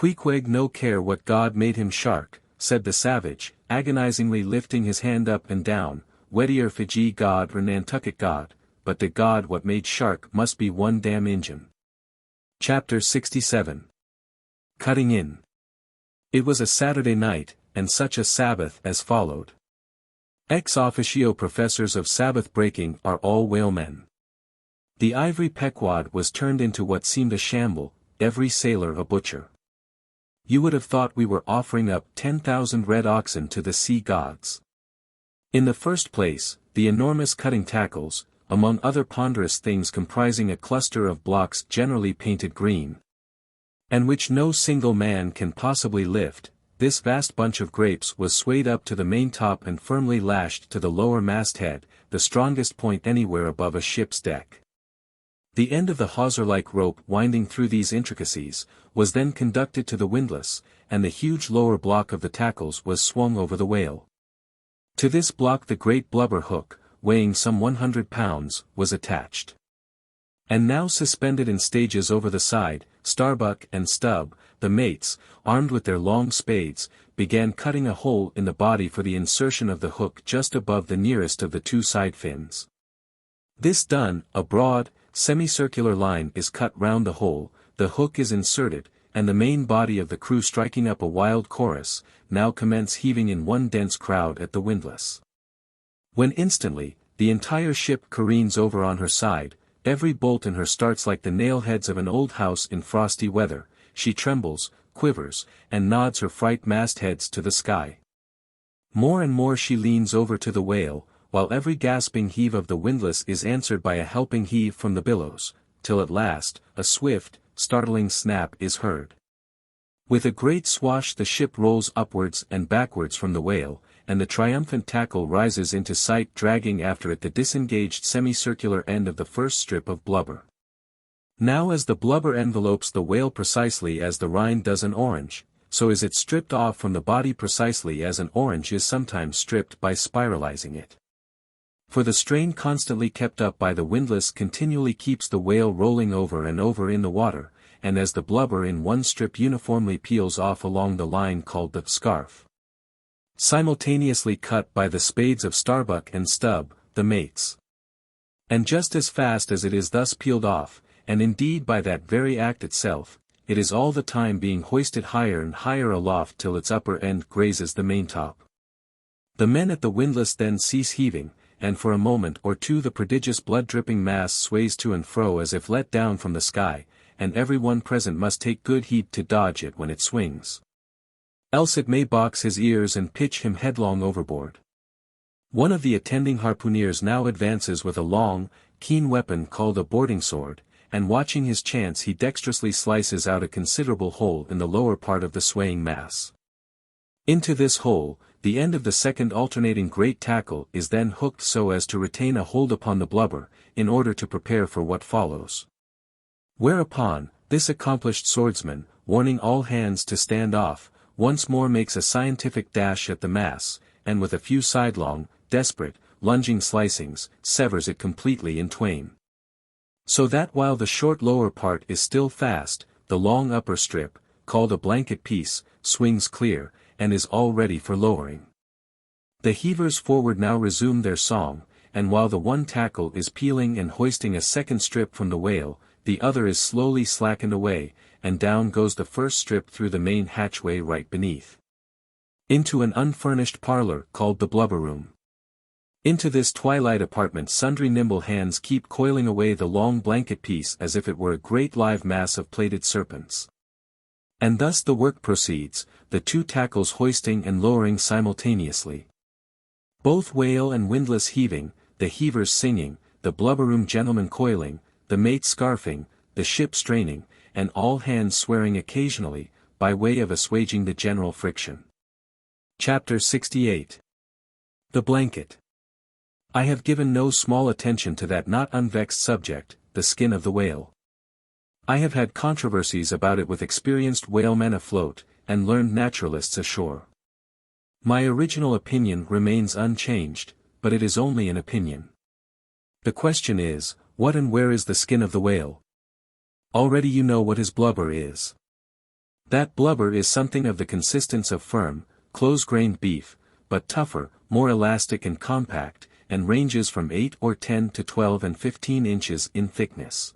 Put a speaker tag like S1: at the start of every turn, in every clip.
S1: Queequeg no care what God made him shark, said the savage, agonizingly lifting his hand up and down, Wedier Fiji God or Nantucket God, but the God what made shark must be one damn Injun. Chapter 67. Cutting in. It was a Saturday night, and such a Sabbath as followed. Ex officio professors of Sabbath breaking are all whalemen. The ivory Pequod was turned into what seemed a shamble, every sailor a butcher. You would have thought we were offering up 10,000 red oxen to the sea gods. In the first place, the enormous cutting tackles, among other ponderous things comprising a cluster of blocks generally painted green, and which no single man can possibly lift, this vast bunch of grapes was swayed up to the maintop and firmly lashed to the lower masthead, the strongest point anywhere above a ship's deck. The end of the hawser-like rope winding through these intricacies, was then conducted to the windlass, and the huge lower block of the tackles was swung over the whale. To this block the great blubber hook, weighing some 100 pounds, was attached. And now suspended in stages over the side, Starbuck and Stubb, the mates, armed with their long spades, began cutting a hole in the body for the insertion of the hook just above the nearest of the two side fins. This done, a broad, semicircular line is cut round the hole, the hook is inserted, and the main body of the crew striking up a wild chorus, now commence heaving in one dense crowd at the windlass. When instantly, the entire ship careens over on her side, every bolt in her starts like the nail-heads of an old house in frosty weather, she trembles, quivers, and nods her fright mastheads to the sky. More and more she leans over to the whale, while every gasping heave of the windlass is answered by a helping heave from the billows, till at last, a swift, startling snap is heard. With a great swash the ship rolls upwards and backwards from the whale, and the triumphant tackle rises into sight dragging after it the disengaged semicircular end of the first strip of blubber. Now as the blubber envelopes the whale precisely as the rind does an orange, so is it stripped off from the body precisely as an orange is sometimes stripped by spiralizing it. For the strain constantly kept up by the windlass continually keeps the whale rolling over and over in the water, and as the blubber in one strip uniformly peels off along the line called the scarf, simultaneously cut by the spades of Starbuck and Stubb, the mates. And just as fast as it is thus peeled off, and indeed by that very act itself, it is all the time being hoisted higher and higher aloft till its upper end grazes the maintop. The men at the windlass then cease heaving, and for a moment or two the prodigious blood-dripping mass sways to and fro as if let down from the sky, and every one present must take good heed to dodge it when it swings. Else it may box his ears and pitch him headlong overboard. One of the attending harpooneers now advances with a long, keen weapon called a boarding sword, and watching his chance he dexterously slices out a considerable hole in the lower part of the swaying mass. Into this hole, the end of the second alternating great tackle is then hooked so as to retain a hold upon the blubber, in order to prepare for what follows. Whereupon, this accomplished swordsman, warning all hands to stand off, once more makes a scientific dash at the mass, and with a few sidelong, desperate, lunging slicings, severs it completely in twain. So that while the short lower part is still fast, the long upper strip, called a blanket piece, swings clear, and is all ready for lowering. The heavers forward now resume their song, and while the one tackle is peeling and hoisting a second strip from the whale, the other is slowly slackened away, and down goes the first strip through the main hatchway right beneath, into an unfurnished parlor called the blubber room. Into this twilight apartment sundry nimble hands keep coiling away the long blanket piece as if it were a great live mass of plaited serpents. And thus the work proceeds, the two tackles hoisting and lowering simultaneously. Both whale and windlass heaving, the heavers singing, the blubber-room gentlemen coiling, the mate scarfing, the ship straining, and all hands swearing occasionally, by way of assuaging the general friction. Chapter 68. The Blanket. I have given no small attention to that not unvexed subject, the skin of the whale. I have had controversies about it with experienced whalemen afloat, and learned naturalists ashore. My original opinion remains unchanged, but it is only an opinion. The question is, what and where is the skin of the whale? Already you know what his blubber is. That blubber is something of the consistence of firm, close-grained beef, but tougher, more elastic and compact, and ranges from 8 or 10 to 12 and 15 inches in thickness.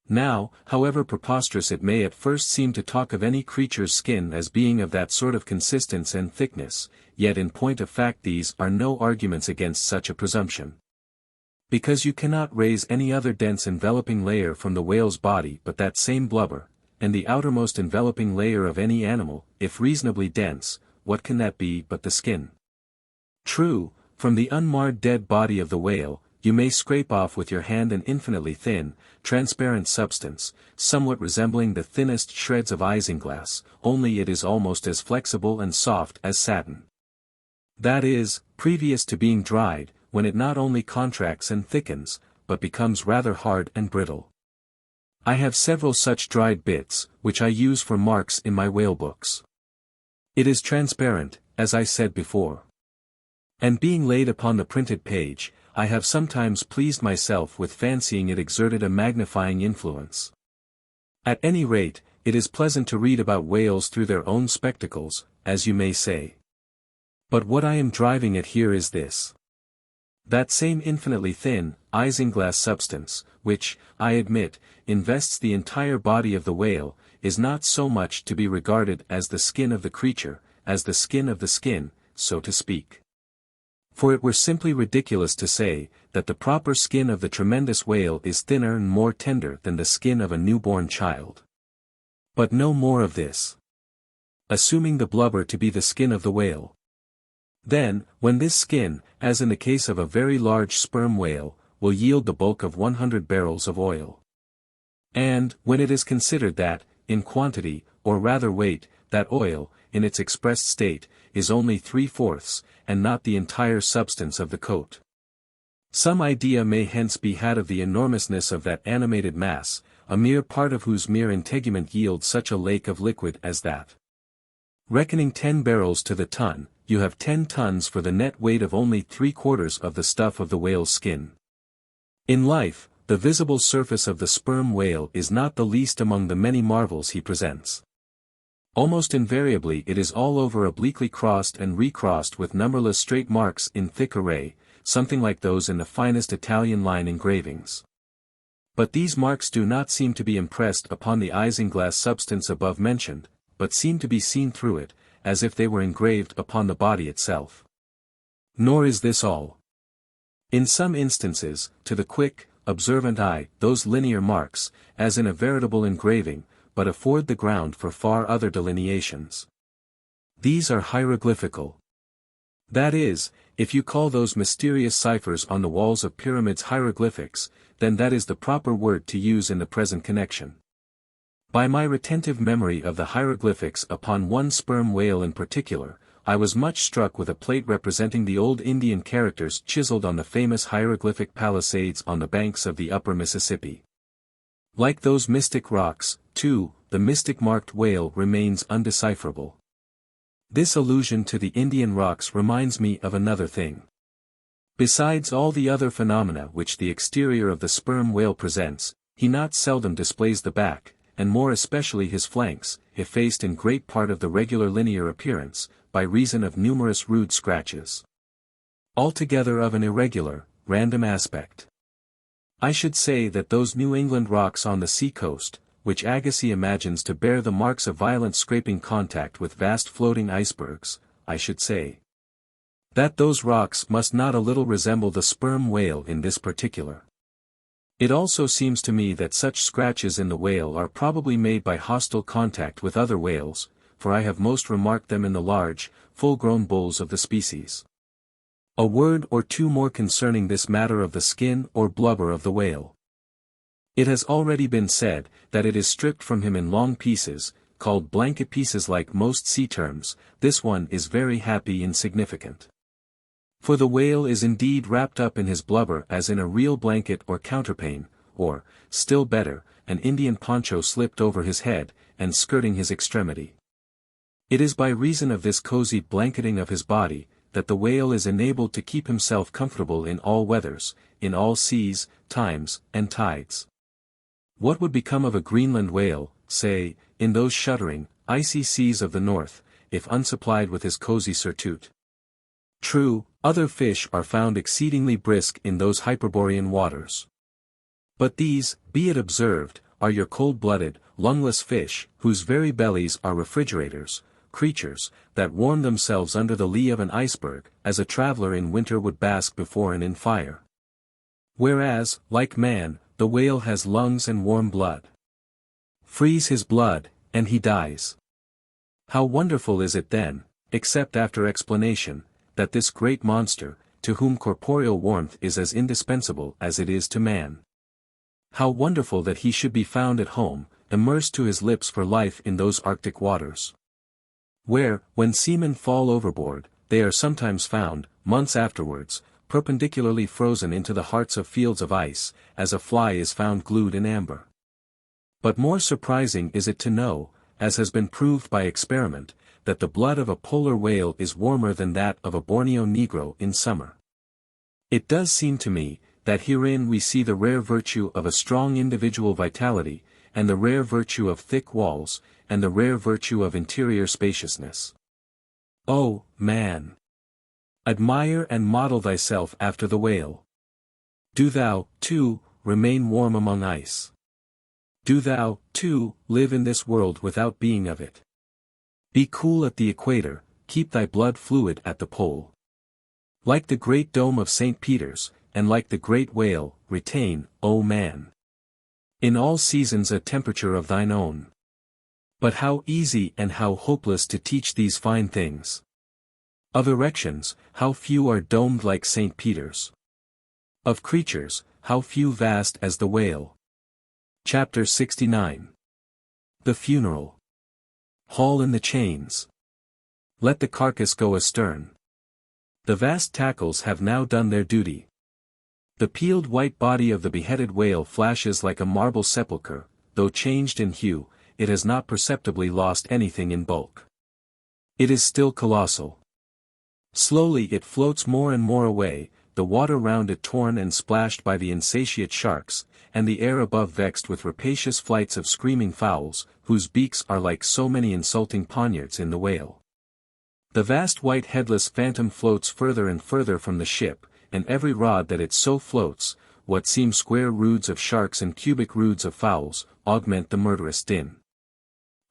S1: Now, however preposterous it may at first seem to talk of any creature's skin as being of that sort of consistence and thickness, yet in point of fact these are no arguments against such a presumption. Because you cannot raise any other dense enveloping layer from the whale's body but that same blubber, and the outermost enveloping layer of any animal, if reasonably dense, what can that be but the skin? True, from the unmarred dead body of the whale, you may scrape off with your hand an infinitely thin, transparent substance, somewhat resembling the thinnest shreds of isinglass, only it is almost as flexible and soft as satin. That is, previous to being dried, when it not only contracts and thickens, but becomes rather hard and brittle. I have several such dried bits, which I use for marks in my whale books. It is transparent, as I said before. And being laid upon the printed page, I have sometimes pleased myself with fancying it exerted a magnifying influence. At any rate, it is pleasant to read about whales through their own spectacles, as you may say. But what I am driving at here is this. That same infinitely thin, isinglass substance, which, I admit, invests the entire body of the whale, is not so much to be regarded as the skin of the creature, as the skin of the skin, so to speak. For it were simply ridiculous to say, that the proper skin of the tremendous whale is thinner and more tender than the skin of a newborn child. But no more of this. Assuming the blubber to be the skin of the whale. Then, when this skin, as in the case of a very large sperm whale, will yield the bulk of 100 barrels of oil. And, when it is considered that, in quantity, or rather weight, that oil, in its expressed state, is only 3/4, and not the entire substance of the coat. Some idea may hence be had of the enormousness of that animated mass, a mere part of whose mere integument yields such a lake of liquid as that. Reckoning 10 barrels to the ton, you have 10 tons for the net weight of only 3/4 of the stuff of the whale's skin. In life, the visible surface of the sperm whale is not the least among the many marvels he presents. Almost invariably it is all over obliquely crossed and recrossed with numberless straight marks in thick array, something like those in the finest Italian line engravings. But these marks do not seem to be impressed upon the isinglass substance above mentioned, but seem to be seen through it, as if they were engraved upon the body itself. Nor is this all. In some instances, to the quick, observant eye, those linear marks, as in a veritable engraving, but afford the ground for far other delineations. These are hieroglyphical. That is, if you call those mysterious ciphers on the walls of pyramids hieroglyphics, then that is the proper word to use in the present connection. By my retentive memory of the hieroglyphics upon one sperm whale in particular, I was much struck with a plate representing the old Indian characters chiseled on the famous hieroglyphic palisades on the banks of the upper Mississippi. Like those mystic rocks, too, the mystic-marked whale remains undecipherable. This allusion to the Indian rocks reminds me of another thing. Besides all the other phenomena which the exterior of the sperm whale presents, he not seldom displays the back, and more especially his flanks, effaced in great part of the regular linear appearance, by reason of numerous rude scratches. Altogether of an irregular, random aspect. I should say that those New England rocks on the sea-coast, which Agassiz imagines to bear the marks of violent scraping contact with vast floating icebergs, I should say that those rocks must not a little resemble the sperm whale in this particular. It also seems to me that such scratches in the whale are probably made by hostile contact with other whales, for I have most remarked them in the large, full-grown bulls of the species. A word or two more concerning this matter of the skin or blubber of the whale. It has already been said, that it is stripped from him in long pieces, called blanket pieces like most sea terms. This one is very happy insignificant. For the whale is indeed wrapped up in his blubber as in a real blanket or counterpane, or, still better, an Indian poncho slipped over his head, and skirting his extremity. It is by reason of this cozy blanketing of his body, that the whale is enabled to keep himself comfortable in all weathers, in all seas, times, and tides. What would become of a Greenland whale, say, in those shuddering, icy seas of the north, if unsupplied with his cozy surtout. True, other fish are found exceedingly brisk in those Hyperborean waters. But these, be it observed, are your cold-blooded, lungless fish, whose very bellies are refrigerators, creatures, that warm themselves under the lee of an iceberg, as a traveler in winter would bask before an inn fire. Whereas, like man, the whale has lungs and warm blood. Freeze his blood, and he dies. How wonderful is it then, except after explanation, that this great monster, to whom corporeal warmth is as indispensable as it is to man. How wonderful that he should be found at home, immersed to his lips for life in those Arctic waters. Where, when seamen fall overboard, they are sometimes found, months afterwards, perpendicularly frozen into the hearts of fields of ice, as a fly is found glued in amber. But more surprising is it to know, as has been proved by experiment, that the blood of a polar whale is warmer than that of a Borneo negro in summer. It does seem to me, that herein we see the rare virtue of a strong individual vitality, and the rare virtue of thick walls, and the rare virtue of interior spaciousness. O, man! Admire and model thyself after the whale. Do thou, too, remain warm among ice. Do thou, too, live in this world without being of it. Be cool at the equator, keep thy blood fluid at the pole. Like the great dome of St. Peter's, and like the great whale, retain, O man, in all seasons a temperature of thine own. But how easy and how hopeless to teach these fine things. Of erections, how few are domed like St. Peter's. Of creatures, how few vast as the whale. Chapter 69. The funeral. Haul in the chains. Let the carcass go astern. The vast tackles have now done their duty. The peeled white body of the beheaded whale flashes like a marble sepulchre, though changed in hue, it has not perceptibly lost anything in bulk. It is still colossal. Slowly it floats more and more away, the water round it torn and splashed by the insatiate sharks, and the air above vexed with rapacious flights of screaming fowls, whose beaks are like so many insulting poniards in the whale. The vast white headless phantom floats further and further from the ship, and every rod that it so floats, what seem square roods of sharks and cubic roods of fowls, augment the murderous din.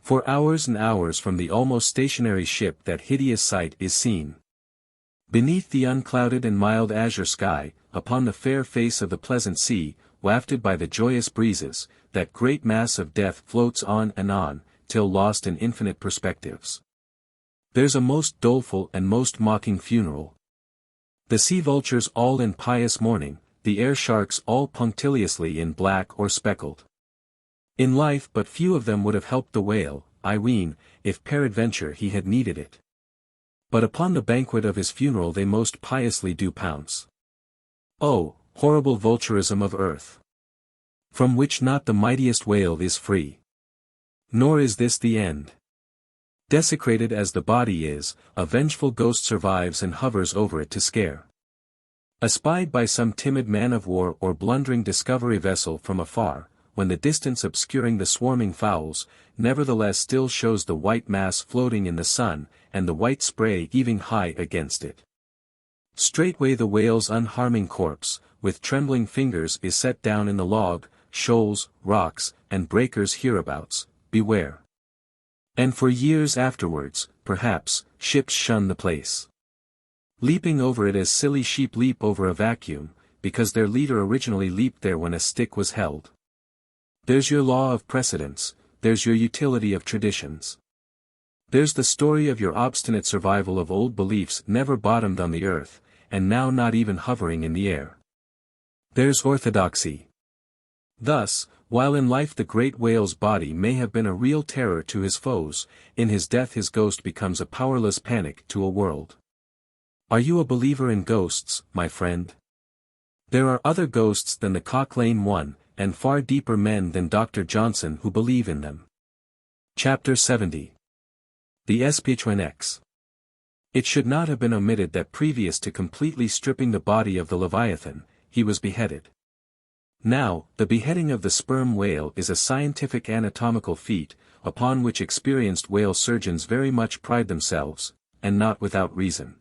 S1: For hours and hours from the almost stationary ship that hideous sight is seen. Beneath the unclouded and mild azure sky, upon the fair face of the pleasant sea, wafted by the joyous breezes, that great mass of death floats on, till lost in infinite perspectives. There's a most doleful and most mocking funeral. The sea vultures all in pious mourning, the air sharks all punctiliously in black or speckled. In life but few of them would have helped the whale, I ween, if peradventure he had needed it. But upon the banquet of his funeral they most piously do pounce. Oh, horrible vulturism of earth! From which not the mightiest whale is free. Nor is this the end. Desecrated as the body is, a vengeful ghost survives and hovers over it to scare. Espied by some timid man-of-war or blundering discovery vessel from afar, when the distance obscuring the swarming fowls, nevertheless still shows the white mass floating in the sun, and the white spray heaving high against it. Straightway the whale's unharming corpse, with trembling fingers is set down in the log, shoals, rocks, and breakers hereabouts, beware. And for years afterwards, perhaps, ships shun the place. Leaping over it as silly sheep leap over a vacuum, because their leader originally leaped there when a stick was held. There's your law of precedents, there's your utility of traditions. There's the story of your obstinate survival of old beliefs never bottomed on the earth, and now not even hovering in the air. There's orthodoxy. Thus, while in life the great whale's body may have been a real terror to his foes, in his death his ghost becomes a powerless panic to a world. Are you a believer in ghosts, my friend? There are other ghosts than the Cock Lane one, and far deeper men than Dr. Johnson who believe in them. Chapter 70. The Espionx. It should not have been omitted that previous to completely stripping the body of the Leviathan, he was beheaded. Now, the beheading of the sperm whale is a scientific anatomical feat, upon which experienced whale surgeons very much pride themselves, and not without reason.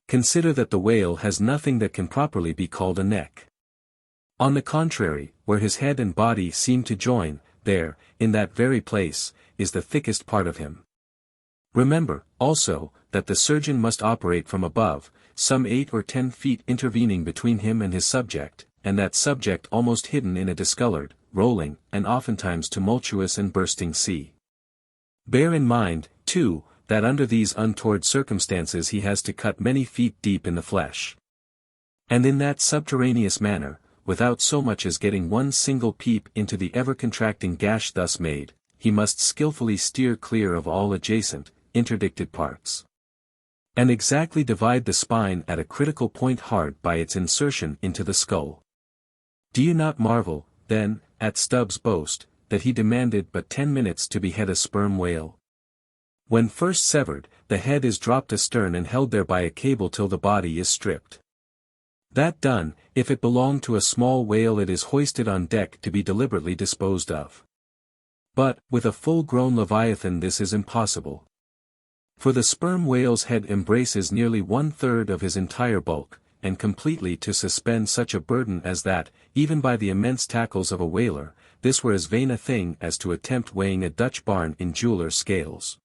S1: Consider that the whale has nothing that can properly be called a neck. On the contrary, where his head and body seem to join, there, in that very place, is the thickest part of him. Remember, also, that the surgeon must operate from above, some 8 or 10 feet intervening between him and his subject, and that subject almost hidden in a discolored, rolling, and oftentimes tumultuous and bursting sea. Bear in mind, too, that under these untoward circumstances he has to cut many feet deep in the flesh. And in that subterraneous manner, without so much as getting one single peep into the ever-contracting gash thus made, he must skillfully steer clear of all adjacent, interdicted parts. And exactly divide the spine at a critical point hard by its insertion into the skull. Do you not marvel, then, at Stubbs' boast, that he demanded but 10 minutes to behead a sperm whale? When first severed, the head is dropped astern and held there by a cable till the body is stripped. That done, if it belong to a small whale it is hoisted on deck to be deliberately disposed of. But, with a full-grown leviathan this is impossible. For the sperm whale's head embraces nearly 1/3 of his entire bulk, and completely to suspend such a burden as that, even by the immense tackles of a whaler, this were as vain a thing as to attempt weighing a Dutch barn in jeweller's scales.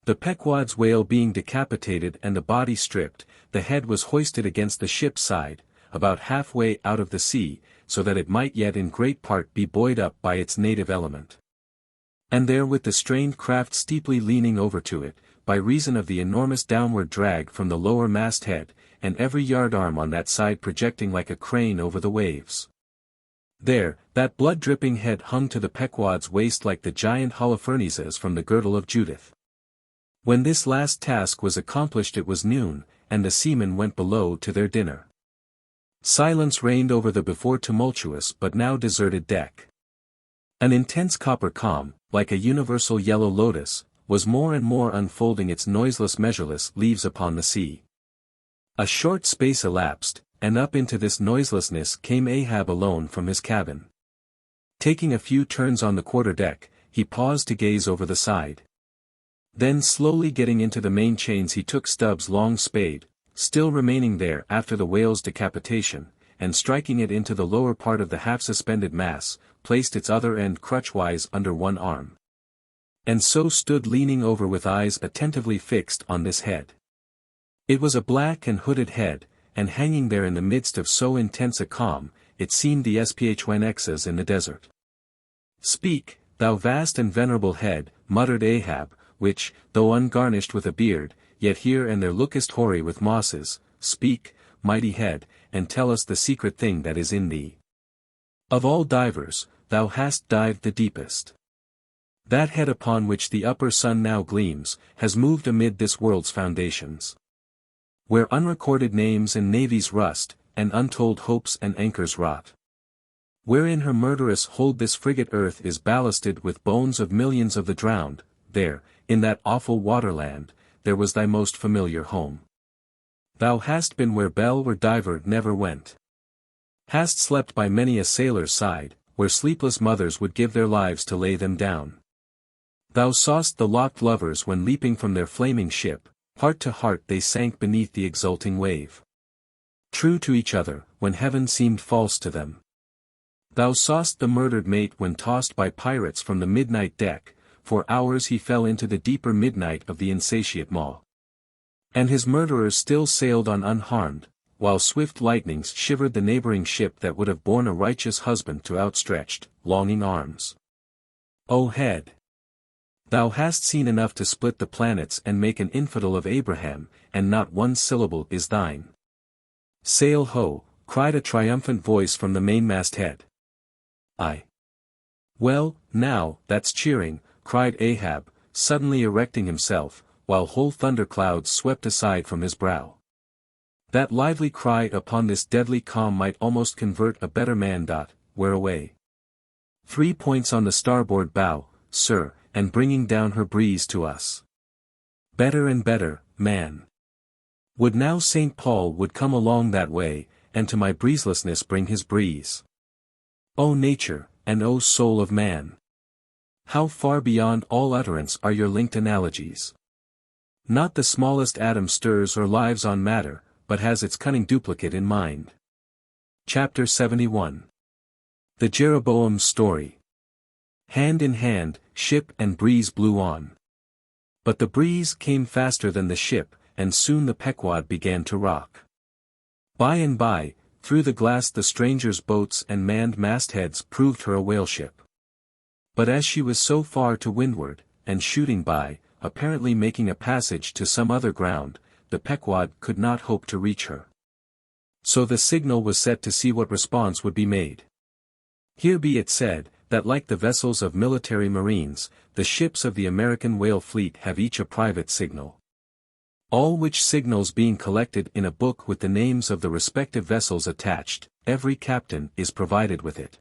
S1: The Pequod's whale being decapitated and the body stripped, the head was hoisted against the ship's side, about halfway out of the sea, so that it might yet in great part be buoyed up by its native element. And there with the strained craft steeply leaning over to it, by reason of the enormous downward drag from the lower masthead, and every yardarm on that side projecting like a crane over the waves. There, that blood-dripping head hung to the Pequod's waist like the giant Holofernes's from the girdle of Judith. When this last task was accomplished it was noon, and the seamen went below to their dinner. Silence reigned over the before tumultuous but now deserted deck. An intense copper calm, like a universal yellow lotus, was more and more unfolding its noiseless measureless leaves upon the sea. A short space elapsed, and up into this noiselessness came Ahab alone from his cabin. Taking a few turns on the quarter-deck, he paused to gaze over the side. Then slowly getting into the main chains he took Stubbs' long spade, still remaining there after the whale's decapitation, and striking it into the lower part of the half-suspended mass, placed its other end crutchwise under one arm. And so stood leaning over with eyes attentively fixed on this head. It was a black and hooded head, and hanging there in the midst of so intense a calm, it seemed the SPHNX's in the desert. "Speak, thou vast and venerable head," muttered Ahab, which, though ungarnished with a beard, yet here and there lookest hoary with mosses, "speak, mighty head, and tell us the secret thing that is in thee. Of all divers, thou hast dived the deepest. That head upon which the upper sun now gleams, has moved amid this world's foundations. Where unrecorded names and navies rust, and untold hopes and anchors rot. Wherein her murderous hold this frigate earth is ballasted with bones of millions of the drowned, there, in that awful waterland, there was thy most familiar home. Thou hast been where bell or diver never went. Hast slept by many a sailor's side, where sleepless mothers would give their lives to lay them down. Thou saw'st the locked lovers when leaping from their flaming ship, heart to heart they sank beneath the exulting wave. True to each other, when heaven seemed false to them. Thou saw'st the murdered mate when tossed by pirates from the midnight deck, for hours he fell into the deeper midnight of the insatiate maw. And his murderers still sailed on unharmed, while swift lightnings shivered the neighboring ship that would have borne a righteous husband to outstretched, longing arms. O head! Thou hast seen enough to split the planets and make an infidel of Abraham, and not one syllable is thine. Sail ho! Cried a triumphant voice from the mainmast head. Aye. Well, now, that's cheering, cried Ahab, suddenly erecting himself, while whole thunderclouds swept aside from his brow. That lively cry upon this deadly calm might almost convert a better man. Where away? 3 points on the starboard bow, sir, and bringing down her breeze to us. Better and better, man. Would now St. Paul would come along that way, and to my breezelessness bring his breeze. O nature, and O soul of man! How far beyond all utterance are your linked analogies! Not the smallest atom stirs or lives on matter, but has its cunning duplicate in mind. Chapter 71. The Jeroboam's Story. Hand in hand, ship and breeze blew on. But the breeze came faster than the ship, and soon the Pequod began to rock. By and by, through the glass the stranger's boats and manned mastheads proved her a whaleship. But as she was so far to windward, and shooting by, apparently making a passage to some other ground, the Pequod could not hope to reach her. So the signal was set to see what response would be made. Here be it said, that like the vessels of military marines, the ships of the American whale fleet have each a private signal. All which signals being collected in a book with the names of the respective vessels attached, every captain is provided with it.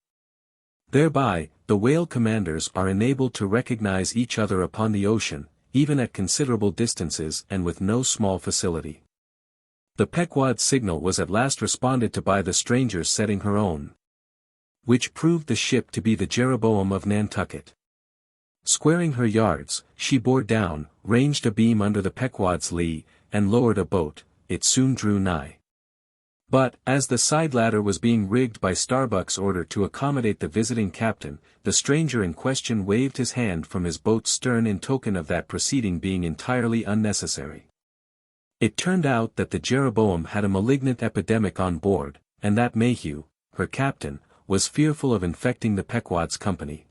S1: Thereby, the whale commanders are enabled to recognize each other upon the ocean, even at considerable distances and with no small facility. The Pequod's signal was at last responded to by the stranger's setting her own, which proved the ship to be the Jeroboam of Nantucket. Squaring her yards, she bore down, ranged a beam under the Pequod's lee, and lowered a boat. It soon drew nigh. But, as the side ladder was being rigged by Starbuck's order to accommodate the visiting captain, the stranger in question waved his hand from his boat's stern in token of that proceeding being entirely unnecessary. It turned out that the Jeroboam had a malignant epidemic on board, and that Mayhew, her captain, was fearful of infecting the Pequod's company.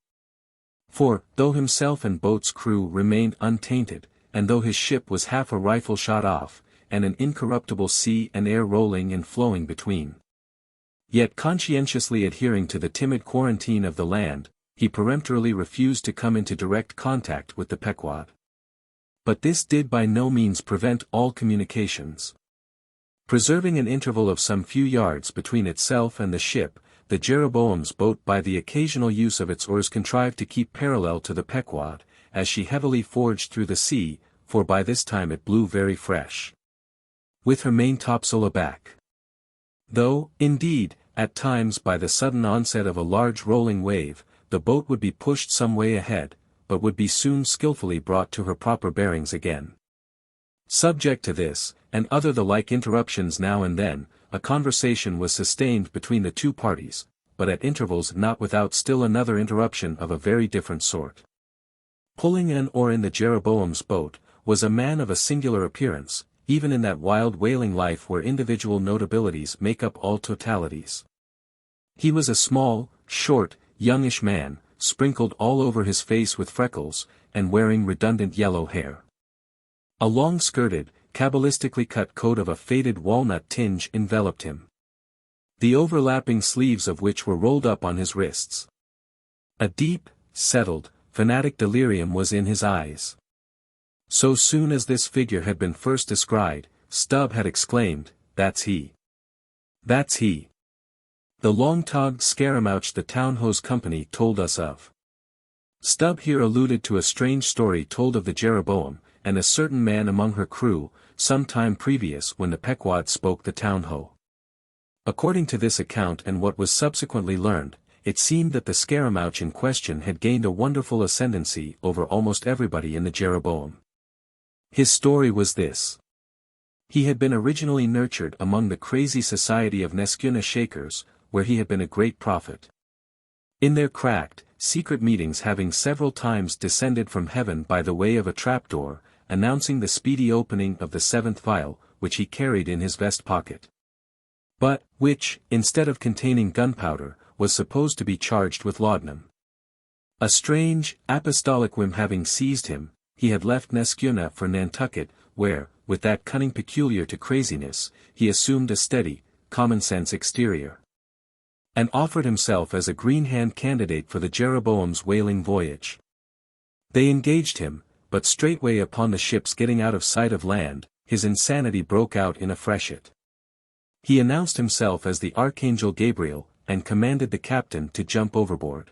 S1: For, though himself and boat's crew remained untainted, and though his ship was half a rifle shot off, and an incorruptible sea and air rolling and flowing between, yet conscientiously adhering to the timid quarantine of the land, he peremptorily refused to come into direct contact with the Pequod. But this did by no means prevent all communications. Preserving an interval of some few yards between itself and the ship, the Jeroboam's boat by the occasional use of its oars contrived to keep parallel to the Pequod, as she heavily forged through the sea, for by this time it blew very fresh, with her main topsail aback. Though, indeed, at times by the sudden onset of a large rolling wave, the boat would be pushed some way ahead, but would be soon skillfully brought to her proper bearings again. Subject to this, and other the like interruptions now and then, a conversation was sustained between the two parties, but at intervals not without still another interruption of a very different sort. Pulling an oar in the Jeroboam's boat, was a man of a singular appearance, even in that wild whaling life where individual notabilities make up all totalities. He was a small, short, youngish man, sprinkled all over his face with freckles, and wearing redundant yellow hair. A long-skirted, cabalistically cut coat of a faded walnut tinge enveloped him, the overlapping sleeves of which were rolled up on his wrists. A deep, settled, fanatic delirium was in his eyes. So soon as this figure had been first descried, Stubb had exclaimed, "That's he! That's he! The long-togged scaramouch the town-hose company told us of." Stubb here alluded to a strange story told of the Jeroboam, and a certain man among her crew, some time previous when the Pequod spoke the town-ho. According to this account and what was subsequently learned, it seemed that the scaramouch in question had gained a wonderful ascendancy over almost everybody in the Jeroboam. His story was this. He had been originally nurtured among the crazy society of Neskuna Shakers, where he had been a great prophet. In their cracked, secret meetings having several times descended from heaven by the way of a trapdoor, announcing the speedy opening of the seventh vial, which he carried in his vest pocket, but which, instead of containing gunpowder, was supposed to be charged with laudanum. A strange, apostolic whim having seized him, he had left Neskuna for Nantucket, where, with that cunning peculiar to craziness, he assumed a steady, common-sense exterior, and offered himself as a green-hand candidate for the Jeroboam's whaling voyage. They engaged him, but straightway upon the ship's getting out of sight of land, his insanity broke out in a freshet. He announced himself as the Archangel Gabriel, and commanded the captain to jump overboard.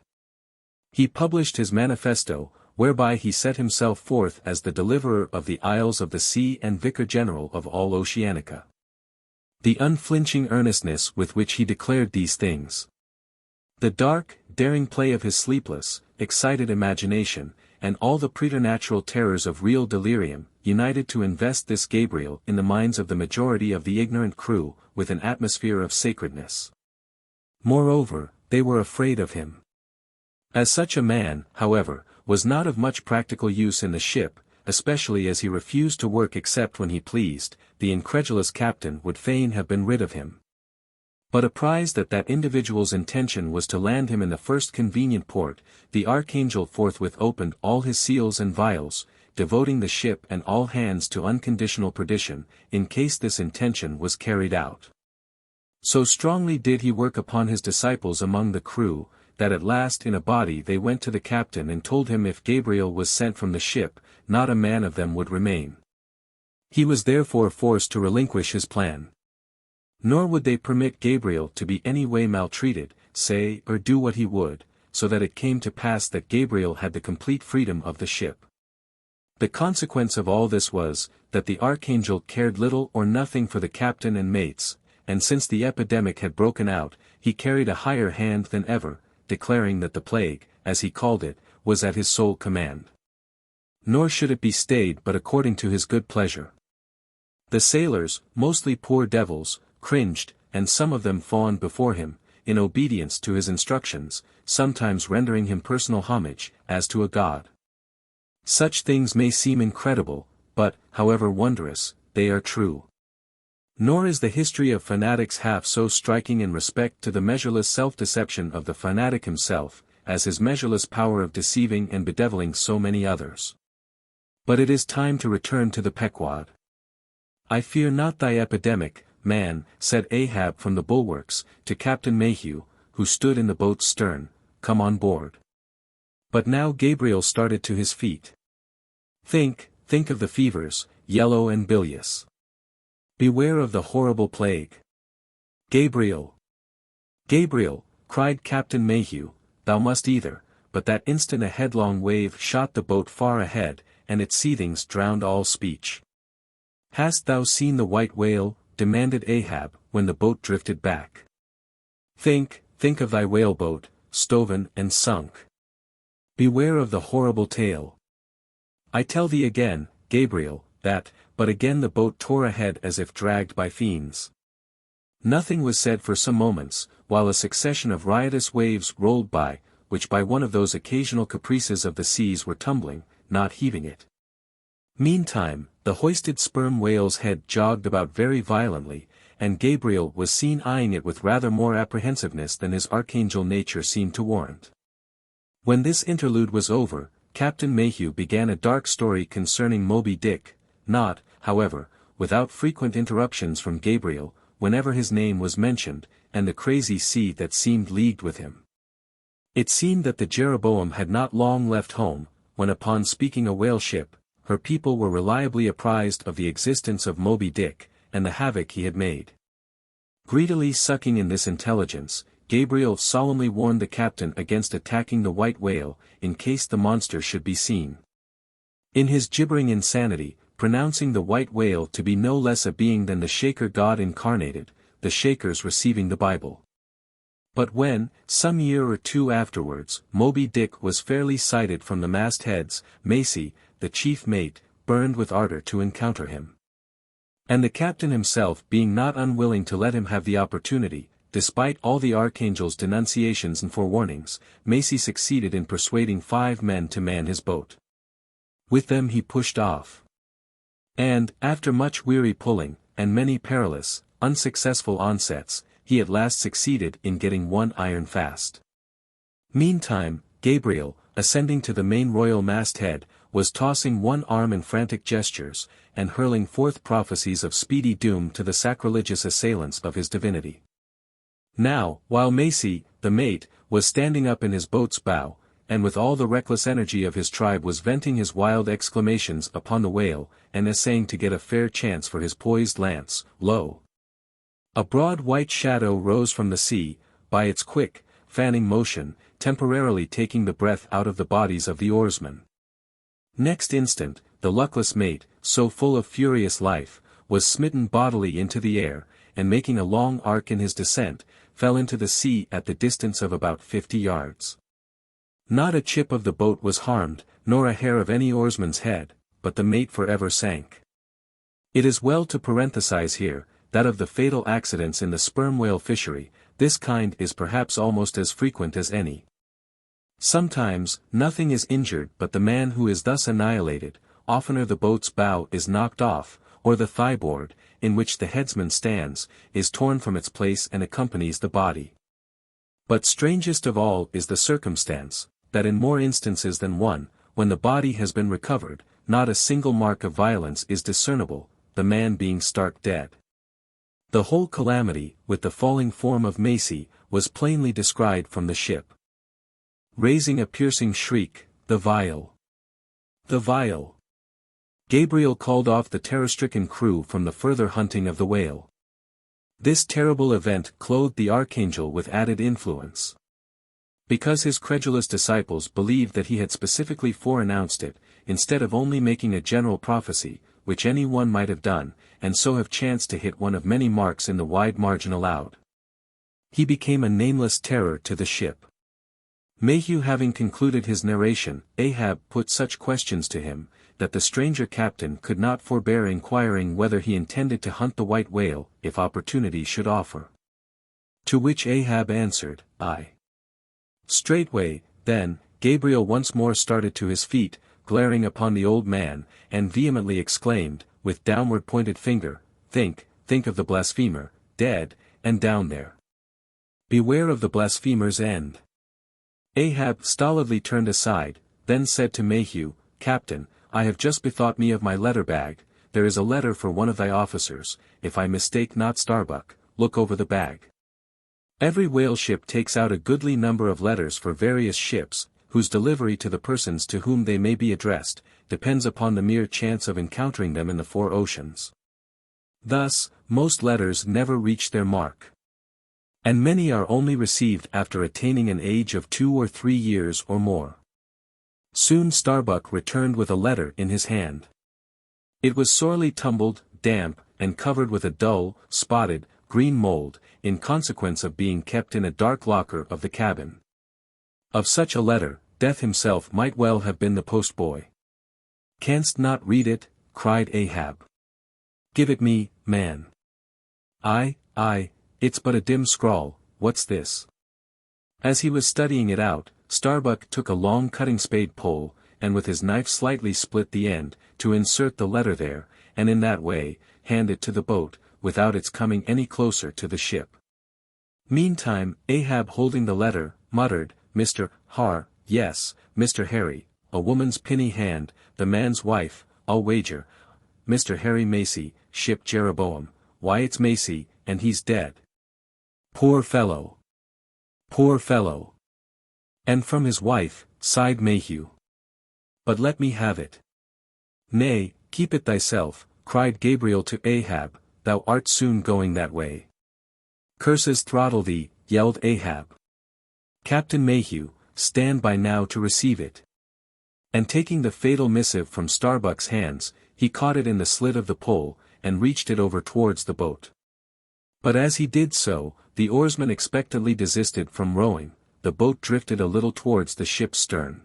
S1: He published his manifesto, whereby he set himself forth as the deliverer of the Isles of the Sea and Vicar General of all Oceanica. The unflinching earnestness with which he declared these things, the dark, daring play of his sleepless, excited imagination, and all the preternatural terrors of real delirium, united to invest this Gabriel in the minds of the majority of the ignorant crew, with an atmosphere of sacredness. Moreover, they were afraid of him. As such a man, however, was not of much practical use in the ship, especially as he refused to work except when he pleased, the incredulous captain would fain have been rid of him. But apprised that that individual's intention was to land him in the first convenient port, the archangel forthwith opened all his seals and vials, devoting the ship and all hands to unconditional perdition, in case this intention was carried out. So strongly did he work upon his disciples among the crew, that at last in a body they went to the captain and told him if Gabriel was sent from the ship, not a man of them would remain. He was therefore forced to relinquish his plan. Nor would they permit Gabriel to be any way maltreated, say or do what he would, so that it came to pass that Gabriel had the complete freedom of the ship. The consequence of all this was, that the archangel cared little or nothing for the captain and mates, and since the epidemic had broken out, he carried a higher hand than ever, declaring that the plague, as he called it, was at his sole command. Nor should it be stayed but according to his good pleasure. The sailors, mostly poor devils, cringed, and some of them fawned before him, in obedience to his instructions, sometimes rendering him personal homage, as to a god. Such things may seem incredible, but, however wondrous, they are true. Nor is the history of fanatics half so striking in respect to the measureless self-deception of the fanatic himself, as his measureless power of deceiving and bedeviling so many others. But it is time to return to the Pequod. "I fear not thy epidemic, man," said Ahab from the bulwarks, to Captain Mayhew, who stood in the boat's stern, "come on board." But now Gabriel started to his feet. Think of the fevers, yellow and bilious. Beware of the horrible plague. Gabriel! Gabriel, cried Captain Mayhew, thou must either, but that instant a headlong wave shot the boat far ahead, and its seethings drowned all speech. "Hast thou seen the white whale?" demanded Ahab, when the boat drifted back. Think of thy whaleboat, stoven and sunk. Beware of the horrible tale. I tell thee again, Gabriel, that, but again the boat tore ahead as if dragged by fiends. Nothing was said for some moments, while a succession of riotous waves rolled by, which by one of those occasional caprices of the seas were tumbling, not heaving it. Meantime, the hoisted sperm whale's head jogged about very violently, and Gabriel was seen eyeing it with rather more apprehensiveness than his archangel nature seemed to warrant. When this interlude was over, Captain Mayhew began a dark story concerning Moby Dick, not, however, without frequent interruptions from Gabriel, whenever his name was mentioned, and the crazy sea that seemed leagued with him. It seemed that the Jeroboam had not long left home, when upon speaking a whale ship, her people were reliably apprised of the existence of Moby Dick, and the havoc he had made. Greedily sucking in this intelligence, Gabriel solemnly warned the captain against attacking the white whale, in case the monster should be seen. In his gibbering insanity, pronouncing the white whale to be no less a being than the Shaker God incarnated, the Shakers receiving the Bible. But when, some year or two afterwards, Moby Dick was fairly sighted from the mastheads, Macy, the chief mate, burned with ardor to encounter him. And the captain himself being not unwilling to let him have the opportunity, despite all the archangel's denunciations and forewarnings, Macy succeeded in persuading 5 men to man his boat. With them he pushed off. And, after much weary pulling, and many perilous, unsuccessful onsets, he at last succeeded in getting one iron fast. Meantime, Gabriel, ascending to the main royal masthead, was tossing one arm in frantic gestures, and hurling forth prophecies of speedy doom to the sacrilegious assailants of his divinity. Now, while Macy, the mate, was standing up in his boat's bow, and with all the reckless energy of his tribe was venting his wild exclamations upon the whale, and essaying to get a fair chance for his poised lance, lo! A broad white shadow rose from the sea, by its quick, fanning motion, temporarily taking the breath out of the bodies of the oarsmen. Next instant, the luckless mate, so full of furious life, was smitten bodily into the air, and making a long arc in his descent, fell into the sea at the distance of about 50 yards. Not a chip of the boat was harmed, nor a hair of any oarsman's head, but the mate forever sank. It is well to parenthesize here, that of the fatal accidents in the sperm whale fishery, this kind is perhaps almost as frequent as any. Sometimes, nothing is injured but the man who is thus annihilated, oftener the boat's bow is knocked off, or the thigh-board, in which the headsman stands, is torn from its place and accompanies the body. But strangest of all is the circumstance, that in more instances than one, when the body has been recovered, not a single mark of violence is discernible, the man being stark dead. The whole calamity, with the falling form of Macy, was plainly descried from the ship. Raising a piercing shriek, the vial! The vial! Gabriel called off the terror-stricken crew from the further hunting of the whale. This terrible event clothed the archangel with added influence. Because his credulous disciples believed that he had specifically foreannounced it, instead of only making a general prophecy, which any one might have done, and so have chanced to hit one of many marks in the wide margin allowed. He became a nameless terror to the ship. Mayhew having concluded his narration, Ahab put such questions to him, that the stranger captain could not forbear inquiring whether he intended to hunt the white whale, if opportunity should offer. To which Ahab answered, "Aye." Straightway, then, Gabriel once more started to his feet, glaring upon the old man, and vehemently exclaimed, with downward pointed finger, think of the blasphemer, dead, and down there. Beware of the blasphemer's end. Ahab stolidly turned aside, then said to Mayhew, "Captain, I have just bethought me of my letter bag, there is a letter for one of thy officers, if I mistake not Starbuck, look over the bag." Every whale ship takes out a goodly number of letters for various ships, whose delivery to the persons to whom they may be addressed, depends upon the mere chance of encountering them in the four oceans. Thus, most letters never reach their mark. And many are only received after attaining an age of 2 or 3 years or more. Soon Starbuck returned with a letter in his hand. It was sorely tumbled, damp, and covered with a dull, spotted, green mold, in consequence of being kept in a dark locker of the cabin. Of such a letter, Death himself might well have been the postboy. "Canst not read it?" cried Ahab. "Give it me, man." Aye, it's but a dim scrawl, what's this?" As he was studying it out, Starbuck took a long cutting spade pole, and with his knife slightly split the end, to insert the letter there, and in that way, hand it to the boat, without its coming any closer to the ship. Meantime, Ahab holding the letter, muttered, "Mr. Har, yes, Mr. Harry, a woman's pinny hand, the man's wife, I'll wager. Mr. Harry Macy, ship Jeroboam, why it's Macy, and he's dead. Poor fellow! Poor fellow!" "And from his wife," sighed Mayhew. "But let me have it." "Nay, keep it thyself," cried Gabriel to Ahab, "thou art soon going that way." "Curses throttle thee," yelled Ahab. "Captain Mayhew, stand by now to receive it." And taking the fatal missive from Starbuck's hands, he caught it in the slit of the pole, and reached it over towards the boat. But as he did so, the oarsman expectantly desisted from rowing, the boat drifted a little towards the ship's stern.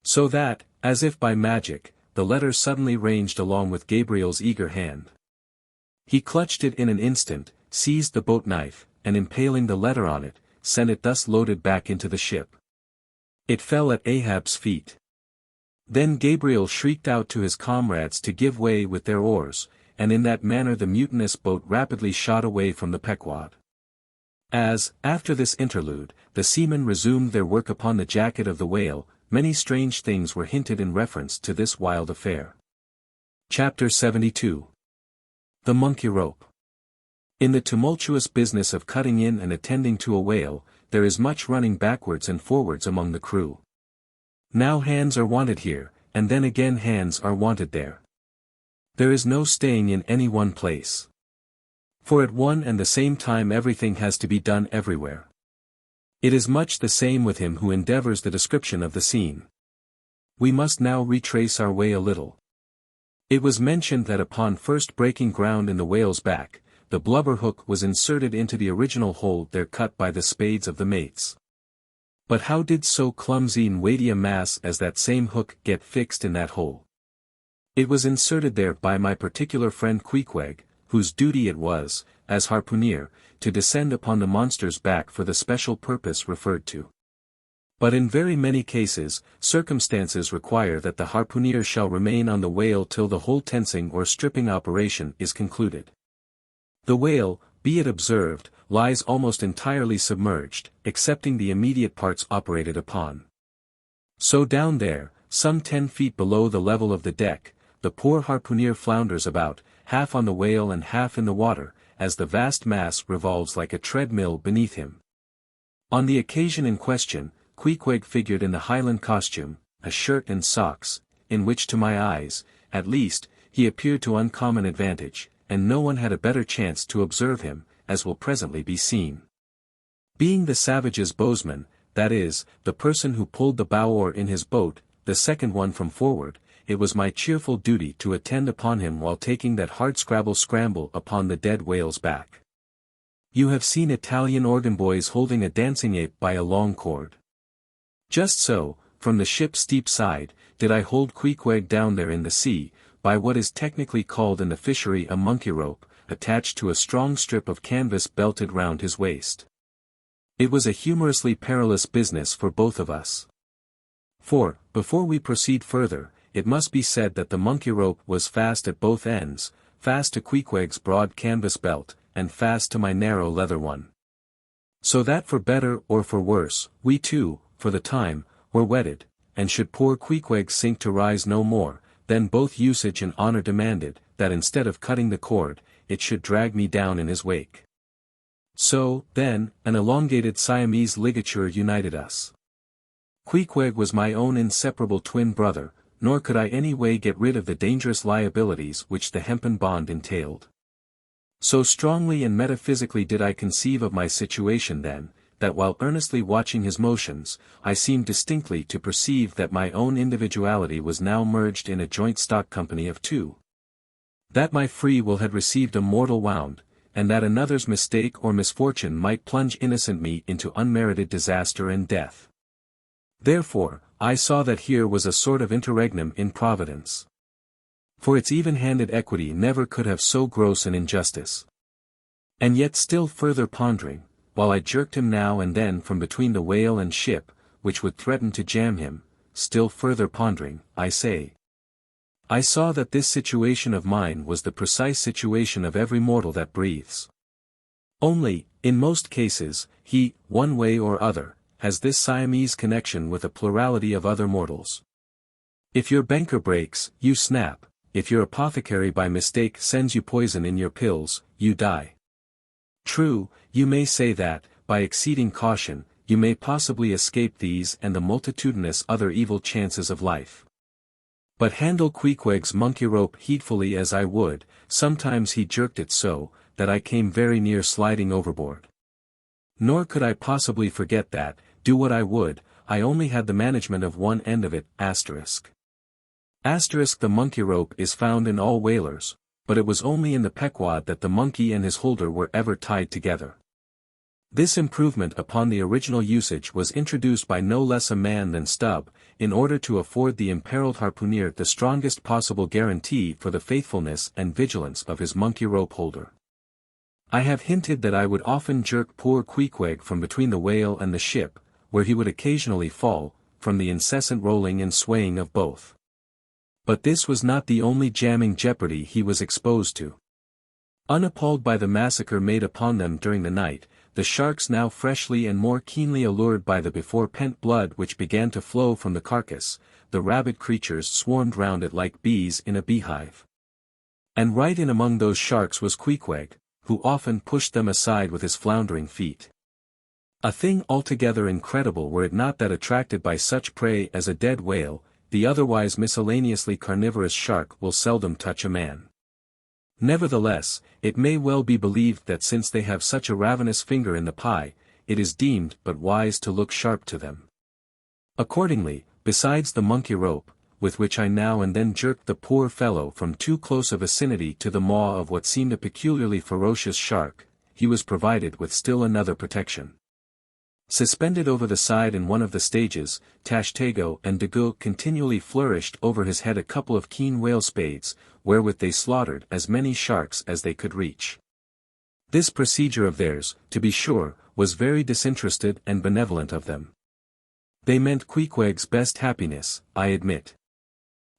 S1: So that, as if by magic, the letter suddenly ranged along with Gabriel's eager hand. He clutched it in an instant, seized the boat knife, and impaling the letter on it, sent it thus loaded back into the ship. It fell at Ahab's feet. Then Gabriel shrieked out to his comrades to give way with their oars, and in that manner the mutinous boat rapidly shot away from the Pequod. As, after this interlude, the seamen resumed their work upon the jacket of the whale, many strange things were hinted in reference to this wild affair. Chapter 72. The Monkey Rope. In the tumultuous business of cutting in and attending to a whale, there is much running backwards and forwards among the crew. Now hands are wanted here, and then again hands are wanted there. There is no staying in any one place. For at one and the same time everything has to be done everywhere. It is much the same with him who endeavors the description of the scene. We must now retrace our way a little. It was mentioned that upon first breaking ground in the whale's back, the blubber hook was inserted into the original hole there cut by the spades of the mates. But how did so clumsy and weighty a mass as that same hook get fixed in that hole? It was inserted there by my particular friend Queequeg, whose duty it was, as harpooner, to descend upon the monster's back for the special purpose referred to. But in very many cases, circumstances require that the harpooner shall remain on the whale till the whole tensing or stripping operation is concluded. The whale, be it observed, lies almost entirely submerged, excepting the immediate parts operated upon. So down there, some 10 feet below the level of the deck, the poor harpooner flounders about, half on the whale and half in the water, as the vast mass revolves like a treadmill beneath him. On the occasion in question, Queequeg figured in the Highland costume, a shirt and socks, in which to my eyes, at least, he appeared to uncommon advantage, and no one had a better chance to observe him, as will presently be seen. Being the savage's bowsman, that is, the person who pulled the bow oar in his boat, the second one from forward, it was my cheerful duty to attend upon him while taking that hard scramble upon the dead whale's back. You have seen Italian organ boys holding a dancing ape by a long cord. Just so, from the ship's steep side, did I hold Queequeg down there in the sea, by what is technically called in the fishery a monkey rope, attached to a strong strip of canvas belted round his waist. It was a humorously perilous business for both of us. For, before we proceed further, it must be said that the monkey rope was fast at both ends, fast to Queequeg's broad canvas belt, and fast to my narrow leather one. So that for better or for worse, we two, for the time, were wedded, and should poor Queequeg sink to rise no more, then both usage and honor demanded, that instead of cutting the cord, it should drag me down in his wake. So, then, an elongated Siamese ligature united us. Queequeg was my own inseparable twin brother, nor could I any way get rid of the dangerous liabilities which the hempen bond entailed. So strongly and metaphysically did I conceive of my situation then, that while earnestly watching his motions, I seemed distinctly to perceive that my own individuality was now merged in a joint stock company of two. That my free will had received a mortal wound, and that another's mistake or misfortune might plunge innocent me into unmerited disaster and death. Therefore, I saw that here was a sort of interregnum in Providence. For its even-handed equity never could have so gross an injustice. And yet still further pondering, while I jerked him now and then from between the whale and ship, which would threaten to jam him, still further pondering, I say. I saw that this situation of mine was the precise situation of every mortal that breathes. Only, in most cases, he, one way or other, has this Siamese connection with a plurality of other mortals. If your banker breaks, you snap; if your apothecary by mistake sends you poison in your pills, you die. True, you may say that, by exceeding caution, you may possibly escape these and the multitudinous other evil chances of life. But handle Queequeg's monkey rope heedfully as I would, sometimes he jerked it so, that I came very near sliding overboard. Nor could I possibly forget that, do what I would, I only had the management of one end of it, asterisk. Asterisk the monkey rope is found in all whalers, but it was only in the Pequod that the monkey and his holder were ever tied together. This improvement upon the original usage was introduced by no less a man than Stubb, in order to afford the imperiled harpooner the strongest possible guarantee for the faithfulness and vigilance of his monkey rope holder. I have hinted that I would often jerk poor Queequeg from between the whale and the ship, where he would occasionally fall, from the incessant rolling and swaying of both. But this was not the only jamming jeopardy he was exposed to. Unappalled by the massacre made upon them during the night, the sharks now freshly and more keenly allured by the before-pent blood which began to flow from the carcass, the rabid creatures swarmed round it like bees in a beehive. And right in among those sharks was Queequeg, who often pushed them aside with his floundering feet. A thing altogether incredible were it not that attracted by such prey as a dead whale, the otherwise miscellaneously carnivorous shark will seldom touch a man. Nevertheless, it may well be believed that since they have such a ravenous finger in the pie, it is deemed but wise to look sharp to them. Accordingly, besides the monkey rope, with which I now and then jerked the poor fellow from too close a vicinity to the maw of what seemed a peculiarly ferocious shark, he was provided with still another protection. Suspended over the side in one of the stages, Tashtego and Dagu continually flourished over his head a couple of keen whale spades, wherewith they slaughtered as many sharks as they could reach. This procedure of theirs, to be sure, was very disinterested and benevolent of them. They meant Queequeg's best happiness, I admit.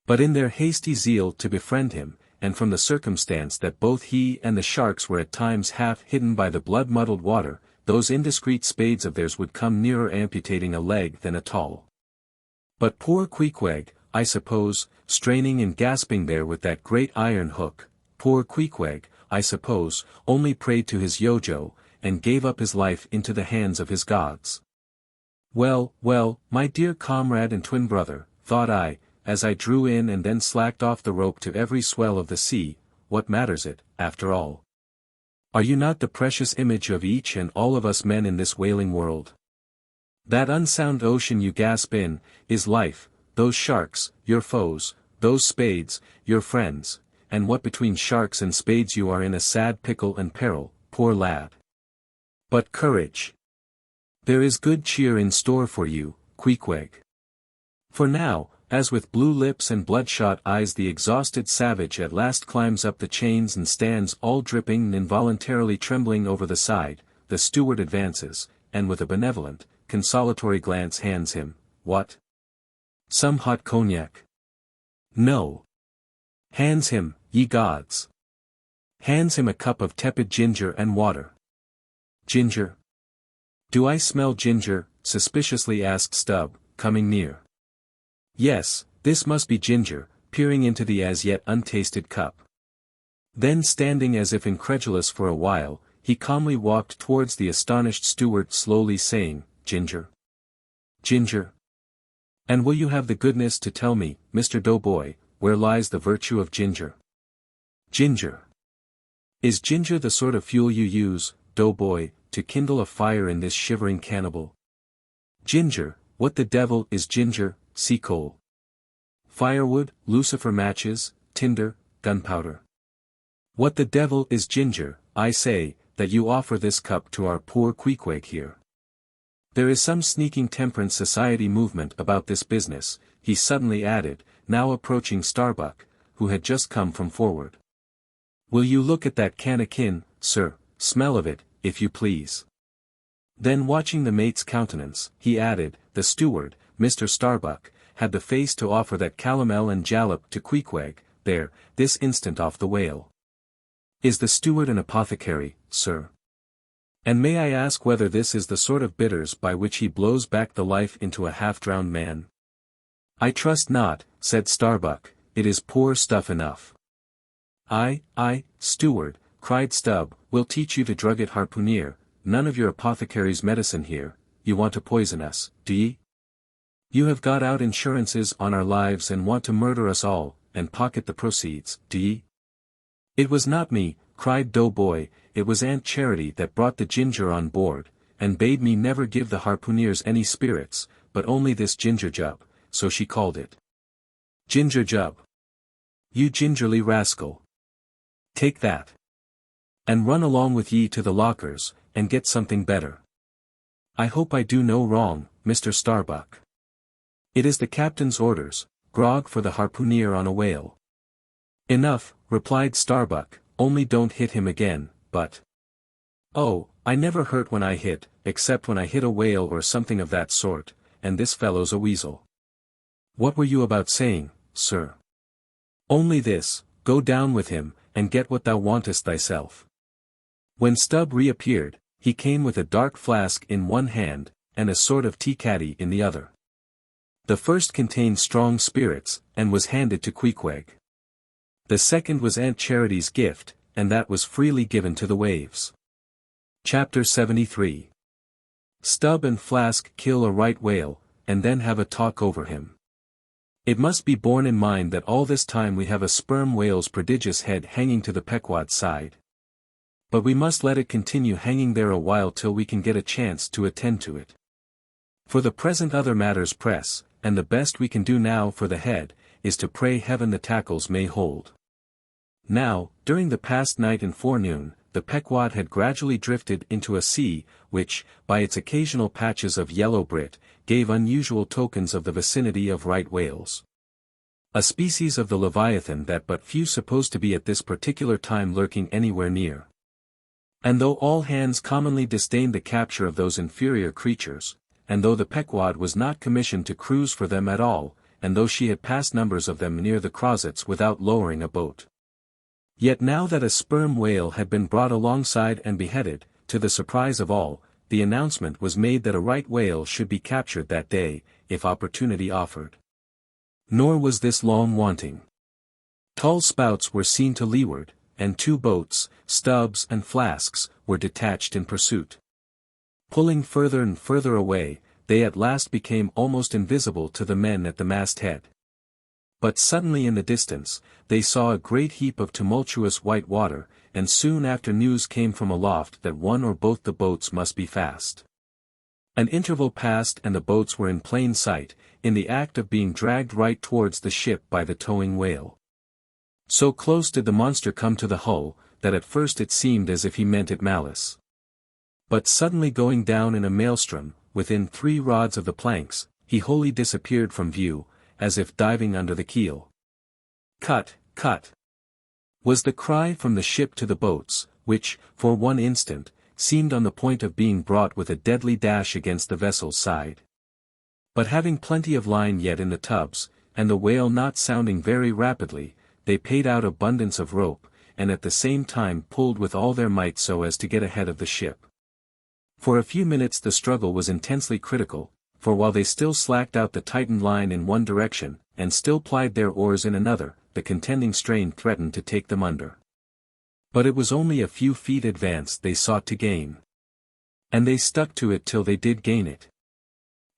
S1: But in their hasty zeal to befriend him, and from the circumstance that both he and the sharks were at times half hidden by the blood-muddled water, those indiscreet spades of theirs would come nearer amputating a leg than a tall. But poor Queequeg, I suppose, straining and gasping there with that great iron hook, poor Queequeg, I suppose, only prayed to his Yojo, and gave up his life into the hands of his gods. Well, well, my dear comrade and twin brother, thought I, as I drew in and then slacked off the rope to every swell of the sea, what matters it, after all? Are you not the precious image of each and all of us men in this wailing world? That unsound ocean you gasp in, is life, those sharks, your foes, those spades, your friends, and what between sharks and spades you are in a sad pickle and peril, poor lad. But courage! There is good cheer in store for you, Queequeg. For now, as with blue lips and bloodshot eyes the exhausted savage at last climbs up the chains and stands all dripping and involuntarily trembling over the side, the steward advances, and with a benevolent, consolatory glance hands him, what? Some hot cognac? No. Hands him, ye gods. Hands him a cup of tepid ginger and water. Ginger? Do I smell ginger? Suspiciously asked Stubb, coming near. Yes, this must be ginger, peering into the as yet untasted cup. Then standing as if incredulous for a while, he calmly walked towards the astonished steward slowly saying, Ginger. Ginger. And will you have the goodness to tell me, Mr. Doughboy, where lies the virtue of ginger? Ginger. Is ginger the sort of fuel you use, Doughboy, to kindle a fire in this shivering cannibal? Ginger, what the devil is ginger? Sea coal, firewood, lucifer matches, tinder, gunpowder. What the devil is ginger, I say, that you offer this cup to our poor Queequeg here? There is some sneaking temperance society movement about this business, he suddenly added, now approaching Starbuck, who had just come from forward. Will you look at that cannikin, sir, smell of it, if you please. Then watching the mate's countenance, he added, the steward, Mr. Starbuck, had the face to offer that calomel and jalap to Queequeg, there, this instant off the whale. Is the steward an apothecary, sir? And may I ask whether this is the sort of bitters by which he blows back the life into a half-drowned man? I trust not, said Starbuck, it is poor stuff enough. I, steward, cried Stubb, will teach you to drug it harpooneer, none of your apothecary's medicine here, you want to poison us, do ye? You have got out insurances on our lives and want to murder us all, and pocket the proceeds, do ye? It was not me, cried Doughboy, it was Aunt Charity that brought the ginger on board, and bade me never give the harpooneers any spirits, but only this ginger jub, so she called it. Ginger jub. You gingerly rascal. Take that. And run along with ye to the lockers, and get something better. I hope I do no wrong, Mr. Starbuck. It is the captain's orders, grog for the harpooneer on a whale. Enough, replied Starbuck, only don't hit him again, but. Oh, I never hurt when I hit, except when I hit a whale or something of that sort, and this fellow's a weasel. What were you about saying, sir? Only this, go down with him, and get what thou wantest thyself. When Stubb reappeared, he came with a dark flask in one hand, and a sort of tea-caddy in the other. The first contained strong spirits, and was handed to Queequeg. The second was Aunt Charity's gift, and that was freely given to the waves. Chapter 73. Stubb and Flask kill a right whale, and then have a talk over him. It must be borne in mind that all this time we have a sperm whale's prodigious head hanging to the Pequod side. But we must let it continue hanging there a while till we can get a chance to attend to it. For the present other matters press, and the best we can do now for the head, is to pray heaven the tackles may hold. Now, during the past night and forenoon, the Pequod had gradually drifted into a sea, which, by its occasional patches of yellow brit, gave unusual tokens of the vicinity of right whales. A species of the Leviathan that but few supposed to be at this particular time lurking anywhere near. And though all hands commonly disdained the capture of those inferior creatures, and though the Pequod was not commissioned to cruise for them at all, and though she had passed numbers of them near the crozets without lowering a boat. Yet now that a sperm whale had been brought alongside and beheaded, to the surprise of all, the announcement was made that a right whale should be captured that day, if opportunity offered. Nor was this long wanting. Tall spouts were seen to leeward, and 2 boats, Stubbs and Flasks, were detached in pursuit. Pulling further and further away, they at last became almost invisible to the men at the masthead. But suddenly in the distance, they saw a great heap of tumultuous white water, and soon after news came from aloft that one or both the boats must be fast. An interval passed and the boats were in plain sight, in the act of being dragged right towards the ship by the towing whale. So close did the monster come to the hull, that at first it seemed as if he meant it malice. But suddenly going down in a maelstrom, within 3 rods of the planks, he wholly disappeared from view, as if diving under the keel. "Cut, cut!" was the cry from the ship to the boats, which, for one instant, seemed on the point of being brought with a deadly dash against the vessel's side. But having plenty of line yet in the tubs, and the whale not sounding very rapidly, they paid out abundance of rope, and at the same time pulled with all their might so as to get ahead of the ship. For a few minutes the struggle was intensely critical, for while they still slacked out the tightened line in one direction, and still plied their oars in another, the contending strain threatened to take them under. But it was only a few feet advance they sought to gain. And they stuck to it till they did gain it.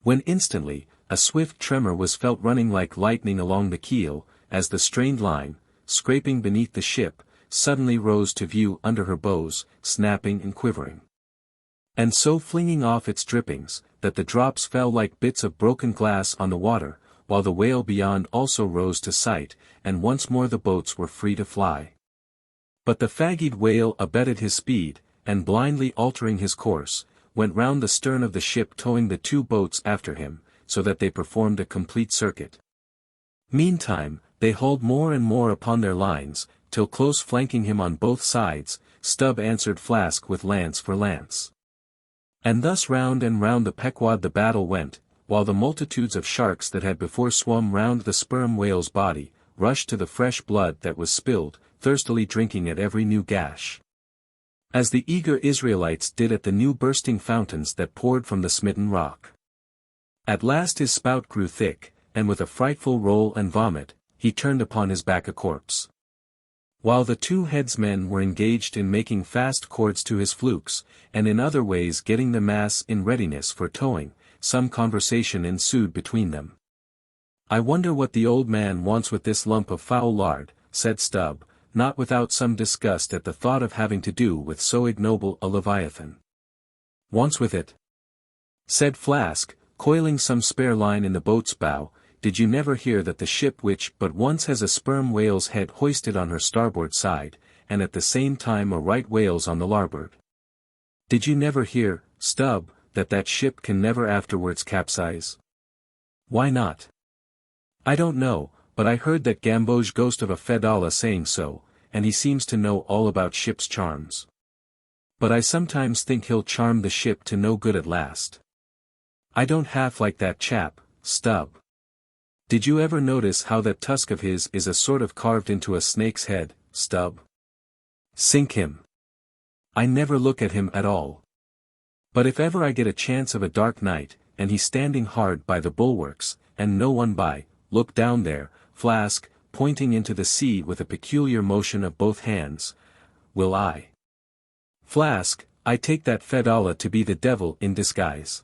S1: When instantly, a swift tremor was felt running like lightning along the keel, as the strained line, scraping beneath the ship, suddenly rose to view under her bows, snapping and quivering. And so flinging off its drippings, that the drops fell like bits of broken glass on the water, while the whale beyond also rose to sight, and once more the boats were free to fly. But the fagged whale abated his speed, and blindly altering his course, went round the stern of the ship towing the 2 boats after him, so that they performed a complete circuit. Meantime, they hauled more and more upon their lines, till close flanking him on both sides, Stubb answered Flask with lance for lance. And thus round and round the Pequod the battle went, while the multitudes of sharks that had before swum round the sperm whale's body, rushed to the fresh blood that was spilled, thirstily drinking at every new gash. As the eager Israelites did at the new bursting fountains that poured from the smitten rock. At last his spout grew thick, and with a frightful roll and vomit, he turned upon his back a corpse. While the 2 headsmen were engaged in making fast cords to his flukes, and in other ways getting the mass in readiness for towing, some conversation ensued between them. "I wonder what the old man wants with this lump of foul lard," said Stubb, not without some disgust at the thought of having to do with so ignoble a leviathan. "Wants with it?" said Flask, coiling some spare line in the boat's bow. "Did you never hear that the ship which but once has a sperm whale's head hoisted on her starboard side, and at the same time a right whale's on the larboard? Did you never hear, Stubb, that ship can never afterwards capsize?" "Why not?" "I don't know, but I heard that Gamboge ghost of a Fedallah saying so, and he seems to know all about ship's charms. But I sometimes think he'll charm the ship to no good at last. I don't half like that chap, Stubb. Did you ever notice how that tusk of his is a sort of carved into a snake's head, Stubb? Sink him. I never look at him at all. But if ever I get a chance of a dark night, and he's standing hard by the bulwarks, and no one by, look down there, Flask, pointing into the sea with a peculiar motion of both hands. Will I? Flask, I take that Fedallah to be the devil in disguise.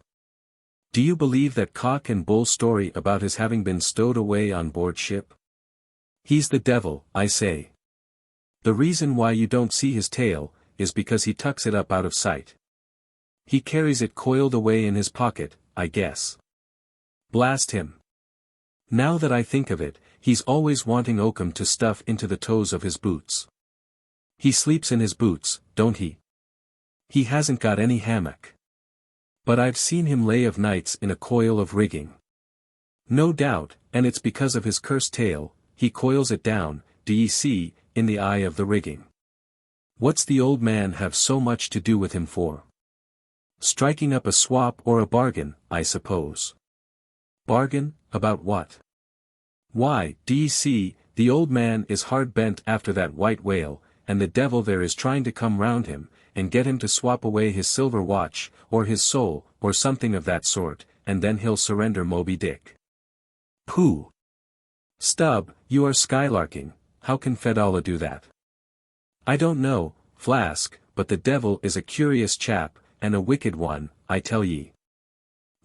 S1: Do you believe that cock and bull story about his having been stowed away on board ship? He's the devil, I say. The reason why you don't see his tail, is because he tucks it up out of sight. He carries it coiled away in his pocket, I guess. Blast him. Now that I think of it, he's always wanting oakum to stuff into the toes of his boots. He sleeps in his boots, don't he? He hasn't got any hammock. But I've seen him lay of nights in a coil of rigging. No doubt, and it's because of his cursed tail, he coils it down, do ye see, in the eye of the rigging. What's the old man have so much to do with him for? Striking up a swap or a bargain, I suppose. Bargain, about what? Why, do ye see, the old man is hard bent after that white whale, and the devil there is trying to come round him, and get him to swap away his silver watch, or his soul, or something of that sort, and then he'll surrender Moby Dick. Pooh! Stubb, you are skylarking, how can Fedallah do that? I don't know, Flask, but the devil is a curious chap, and a wicked one, I tell ye.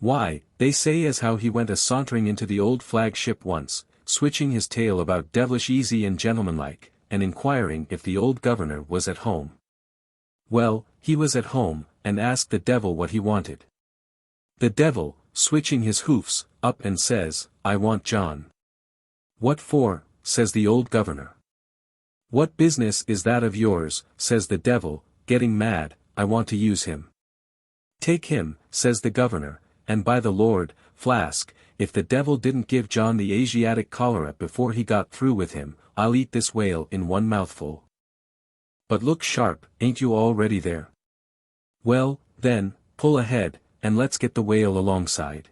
S1: Why, they say as how he went a-sauntering into the old flagship once, switching his tail about devilish easy and gentlemanlike, and inquiring if the old governor was at home. Well, he was at home, and asked the devil what he wanted. The devil, switching his hoofs, up and says, I want John. What for, says the old governor. What business is that of yours, says the devil, getting mad, I want to use him. Take him, says the governor, and by the Lord, Flask, if the devil didn't give John the Asiatic cholera before he got through with him, I'll eat this whale in one mouthful. But look sharp, ain't you already there? Well, then, pull ahead, and let's get the whale alongside.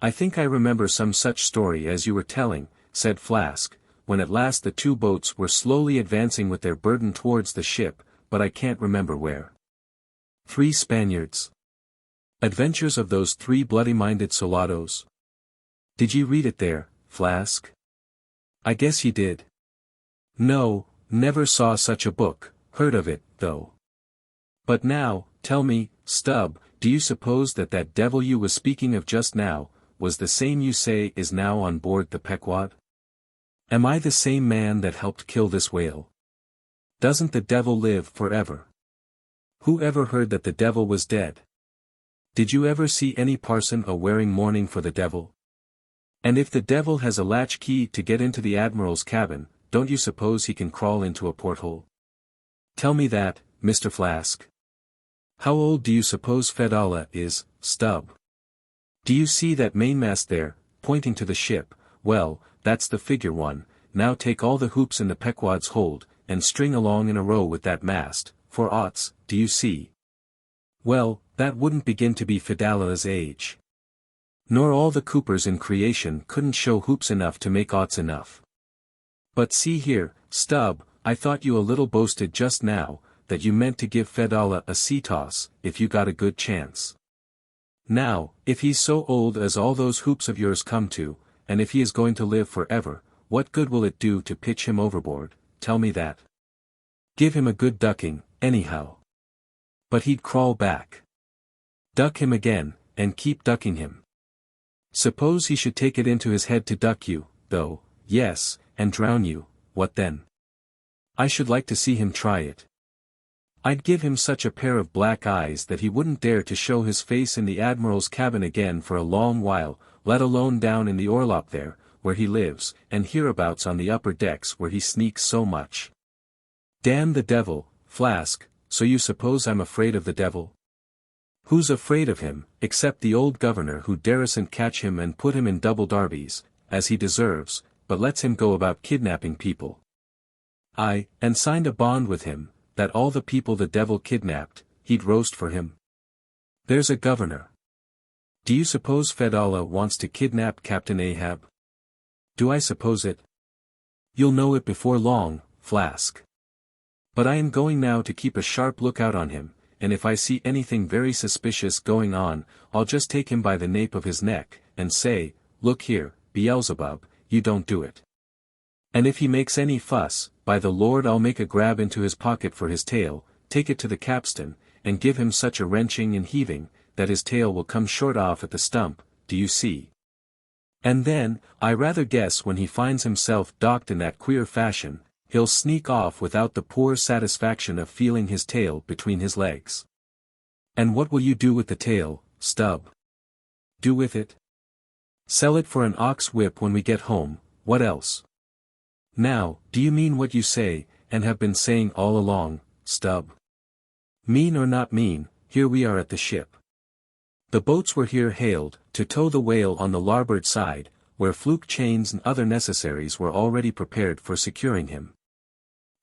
S1: I think I remember some such story as you were telling, said Flask, when at last the two boats were slowly advancing with their burden towards the ship, but I can't remember where. 3 Spaniards. Adventures of those 3 bloody-minded soldados. Did ye read it there, Flask? I guess ye did. No, never saw such a book, heard of it, though. But now, tell me, Stubb, do you suppose that that devil you was speaking of just now, was the same you say is now on board the Pequod? Am I the same man that helped kill this whale? Doesn't the devil live forever? Who ever heard that the devil was dead? Did you ever see any parson a-wearing mourning for the devil? And if the devil has a latch key to get into the admiral's cabin, don't you suppose he can crawl into a porthole? Tell me that, Mr. Flask. How old do you suppose Fedallah is, Stubb? Do you see that mainmast there, pointing to the ship? Well, that's the figure one. Now take all the hoops in the Pequod's hold, and string along in a row with that mast, for oughts, do you see? Well, that wouldn't begin to be Fedallah's age. Nor all the coopers in creation couldn't show hoops enough to make oughts enough. But see here, Stubb, I thought you a little boasted just now, that you meant to give Fedallah a sea toss, if you got a good chance. Now, if he's so old as all those hoops of yours come to, and if he is going to live forever, what good will it do to pitch him overboard, tell me that? Give him a good ducking, anyhow. But he'd crawl back. Duck him again, and keep ducking him. Suppose he should take it into his head to duck you, though, yes, and drown you, what then? I should like to see him try it. I'd give him such a pair of black eyes that he wouldn't dare to show his face in the admiral's cabin again for a long while, let alone down in the orlop there, where he lives, and hereabouts on the upper decks where he sneaks so much. Damn the devil, Flask, so you suppose I'm afraid of the devil? Who's afraid of him, except the old governor who daresn't catch him and put him in double darbies, as he deserves, but lets him go about kidnapping people. Aye, and signed a bond with him, that all the people the devil kidnapped, he'd roast for him. There's a governor. Do you suppose Fedallah wants to kidnap Captain Ahab? Do I suppose it? You'll know it before long, Flask. But I am going now to keep a sharp lookout on him, and if I see anything very suspicious going on, I'll just take him by the nape of his neck, and say, look here, Beelzebub, you don't do it. And if he makes any fuss, by the Lord I'll make a grab into his pocket for his tail, take it to the capstan, and give him such a wrenching and heaving, that his tail will come short off at the stump, do you see? And then, I rather guess when he finds himself docked in that queer fashion, he'll sneak off without the poor satisfaction of feeling his tail between his legs. And what will you do with the tail, Stubb? Do with it? Sell it for an ox whip when we get home, what else? Now, do you mean what you say, and have been saying all along, Stubb. Mean or not mean, here we are at the ship. The boats were here hailed, to tow the whale on the larboard side, where fluke chains and other necessaries were already prepared for securing him.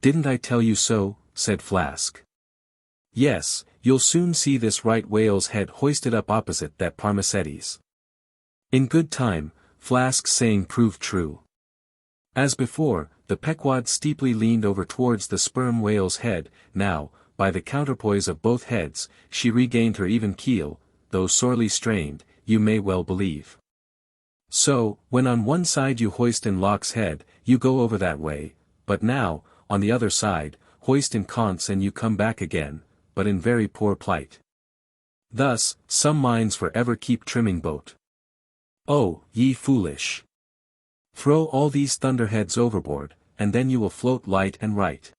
S1: Didn't I tell you so? Said Flask. Yes, you'll soon see this right whale's head hoisted up opposite that Parmacetti's. In good time, Flask's saying proved true. As before, the Pequod steeply leaned over towards the sperm whale's head. Now, by the counterpoise of both heads, she regained her even keel, though sorely strained, you may well believe. So, when on one side you hoist in Locke's head, you go over that way, but now, on the other side, hoist in Con's and you come back again, but in very poor plight. Thus, some minds for ever keep trimming boat. Oh, ye foolish! Throw all these thunderheads overboard, and then you will float light and right.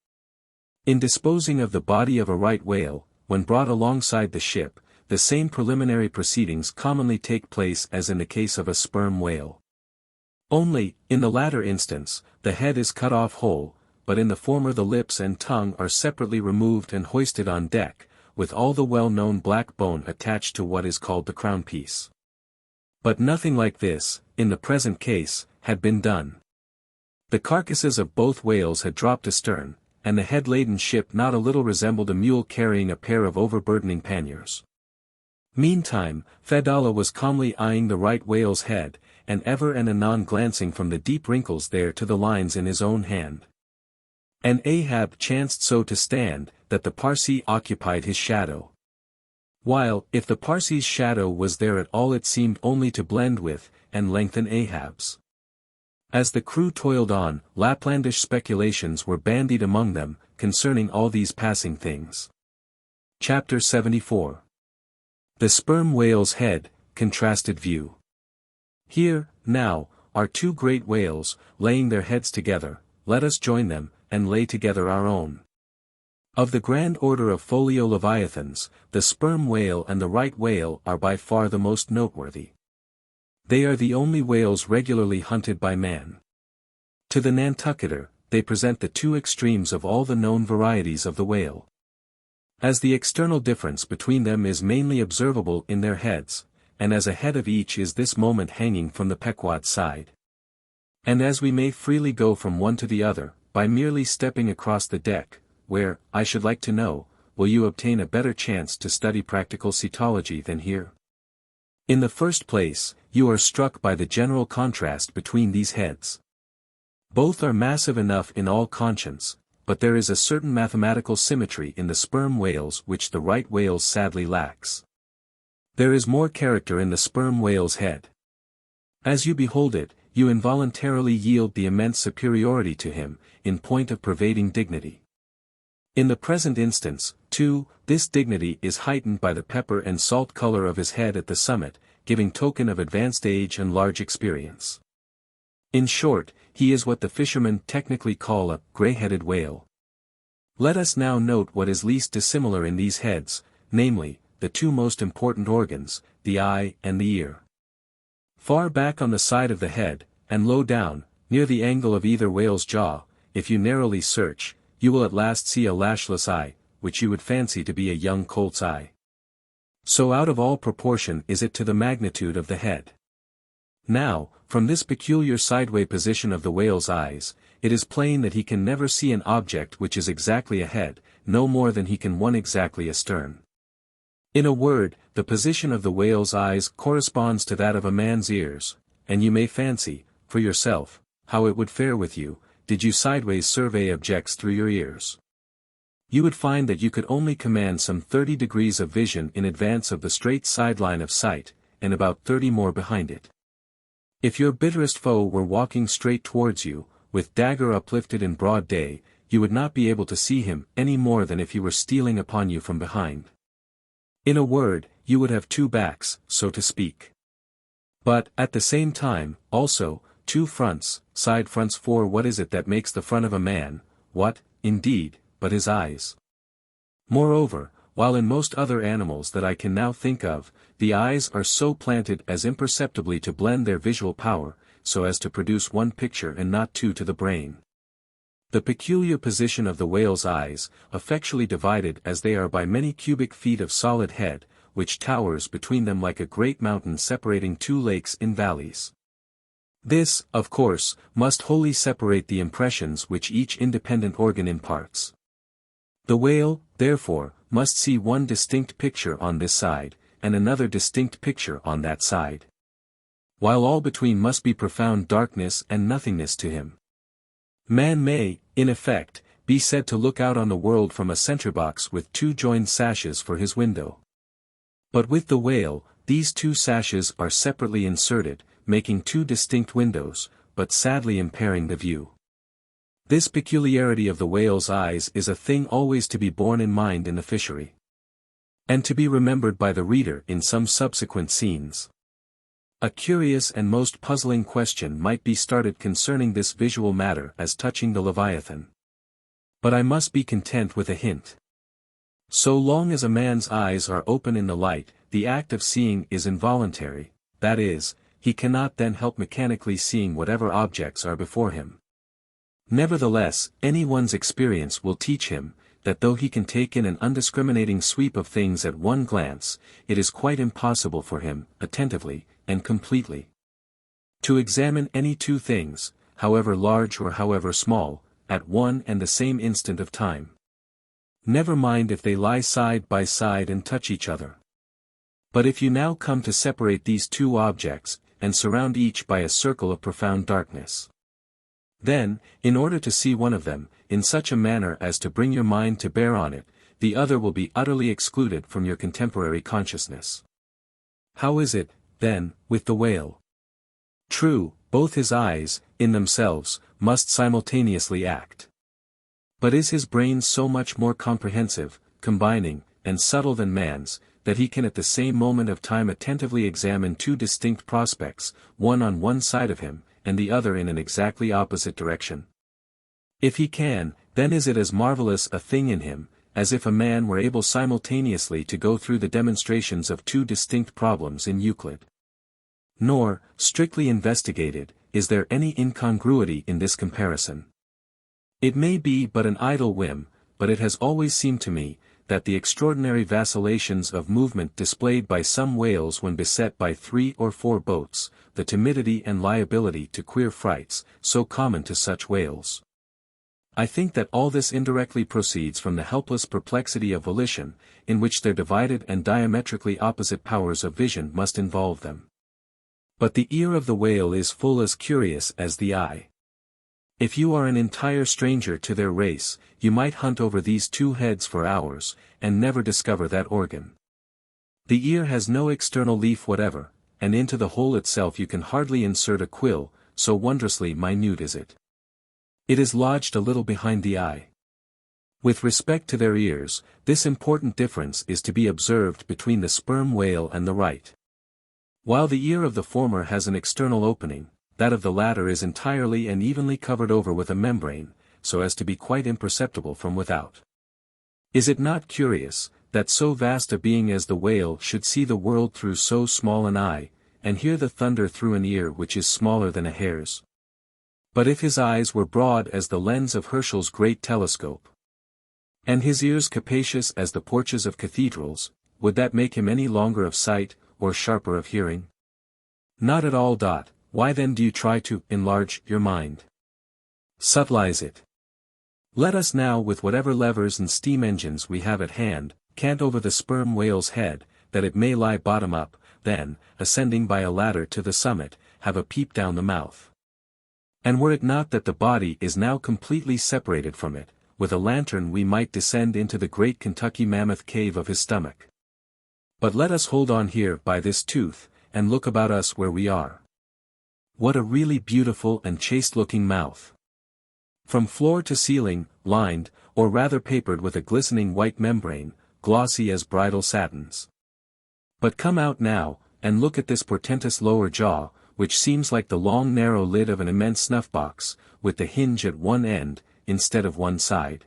S1: In disposing of the body of a right whale, when brought alongside the ship, the same preliminary proceedings commonly take place as in the case of a sperm whale. Only, in the latter instance, the head is cut off whole, but in the former the lips and tongue are separately removed and hoisted on deck, with all the well-known black bone attached to what is called the crown-piece. But nothing like this, in the present case, had been done. The carcasses of both whales had dropped astern, and the head-laden ship not a little resembled a mule carrying a pair of overburdening panniers. Meantime, Fedallah was calmly eyeing the right whale's head, and ever and anon glancing from the deep wrinkles there to the lines in his own hand. And Ahab chanced so to stand, that the Parsee occupied his shadow. While, if the Parsee's shadow was there at all, it seemed only to blend with, and lengthen Ahab's. As the crew toiled on, Laplandish speculations were bandied among them, concerning all these passing things. Chapter 74. The Sperm Whale's Head, Contrasted View. Here, now, are two great whales, laying their heads together, let us join them, and lay together our own. Of the grand order of folio leviathans, the sperm whale and the right whale are by far the most noteworthy. They are the only whales regularly hunted by man. To the Nantucketer, they present the two extremes of all the known varieties of the whale. As the external difference between them is mainly observable in their heads, and as a head of each is this moment hanging from the Pequod side. And as we may freely go from one to the other, by merely stepping across the deck, where, I should like to know, will you obtain a better chance to study practical cetology than here? In the first place, you are struck by the general contrast between these heads. Both are massive enough in all conscience, but there is a certain mathematical symmetry in the sperm whales which the right whale's sadly lacks. There is more character in the sperm whale's head. As you behold it, you involuntarily yield the immense superiority to him, in point of pervading dignity. In the present instance, too, this dignity is heightened by the pepper and salt color of his head at the summit, giving token of advanced age and large experience. In short, he is what the fishermen technically call a gray-headed whale. Let us now note what is least dissimilar in these heads, namely, the two most important organs, the eye and the ear. Far back on the side of the head, and low down, near the angle of either whale's jaw, if you narrowly search, you will at last see a lashless eye, which you would fancy to be a young colt's eye. So out of all proportion is it to the magnitude of the head. Now, from this peculiar sideway position of the whale's eyes, it is plain that he can never see an object which is exactly ahead, no more than he can one exactly astern. In a word, the position of the whale's eyes corresponds to that of a man's ears, and you may fancy, for yourself, how it would fare with you, did you sideways survey objects through your ears. You would find that you could only command some 30 degrees of vision in advance of the straight sideline of sight, and about 30 more behind it. If your bitterest foe were walking straight towards you, with dagger uplifted in broad day, you would not be able to see him any more than if he were stealing upon you from behind. In a word, you would have two backs, so to speak. But, at the same time, also, two fronts, side fronts, for what is it that makes the front of a man? What, indeed, but his eyes? Moreover, while in most other animals that I can now think of, the eyes are so planted as imperceptibly to blend their visual power, so as to produce one picture and not two to the brain. The peculiar position of the whale's eyes, effectually divided as they are by many cubic feet of solid head, which towers between them like a great mountain separating two lakes in valleys. This, of course, must wholly separate the impressions which each independent organ imparts. The whale, therefore, must see one distinct picture on this side, and another distinct picture on that side. While all between must be profound darkness and nothingness to him. Man may, in effect, be said to look out on the world from a centre-box with two joined sashes for his window. But with the whale, these two sashes are separately inserted, making two distinct windows, but sadly impairing the view. This peculiarity of the whale's eyes is a thing always to be borne in mind in the fishery. And to be remembered by the reader in some subsequent scenes. A curious and most puzzling question might be started concerning this visual matter as touching the Leviathan. But I must be content with a hint. So long as a man's eyes are open in the light, the act of seeing is involuntary, that is, he cannot then help mechanically seeing whatever objects are before him. Nevertheless, anyone's experience will teach him, that though he can take in an undiscriminating sweep of things at one glance, it is quite impossible for him, attentively, and completely, to examine any two things, however large or however small, at one and the same instant of time. Never mind if they lie side by side and touch each other. But if you now come to separate these two objects, and surround each by a circle of profound darkness, then, in order to see one of them, in such a manner as to bring your mind to bear on it, the other will be utterly excluded from your contemporary consciousness. How is it, then, with the whale? True, both his eyes, in themselves, must simultaneously act. But is his brain so much more comprehensive, combining, and subtle than man's, that he can at the same moment of time attentively examine two distinct prospects, one on one side of him, and the other in an exactly opposite direction? If he can, then is it as marvelous a thing in him, as if a man were able simultaneously to go through the demonstrations of two distinct problems in Euclid. Nor, strictly investigated, is there any incongruity in this comparison. It may be but an idle whim, but it has always seemed to me, that the extraordinary vacillations of movement displayed by some whales when beset by 3 or 4 boats, the timidity and liability to queer frights, so common to such whales. I think that all this indirectly proceeds from the helpless perplexity of volition, in which their divided and diametrically opposite powers of vision must involve them. But the ear of the whale is full as curious as the eye. If you are an entire stranger to their race, you might hunt over these two heads for hours, and never discover that organ. The ear has no external leaf whatever, and into the hole itself you can hardly insert a quill, so wondrously minute is it. It is lodged a little behind the eye. With respect to their ears, this important difference is to be observed between the sperm whale and the right. While the ear of the former has an external opening, that of the latter is entirely and evenly covered over with a membrane, so as to be quite imperceptible from without. Is it not curious, that so vast a being as the whale should see the world through so small an eye, and hear the thunder through an ear which is smaller than a hare's? But if his eyes were broad as the lens of Herschel's great telescope, and his ears capacious as the porches of cathedrals, would that make him any longer of sight, or sharper of hearing? Not at all. Why then do you try to enlarge your mind? Subtilize it. Let us now, with whatever levers and steam engines we have at hand, cant over the sperm whale's head, that it may lie bottom up, then, ascending by a ladder to the summit, have a peep down the mouth. And were it not that the body is now completely separated from it, with a lantern we might descend into the great Kentucky mammoth cave of his stomach. But let us hold on here by this tooth, and look about us where we are. What a really beautiful and chaste-looking mouth! From floor to ceiling, lined, or rather papered with a glistening white membrane, glossy as bridal satins. But come out now, and look at this portentous lower jaw, which seems like the long narrow lid of an immense snuff-box, with the hinge at one end, instead of one side.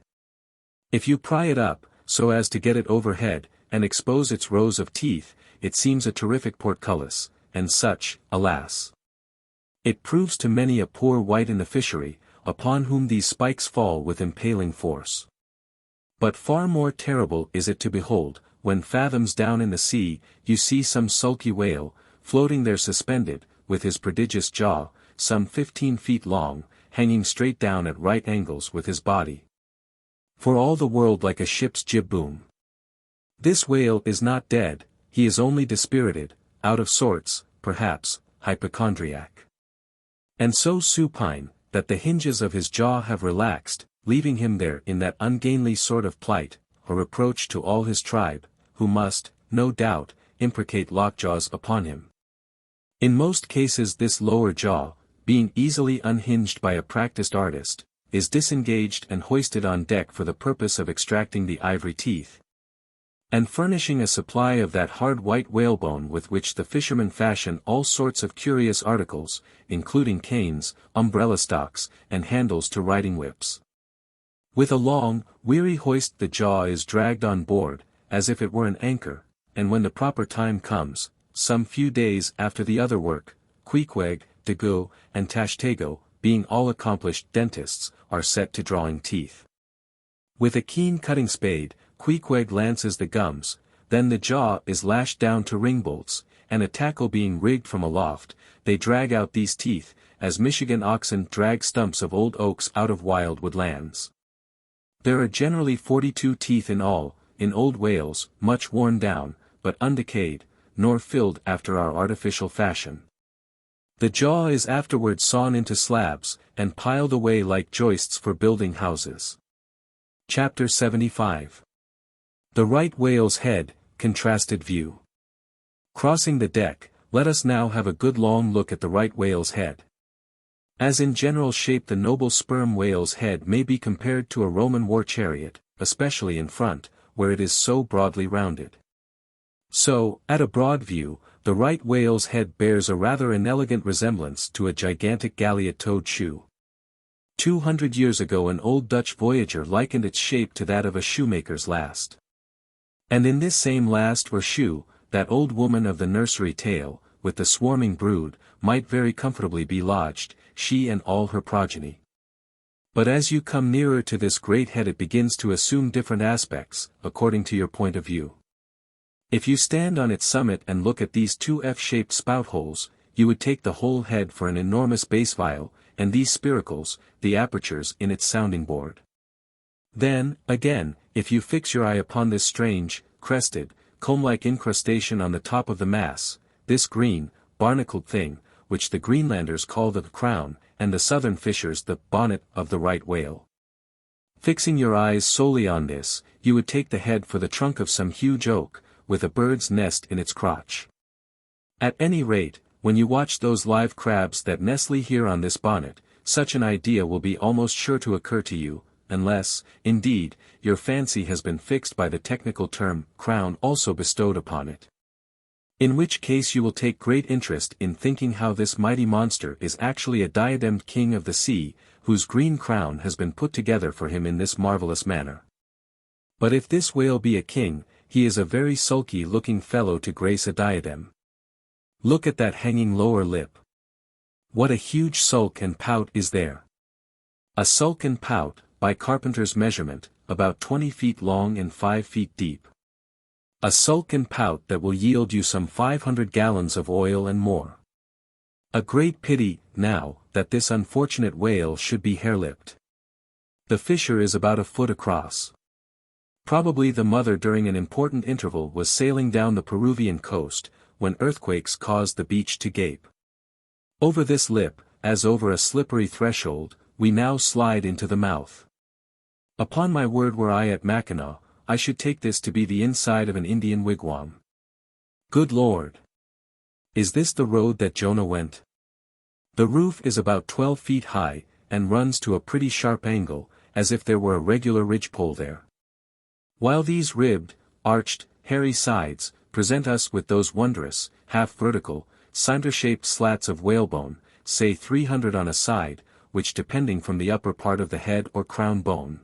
S1: If you pry it up, so as to get it overhead, and expose its rows of teeth, it seems a terrific portcullis, and such, alas! It proves to many a poor wight in the fishery, upon whom these spikes fall with impaling force. But far more terrible is it to behold, when fathoms down in the sea, you see some sulky whale, floating there suspended, with his prodigious jaw, some 15 feet long, hanging straight down at right angles with his body. For all the world like a ship's jib boom. This whale is not dead, he is only dispirited, out of sorts, perhaps, hypochondriac. And so supine, that the hinges of his jaw have relaxed, leaving him there in that ungainly sort of plight, a reproach to all his tribe, who must, no doubt, imprecate lockjaws upon him. In most cases this lower jaw, being easily unhinged by a practiced artist, is disengaged and hoisted on deck for the purpose of extracting the ivory teeth, and furnishing a supply of that hard white whalebone with which the fishermen fashion all sorts of curious articles, including canes, umbrella stocks, and handles to riding whips. With a long, weary hoist the jaw is dragged on board, as if it were an anchor, and when the proper time comes, some few days after the other work, Queequeg, Dago, and Tashtego, being all accomplished dentists, are set to drawing teeth. With a keen cutting spade, Queequeg lances the gums, then the jaw is lashed down to ring bolts, and a tackle being rigged from aloft, they drag out these teeth, as Michigan oxen drag stumps of old oaks out of wild woodlands. There are generally 42 teeth in all, in old whales, much worn down, but undecayed, nor filled after our artificial fashion. The jaw is afterwards sawn into slabs, and piled away like joists for building houses. Chapter 75. The right whale's head, contrasted view. Crossing the deck, let us now have a good long look at the right whale's head. As in general shape the noble sperm whale's head may be compared to a Roman war chariot, especially in front, where it is so broadly rounded. So, at a broad view, the right whale's head bears a rather inelegant resemblance to a gigantic galliot-toed shoe. 200 years ago an old Dutch voyager likened its shape to that of a shoemaker's last. And in this same last or shoe, that old woman of the nursery tale, with the swarming brood, might very comfortably be lodged, she and all her progeny. But as you come nearer to this great head it begins to assume different aspects, according to your point of view. If you stand on its summit and look at these two F-shaped spout holes, you would take the whole head for an enormous bass viol, and these spiracles, the apertures in its sounding board. Then, again, if you fix your eye upon this strange, crested, comb-like incrustation on the top of the mass, this green, barnacled thing, which the Greenlanders call the crown, and the southern fishers the bonnet of the right whale. Fixing your eyes solely on this, you would take the head for the trunk of some huge oak, with a bird's nest in its crotch. At any rate, when you watch those live crabs that nestle here on this bonnet, such an idea will be almost sure to occur to you, unless, indeed, your fancy has been fixed by the technical term crown also bestowed upon it. In which case you will take great interest in thinking how this mighty monster is actually a diademed king of the sea, whose green crown has been put together for him in this marvelous manner. But if this whale be a king, he is a very sulky-looking fellow to grace a diadem. Look at that hanging lower lip. What a huge sulk and pout is there. A sulk and pout, by carpenter's measurement, about 20 feet long and 5 feet deep. A sulk and pout that will yield you some 500 gallons of oil and more. A great pity, now, that this unfortunate whale should be hair-lipped. The fissure is about a foot across. Probably the mother during an important interval was sailing down the Peruvian coast, when earthquakes caused the beach to gape. Over this lip, as over a slippery threshold, we now slide into the mouth. Upon my word, were I at Mackinac, I should take this to be the inside of an Indian wigwam. Good Lord! Is this the road that Jonah went? The roof is about 12 feet high, and runs to a pretty sharp angle, as if there were a regular ridgepole there. While these ribbed, arched, hairy sides, present us with those wondrous, half-vertical, cinder-shaped slats of whalebone, say 300 on a side, which depending from the upper part of the head or crown bone,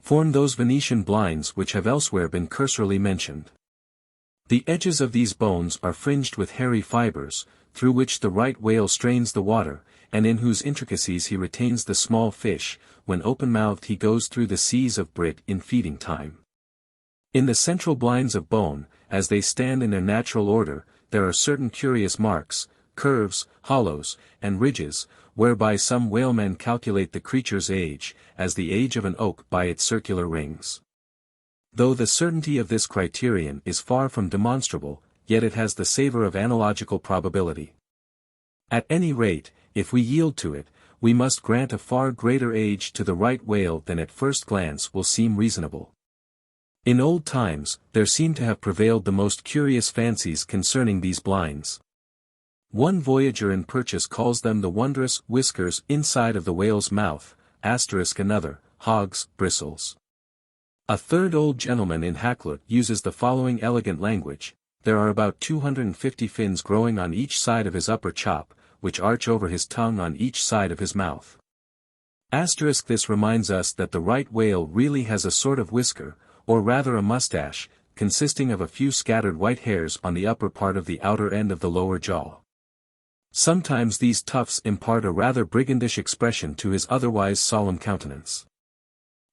S1: form those Venetian blinds which have elsewhere been cursorily mentioned. The edges of these bones are fringed with hairy fibers, through which the right whale strains the water, and in whose intricacies he retains the small fish, when open-mouthed he goes through the seas of brit in feeding time. In the central blinds of bone, as they stand in their natural order, there are certain curious marks, curves, hollows, and ridges, whereby some whalemen calculate the creature's age, as the age of an oak by its circular rings. Though the certainty of this criterion is far from demonstrable, yet it has the savor of analogical probability. At any rate, if we yield to it, we must grant a far greater age to the right whale than at first glance will seem reasonable. In old times, there seem to have prevailed the most curious fancies concerning these blinds. One voyager in Purchas calls them the wondrous whiskers inside of the whale's mouth, another, hog's bristles. A third old gentleman in Hakluyt uses the following elegant language: there are about 250 fins growing on each side of his upper chop, which arch over his tongue on each side of his mouth. This reminds us that the right whale really has a sort of whisker, or rather a mustache, consisting of a few scattered white hairs on the upper part of the outer end of the lower jaw. Sometimes these tufts impart a rather brigandish expression to his otherwise solemn countenance.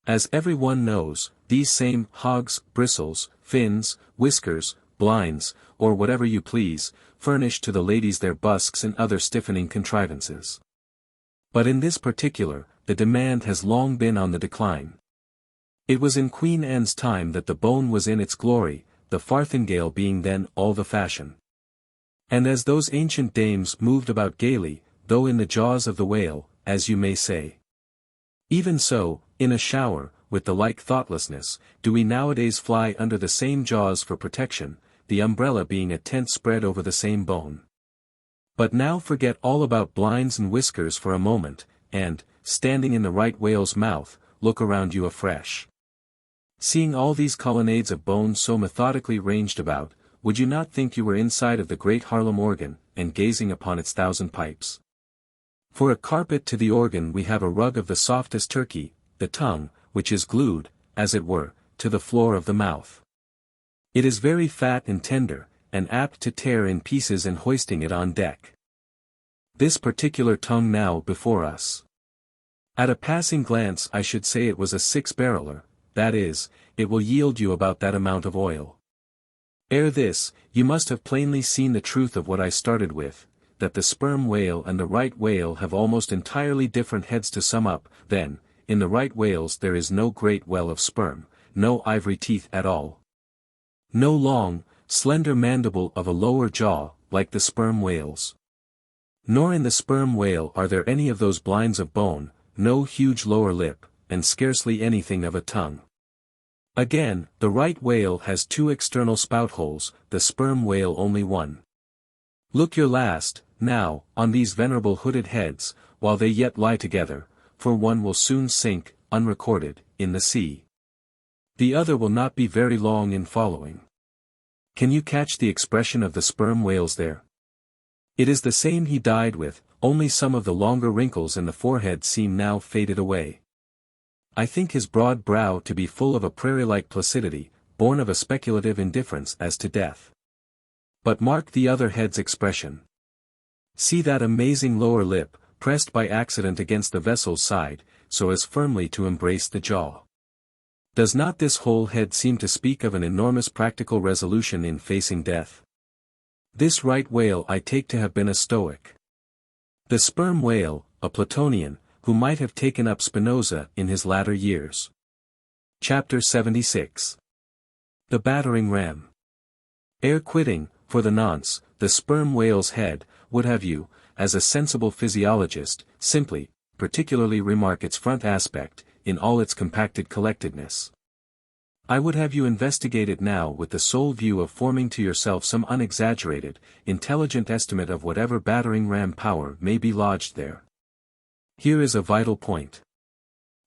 S1: As everyone knows, these same hogs, bristles, fins, whiskers, blinds, or whatever you please, furnish to the ladies their busks and other stiffening contrivances. But in this particular, the demand has long been on the decline. It was in Queen Anne's time that the bone was in its glory, the farthingale being then all the fashion. And as those ancient dames moved about gaily, though in the jaws of the whale, as you may say. Even so, in a shower, with the like thoughtlessness, do we nowadays fly under the same jaws for protection, the umbrella being a tent spread over the same bone. But now forget all about blinds and whiskers for a moment, and, standing in the right whale's mouth, look around you afresh. Seeing all these colonnades of bone so methodically ranged about, would you not think you were inside of the great Harlem organ, and gazing upon its 1,000 pipes? For a carpet to the organ we have a rug of the softest turkey, the tongue, which is glued, as it were, to the floor of the mouth. It is very fat and tender, and apt to tear in pieces in hoisting it on deck. This particular tongue now before us. At a passing glance I should say it was a 6-barreler, that is, it will yield you about that amount of oil. Ere this, you must have plainly seen the truth of what I started with, that the sperm whale and the right whale have almost entirely different heads. To sum up, then, in the right whales there is no great well of sperm, no ivory teeth at all. No long, slender mandible of a lower jaw, like the sperm whales. Nor in the sperm whale are there any of those blinds of bone, no huge lower lip, and scarcely anything of a tongue. Again, the right whale has 2 external spout holes, the sperm whale only 1. Look your last, now, on these venerable hooded heads, while they yet lie together, for one will soon sink, unrecorded, in the sea. The other will not be very long in following. Can you catch the expression of the sperm whales there? It is the same he died with, only some of the longer wrinkles in the forehead seem now faded away. I think his broad brow to be full of a prairie-like placidity, born of a speculative indifference as to death. But mark the other head's expression. See that amazing lower lip, pressed by accident against the vessel's side, so as firmly to embrace the jaw. Does not this whole head seem to speak of an enormous practical resolution in facing death? This right whale I take to have been a Stoic. The sperm whale, a Platonian, who might have taken up Spinoza in his latter years. Chapter 76. The Battering Ram. Ere quitting, for the nonce, the sperm whale's head, would have you, as a sensible physiologist, simply, particularly remark its front aspect, in all its compacted collectedness. I would have you investigate it now with the sole view of forming to yourself some unexaggerated, intelligent estimate of whatever battering ram power may be lodged there. Here is a vital point.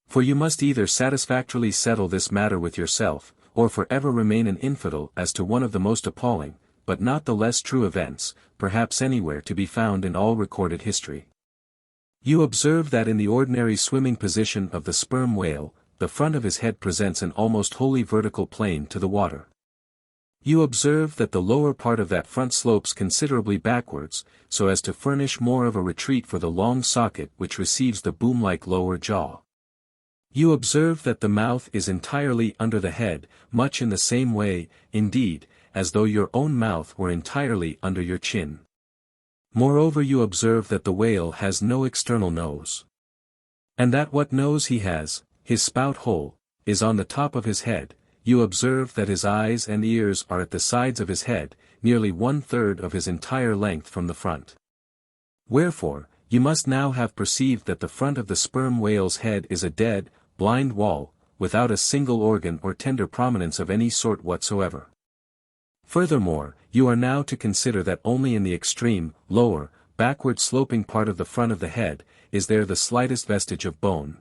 S1: For you must either satisfactorily settle this matter with yourself, or forever remain an infidel as to one of the most appalling, but not the less true events, perhaps anywhere to be found in all recorded history. You observe that in the ordinary swimming position of the sperm whale, the front of his head presents an almost wholly vertical plane to the water. You observe that the lower part of that front slopes considerably backwards, so as to furnish more of a retreat for the long socket which receives the boom-like lower jaw. You observe that the mouth is entirely under the head, much in the same way, indeed, as though your own mouth were entirely under your chin. Moreover, you observe that the whale has no external nose. And that what nose he has, his spout hole, is on the top of his head. You observe that his eyes and ears are at the sides of his head, nearly 1/3 of his entire length from the front. Wherefore, you must now have perceived that the front of the sperm whale's head is a dead, blind wall, without a single organ or tender prominence of any sort whatsoever. Furthermore, you are now to consider that only in the extreme, lower, backward sloping part of the front of the head, is there the slightest vestige of bone.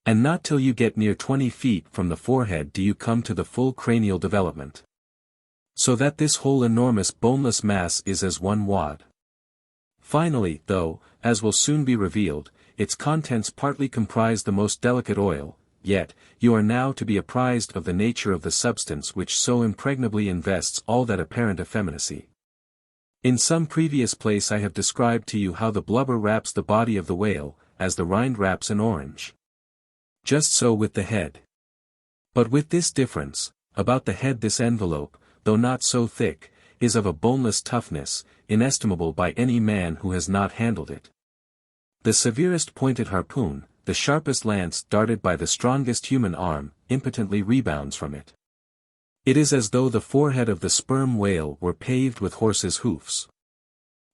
S1: And not till you get near 20 feet from the forehead do you come to the full cranial development. So that this whole enormous boneless mass is as one wad. Finally, though, as will soon be revealed, its contents partly comprise the most delicate oil, yet, you are now to be apprised of the nature of the substance which so impregnably invests all that apparent effeminacy. In some previous place I have described to you how the blubber wraps the body of the whale, as the rind wraps an orange. Just so with the head. But with this difference, about the head this envelope, though not so thick, is of a boneless toughness, inestimable by any man who has not handled it. The severest pointed harpoon, the sharpest lance darted by the strongest human arm, impotently rebounds from it. It is as though the forehead of the sperm whale were paved with horses' hoofs.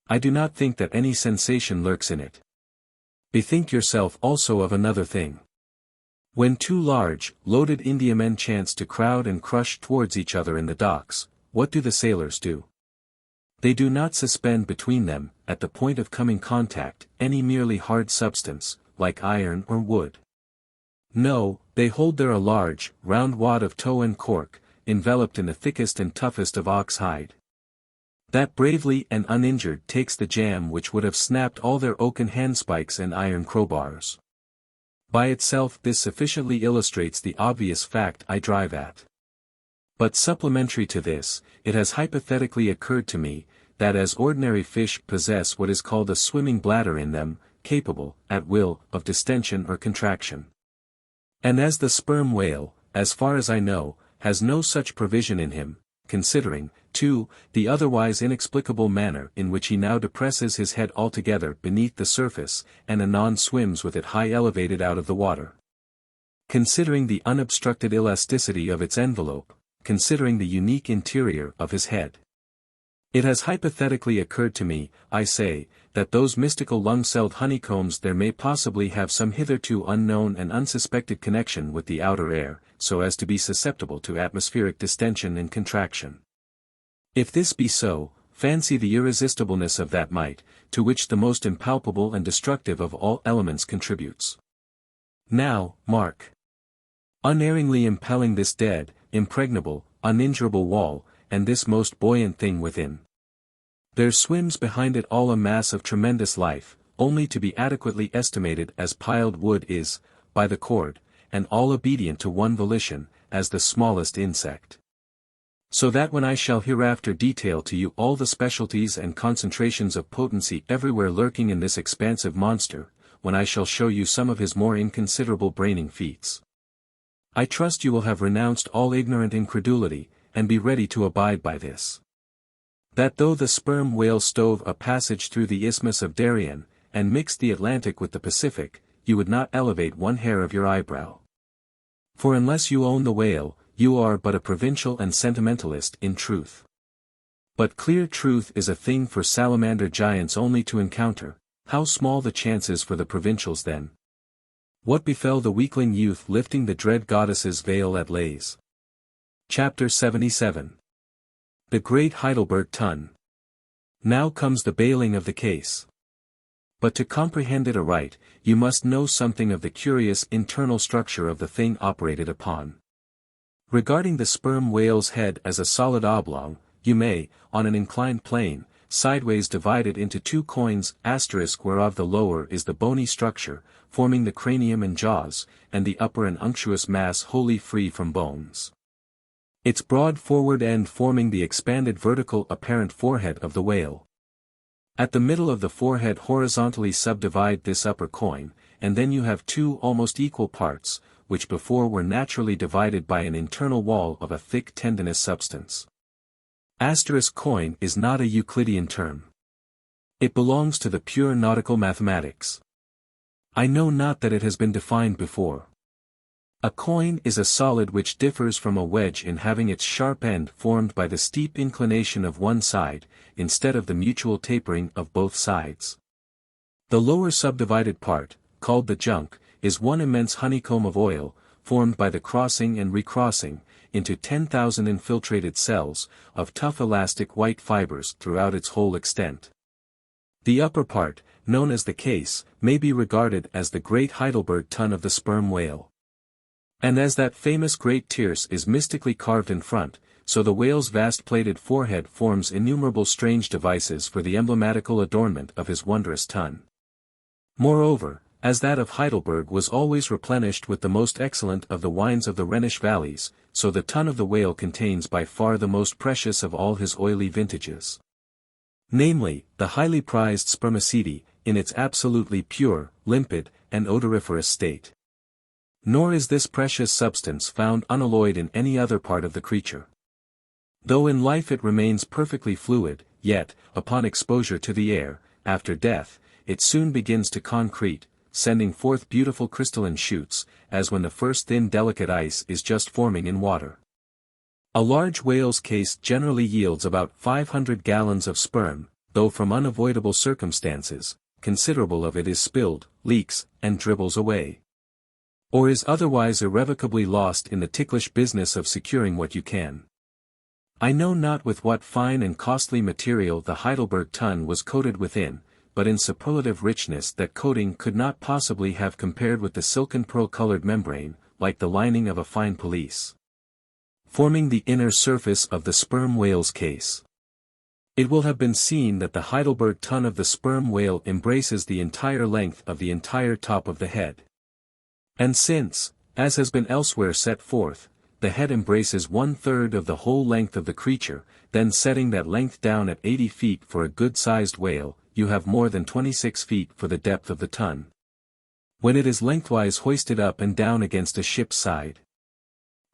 S1: I do not think that any sensation lurks in it. Bethink yourself also of another thing. When two large, loaded Indiamen chance to crowd and crush towards each other in the docks, what do the sailors do? They do not suspend between them, at the point of coming contact, any merely hard substance, like iron or wood. No, they hold there a large, round wad of tow and cork, enveloped in the thickest and toughest of ox hide. That bravely and uninjured takes the jam which would have snapped all their oaken handspikes and iron crowbars. By itself this sufficiently illustrates the obvious fact I drive at. But supplementary to this, it has hypothetically occurred to me, that as ordinary fish possess what is called a swimming bladder in them, capable, at will, of distension or contraction. And as the sperm whale, as far as I know, has no such provision in him, considering, too, the otherwise inexplicable manner in which he now depresses his head altogether beneath the surface, and anon swims with it high elevated out of the water. Considering the unobstructed elasticity of its envelope, considering the unique interior of his head. It has hypothetically occurred to me, I say, that those mystical lung-celled honeycombs there may possibly have some hitherto unknown and unsuspected connection with the outer air, so as to be susceptible to atmospheric distension and contraction. If this be so, fancy the irresistibleness of that might, to which the most impalpable and destructive of all elements contributes. Now, mark. Unerringly impelling this dead, impregnable, uninjurable wall, and this most buoyant thing within. There swims behind it all a mass of tremendous life, only to be adequately estimated as piled wood is, by the cord, and all obedient to one volition, as the smallest insect. So that when I shall hereafter detail to you all the specialties and concentrations of potency everywhere lurking in this expansive monster, when I shall show you some of his more inconsiderable braining feats, I trust you will have renounced all ignorant incredulity, and be ready to abide by this. That though the sperm whale stove a passage through the Isthmus of Darien, and mixed the Atlantic with the Pacific, you would not elevate one hair of your eyebrow. For unless you own the whale, you are but a provincial and sentimentalist in truth. But clear truth is a thing for salamander giants only to encounter. How small the chances for the provincials then? What befell the weakling youth lifting the dread goddess's veil at Lays? Chapter 77. The Great Heidelberg Tun. Now comes the bailing of the case. But to comprehend it aright, you must know something of the curious internal structure of the thing operated upon. Regarding the sperm whale's head as a solid oblong, you may, on an inclined plane, sideways divide it into two coins, asterisk whereof the lower is the bony structure, forming the cranium and jaws, and the upper an unctuous mass wholly free from bones. its broad forward end forming the expanded vertical apparent forehead of the whale. At the middle of the forehead horizontally subdivide this upper coin, and then you have two almost equal parts, which before were naturally divided by an internal wall of a thick tendinous substance. Asterisk coin is not a Euclidean term. It belongs to the pure nautical mathematics. I know not that it has been defined before. A coin is a solid which differs from a wedge in having its sharp end formed by the steep inclination of one side, instead of the mutual tapering of both sides. The lower subdivided part, called the junk, is one immense honeycomb of oil, formed by the crossing and recrossing, into 10,000 infiltrated cells, of tough elastic white fibers throughout its whole extent. The upper part, known as the case, may be regarded as the great Heidelberg tun of the sperm whale. And as that famous great tierce is mystically carved in front, so the whale's vast plated forehead forms innumerable strange devices for the emblematical adornment of his wondrous tun. Moreover, as that of Heidelberg was always replenished with the most excellent of the wines of the Rhenish valleys, so the tun of the whale contains by far the most precious of all his oily vintages. Namely, the highly prized spermaceti, in its absolutely pure, limpid, and odoriferous state. Nor is this precious substance found unalloyed in any other part of the creature. Though in life it remains perfectly fluid, yet, upon exposure to the air, after death, it soon begins to concrete, sending forth beautiful crystalline shoots, as when the first thin delicate ice is just forming in water. A large whale's case generally yields about 500 gallons of sperm, though from unavoidable circumstances, considerable of it is spilled, leaks, and dribbles away. Or is otherwise irrevocably lost in the ticklish business of securing what you can. I know not with what fine and costly material the Heidelberg tun was coated within, but in superlative richness that coating could not possibly have compared with the silken pearl-colored membrane, like the lining of a fine pelisse, forming the inner surface of the sperm whale's case. It will have been seen that the Heidelberg tun of the sperm whale embraces the entire length of the entire top of the head. And since, as has been elsewhere set forth, the head embraces 1/3 of the whole length of the creature, then setting that length down at 80 feet for a good-sized whale, you have more than 26 feet for the depth of the tun. When it is lengthwise hoisted up and down against a ship's side.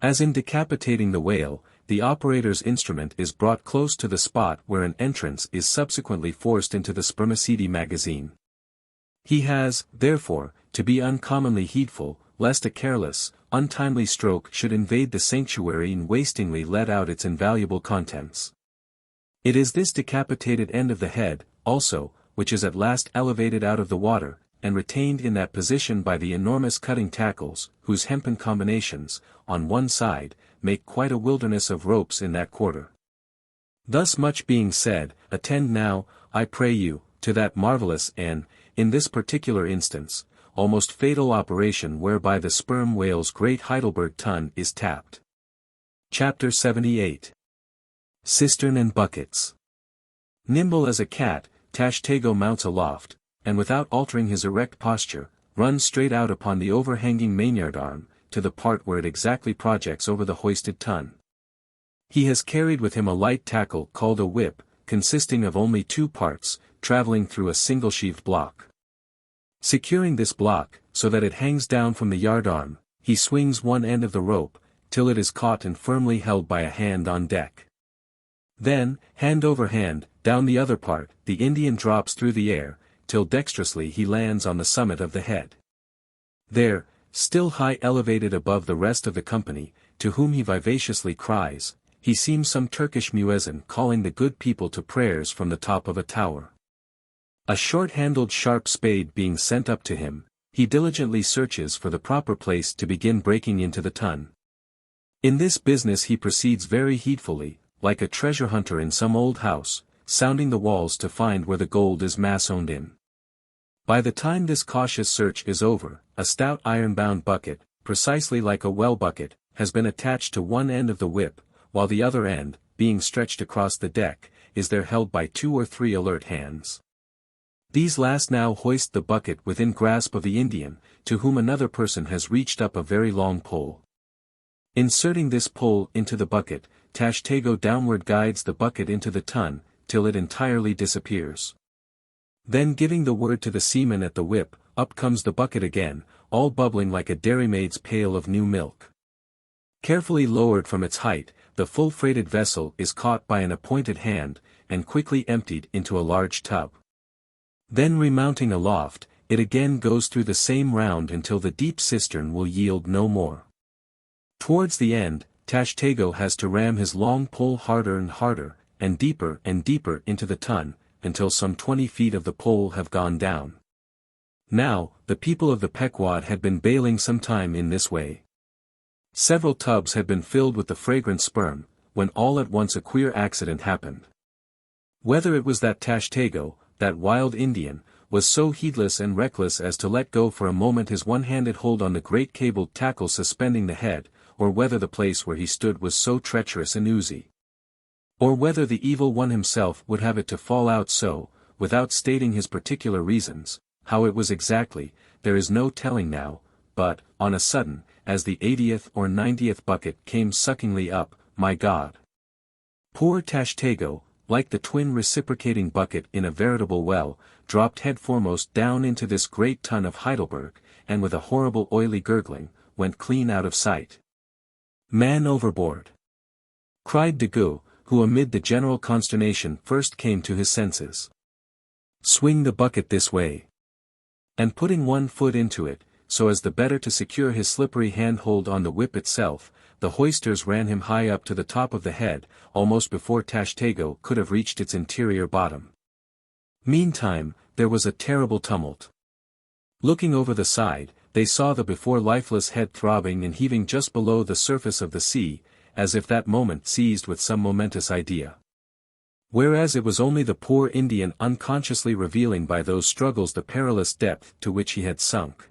S1: As in decapitating the whale, the operator's instrument is brought close to the spot where an entrance is subsequently forced into the spermaceti magazine. He has, therefore, to be uncommonly heedful, lest a careless, untimely stroke should invade the sanctuary and wastingly let out its invaluable contents. It is this decapitated end of the head, also, which is at last elevated out of the water, and retained in that position by the enormous cutting tackles, whose hempen combinations, on one side, make quite a wilderness of ropes in that quarter. Thus much being said, attend now, I pray you, to that marvelous and, in this particular instance, almost fatal operation whereby the sperm whale's great Heidelberg tun is tapped. Chapter 78. Cistern and Buckets. Nimble as a cat, Tashtego mounts aloft, and without altering his erect posture, runs straight out upon the overhanging mainyard arm, to the part where it exactly projects over the hoisted tun. He has carried with him a light tackle called a whip, consisting of only 2 parts, traveling through a single-sheaved block. Securing this block, so that it hangs down from the yardarm, he swings one end of the rope, till it is caught and firmly held by a hand on deck. Then, hand over hand, down the other part, the Indian drops through the air, till dexterously he lands on the summit of the head. There, still high elevated above the rest of the company, to whom he vivaciously cries, he seems some Turkish muezzin calling the good people to prayers from the top of a tower. A short-handled sharp spade being sent up to him, he diligently searches for the proper place to begin breaking into the tun. In this business he proceeds very heedfully, like a treasure hunter in some old house, sounding the walls to find where the gold is massoned in. By the time this cautious search is over, a stout iron-bound bucket, precisely like a well bucket, has been attached to one end of the whip, while the other end, being stretched across the deck, is there held by 2 or 3 alert hands. These last now hoist the bucket within grasp of the Indian, to whom another person has reached up a very long pole. Inserting this pole into the bucket, Tashtego downward guides the bucket into the tun, till it entirely disappears. Then giving the word to the seaman at the whip, up comes the bucket again, all bubbling like a dairymaid's pail of new milk. Carefully lowered from its height, the full-freighted vessel is caught by an appointed hand, and quickly emptied into a large tub. Then remounting aloft, it again goes through the same round until the deep cistern will yield no more. Towards the end, Tashtego has to ram his long pole harder and deeper into the tun, until some 20 feet of the pole have gone down. Now, the people of the Pequod had been bailing some time in this way. Several tubs had been filled with the fragrant sperm, when all at once a queer accident happened. Whether it was that Tashtego, that wild Indian, was so heedless and reckless as to let go for a moment his one-handed hold on the great cabled tackle suspending the head, or whether the place where he stood was so treacherous and oozy. Or whether the evil one himself would have it to fall out so, without stating his particular reasons, how it was exactly, there is no telling now, but, on a sudden, as the 80th or 90th bucket came suckingly up, my God! Poor Tashtego, like the twin reciprocating bucket in a veritable well, dropped headforemost down into this great tun of Heidelberg, and with a horrible oily gurgling, went clean out of sight. "Man overboard!" cried Daggoo, who amid the general consternation first came to his senses. "Swing the bucket this way." And putting one foot into it, so as the better to secure his slippery hand-hold on the whip itself, the hoisters ran him high up to the top of the head, almost before Tashtego could have reached its interior bottom. Meantime, there was a terrible tumult. Looking over the side, they saw the before lifeless head throbbing and heaving just below the surface of the sea, as if that moment seized with some momentous idea. Whereas it was only the poor Indian unconsciously revealing by those struggles the perilous depth to which he had sunk.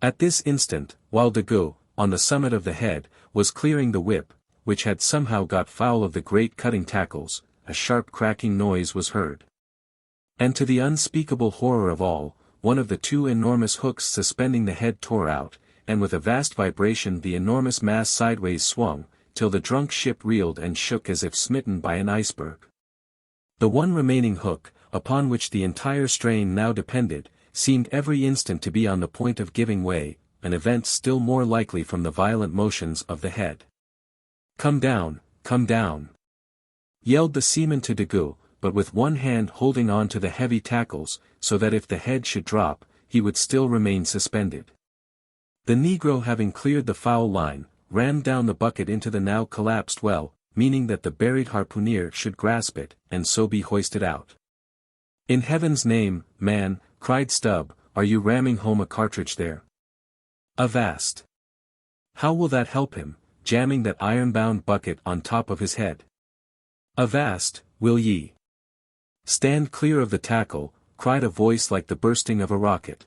S1: At this instant, while Daggoo, on the summit of the head, was clearing the whip, which had somehow got foul of the great cutting tackles, a sharp cracking noise was heard. And to the unspeakable horror of all, one of the two enormous hooks suspending the head tore out, and with a vast vibration the enormous mass sideways swung, till the drunk ship reeled and shook as if smitten by an iceberg. The one remaining hook, upon which the entire strain now depended, seemed every instant to be on the point of giving way, an event still more likely from the violent motions of the head. "Come down, come down!" yelled the seaman to Daggoo, but with one hand holding on to the heavy tackles, so that if the head should drop, he would still remain suspended. The negro having cleared the foul line, rammed down the bucket into the now collapsed well, meaning that the buried harpooner should grasp it, and so be hoisted out. "In heaven's name, man," cried Stubb, "are you ramming home a cartridge there? Avast! How will that help him, jamming that iron-bound bucket on top of his head? Avast, will ye?" "Stand clear of the tackle," cried a voice like the bursting of a rocket.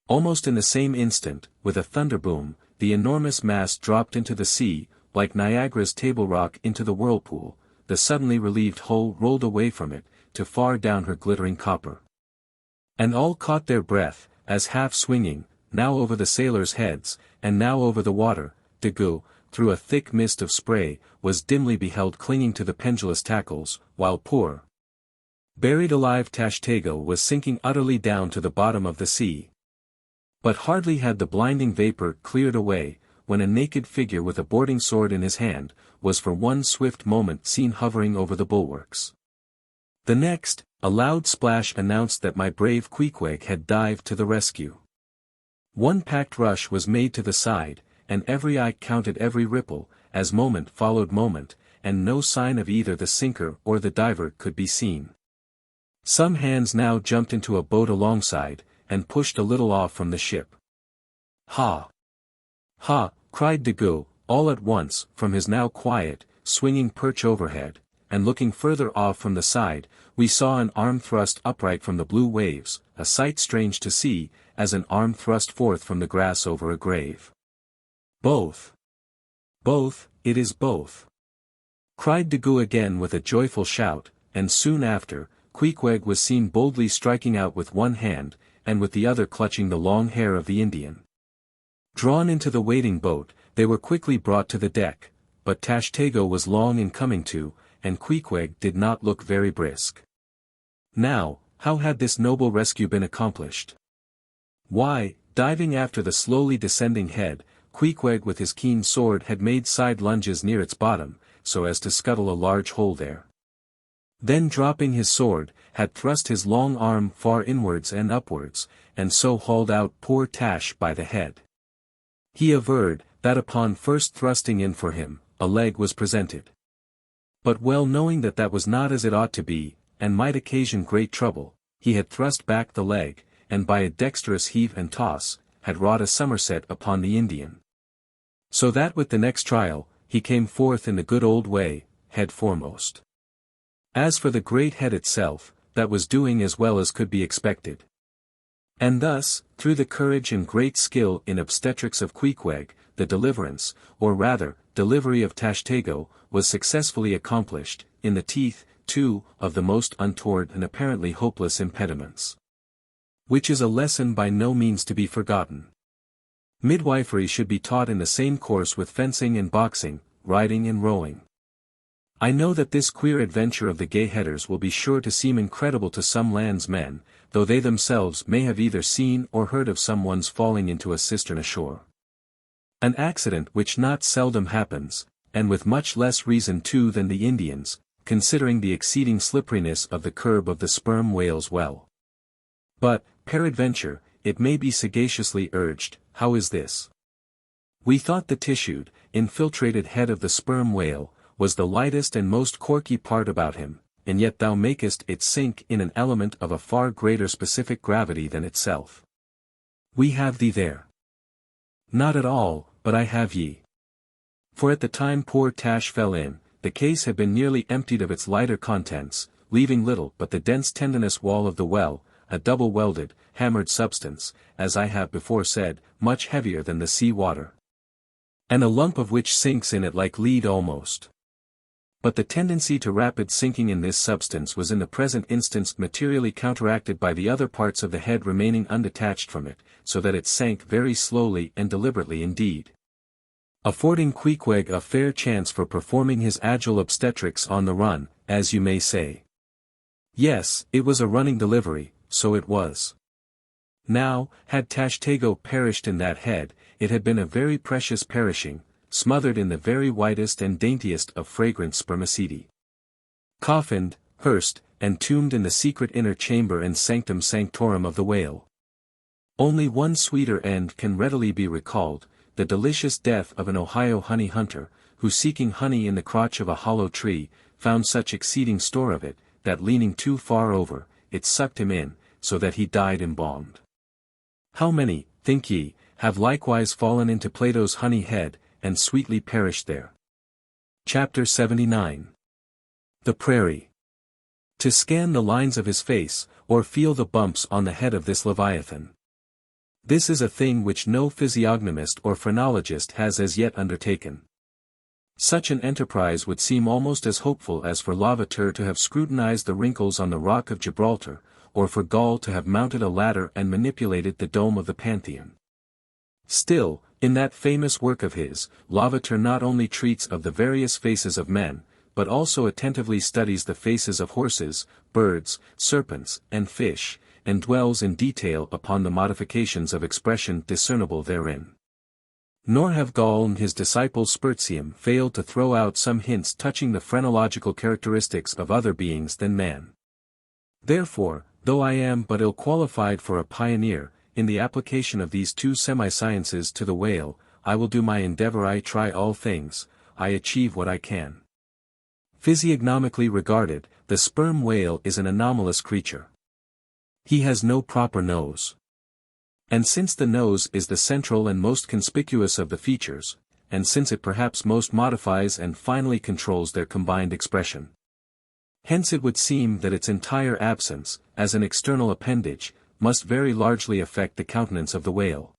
S1: Almost in the same instant, with a thunderboom, the enormous mass dropped into the sea, like Niagara's table rock into the whirlpool, the suddenly relieved hull rolled away from it, to far down her glittering copper. And all caught their breath, as half-swinging, now over the sailors' heads, and now over the water, Daggoo, through a thick mist of spray, was dimly beheld clinging to the pendulous tackles, while poor, buried alive Tashtego was sinking utterly down to the bottom of the sea. But hardly had the blinding vapor cleared away, when a naked figure with a boarding sword in his hand, was for one swift moment seen hovering over the bulwarks. The next, a loud splash announced that my brave Queequeg had dived to the rescue. One packed rush was made to the side, and every eye counted every ripple, as moment followed moment, and no sign of either the sinker or the diver could be seen. Some hands now jumped into a boat alongside, and pushed a little off from the ship. "Ha! Ha!" cried Daggoo, all at once, from his now quiet, swinging perch overhead, and looking further off from the side, we saw an arm thrust upright from the blue waves, a sight strange to see, as an arm thrust forth from the grass over a grave. "Both! Both, it is both!" cried Daggoo again with a joyful shout, and soon after, Queequeg was seen boldly striking out with one hand, and with the other clutching the long hair of the Indian. Drawn into the waiting boat, they were quickly brought to the deck, but Tashtego was long in coming to, and Queequeg did not look very brisk. Now, how had this noble rescue been accomplished? Why, diving after the slowly descending head, Queequeg with his keen sword had made side lunges near its bottom, so as to scuttle a large hole there. Then dropping his sword, had thrust his long arm far inwards and upwards, and so hauled out poor Tash by the head. He averred, that upon first thrusting in for him, a leg was presented. But well knowing that that was not as it ought to be, and might occasion great trouble, he had thrust back the leg, and by a dexterous heave and toss, had wrought a somerset upon the Indian. So that with the next trial, he came forth in the good old way, head foremost. As for the great head itself, that was doing as well as could be expected. And thus, through the courage and great skill in obstetrics of Queequeg, the deliverance, or rather, delivery of Tashtego, was successfully accomplished, in the teeth, too, of the most untoward and apparently hopeless impediments. Which is a lesson by no means to be forgotten. Midwifery should be taught in the same course with fencing and boxing, riding and rowing. I know that this queer adventure of the gay headers will be sure to seem incredible to some landsmen, though they themselves may have either seen or heard of someone's falling into a cistern ashore. An accident which not seldom happens, and with much less reason too than the Indians, considering the exceeding slipperiness of the curb of the sperm whale's well. But, peradventure, it may be sagaciously urged, how is this? We thought the tissued, infiltrated head of the sperm whale, was the lightest and most corky part about him, and yet thou makest it sink in an element of a far greater specific gravity than itself. We have thee there. Not at all, but I have ye. For at the time poor Tash fell in, the case had been nearly emptied of its lighter contents, leaving little but the dense tendinous wall of the well, a double-welded, hammered substance, as I have before said, much heavier than the sea water. And a lump of which sinks in it like lead almost. But the tendency to rapid sinking in this substance was in the present instance materially counteracted by the other parts of the head remaining undetached from it, so that it sank very slowly and deliberately indeed, affording Queequeg a fair chance for performing his agile obstetrics on the run, as you may say. Yes, it was a running delivery, so it was. Now, had Tashtego perished in that head, it had been a very precious perishing, smothered in the very whitest and daintiest of fragrant spermaceti. Coffined, hearsed, and tombed in the secret inner chamber and sanctum sanctorum of the whale. Only one sweeter end can readily be recalled, the delicious death of an Ohio honey hunter, who seeking honey in the crotch of a hollow tree, found such exceeding store of it, that leaning too far over, it sucked him in, so that he died embalmed. How many, think ye, have likewise fallen into Plato's honey head, and sweetly perished there? Chapter 79. The Prairie. To scan the lines of his face, or feel the bumps on the head of this Leviathan. This is a thing which no physiognomist or phrenologist has as yet undertaken. Such an enterprise would seem almost as hopeful as for Lavater to have scrutinized the wrinkles on the rock of Gibraltar, or for Gaul to have mounted a ladder and manipulated the dome of the Pantheon. Still, in that famous work of his, Lavater not only treats of the various faces of men, but also attentively studies the faces of horses, birds, serpents, and fish, and dwells in detail upon the modifications of expression discernible therein. Nor have Gall and his disciple Spurzheim failed to throw out some hints touching the phrenological characteristics of other beings than man. Therefore, though I am but ill qualified for a pioneer, in the application of these two semi-sciences to the whale, I will do my endeavor. I try all things, I achieve what I can. Physiognomically regarded, the sperm whale is an anomalous creature. He has no proper nose. And since the nose is the central and most conspicuous of the features, and since it perhaps most modifies and finally controls their combined expression, hence it would seem that its entire absence, as an external appendage, must very largely affect the countenance of the whale.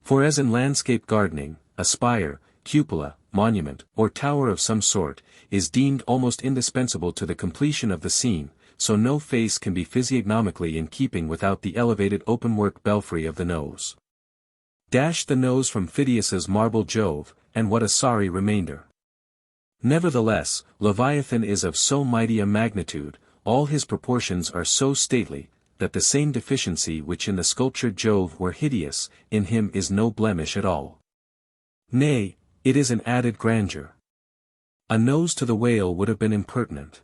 S1: For as in landscape gardening, a spire, cupola, monument, or tower of some sort, is deemed almost indispensable to the completion of the scene, so no face can be physiognomically in keeping without the elevated openwork belfry of the nose. Dash the nose from Phidias's marble Jove, and what a sorry remainder. Nevertheless, Leviathan is of so mighty a magnitude, all his proportions are so stately, that the same deficiency which in the sculptured Jove were hideous, in him is no blemish at all. Nay, it is an added grandeur. A nose to the whale would have been impertinent.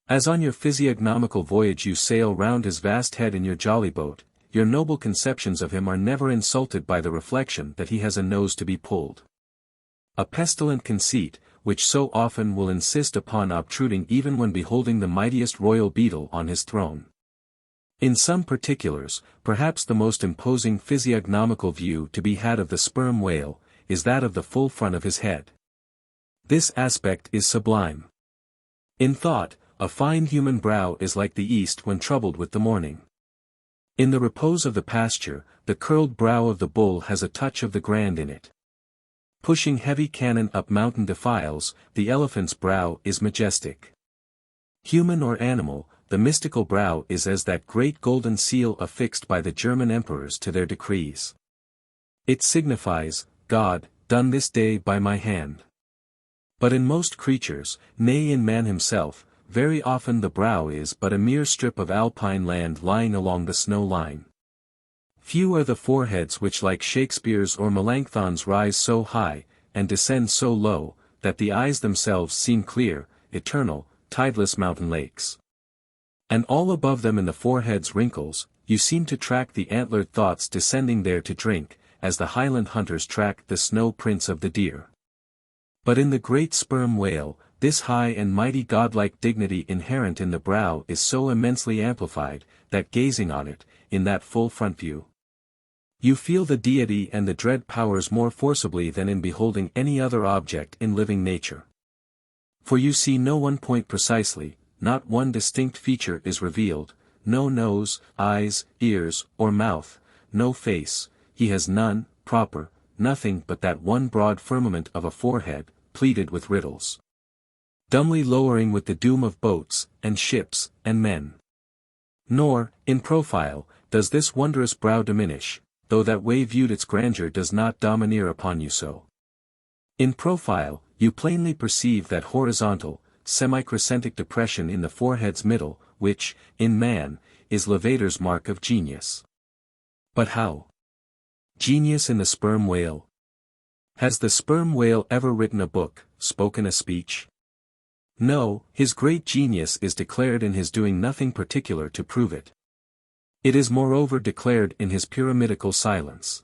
S1: As on your physiognomical voyage you sail round his vast head in your jolly boat, your noble conceptions of him are never insulted by the reflection that he has a nose to be pulled. A pestilent conceit, which so often will insist upon obtruding even when beholding the mightiest royal beetle on his throne. In some particulars, perhaps the most imposing physiognomical view to be had of the sperm whale, is that of the full front of his head. This aspect is sublime. In thought, a fine human brow is like the east when troubled with the morning. In the repose of the pasture, the curled brow of the bull has a touch of the grand in it. Pushing heavy cannon up mountain defiles, the elephant's brow is majestic. Human or animal, the mystical brow is as that great golden seal affixed by the German emperors to their decrees. It signifies, God, done this day by my hand. But in most creatures, nay in man himself, very often the brow is but a mere strip of alpine land lying along the snow line. Few are the foreheads which like Shakespeare's or Melanchthon's rise so high, and descend so low, that the eyes themselves seem clear, eternal, tideless mountain lakes. And all above them in the forehead's wrinkles, you seem to track the antlered thoughts descending there to drink, as the highland hunters track the snow prints of the deer. But in the great sperm whale, this high and mighty godlike dignity inherent in the brow is so immensely amplified, that gazing on it, in that full front view, you feel the deity and the dread powers more forcibly than in beholding any other object in living nature. For you see no one point precisely, not one distinct feature is revealed, no nose, eyes, ears, or mouth, no face, he has none, proper, nothing but that one broad firmament of a forehead, pleated with riddles. Dumbly lowering with the doom of boats, and ships, and men. Nor, in profile, does this wondrous brow diminish, though that way viewed its grandeur does not domineer upon you so. In profile, you plainly perceive that horizontal, semi-crescentic depression in the forehead's middle, which, in man, is Lavater's mark of genius. But how? Genius in the sperm whale? Has the sperm whale ever written a book, spoken a speech? No, his great genius is declared in his doing nothing particular to prove it. It is moreover declared in his pyramidical silence.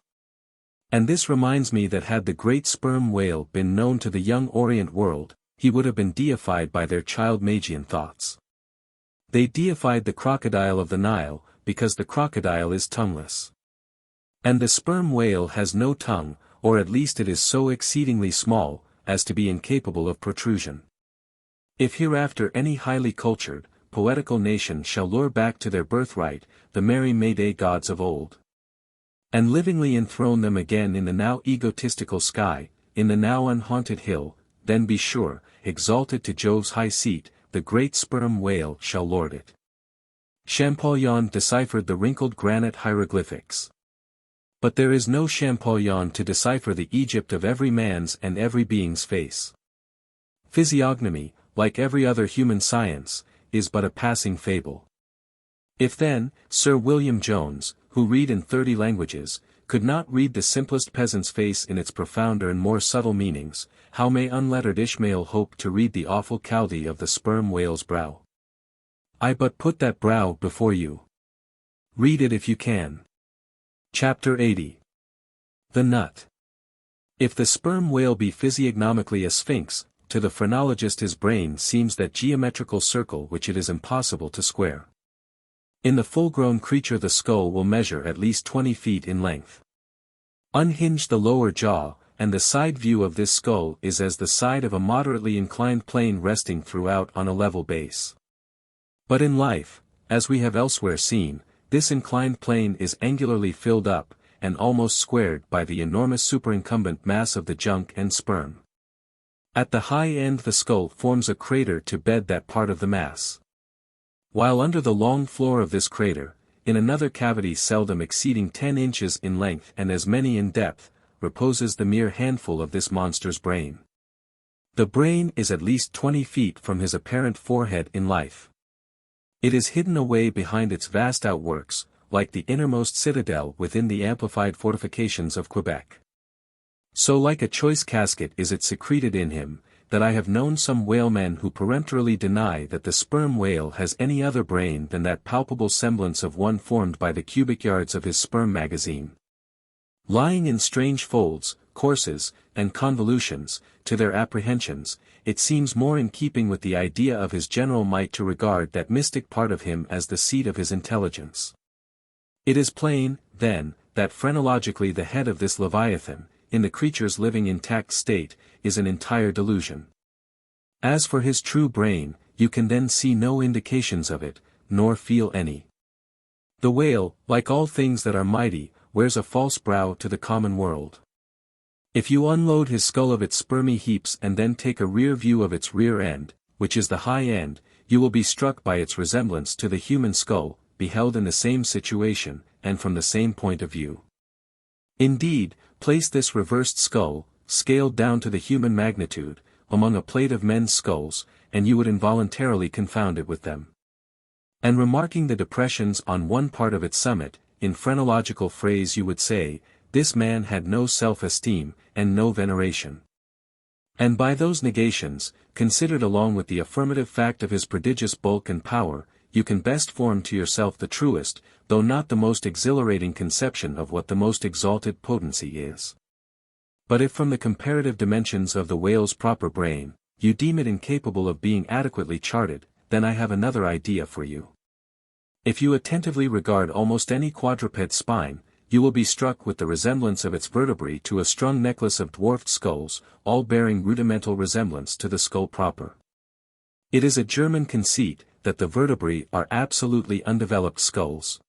S1: And this reminds me that had the great sperm whale been known to the young Orient world, he would have been deified by their child Magian thoughts. They deified the crocodile of the Nile, because the crocodile is tongueless. And the sperm whale has no tongue, or at least it is so exceedingly small, as to be incapable of protrusion. If hereafter any highly cultured, poetical nation shall lure back to their birthright, the merry May-Day gods of old, and livingly enthrone them again in the now egotistical sky, in the now unhaunted hill, then be sure, exalted to Jove's high seat, the great sperm whale shall lord it. Champollion deciphered the wrinkled granite hieroglyphics. But there is no Champollion to decipher the Egypt of every man's and every being's face. Physiognomy, like every other human science, is but a passing fable. If then, Sir William Jones, who read in 30 languages, could not read the simplest peasant's face in its profounder and more subtle meanings, how may unlettered Ishmael hope to read the awful Chaldee of the sperm whale's brow? I but put that brow before you. Read it if you can. Chapter 80. The Nut. If the sperm whale be physiognomically a sphinx, to the phrenologist his brain seems that geometrical circle which it is impossible to square. In the full-grown creature the skull will measure at least 20 feet in length. Unhinge the lower jaw, and the side view of this skull is as the side of a moderately inclined plane resting throughout on a level base. But in life, as we have elsewhere seen, this inclined plane is angularly filled up, and almost squared by the enormous superincumbent mass of the junk and sperm. At the high end the skull forms a crater to bed that part of the mass. While under the long floor of this crater, in another cavity seldom exceeding 10 inches in length and as many in depth, reposes the mere handful of this monster's brain. The brain is at least 20 feet from his apparent forehead in life. It is hidden away behind its vast outworks, like the innermost citadel within the amplified fortifications of Quebec. So like a choice casket is it secreted in him, that I have known some whalemen who peremptorily deny that the sperm whale has any other brain than that palpable semblance of one formed by the cubic yards of his sperm magazine. Lying in strange folds, courses, and convolutions, to their apprehensions, it seems more in keeping with the idea of his general might to regard that mystic part of him as the seat of his intelligence. It is plain, then, that phrenologically the head of this Leviathan, in the creature's living intact state, is an entire delusion. As for his true brain, you can then see no indications of it, nor feel any. The whale, like all things that are mighty, wears a false brow to the common world. If you unload his skull of its spermy heaps and then take a rear view of its rear end, which is the high end, you will be struck by its resemblance to the human skull, beheld in the same situation, and from the same point of view. Indeed, place this reversed skull, scaled down to the human magnitude, among a plate of men's skulls, and you would involuntarily confound it with them. And remarking the depressions on one part of its summit, in phrenological phrase you would say, this man had no self-esteem, and no veneration. And by those negations, considered along with the affirmative fact of his prodigious bulk and power, you can best form to yourself the truest, though not the most exhilarating conception of what the most exalted potency is. But if from the comparative dimensions of the whale's proper brain, you deem it incapable of being adequately charted, then I have another idea for you. If you attentively regard almost any quadruped's spine, you will be struck with the resemblance of its vertebrae to a strung necklace of dwarfed skulls, all bearing rudimental resemblance to the skull proper. It is a German conceit, that the vertebrae are absolutely undeveloped skulls.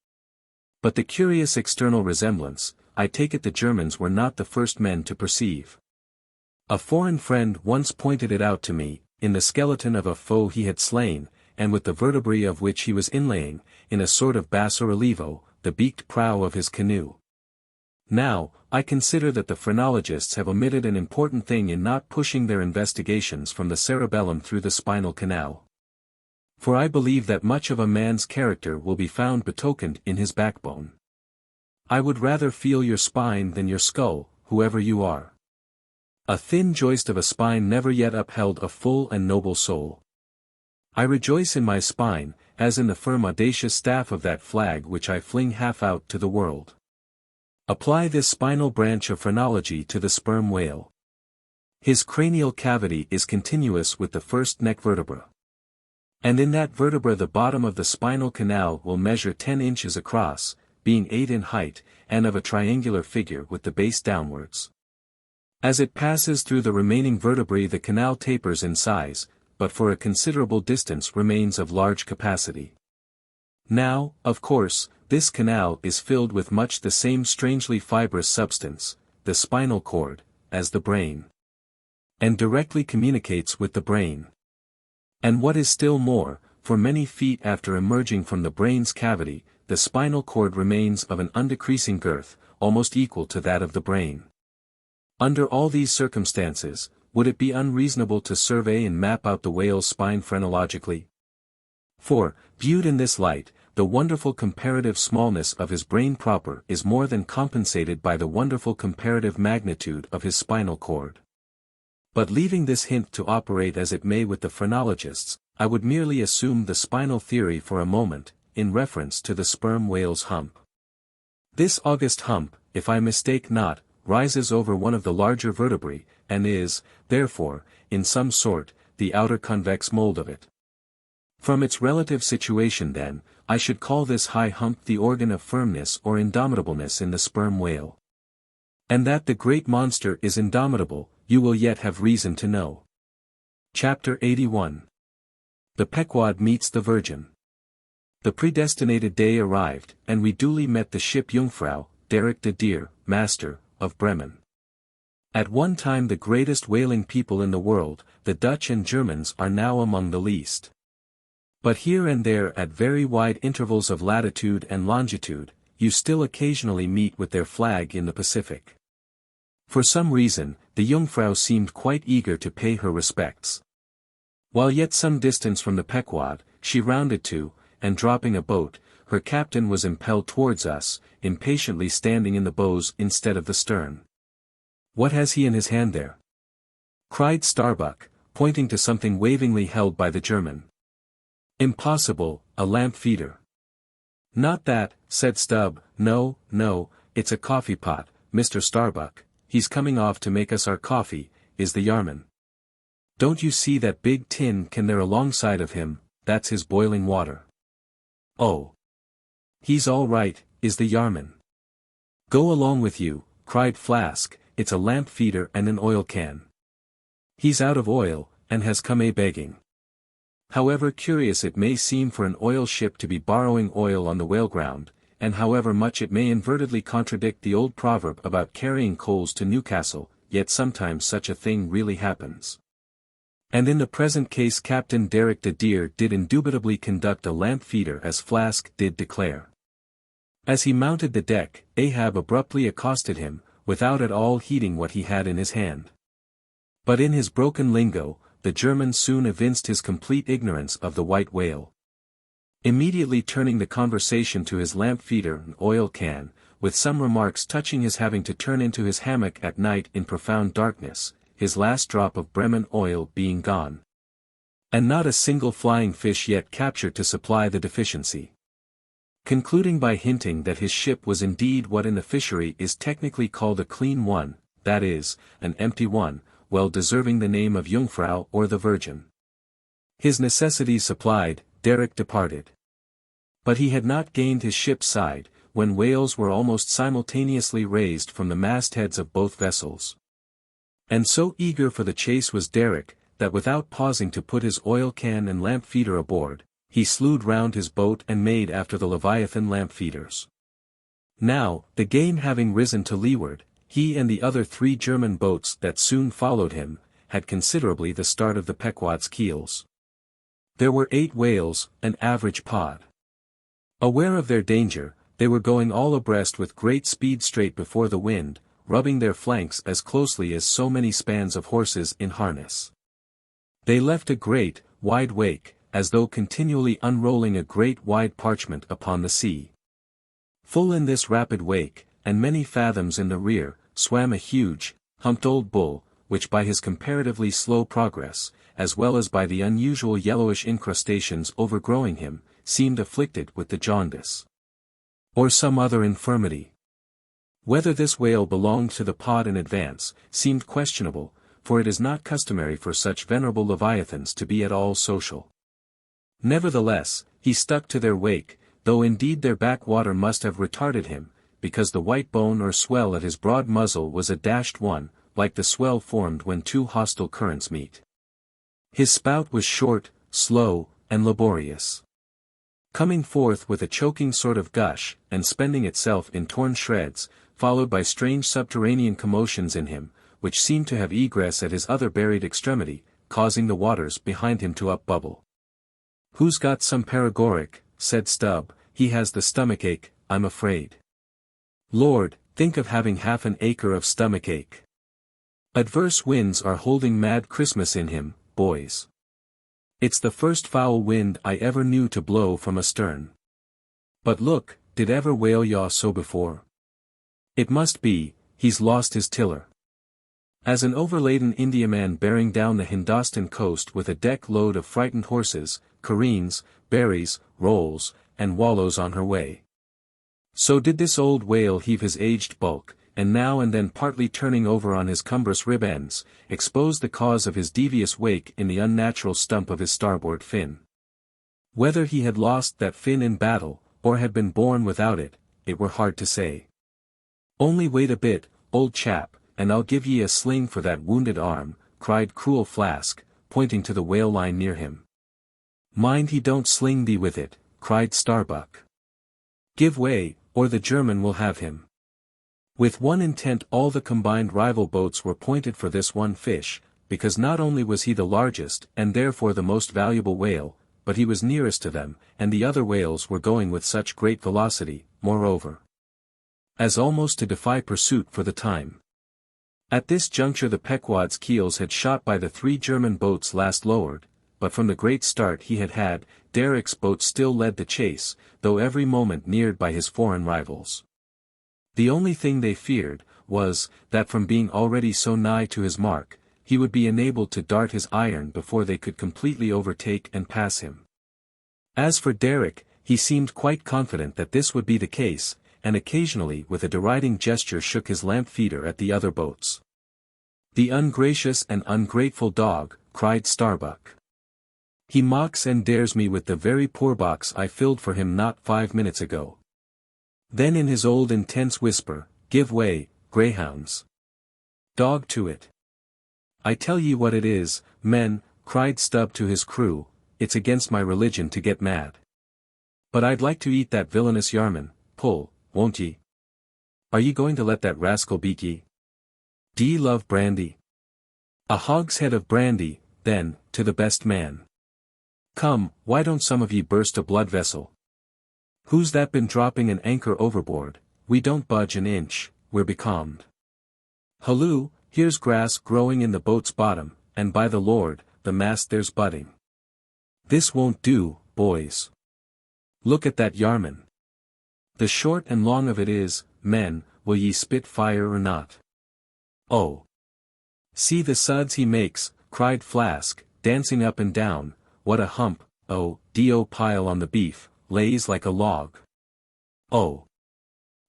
S1: But the curious external resemblance, I take it the Germans were not the first men to perceive. A foreign friend once pointed it out to me, in the skeleton of a foe he had slain, and with the vertebrae of which he was inlaying, in a sort of basso relievo, the beaked prow of his canoe. Now, I consider that the phrenologists have omitted an important thing in not pushing their investigations from the cerebellum through the spinal canal. For I believe that much of a man's character will be found betokened in his backbone. I would rather feel your spine than your skull, whoever you are. A thin joist of a spine never yet upheld a full and noble soul. I rejoice in my spine, as in the firm audacious staff of that flag which I fling half out to the world. Apply this spinal branch of phrenology to the sperm whale. His cranial cavity is continuous with the first neck vertebra. And in that vertebra the bottom of the spinal canal will measure 10 inches across, being 8 in height, and of a triangular figure with the base downwards. As it passes through the remaining vertebrae the canal tapers in size, but for a considerable distance remains of large capacity. Now, of course, this canal is filled with much the same strangely fibrous substance, the spinal cord, as the brain. And directly communicates with the brain. And what is still more, for many feet after emerging from the brain's cavity, the spinal cord remains of an undecreasing girth, almost equal to that of the brain. Under all these circumstances, would it be unreasonable to survey and map out the whale's spine phrenologically? For, viewed in this light, the wonderful comparative smallness of his brain proper is more than compensated by the wonderful comparative magnitude of his spinal cord. But leaving this hint to operate as it may with the phrenologists, I would merely assume the spinal theory for a moment, in reference to the sperm whale's hump. This august hump, if I mistake not, rises over one of the larger vertebrae, and is, therefore, in some sort, the outer convex mold of it. From its relative situation then, I should call this high hump the organ of firmness or indomitableness in the sperm whale. And that the great monster is indomitable, you will yet have reason to know. Chapter 81. The Pequod meets the Virgin. The predestinated day arrived, and we duly met the ship Jungfrau, Derrick de Deer, master, of Bremen. At one time the greatest whaling people in the world, the Dutch and Germans are now among the least. But here and there at very wide intervals of latitude and longitude, you still occasionally meet with their flag in the Pacific. For some reason, the Jungfrau seemed quite eager to pay her respects. While yet some distance from the Pequod, she rounded to, and dropping a boat, her captain was impelled towards us, impatiently standing in the bows instead of the stern. "What has he in his hand there?" cried Starbuck, pointing to something wavingly held by the German. "Impossible, a lamp feeder." "Not that," said Stubb. No, it's a coffee pot, Mr. Starbuck, he's coming off to make us our coffee, is the Yarman. Don't you see that big tin can there alongside of him, that's his boiling water. Oh. He's all right, is the Yarman. Go along with you, cried Flask, it's a lamp feeder and an oil can. He's out of oil, and has come a-begging. However curious it may seem for an oil ship to be borrowing oil on the whale ground, and however much it may invertedly contradict the old proverb about carrying coals to Newcastle, yet sometimes such a thing really happens. And in the present case Captain Derrick de Deer did indubitably conduct a lamp feeder as Flask did declare. As he mounted the deck, Ahab abruptly accosted him, without at all heeding what he had in his hand. But in his broken lingo, the German soon evinced his complete ignorance of the white whale. Immediately turning the conversation to his lamp feeder and oil can, with some remarks touching his having to turn into his hammock at night in profound darkness, his last drop of Bremen oil being gone. And not a single flying fish yet captured to supply the deficiency. Concluding by hinting that his ship was indeed what in the fishery is technically called a clean one, that is, an empty one, well deserving the name of Jungfrau or the Virgin. His necessities supplied, Derrick departed. But he had not gained his ship's side, when whales were almost simultaneously raised from the mastheads of both vessels. And so eager for the chase was Derrick, that without pausing to put his oil can and lamp feeder aboard, he slewed round his boat and made after the Leviathan lamp feeders. Now, the game having risen to leeward, he and the other 3 German boats that soon followed him, had considerably the start of the Pequod's keels. There were 8 whales, an average pod. Aware of their danger, they were going all abreast with great speed straight before the wind, rubbing their flanks as closely as so many spans of horses in harness. They left a great, wide wake, as though continually unrolling a great wide parchment upon the sea. Full in this rapid wake, and many fathoms in the rear, swam a huge, humped old bull, which by his comparatively slow progress, as well as by the unusual yellowish incrustations overgrowing him, seemed afflicted with the jaundice. Or some other infirmity. Whether this whale belonged to the pod in advance, seemed questionable, for it is not customary for such venerable leviathans to be at all social. Nevertheless, he stuck to their wake, though indeed their backwater must have retarded him, because the white bone or swell at his broad muzzle was a dashed one, like the swell formed when 2 hostile currents meet. His spout was short, slow, and laborious. Coming forth with a choking sort of gush, and spending itself in torn shreds, followed by strange subterranean commotions in him, which seemed to have egress at his other buried extremity, causing the waters behind him to upbubble. "Who's got some paregoric?" said Stubb. "He has the stomachache, I'm afraid." "Lord, think of having half an acre of stomachache. Adverse winds are holding mad Christmas in him, boys. It's the first foul wind I ever knew to blow from astern. But look, did ever whale yaw so before? It must be, he's lost his tiller." As an overladen Indiaman bearing down the Hindostan coast with a deck load of frightened horses, careens, berries, rolls, and wallows on her way. So did this old whale heave his aged bulk, and now and then partly turning over on his cumbrous rib ends, expose the cause of his devious wake in the unnatural stump of his starboard fin. Whether he had lost that fin in battle, or had been born without it, it were hard to say. "Only wait a bit, old chap, and I'll give ye a sling for that wounded arm," cried cruel Flask, pointing to the whale line near him. "Mind he don't sling thee with it," cried Starbuck. "Give way, or the German will have him." With one intent all the combined rival boats were pointed for this one fish, because not only was he the largest and therefore the most valuable whale, but he was nearest to them, and the other whales were going with such great velocity, moreover, as almost to defy pursuit for the time. At this juncture the Pequod's keels had shot by the 3 German boats last lowered, but from the great start he had had, Derrick's boat still led the chase, though every moment neared by his foreign rivals. The only thing they feared, was, that from being already so nigh to his mark, he would be enabled to dart his iron before they could completely overtake and pass him. As for Derrick, he seemed quite confident that this would be the case, and occasionally with a deriding gesture shook his lamp feeder at the other boats. "The ungracious and ungrateful dog," cried Starbuck. "He mocks and dares me with the very poor box I filled for him not 5 minutes ago." Then in his old intense whisper, "Give way, greyhounds. Dog to it. I tell ye what it is, men," cried Stubb to his crew, "it's against my religion to get mad. But I'd like to eat that villainous Yarman, Pull, won't ye? Are ye going to let that rascal beat ye? D'ye love brandy? A hogshead of brandy, then, to the best man. Come, why don't some of ye burst a blood vessel? Who's that been dropping an anchor overboard? We don't budge an inch, we're becalmed. Halloo, here's grass growing in the boat's bottom, and by the Lord, the mast there's budding. This won't do, boys. Look at that Yarman. The short and long of it is, men, will ye spit fire or not? Oh! See the suds he makes," cried Flask, dancing up and down, "what a hump, oh, do pile on the beef, lays like a log. Oh!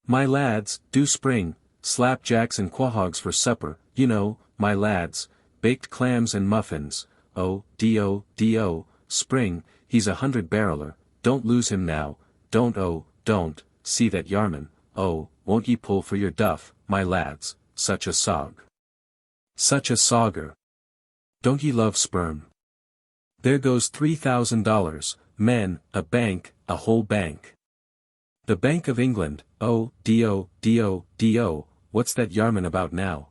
S1: My lads, do spring, slapjacks and quahogs for supper, you know, my lads, baked clams and muffins, oh, do, spring, he's 100-barreler, don't lose him now, don't, see that Yarman, oh, won't ye pull for your duff, my lads, such a sog. Such a sogger. Don't ye love sperm? There goes $3,000, men, a bank, a whole bank. The Bank of England, oh, do, what's that Yarman about now?"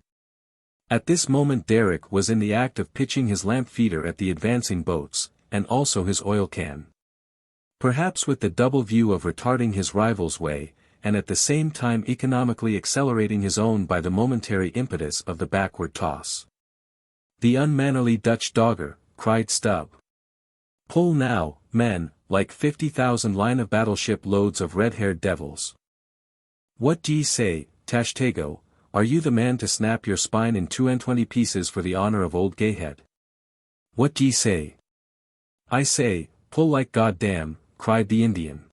S1: At this moment Derrick was in the act of pitching his lamp feeder at the advancing boats, and also his oil can. Perhaps with the double view of retarding his rival's way, and at the same time economically accelerating his own by the momentary impetus of the backward toss. "The unmannerly Dutch dogger," cried Stubb. "Pull now, men, like 50,000 line of battleship loads of red-haired devils. What d'ye say, Tashtego, are you the man to snap your spine in 22 pieces for the honor of old Gayhead? What d'ye say?" "I say, pull like goddamn," cried the Indian.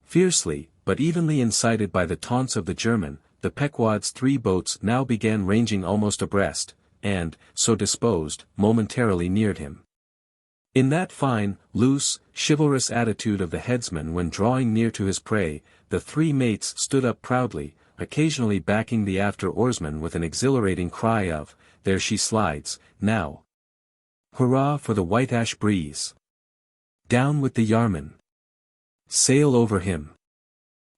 S1: Fiercely, but evenly incited by the taunts of the German, the Pequod's 3 boats now began ranging almost abreast, and, so disposed, momentarily neared him. In that fine, loose, chivalrous attitude of the headsman when drawing near to his prey, the 3 mates stood up proudly, occasionally backing the after oarsman with an exhilarating cry of, "There she slides, now! Hurrah for the white ash breeze! Down with the Yarman! Sail over him!"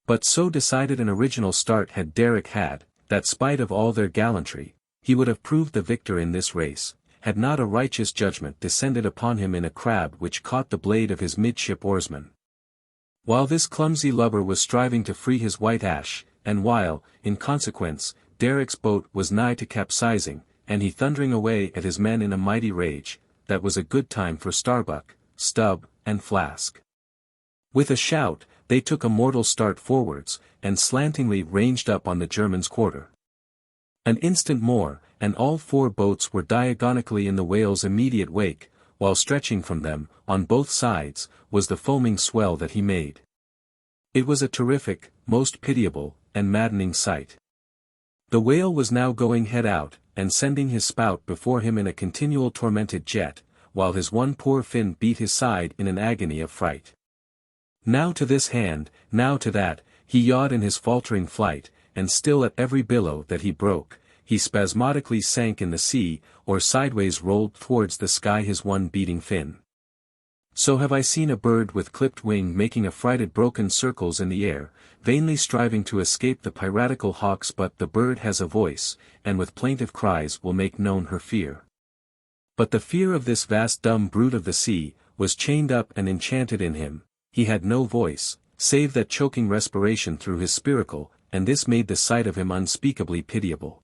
S1: But so decided an original start had Derrick had, that spite of all their gallantry, he would have proved the victor in this race, had not a righteous judgment descended upon him in a crab which caught the blade of his midship oarsman. While this clumsy lubber was striving to free his white ash, and while, in consequence, Derrick's boat was nigh to capsizing, and he thundering away at his men in a mighty rage, that was a good time for Starbuck, Stubb, and Flask. With a shout, they took a mortal start forwards, and slantingly ranged up on the German's quarter. An instant more, and all 4 boats were diagonically in the whale's immediate wake, while stretching from them, on both sides, was the foaming swell that he made. It was a terrific, most pitiable, and maddening sight. The whale was now going head out, and sending his spout before him in a continual tormented jet, while his one poor fin beat his side in an agony of fright. Now to this hand, now to that, he yawed in his faltering flight, and still at every billow that he broke, he spasmodically sank in the sea, or sideways rolled towards the sky his one beating fin. So have I seen a bird with clipped wing making affrighted broken circles in the air, vainly striving to escape the piratical hawks, but the bird has a voice, and with plaintive cries will make known her fear. But the fear of this vast dumb brute of the sea, was chained up and enchanted in him. He had no voice, save that choking respiration through his spiracle, and this made the sight of him unspeakably pitiable.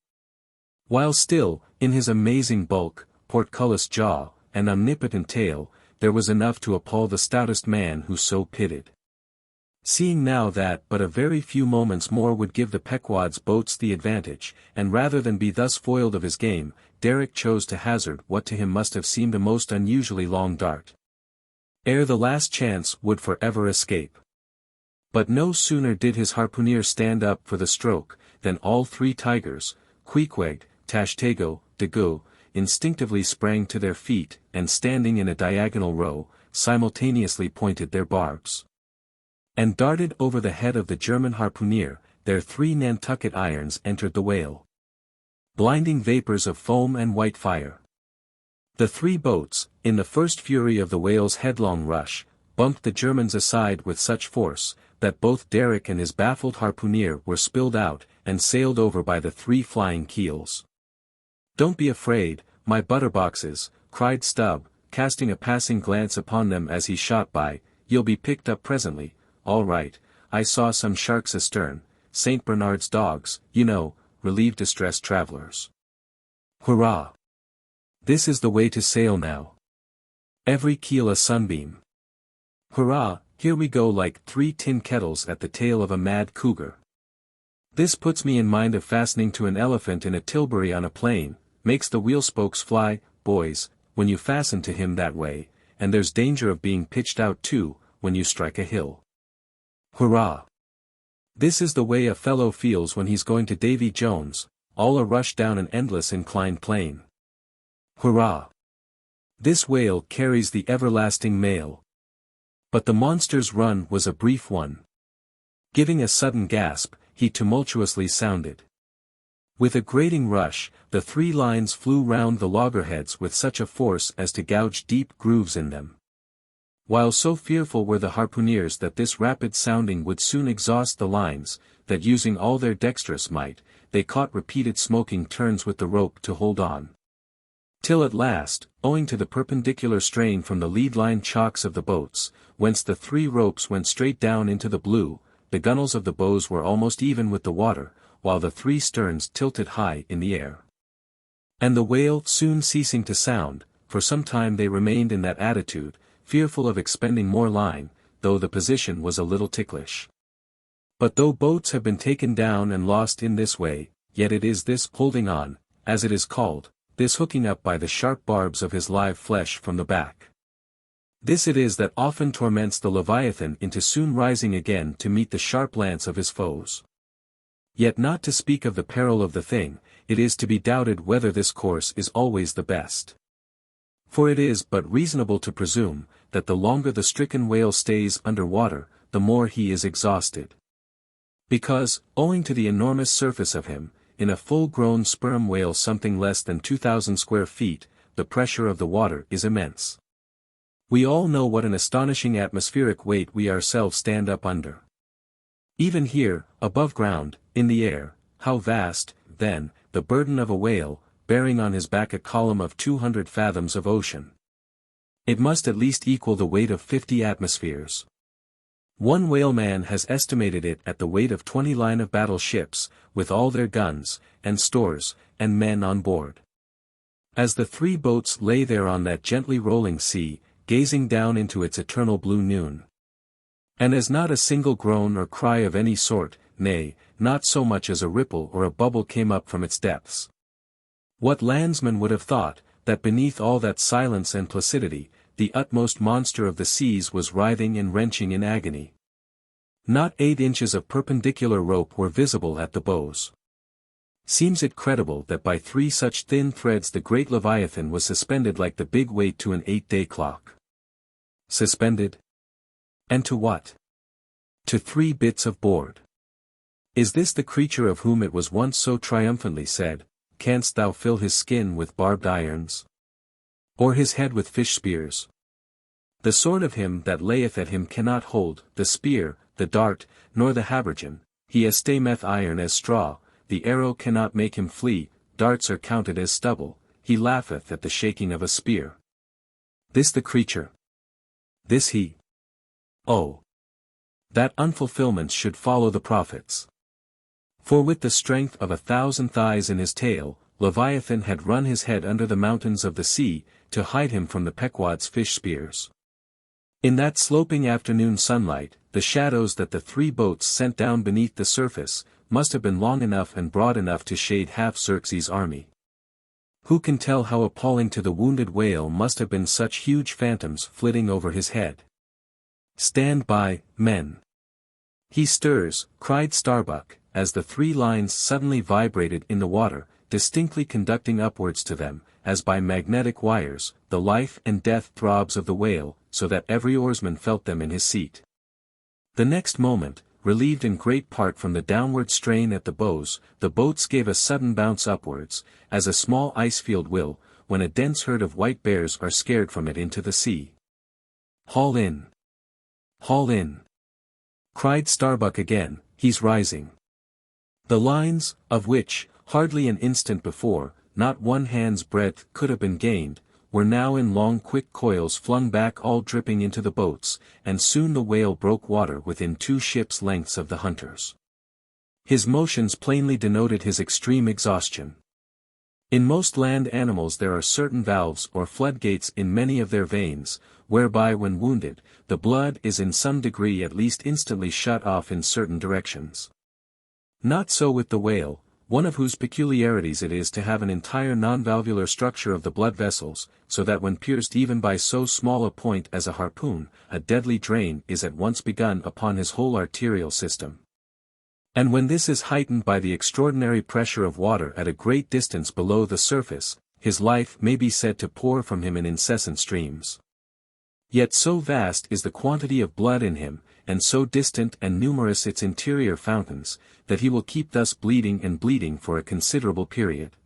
S1: While still, in his amazing bulk, portcullis jaw, and omnipotent tail, there was enough to appall the stoutest man who so pitted. Seeing now that but a very few moments more would give the Pequod's boats the advantage, and rather than be thus foiled of his game, Derrick chose to hazard what to him must have seemed a most unusually long dart, ere the last chance would forever escape. But no sooner did his harpooner stand up for the stroke, than all three tigers, Queequeg, Tashtego, Dago, instinctively sprang to their feet, and standing in a diagonal row, simultaneously pointed their barbs, and darted over the head of the German harpooner. Their 3 Nantucket irons entered the whale. Blinding vapors of foam and white fire. The 3 boats, in the first fury of the whale's headlong rush, bumped the Germans aside with such force, that both Derrick and his baffled harpooner were spilled out, and sailed over by the 3 flying keels. "Don't be afraid, my butterboxes," cried Stubb, casting a passing glance upon them as he shot by, "you'll be picked up presently. All right, I saw some sharks astern, St. Bernard's dogs, you know, relieve distressed travelers. Hurrah! This is the way to sail now. Every keel a sunbeam. Hurrah, here we go like 3 tin kettles at the tail of a mad cougar. This puts me in mind of fastening to an elephant in a tilbury on a plain, makes the wheel spokes fly, boys, when you fasten to him that way, and there's danger of being pitched out too, when you strike a hill. Hurrah! This is the way a fellow feels when he's going to Davy Jones, all a rush down an endless inclined plane. Hurrah! This whale carries the everlasting mail." But the monster's run was a brief one. Giving a sudden gasp, he tumultuously sounded. With a grating rush, the 3 lines flew round the loggerheads with such a force as to gouge deep grooves in them. While so fearful were the harpooneers that this rapid sounding would soon exhaust the lines, that using all their dexterous might, they caught repeated smoking turns with the rope to hold on. Till at last, owing to the perpendicular strain from the lead-line chocks of the boats, whence the 3 ropes went straight down into the blue, the gunwales of the bows were almost even with the water, while the 3 sterns tilted high in the air. And the whale soon ceasing to sound, for some time they remained in that attitude, fearful of expending more line, though the position was a little ticklish. But though boats have been taken down and lost in this way, yet it is this holding on, as it is called, this hooking up by the sharp barbs of his live flesh from the back. This it is that often torments the Leviathan into soon rising again to meet the sharp lance of his foes. Yet not to speak of the peril of the thing, it is to be doubted whether this course is always the best. For it is but reasonable to presume, that the longer the stricken whale stays under water, the more he is exhausted. Because, owing to the enormous surface of him, in a full-grown sperm whale something less than 2,000 square feet, the pressure of the water is immense. We all know what an astonishing atmospheric weight we ourselves stand up under. Even here, above ground, in the air, how vast, then, the burden of a whale, bearing on his back a column of 200 fathoms of ocean. It must at least equal the weight of 50 atmospheres. One whaleman has estimated it at the weight of 20 line-of-battle ships, with all their guns, and stores, and men on board. As the 3 boats lay there on that gently rolling sea, gazing down into its eternal blue noon. And as not a single groan or cry of any sort, nay, not so much as a ripple or a bubble came up from its depths. What landsman would have thought, that beneath all that silence and placidity, the utmost monster of the seas was writhing and wrenching in agony? Not 8 inches of perpendicular rope were visible at the bows. Seems it credible that by 3 such thin threads the great Leviathan was suspended like the big weight to an 8-day clock? Suspended? And to what? To 3 bits of board. Is this the creature of whom it was once so triumphantly said, "Canst thou fill his skin with barbed irons? Or his head with fish spears? The sword of him that layeth at him cannot hold, the spear, the dart, nor the habergeon, he estimeth iron as straw, the arrow cannot make him flee, darts are counted as stubble, he laugheth at the shaking of a spear." This the creature. this he. Oh! That unfulfillments should follow the prophets. For with the strength of 1,000 thighs in his tail, Leviathan had run his head under the mountains of the sea, to hide him from the Pequod's fish spears. In that sloping afternoon sunlight, the shadows that the 3 boats sent down beneath the surface, must have been long enough and broad enough to shade half Xerxes' army. Who can tell how appalling to the wounded whale must have been such huge phantoms flitting over his head? "Stand by, men! He stirs," cried Starbuck, as the 3 lines suddenly vibrated in the water, distinctly conducting upwards to them, as by magnetic wires, the life and death throbs of the whale, so that every oarsman felt them in his seat. The next moment, relieved in great part from the downward strain at the bows, the boats gave a sudden bounce upwards, as a small ice field will, when a dense herd of white bears are scared from it into the sea. "Haul in! Haul in!" cried Starbuck again, "he's rising." The lines, of which, hardly an instant before, not 1 hand's breadth could have been gained, were now in long quick coils flung back all dripping into the boats, and soon the whale broke water within 2 ships' lengths of the hunters. His motions plainly denoted his extreme exhaustion. In most land animals there are certain valves or floodgates in many of their veins, whereby when wounded, the blood is in some degree at least instantly shut off in certain directions. Not so with the whale, one of whose peculiarities it is to have an entire non-valvular structure of the blood vessels, so that when pierced even by so small a point as a harpoon, a deadly drain is at once begun upon his whole arterial system. And when this is heightened by the extraordinary pressure of water at a great distance below the surface, his life may be said to pour from him in incessant streams. Yet so vast is the quantity of blood in him, and so distant and numerous its interior fountains, that he will keep thus bleeding and bleeding for a considerable period.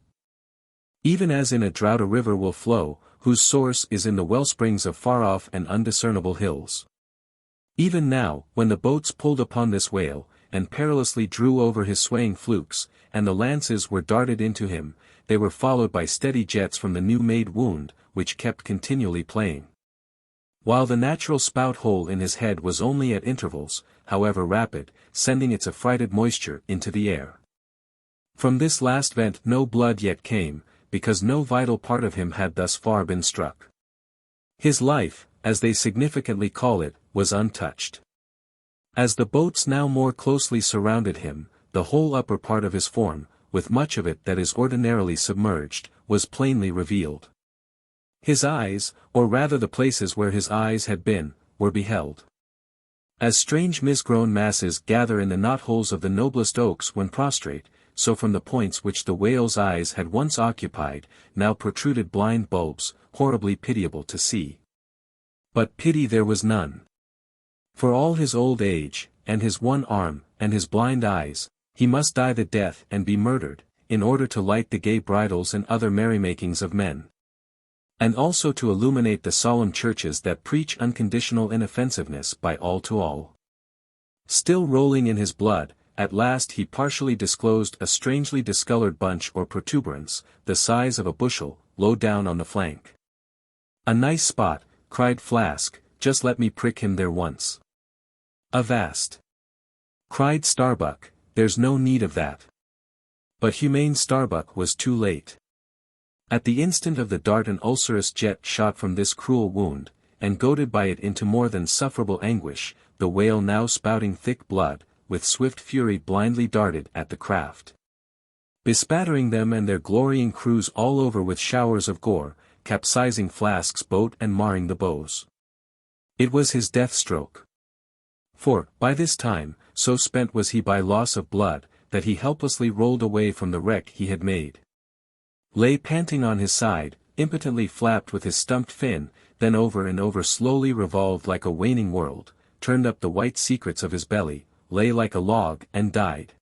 S1: Even as in a drought a river will flow, whose source is in the wellsprings of far-off and undiscernible hills. Even now, when the boats pulled upon this whale, and perilously drew over his swaying flukes, and the lances were darted into him, they were followed by steady jets from the new-made wound, which kept continually playing. While the natural spout hole in his head was only at intervals, however rapid, sending its affrighted moisture into the air. From this last vent no blood yet came, because no vital part of him had thus far been struck. His life, as they significantly call it, was untouched. As the boats now more closely surrounded him, the whole upper part of his form, with much of it that is ordinarily submerged, was plainly revealed. His eyes, or rather the places where his eyes had been, were beheld. As strange misgrown masses gather in the knotholes of the noblest oaks when prostrate, so from the points which the whale's eyes had once occupied, now protruded blind bulbs, horribly pitiable to see. But pity there was none. For all his old age, and his one arm, and his blind eyes, he must die the death and be murdered, in order to light the gay bridals and other merrymakings of men. And also to illuminate the solemn churches that preach unconditional inoffensiveness by all to all. Still rolling in his blood, at last he partially disclosed a strangely discolored bunch or protuberance, the size of a bushel, low down on the flank. "A nice spot," cried Flask, "just let me prick him there once." "Avast!" cried Starbuck, "there's no need of that." But humane Starbuck was too late. At the instant of the dart an ulcerous jet shot from this cruel wound, and goaded by it into more than sufferable anguish, the whale now spouting thick blood, with swift fury blindly darted at the craft. Bespattering them and their glorying crews all over with showers of gore, capsizing Flask's boat and marring the bows. It was his death stroke. For, by this time, so spent was he by loss of blood, that he helplessly rolled away from the wreck he had made. Lay panting on his side, impotently flapped with his stumped fin, then over and over slowly revolved like a waning world, turned up the white secrets of his belly, lay like a log and died.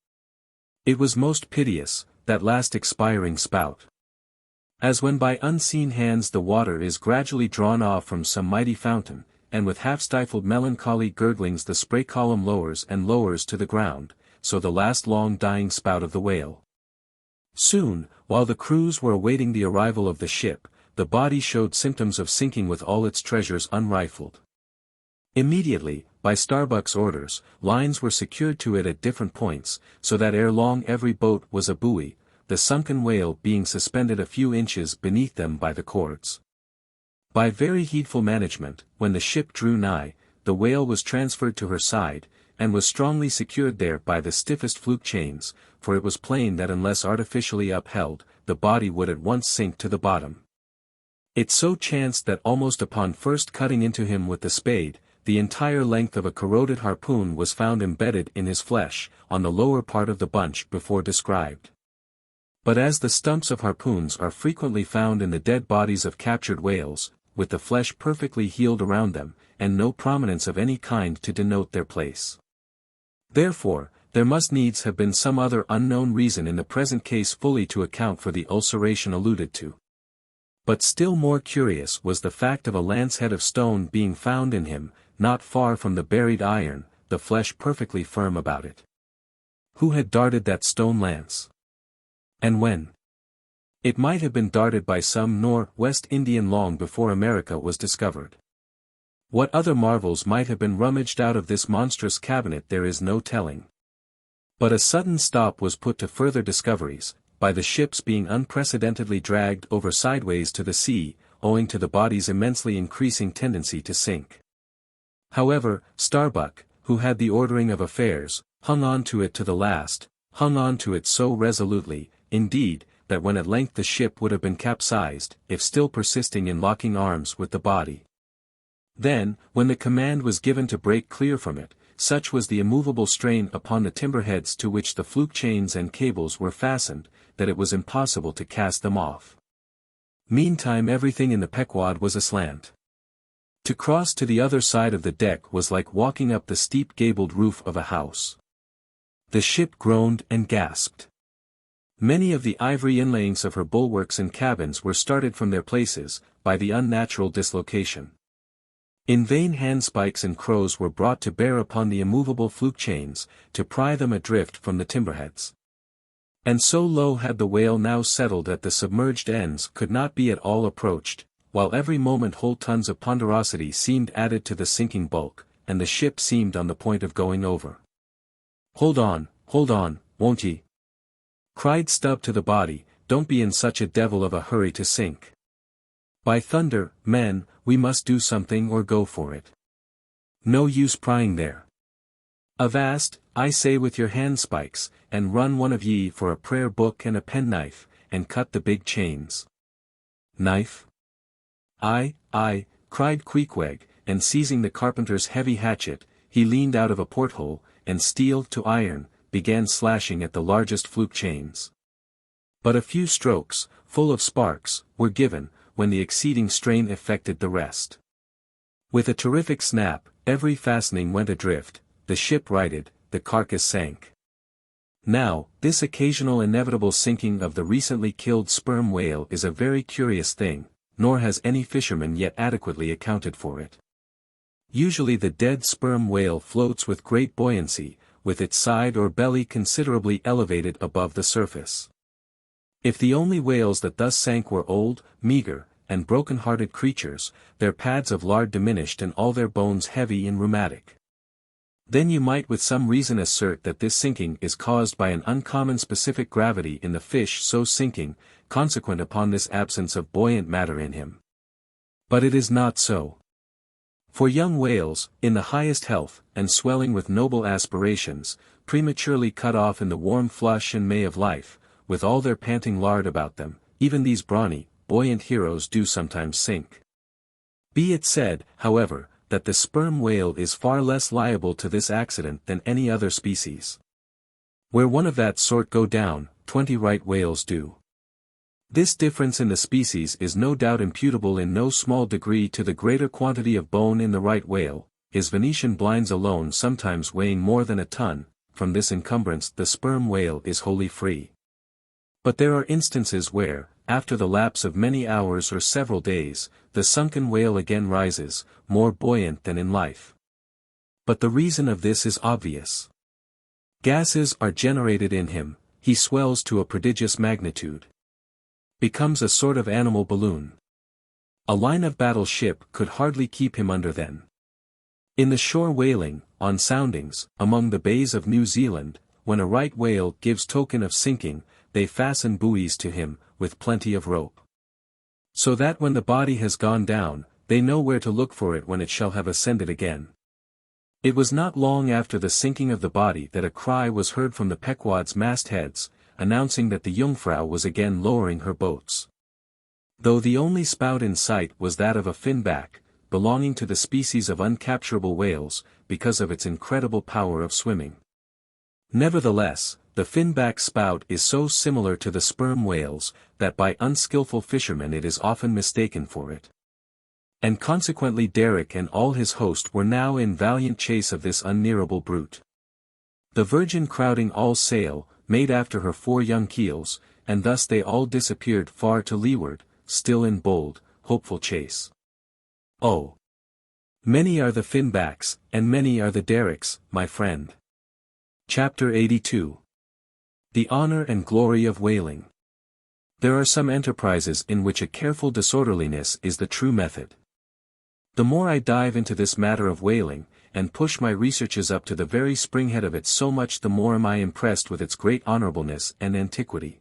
S1: It was most piteous, that last expiring spout. As when by unseen hands the water is gradually drawn off from some mighty fountain, and with half-stifled melancholy gurglings the spray column lowers and lowers to the ground, so the last long dying spout of the whale. Soon, while the crews were awaiting the arrival of the ship, the body showed symptoms of sinking with all its treasures unrifled. Immediately, by Starbuck's orders, lines were secured to it at different points, so that ere long every boat was a buoy, the sunken whale being suspended a few inches beneath them by the cords. By very heedful management, when the ship drew nigh, the whale was transferred to her side, and was strongly secured there by the stiffest fluke chains, for it was plain that unless artificially upheld, the body would at once sink to the bottom. It so chanced that almost upon first cutting into him with the spade, the entire length of a corroded harpoon was found embedded in his flesh, on the lower part of the bunch before described. But as the stumps of harpoons are frequently found in the dead bodies of captured whales, with the flesh perfectly healed around them, and no prominence of any kind to denote their place. Therefore, there must needs have been some other unknown reason in the present case fully to account for the ulceration alluded to. But still more curious was the fact of a lance head of stone being found in him, not far from the buried iron, the flesh perfectly firm about it. Who had darted that stone lance? And when? It might have been darted by some West Indian long before America was discovered. What other marvels might have been rummaged out of this monstrous cabinet there is no telling. But a sudden stop was put to further discoveries, by the ships being unprecedentedly dragged over sideways to the sea, owing to the body's immensely increasing tendency to sink. However, Starbuck, who had the ordering of affairs, hung on to it to the last, hung on to it so resolutely, indeed, that when at length the ship would have been capsized, if still persisting in locking arms with the body. Then, when the command was given to break clear from it, such was the immovable strain upon the timber-heads to which the fluke chains and cables were fastened, that it was impossible to cast them off. Meantime everything in the Pequod was aslant. To cross to the other side of the deck was like walking up the steep gabled roof of a house. The ship groaned and gasped. Many of the ivory inlayings of her bulwarks and cabins were started from their places, by the unnatural dislocation. In vain handspikes and crows were brought to bear upon the immovable fluke chains, to pry them adrift from the timberheads. And so low had the whale now settled that the submerged ends could not be at all approached, while every moment whole tons of ponderosity seemed added to the sinking bulk, and the ship seemed on the point of going over. Hold on, won't ye?" cried Stubb to the body, "don't be in such a devil of a hurry to sink. By thunder, men, we must do something or go for it. No use prying there. Avast, I say with your handspikes, and run one of ye for a prayer book and a penknife, and cut the big chains." "Knife?" Aye, cried Queequeg, and seizing the carpenter's heavy hatchet, he leaned out of a porthole, and steel to iron, began slashing at the largest fluke chains. But a few strokes, full of sparks, were given, when the exceeding strain effected the rest. With a terrific snap, every fastening went adrift, the ship righted, the carcass sank. Now, this occasional inevitable sinking of the recently killed sperm whale is a very curious thing, nor has any fisherman yet adequately accounted for it. Usually the dead sperm whale floats with great buoyancy, with its side or belly considerably elevated above the surface. If the only whales that thus sank were old, meager, and broken-hearted creatures, their pads of lard diminished and all their bones heavy and rheumatic, then you might with some reason assert that this sinking is caused by an uncommon specific gravity in the fish so sinking, consequent upon this absence of buoyant matter in him. But it is not so. For young whales, in the highest health, and swelling with noble aspirations, prematurely cut off in the warm flush and May of life, with all their panting lard about them, even these brawny, buoyant heroes do sometimes sink. Be it said, however, that the sperm whale is far less liable to this accident than any other species. Where one of that sort go down, 20 right whales do. This difference in the species is no doubt imputable in no small degree to the greater quantity of bone in the right whale, his Venetian blinds alone sometimes weighing more than a ton. From this encumbrance the sperm whale is wholly free. But there are instances where, after the lapse of many hours or several days, the sunken whale again rises, more buoyant than in life. But the reason of this is obvious. Gases are generated in him, he swells to a prodigious magnitude. Becomes a sort of animal balloon. A line of battle ship could hardly keep him under then. In the shore whaling, on soundings, among the bays of New Zealand, when a right whale gives token of sinking, they fasten buoys to him, with plenty of rope. So that when the body has gone down, they know where to look for it when it shall have ascended again. It was not long after the sinking of the body that a cry was heard from the Pequod's mastheads, announcing that the Jungfrau was again lowering her boats. Though the only spout in sight was that of a finback, belonging to the species of uncapturable whales, because of its incredible power of swimming. Nevertheless, the finback spout is so similar to the sperm whales, that by unskillful fishermen it is often mistaken for it. And consequently Derrick and all his host were now in valiant chase of this unnearable brute. The Virgin crowding all sail, made after her 4 young keels, and thus they all disappeared far to leeward, still in bold, hopeful chase. Oh! Many are the finbacks, and many are the derricks, my friend. Chapter 82. The Honor and Glory of Whaling. There are some enterprises in which a careful disorderliness is the true method. The more I dive into this matter of whaling, and push my researches up to the very springhead of it, so much the more am I impressed with its great honorableness and antiquity.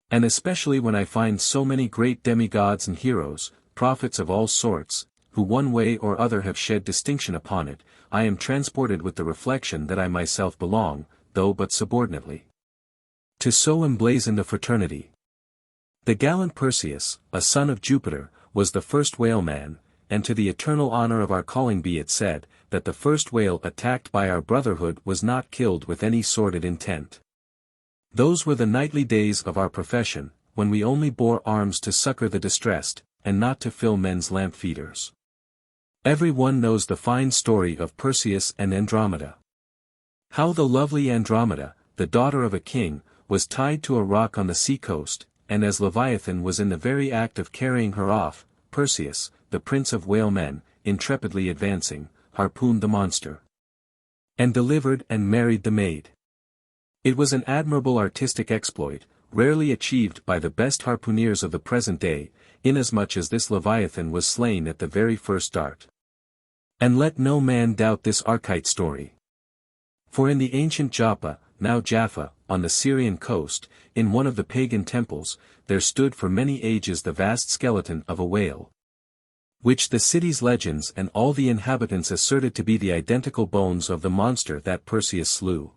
S1: And especially when I find so many great demigods and heroes, prophets of all sorts, who one way or other have shed distinction upon it, I am transported with the reflection that I myself belong, though but subordinately, to so emblazoned a fraternity. The gallant Perseus, a son of Jupiter, was the first whaleman, and to the eternal honor of our calling be it said, that the first whale attacked by our brotherhood was not killed with any sordid intent. Those were the knightly days of our profession, when we only bore arms to succor the distressed, and not to fill men's lamp feeders. Every one knows the fine story of Perseus and Andromeda. How the lovely Andromeda, the daughter of a king, was tied to a rock on the sea-coast, and as Leviathan was in the very act of carrying her off, Perseus, the prince of whalemen, intrepidly advancing, harpooned the monster, and delivered and married the maid. It was an admirable artistic exploit, rarely achieved by the best harpooneers of the present day, inasmuch as this Leviathan was slain at the very first dart. And let no man doubt this archite story. For in the ancient Joppa, now Jaffa, on the Syrian coast, in one of the pagan temples, there stood for many ages the vast skeleton of a whale, which the city's legends and all the inhabitants asserted to be the identical bones of the monster that Perseus slew.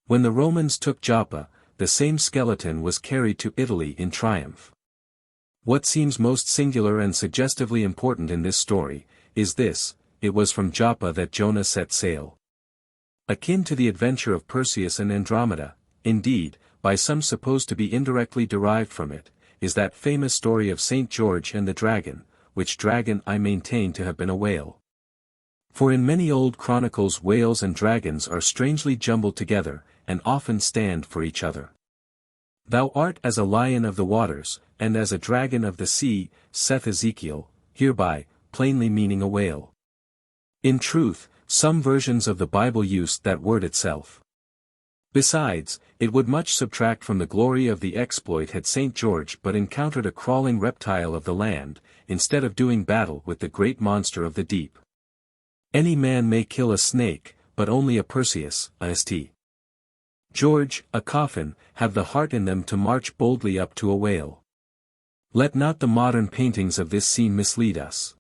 S1: When the Romans took Joppa, the same skeleton was carried to Italy in triumph. What seems most singular and suggestively important in this story, is this: it was from Joppa that Jonah set sail. Akin to the adventure of Perseus and Andromeda, indeed, by some supposed to be indirectly derived from it, is that famous story of St. George and the dragon, which dragon I maintain to have been a whale. For in many old chronicles whales and dragons are strangely jumbled together, and often stand for each other. Thou art as a lion of the waters, and as a dragon of the sea, saith Ezekiel, hereby, plainly meaning a whale. In truth, some versions of the Bible use that word itself. Besides, it would much subtract from the glory of the exploit had St. George but encountered a crawling reptile of the land, instead of doing battle with the great monster of the deep. Any man may kill a snake, but only a Perseus, a St. George, a coffin, have the heart in them to march boldly up to a whale. Let not the modern paintings of this scene mislead us.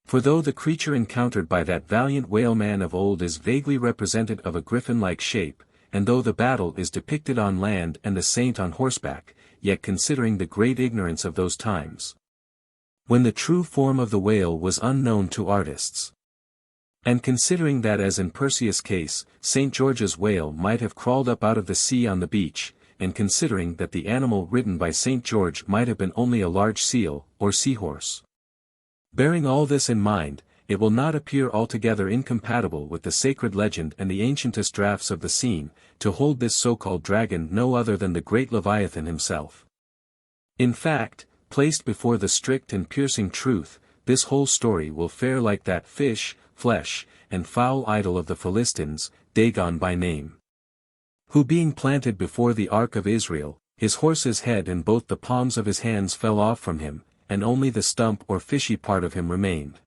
S1: For though the creature encountered by that valiant whaleman of old is vaguely represented of a griffin-like shape, and though the battle is depicted on land and the saint on horseback, yet considering the great ignorance of those times, when the true form of the whale was unknown to artists, and considering that as in Perseus' case, St. George's whale might have crawled up out of the sea on the beach, and considering that the animal ridden by St. George might have been only a large seal, or seahorse. Bearing all this in mind, it will not appear altogether incompatible with the sacred legend and the ancientest drafts of the scene, to hold this so-called dragon no other than the great Leviathan himself. In fact, placed before the strict and piercing truth, this whole story will fare like that fish, flesh, and foul idol of the Philistines, Dagon by name, who being planted before the ark of Israel, his horse's head and both the palms of his hands fell off from him, and only the stump or fishy part of him remained.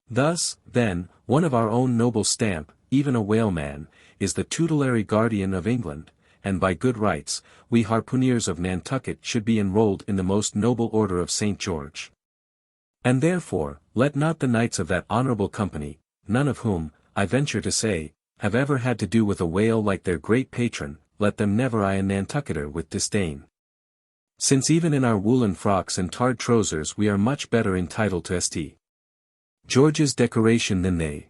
S1: Thus, then, one of our own noble stamp, even a whaleman, is the tutelary guardian of England, and by good rights, we harpooneers of Nantucket should be enrolled in the most noble order of St. George. And therefore, let not the knights of that honourable company, none of whom, I venture to say, have ever had to do with a whale like their great patron, let them never eye a Nantucketer with disdain. Since even in our woolen frocks and tarred trousers we are much better entitled to St. George's decoration than they.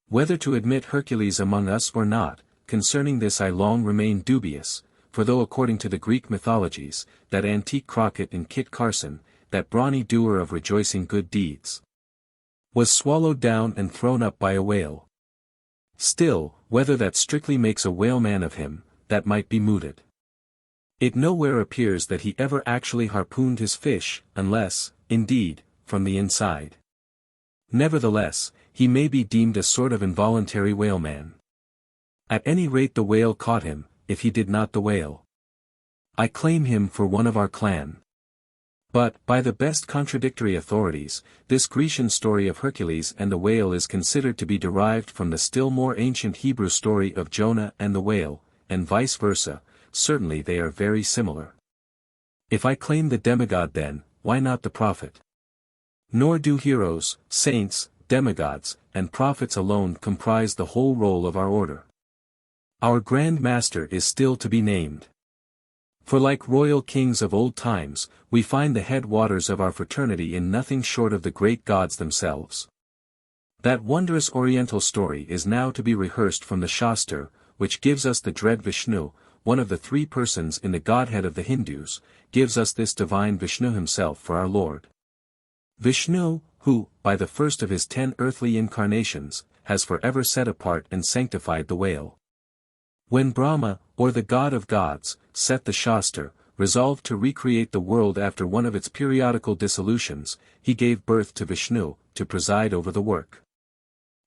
S1: Whether to admit Hercules among us or not, concerning this I long remained dubious, for though according to the Greek mythologies, that antique Crockett and Kit Carson, that brawny doer of rejoicing good deeds, was swallowed down and thrown up by a whale. Still, whether that strictly makes a whaleman of him, that might be mooted. It nowhere appears that he ever actually harpooned his fish, unless, indeed, from the inside. Nevertheless, he may be deemed a sort of involuntary whaleman. At any rate the whale caught him, if he did not the whale. I claim him for one of our clan. But, by the best contradictory authorities, this Grecian story of Hercules and the whale is considered to be derived from the still more ancient Hebrew story of Jonah and the whale, and vice versa. Certainly they are very similar. If I claim the demigod then, why not the prophet? Nor do heroes, saints, demigods, and prophets alone comprise the whole roll of our order. Our Grand Master is still to be named. For like royal kings of old times, we find the head waters of our fraternity in nothing short of the great gods themselves. That wondrous oriental story is now to be rehearsed from the Shastra, which gives us the dread Vishnu, one of the three persons in the Godhead of the Hindus, gives us this divine Vishnu himself for our Lord. Vishnu, who, by the first of his 10 earthly incarnations, has forever set apart and sanctified the whale. When Brahma, or the god of gods, set the Shastra, resolved to recreate the world after one of its periodical dissolutions, he gave birth to Vishnu, to preside over the work.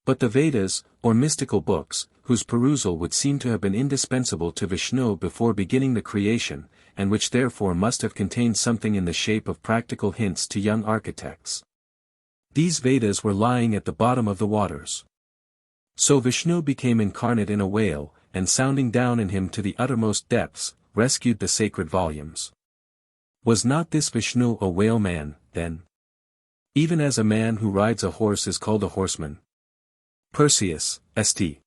S1: But the Vedas, or mystical books, whose perusal would seem to have been indispensable to Vishnu before beginning the creation, and which therefore must have contained something in the shape of practical hints to young architects. These Vedas were lying at the bottom of the waters. So Vishnu became incarnate in a whale, and sounding down in him to the uttermost depths, rescued the sacred volumes. Was not this Vishnu a whaleman, then? Even as a man who rides a horse is called a horseman. Perseus, St.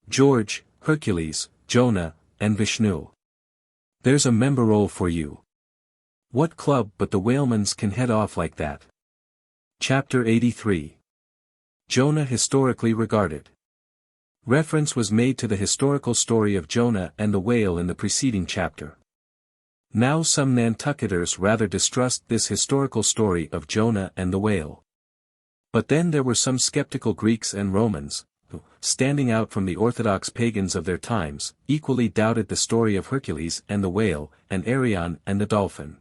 S1: George, Hercules, Jonah, and Vishnu. There's a member roll for you. What club but the whaleman's can head off like that? Chapter 83. Jonah historically regarded. Reference was made to the historical story of Jonah and the whale in the preceding chapter. Now some Nantucketers rather distrust this historical story of Jonah and the whale. But then there were some skeptical Greeks and Romans, who, standing out from the orthodox pagans of their times, equally doubted the story of Hercules and the whale, and Arion and the dolphin.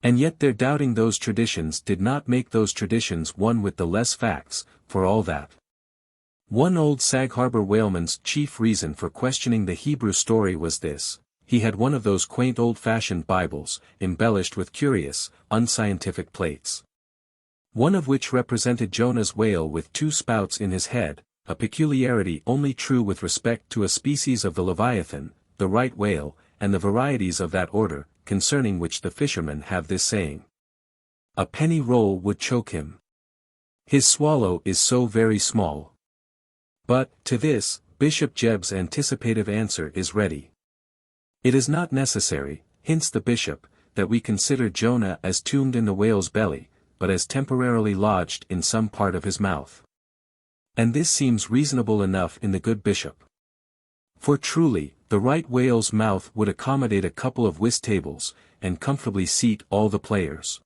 S1: And yet their doubting those traditions did not make those traditions one with the less facts, for all that. One old Sag Harbor whaleman's chief reason for questioning the Hebrew story was this: he had one of those quaint old-fashioned Bibles, embellished with curious, unscientific plates. One of which represented Jonah's whale with 2 spouts in his head, a peculiarity only true with respect to a species of the Leviathan, the right whale, and the varieties of that order, concerning which the fishermen have this saying: a penny roll would choke him. His swallow is so very small. But, to this, Bishop Jebb's anticipative answer is ready. It is not necessary, hints the bishop, that we consider Jonah as tombed in the whale's belly, but as temporarily lodged in some part of his mouth. And this seems reasonable enough in the good bishop. For truly, the right whale's mouth would accommodate a couple of whist tables, and comfortably seat all the players.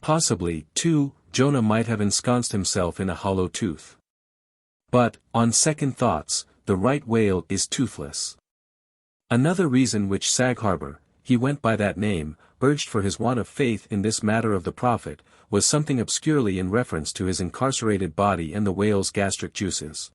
S1: Possibly, too, Jonah might have ensconced himself in a hollow tooth. But, on second thoughts, the right whale is toothless. Another reason which Sag Harbor, he went by that name, urged for his want of faith in this matter of the prophet, was something obscurely in reference to his incarcerated body and the whale's gastric juices.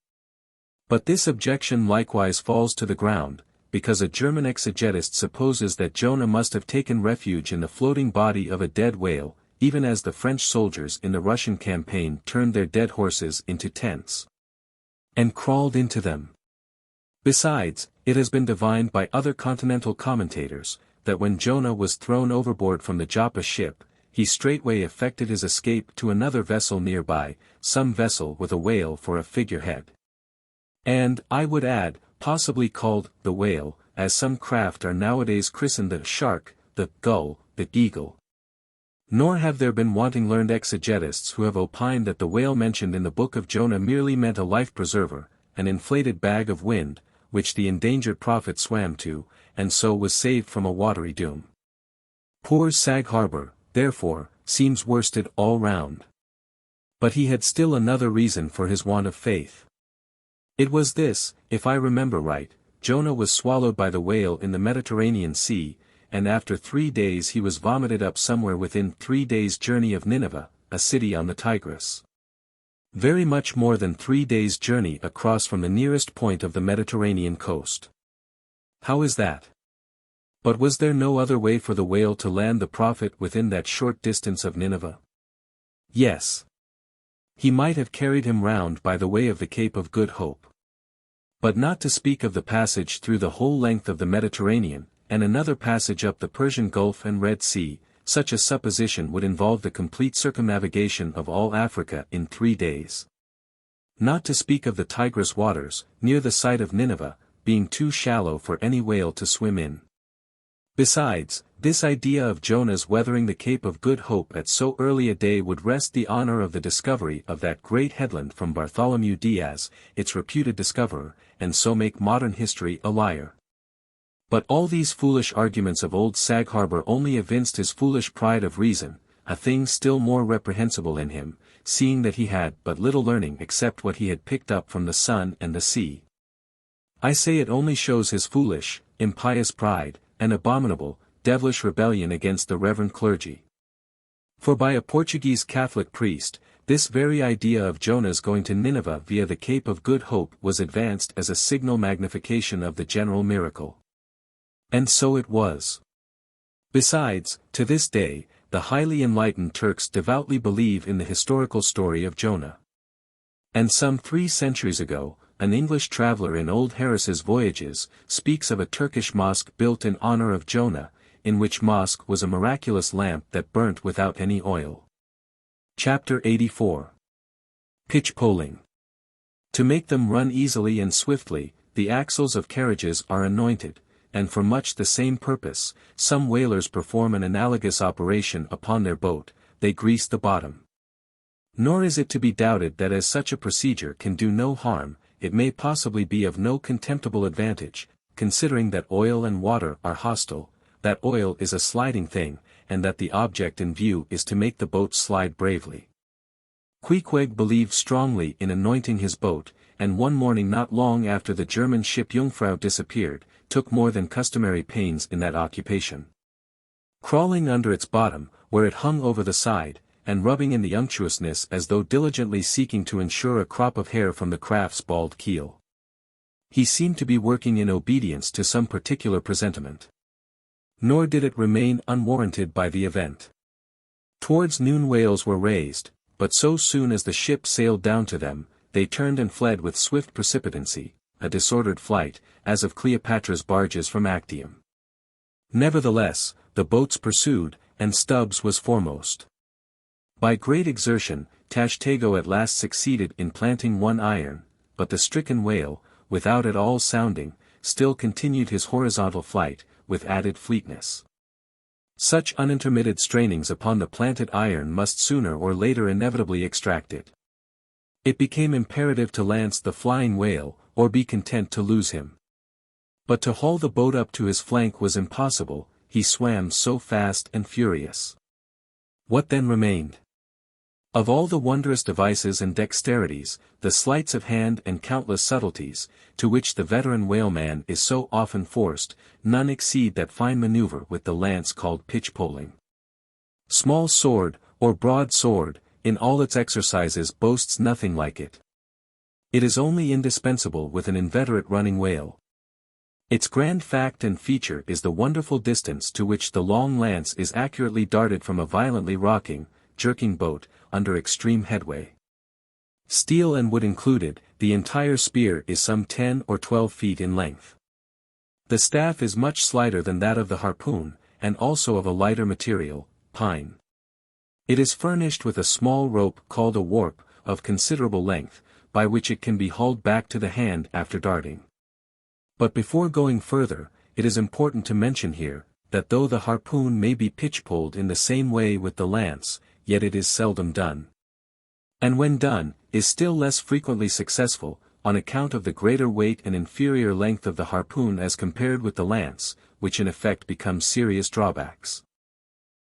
S1: But this objection likewise falls to the ground, because a German exegetist supposes that Jonah must have taken refuge in the floating body of a dead whale, even as the French soldiers in the Russian campaign turned their dead horses into tents and crawled into them. Besides, it has been divined by other continental commentators, that when Jonah was thrown overboard from the Joppa ship, he straightway effected his escape to another vessel nearby, some vessel with a whale for a figurehead. And, I would add, possibly called the whale, as some craft are nowadays christened the shark, the gull, the eagle. Nor have there been wanting learned exegetists who have opined that the whale mentioned in the book of Jonah merely meant a life-preserver, an inflated bag of wind, which the endangered prophet swam to, and so was saved from a watery doom. Poor Sag Harbor, therefore, seems worsted all round. But he had still another reason for his want of faith. It was this: if I remember right, Jonah was swallowed by the whale in the Mediterranean Sea, and after 3 days he was vomited up somewhere within 3 days' journey of Nineveh, a city on the Tigris. Very much more than 3 days' journey across from the nearest point of the Mediterranean coast. How is that? But was there no other way for the whale to land the prophet within that short distance of Nineveh? Yes. He might have carried him round by the way of the Cape of Good Hope. But not to speak of the passage through the whole length of the Mediterranean, and another passage up the Persian Gulf and Red Sea, such a supposition would involve the complete circumnavigation of all Africa in 3 days. Not to speak of the Tigris waters, near the site of Nineveh, being too shallow for any whale to swim in. Besides, this idea of Jonah's weathering the Cape of Good Hope at so early a day would wrest the honor of the discovery of that great headland from Bartholomew Diaz, its reputed discoverer, and so make modern history a liar. But all these foolish arguments of old Sag Harbor only evinced his foolish pride of reason, a thing still more reprehensible in him, seeing that he had but little learning except what he had picked up from the sun and the sea. I say it only shows his foolish, impious pride, and abominable, devilish rebellion against the reverend clergy. For by a Portuguese Catholic priest, this very idea of Jonah's going to Nineveh via the Cape of Good Hope was advanced as a signal magnification of the general miracle. And so it was. Besides, to this day, the highly enlightened Turks devoutly believe in the historical story of Jonah. And some 3 centuries ago, an English traveler in Old Harris's Voyages speaks of a Turkish mosque built in honor of Jonah, in which mosque was a miraculous lamp that burnt without any oil. Chapter 84. Pitch poling. To make them run easily and swiftly, the axles of carriages are anointed, and for much the same purpose, some whalers perform an analogous operation upon their boat, they grease the bottom. Nor is it to be doubted that as such a procedure can do no harm, it may possibly be of no contemptible advantage, considering that oil and water are hostile, that oil is a sliding thing, and that the object in view is to make the boat slide bravely. Queequeg believed strongly in anointing his boat, and one morning not long after the German ship Jungfrau disappeared, took more than customary pains in that occupation. Crawling under its bottom, where it hung over the side, and rubbing in the unctuousness as though diligently seeking to ensure a crop of hair from the craft's bald keel. He seemed to be working in obedience to some particular presentiment. Nor did it remain unwarranted by the event. Towards noon whales were raised, but so soon as the ship sailed down to them, they turned and fled with swift precipitancy, a disordered flight, as of Cleopatra's barges from Actium. Nevertheless, the boats pursued, and Stubbs was foremost. By great exertion, Tashtego at last succeeded in planting one iron, but the stricken whale, without at all sounding, still continued his horizontal flight, with added fleetness. Such unintermitted strainings upon the planted iron must sooner or later inevitably extract it. It became imperative to lance the flying whale, or be content to lose him. But to haul the boat up to his flank was impossible, he swam so fast and furious. What then remained? Of all the wondrous devices and dexterities, the sleights of hand and countless subtleties, to which the veteran whaleman is so often forced, none exceed that fine maneuver with the lance called pitch-poling. Small sword, or broad sword, in all its exercises boasts nothing like it. It is only indispensable with an inveterate running whale. Its grand fact and feature is the wonderful distance to which the long lance is accurately darted from a violently rocking, jerking boat, under extreme headway. Steel and wood included, the entire spear is some 10 or 12 feet in length. The staff is much slighter than that of the harpoon, and also of a lighter material, pine. It is furnished with a small rope called a warp, of considerable length, by which it can be hauled back to the hand after darting. But before going further, it is important to mention here, that though the harpoon may be pitch-poled in the same way with the lance, yet it is seldom done. And when done, is still less frequently successful, on account of the greater weight and inferior length of the harpoon as compared with the lance, which in effect becomes serious drawbacks.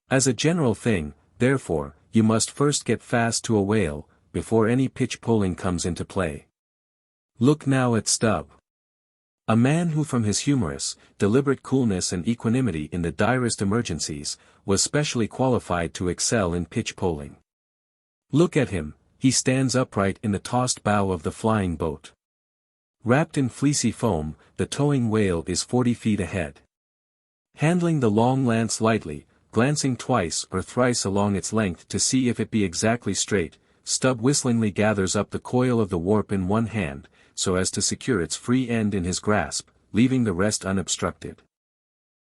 S1: As a general thing, therefore, you must first get fast to a whale, before any pitch-poling comes into play. Look now at Stubb. A man who from his humorous, deliberate coolness and equanimity in the direst emergencies, was specially qualified to excel in pitch-poling. Look at him, he stands upright in the tossed bow of the flying boat. Wrapped in fleecy foam, the towing whale is 40 feet ahead. Handling the long lance lightly, glancing twice or thrice along its length to see if it be exactly straight, Stubb whistlingly gathers up the coil of the warp in one hand, so as to secure its free end in his grasp, leaving the rest unobstructed.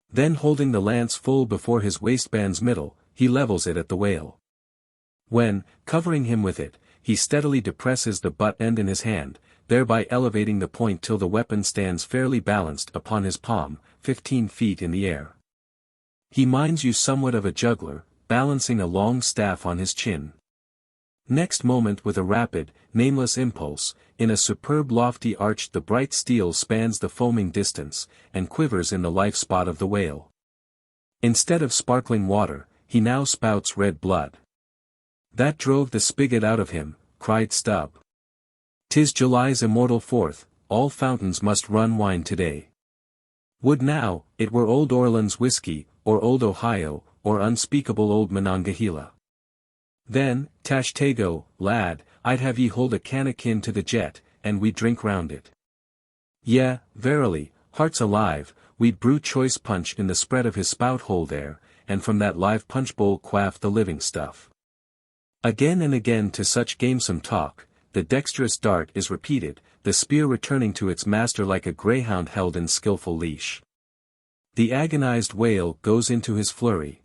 S1: Then holding the lance full before his waistband's middle, he levels it at the whale. When, covering him with it, he steadily depresses the butt end in his hand, thereby elevating the point till the weapon stands fairly balanced upon his palm, 15 feet in the air. He minds you somewhat of a juggler, balancing a long staff on his chin. Next moment with a rapid, nameless impulse, in a superb lofty arch the bright steel spans the foaming distance, and quivers in the life spot of the whale. Instead of sparkling water, he now spouts red blood. That drove the spigot out of him, cried Stubb. 'Tis July's immortal 4th, all fountains must run wine today. Would now, it were old Orleans whiskey, or old Ohio, or unspeakable old Monongahela. Then, Tashtego, lad, I'd have ye hold a can akin to the jet, and we'd drink round it. Yea, verily, hearts alive, we'd brew choice punch in the spread of his spout hole there, and from that live punch bowl quaff the living stuff. Again and again to such gamesome talk, the dexterous dart is repeated, the spear returning to its master like a greyhound held in skillful leash. The agonized whale goes into his flurry.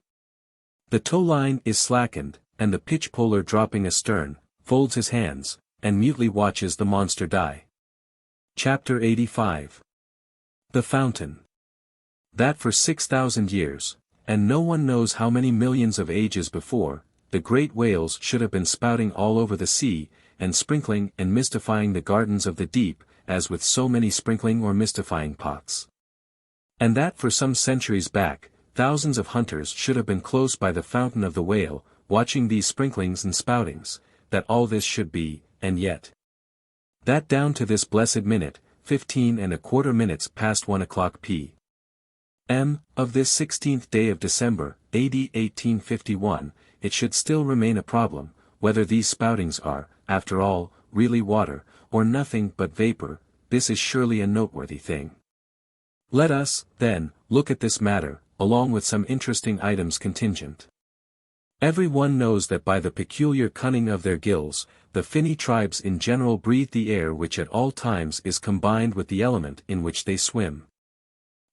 S1: The tow-line is slackened, and the pitch-poler dropping astern, folds his hands, and mutely watches the monster die. Chapter 85. The Fountain. That for 6,000 years, and no one knows how many millions of ages before, the great whales should have been spouting all over the sea, and sprinkling and mystifying the gardens of the deep, as with so many sprinkling or mystifying pots. And that for some centuries back, thousands of hunters should have been close by the fountain of the whale, watching these sprinklings and spoutings, that all this should be, and yet. That down to this blessed minute, 15¼ minutes past 1 o'clock p.m., of this 16th day of December, A.D. 1851, it should still remain a problem, whether these spoutings are, after all, really water, or nothing but vapor. This is surely a noteworthy thing. Let us, then, look at this matter, along with some interesting items contingent. Every one knows that by the peculiar cunning of their gills, the finny tribes in general breathe the air which at all times is combined with the element in which they swim.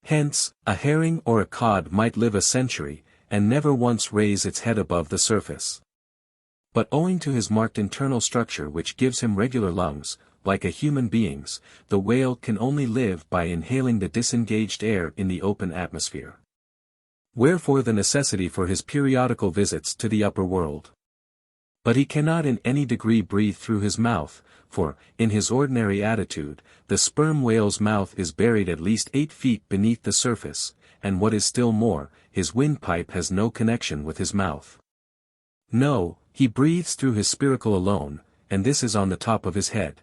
S1: Hence, a herring or a cod might live a century, and never once raise its head above the surface. But owing to his marked internal structure which gives him regular lungs, like a human being's, the whale can only live by inhaling the disengaged air in the open atmosphere. Wherefore the necessity for his periodical visits to the upper world. But he cannot in any degree breathe through his mouth, for, in his ordinary attitude, the sperm whale's mouth is buried at least 8 feet beneath the surface, and what is still more, his windpipe has no connection with his mouth. No, he breathes through his spiracle alone, and this is on the top of his head.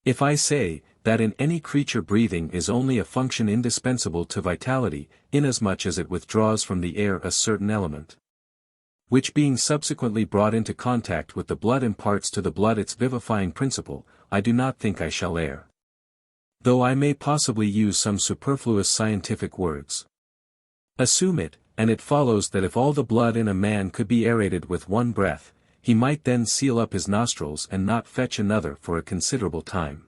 S1: If I say, that in any creature breathing is only a function indispensable to vitality, inasmuch as it withdraws from the air a certain element, which being subsequently brought into contact with the blood imparts to the blood its vivifying principle, I do not think I shall err. Though I may possibly use some superfluous scientific words. Assume it, and it follows that if all the blood in a man could be aerated with one breath, he might then seal up his nostrils and not fetch another for a considerable time.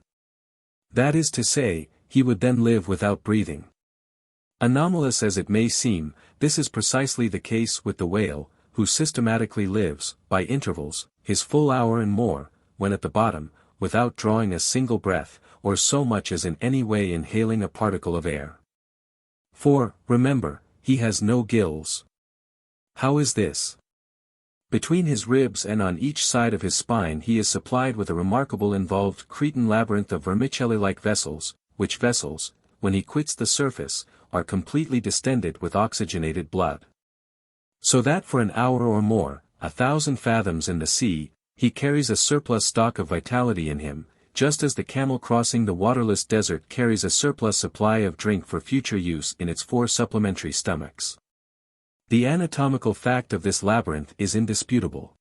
S1: That is to say, he would then live without breathing. Anomalous as it may seem, this is precisely the case with the whale, who systematically lives, by intervals, his full hour and more, when at the bottom, without drawing a single breath, or so much as in any way inhaling a particle of air. For, remember, he has no gills. How is this? Between his ribs and on each side of his spine he is supplied with a remarkable involved Cretan labyrinth of vermicelli-like vessels, which vessels, when he quits the surface, are completely distended with oxygenated blood. So that for an hour or more, 1,000 fathoms in the sea, he carries a surplus stock of vitality in him, just as the camel crossing the waterless desert carries a surplus supply of drink for future use in its 4 supplementary stomachs. The anatomical fact of this labyrinth is indisputable.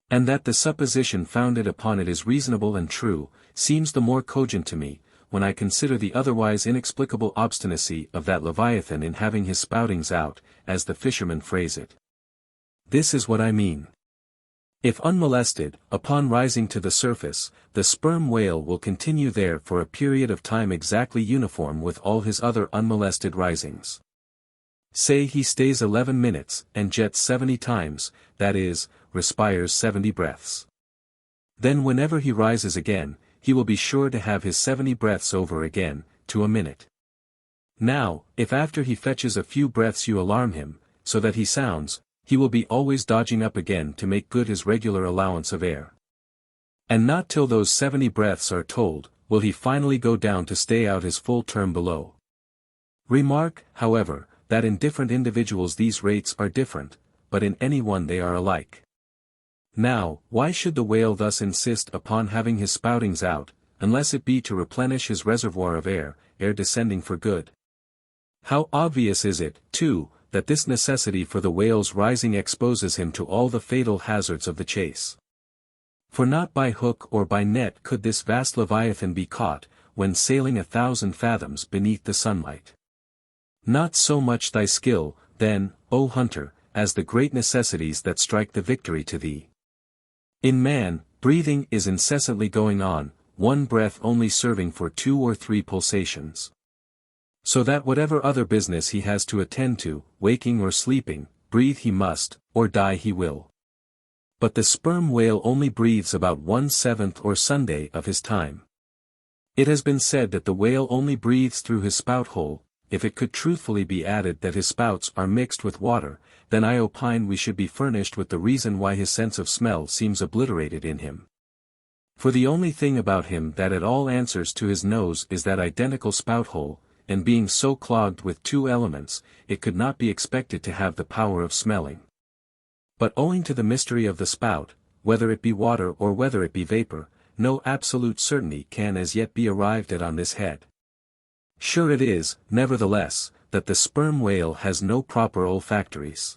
S1: And that the supposition founded upon it is reasonable and true, seems the more cogent to me, when I consider the otherwise inexplicable obstinacy of that Leviathan in having his spoutings out, as the fishermen phrase it. This is what I mean. If unmolested, upon rising to the surface, the sperm whale will continue there for a period of time exactly uniform with all his other unmolested risings. Say he stays 11 minutes, and jets 70 times, that is, respires 70 breaths. Then whenever he rises again, he will be sure to have his 70 breaths over again, to a minute. Now, if after he fetches a few breaths you alarm him, so that he sounds, he will be always dodging up again to make good his regular allowance of air. And not till those 70 breaths are told, will he finally go down to stay out his full term below. Remark, however, that in different individuals these rates are different, but in any one they are alike. Now, why should the whale thus insist upon having his spoutings out, unless it be to replenish his reservoir of air, ere descending for good? How obvious is it, too, that this necessity for the whale's rising exposes him to all the fatal hazards of the chase. For not by hook or by net could this vast Leviathan be caught, when sailing 1,000 fathoms beneath the sunlight. Not so much thy skill, then, O hunter, as the great necessities that strike the victory to thee. In man, breathing is incessantly going on, one breath only serving for 2 or 3 pulsations. So that whatever other business he has to attend to, waking or sleeping, breathe he must, or die he will. But the sperm whale only breathes about 1/7 or Sunday of his time. It has been said that the whale only breathes through his spout hole. If it could truthfully be added that his spouts are mixed with water, then I opine we should be furnished with the reason why his sense of smell seems obliterated in him. For the only thing about him that at all answers to his nose is that identical spout hole, and being so clogged with 2 elements, it could not be expected to have the power of smelling. But owing to the mystery of the spout, whether it be water or whether it be vapor, no absolute certainty can as yet be arrived at on this head. Sure it is, nevertheless, that the sperm whale has no proper olfactories.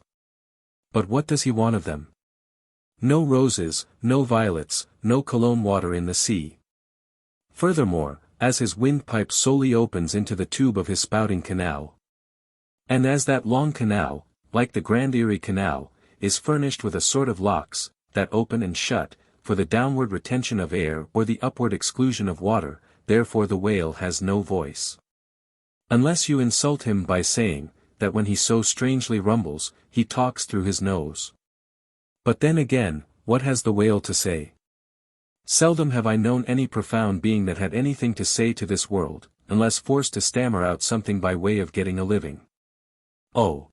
S1: But what does he want of them? No roses, no violets, no cologne water in the sea. Furthermore, as his windpipe solely opens into the tube of his spouting canal. And as that long canal, like the Grand Erie Canal, is furnished with a sort of locks, that open and shut, for the downward retention of air or the upward exclusion of water, therefore the whale has no voice. Unless you insult him by saying, that when he so strangely rumbles, he talks through his nose. But then again, what has the whale to say? Seldom have I known any profound being that had anything to say to this world, unless forced to stammer out something by way of getting a living. Oh!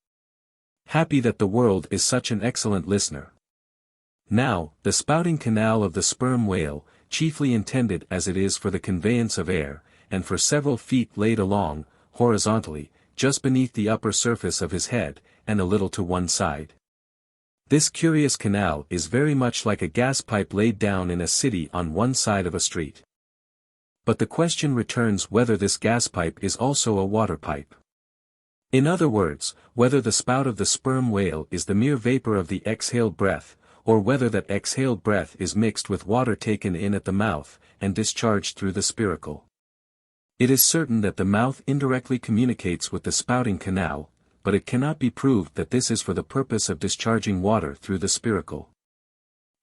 S1: Happy that the world is such an excellent listener. Now, the spouting canal of the sperm whale, chiefly intended as it is for the conveyance of air, and for several feet laid along, horizontally, just beneath the upper surface of his head, and a little to one side. This curious canal is very much like a gas pipe laid down in a city on one side of a street. But the question returns whether this gas pipe is also a water pipe. In other words, whether the spout of the sperm whale is the mere vapor of the exhaled breath, or whether that exhaled breath is mixed with water taken in at the mouth, and discharged through the spiracle. It is certain that the mouth indirectly communicates with the spouting canal, but it cannot be proved that this is for the purpose of discharging water through the spiracle.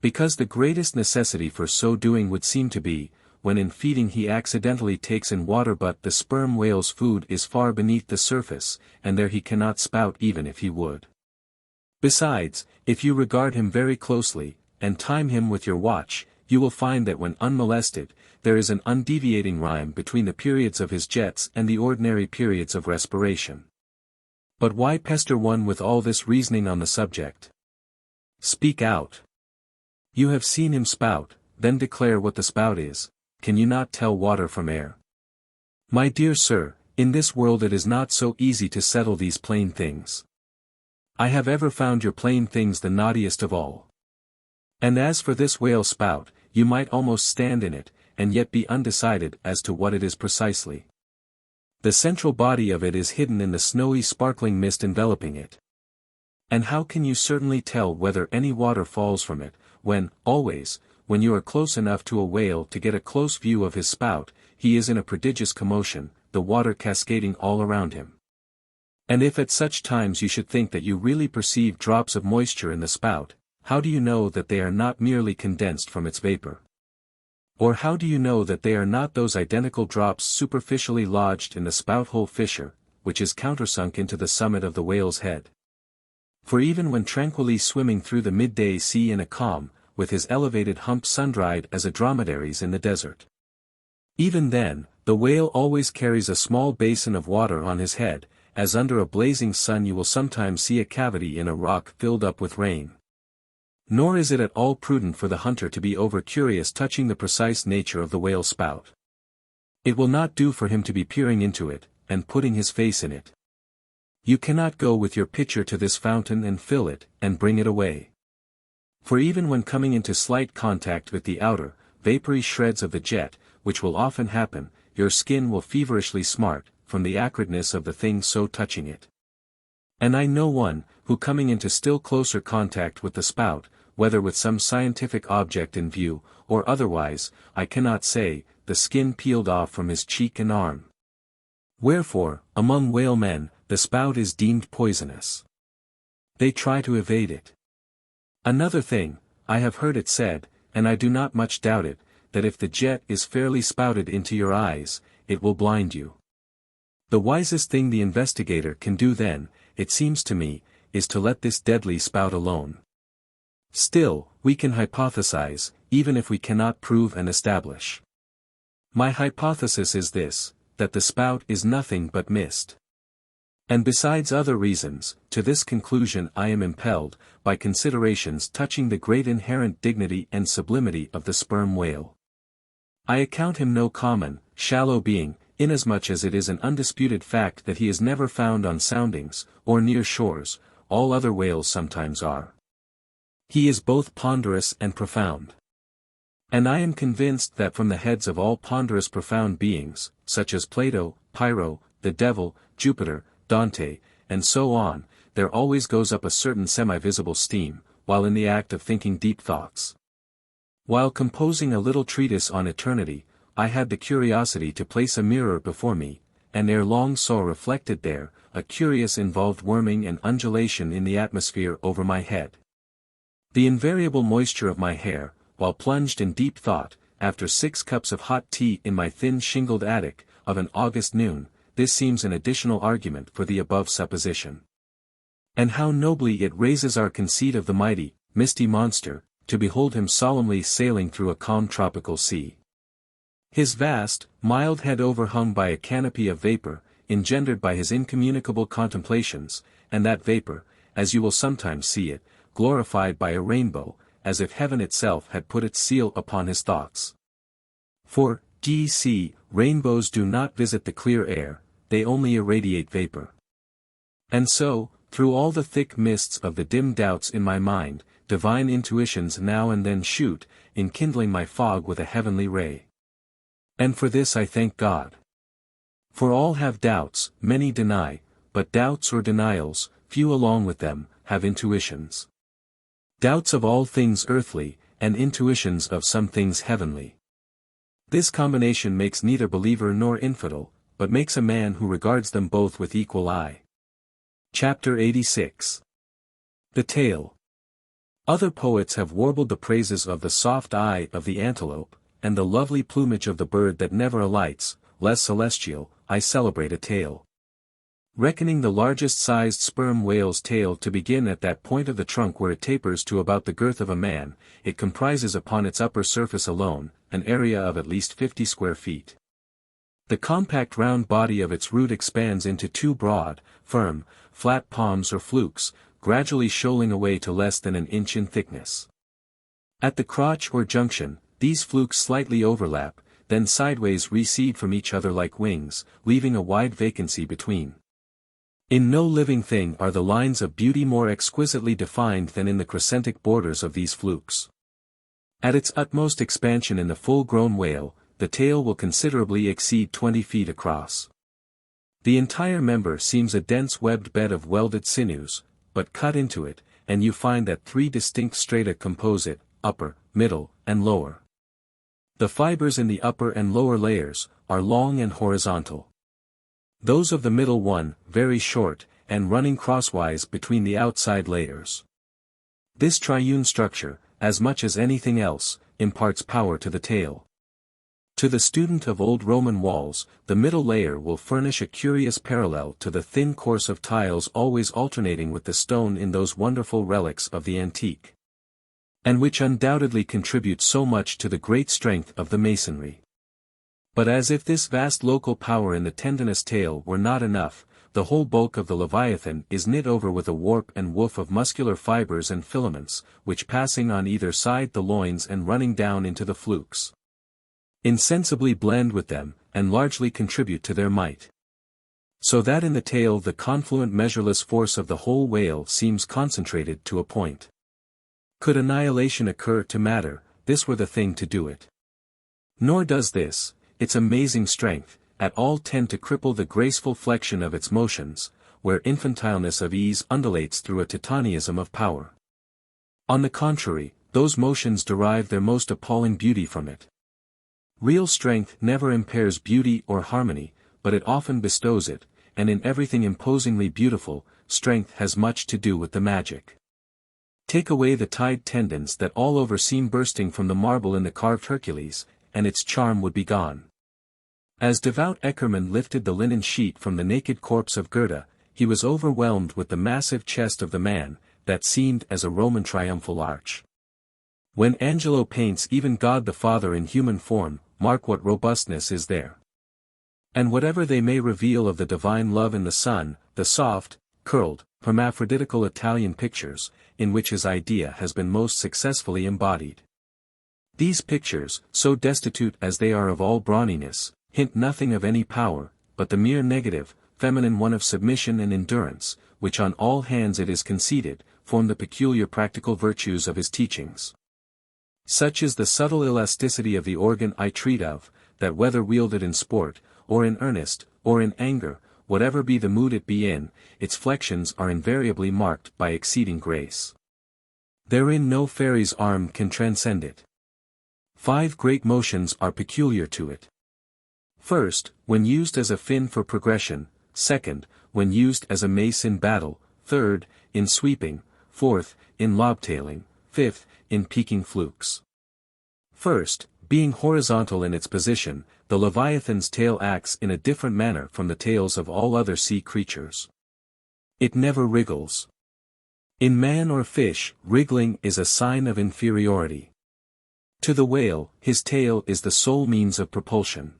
S1: Because the greatest necessity for so doing would seem to be, when in feeding he accidentally takes in water, but the sperm whale's food is far beneath the surface, and there he cannot spout even if he would. Besides, if you regard him very closely, and time him with your watch, you will find that when unmolested, there is an undeviating rhyme between the periods of his jets and the ordinary periods of respiration. But why pester one with all this reasoning on the subject? Speak out. You have seen him spout, then declare what the spout is. Can you not tell water from air? My dear sir, in this world it is not so easy to settle these plain things. I have ever found your plain things the knottiest of all. And as for this whale spout, you might almost stand in it, and yet be undecided as to what it is precisely. The central body of it is hidden in the snowy sparkling mist enveloping it. And how can you certainly tell whether any water falls from it, when, always, when you are close enough to a whale to get a close view of his spout, he is in a prodigious commotion, the water cascading all around him? And if at such times you should think that you really perceive drops of moisture in the spout, how do you know that they are not merely condensed from its vapor? Or how do you know that they are not those identical drops superficially lodged in the spout-hole fissure, which is countersunk into the summit of the whale's head? For even when tranquilly swimming through the midday sea in a calm, with his elevated hump sun-dried as a dromedary's in the desert, even then, the whale always carries a small basin of water on his head, as under a blazing sun you will sometimes see a cavity in a rock filled up with rain. Nor is it at all prudent for the hunter to be over-curious touching the precise nature of the whale's spout. It will not do for him to be peering into it, and putting his face in it. You cannot go with your pitcher to this fountain and fill it, and bring it away. For even when coming into slight contact with the outer, vapory shreds of the jet, which will often happen, your skin will feverishly smart, from the acridness of the thing so touching it. And I know one, who coming into still closer contact with the spout, whether with some scientific object in view, or otherwise, I cannot say, the skin peeled off from his cheek and arm. Wherefore, among whale men, the spout is deemed poisonous. They try to evade it. Another thing, I have heard it said, and I do not much doubt it, that if the jet is fairly spouted into your eyes, it will blind you. The wisest thing the investigator can do then, it seems to me, is to let this deadly spout alone. Still, we can hypothesize, even if we cannot prove and establish. My hypothesis is this, that the spout is nothing but mist. And besides other reasons, to this conclusion I am impelled, by considerations touching the great inherent dignity and sublimity of the sperm whale. I account him no common, shallow being, inasmuch as it is an undisputed fact that he is never found on soundings, or near shores, all other whales sometimes are. He is both ponderous and profound. And I am convinced that from the heads of all ponderous profound beings, such as Plato, Pyrrho, the devil, Jupiter, Dante, and so on, there always goes up a certain semi-visible steam, while in the act of thinking deep thoughts. While composing a little treatise on eternity, I had the curiosity to place a mirror before me, and ere long saw reflected there, a curious involved worming and undulation in the atmosphere over my head. The invariable moisture of my hair, while plunged in deep thought, after 6 cups of hot tea in my thin shingled attic, of an August noon, this seems an additional argument for the above supposition. And how nobly it raises our conceit of the mighty, misty monster, to behold him solemnly sailing through a calm tropical sea. His vast, mild head overhung by a canopy of vapor, engendered by his incommunicable contemplations, and that vapor, as you will sometimes see it, glorified by a rainbow, as if heaven itself had put its seal upon his thoughts. For, d.c., rainbows do not visit the clear air, they only irradiate vapor. And so, through all the thick mists of the dim doubts in my mind, divine intuitions now and then shoot, enkindling my fog with a heavenly ray. And for this I thank God. For all have doubts, many deny, but doubts or denials, few along with them, have intuitions. Doubts of all things earthly, and intuitions of some things heavenly. This combination makes neither believer nor infidel, but makes a man who regards them both with equal eye. Chapter 86. The Tail. Other poets have warbled the praises of the soft eye of the antelope, and the lovely plumage of the bird that never alights. Less celestial, I celebrate a tail. Reckoning the largest sized sperm whale's tail to begin at that point of the trunk where it tapers to about the girth of a man, it comprises upon its upper surface alone, an area of at least 50 square feet. The compact round body of its root expands into two broad, firm, flat palms or flukes, gradually shoaling away to less than an inch in thickness. At the crotch or junction, these flukes slightly overlap, then sideways recede from each other like wings, leaving a wide vacancy between. In no living thing are the lines of beauty more exquisitely defined than in the crescentic borders of these flukes. At its utmost expansion in the full-grown whale, the tail will considerably exceed 20 feet across. The entire member seems a dense webbed bed of welded sinews, but cut into it, and you find that three distinct strata compose it, upper, middle, and lower. The fibers in the upper and lower layers are long and horizontal. Those of the middle one, very short, and running crosswise between the outside layers. This triune structure, as much as anything else, imparts power to the tail. To the student of old Roman walls, the middle layer will furnish a curious parallel to the thin course of tiles always alternating with the stone in those wonderful relics of the antique, and which undoubtedly contribute so much to the great strength of the masonry. But as if this vast local power in the tendinous tail were not enough, the whole bulk of the Leviathan is knit over with a warp and woof of muscular fibers and filaments, which passing on either side the loins and running down into the flukes, insensibly blend with them, and largely contribute to their might. So that in the tail the confluent measureless force of the whole whale seems concentrated to a point. Could annihilation occur to matter, this were the thing to do it. Nor does this, its amazing strength, at all tend to cripple the graceful flexion of its motions, where infantileness of ease undulates through a titanism of power. On the contrary, those motions derive their most appalling beauty from it. Real strength never impairs beauty or harmony, but it often bestows it, and in everything imposingly beautiful, strength has much to do with the magic. Take away the tied tendons that all over seem bursting from the marble in the carved Hercules, and its charm would be gone. As devout Eckermann lifted the linen sheet from the naked corpse of Goethe, he was overwhelmed with the massive chest of the man, that seemed as a Roman triumphal arch. When Angelo paints even God the Father in human form, mark what robustness is there. And whatever they may reveal of the divine love in the Son, the soft, curled, hermaphroditical Italian pictures, in which his idea has been most successfully embodied. These pictures, so destitute as they are of all brawniness, hint nothing of any power, but the mere negative, feminine one of submission and endurance, which on all hands it is conceded, form the peculiar practical virtues of his teachings. Such is the subtle elasticity of the organ I treat of, that whether wielded in sport, or in earnest, or in anger, whatever be the mood it be in, its flexions are invariably marked by exceeding grace. Therein no fairy's arm can transcend it. 5 great motions are peculiar to it. First, when used as a fin for progression; second, when used as a mace in battle; third, in sweeping; fourth, in lobtailing; fifth, in peaking flukes. First, being horizontal in its position, the Leviathan's tail acts in a different manner from the tails of all other sea creatures. It never wriggles. In man or fish, wriggling is a sign of inferiority. To the whale, his tail is the sole means of propulsion.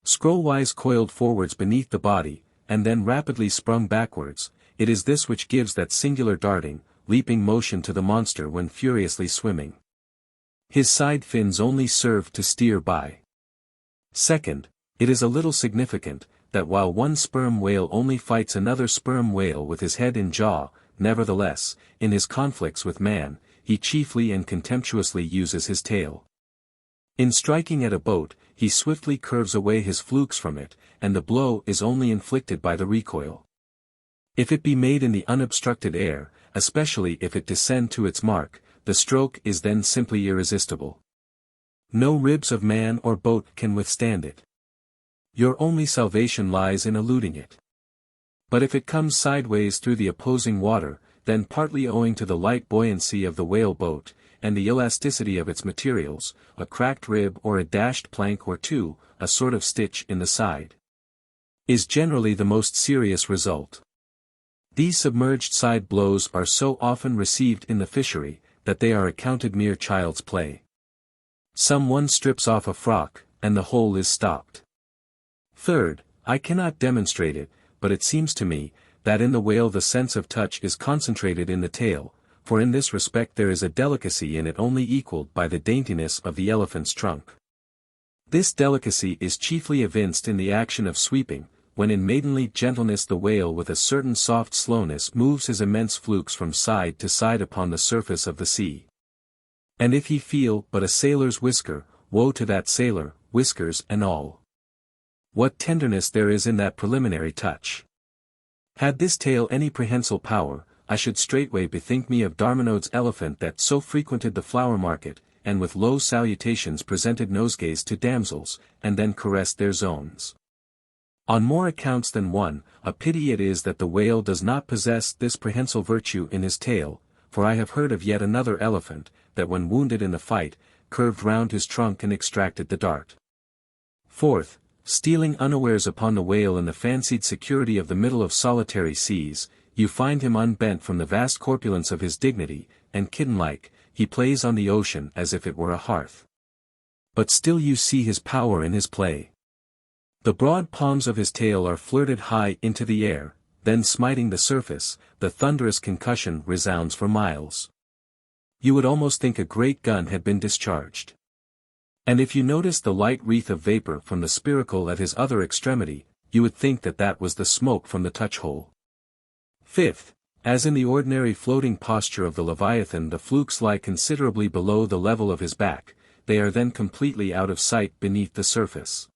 S1: Scrollwise coiled forwards beneath the body, and then rapidly sprung backwards, it is this which gives that singular darting, leaping motion to the monster when furiously swimming. His side fins only serve to steer by. Second, it is a little significant, that while one sperm whale only fights another sperm whale with his head and jaw, nevertheless, in his conflicts with man, he chiefly and contemptuously uses his tail. In striking at a boat, he swiftly curves away his flukes from it, and the blow is only inflicted by the recoil. If it be made in the unobstructed air, especially if it descend to its mark, the stroke is then simply irresistible. No ribs of man or boat can withstand it. Your only salvation lies in eluding it. But if it comes sideways through the opposing water, then partly owing to the light buoyancy of the whale boat, and the elasticity of its materials, a cracked rib or a dashed plank or two, a sort of stitch in the side, is generally the most serious result. These submerged side blows are so often received in the fishery, that they are accounted mere child's play. Some one strips off a frock, and the whole is stopped. Third, I cannot demonstrate it, but it seems to me, that in the whale the sense of touch is concentrated in the tail, for in this respect there is a delicacy in it only equalled by the daintiness of the elephant's trunk. This delicacy is chiefly evinced in the action of sweeping, when in maidenly gentleness the whale with a certain soft slowness moves his immense flukes from side to side upon the surface of the sea. And if he feel but a sailor's whisker, woe to that sailor, whiskers and all. What tenderness there is in that preliminary touch! Had this tale any prehensile power, I should straightway bethink me of Darmanod's elephant that so frequented the flower market, and with low salutations presented nosegays to damsels, and then caressed their zones. On more accounts than one, a pity it is that the whale does not possess this prehensile virtue in his tail, for I have heard of yet another elephant, that when wounded in the fight, curved round his trunk and extracted the dart. Fourth, stealing unawares upon the whale in the fancied security of the middle of solitary seas, you find him unbent from the vast corpulence of his dignity, and kitten-like, he plays on the ocean as if it were a hearth. But still you see his power in his play. The broad palms of his tail are flirted high into the air, then smiting the surface, the thunderous concussion resounds for miles. You would almost think a great gun had been discharged. And if you noticed the light wreath of vapor from the spiracle at his other extremity, you would think that that was the smoke from the touch-hole. Fifth, as in the ordinary floating posture of the Leviathan the flukes lie considerably below the level of his back, they are then completely out of sight beneath the surface.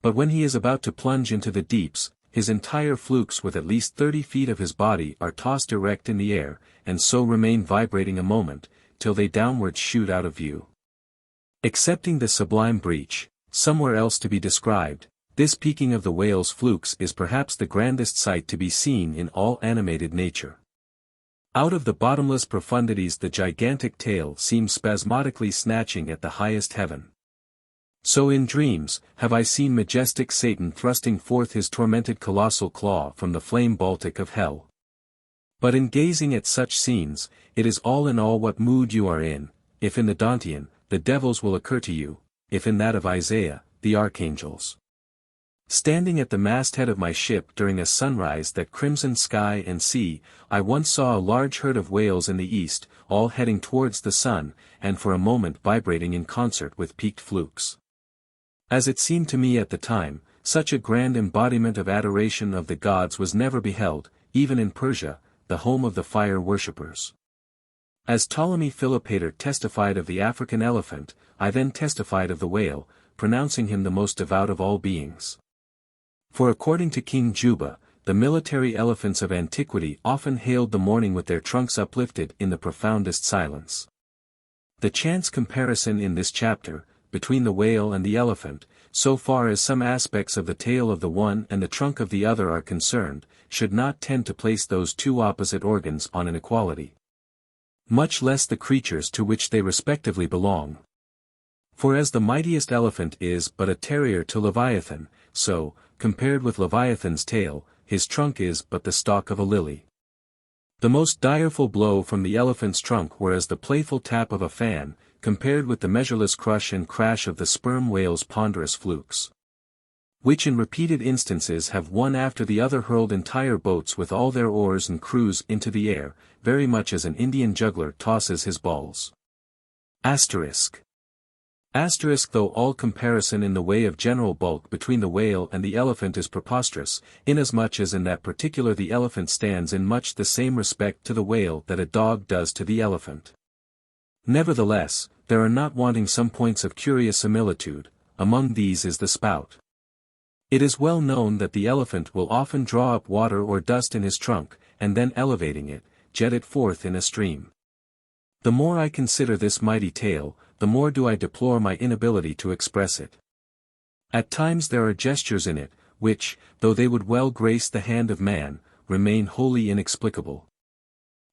S1: But when he is about to plunge into the deeps, his entire flukes with at least 30 feet of his body are tossed erect in the air, and so remain vibrating a moment, till they downwards shoot out of view. Excepting the sublime breach, somewhere else to be described, this peaking of the whale's flukes is perhaps the grandest sight to be seen in all animated nature. Out of the bottomless profundities the gigantic tail seems spasmodically snatching at the highest heaven. So in dreams, have I seen majestic Satan thrusting forth his tormented colossal claw from the flame Baltic of hell. But in gazing at such scenes, it is all in all what mood you are in. If in the Dantean, the devils will occur to you, if in that of Isaiah, the archangels. Standing at the masthead of my ship during a sunrise that crimsoned sky and sea, I once saw a large herd of whales in the east, all heading towards the sun, and for a moment vibrating in concert with peaked flukes. As it seemed to me at the time, such a grand embodiment of adoration of the gods was never beheld, even in Persia, the home of the fire worshippers. As Ptolemy Philopater testified of the African elephant, I then testified of the whale, pronouncing him the most devout of all beings. For according to King Juba, the military elephants of antiquity often hailed the morning with their trunks uplifted in the profoundest silence. The chance comparison in this chapter, between the whale and the elephant, so far as some aspects of the tail of the one and the trunk of the other are concerned, should not tend to place those two opposite organs on an equality. Much less the creatures to which they respectively belong. For as the mightiest elephant is but a terrier to Leviathan, so, compared with Leviathan's tail, his trunk is but the stalk of a lily. The most direful blow from the elephant's trunk were as the playful tap of a fan, compared with the measureless crush and crash of the sperm whale's ponderous flukes, which in repeated instances have one after the other hurled entire boats with all their oars and crews into the air, very much as an Indian juggler tosses his balls. Asterisk. Though all comparison in the way of general bulk between the whale and the elephant is preposterous, inasmuch as in that particular the elephant stands in much the same respect to the whale that a dog does to the elephant. Nevertheless, there are not wanting some points of curious similitude, among these is the spout. It is well known that the elephant will often draw up water or dust in his trunk, and then elevating it, jet it forth in a stream. The more I consider this mighty tail, the more do I deplore my inability to express it. At times there are gestures in it, which, though they would well grace the hand of man, remain wholly inexplicable.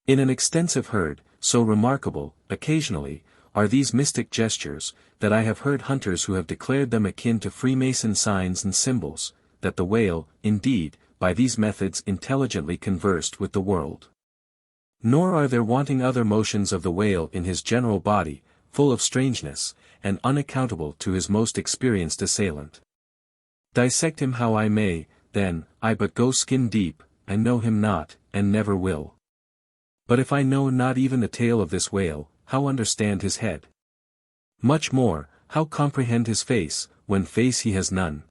S1: In an extensive herd, so remarkable, occasionally, are these mystic gestures, that I have heard hunters who have declared them akin to Freemason signs and symbols, that the whale, indeed, by these methods intelligently conversed with the world. Nor are there wanting other motions of the whale in his general body, full of strangeness, and unaccountable to his most experienced assailant. Dissect him how I may, then, I but go skin deep, I know him not, and never will. But if I know not even the tail of this whale, how understand his head? Much more, how comprehend his face, when face he has none?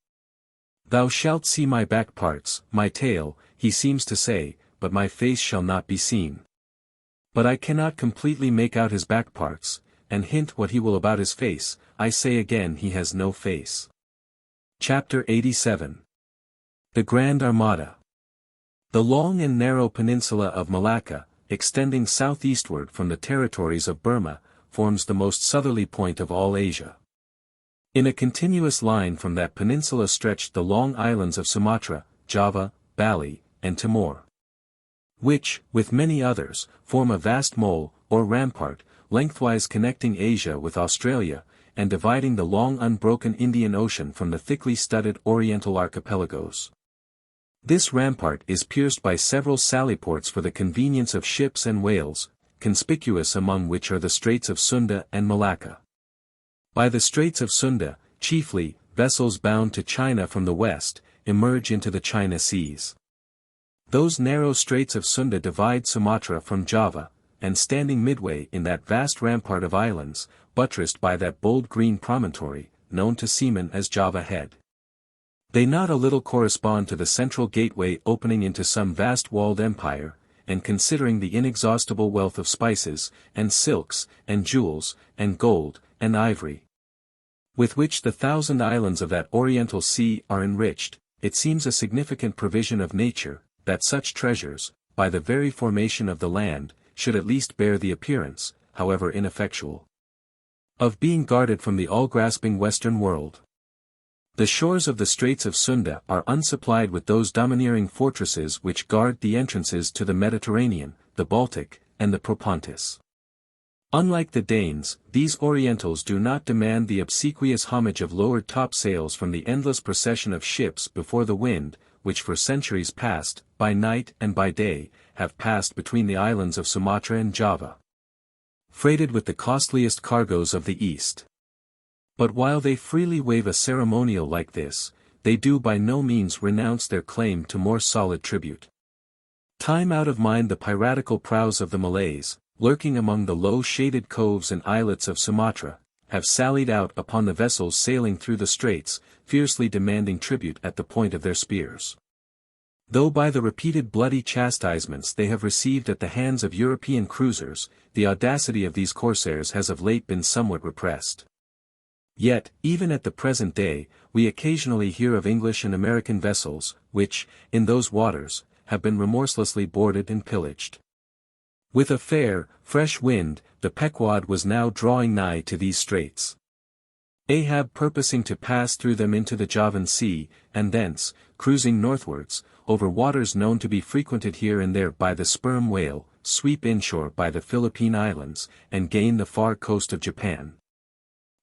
S1: Thou shalt see my back parts, my tail, he seems to say, but my face shall not be seen. But I cannot completely make out his back parts, and hint what he will about his face, I say again he has no face. Chapter 87. The Grand Armada. The long and narrow peninsula of Malacca, extending southeastward from the territories of Burma, forms the most southerly point of all Asia. In a continuous line from that peninsula stretched the long islands of Sumatra, Java, Bali, and Timor, which, with many others, form a vast mole, or rampart, lengthwise connecting Asia with Australia, and dividing the long unbroken Indian Ocean from the thickly studded Oriental archipelagos. This rampart is pierced by several sallyports for the convenience of ships and whales, conspicuous among which are the Straits of Sunda and Malacca. By the Straits of Sunda, chiefly, vessels bound to China from the west, emerge into the China seas. Those narrow Straits of Sunda divide Sumatra from Java, and standing midway in that vast rampart of islands, buttressed by that bold green promontory, known to seamen as Java Head. They not a little correspond to the central gateway opening into some vast walled empire, and considering the inexhaustible wealth of spices, and silks, and jewels, and gold, and ivory, with which the 1,000 islands of that Oriental Sea are enriched, it seems a significant provision of nature, that such treasures, by the very formation of the land, should at least bear the appearance, however ineffectual, of being guarded from the all-grasping Western world. The shores of the Straits of Sunda are unsupplied with those domineering fortresses which guard the entrances to the Mediterranean, the Baltic, and the Propontis. Unlike the Danes, these Orientals do not demand the obsequious homage of lowered topsails from the endless procession of ships before the wind, which for centuries past, by night and by day, have passed between the islands of Sumatra and Java, freighted with the costliest cargoes of the East. But while they freely waive a ceremonial like this, they do by no means renounce their claim to more solid tribute. Time out of mind the piratical prows of the Malays, lurking among the low shaded coves and islets of Sumatra, have sallied out upon the vessels sailing through the straits, fiercely demanding tribute at the point of their spears. Though by the repeated bloody chastisements they have received at the hands of European cruisers, the audacity of these corsairs has of late been somewhat repressed. Yet, even at the present day, we occasionally hear of English and American vessels, which, in those waters, have been remorselessly boarded and pillaged. With a fair, fresh wind, the Pequod was now drawing nigh to these straits. Ahab purposing to pass through them into the Javan Sea, and thence, cruising northwards, over waters known to be frequented here and there by the sperm whale, sweep inshore by the Philippine Islands, and gain the far coast of Japan,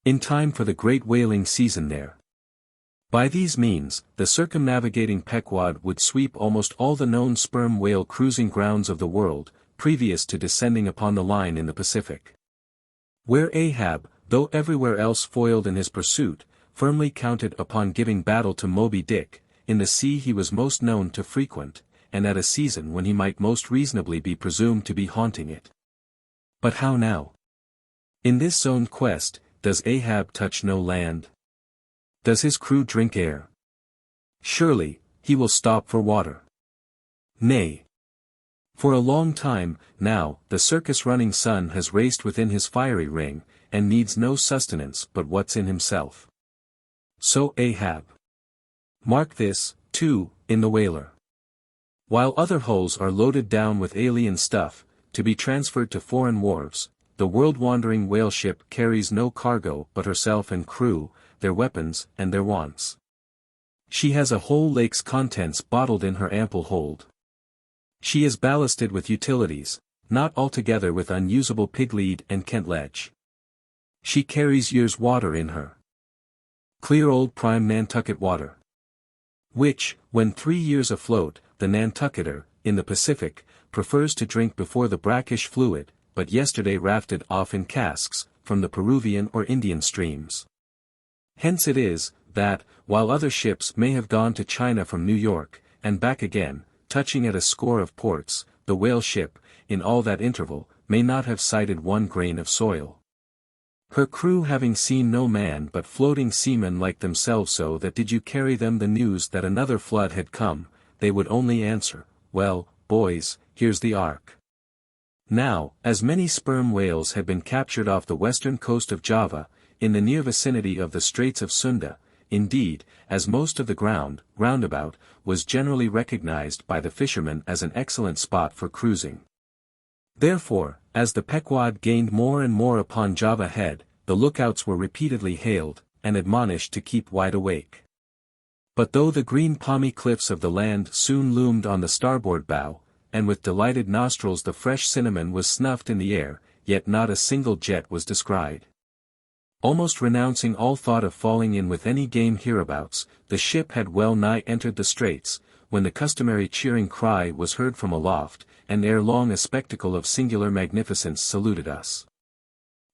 S1: in time for the great whaling season there. By these means, the circumnavigating Pequod would sweep almost all the known sperm whale cruising grounds of the world, previous to descending upon the line in the Pacific, where Ahab, though everywhere else foiled in his pursuit, firmly counted upon giving battle to Moby Dick, in the sea he was most known to frequent, and at a season when he might most reasonably be presumed to be haunting it. But how now? In this zoned quest, does Ahab touch no land? Does his crew drink air? Surely, he will stop for water. Nay. For a long time, now, the circus-running sun has raced within his fiery ring, and needs no sustenance but what's in himself. So Ahab. Mark this, too, in the whaler. While other hulls are loaded down with alien stuff, to be transferred to foreign wharves, the world-wandering whale ship carries no cargo but herself and crew, their weapons and their wants. She has a whole lake's contents bottled in her ample hold. She is ballasted with utilities, not altogether with unusable piglead and kentledge. She carries years' water in her. Clear old prime Nantucket water. Which, when 3 years afloat, the Nantucketer, in the Pacific, prefers to drink before the brackish fluid, but yesterday rafted off in casks, from the Peruvian or Indian streams. Hence it is, that, while other ships may have gone to China from New York, and back again, touching at a score of ports, the whale ship, in all that interval, may not have sighted one grain of soil. Her crew having seen no man but floating seamen like themselves, so that did you carry them the news that another flood had come, they would only answer, well, boys, here's the ark. Now, as many sperm whales had been captured off the western coast of Java, in the near vicinity of the Straits of Sunda, indeed, as most of the ground, roundabout, was generally recognized by the fishermen as an excellent spot for cruising. Therefore, as the Pequod gained more and more upon Java Head, the lookouts were repeatedly hailed, and admonished to keep wide awake. But though the green palmy cliffs of the land soon loomed on the starboard bow, and with delighted nostrils the fresh cinnamon was snuffed in the air, yet not a single jet was descried. Almost renouncing all thought of falling in with any game hereabouts, the ship had well nigh entered the straits, when the customary cheering cry was heard from aloft, and ere long a spectacle of singular magnificence saluted us.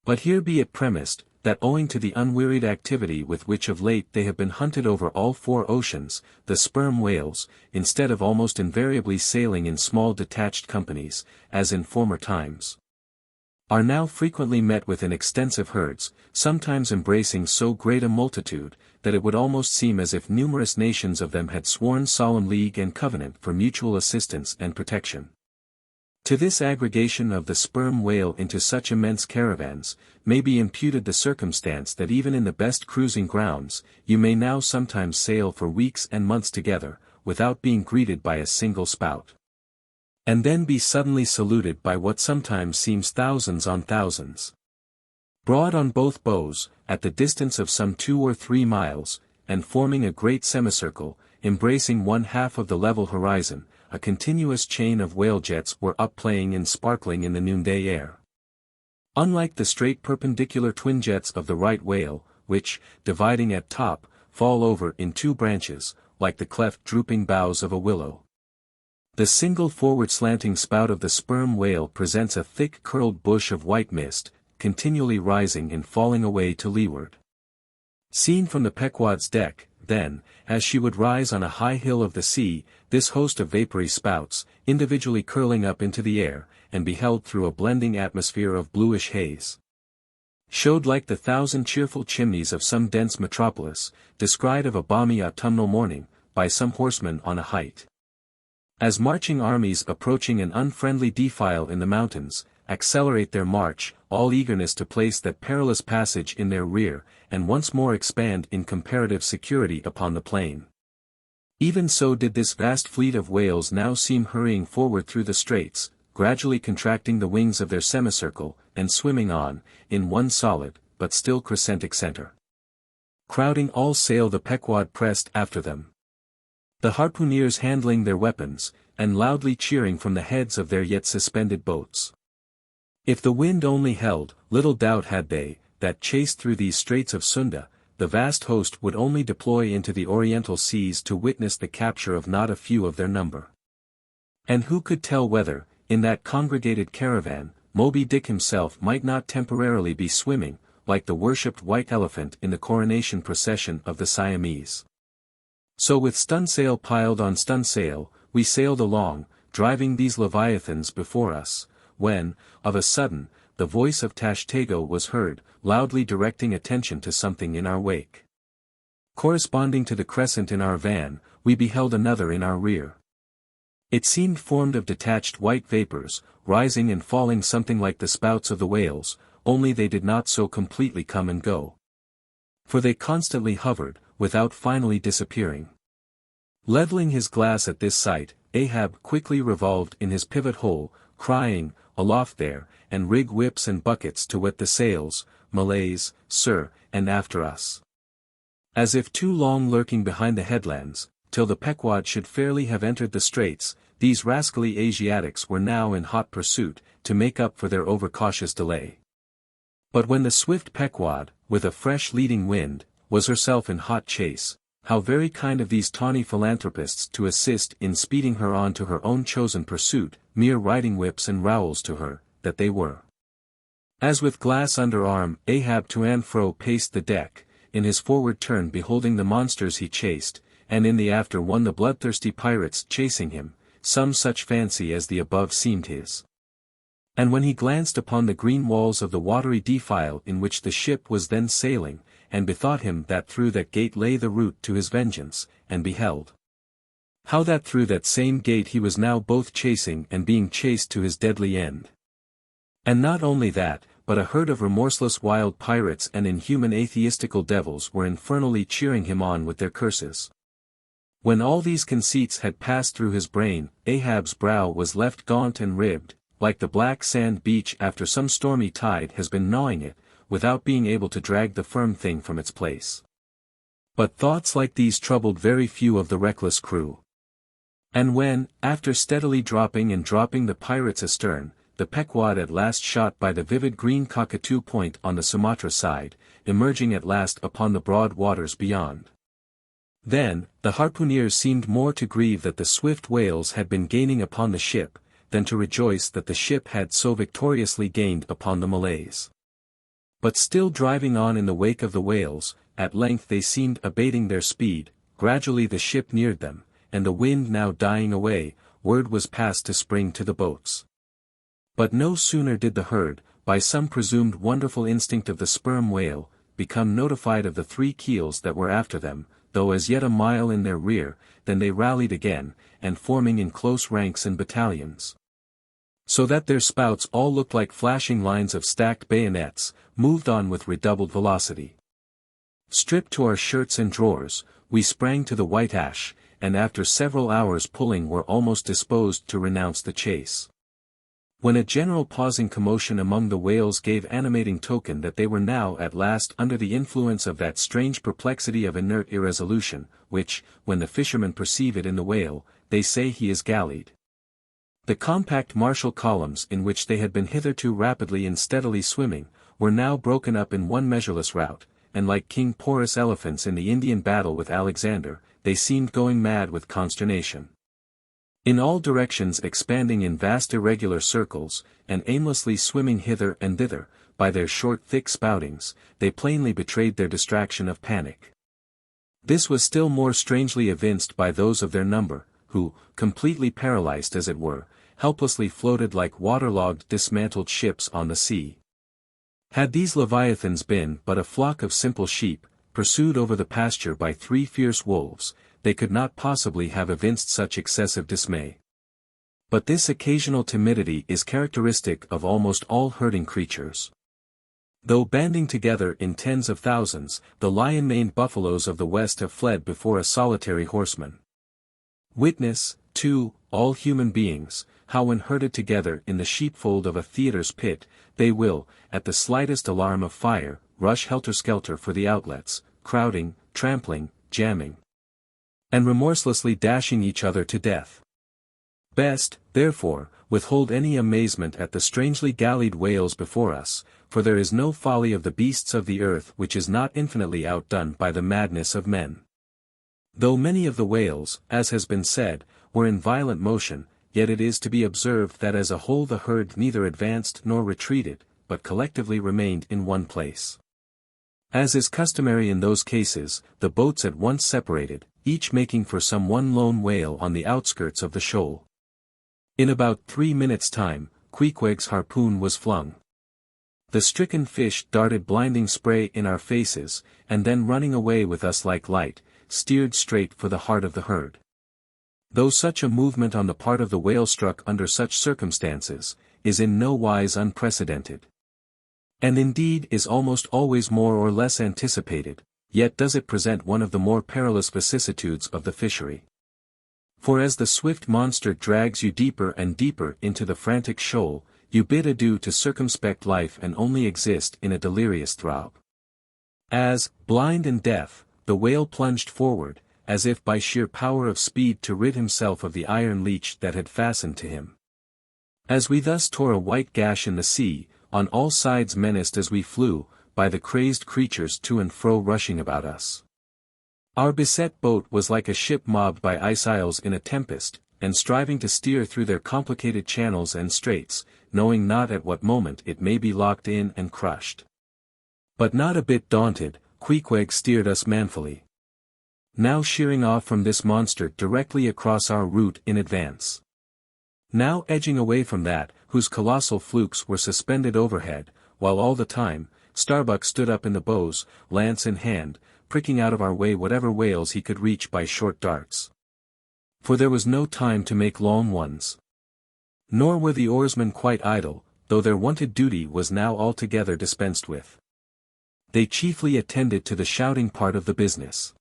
S1: But here be it premised, that owing to the unwearied activity with which of late they have been hunted over all 4 oceans, the sperm whales, instead of almost invariably sailing in small detached companies, as in former times, are now frequently met with in extensive herds, sometimes embracing so great a multitude, that it would almost seem as if numerous nations of them had sworn solemn league and covenant for mutual assistance and protection. To this aggregation of the sperm whale into such immense caravans, may be imputed the circumstance that even in the best cruising grounds, you may now sometimes sail for weeks and months together, without being greeted by a single spout. And then be suddenly saluted by what sometimes seems thousands on thousands. Broad on both bows, at the distance of some 2 or 3 miles, and forming a great semicircle, embracing one half of the level horizon, a continuous chain of whale jets were up playing and sparkling in the noonday air. Unlike the straight perpendicular twin jets of the right whale, which, dividing at top, fall over in 2 branches, like the cleft drooping boughs of a willow. The single forward slanting spout of the sperm whale presents a thick curled bush of white mist, continually rising and falling away to leeward. Seen from the Pequod's deck, then, as she would rise on a high hill of the sea, this host of vapory spouts, individually curling up into the air, and beheld through a blending atmosphere of bluish haze, showed like the 1,000 cheerful chimneys of some dense metropolis, descried of a balmy autumnal morning, by some horseman on a height. As marching armies approaching an unfriendly defile in the mountains, accelerate their march, all eagerness to place that perilous passage in their rear, and once more expand in comparative security upon the plain. Even so did this vast fleet of whales now seem hurrying forward through the straits, gradually contracting the wings of their semicircle, and swimming on, in one solid, but still crescentic center. Crowding all sail the Pequod pressed after them, the harpooneers handling their weapons, and loudly cheering from the heads of their yet suspended boats. If the wind only held, little doubt had they, that chased through these straits of Sunda, the vast host would only deploy into the oriental seas to witness the capture of not a few of their number. And who could tell whether, in that congregated caravan, Moby Dick himself might not temporarily be swimming, like the worshipped white elephant in the coronation procession of the Siamese. So with stunsail piled on stunsail, we sailed along, driving these leviathans before us, when, of a sudden, the voice of Tashtego was heard, loudly directing attention to something in our wake. Corresponding to the crescent in our van, we beheld another in our rear. It seemed formed of detached white vapors, rising and falling something like the spouts of the whales, only they did not so completely come and go. For they constantly hovered, without finally disappearing. Leveling his glass at this sight, Ahab quickly revolved in his pivot hole, crying, aloft there, and rig whips and buckets to wet the sails, Malays, sir, and after us. As if too long lurking behind the headlands, till the Pequod should fairly have entered the straits, these rascally Asiatics were now in hot pursuit, to make up for their overcautious delay. But when the swift Pequod, with a fresh leading wind, was herself in hot chase, how very kind of these tawny philanthropists to assist in speeding her on to her own chosen pursuit, mere riding whips and rowels to her, that they were. As with glass under arm, Ahab to and fro paced the deck, in his forward turn beholding the monsters he chased, and in the after one the bloodthirsty pirates chasing him, some such fancy as the above seemed his. And when he glanced upon the green walls of the watery defile in which the ship was then sailing, and bethought him that through that gate lay the route to his vengeance, and beheld how that through that same gate he was now both chasing and being chased to his deadly end. And not only that, but a herd of remorseless wild pirates and inhuman atheistical devils were infernally cheering him on with their curses. When all these conceits had passed through his brain, Ahab's brow was left gaunt and ribbed, like the black sand beach after some stormy tide has been gnawing it, without being able to drag the firm thing from its place. But thoughts like these troubled very few of the reckless crew. And when, after steadily dropping the pirates astern, the Pequod at last shot by the vivid green cockatoo point on the Sumatra side, emerging at last upon the broad waters beyond. Then, the harpooneers seemed more to grieve that the swift whales had been gaining upon the ship, than to rejoice that the ship had so victoriously gained upon the Malays. But still driving on in the wake of the whales, at length they seemed abating their speed, gradually the ship neared them, and the wind now dying away, word was passed to spring to the boats. But no sooner did the herd, by some presumed wonderful instinct of the sperm whale, become notified of the 3 keels that were after them, though as yet a mile in their rear, than they rallied again, and forming in close ranks and battalions, so that their spouts all looked like flashing lines of stacked bayonets, moved on with redoubled velocity. Stripped to our shirts and drawers, we sprang to the white ash, and after several hours pulling were almost disposed to renounce the chase, when a general pausing commotion among the whales gave animating token that they were now at last under the influence of that strange perplexity of inert irresolution, which, when the fishermen perceive it in the whale, they say he is gallied. The compact martial columns in which they had been hitherto rapidly and steadily swimming, were now broken up in one measureless rout, and like King Porus elephants in the Indian battle with Alexander, they seemed going mad with consternation. In all directions expanding in vast irregular circles, and aimlessly swimming hither and thither, by their short thick spoutings, they plainly betrayed their distraction of panic. This was still more strangely evinced by those of their number, who, completely paralyzed as it were, helplessly floated like waterlogged dismantled ships on the sea. Had these leviathans been but a flock of simple sheep, pursued over the pasture by 3 fierce wolves, they could not possibly have evinced such excessive dismay. But this occasional timidity is characteristic of almost all herding creatures. Though banding together in tens of thousands, the lion-maned buffaloes of the West have fled before a solitary horseman. Witness, too, all human beings, how when herded together in the sheepfold of a theatre's pit, they will, at the slightest alarm of fire, rush helter-skelter for the outlets, crowding, trampling, jamming, and remorselessly dashing each other to death. Best, therefore, withhold any amazement at the strangely gallied whales before us, for there is no folly of the beasts of the earth which is not infinitely outdone by the madness of men. Though many of the whales, as has been said, were in violent motion, yet it is to be observed that as a whole the herd neither advanced nor retreated, but collectively remained in one place. As is customary in those cases, the boats at once separated, each making for some one lone whale on the outskirts of the shoal. In about 3 minutes' time, Queequeg's harpoon was flung. The stricken fish darted blinding spray in our faces, and then running away with us like light, steered straight for the heart of the herd. Though such a movement on the part of the whale struck under such circumstances, is in no wise unprecedented, and indeed is almost always more or less anticipated, yet does it present one of the more perilous vicissitudes of the fishery. For as the swift monster drags you deeper and deeper into the frantic shoal, you bid adieu to circumspect life and only exist in a delirious throb. As, blind and deaf, the whale plunged forward, as if by sheer power of speed to rid himself of the iron leech that had fastened to him. As we thus tore a white gash in the sea, on all sides menaced as we flew, by the crazed creatures to and fro rushing about us. Our beset boat was like a ship mobbed by ice isles in a tempest, and striving to steer through their complicated channels and straits, knowing not at what moment it may be locked in and crushed. But not a bit daunted, Queequeg steered us manfully. Now sheering off from this monster directly across our route in advance. Now edging away from that, whose colossal flukes were suspended overhead, while all the time, Starbuck stood up in the bows, lance in hand, pricking out of our way whatever whales he could reach by short darts. For there was no time to make long ones. Nor were the oarsmen quite idle, though their wonted duty was now altogether dispensed with. They chiefly attended to the shouting part of the business.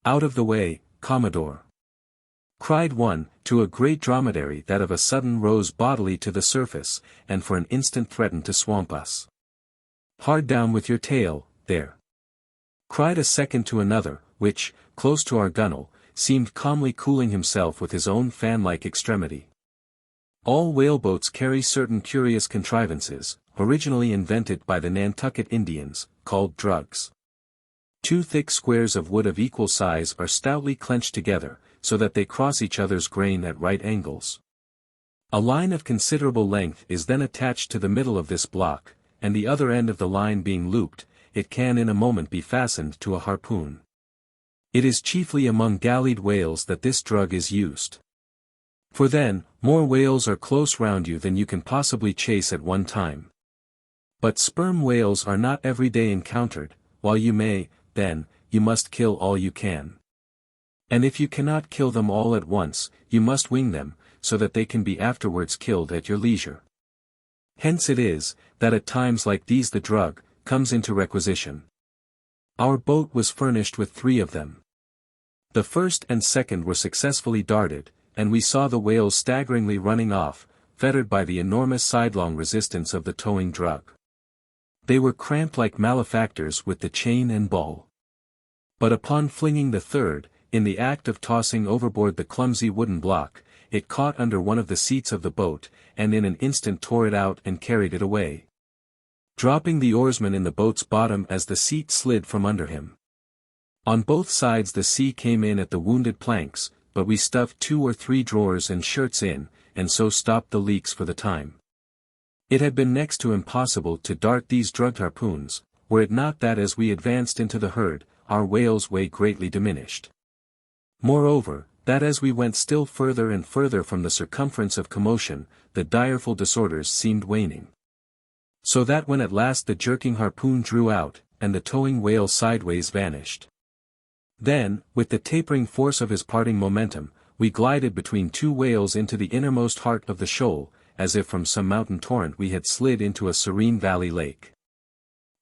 S1: "Out of the way, Commodore!" cried one, to a great dromedary that of a sudden rose bodily to the surface, and for an instant threatened to swamp us. "Hard down with your tail, there!" cried a second to another, which, close to our gunwale, seemed calmly cooling himself with his own fan-like extremity. All whaleboats carry certain curious contrivances, originally invented by the Nantucket Indians, called drugs. Two thick squares of wood of equal size are stoutly clenched together, so that they cross each other's grain at right angles. A line of considerable length is then attached to the middle of this block, and the other end of the line being looped, it can in a moment be fastened to a harpoon. It is chiefly among gallied whales that this drug is used. For then, more whales are close round you than you can possibly chase at one time. But sperm whales are not every day encountered, while you may, then, you must kill all you can. And if you cannot kill them all at once, you must wing them, so that they can be afterwards killed at your leisure. Hence it is, that at times like these the drug comes into requisition. Our boat was furnished with 3 of them. The first and second were successfully darted, and we saw the whales staggeringly running off, fettered by the enormous sidelong resistance of the towing drug. They were cramped like malefactors with the chain and ball. But upon flinging the third, in the act of tossing overboard the clumsy wooden block, it caught under one of the seats of the boat, and in an instant tore it out and carried it away, dropping the oarsman in the boat's bottom as the seat slid from under him. On both sides the sea came in at the wounded planks, but we stuffed 2 or 3 drawers and shirts in, and so stopped the leaks for the time. It had been next to impossible to dart these drugged harpoons, were it not that as we advanced into the herd, our whale's way greatly diminished. Moreover, that as we went still further and further from the circumference of commotion, the direful disorders seemed waning. So that when at last the jerking harpoon drew out, and the towing whale sideways vanished. Then, with the tapering force of his parting momentum, we glided between 2 whales into the innermost heart of the shoal, as if from some mountain torrent we had slid into a serene valley lake.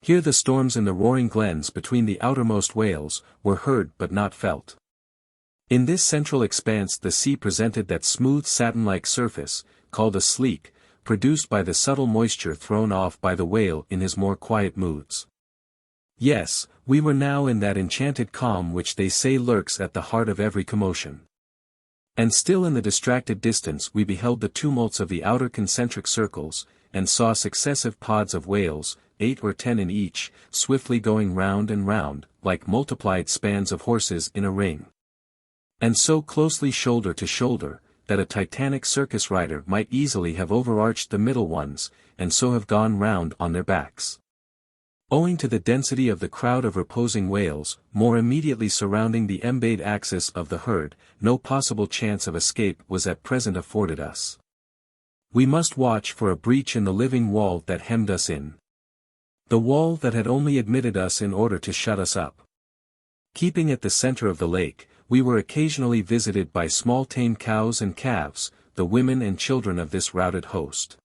S1: Here the storms in the roaring glens between the outermost whales were heard but not felt. In this central expanse the sea presented that smooth satin-like surface, called a sleek, produced by the subtle moisture thrown off by the whale in his more quiet moods. Yes, we were now in that enchanted calm which they say lurks at the heart of every commotion. And still in the distracted distance we beheld the tumults of the outer concentric circles, and saw successive pods of whales, 8 or 10 in each, swiftly going round and round, like multiplied spans of horses in a ring. And so closely shoulder to shoulder, that a titanic circus rider might easily have overarched the middle ones, and so have gone round on their backs. Owing to the density of the crowd of reposing whales, more immediately surrounding the embayed axis of the herd, no possible chance of escape was at present afforded us. We must watch for a breach in the living wall that hemmed us in. The wall that had only admitted us in order to shut us up. Keeping at the center of the lake, we were occasionally visited by small tame cows and calves, the women and children of this routed host.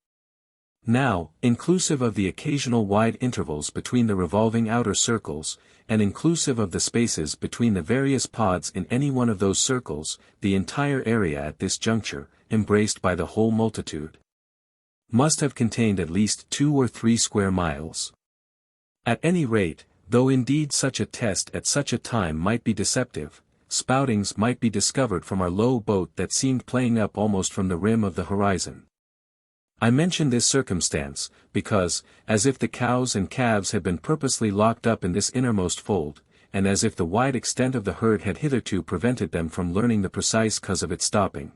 S1: Now, inclusive of the occasional wide intervals between the revolving outer circles, and inclusive of the spaces between the various pods in any one of those circles, the entire area at this juncture, embraced by the whole multitude, must have contained at least 2 or 3 square miles. At any rate, though indeed such a test at such a time might be deceptive, spoutings might be discovered from our low boat that seemed playing up almost from the rim of the horizon. I mention this circumstance, because, as if the cows and calves had been purposely locked up in this innermost fold, and as if the wide extent of the herd had hitherto prevented them from learning the precise cause of its stopping.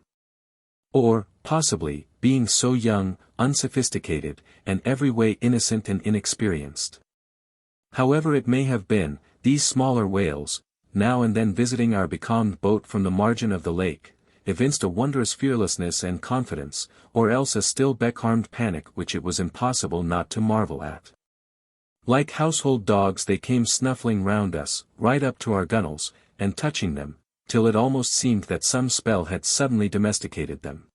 S1: Or, possibly, being so young, unsophisticated, and every way innocent and inexperienced. However it may have been, these smaller whales, now and then visiting our becalmed boat from the margin of the lake, evinced a wondrous fearlessness and confidence, or else a still becalmed panic which it was impossible not to marvel at. Like household dogs they came snuffling round us, right up to our gunwales, and touching them, till it almost seemed that some spell had suddenly domesticated them.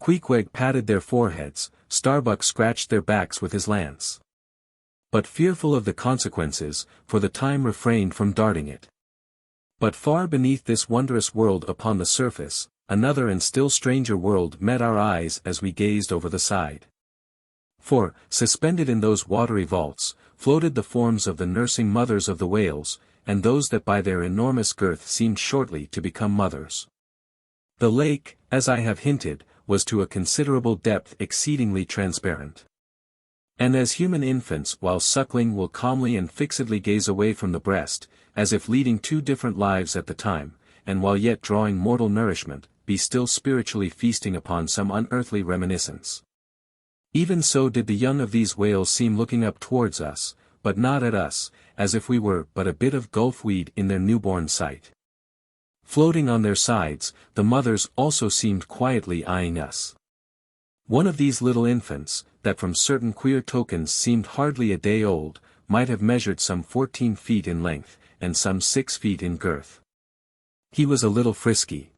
S1: Queequeg patted their foreheads, Starbuck scratched their backs with his lance. But fearful of the consequences, for the time refrained from darting it. But far beneath this wondrous world upon the surface, another and still stranger world met our eyes as we gazed over the side. For, suspended in those watery vaults, floated the forms of the nursing mothers of the whales, and those that by their enormous girth seemed shortly to become mothers. The lake, as I have hinted, was to a considerable depth exceedingly transparent. And as human infants while suckling will calmly and fixedly gaze away from the breast, as if leading 2 different lives at the time, and while yet drawing mortal nourishment, be still spiritually feasting upon some unearthly reminiscence. Even so did the young of these whales seem looking up towards us, but not at us, as if we were but a bit of gulfweed in their newborn sight. Floating on their sides, the mothers also seemed quietly eyeing us. One of these little infants, that from certain queer tokens seemed hardly a day old, might have measured some 14 feet in length, and some 6 feet in girth. He was a little frisky.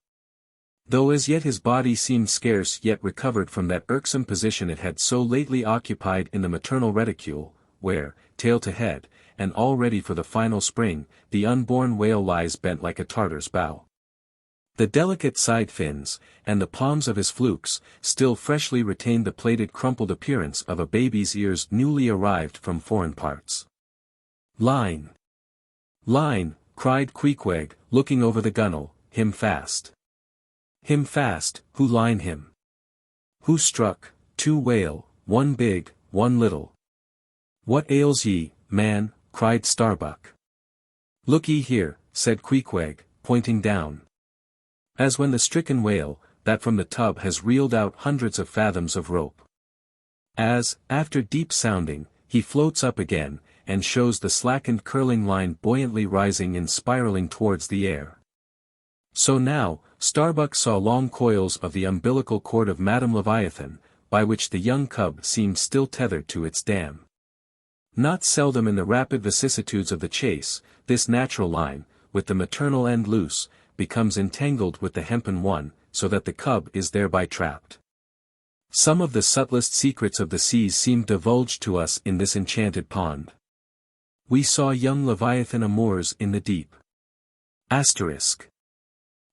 S1: Though as yet his body seemed scarce yet recovered from that irksome position it had so lately occupied in the maternal reticule, where, tail to head, and all ready for the final spring, the unborn whale lies bent like a Tartar's bow. The delicate side fins, and the palms of his flukes, still freshly retained the plaited crumpled appearance of a baby's ears newly arrived from foreign parts. "Line! Line!" cried Queequeg, looking over the gunwale, "him fast! Him fast, who line him? Who struck, 2 whale, 1 big, 1 little? What ails ye, man?" cried Starbuck. "Look ye here," said Queequeg, pointing down. As when the stricken whale, that from the tub has reeled out hundreds of fathoms of rope. As, after deep sounding, he floats up again, and shows the slackened curling line buoyantly rising and spiraling towards the air. So now, Starbuck saw long coils of the umbilical cord of Madame Leviathan, by which the young cub seemed still tethered to its dam. Not seldom in the rapid vicissitudes of the chase, this natural line, with the maternal end loose, becomes entangled with the hempen one, so that the cub is thereby trapped. Some of the subtlest secrets of the seas seemed divulged to us in this enchanted pond. We saw young Leviathan amours in the deep. Asterisk.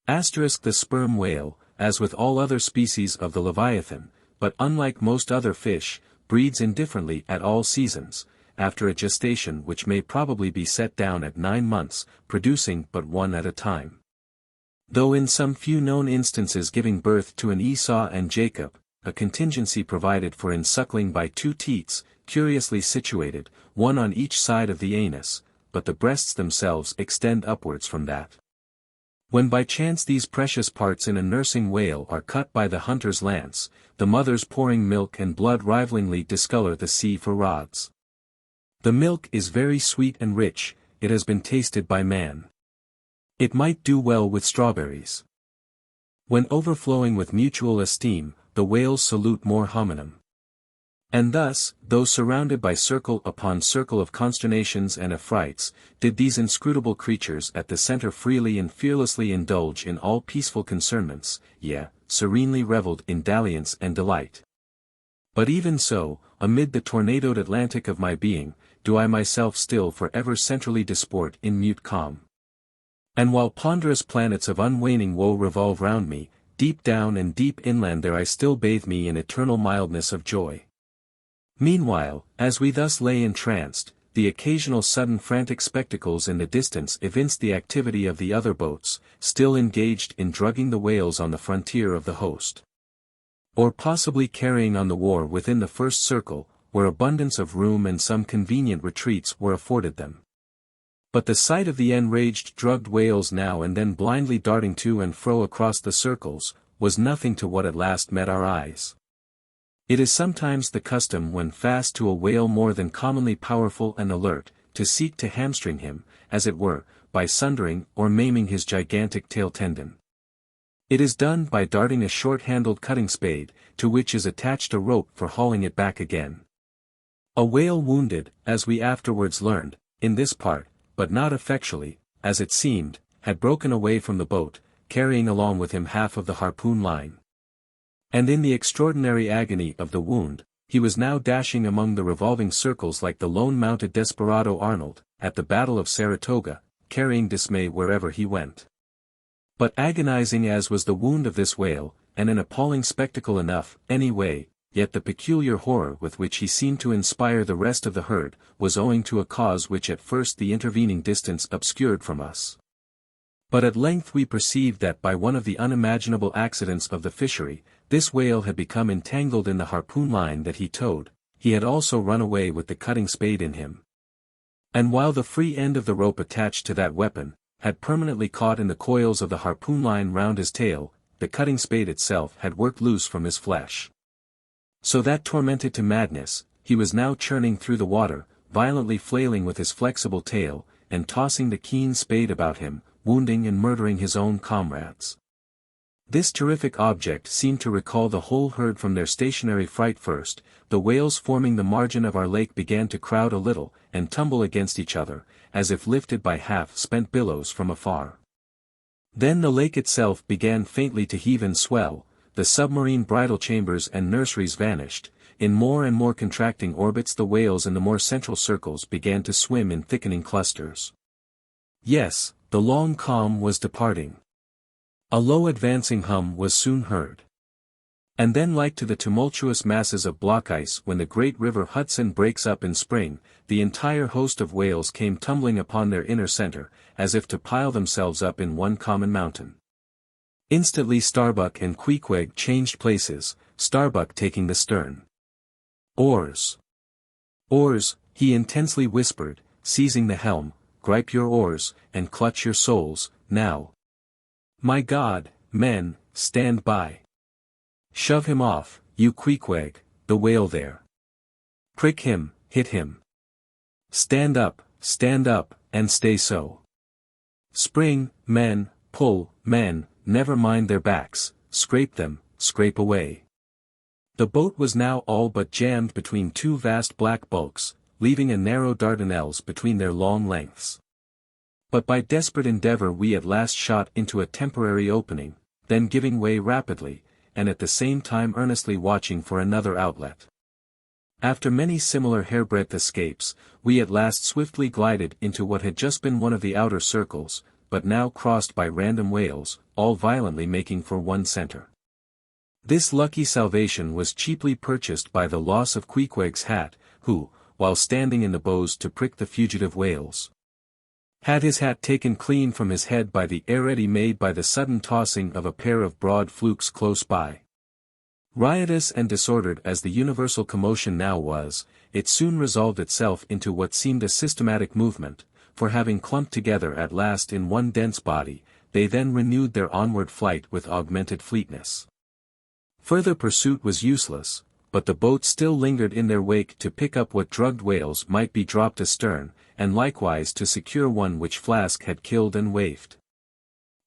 S1: The sperm whale, as with all other species of the Leviathan, but unlike most other fish, breeds indifferently at all seasons, after a gestation which may probably be set down at 9 months, producing but 1 at a time. Though in some few known instances giving birth to an Esau and Jacob, a contingency provided for in suckling by 2 teats, curiously situated, 1 on each side of the anus, but the breasts themselves extend upwards from that. When by chance these precious parts in a nursing whale are cut by the hunter's lance, the mothers pouring milk and blood rivalingly discolor the sea for rods. The milk is very sweet and rich, it has been tasted by man. It might do well with strawberries. When overflowing with mutual esteem, the whales salute more hominum. And thus, though surrounded by circle upon circle of consternations and affrights, did these inscrutable creatures at the center freely and fearlessly indulge in all peaceful concernments, yea, serenely revelled in dalliance and delight. But even so, amid the tornadoed Atlantic of my being, do I myself still for ever centrally disport in mute calm. And while ponderous planets of unwaning woe revolve round me, deep down and deep inland there I still bathe me in eternal mildness of joy. Meanwhile, as we thus lay entranced, the occasional sudden frantic spectacles in the distance evinced the activity of the other boats, still engaged in drugging the whales on the frontier of the host. Or possibly carrying on the war within the first circle, where abundance of room and some convenient retreats were afforded them. But the sight of the enraged drugged whales now and then blindly darting to and fro across the circles, was nothing to what at last met our eyes. It is sometimes the custom when fast to a whale more than commonly powerful and alert, to seek to hamstring him, as it were, by sundering or maiming his gigantic tail tendon. It is done by darting a short-handled cutting spade, to which is attached a rope for hauling it back again. A whale wounded, as we afterwards learned, in this part, but not effectually, as it seemed, had broken away from the boat, carrying along with him half of the harpoon line. And in the extraordinary agony of the wound, he was now dashing among the revolving circles like the lone-mounted desperado Arnold, at the Battle of Saratoga, carrying dismay wherever he went. But agonizing as was the wound of this whale, and an appalling spectacle enough, anyway, yet the peculiar horror with which he seemed to inspire the rest of the herd, was owing to a cause which at first the intervening distance obscured from us. But at length we perceived that by one of the unimaginable accidents of the fishery, this whale had become entangled in the harpoon line that he towed, he had also run away with the cutting spade in him. And while the free end of the rope attached to that weapon, had permanently caught in the coils of the harpoon line round his tail, the cutting spade itself had worked loose from his flesh. So that tormented to madness, he was now churning through the water, violently flailing with his flexible tail, and tossing the keen spade about him, wounding and murdering his own comrades. This terrific object seemed to recall the whole herd from their stationary fright first. The whales forming the margin of our lake began to crowd a little, and tumble against each other, as if lifted by half-spent billows from afar. Then the lake itself began faintly to heave and swell, the submarine bridal chambers and nurseries vanished, in more and more contracting orbits the whales in the more central circles began to swim in thickening clusters. Yes, the long calm was departing. A low advancing hum was soon heard. And then like to the tumultuous masses of block ice when the great river Hudson breaks up in spring, the entire host of whales came tumbling upon their inner center, as if to pile themselves up in one common mountain. Instantly Starbuck and Queequeg changed places, Starbuck taking the stern. Oars! Oars, he intensely whispered, seizing the helm, gripe your oars, and clutch your souls, now. My God, men, stand by. Shove him off, you Queequeg, the whale there. Prick him, hit him. Stand up, and stay so. Spring, men, pull, men, never mind their backs, scrape them, scrape away. The boat was now all but jammed between two vast black bulks, leaving a narrow Dardanelles between their long lengths. But by desperate endeavor we at last shot into a temporary opening, then giving way rapidly, and at the same time earnestly watching for another outlet. After many similar hairbreadth escapes, we at last swiftly glided into what had just been one of the outer circles, but now crossed by random whales, all violently making for one center. This lucky salvation was cheaply purchased by the loss of Queequeg's hat, who, while standing in the bows to prick the fugitive whales, had his hat taken clean from his head by the eddy made by the sudden tossing of a pair of broad flukes close by. Riotous and disordered as the universal commotion now was, it soon resolved itself into what seemed a systematic movement, for having clumped together at last in one dense body, they then renewed their onward flight with augmented fleetness. Further pursuit was useless, but the boat still lingered in their wake to pick up what drugged whales might be dropped astern, and likewise to secure one which Flask had killed and waifed.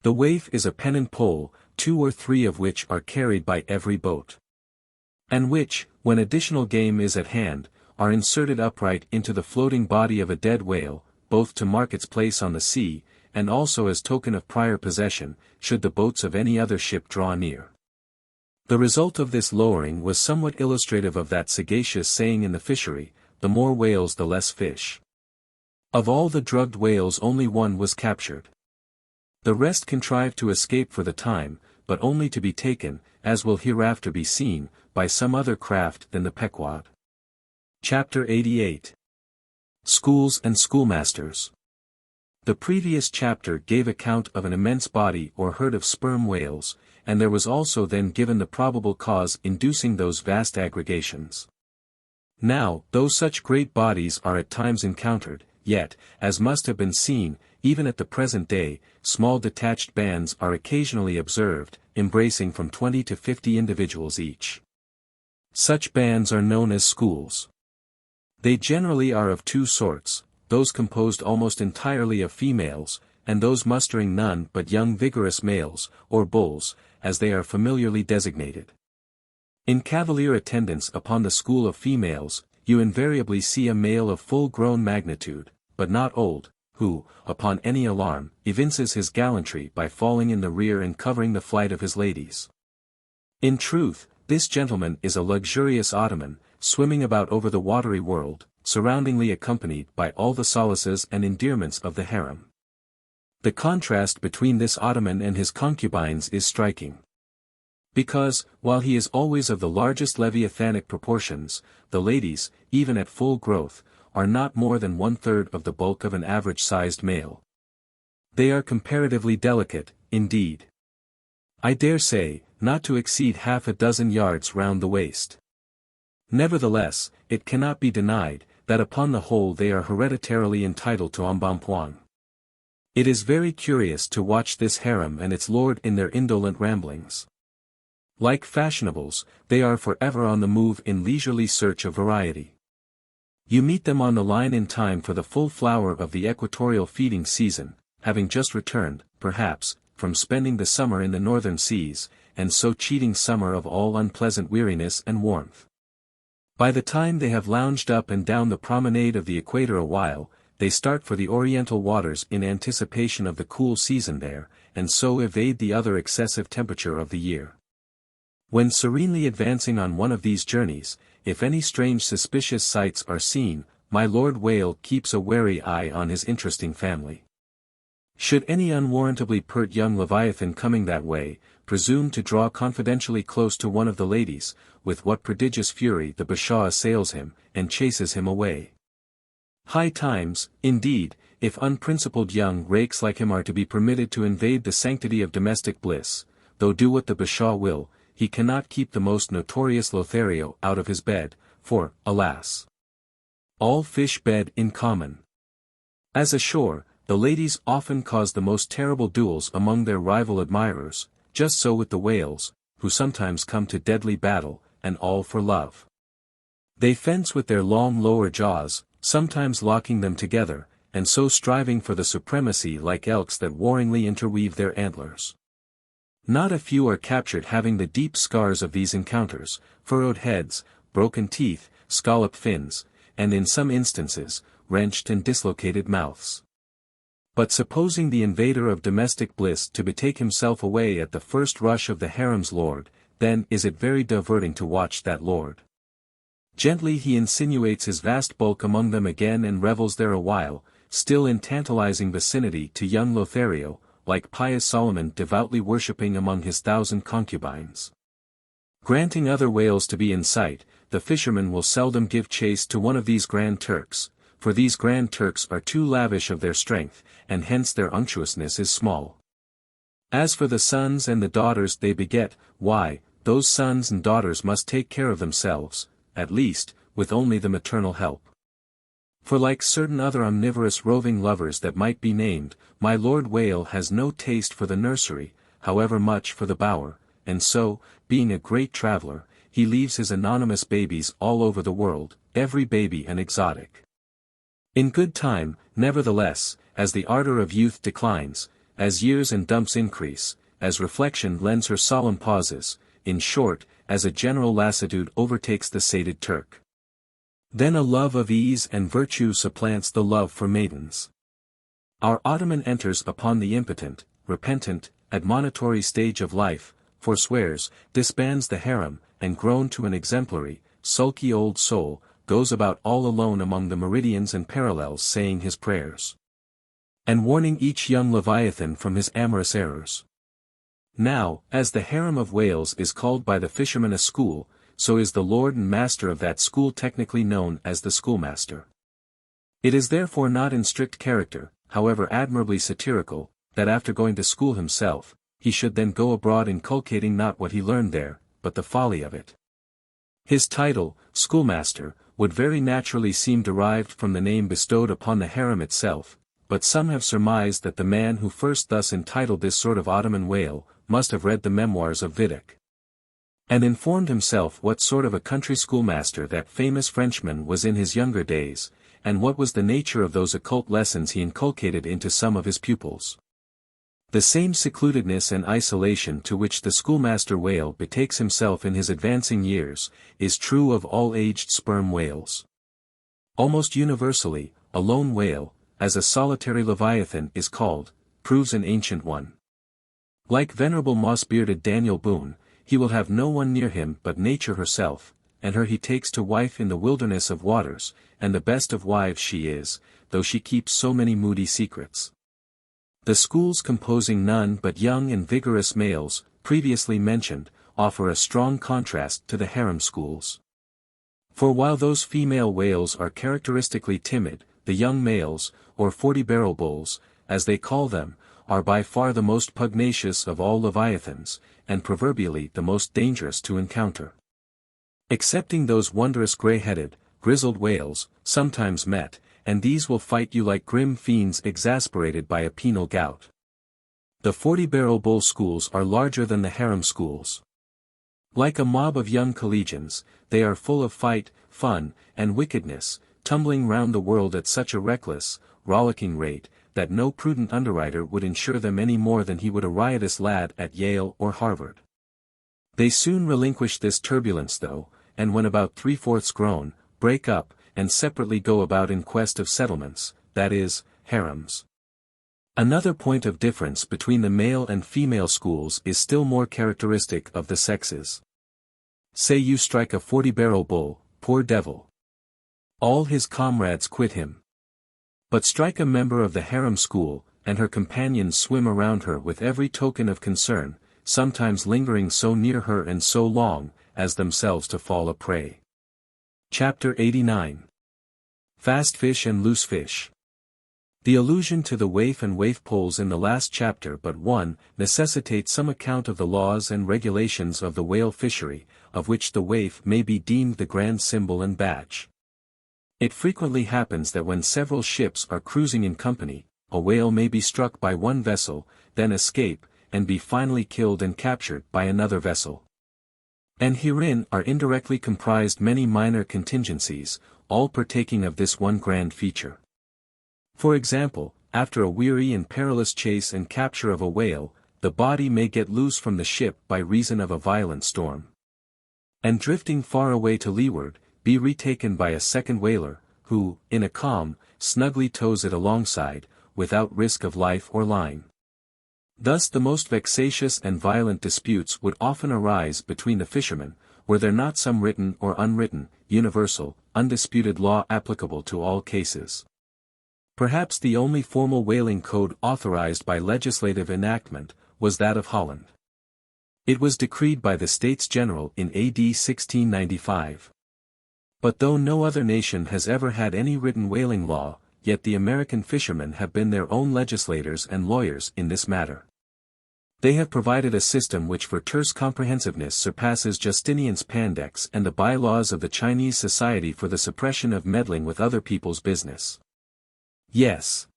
S1: The waif is a pennant pole, 2 or 3 of which are carried by every boat, and which, when additional game is at hand, are inserted upright into the floating body of a dead whale, both to mark its place on the sea, and also as token of prior possession, should the boats of any other ship draw near. The result of this lowering was somewhat illustrative of that sagacious saying in the fishery, the more whales the less fish. Of all the drugged whales only one was captured. The rest contrived to escape for the time, but only to be taken, as will hereafter be seen, by some other craft than the Pequod. Chapter 88. Schools and Schoolmasters. The previous chapter gave account of an immense body or herd of sperm whales, and there was also then given the probable cause inducing those vast aggregations. Now, though such great bodies are at times encountered, yet, as must have been seen, even at the present day, small detached bands are occasionally observed, embracing from 20 to 50 individuals each. Such bands are known as schools. They generally are of two sorts, those composed almost entirely of females, and those mustering none but young vigorous males, or bulls, as they are familiarly designated. In cavalier attendance upon the school of females, you invariably see a male of full-grown magnitude, but not old, who, upon any alarm, evinces his gallantry by falling in the rear and covering the flight of his ladies. In truth, this gentleman is a luxurious ottoman, swimming about over the watery world, surroundingly accompanied by all the solaces and endearments of the harem. The contrast between this ottoman and his concubines is striking. Because, while he is always of the largest leviathanic proportions, the ladies, even at full growth, are not more than 1/3 of the bulk of an average-sized male. They are comparatively delicate, indeed. I dare say, not to exceed half a dozen yards round the waist. Nevertheless, it cannot be denied, that upon the whole they are hereditarily entitled to embonpoint. It is very curious to watch this harem and its lord in their indolent ramblings. Like fashionables, they are forever on the move in leisurely search of variety. You meet them on the line in time for the full flower of the equatorial feeding season, having just returned, perhaps, from spending the summer in the northern seas, and so cheating summer of all unpleasant weariness and warmth. By the time they have lounged up and down the promenade of the equator a while, they start for the oriental waters in anticipation of the cool season there, and so evade the other excessive temperature of the year. When serenely advancing on one of these journeys, if any strange suspicious sights are seen, my Lord Whale keeps a wary eye on his interesting family. Should any unwarrantably pert young Leviathan coming that way, presume to draw confidentially close to one of the ladies, with what prodigious fury the Bashaw assails him, and chases him away. High times, indeed, if unprincipled young rakes like him are to be permitted to invade the sanctity of domestic bliss, though do what the Bashaw will, he cannot keep the most notorious Lothario out of his bed, for, alas! All fish bed in common. As ashore, the ladies often cause the most terrible duels among their rival admirers, just so with the whales, who sometimes come to deadly battle, and all for love. They fence with their long lower jaws, sometimes locking them together, and so striving for the supremacy like elks that warringly interweave their antlers. Not a few are captured having the deep scars of these encounters, furrowed heads, broken teeth, scalloped fins, and in some instances, wrenched and dislocated mouths. But supposing the invader of domestic bliss to betake himself away at the first rush of the harem's lord, then is it very diverting to watch that lord. Gently he insinuates his vast bulk among them again and revels there a while, still in tantalizing vicinity to young Lothario, like pious Solomon devoutly worshipping among his 1,000 concubines. Granting other whales to be in sight, the fisherman will seldom give chase to one of these Grand Turks, for these Grand Turks are too lavish of their strength, and hence their unctuousness is small. As for the sons and the daughters they beget, why, those sons and daughters must take care of themselves, at least, with only the maternal help. For like certain other omnivorous roving lovers that might be named, my Lord Whale has no taste for the nursery, however much for the bower, and so, being a great traveler, he leaves his anonymous babies all over the world, every baby an exotic. In good time, nevertheless, as the ardor of youth declines, as years and dumps increase, as reflection lends her solemn pauses, in short, as a general lassitude overtakes the sated Turk. Then a love of ease and virtue supplants the love for maidens. Our Ottoman enters upon the impotent, repentant, admonitory stage of life, forswears, disbands the harem, and grown to an exemplary, sulky old soul, goes about all alone among the meridians and parallels saying his prayers, and warning each young Leviathan from his amorous errors. Now, as the harem of whales is called by the fishermen a school, so is the lord and master of that school technically known as the schoolmaster. It is therefore not in strict character, however admirably satirical, that after going to school himself, he should then go abroad inculcating not what he learned there, but the folly of it. His title, schoolmaster, would very naturally seem derived from the name bestowed upon the harem itself, but some have surmised that the man who first thus entitled this sort of Ottoman whale, must have read the memoirs of Vidocq, and informed himself what sort of a country schoolmaster that famous Frenchman was in his younger days, and what was the nature of those occult lessons he inculcated into some of his pupils. The same secludedness and isolation to which the schoolmaster whale betakes himself in his advancing years, is true of all aged sperm whales. Almost universally, a lone whale, as a solitary leviathan is called, proves an ancient one. Like venerable moss-bearded Daniel Boone, he will have no one near him but nature herself, and her he takes to wife in the wilderness of waters, and the best of wives she is, though she keeps so many moody secrets. The schools composing none but young and vigorous males, previously mentioned, offer a strong contrast to the harem schools. For while those female whales are characteristically timid, the young males, or 40-barrel bulls, as they call them, are by far the most pugnacious of all leviathans, and proverbially the most dangerous to encounter. Excepting those wondrous grey-headed, grizzled whales, sometimes met, and these will fight you like grim fiends exasperated by a penal gout. The 40-barrel bull schools are larger than the harem schools. Like a mob of young collegians, they are full of fight, fun, and wickedness, tumbling round the world at such a reckless, rollicking rate, that no prudent underwriter would insure them any more than he would a riotous lad at Yale or Harvard. They soon relinquish this turbulence though, and when about 3/4 grown, break up, and separately go about in quest of settlements, that is, harems. Another point of difference between the male and female schools is still more characteristic of the sexes. Say you strike a 40-barrel bull, poor devil. All his comrades quit him. But strike a member of the harem school, and her companions swim around her with every token of concern, sometimes lingering so near her and so long, as themselves to fall a prey. Chapter 89. Fast Fish and Loose Fish. The allusion to the waif and waif poles in the last chapter but one, necessitates some account of the laws and regulations of the whale fishery, of which the waif may be deemed the grand symbol and badge. It frequently happens that when several ships are cruising in company, a whale may be struck by one vessel, then escape, and be finally killed and captured by another vessel. And herein are indirectly comprised many minor contingencies, all partaking of this one grand feature. For example, after a weary and perilous chase and capture of a whale, the body may get loose from the ship by reason of a violent storm, and drifting far away to leeward, be retaken by a second whaler, who, in a calm, snugly tows it alongside, without risk of life or line. Thus the most vexatious and violent disputes would often arise between the fishermen, were there not some written or unwritten, universal, undisputed law applicable to all cases. Perhaps the only formal whaling code authorized by legislative enactment, was that of Holland. It was decreed by the States General in AD 1695. But though no other nation has ever had any written whaling law, yet the American fishermen have been their own legislators and lawyers in this matter. They have provided a system which for terse comprehensiveness surpasses Justinian's Pandects and the bylaws of the Chinese Society for the Suppression of Meddling with Other People's Business. Yes.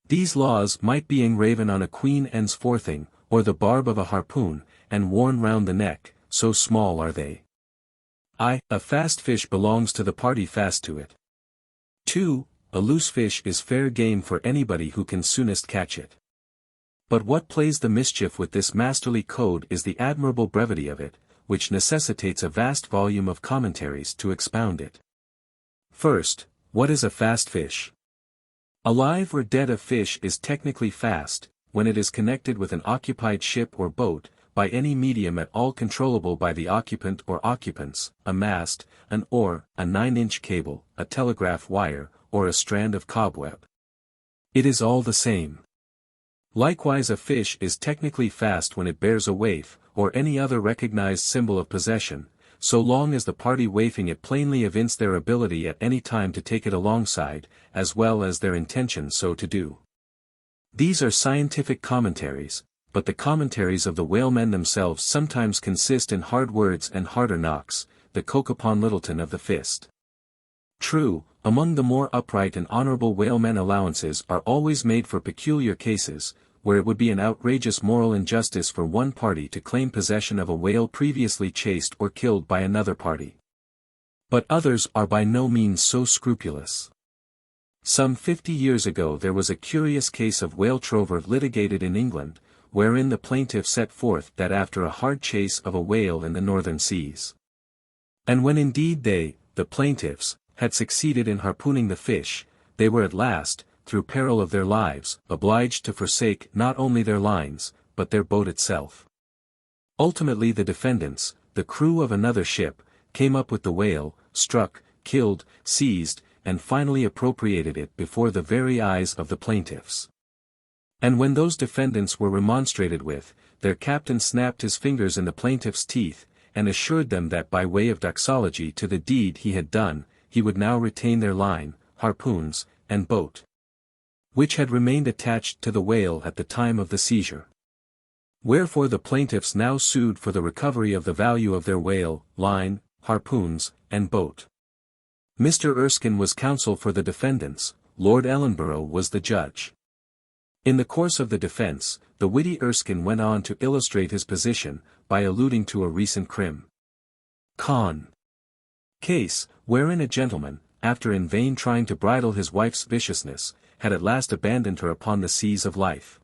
S1: These laws might be engraven on a Queen Anne's forething, or the barb of a harpoon, and worn round the neck, so small are they. A fast fish belongs to the party fast to it. 2. A loose fish is fair game for anybody who can soonest catch it. But what plays the mischief with this masterly code is the admirable brevity of it, which necessitates a vast volume of commentaries to expound it. First, what is a fast fish? Alive or dead a fish is technically fast, when it is connected with an occupied ship or boat, by any medium at all controllable by the occupant or occupants, a mast, an oar, a 9-inch cable, a telegraph wire, or a strand of cobweb. It is all the same. Likewise, a fish is technically fast when it bears a waif, or any other recognized symbol of possession, so long as the party waifing it plainly evince their ability at any time to take it alongside, as well as their intention so to do. These are scientific commentaries, but the commentaries of the whalemen themselves sometimes consist in hard words and harder knocks, the Coke upon Littleton of the fist. True, among the more upright and honorable whalemen allowances are always made for peculiar cases, where it would be an outrageous moral injustice for one party to claim possession of a whale previously chased or killed by another party. But others are by no means so scrupulous. Some 50 years ago there was a curious case of whale trover litigated in England, wherein the plaintiff set forth that after a hard chase of a whale in the northern seas, and when indeed they, the plaintiffs, had succeeded in harpooning the fish, they were at last, through peril of their lives, obliged to forsake not only their lines, but their boat itself. Ultimately the defendants, the crew of another ship, came up with the whale, struck, killed, seized, and finally appropriated it before the very eyes of the plaintiffs. And when those defendants were remonstrated with, their captain snapped his fingers in the plaintiffs' teeth, and assured them that by way of doxology to the deed he had done, he would now retain their line, harpoons, and boat, which had remained attached to the whale at the time of the seizure. Wherefore the plaintiffs now sued for the recovery of the value of their whale, line, harpoons, and boat. Mr. Erskine was counsel for the defendants, Lord Ellenborough was the judge. In the course of the defense, the witty Erskine went on to illustrate his position, by alluding to a recent con. Case, wherein a gentleman, after in vain trying to bridle his wife's viciousness, had at last abandoned her upon the seas of life.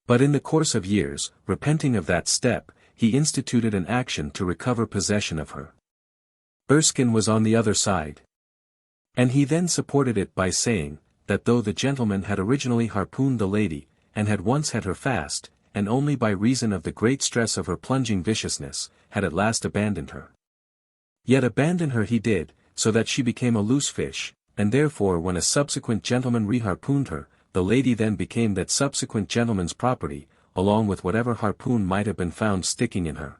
S1: But in the course of years, repenting of that step, he instituted an action to recover possession of her. Erskine was on the other side. And he then supported it by saying, that though the gentleman had originally harpooned the lady, and had once had her fast, and only by reason of the great stress of her plunging viciousness, had at last abandoned her. Yet abandon her he did, so that she became a loose fish, and therefore when a subsequent gentleman reharpooned her, the lady then became that subsequent gentleman's property, along with whatever harpoon might have been found sticking in her.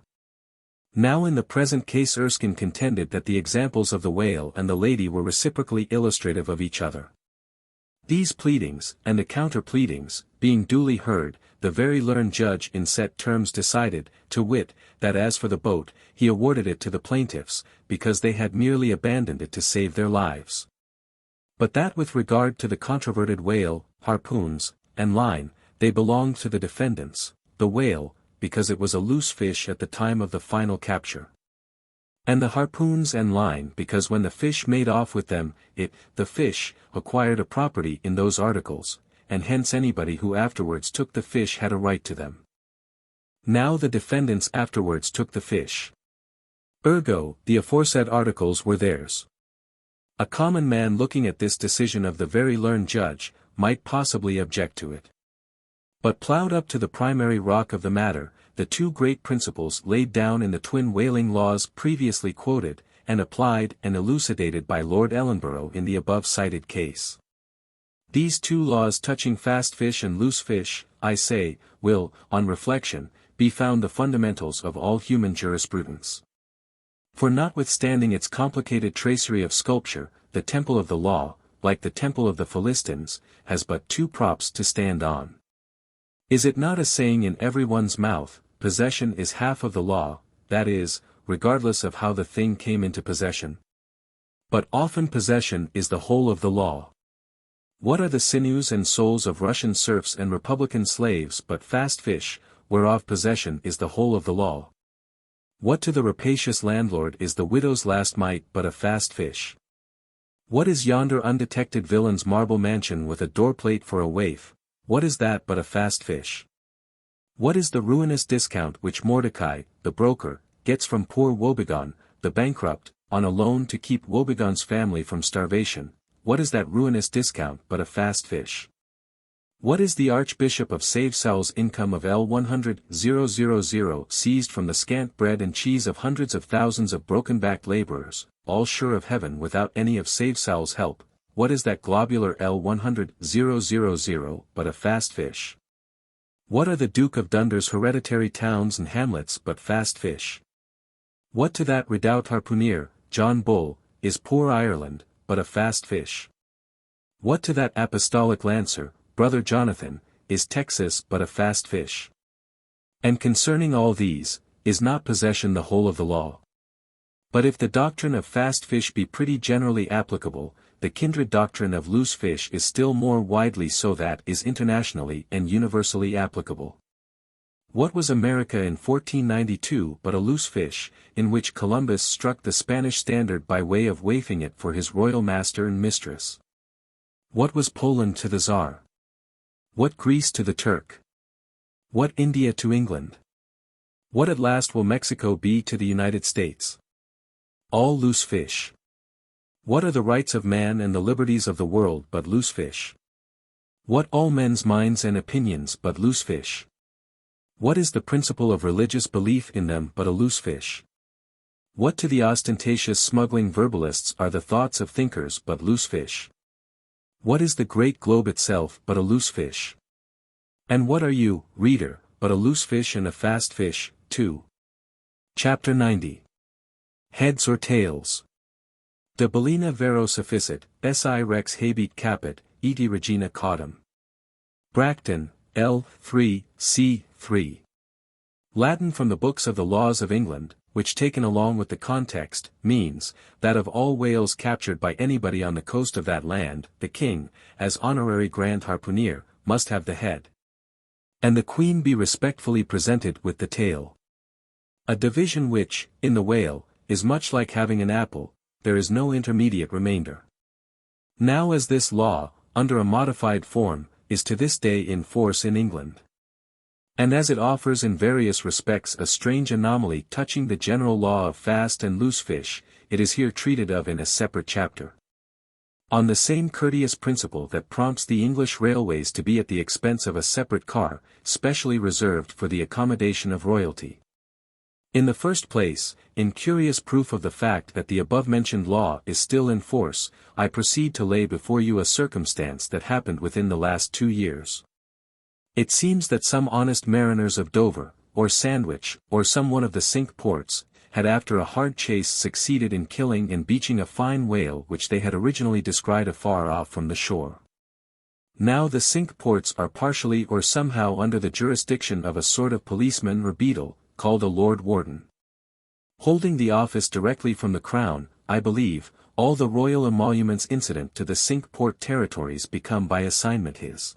S1: Now in the present case Erskine contended that the examples of the whale and the lady were reciprocally illustrative of each other. These pleadings, and the counter-pleadings, being duly heard, the very learned judge in set terms decided, to wit, that as for the boat, he awarded it to the plaintiffs, because they had merely abandoned it to save their lives. But that with regard to the controverted whale, harpoons, and line, they belonged to the defendants, the whale, because it was a loose fish at the time of the final capture. And the harpoons and line because when the fish made off with them, the fish, acquired a property in those articles, and hence anybody who afterwards took the fish had a right to them. Now the defendants afterwards took the fish. Ergo, the aforesaid articles were theirs. A common man looking at this decision of the very learned judge, might possibly object to it. But ploughed up to the primary rock of the matter, the two great principles laid down in the twin whaling laws previously quoted, and applied and elucidated by Lord Ellenborough in the above-cited case. These two laws touching fast fish and loose fish, I say, will, on reflection, be found the fundamentals of all human jurisprudence. For notwithstanding its complicated tracery of sculpture, the temple of the law, like the temple of the Philistines, has but two props to stand on. Is it not a saying in everyone's mouth, possession is half of the law, that is, regardless of how the thing came into possession? But often possession is the whole of the law. What are the sinews and souls of Russian serfs and Republican slaves but fast fish, whereof possession is the whole of the law? What to the rapacious landlord is the widow's last mite but a fast fish? What is yonder undetected villain's marble mansion with a doorplate for a waif, what is that but a fast fish? What is the ruinous discount which Mordecai, the broker, gets from poor Woebegone, the bankrupt, on a loan to keep Woebegone's family from starvation? What is that ruinous discount but a fast fish? What is the Archbishop of Savesal's income of L100,000 seized from the scant bread and cheese of hundreds of thousands of broken-backed laborers, all sure of heaven without any of Savesal's help? What is that globular L100,000 but a fast fish? What are the Duke of Dunder's hereditary towns and hamlets but fast fish? What to that redoubt harpooner, John Bull, is poor Ireland, but a fast fish? What to that apostolic lancer, Brother Jonathan, is Texas but a fast fish? And concerning all these, is not possession the whole of the law? But if the doctrine of fast fish be pretty generally applicable, the kindred doctrine of loose fish is still more widely so, that is internationally and universally applicable. What was America in 1492 but a loose fish, in which Columbus struck the Spanish standard by way of waifing it for his royal master and mistress? What was Poland to the Tsar? What Greece to the Turk? What India to England? What at last will Mexico be to the United States? All loose fish. What are the rights of man and the liberties of the world but loose fish? What all men's minds and opinions but loose fish? What is the principle of religious belief in them but a loose fish? What to the ostentatious smuggling verbalists are the thoughts of thinkers but loose fish? What is the great globe itself but a loose fish? And what are you, reader, but a loose fish and a fast fish, too? Chapter 90. Heads or Tails. De Bellina vero sufficit, si rex habet caput, eti regina caudam. Bracton, L. 3, c. 3. Latin from the books of the laws of England, which taken along with the context, means, that of all whales captured by anybody on the coast of that land, the king, as honorary grand harpooner, must have the head. And the queen be respectfully presented with the tail. A division which, in the whale, is much like having an apple, there is no intermediate remainder. Now as this law, under a modified form, is to this day in force in England. And as it offers in various respects a strange anomaly touching the general law of fast and loose fish, it is here treated of in a separate chapter. On the same courteous principle that prompts the English railways to be at the expense of a separate car, specially reserved for the accommodation of royalty. In the first place, in curious proof of the fact that the above-mentioned law is still in force, I proceed to lay before you a circumstance that happened within the last 2 years. It seems that some honest mariners of Dover, or Sandwich, or some one of the Cinque Ports, had after a hard chase succeeded in killing and beaching a fine whale which they had originally descried afar off from the shore. Now the Cinque Ports are partially or somehow under the jurisdiction of a sort of policeman or beadle, called a Lord Warden. Holding the office directly from the Crown, I believe, all the royal emoluments incident to the Cinque Port territories become by assignment his.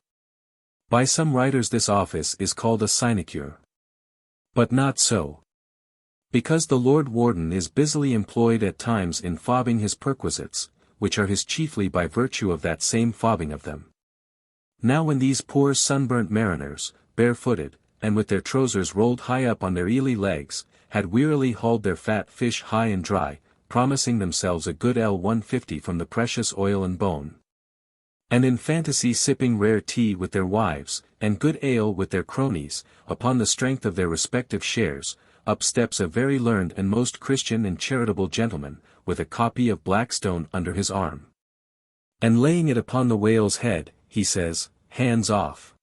S1: By some writers this office is called a sinecure. But not so. Because the Lord Warden is busily employed at times in fobbing his perquisites, which are his chiefly by virtue of that same fobbing of them. Now when these poor sunburnt mariners, barefooted, and with their trousers rolled high up on their eely legs, had wearily hauled their fat fish high and dry, promising themselves a good L150 from the precious oil and bone. And in fantasy sipping rare tea with their wives, and good ale with their cronies, upon the strength of their respective shares, up steps a very learned and most Christian and charitable gentleman, with a copy of Blackstone under his arm. And laying it upon the whale's head, he says, "Hands off.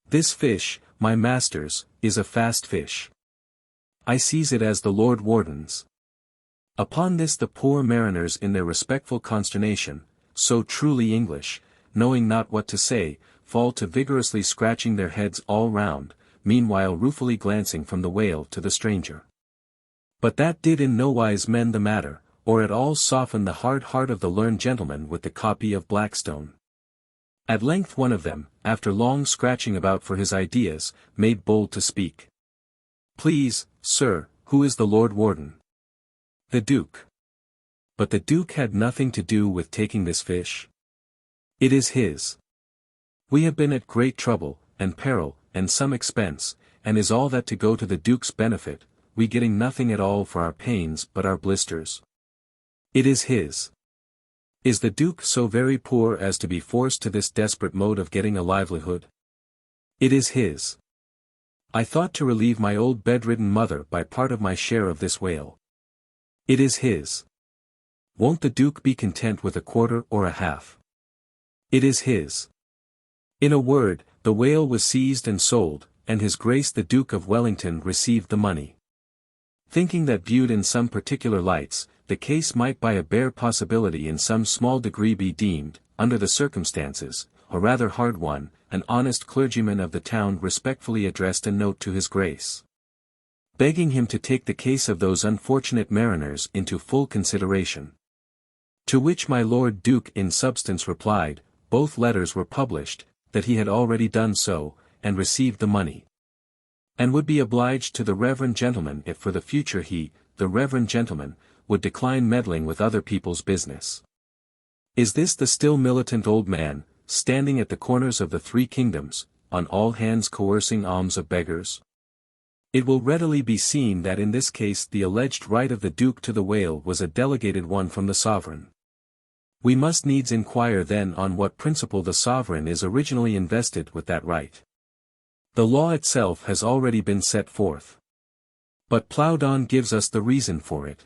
S1: This fish, my masters, is a fast fish. I seize it as the Lord Warden's." Upon this the poor mariners in their respectful consternation, so truly English, knowing not what to say, fall to vigorously scratching their heads all round, meanwhile ruefully glancing from the whale to the stranger. But that did in no wise mend the matter, or at all soften the hard heart of the learned gentleman with the copy of Blackstone. At length one of them, after long scratching about for his ideas, made bold to speak. "Please, sir, who is the Lord Warden?" "The Duke." "But the Duke had nothing to do with taking this fish?" "It is his. We have been at great trouble, and peril, and some expense, and is all that to go to the Duke's benefit, we getting nothing at all for our pains but our blisters. It is his. Is the Duke so very poor as to be forced to this desperate mode of getting a livelihood? It is his. I thought to relieve my old bedridden mother by part of my share of this whale. It is his. Won't the Duke be content with a quarter or a half? It is his. In a word, the whale was seized and sold, and His Grace the Duke of Wellington received the money. Thinking that viewed in some particular lights, the case might by a bare possibility in some small degree be deemed, under the circumstances, a rather hard one, an honest clergyman of the town respectfully addressed a note to His Grace, begging him to take the case of those unfortunate mariners into full consideration. To which my Lord Duke in substance replied, both letters were published, that he had already done so, and received the money, and would be obliged to the reverend gentleman if for the future he, the reverend gentleman, would decline meddling with other people's business. Is this the still militant old man, standing at the corners of the three kingdoms, on all hands coercing alms of beggars? It will readily be seen that in this case the alleged right of the Duke to the whale was a delegated one from the sovereign. We must needs inquire then on what principle the sovereign is originally invested with that right. The law itself has already been set forth. But Plowdon gives us the reason for it.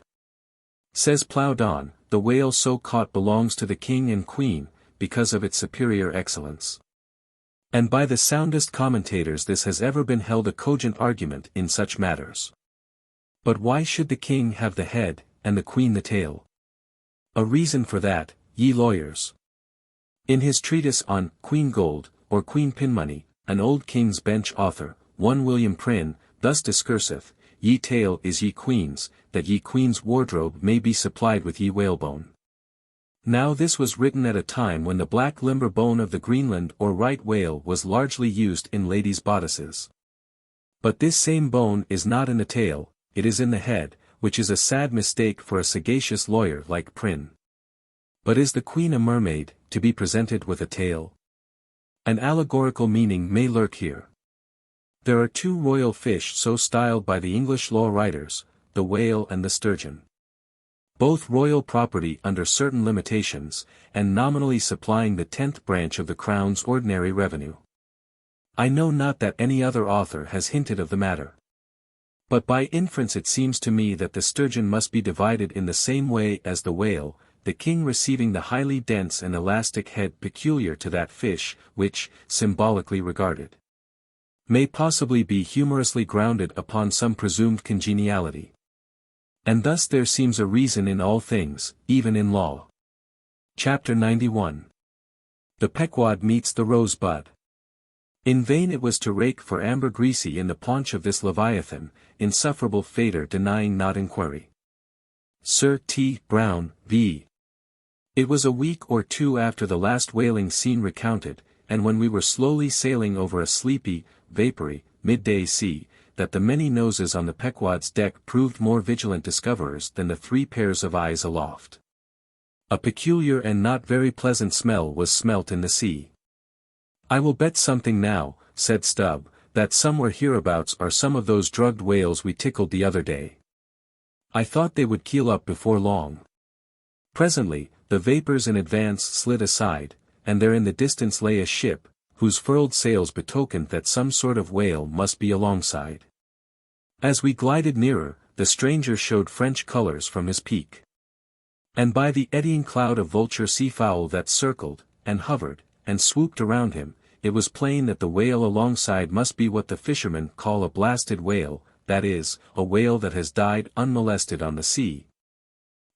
S1: Says Plowdon, the whale so caught belongs to the king and queen, because of its superior excellence. And by the soundest commentators this has ever been held a cogent argument in such matters. But why should the king have the head, and the queen the tail? A reason for that, ye lawyers. In his treatise on Queen Gold, or Queen Pinmoney, an old King's Bench author, one William Prynne, thus discourseth, ye tail is ye queen's, that ye queen's wardrobe may be supplied with ye whalebone. Now this was written at a time when the black limber bone of the Greenland or right whale was largely used in ladies' bodices. But this same bone is not in the tail, it is in the head, which is a sad mistake for a sagacious lawyer like Prynne. But is the queen a mermaid, to be presented with a tail? An allegorical meaning may lurk here. There are two royal fish so styled by the English law writers, the whale and the sturgeon. Both royal property under certain limitations, and nominally supplying the 10th branch of the Crown's ordinary revenue. I know not that any other author has hinted of the matter. But by inference it seems to me that the sturgeon must be divided in the same way as the whale, the king receiving the highly dense and elastic head peculiar to that fish, which, symbolically regarded, may possibly be humorously grounded upon some presumed congeniality. And thus there seems a reason in all things, even in law. Chapter 91. The Pequod meets the rosebud. In vain it was to rake for ambergris in the paunch of this leviathan, insufferable fader denying not inquiry. Sir T. Brown, v. It was a week or two after the last whaling scene recounted, and when we were slowly sailing over a sleepy, vapory, midday sea, that the many noses on the Pequod's deck proved more vigilant discoverers than the 3 pairs of eyes aloft. A peculiar and not very pleasant smell was smelt in the sea. I will bet something now, said Stubb, that somewhere hereabouts are some of those drugged whales we tickled the other day. I thought they would keel up before long. Presently, the vapors in advance slid aside, and there in the distance lay a ship, whose furled sails betokened that some sort of whale must be alongside. As we glided nearer, the stranger showed French colors from his peak. And by the eddying cloud of vulture seafowl that circled, and hovered, and swooped around him, it was plain that the whale alongside must be what the fishermen call a blasted whale, that is, a whale that has died unmolested on the sea,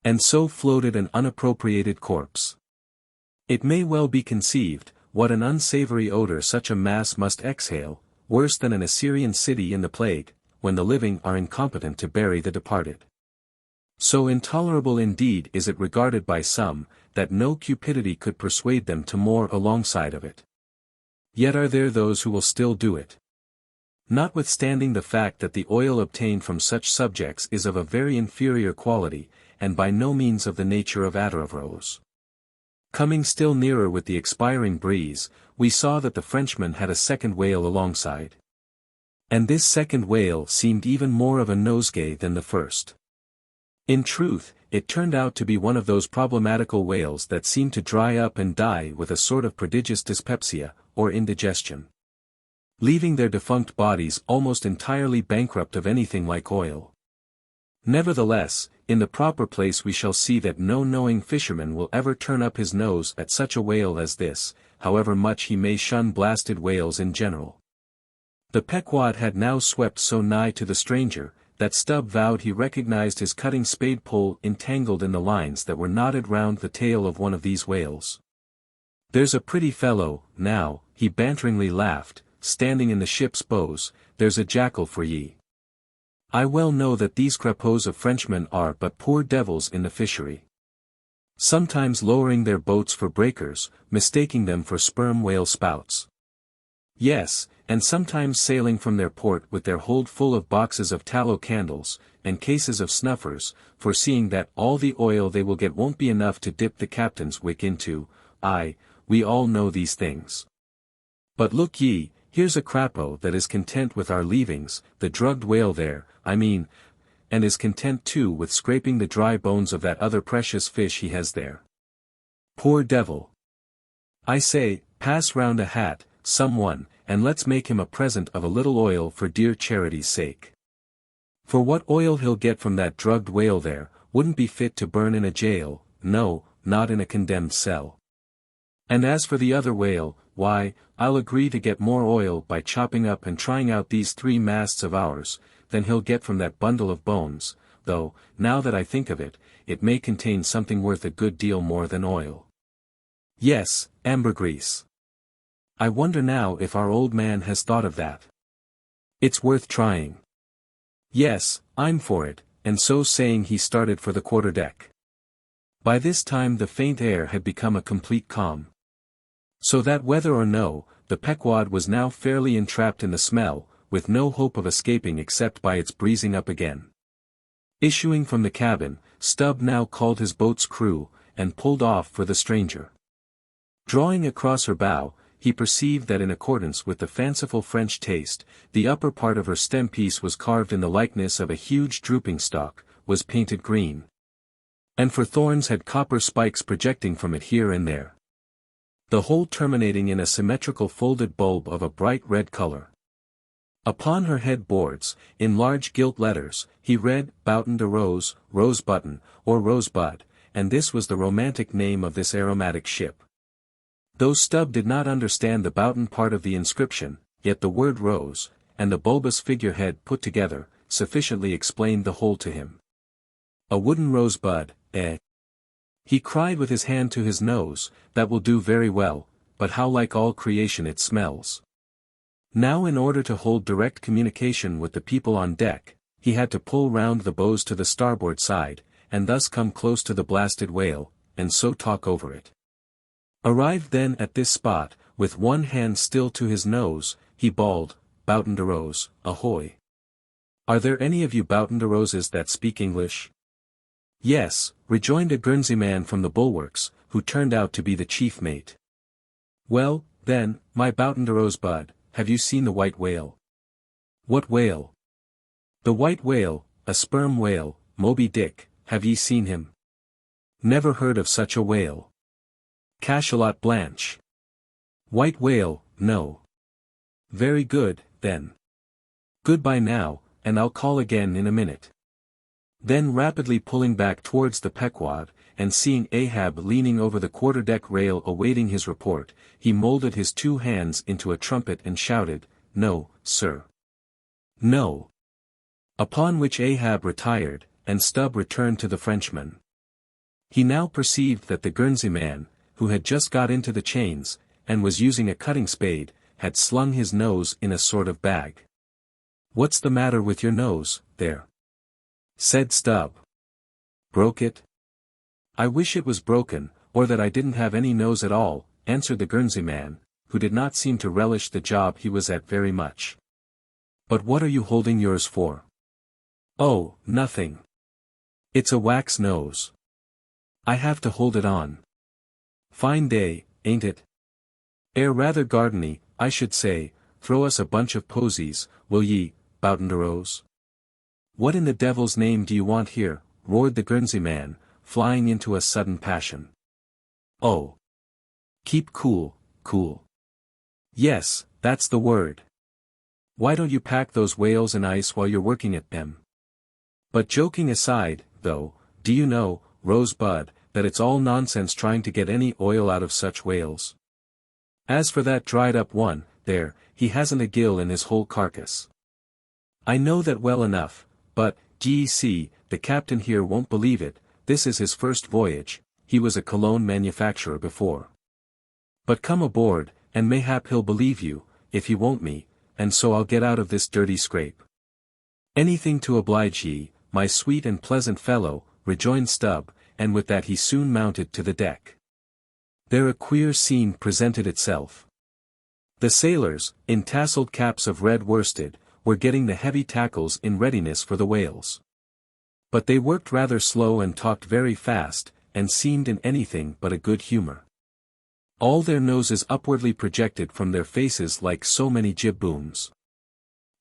S1: and so floated an unappropriated corpse. It may well be conceived, what an unsavory odor such a mass must exhale, worse than an Assyrian city in the plague, when the living are incompetent to bury the departed. So intolerable indeed is it regarded by some, that no cupidity could persuade them to moor alongside of it. Yet are there those who will still do it. Notwithstanding the fact that the oil obtained from such subjects is of a very inferior quality, and by no means of the nature of attar of rose. Coming still nearer with the expiring breeze, we saw that the Frenchman had a second whale alongside. And this second whale seemed even more of a nosegay than the first. In truth, it turned out to be one of those problematical whales that seem to dry up and die with a sort of prodigious dyspepsia, or indigestion, leaving their defunct bodies almost entirely bankrupt of anything like oil. Nevertheless, in the proper place we shall see that no knowing fisherman will ever turn up his nose at such a whale as this, however much he may shun blasted whales in general. The Pequod had now swept so nigh to the stranger, that Stubb vowed he recognized his cutting spade pole entangled in the lines that were knotted round the tail of one of these whales. "There's a pretty fellow, now," he banteringly laughed, standing in the ship's bows, "there's a jackal for ye. I well know that these crapauds of Frenchmen are but poor devils in the fishery. Sometimes lowering their boats for breakers, mistaking them for sperm whale spouts. Yes, and sometimes sailing from their port with their hold full of boxes of tallow candles, and cases of snuffers, foreseeing that all the oil they will get won't be enough to dip the captain's wick into. Aye, we all know these things. But look ye, here's a crapo that is content with our leavings, the drugged whale there, I mean, and is content too with scraping the dry bones of that other precious fish he has there. Poor devil. I say, pass round a hat, some one, and let's make him a present of a little oil for dear charity's sake. For what oil he'll get from that drugged whale there, wouldn't be fit to burn in a jail, no, not in a condemned cell. And as for the other whale, why, I'll agree to get more oil by chopping up and trying out these 3 masts of ours, than he'll get from that bundle of bones, though, now that I think of it, it may contain something worth a good deal more than oil. Yes, ambergris. I wonder now if our old man has thought of that. It's worth trying. Yes, I'm for it," and so saying he started for the quarterdeck. By this time the faint air had become a complete calm. So that whether or no, the Pequod was now fairly entrapped in the smell, with no hope of escaping except by its breezing up again. Issuing from the cabin, Stubb now called his boat's crew, and pulled off for the stranger. Drawing across her bow, he perceived that in accordance with the fanciful French taste, the upper part of her stem piece was carved in the likeness of a huge drooping stalk, was painted green, and for thorns had copper spikes projecting from it here and there, the whole terminating in a symmetrical folded bulb of a bright red color. Upon her head boards, in large gilt letters, he read, "Bouton de Rose, Rose Button, or Rosebud," and this was the romantic name of this aromatic ship. Though Stubb did not understand the Bouton part of the inscription, yet the word rose, and the bulbous figurehead put together, sufficiently explained the whole to him. "A wooden rosebud, eh?" he cried with his hand to his nose, "that will do very well, but how like all creation it smells." Now in order to hold direct communication with the people on deck, he had to pull round the bows to the starboard side, and thus come close to the blasted whale, and so talk over it. Arrived then at this spot, with one hand still to his nose, he bawled, "Bouton de Rose, ahoy! Are there any of you Bouton de Roses that speak English?" "Yes," rejoined a Guernsey man from the bulwarks, who turned out to be the chief mate. "Well, then, my Bouton de Rosebud, have you seen the white whale?" "What whale?" "The white whale, a sperm whale, Moby Dick, have ye seen him?" "Never heard of such a whale." "Cachalot Blanche." "White whale, no." "Very good, then. Goodbye now, and I'll call again in a minute." Then rapidly pulling back towards the Pequod, and seeing Ahab leaning over the quarterdeck rail awaiting his report, he molded his 2 hands into a trumpet and shouted, "No, sir. No." Upon which Ahab retired, and Stubb returned to the Frenchman. He now perceived that the Guernsey man, who had just got into the chains, and was using a cutting spade, had slung his nose in a sort of bag. "What's the matter with your nose, there?" said Stubb. "Broke it?" "I wish it was broken, or that I didn't have any nose at all," answered the Guernsey man, who did not seem to relish the job he was at very much. "But what are you holding yours for?" "Oh, nothing. It's a wax nose. I have to hold it on. Fine day, ain't it? Air rather gardeny, I should say. Throw us a bunch of posies, will ye, Bouton de Rose?" "What in the devil's name do you want here?" roared the Guernsey man, flying into a sudden passion. "Oh! Keep cool, cool. Yes, that's the word. Why don't you pack those whales in ice while you're working at them? But joking aside, though, do you know, Rosebud, that it's all nonsense trying to get any oil out of such whales? As for that dried-up one, there, he hasn't a gill in his whole carcass. I know that well enough, but, see, the captain here won't believe it, this is his first voyage, he was a cologne manufacturer before. But come aboard, and mayhap he'll believe you, if he won't me, and so I'll get out of this dirty scrape." "Anything to oblige ye, my sweet and pleasant fellow," rejoined Stubb, and with that he soon mounted to the deck. There a queer scene presented itself. The sailors, in tasseled caps of red worsted, were getting the heavy tackles in readiness for the whales. But they worked rather slow and talked very fast, and seemed in anything but a good humor. All their noses upwardly projected from their faces like so many jib booms.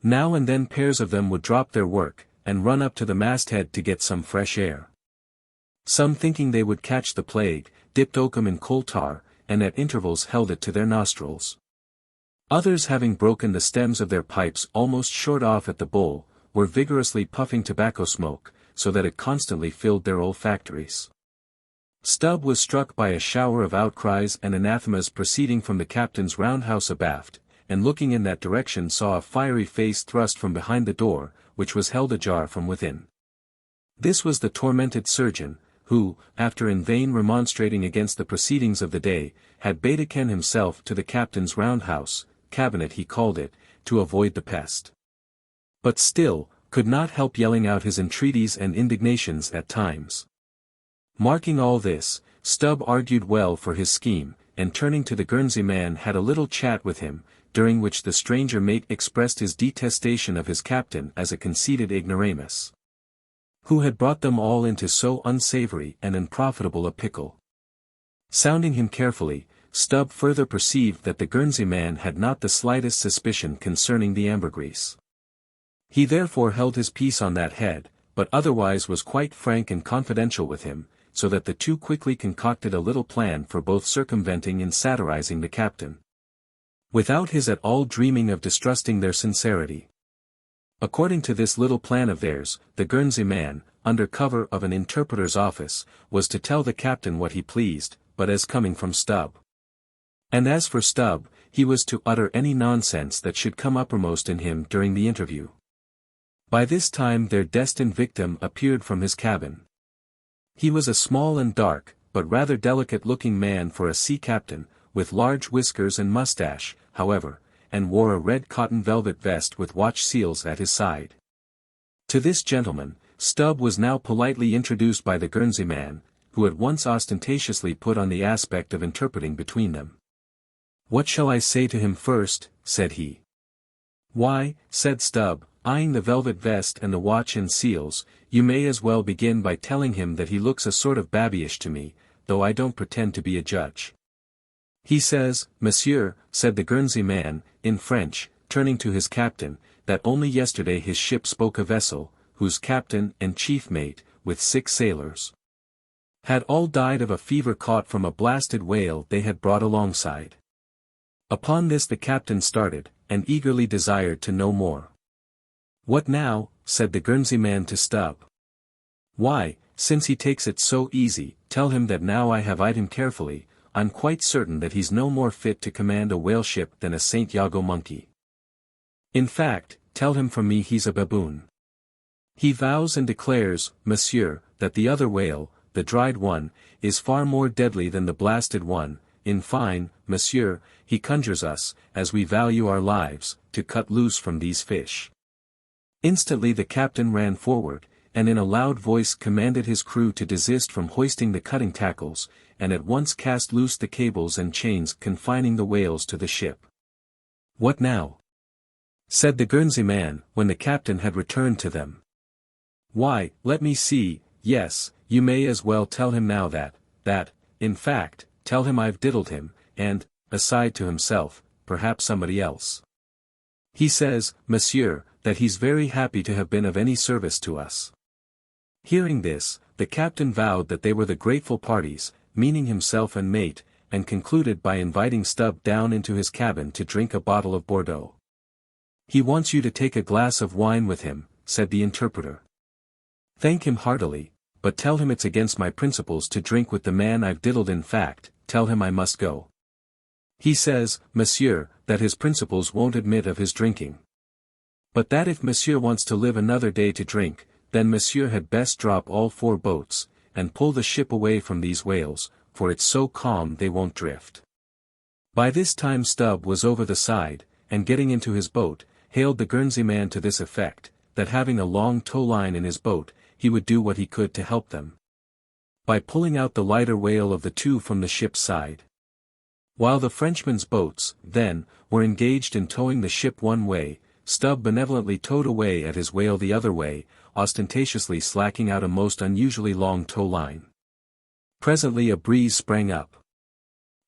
S1: Now and then pairs of them would drop their work, and run up to the masthead to get some fresh air. Some thinking they would catch the plague, dipped oakum in coal tar, and at intervals held it to their nostrils. Others having broken the stems of their pipes almost short off at the bowl, were vigorously puffing tobacco smoke, so that it constantly filled their olfactories. Stubb was struck by a shower of outcries and anathemas proceeding from the captain's roundhouse abaft, and looking in that direction saw a fiery face thrust from behind the door, which was held ajar from within. This was the tormented surgeon, who, after in vain remonstrating against the proceedings of the day, had betaken himself to the captain's roundhouse, cabinet he called it, to avoid the pest. But still, could not help yelling out his entreaties and indignations at times. Marking all this, Stubb argued well for his scheme, and turning to the Guernsey man had a little chat with him, during which the stranger mate expressed his detestation of his captain as a conceited ignoramus, who had brought them all into so unsavory and unprofitable a pickle. Sounding him carefully, Stubb further perceived that the Guernsey man had not the slightest suspicion concerning the ambergris. He therefore held his peace on that head, but otherwise was quite frank and confidential with him, so that the two quickly concocted a little plan for both circumventing and satirizing the captain, without his at all dreaming of distrusting their sincerity. According to this little plan of theirs, the Guernsey man, under cover of an interpreter's office, was to tell the captain what he pleased, but as coming from Stubb. And as for Stubb, he was to utter any nonsense that should come uppermost in him during the interview. By this time their destined victim appeared from his cabin. He was a small and dark, but rather delicate-looking man for a sea captain, with large whiskers and mustache, however, and wore a red cotton velvet vest with watch seals at his side. To this gentleman, Stubb was now politely introduced by the Guernsey man, who at once ostentatiously put on the aspect of interpreting between them. "What shall I say to him first?" said he. "Why," said Stubb, eyeing the velvet vest and the watch and seals, "you may as well begin by telling him that he looks a sort of babyish to me, though I don't pretend to be a judge. He says, monsieur," said the Guernsey man, in French, turning to his captain, "that only yesterday his ship spoke a vessel, whose captain and chief mate, with 6 sailors, had all died of a fever caught from a blasted whale they had brought alongside." Upon this the captain started, and eagerly desired to know more. "What now?" said the Guernsey man to Stubb. "Why, since he takes it so easy, tell him that now I have eyed him carefully, I'm quite certain that he's no more fit to command a whale ship than a St. Iago monkey. In fact, tell him from me he's a baboon. He vows and declares, monsieur, that the other whale, the dried one, is far more deadly than the blasted one. In fine, monsieur, he conjures us, as we value our lives, to cut loose from these fish." Instantly the captain ran forward, and in a loud voice commanded his crew to desist from hoisting the cutting tackles, and at once cast loose the cables and chains confining the whales to the ship. "What now?" said the Guernsey man, when the captain had returned to them. "Why, let me see, yes, you may as well tell him now in fact, tell him I've diddled him, and, aside to himself, perhaps somebody else. He says, monsieur, that he's very happy to have been of any service to us." Hearing this, The captain vowed that they were the grateful parties, meaning himself and mate, and concluded by inviting Stubb down into his cabin to drink a bottle of Bordeaux. "He wants you to take a glass of wine with him," said the interpreter. "Thank him heartily, but tell him it's against my principles to drink with the man I've diddled. In fact, tell him I must go. He says, monsieur, that his principles won't admit of his drinking. But that if monsieur wants to live another day to drink, then monsieur had best drop all 4 boats, and pull the ship away from these whales, for it's so calm they won't drift." By this time Stubb was over the side, and getting into his boat, hailed the Guernsey man to this effect, that having a long tow line in his boat, he would do what he could to help them by pulling out the lighter whale of the 2 from the ship's side. While the Frenchmen's boats, then, were engaged in towing the ship one way, Stubb benevolently towed away at his whale the other way, ostentatiously slacking out a most unusually long tow line. Presently a breeze sprang up.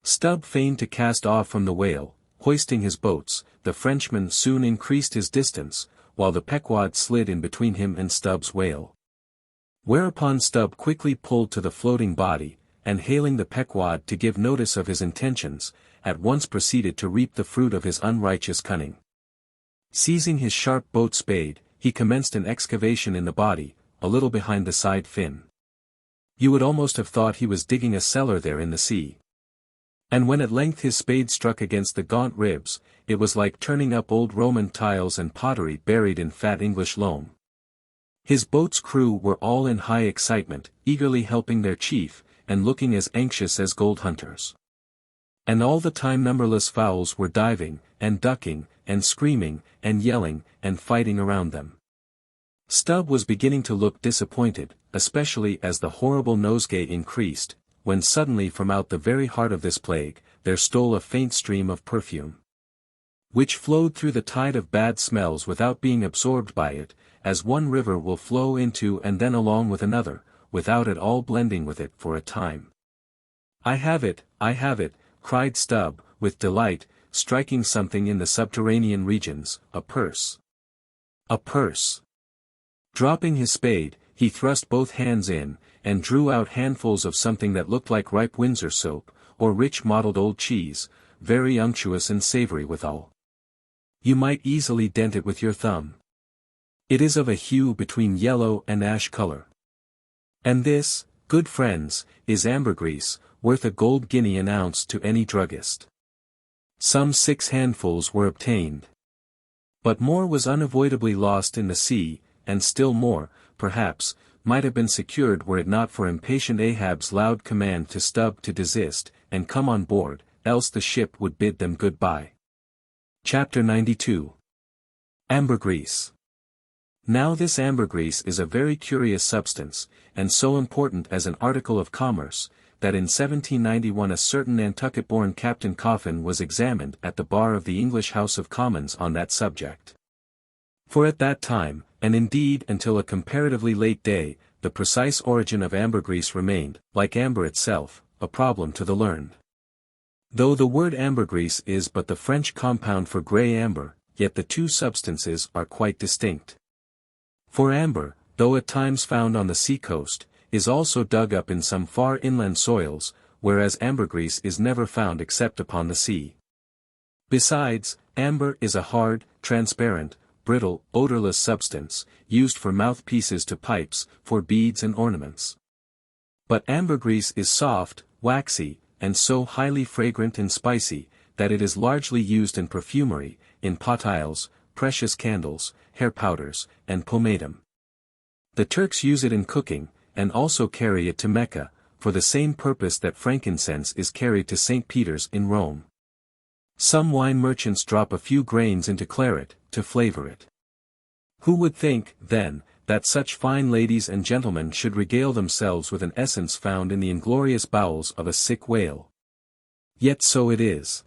S1: Stubb feigned to cast off from the whale, hoisting his boats. The Frenchman soon increased his distance, while the Pequod slid in between him and Stubb's whale. Whereupon Stubb quickly pulled to the floating body, and hailing the Pequod to give notice of his intentions, at once proceeded to reap the fruit of his unrighteous cunning. Seizing his sharp boat spade, he commenced an excavation in the body, a little behind the side fin. You would almost have thought he was digging a cellar there in the sea. And when at length his spade struck against the gaunt ribs, it was like turning up old Roman tiles and pottery buried in fat English loam. His boat's crew were all in high excitement, eagerly helping their chief, and looking as anxious as gold hunters. And all the time numberless fowls were diving, and ducking, and screaming, and yelling, and fighting around them. Stubb was beginning to look disappointed, especially as the horrible nosegay increased, when suddenly from out the very heart of this plague, there stole a faint stream of perfume, which flowed through the tide of bad smells without being absorbed by it, as one river will flow into and then along with another, without at all blending with it for a time. I have it, cried Stubb, with delight, striking something in the subterranean regions, a purse. A purse. Dropping his spade, he thrust both hands in, and drew out handfuls of something that looked like ripe Windsor soap, or rich mottled old cheese, very unctuous and savory withal. You might easily dent it with your thumb. It is of a hue between yellow and ash color. And this, good friends, is ambergris, worth a gold guinea an ounce to any druggist. Some 6 handfuls were obtained. But more was unavoidably lost in the sea, and still more, perhaps, might have been secured were it not for impatient Ahab's loud command to Stubb to desist, and come on board, else the ship would bid them good-bye. Chapter 92. Ambergris. Now this ambergris is a very curious substance, and so important as an article of commerce, that in 1791 a certain Nantucket-born Captain Coffin was examined at the bar of the English House of Commons on that subject. For at that time, and indeed until a comparatively late day, the precise origin of ambergris remained, like amber itself, a problem to the learned. Though the word ambergris is but the French compound for grey amber, yet the 2 substances are quite distinct. For amber, though at times found on the sea-coast, is also dug up in some far inland soils, whereas ambergris is never found except upon the sea. Besides, amber is a hard, transparent, brittle, odorless substance, used for mouthpieces to pipes, for beads and ornaments. But ambergris is soft, waxy, and so highly fragrant and spicy, that it is largely used in perfumery, in potiles, precious candles, hair powders, and pomatum. The Turks use it in cooking, and also carry it to Mecca, for the same purpose that frankincense is carried to St. Peter's in Rome. Some wine merchants drop a few grains into claret, to flavor it. Who would think, then, that such fine ladies and gentlemen should regale themselves with an essence found in the inglorious bowels of a sick whale? Yet so it is.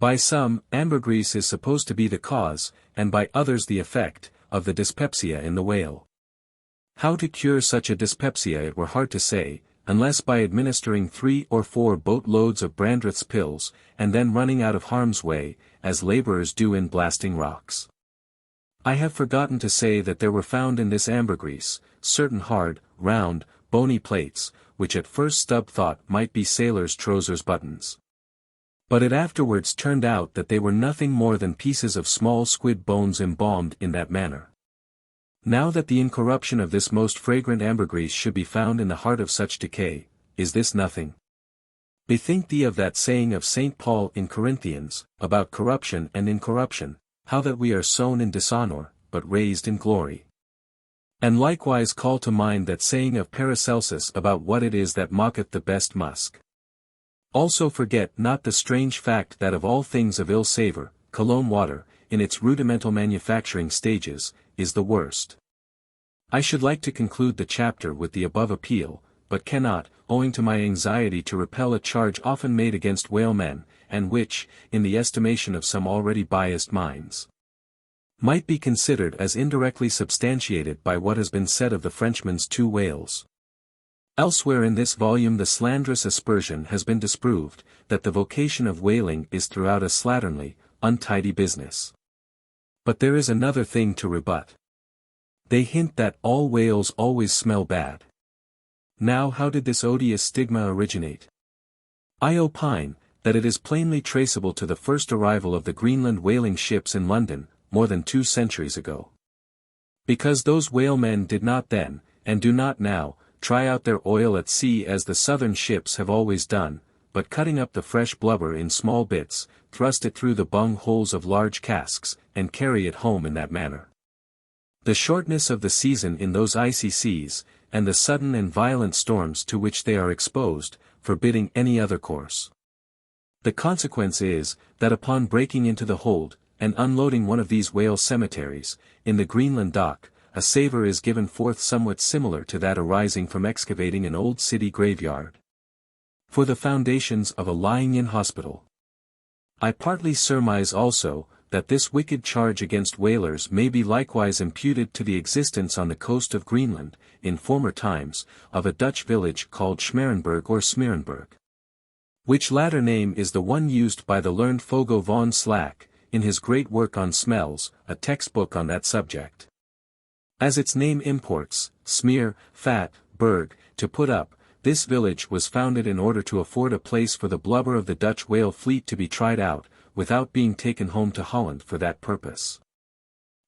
S1: By some, ambergris is supposed to be the cause, and by others the effect, of the dyspepsia in the whale. How to cure such a dyspepsia it were hard to say, unless by administering 3 or 4 boat-loads of Brandreth's pills, and then running out of harm's way, as laborers do in blasting rocks. I have forgotten to say that there were found in this ambergris, certain hard, round, bony plates, which at first Stubb thought might be sailors' trousers buttons. But it afterwards turned out that they were nothing more than pieces of small squid bones embalmed in that manner. Now that the incorruption of this most fragrant ambergris should be found in the heart of such decay, is this nothing? Bethink thee of that saying of St. Paul in Corinthians, about corruption and incorruption, how that we are sown in dishonor, but raised in glory. And likewise call to mind that saying of Paracelsus about what it is that mocketh the best musk. Also forget not the strange fact that of all things of ill savour, cologne water, in its rudimental manufacturing stages, is the worst. I should like to conclude the chapter with the above appeal, but cannot, owing to my anxiety to repel a charge often made against whalemen, and which, in the estimation of some already biased minds, might be considered as indirectly substantiated by what has been said of the Frenchman's 2 whales. Elsewhere in this volume the slanderous aspersion has been disproved, that the vocation of whaling is throughout a slatternly, untidy business. But there is another thing to rebut. They hint that all whales always smell bad. Now how did this odious stigma originate? I opine, that it is plainly traceable to the first arrival of the Greenland whaling ships in London, more than 2 centuries ago. Because those whalemen did not then, and do not now, try out their oil at sea as the southern ships have always done, but cutting up the fresh blubber in small bits, thrust it through the bung holes of large casks, and carry it home in that manner. The shortness of the season in those icy seas, and the sudden and violent storms to which they are exposed, forbidding any other course. The consequence is, that upon breaking into the hold, and unloading one of these whale cemeteries, in the Greenland dock, a savour is given forth somewhat similar to that arising from excavating an old city graveyard for the foundations of a lying-in hospital. I partly surmise also, that this wicked charge against whalers may be likewise imputed to the existence on the coast of Greenland, in former times, of a Dutch village called Schmerenberg or Smerenberg. Which latter name is the one used by the learned Fogo von Slack, in his great work on smells, a textbook on that subject. As its name imports, smear, fat, berg, to put up, this village was founded in order to afford a place for the blubber of the Dutch whale fleet to be tried out, without being taken home to Holland for that purpose.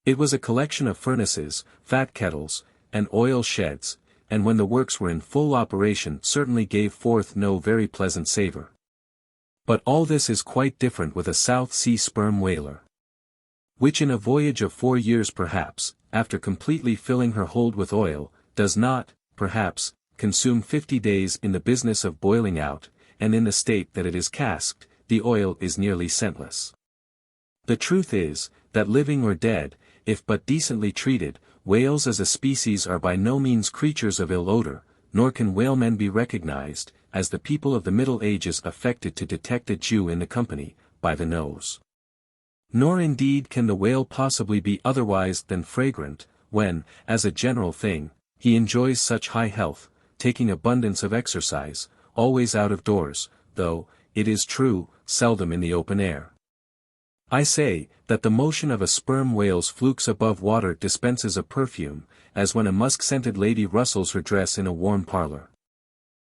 S1: It was a collection of furnaces, fat kettles, and oil sheds, and when the works were in full operation certainly gave forth no very pleasant savour. But all this is quite different with a South Sea sperm whaler, which in a voyage of 4 years perhaps, after completely filling her hold with oil, does not, perhaps, consume 50 days in the business of boiling out, and in the state that it is casked, the oil is nearly scentless. The truth is, that living or dead, if but decently treated, whales as a species are by no means creatures of ill odour, nor can whalemen be recognized, as the people of the Middle Ages affected to detect a Jew in the company, by the nose. Nor indeed can the whale possibly be otherwise than fragrant, when, as a general thing, he enjoys such high health, taking abundance of exercise, always out of doors, though, it is true, seldom in the open air. I say, that the motion of a sperm whale's flukes above water dispenses a perfume, as when a musk-scented lady rustles her dress in a warm parlour.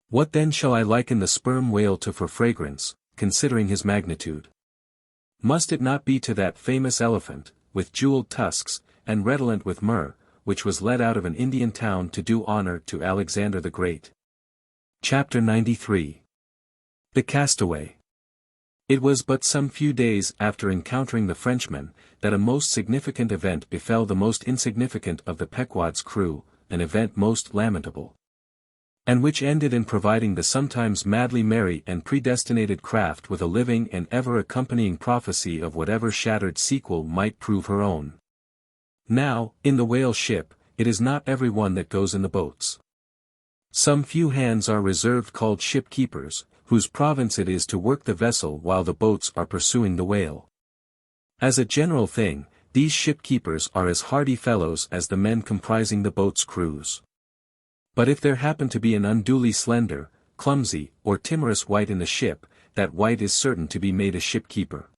S1: What then shall I liken the sperm whale to for fragrance, considering his magnitude? Must it not be to that famous elephant, with jewelled tusks, and redolent with myrrh, which was led out of an Indian town to do honour to Alexander the Great? Chapter 93. The Castaway. It was but some few days after encountering the Frenchmen, that a most significant event befell the most insignificant of the Pequod's crew, an event most lamentable, and which ended in providing the sometimes madly merry and predestinated craft with a living and ever-accompanying prophecy of whatever shattered sequel might prove her own. Now, in the whale ship, it is not every one that goes in the boats. Some few hands are reserved called ship-keepers, whose province it is to work the vessel while the boats are pursuing the whale. As a general thing, these ship-keepers are as hardy fellows as the men comprising the boat's crews. But if there happen to be an unduly slender, clumsy, or timorous wight in the ship, that wight is certain to be made a ship-keeper.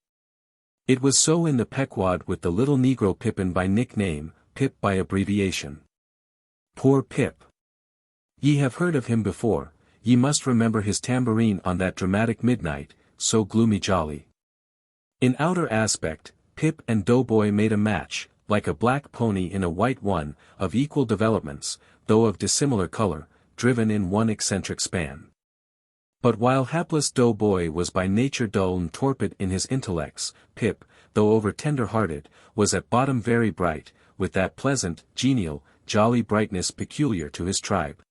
S1: It was so in the Pequod with the little negro Pippin by nickname, Pip by abbreviation. Poor Pip! Ye have heard of him before, ye must remember his tambourine on that dramatic midnight, so gloomy jolly. In outer aspect, Pip and Doughboy made a match, like a black pony in a white one, of equal developments, though of dissimilar color, driven in one eccentric span. But while hapless Doughboy was by nature dull and torpid in his intellects, Pip, though over tender-hearted, was at bottom very bright, with that pleasant, genial, jolly brightness peculiar to his tribe.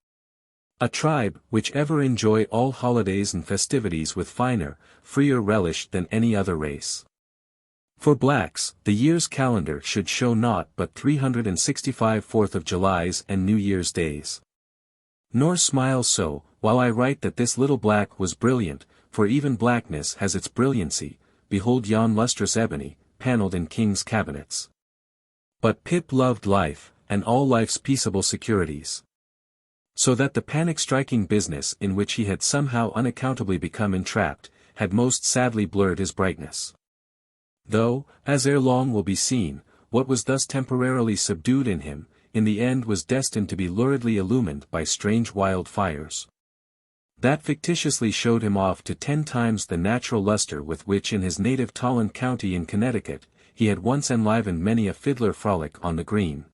S1: A tribe which ever enjoy all holidays and festivities with finer, freer relish than any other race. For blacks, the year's calendar should show naught but 365 4th of Julys and New Year's days. Nor smile so, while I write that this little black was brilliant, for even blackness has its brilliancy, behold yon lustrous ebony, panelled in kings' cabinets. But Pip loved life, and all life's peaceable securities. So that the panic-striking business in which he had somehow unaccountably become entrapped, had most sadly blurred his brightness. Though, as ere long will be seen, what was thus temporarily subdued in him, in the end was destined to be luridly illumined by strange wild fires. That fictitiously showed him off to 10 times the natural luster with which in his native Tolland County in Connecticut, he had once enlivened many a fiddler frolic on the green.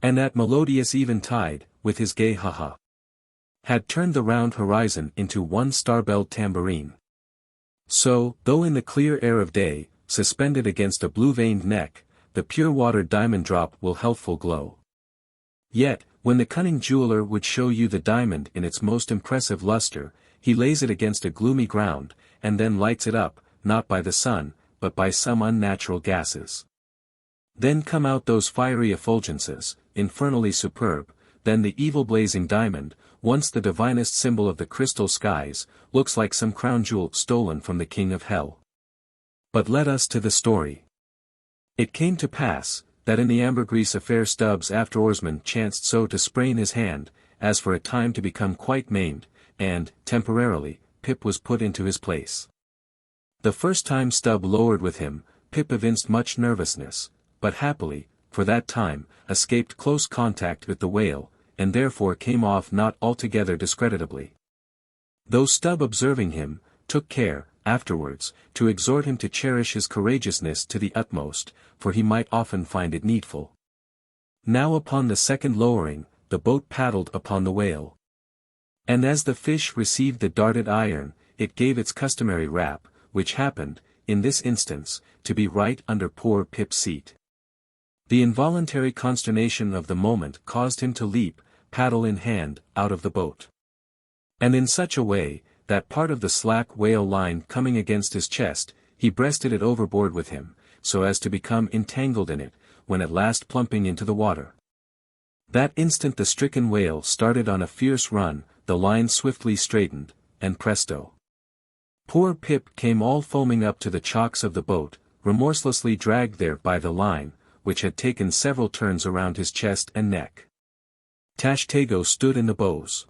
S1: And that melodious eventide, with his gay ha-ha, had turned the round horizon into one star-belled tambourine. So, though in the clear air of day, suspended against a blue-veined neck, the pure-water diamond drop will healthful glow. Yet, when the cunning jeweler would show you the diamond in its most impressive luster, he lays it against a gloomy ground, and then lights it up, not by the sun, but by some unnatural gases. Then come out those fiery effulgences, infernally superb, then the evil-blazing diamond, once the divinest symbol of the crystal skies, looks like some crown jewel stolen from the king of hell. But let us to the story. It came to pass, that in the ambergris affair Stubbs after oarsman chanced so to sprain his hand, as for a time to become quite maimed, and, temporarily, Pip was put into his place. The first time Stubb lowered with him, Pip evinced much nervousness, but happily, for that time, escaped close contact with the whale, and therefore came off not altogether discreditably. Though Stubb observing him, took care, afterwards, to exhort him to cherish his courageousness to the utmost, for he might often find it needful. Now upon the second lowering, the boat paddled upon the whale. And as the fish received the darted iron, it gave its customary rap, which happened, in this instance, to be right under poor Pip's seat. The involuntary consternation of the moment caused him to leap, paddle in hand, out of the boat. And in such a way, that part of the slack whale line coming against his chest, he breasted it overboard with him, so as to become entangled in it, when at last plumping into the water. That instant the stricken whale started on a fierce run, the line swiftly straightened, and presto! Poor Pip came all foaming up to the chocks of the boat, remorselessly dragged there by the line, which had taken several turns around his chest and neck. Tashtego stood in the bows.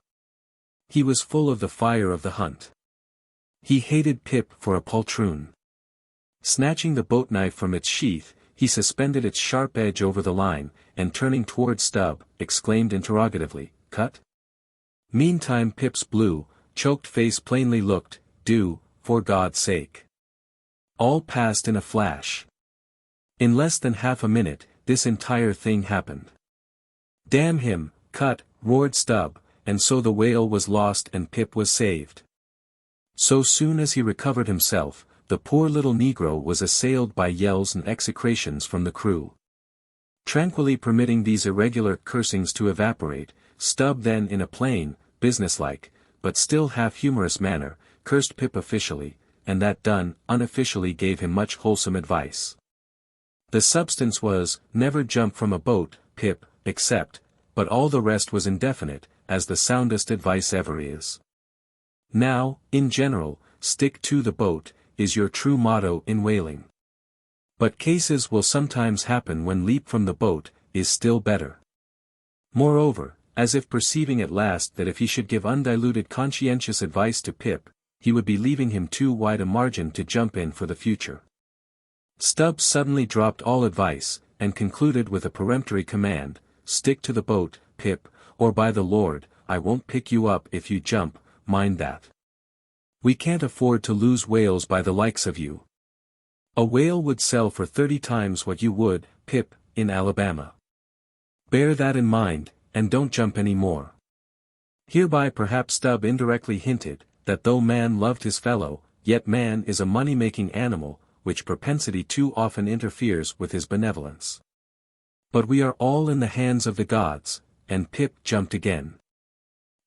S1: He was full of the fire of the hunt. He hated Pip for a poltroon. Snatching the boat knife from its sheath, he suspended its sharp edge over the line, and turning toward Stubb, exclaimed interrogatively, "Cut?" Meantime Pip's blue, choked face plainly looked, "Do, for God's sake." All passed in a flash. In less than half a minute, this entire thing happened. "Damn him, cut," roared Stubb, and so the whale was lost and Pip was saved. So soon as he recovered himself, the poor little negro was assailed by yells and execrations from the crew. Tranquilly permitting these irregular cursings to evaporate, Stubb then in a plain, businesslike, but still half-humorous manner, cursed Pip officially, and that done, unofficially gave him much wholesome advice. The substance was, never jump from a boat, Pip, except, but all the rest was indefinite, as the soundest advice ever is. Now, in general, stick to the boat, is your true motto in whaling. But cases will sometimes happen when leap from the boat, is still better. Moreover, as if perceiving at last that if he should give undiluted conscientious advice to Pip, he would be leaving him too wide a margin to jump in for the future. Stubb suddenly dropped all advice, and concluded with a peremptory command, "Stick to the boat, Pip, or by the Lord, I won't pick you up if you jump, mind that. We can't afford to lose whales by the likes of you. A whale would sell for 30 times what you would, Pip, in Alabama. Bear that in mind, and don't jump any more. Hereby perhaps Stubb indirectly hinted, that though man loved his fellow, yet man is a money-making animal, which propensity too often interferes with his benevolence. But we are all in the hands of the gods, and Pip jumped again.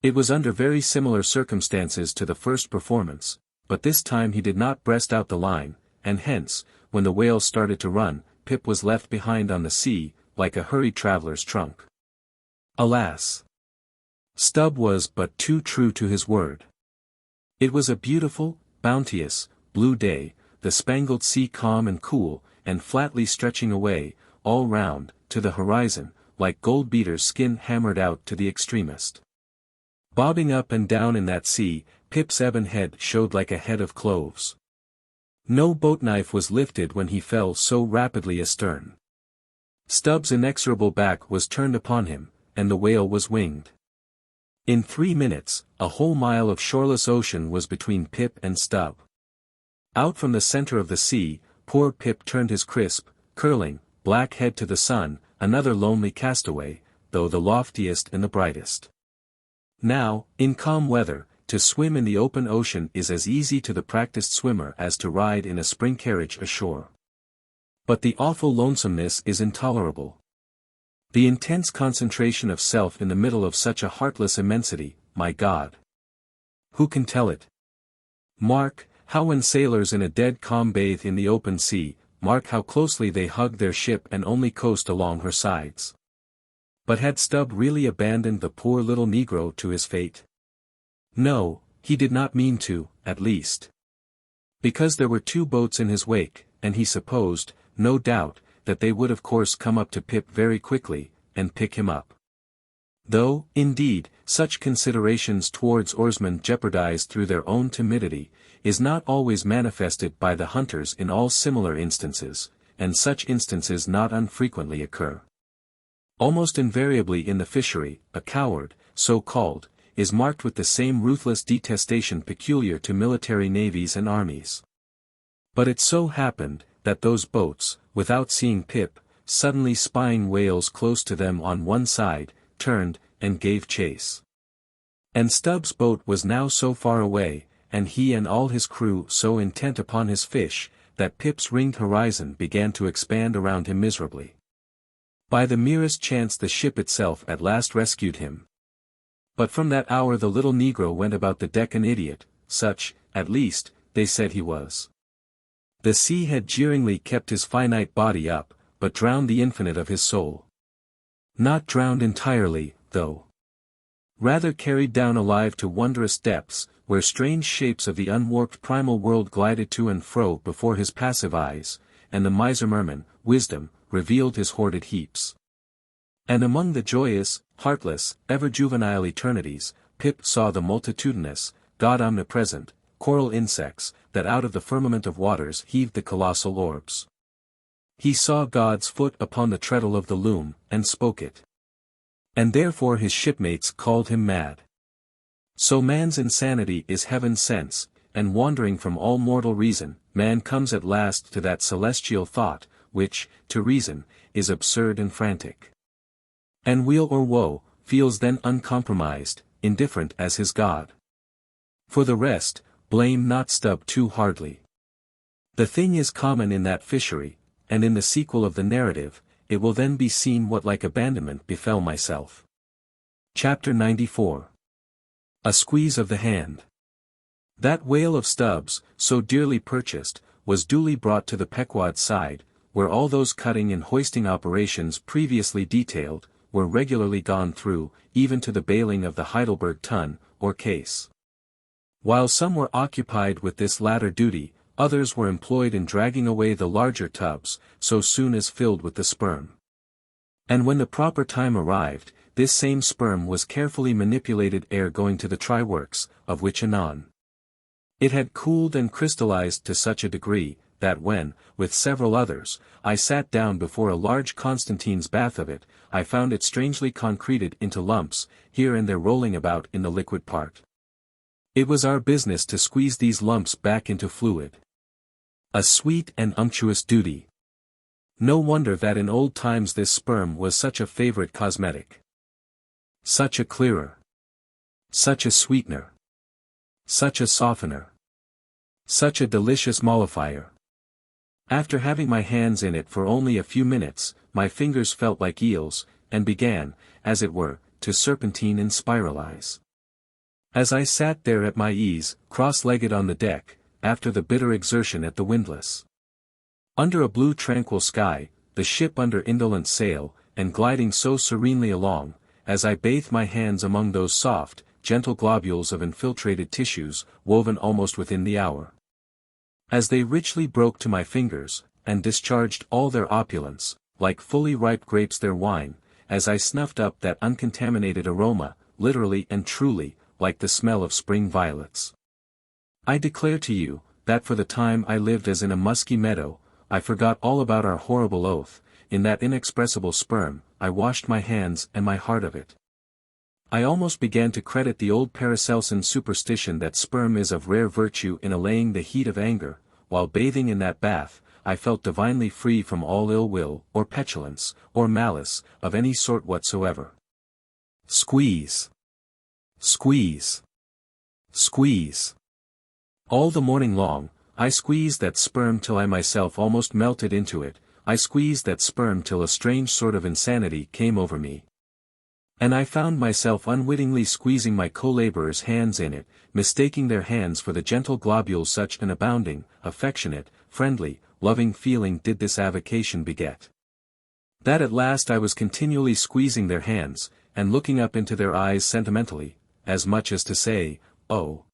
S1: It was under very similar circumstances to the first performance, but this time he did not breast out the line, and hence, when the whale started to run, Pip was left behind on the sea, like a hurried traveler's trunk. Alas! Stubb was but too true to his word. It was a beautiful, bounteous, blue day, the spangled sea calm and cool, and flatly stretching away, all round, to the horizon, like gold beater's skin hammered out to the extremest. Bobbing up and down in that sea, Pip's ebon head showed like a head of cloves. No boat-knife was lifted when he fell so rapidly astern. Stubb's inexorable back was turned upon him, and the whale was winged. In 3 minutes, a whole mile of shoreless ocean was between Pip and Stubb. Out from the center of the sea, poor Pip turned his crisp, curling, black head to the sun, another lonely castaway, though the loftiest and the brightest. Now, in calm weather, to swim in the open ocean is as easy to the practiced swimmer as to ride in a spring carriage ashore. But the awful lonesomeness is intolerable. The intense concentration of self in the middle of such a heartless immensity, my God! Who can tell it? Mark, how when sailors in a dead calm bathe in the open sea, mark how closely they hug their ship and only coast along her sides. But had Stubb really abandoned the poor little Negro to his fate? No, he did not mean to, at least. Because there were 2 boats in his wake, and he supposed, no doubt, that they would of course come up to Pip very quickly, and pick him up. Though, indeed, such considerations towards oarsmen jeopardized through their own timidity, is not always manifested by the hunters in all similar instances, and such instances not unfrequently occur. Almost invariably in the fishery, a coward, so called, is marked with the same ruthless detestation peculiar to military navies and armies. But it so happened, that those boats, without seeing Pip, suddenly spying whales close to them on one side, turned, and gave chase. And Stubb's boat was now so far away, and he and all his crew so intent upon his fish, that Pip's ringed horizon began to expand around him miserably. By the merest chance the ship itself at last rescued him. But from that hour the little Negro went about the deck an idiot, such, at least, they said he was. The sea had jeeringly kept his finite body up, but drowned the infinite of his soul. Not drowned entirely, though. Rather carried down alive to wondrous depths, where strange shapes of the unwarped primal world glided to and fro before his passive eyes, and the miser Merman, wisdom, revealed his hoarded heaps. And among the joyous, heartless, ever-juvenile eternities, Pip saw the multitudinous, God omnipresent, coral insects, that out of the firmament of waters heaved the colossal orbs. He saw God's foot upon the treadle of the loom, and spoke it. And therefore his shipmates called him mad. So man's insanity is heaven's sense, and wandering from all mortal reason, man comes at last to that celestial thought, which, to reason, is absurd and frantic. And weal or woe, feels then uncompromised, indifferent as his God. For the rest, blame not Stubb too hardly. The thing is common in that fishery, and in the sequel of the narrative, it will then be seen what like abandonment befell myself. Chapter 94. A Squeeze of the Hand. That whale of Stubb's, so dearly purchased, was duly brought to the Pequod side, where all those cutting and hoisting operations previously detailed, were regularly gone through, even to the bailing of the Heidelberg tun, or case. While some were occupied with this latter duty, others were employed in dragging away the larger tubs, so soon as filled with the sperm. And when the proper time arrived, this same sperm was carefully manipulated ere going to the try-works, of which anon. It had cooled and crystallized to such a degree, that when, with several others, I sat down before a large Constantine's bath of it, I found it strangely concreted into lumps, here and there rolling about in the liquid part. It was our business to squeeze these lumps back into fluid. A sweet and unctuous duty. No wonder that in old times this sperm was such a favorite cosmetic. Such a clearer. Such a sweetener. Such a softener. Such a delicious mollifier. After having my hands in it for only a few minutes, my fingers felt like eels, and began, as it were, to serpentine and spiralize. As I sat there at my ease, cross-legged on the deck, after the bitter exertion at the windlass. Under a blue tranquil sky, the ship under indolent sail, and gliding so serenely along, as I bathed my hands among those soft, gentle globules of infiltrated tissues, woven almost within the hour. As they richly broke to my fingers, and discharged all their opulence, like fully ripe grapes their wine, as I snuffed up that uncontaminated aroma, literally and truly, like the smell of spring violets. I declare to you, that for the time I lived as in a musky meadow, I forgot all about our horrible oath, in that inexpressible sperm, I washed my hands and my heart of it. I almost began to credit the old Paracelsian superstition that sperm is of rare virtue in allaying the heat of anger. While bathing in that bath, I felt divinely free from all ill will, or petulance, or malice, of any sort whatsoever. Squeeze. Squeeze. Squeeze. All the morning long, I squeezed that sperm till I myself almost melted into it. I squeezed that sperm till a strange sort of insanity came over me. And I found myself unwittingly squeezing my co-laborers' hands in it, mistaking their hands for the gentle globules such an abounding, affectionate, friendly, loving feeling did this avocation beget. That at last I was continually squeezing their hands, and looking up into their eyes sentimentally, as much as to say, "Oh,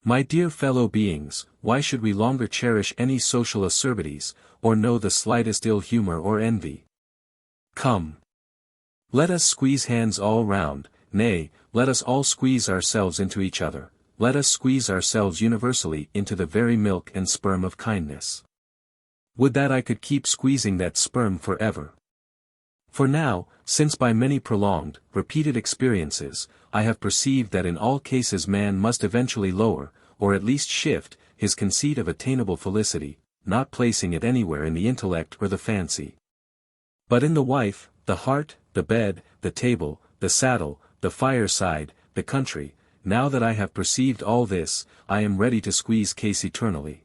S1: my dear fellow beings, why should we longer cherish any social acerbities, or know the slightest ill humor or envy? Come. Let us squeeze hands all round, nay, let us all squeeze ourselves into each other, let us squeeze ourselves universally into the very milk and sperm of kindness. Would that I could keep squeezing that sperm forever. For now, since by many prolonged, repeated experiences, I have perceived that in all cases man must eventually lower, or at least shift, his conceit of attainable felicity, not placing it anywhere in the intellect or the fancy, but in the wife, the heart, the bed, the table, the saddle, the fireside, the country. Now that I have perceived all this, I am ready to squeeze case eternally.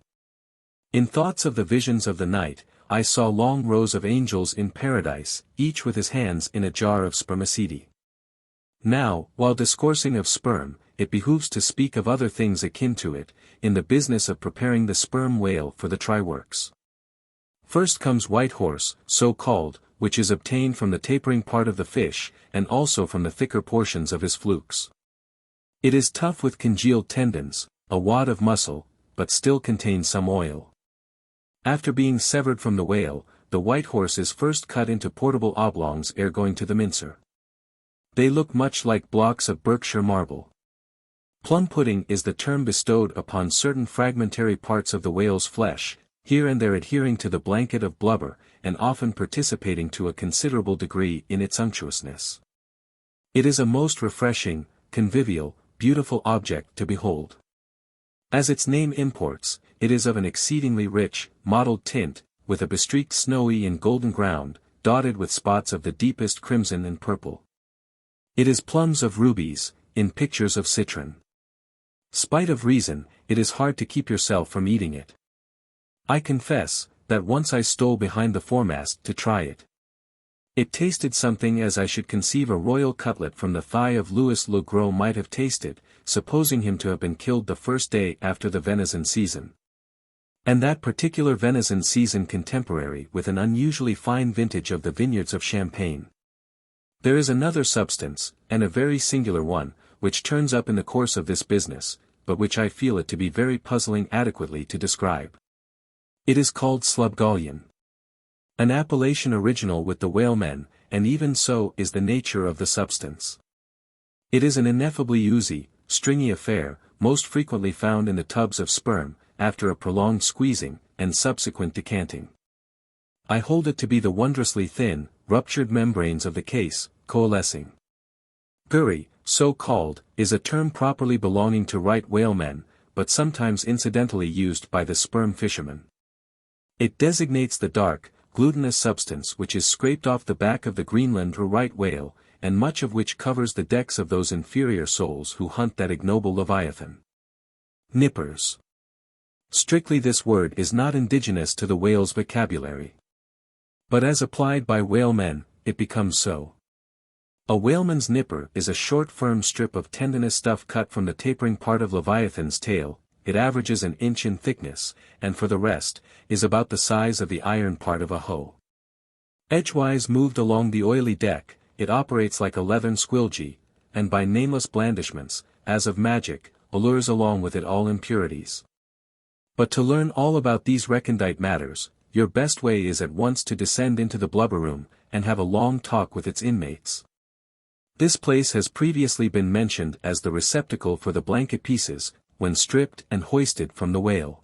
S1: In thoughts of the visions of the night, I saw long rows of angels in paradise, each with his hands in a jar of spermaceti. Now, while discoursing of sperm, it behooves to speak of other things akin to it, in the business of preparing the sperm whale for the try-works. First comes white horse, so called, which is obtained from the tapering part of the fish, and also from the thicker portions of his flukes. It is tough with congealed tendons, a wad of muscle, but still contains some oil. After being severed from the whale, the white horse is first cut into portable oblongs ere going to the mincer. They look much like blocks of Berkshire marble. Plum pudding is the term bestowed upon certain fragmentary parts of the whale's flesh, here and there adhering to the blanket of blubber, and often participating to a considerable degree in its unctuousness. It is a most refreshing, convivial, beautiful object to behold. As its name imports, it is of an exceedingly rich, mottled tint, with a bestreaked snowy and golden ground, dotted with spots of the deepest crimson and purple. It is plums of rubies, in pictures of citron. Spite of reason, it is hard to keep yourself from eating it. I confess, that once I stole behind the foremast to try it. It tasted something as I should conceive a royal cutlet from the thigh of Louis le Gros might have tasted, supposing him to have been killed the first day after the venison season. And that particular venison season contemporary with an unusually fine vintage of the vineyards of Champagne. There is another substance, and a very singular one, which turns up in the course of this business, but which I feel it to be very puzzling adequately to describe. It is called slubgullion. An appellation original with the whalemen, and even so is the nature of the substance. It is an ineffably oozy, stringy affair, most frequently found in the tubs of sperm, after a prolonged squeezing, and subsequent decanting. I hold it to be the wondrously thin, ruptured membranes of the case, coalescing. Gurry, so called, is a term properly belonging to right whalemen, but sometimes incidentally used by the sperm fishermen. It designates the dark, glutinous substance which is scraped off the back of the Greenland right whale, and much of which covers the decks of those inferior souls who hunt that ignoble leviathan. Nippers. Strictly this word is not indigenous to the whale's vocabulary. But as applied by whalemen, it becomes so. A whaleman's nipper is a short firm strip of tendinous stuff cut from the tapering part of leviathan's tail. It averages an inch in thickness, and for the rest, is about the size of the iron part of a hoe. Edgewise moved along the oily deck, it operates like a leathern squilgee, and by nameless blandishments, as of magic, allures along with it all impurities. But to learn all about these recondite matters, your best way is at once to descend into the blubber room, and have a long talk with its inmates. This place has previously been mentioned as the receptacle for the blanket pieces, when stripped and hoisted from the whale.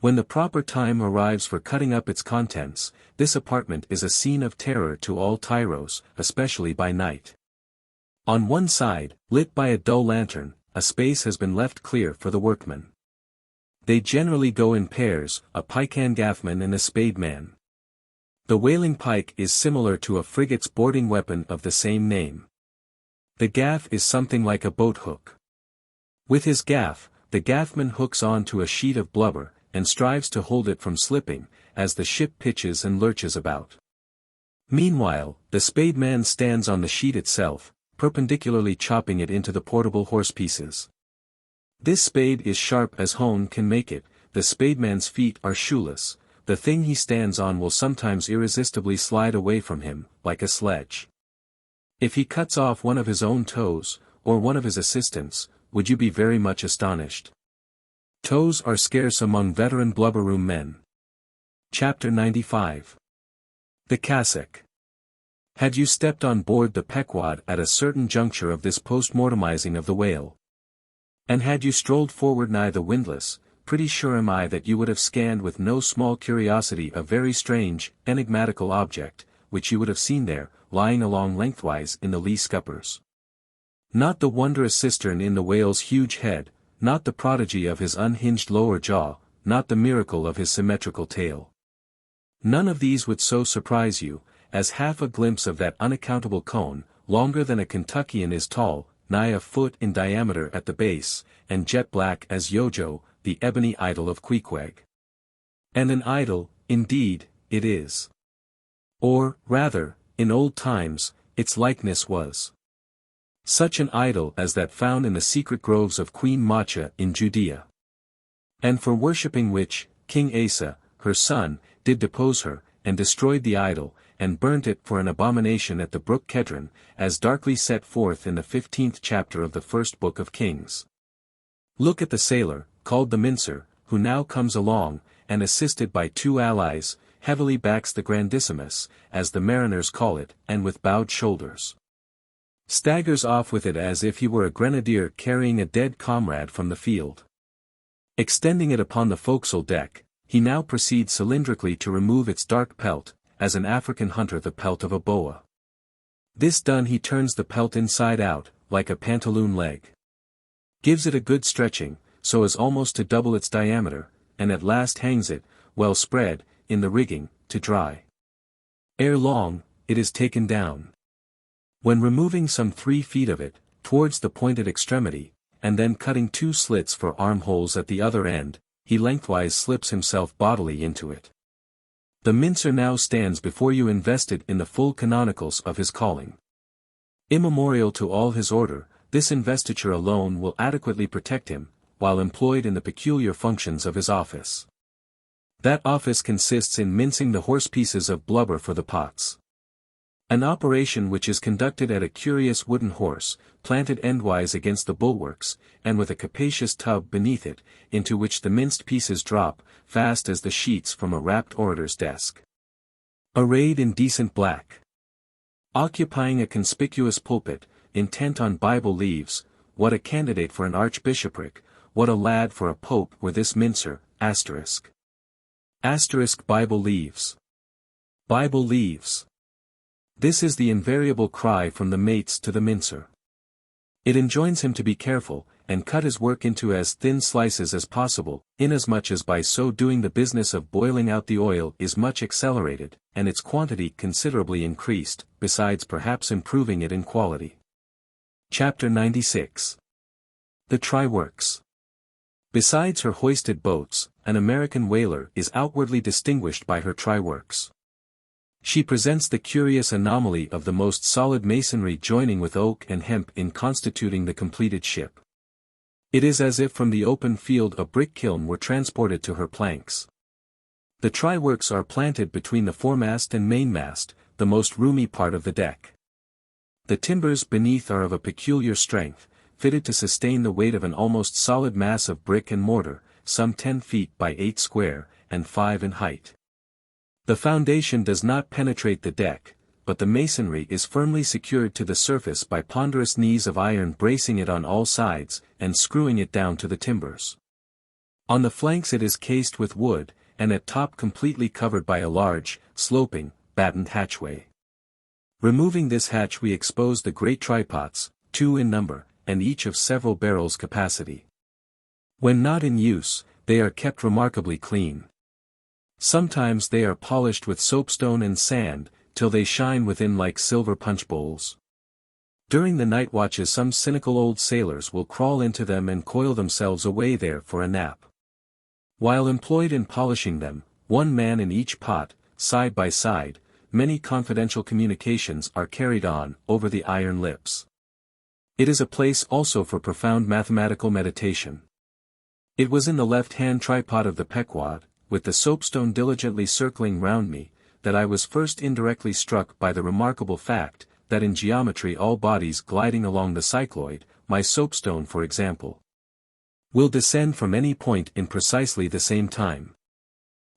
S1: When the proper time arrives for cutting up its contents, this apartment is a scene of terror to all tyros, especially by night. On one side, lit by a dull lantern, a space has been left clear for the workmen. They generally go in pairs, a pikehan gaffman and a spademan. The whaling pike is similar to a frigate's boarding weapon of the same name. The gaff is something like a boat hook. With his gaff, the gaffman hooks on to a sheet of blubber, and strives to hold it from slipping, as the ship pitches and lurches about. Meanwhile, the spademan stands on the sheet itself, perpendicularly chopping it into the portable horse pieces. This spade is sharp as hone can make it, the spademan's feet are shoeless, the thing he stands on will sometimes irresistibly slide away from him, like a sledge. If he cuts off one of his own toes, or one of his assistants', would you be very much astonished? Toes are scarce among veteran blubber-room men. Chapter 95. The Cassock. Had you stepped on board the Pequod at a certain juncture of this post-mortemizing of the whale? And had you strolled forward nigh the windlass, pretty sure am I that you would have scanned with no small curiosity a very strange, enigmatical object, which you would have seen there, lying along lengthwise in the lee scuppers. Not the wondrous cistern in the whale's huge head, not the prodigy of his unhinged lower jaw, not the miracle of his symmetrical tail. None of these would so surprise you, as half a glimpse of that unaccountable cone, longer than a Kentuckian is tall, nigh a foot in diameter at the base, and jet black as Yojo, the ebony idol of Queequeg. And an idol, indeed, it is. Or, rather, in old times, its likeness was. Such an idol as that found in the secret groves of Queen Macha in Judea. And for worshipping which, King Asa, her son, did depose her, and destroyed the idol, and burnt it for an abomination at the brook Kedron, as darkly set forth in the 15th chapter of the first book of Kings. Look at the sailor, called the mincer, who now comes along, and assisted by two allies, heavily backs the grandissimus, as the mariners call it, and with bowed shoulders staggers off with it as if he were a grenadier carrying a dead comrade from the field. Extending it upon the forecastle deck, he now proceeds cylindrically to remove its dark pelt, as an African hunter the pelt of a boa. This done he turns the pelt inside out, like a pantaloon leg. Gives it a good stretching, so as almost to double its diameter, and at last hangs it, well spread, in the rigging, to dry. Ere long, it is taken down. When removing some 3 feet of it, towards the pointed extremity, and then cutting 2 slits for armholes at the other end, he lengthwise slips himself bodily into it. The mincer now stands before you invested in the full canonicals of his calling. Immemorial to all his order, this investiture alone will adequately protect him, while employed in the peculiar functions of his office. That office consists in mincing the horse pieces of blubber for the pots. An operation which is conducted at a curious wooden horse, planted endwise against the bulwarks, and with a capacious tub beneath it, into which the minced pieces drop, fast as the sheets from a rapt orator's desk. Arrayed in decent black. Occupying a conspicuous pulpit, intent on Bible leaves, what a candidate for an archbishopric, what a lad for a pope were this mincer, *. Bible leaves. Bible leaves. This is the invariable cry from the mates to the mincer. It enjoins him to be careful, and cut his work into as thin slices as possible, inasmuch as by so doing the business of boiling out the oil is much accelerated, and its quantity considerably increased, besides perhaps improving it in quality. Chapter 96. The Try-Works. Besides her hoisted boats, an American whaler is outwardly distinguished by her try-works. She presents the curious anomaly of the most solid masonry joining with oak and hemp in constituting the completed ship. It is as if from the open field a brick kiln were transported to her planks. The try-works are planted between the foremast and mainmast, the most roomy part of the deck. The timbers beneath are of a peculiar strength, fitted to sustain the weight of an almost solid mass of brick and mortar, some 10 feet by 8 square, and 5 in height. The foundation does not penetrate the deck, but the masonry is firmly secured to the surface by ponderous knees of iron bracing it on all sides, and screwing it down to the timbers. On the flanks it is cased with wood, and at top completely covered by a large, sloping, battened hatchway. Removing this hatch we expose the great trypots, 2 in number, and each of several barrels capacity. When not in use, they are kept remarkably clean. Sometimes they are polished with soapstone and sand, till they shine within like silver punch bowls. During the night watches some cynical old sailors will crawl into them and coil themselves away there for a nap. While employed in polishing them, one man in each pot, side by side, many confidential communications are carried on, over the iron lips. It is a place also for profound mathematical meditation. It was in the left-hand tripod of the Pequod, with the soapstone diligently circling round me, that I was first indirectly struck by the remarkable fact, that in geometry all bodies gliding along the cycloid, my soapstone for example, will descend from any point in precisely the same time.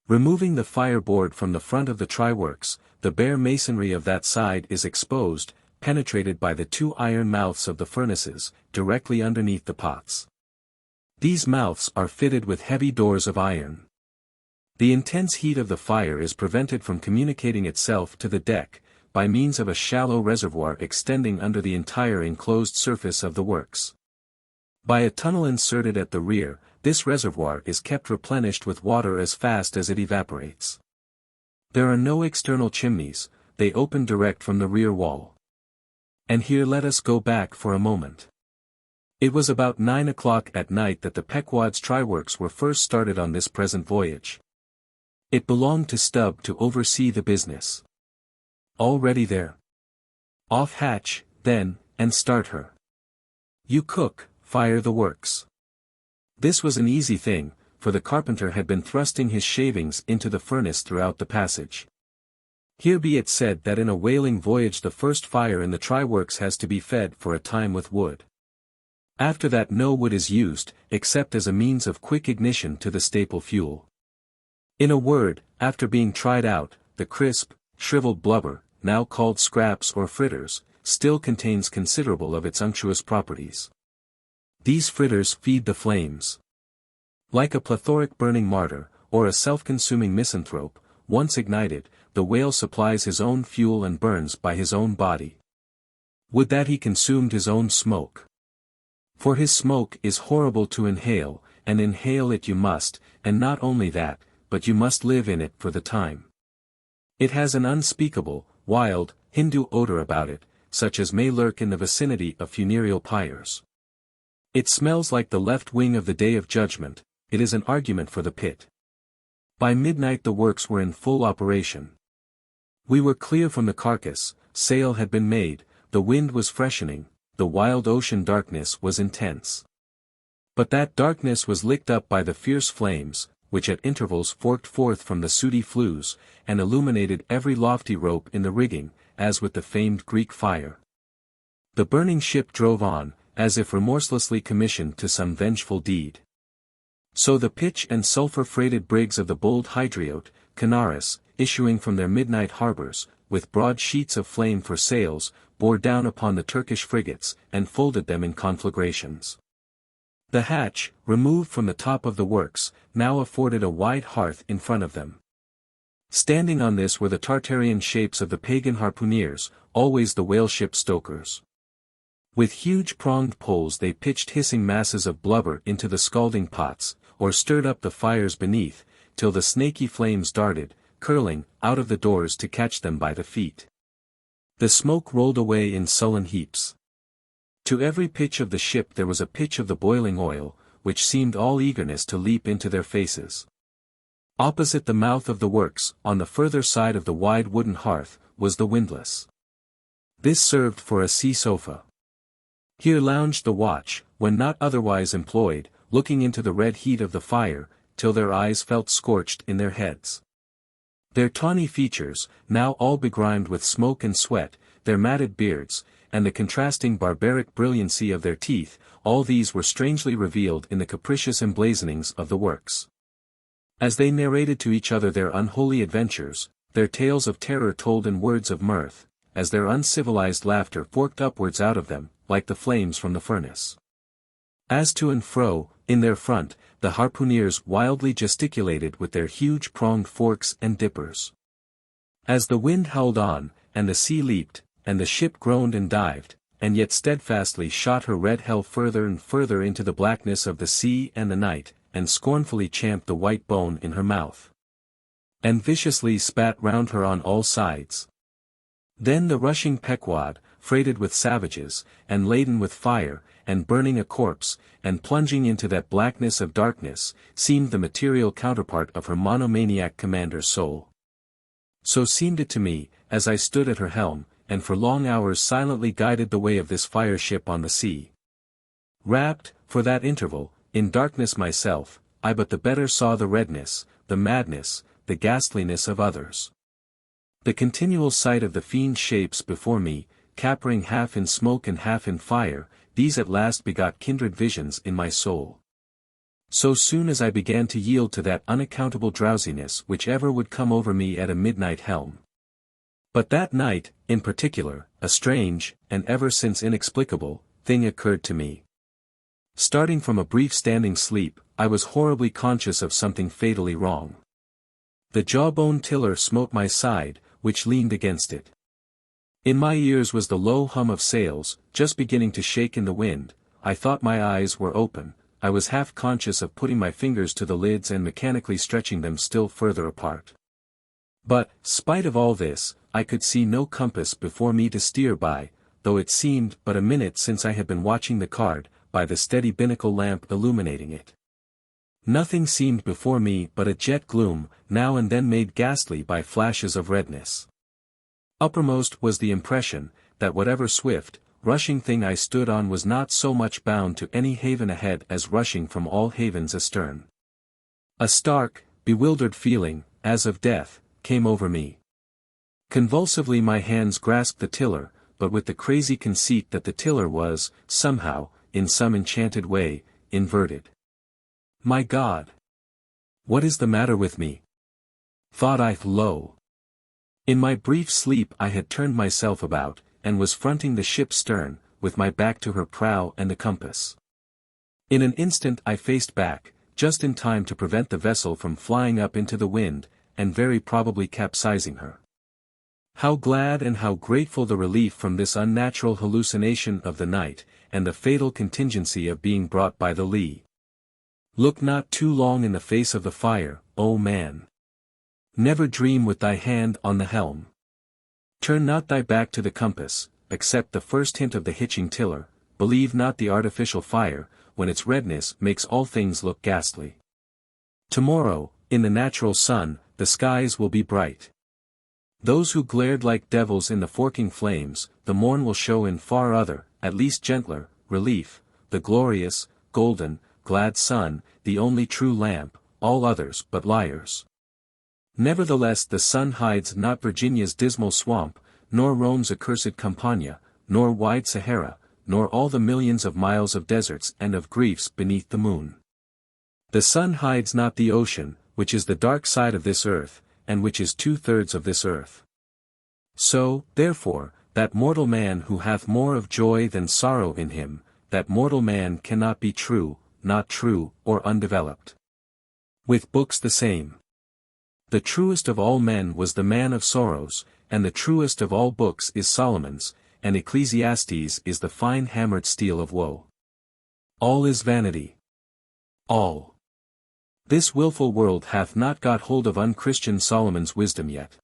S1: Removing the fireboard from the front of the try-works, the bare masonry of that side is exposed, penetrated by the 2 iron mouths of the furnaces, directly underneath the pots. These mouths are fitted with heavy doors of iron. The intense heat of the fire is prevented from communicating itself to the deck, by means of a shallow reservoir extending under the entire enclosed surface of the works. By a tunnel inserted at the rear, this reservoir is kept replenished with water as fast as it evaporates. There are no external chimneys, they open direct from the rear wall. And here let us go back for a moment. It was about 9 o'clock at night that the Pequod's try-works were first started on this present voyage. It belonged to Stubb to oversee the business. All ready there. Off hatch, then, and start her. You cook, fire the works. This was an easy thing, for the carpenter had been thrusting his shavings into the furnace throughout the passage. Here be it said that in a whaling voyage the first fire in the try-works has to be fed for a time with wood. After that no wood is used, except as a means of quick ignition to the staple fuel. In a word, after being tried out, the crisp, shriveled blubber, now called scraps or fritters, still contains considerable of its unctuous properties. These fritters feed the flames. Like a plethoric burning martyr, or a self-consuming misanthrope, once ignited, the whale supplies his own fuel and burns by his own body. Would that he consumed his own smoke! For his smoke is horrible to inhale, and inhale it you must, and not only that, but you must live in it for the time. It has an unspeakable, wild, Hindu odor about it, such as may lurk in the vicinity of funereal pyres. It smells like the left wing of the Day of Judgment. It is an argument for the pit. By midnight the works were in full operation. We were clear from the carcass, sail had been made, the wind was freshening, the wild ocean darkness was intense. But that darkness was licked up by the fierce flames, which at intervals forked forth from the sooty flues, and illuminated every lofty rope in the rigging, as with the famed Greek fire. The burning ship drove on, as if remorselessly commissioned to some vengeful deed. So the pitch and sulphur-freighted brigs of the bold Hydriote, Canaris, issuing from their midnight harbors, with broad sheets of flame for sails, bore down upon the Turkish frigates, and folded them in conflagrations. The hatch, removed from the top of the works, now afforded a wide hearth in front of them. Standing on this were the Tartarian shapes of the pagan harpooneers, always the whaleship stokers. With huge pronged poles they pitched hissing masses of blubber into the scalding pots, or stirred up the fires beneath, till the snaky flames darted, curling, out of the doors to catch them by the feet. The smoke rolled away in sullen heaps. To every pitch of the ship there was a pitch of the boiling oil, which seemed all eagerness to leap into their faces. Opposite the mouth of the works, on the further side of the wide wooden hearth, was the windlass. This served for a sea sofa. Here lounged the watch, when not otherwise employed, looking into the red heat of the fire, till their eyes felt scorched in their heads. Their tawny features, now all begrimed with smoke and sweat, their matted beards, and the contrasting barbaric brilliancy of their teeth, all these were strangely revealed in the capricious emblazonings of the works. As they narrated to each other their unholy adventures, their tales of terror told in words of mirth, as their uncivilized laughter forked upwards out of them, like the flames from the furnace. As to and fro, in their front, the harpooneers wildly gesticulated with their huge pronged forks and dippers. As the wind howled on, and the sea leaped, and the ship groaned and dived, and yet steadfastly shot her red hell further and further into the blackness of the sea and the night, and scornfully champed the white bone in her mouth, and viciously spat round her on all sides. Then the rushing Pequod, freighted with savages, and laden with fire, and burning a corpse, and plunging into that blackness of darkness, seemed the material counterpart of her monomaniac commander's soul. So seemed it to me, as I stood at her helm, and for long hours silently guided the way of this fire ship on the sea. Wrapped, for that interval, in darkness myself, I but the better saw the redness, the madness, the ghastliness of others. The continual sight of the fiend shapes before me, capering half in smoke and half in fire, these at last begot kindred visions in my soul. So soon as I began to yield to that unaccountable drowsiness which ever would come over me at a midnight helm. But that night, in particular, a strange, and ever since inexplicable, thing occurred to me. Starting from a brief standing sleep, I was horribly conscious of something fatally wrong. The jawbone tiller smote my side, which leaned against it. In my ears was the low hum of sails, just beginning to shake in the wind. I thought my eyes were open, I was half conscious of putting my fingers to the lids and mechanically stretching them still further apart. But, spite of all this, I could see no compass before me to steer by, though it seemed but a minute since I had been watching the card, by the steady binnacle lamp illuminating it. Nothing seemed before me but a jet gloom, now and then made ghastly by flashes of redness. Uppermost was the impression, that whatever swift, rushing thing I stood on was not so much bound to any haven ahead as rushing from all havens astern. A stark, bewildered feeling, as of death, came over me. Convulsively my hands grasped the tiller, but with the crazy conceit that the tiller was, somehow, in some enchanted way, inverted. My God! What is the matter with me? Thought I, lo! In my brief sleep I had turned myself about, and was fronting the ship's stern, with my back to her prow and the compass. In an instant I faced back, just in time to prevent the vessel from flying up into the wind, and very probably capsizing her. How glad and how grateful the relief from this unnatural hallucination of the night, and the fatal contingency of being brought by the lee. Look not too long in the face of the fire, O man. Never dream with thy hand on the helm. Turn not thy back to the compass, accept the first hint of the hitching tiller, believe not the artificial fire, when its redness makes all things look ghastly. Tomorrow, in the natural sun, the skies will be bright. Those who glared like devils in the forking flames, the morn will show in far other, at least gentler, relief, the glorious, golden, glad sun, the only true lamp, all others but liars. Nevertheless the sun hides not Virginia's dismal swamp, nor Rome's accursed Campagna, nor wide Sahara, nor all the millions of miles of deserts and of griefs beneath the moon. The sun hides not the ocean, which is the dark side of this earth, and which is 2/3 of this earth. So, therefore, that mortal man who hath more of joy than sorrow in him, that mortal man cannot be true, not true, or undeveloped. With books the same. The truest of all men was the man of sorrows, and the truest of all books is Solomon's, and Ecclesiastes is the fine hammered steel of woe. All is vanity. All. This wilful world hath not got hold of unchristian Solomon's wisdom yet.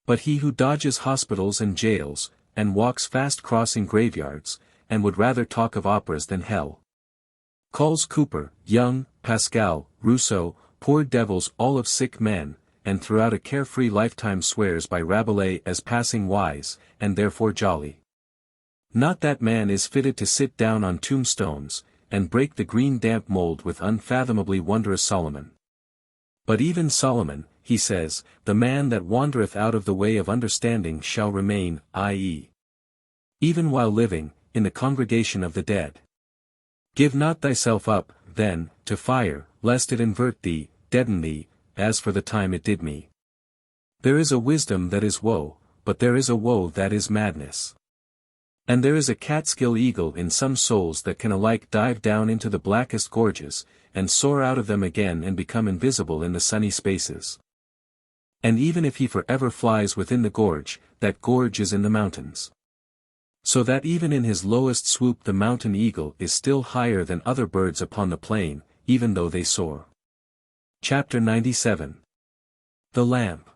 S1: But he who dodges hospitals and jails, and walks fast crossing graveyards, and would rather talk of operas than hell, calls Cooper, Young, Pascal, Rousseau, poor devils all of sick men, and throughout a carefree lifetime swears by Rabelais as passing wise, and therefore jolly. Not that man is fitted to sit down on tombstones, and break the green damp mold with unfathomably wondrous Solomon. But even Solomon, he says, the man that wandereth out of the way of understanding shall remain, i.e., even while living, in the congregation of the dead. Give not thyself up, then, to fire, lest it invert thee, deaden thee, as for the time it did me. There is a wisdom that is woe, but there is a woe that is madness. And there is a Catskill eagle in some souls that can alike dive down into the blackest gorges, and soar out of them again and become invisible in the sunny spaces. And even if he forever flies within the gorge, that gorge is in the mountains. So that even in his lowest swoop the mountain eagle is still higher than other birds upon the plain, even though they soar. Chapter 97. The Lamp.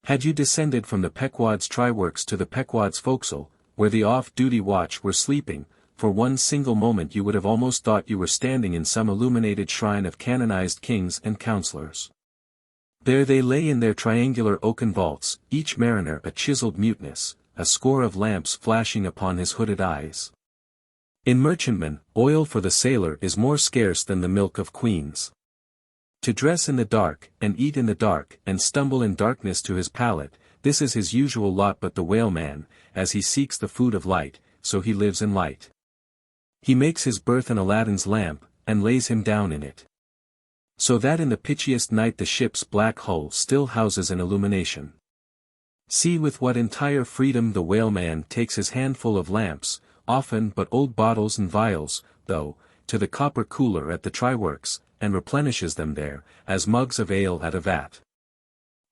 S1: Had you descended from the Pequod's tryworks to the Pequod's forecastle, where the off-duty watch were sleeping, for one single moment you would have almost thought you were standing in some illuminated shrine of canonized kings and counselors. There they lay in their triangular oaken vaults, each mariner a chiseled muteness, a score of lamps flashing upon his hooded eyes. In merchantmen, oil for the sailor is more scarce than the milk of queens. To dress in the dark, and eat in the dark, and stumble in darkness to his pallet, this is his usual lot. But the whaleman, as he seeks the food of light, so he lives in light. He makes his berth in Aladdin's lamp, and lays him down in it. So that in the pitchiest night the ship's black hull still houses an illumination. See with what entire freedom the whaleman takes his handful of lamps, often but old bottles and vials, though, to the copper cooler at the tryworks, and replenishes them there, as mugs of ale at a vat.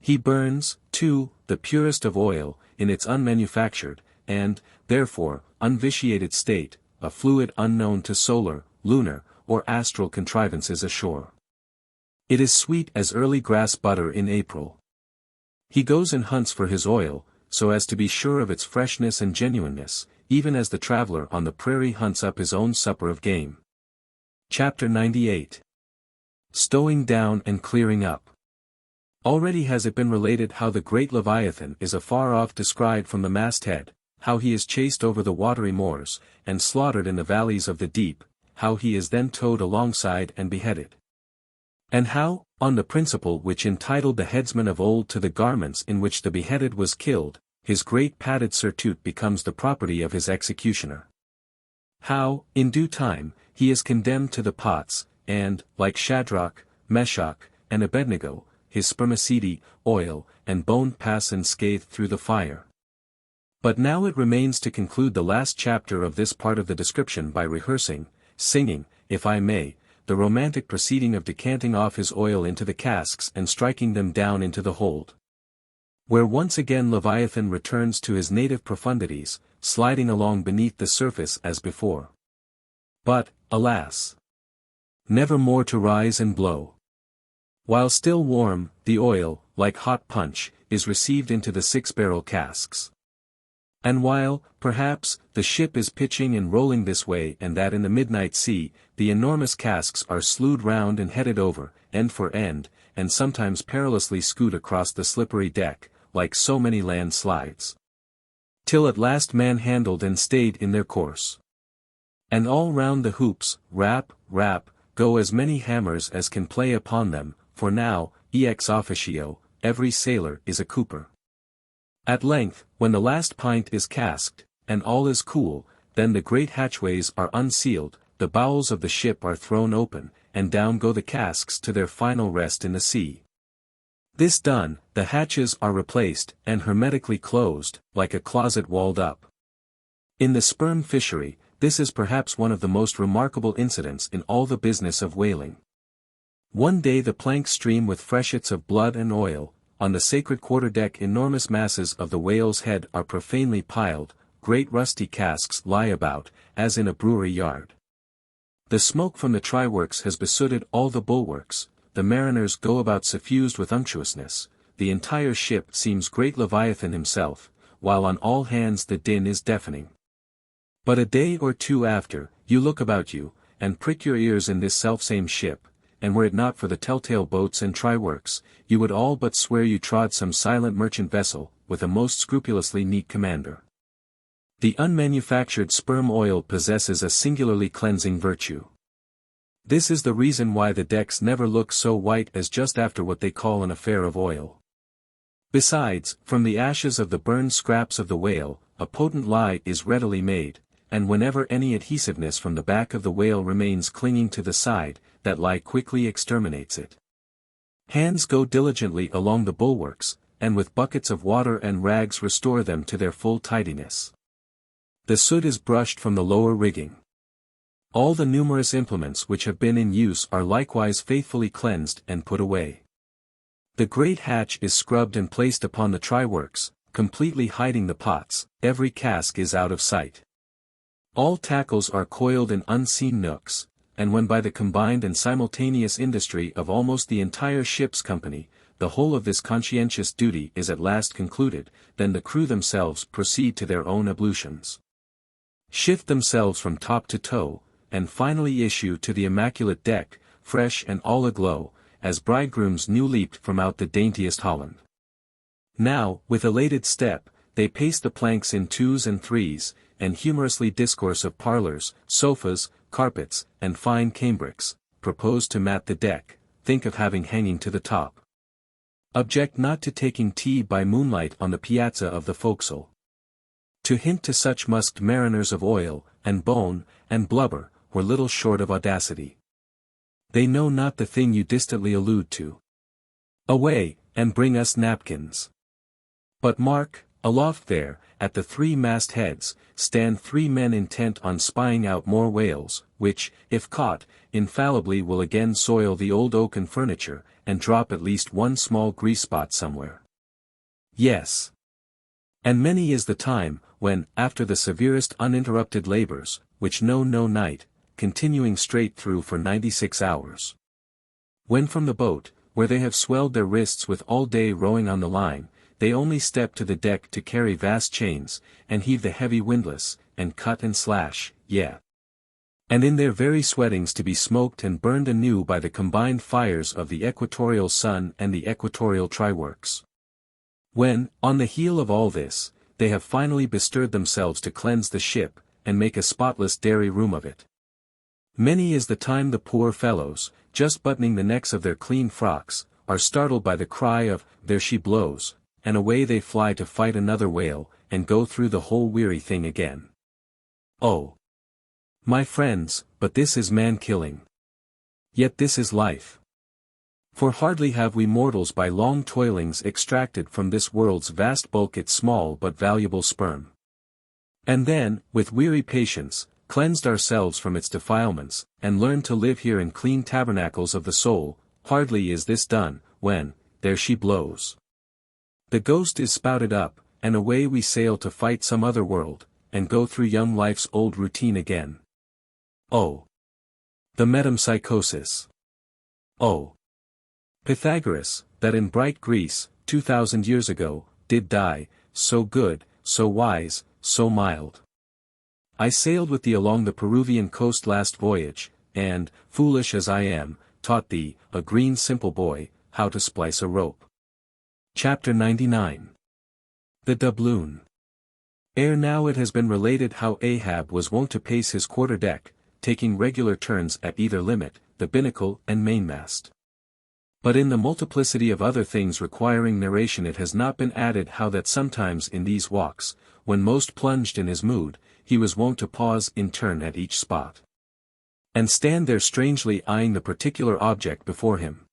S1: He burns, too, the purest of oil, in its unmanufactured, and, therefore, unvitiated state, a fluid unknown to solar, lunar, or astral contrivances ashore. It is sweet as early grass butter in April. He goes and hunts for his oil, so as to be sure of its freshness and genuineness, even as the traveler on the prairie hunts up his own supper of game. Chapter 98. Stowing down and clearing up. Already has it been related how the great Leviathan is afar off descried from the masthead, how he is chased over the watery moors, and slaughtered in the valleys of the deep, how he is then towed alongside and beheaded. And how, on the principle which entitled the headsman of old to the garments in which the beheaded was killed, his great padded surtout becomes the property of his executioner. How, in due time, he is condemned to the pots, and, like Shadrach, Meshach, and Abednego, his spermaceti, oil, and bone pass unscathed through the fire. But now it remains to conclude the last chapter of this part of the description by rehearsing, singing, if I may, the romantic proceeding of decanting off his oil into the casks and striking them down into the hold. Where once again Leviathan returns to his native profundities, sliding along beneath the surface as before. But, alas! Never more to rise and blow. While still warm, the oil, like hot punch, is received into the 6-barrel casks. And while, perhaps, the ship is pitching and rolling this way and that in the midnight sea, the enormous casks are slewed round and headed over, end for end, and sometimes perilously scoot across the slippery deck, like so many landslides. Till at last man-handled and stayed in their course. And all round the hoops, rap, rap, go as many hammers as can play upon them, for now, ex officio, every sailor is a cooper. At length, when the last pint is casked, and all is cool, then the great hatchways are unsealed, the bowels of the ship are thrown open, and down go the casks to their final rest in the sea. This done, the hatches are replaced, and hermetically closed, like a closet walled up. In the sperm fishery, this is perhaps one of the most remarkable incidents in all the business of whaling. One day the planks stream with freshets of blood and oil, on the sacred quarterdeck enormous masses of the whale's head are profanely piled, great rusty casks lie about, as in a brewery yard. The smoke from the tryworks has besooted all the bulwarks, the mariners go about suffused with unctuousness, the entire ship seems great Leviathan himself, while on all hands the din is deafening. But a day or two after, you look about you, and prick your ears in this selfsame ship, and were it not for the telltale boats and tryworks, you would all but swear you trod some silent merchant vessel, with a most scrupulously neat commander. The unmanufactured sperm oil possesses a singularly cleansing virtue. This is the reason why the decks never look so white as just after what they call an affair of oil. Besides, from the ashes of the burned scraps of the whale, a potent lye is readily made, and whenever any adhesiveness from the back of the whale remains clinging to the side, that lye quickly exterminates it. Hands go diligently along the bulwarks, and with buckets of water and rags restore them to their full tidiness. The soot is brushed from the lower rigging. All the numerous implements which have been in use are likewise faithfully cleansed and put away. The great hatch is scrubbed and placed upon the tryworks, completely hiding the pots, every cask is out of sight. All tackles are coiled in unseen nooks, and when by the combined and simultaneous industry of almost the entire ship's company, the whole of this conscientious duty is at last concluded, then the crew themselves proceed to their own ablutions. Shift themselves from top to toe, and finally issue to the immaculate deck, fresh and all aglow, as bridegrooms new leaped from out the daintiest holland. Now, with elated step, they pace the planks in twos and threes, and humorously discourse of parlors, sofas, carpets, and fine cambrics, propose to mat the deck, think of having hanging to the top. Object not to taking tea by moonlight on the piazza of the forecastle. To hint to such musked mariners of oil, and bone, and blubber, were little short of audacity. They know not the thing you distantly allude to. Away, and bring us napkins. But mark, aloft there, at the three mast heads, stand three men intent on spying out more whales, which, if caught, infallibly will again soil the old oaken furniture, and drop at least one small grease spot somewhere. Yes. And many is the time, when, after the severest uninterrupted labors, which know no night, continuing straight through for 96 hours. When from the boat, where they have swelled their wrists with all day rowing on the line, they only step to the deck to carry vast chains, and heave the heavy windlass, and cut and slash, yeah. And in their very sweatings to be smoked and burned anew by the combined fires of the equatorial sun and the equatorial tryworks. When, on the heel of all this, they have finally bestirred themselves to cleanse the ship, and make a spotless dairy room of it. Many is the time the poor fellows, just buttoning the necks of their clean frocks, are startled by the cry of, "There she blows," and away they fly to fight another whale, and go through the whole weary thing again. Oh! My friends, but this is man-killing. Yet this is life. For hardly have we mortals by long toilings extracted from this world's vast bulk its small but valuable sperm. And then, with weary patience, cleansed ourselves from its defilements, and learned to live here in clean tabernacles of the soul, hardly is this done, when, there she blows. The ghost is spouted up, and away we sail to fight some other world, and go through young life's old routine again. Oh! The metempsychosis. Oh! Pythagoras, that in bright Greece, 2000 years ago, did die, so good, so wise, so mild. I sailed with thee along the Peruvian coast last voyage, and, foolish as I am, taught thee, a green simple boy, how to splice a rope. Chapter 99. The Doubloon. Ere now it has been related how Ahab was wont to pace his quarter-deck, taking regular turns at either limit, the binnacle and mainmast. But in the multiplicity of other things requiring narration it has not been added how that sometimes in these walks, when most plunged in his mood, he was wont to pause in turn at each spot, and stand there strangely eyeing the particular object before him.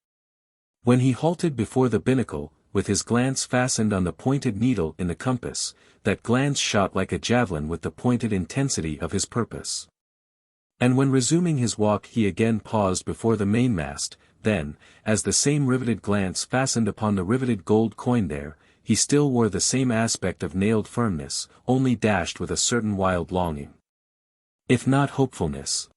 S1: When he halted before the binnacle, with his glance fastened on the pointed needle in the compass, that glance shot like a javelin with the pointed intensity of his purpose. And when resuming his walk he again paused before the mainmast, then, as the same riveted glance fastened upon the riveted gold coin there, he still wore the same aspect of nailed firmness, only dashed with a certain wild longing, if not hopefulness.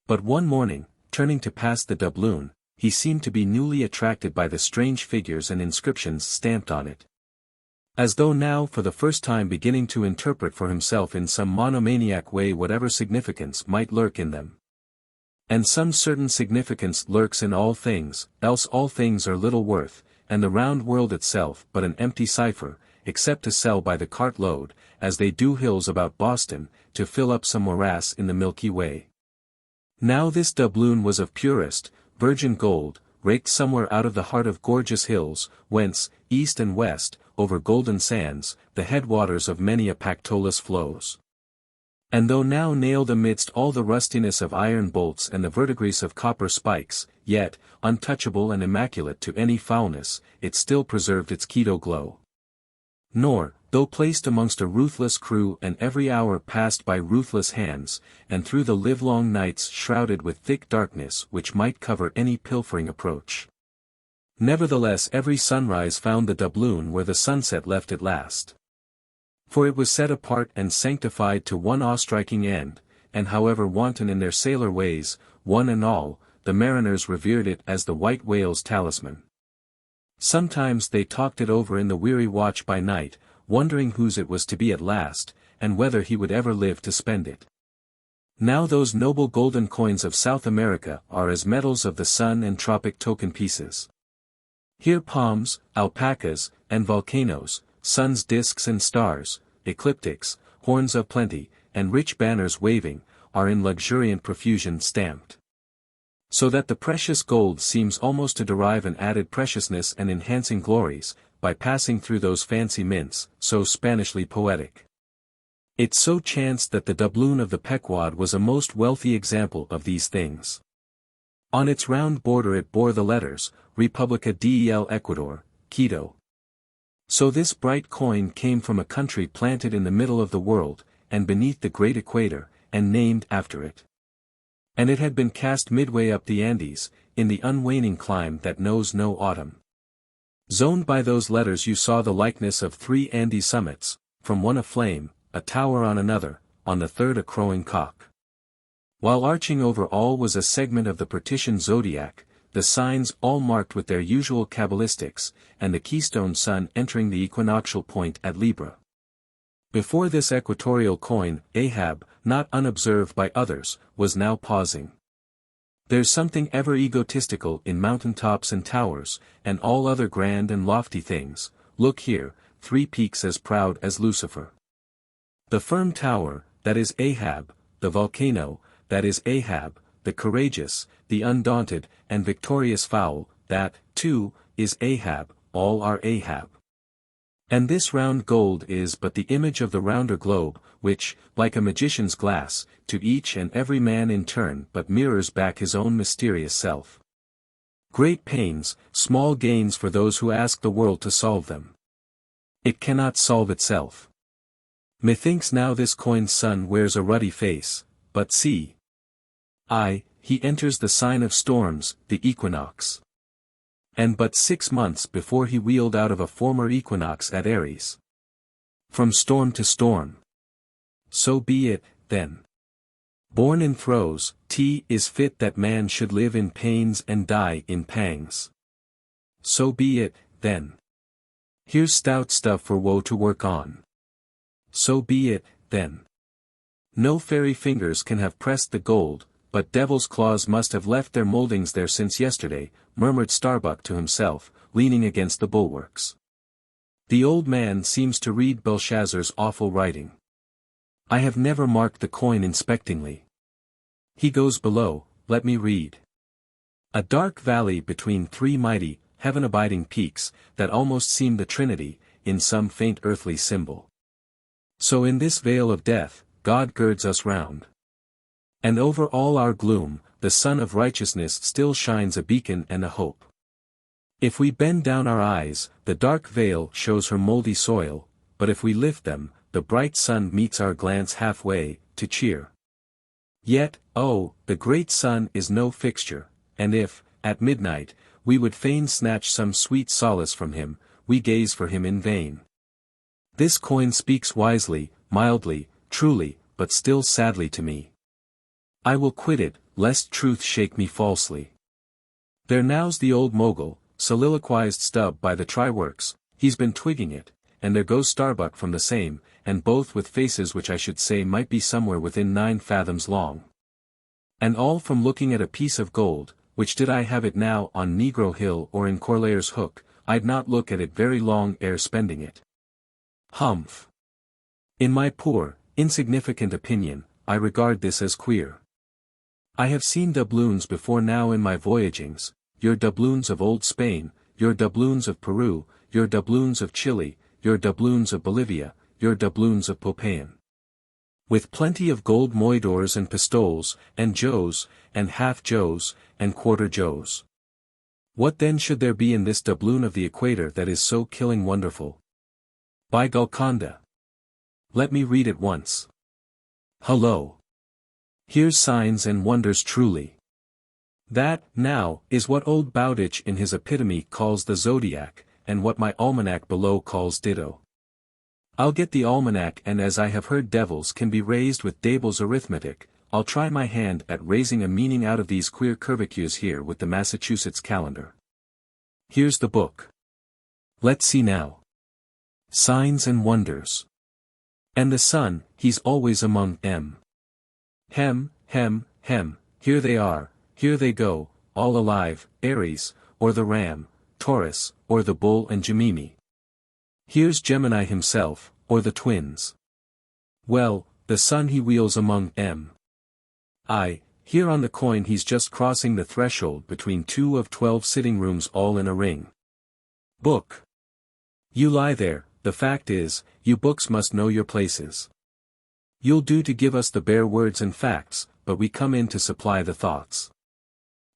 S1: But one morning, turning to pass the doubloon, he seemed to be newly attracted by the strange figures and inscriptions stamped on it. As though now for the first time beginning to interpret for himself in some monomaniac way whatever significance might lurk in them. And some certain significance lurks in all things, else all things are little worth, and the round world itself but an empty cipher, except to sell by the cart-load, as they do hills about Boston, to fill up some morass in the Milky Way. Now this doubloon was of purest, virgin gold, raked somewhere out of the heart of gorgeous hills, whence, east and west, over golden sands, the headwaters of many a Pactolus flows. And though now nailed amidst all the rustiness of iron bolts and the verdigris of copper spikes, yet, untouchable and immaculate to any foulness, it still preserved its Quito glow. Nor, though placed amongst a ruthless crew and every hour passed by ruthless hands, and through the livelong nights shrouded with thick darkness which might cover any pilfering approach, nevertheless every sunrise found the doubloon where the sunset left it last. For it was set apart and sanctified to one awe-striking end, and however wanton in their sailor ways, one and all, the mariners revered it as the white whale's talisman. Sometimes they talked it over in the weary watch by night, wondering whose it was to be at last, and whether he would ever live to spend it. Now those noble golden coins of South America are as medals of the sun and tropic token pieces. Here palms, alpacas, and volcanoes, sun's disks and stars, ecliptics, horns of plenty, and rich banners waving, are in luxuriant profusion stamped. So that the precious gold seems almost to derive an added preciousness and enhancing glories, by passing through those fancy mints, so Spanishly poetic. It so chanced that the doubloon of the Pequod was a most wealthy example of these things. On its round border it bore the letters, Republica del Ecuador, Quito. So this bright coin came from a country planted in the middle of the world, and beneath the great equator, and named after it. And it had been cast midway up the Andes, in the unwaning clime that knows no autumn. Zoned by those letters you saw the likeness of 3 Andes summits, from one aflame, a tower on another, on the third a crowing cock. While arching over all was a segment of the partition zodiac, the signs all marked with their usual cabalistics, and the keystone sun entering the equinoctial point at Libra. Before this equatorial coin, Ahab, not unobserved by others, was now pausing. There's something ever egotistical in mountain tops and towers, and all other grand and lofty things. Look here, 3 peaks as proud as Lucifer. The firm tower, that is Ahab, the volcano, that is Ahab, the courageous, the undaunted, and victorious fowl, that, too, is Ahab, all are Ahab. And this round gold is but the image of the rounder globe, which, like a magician's glass, to each and every man in turn but mirrors back his own mysterious self. Great pains, small gains for those who ask the world to solve them. It cannot solve itself. Methinks now this coin's sun wears a ruddy face, but see. He enters the sign of storms, the equinox. And but 6 months before he wheeled out of a former equinox at Aries. From storm to storm. So be it, then. Born in throes, 'tis fit that man should live in pains and die in pangs. So be it, then. Here's stout stuff for woe to work on. So be it, then. No fairy fingers can have pressed the gold, but devil's claws must have left their moldings there since yesterday, murmured Starbuck to himself, leaning against the bulwarks. The old man seems to read Belshazzar's awful writing. I have never marked the coin inspectingly. He goes below, let me read. A dark valley between 3 mighty, heaven-abiding peaks, that almost seem the Trinity, in some faint earthly symbol. So in this vale of death, God girds us round. And over all our gloom, the sun of righteousness still shines a beacon and a hope. If we bend down our eyes, the dark veil shows her moldy soil, but if we lift them, the bright sun meets our glance halfway, to cheer. Yet, oh, the great sun is no fixture, and if, at midnight, we would fain snatch some sweet solace from him, we gaze for him in vain. This coin speaks wisely, mildly, truly, but still sadly to me. I will quit it, lest truth shake me falsely. There now's the old mogul, soliloquized Stubb by the try-works, he's been twigging it, and there goes Starbuck from the same, and both with faces which I should say might be somewhere within 9 fathoms long. And all from looking at a piece of gold, which did I have it now on Negro Hill or in Corlaer's Hook, I'd not look at it very long ere spending it. Humph. In my poor, insignificant opinion, I regard this as queer. I have seen doubloons before now in my voyagings, your doubloons of old Spain, your doubloons of Peru, your doubloons of Chile, your doubloons of Bolivia, your doubloons of Popayan. With plenty of gold moidores and pistoles, and joes, and half-joes, and quarter-joes. What then should there be in this doubloon of the equator that is so killing wonderful? By Golconda. Let me read it once. Hullo. Here's signs and wonders truly. That, now, is what old Bowditch in his epitome calls the zodiac, and what my almanac below calls ditto. I'll get the almanac, and as I have heard devils can be raised with Dable's arithmetic, I'll try my hand at raising a meaning out of these queer curvicues here with the Massachusetts calendar. Here's the book. Let's see now. Signs and wonders. And the sun, he's always among them. Hem, hem, hem, here they are, here they go, all alive, Aries, or the ram, Taurus, or the bull and Gemini. Here's Gemini himself, or the twins. Well, the sun he wheels among them. Aye, here on the coin he's just crossing the threshold between 2 of 12 sitting rooms all in a ring. Book. You lie there, the fact is, you books must know your places. You'll do to give us the bare words and facts, but we come in to supply the thoughts.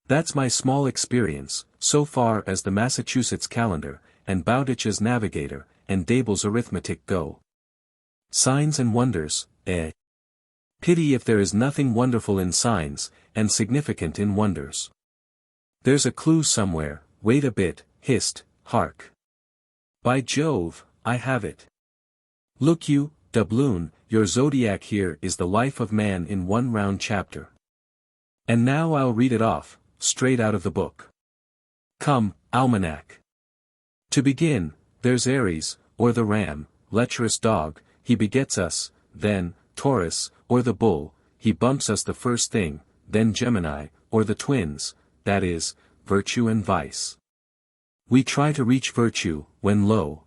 S1: That's my small experience, so far as the Massachusetts calendar, and Bowditch's navigator, and Dable's arithmetic go. Signs and wonders, eh? Pity if there is nothing wonderful in signs, and significant in wonders. There's a clue somewhere, wait a bit, hist, hark. By Jove, I have it. Look you, doubloon, your zodiac here is the life of man in one round chapter. And now I'll read it off, straight out of the book. Come, almanac. To begin, there's Aries, or the ram, lecherous dog, he begets us, then, Taurus, or the bull, he bumps us the first thing, then Gemini, or the twins, that is, virtue and vice. We try to reach virtue, when lo!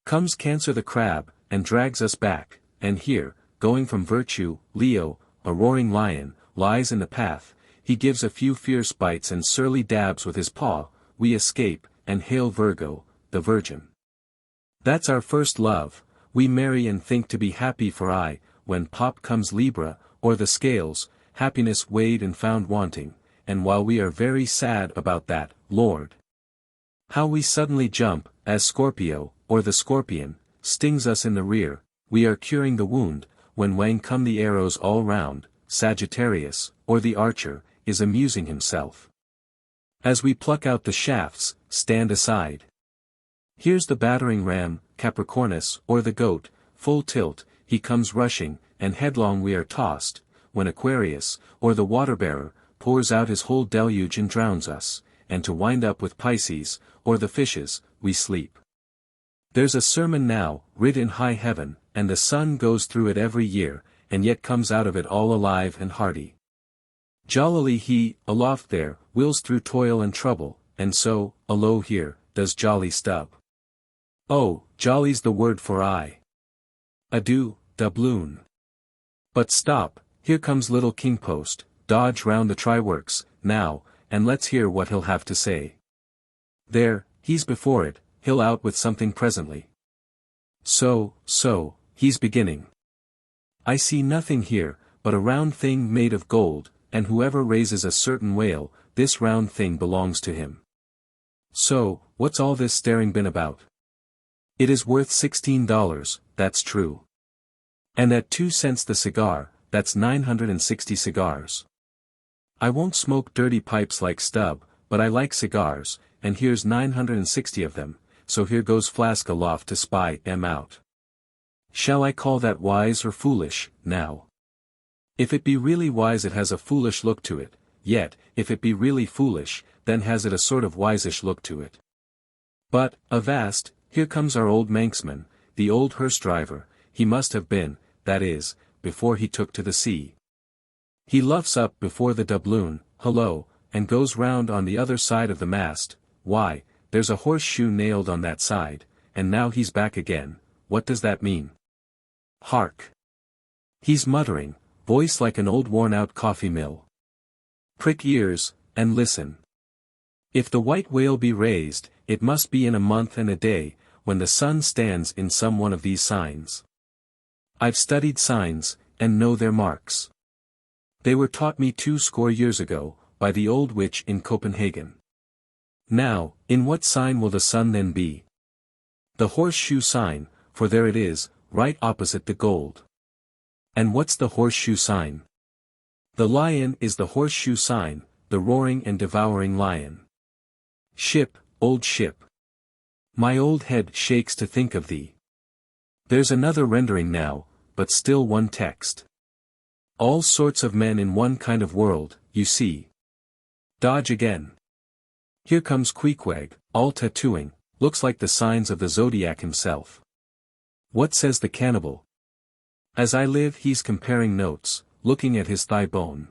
S1: Comes Cancer the crab, and drags us back, and here, going from virtue, Leo, a roaring lion, lies in the path, he gives a few fierce bites and surly dabs with his paw, we escape, and hail Virgo, the virgin. That's our first love, we marry and think to be happy for aye, when pop comes Libra, or the scales, happiness weighed and found wanting, and while we are very sad about that, Lord! How we suddenly jump, as Scorpio, or the scorpion, stings us in the rear, we are curing the wound, when wang come the arrows all round, Sagittarius, or the archer, is amusing himself. As we pluck out the shafts, stand aside. Here's the battering ram, Capricornus, or the goat, full tilt, he comes rushing, and headlong we are tossed, when Aquarius, or the water-bearer, pours out his whole deluge and drowns us, and to wind up with Pisces, or the fishes, we sleep. There's a sermon now, writ in high heaven, and the sun goes through it every year, and yet comes out of it all alive and hearty. Jollily he, aloft there, wills through toil and trouble, and so, alow here, does jolly Stubb. Oh, jolly's the word for aye. Adieu, doubloon. But stop, here comes little King Post, dodge round the try-works, now, and let's hear what he'll have to say. There, he's before it, he'll out with something presently. So, he's beginning. I see nothing here, but a round thing made of gold, and whoever raises a certain whale, this round thing belongs to him. So, what's all this staring been about? It is worth $16, that's true. And at 2 cents the cigar, that's 960 cigars. I won't smoke dirty pipes like Stubb, but I like cigars, and here's 960 of them, so here goes flask aloft to spy 'em out. Shall I call that wise or foolish, now? If it be really wise it has a foolish look to it, yet, if it be really foolish, then has it a sort of wisish look to it. But, avast, here comes our old Manxman, the old hearse driver, he must have been, that is, before he took to the sea. He luffs up before the doubloon, hullo, and goes round on the other side of the mast. Why, there's a horseshoe nailed on that side, and now he's back again. What does that mean? Hark! He's muttering, voice like an old worn-out coffee mill. Prick ears, and listen. If the white whale be raised, it must be in a month and a day, when the sun stands in some one of these signs. I've studied signs, and know their marks. They were taught me 20 years ago, by the old witch in Copenhagen. Now, in what sign will the sun then be? The horseshoe sign, for there it is, right opposite the gold. And what's the horseshoe sign? The lion is the horseshoe sign, the roaring and devouring lion. Ship, old ship. My old head shakes to think of thee. There's another rendering now, but still one text. All sorts of men in one kind of world, you see. Dodge again. Here comes Queequeg, all tattooing, looks like the signs of the zodiac himself. What says the cannibal? As I live he's comparing notes, looking at his thigh bone.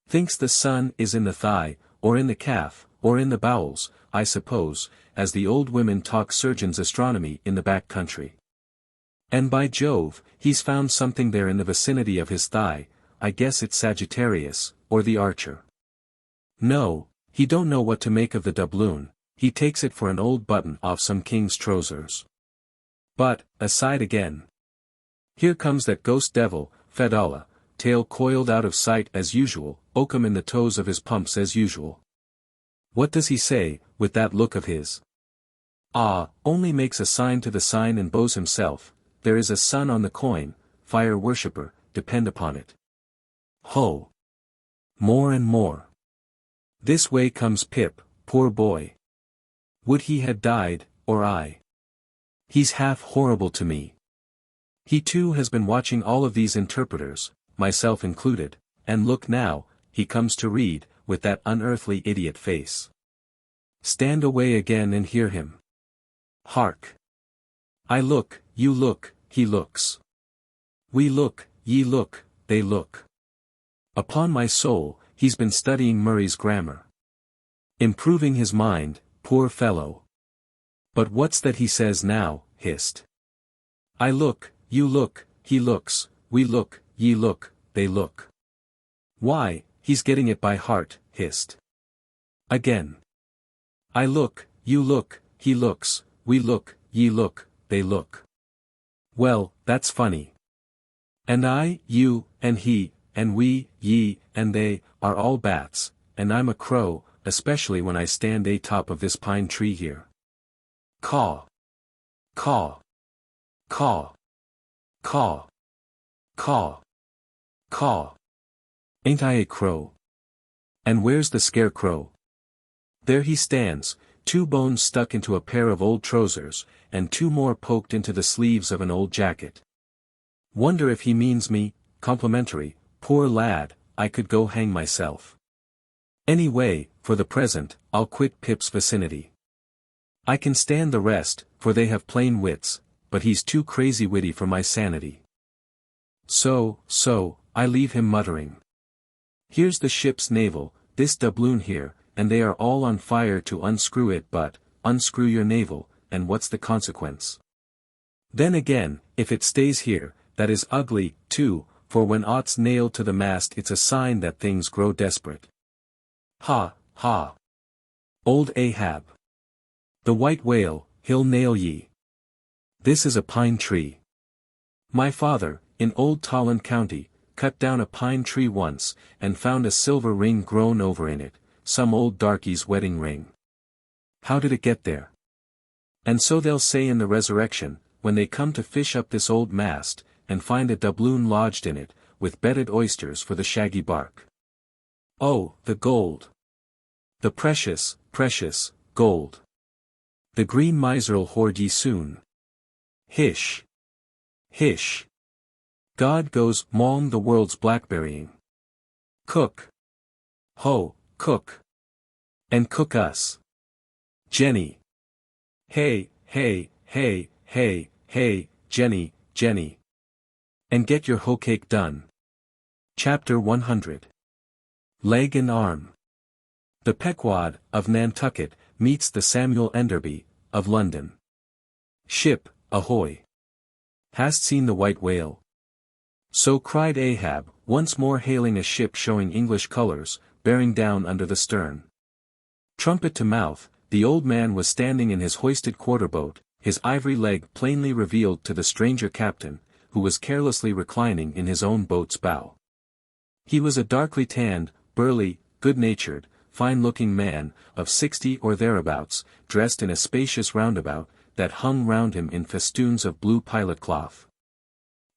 S1: Thinks the sun is in the thigh, or in the calf, or in the bowels, I suppose, as the old women talk surgeon's astronomy in the back country. And by Jove, he's found something there in the vicinity of his thigh, I guess it's Sagittarius, or the Archer. No, he don't know what to make of the doubloon, he takes it for an old button off some king's trousers. But, aside again. Here comes that ghost devil, Fedallah, tail coiled out of sight as usual, oakum in the toes of his pumps as usual. What does he say, with that look of his? Ah, only makes a sign to the sign and bows himself, there is a sun on the coin, fire worshipper, depend upon it. Ho! More and more. This way comes Pip, poor boy. Would he had died, or I. He's half horrible to me. He too has been watching all of these interpreters, myself included, and look now, he comes to read, with that unearthly idiot face. Stand away again and hear him. Hark! I look, you look, he looks. We look, ye look, they look. Upon my soul, he's been studying Murray's grammar. Improving his mind, poor fellow. But what's that he says now, hissed? I look, you look, he looks, we look, ye look, they look. Why, he's getting it by heart, hissed. Again. I look, you look, he looks, we look, ye look, they look. Well, that's funny. And I, you, and he, and we, ye, and they, are all bats, and I'm a crow, especially when I stand atop of this pine tree here. Caw. Caw. Caw. Caw. Caw. Caw. Ain't I a crow? And where's the scarecrow? There he stands, 2 bones stuck into a pair of old trousers, and 2 more poked into the sleeves of an old jacket. Wonder if he means me, complimentary, poor lad, I could go hang myself. Anyway, for the present, I'll quit Pip's vicinity. I can stand the rest, for they have plain wits, but he's too crazy witty for my sanity. So, I leave him muttering. Here's the ship's navel, this doubloon here, and they are all on fire to unscrew it, but, unscrew your navel, and what's the consequence? Then again, if it stays here, that is ugly, too, for when aught's nailed to the mast it's a sign that things grow desperate. Ha, ha. Old Ahab. The white whale, he'll nail ye. This is a pine tree. My father, in old Tolland County, cut down a pine tree once, and found a silver ring grown over in it, some old darky's wedding ring. How did it get there? And so they'll say in the resurrection, when they come to fish up this old mast, and find a doubloon lodged in it, with bedded oysters for the shaggy bark. Oh, the gold! The precious, precious, gold! The green miser'll hoard ye soon. Hish! Hish! God goes mawing the world's blackberrying. Cook! Ho, cook! And cook us! Jenny! Hey, hey, hey, hey, hey, Jenny, Jenny! And get your hoe cake done. Chapter 100. Leg and Arm. The Pequod, of Nantucket, meets the Samuel Enderby, of London. Ship, ahoy! Hast seen the white whale? So cried Ahab, once more hailing a ship showing English colors, bearing down under the stern. Trumpet to mouth, the old man was standing in his hoisted quarter-boat, his ivory leg plainly revealed to the stranger captain, who was carelessly reclining in his own boat's bow. He was a darkly tanned, burly, good-natured, fine-looking man, of 60 or thereabouts, dressed in a spacious roundabout, that hung round him in festoons of blue pilot cloth.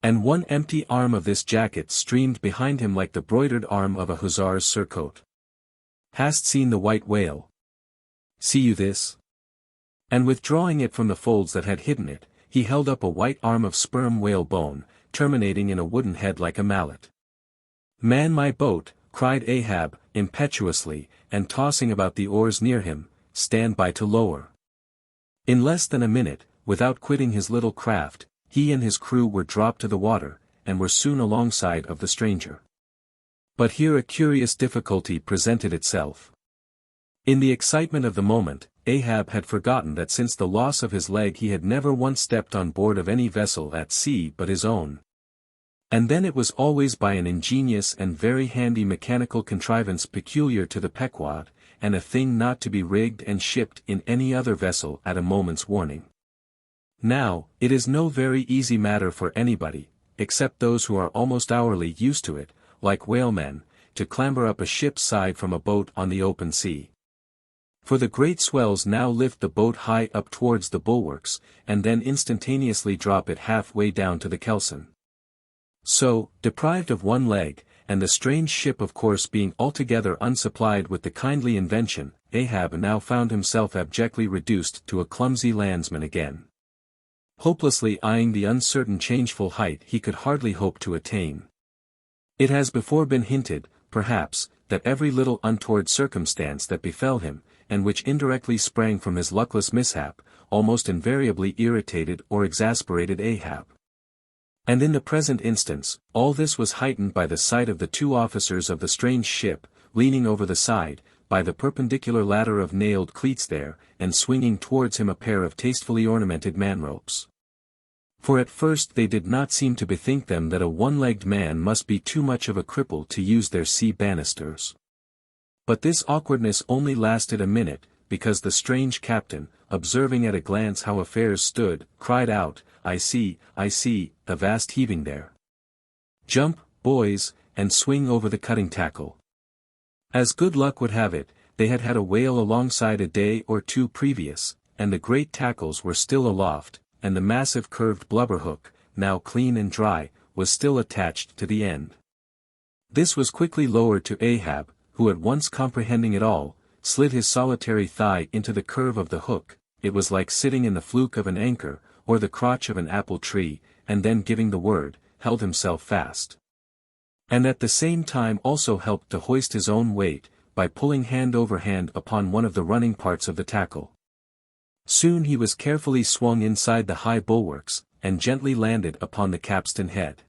S1: And one empty arm of this jacket streamed behind him like the broidered arm of a hussar's surcoat. Hast seen the white whale? See you this? And withdrawing it from the folds that had hidden it, he held up a white arm of sperm whale bone, terminating in a wooden head like a mallet. Man my boat, cried Ahab, impetuously, and tossing about the oars near him, stand by to lower. In less than a minute, without quitting his little craft, he and his crew were dropped to the water, and were soon alongside of the stranger. But here a curious difficulty presented itself. In the excitement of the moment, Ahab had forgotten that since the loss of his leg he had never once stepped on board of any vessel at sea but his own. And then it was always by an ingenious and very handy mechanical contrivance peculiar to the Pequod, and a thing not to be rigged and shipped in any other vessel at a moment's warning. Now, it is no very easy matter for anybody, except those who are almost hourly used to it, like whalemen, to clamber up a ship's side from a boat on the open sea. For the great swells now lift the boat high up towards the bulwarks, and then instantaneously drop it half-way down to the kelson. So, deprived of one leg, and the strange ship of course being altogether unsupplied with the kindly invention, Ahab now found himself abjectly reduced to a clumsy landsman again. Hopelessly eyeing the uncertain changeful height he could hardly hope to attain. It has before been hinted, perhaps, that every little untoward circumstance that befell him, and which indirectly sprang from his luckless mishap, almost invariably irritated or exasperated Ahab. And in the present instance, all this was heightened by the sight of the two officers of the strange ship, leaning over the side, by the perpendicular ladder of nailed cleats there, and swinging towards him a pair of tastefully ornamented man-ropes. For at first they did not seem to bethink them that a one-legged man must be too much of a cripple to use their sea banisters. But this awkwardness only lasted a minute, because the strange captain, observing at a glance how affairs stood, cried out, I see, the vast heaving there. Jump, boys, and swing over the cutting tackle. As good luck would have it, they had had a whale alongside a day or two previous, and the great tackles were still aloft, and the massive curved blubber hook, now clean and dry, was still attached to the end. This was quickly lowered to Ahab, who at once comprehending it all, slid his solitary thigh into the curve of the hook. It was like sitting in the fluke of an anchor, or the crotch of an apple tree, and then giving the word, held himself fast. And at the same time also helped to hoist his own weight, by pulling hand over hand upon one of the running parts of the tackle. Soon he was carefully swung inside the high bulwarks, and gently landed upon the capstan head.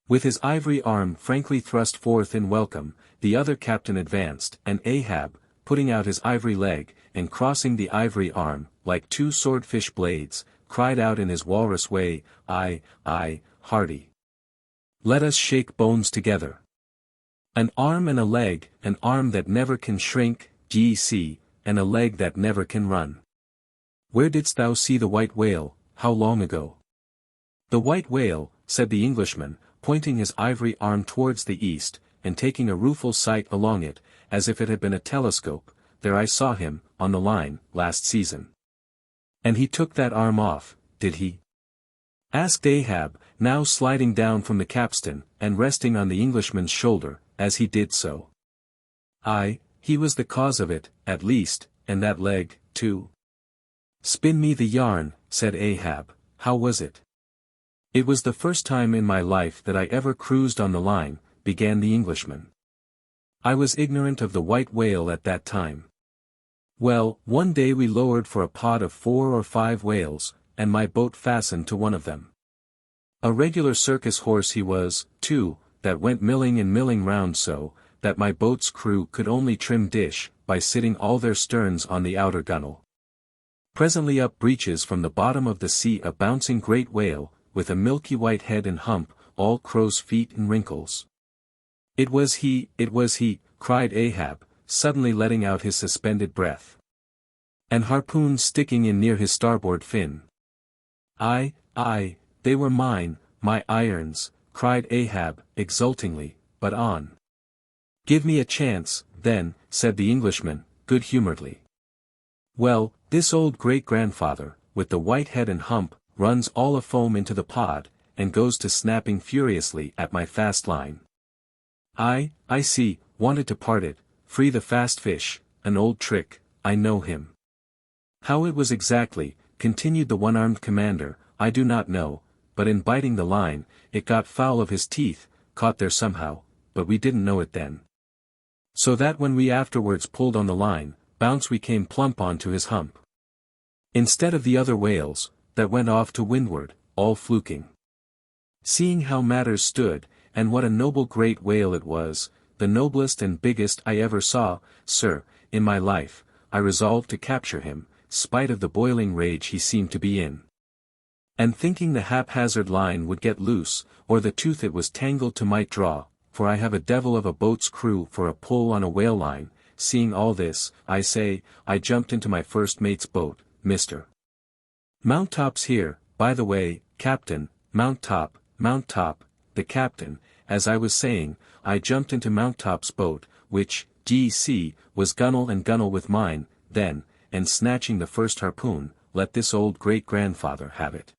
S1: With his ivory arm frankly thrust forth in welcome, the other captain advanced, and Ahab, putting out his ivory leg, and crossing the ivory arm, like two swordfish blades, cried out in his walrus way, Aye, hearty. Let us shake bones together. An arm and a leg, an arm that never can shrink, G.C., and a leg that never can run. Where didst thou see the white whale, how long ago? The white whale, said the Englishman, pointing his ivory arm towards the east, and taking a rueful sight along it, as if it had been a telescope, there I saw him, on the line, last season. And he took that arm off, did he? Asked Ahab, now sliding down from the capstan, and resting on the Englishman's shoulder, as he did so. Aye, he was the cause of it, at least, and that leg, too. Spin me the yarn, said Ahab, how was it? It was the first time in my life that I ever cruised on the line, began the Englishman. I was ignorant of the white whale at that time. Well, one day we lowered for a pod of 4 or 5 whales, and my boat fastened to one of them. A regular circus horse he was, too, that went milling and milling round so, that my boat's crew could only trim dish, by sitting all their sterns on the outer gunwale. Presently up breaches from the bottom of the sea a bouncing great whale, with a milky white head and hump, all crow's feet and wrinkles. It was he, cried Ahab, suddenly letting out his suspended breath. And harpoons sticking in near his starboard fin. Aye, they were mine, my irons, cried Ahab, exultingly, but on. Give me a chance, then, said the Englishman, good-humoredly. Well, this old great-grandfather, with the white head and hump, runs all afoam into the pod, and goes to snapping furiously at my fast line. I see, wanted to part it, free the fast fish, an old trick, I know him. How it was exactly, continued the one-armed commander, I do not know, but in biting the line, it got foul of his teeth, caught there somehow, but we didn't know it then. So that when we afterwards pulled on the line, bounce we came plump onto his hump. Instead of the other whales, that went off to windward, all fluking. Seeing how matters stood, and what a noble great whale it was, the noblest and biggest I ever saw, sir, in my life, I resolved to capture him, spite of the boiling rage he seemed to be in. And thinking the haphazard line would get loose, or the tooth it was tangled to might draw, for I have a devil of a boat's crew for a pull on a whale line, seeing all this, I jumped into my first mate's boat, Mr. Mounttop's here, by the way, Captain, Mounttop, the captain, as I was saying, I jumped into Mounttop's boat, which, D.C., was gunwale and gunwale with mine, then, and snatching the first harpoon, let this old great-grandfather have it.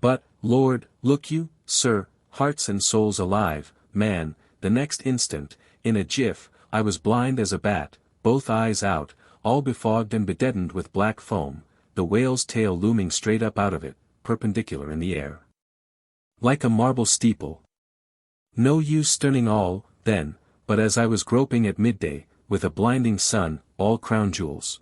S1: But, Lord, look you, sir, hearts and souls alive, man, the next instant, in a jiff, I was blind as a bat, both eyes out, all befogged and bedeadened with black foam, the whale's tail looming straight up out of it, perpendicular in the air. Like a marble steeple. No use stunning all, then, but as I was groping at midday, with a blinding sun, all crown jewels.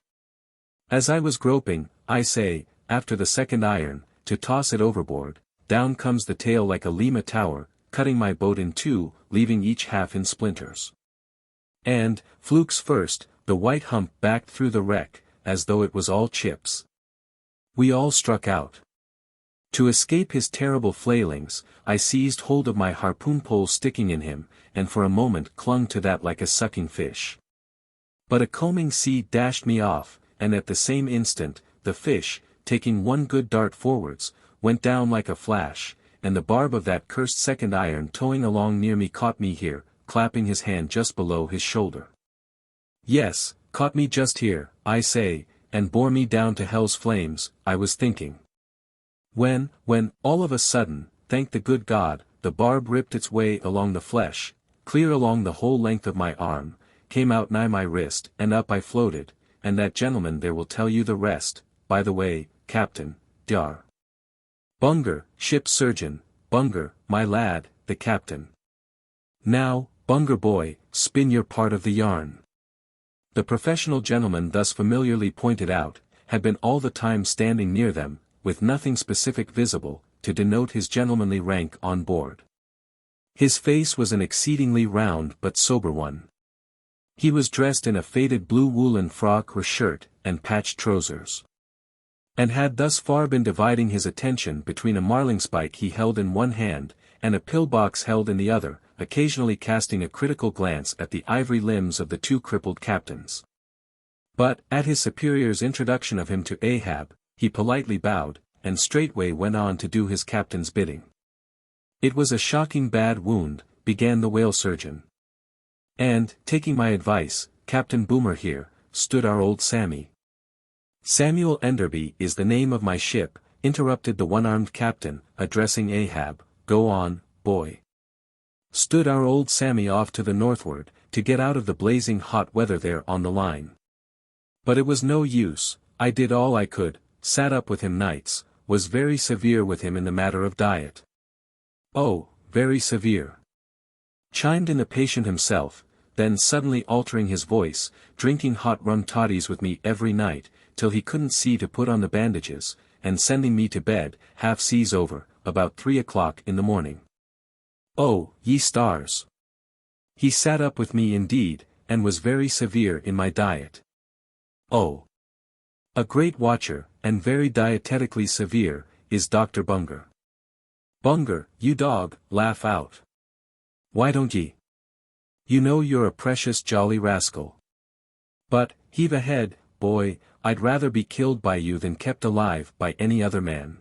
S1: As I was groping, after the second iron, to toss it overboard, down comes the tail like a Lima tower, cutting my boat in two, leaving each half in splinters. And, flukes first, the white hump backed through the wreck, as though it was all chips. We all struck out. To escape his terrible flailings, I seized hold of my harpoon pole sticking in him, and for a moment clung to that like a sucking fish. But a combing sea dashed me off, and at the same instant, the fish, taking one good dart forwards, went down like a flash, and the barb of that cursed second iron towing along near me caught me here, clapping his hand just below his shoulder. Yes, caught me just here, and bore me down to hell's flames, I was thinking. When, all of a sudden, thank the good God, the barb ripped its way along the flesh, clear along the whole length of my arm, came out nigh my wrist, and up I floated, and that gentleman there will tell you the rest, by the way, Captain, Dar. Bunger, ship's surgeon, Bunger, my lad, the captain. Now, Bunger boy, spin your part of the yarn. The professional gentleman thus familiarly pointed out, had been all the time standing near them, with nothing specific visible, to denote his gentlemanly rank on board. His face was an exceedingly round but sober one. He was dressed in a faded blue woolen frock or shirt, and patched trousers. And had thus far been dividing his attention between a marlingspike he held in one hand, and a pillbox held in the other, occasionally casting a critical glance at the ivory limbs of the two crippled captains. But, at his superior's introduction of him to Ahab, he politely bowed, and straightway went on to do his captain's bidding. It was a shocking bad wound, began the whale surgeon. And, taking my advice, Captain Boomer here, stood our old Sammy. Samuel Enderby is the name of my ship, interrupted the one-armed captain, addressing Ahab. Go on, boy. Stood our old Sammy off to the northward, to get out of the blazing hot weather there on the line. But it was no use, I did all I could, sat up with him nights, was very severe with him in the matter of diet. Oh, very severe. Chimed in the patient himself, then suddenly altering his voice, drinking hot rum toddies with me every night, till he couldn't see to put on the bandages, and sending me to bed, half seas over, about 3 o'clock in the morning. Oh, ye stars! He sat up with me indeed, and was very severe in my diet. Oh! A great watcher, and very dietetically severe, is Dr. Bunger. Bunger, you dog, laugh out. Why don't ye? You know you're a precious jolly rascal. But, heave ahead, boy, I'd rather be killed by you than kept alive by any other man.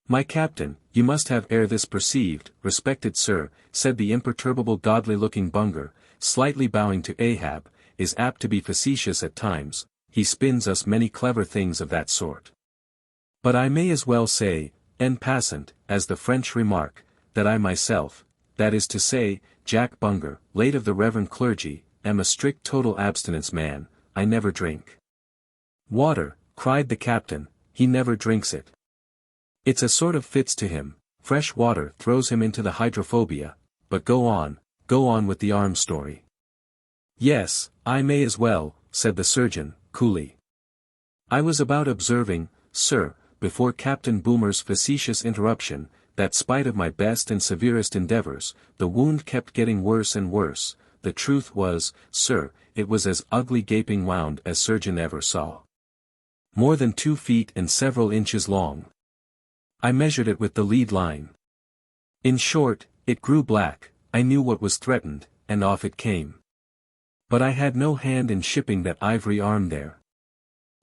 S1: My captain, you must have ere this perceived, respected sir, said the imperturbable godly-looking Bunger, slightly bowing to Ahab, is apt to be facetious at times, he spins us many clever things of that sort. But I may as well say, en passant, as the French remark, that I myself, that is to say, Jack Bunger, late of the reverend clergy, am a strict total abstinence man, I never drink water, cried the captain, he never drinks it. It's a sort of fits to him, fresh water throws him into the hydrophobia, but go on with the arm story. Yes, I may as well, said the surgeon, coolly. I was about observing, sir, before Captain Boomer's facetious interruption, that spite of my best and severest endeavors, the wound kept getting worse and worse. The truth was, sir, it was as ugly gaping wound as surgeon ever saw. More than 2 feet and several inches long. I measured it with the lead line. In short, it grew black, I knew what was threatened, and off it came. But I had no hand in shipping that ivory arm there.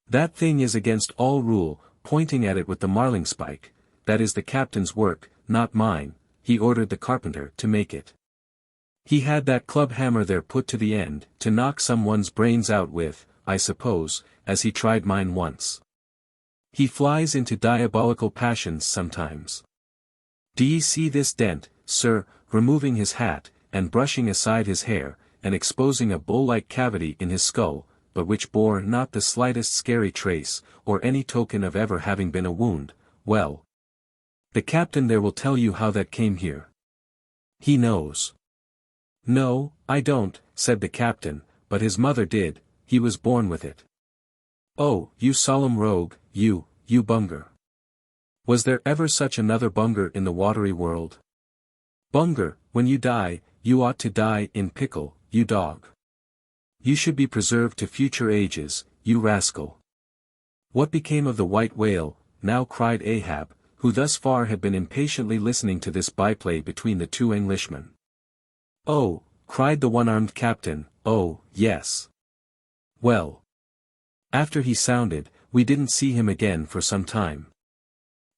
S1: That thing is against all rule, pointing at it with the marling spike, that is the captain's work, not mine, he ordered the carpenter to make it. He had that club hammer there put to the end, to knock someone's brains out with, I suppose, as he tried mine once. He flies into diabolical passions sometimes. Do ye see this dent, sir, removing his hat, and brushing aside his hair, and exposing a bull-like cavity in his skull, but which bore not the slightest scary trace, or any token of ever having been a wound? Well, the captain there will tell you how that came here. He knows. No, I don't, said the captain, but his mother did, he was born with it. Oh, you solemn rogue, you Bunger. Was there ever such another Bunger in the watery world? Bunger, when you die, you ought to die in pickle, you dog. You should be preserved to future ages, you rascal. What became of the white whale, now cried Ahab, who thus far had been impatiently listening to this byplay between the two Englishmen. Oh, cried the one-armed captain, oh, yes. Well. After he sounded, we didn't see him again for some time.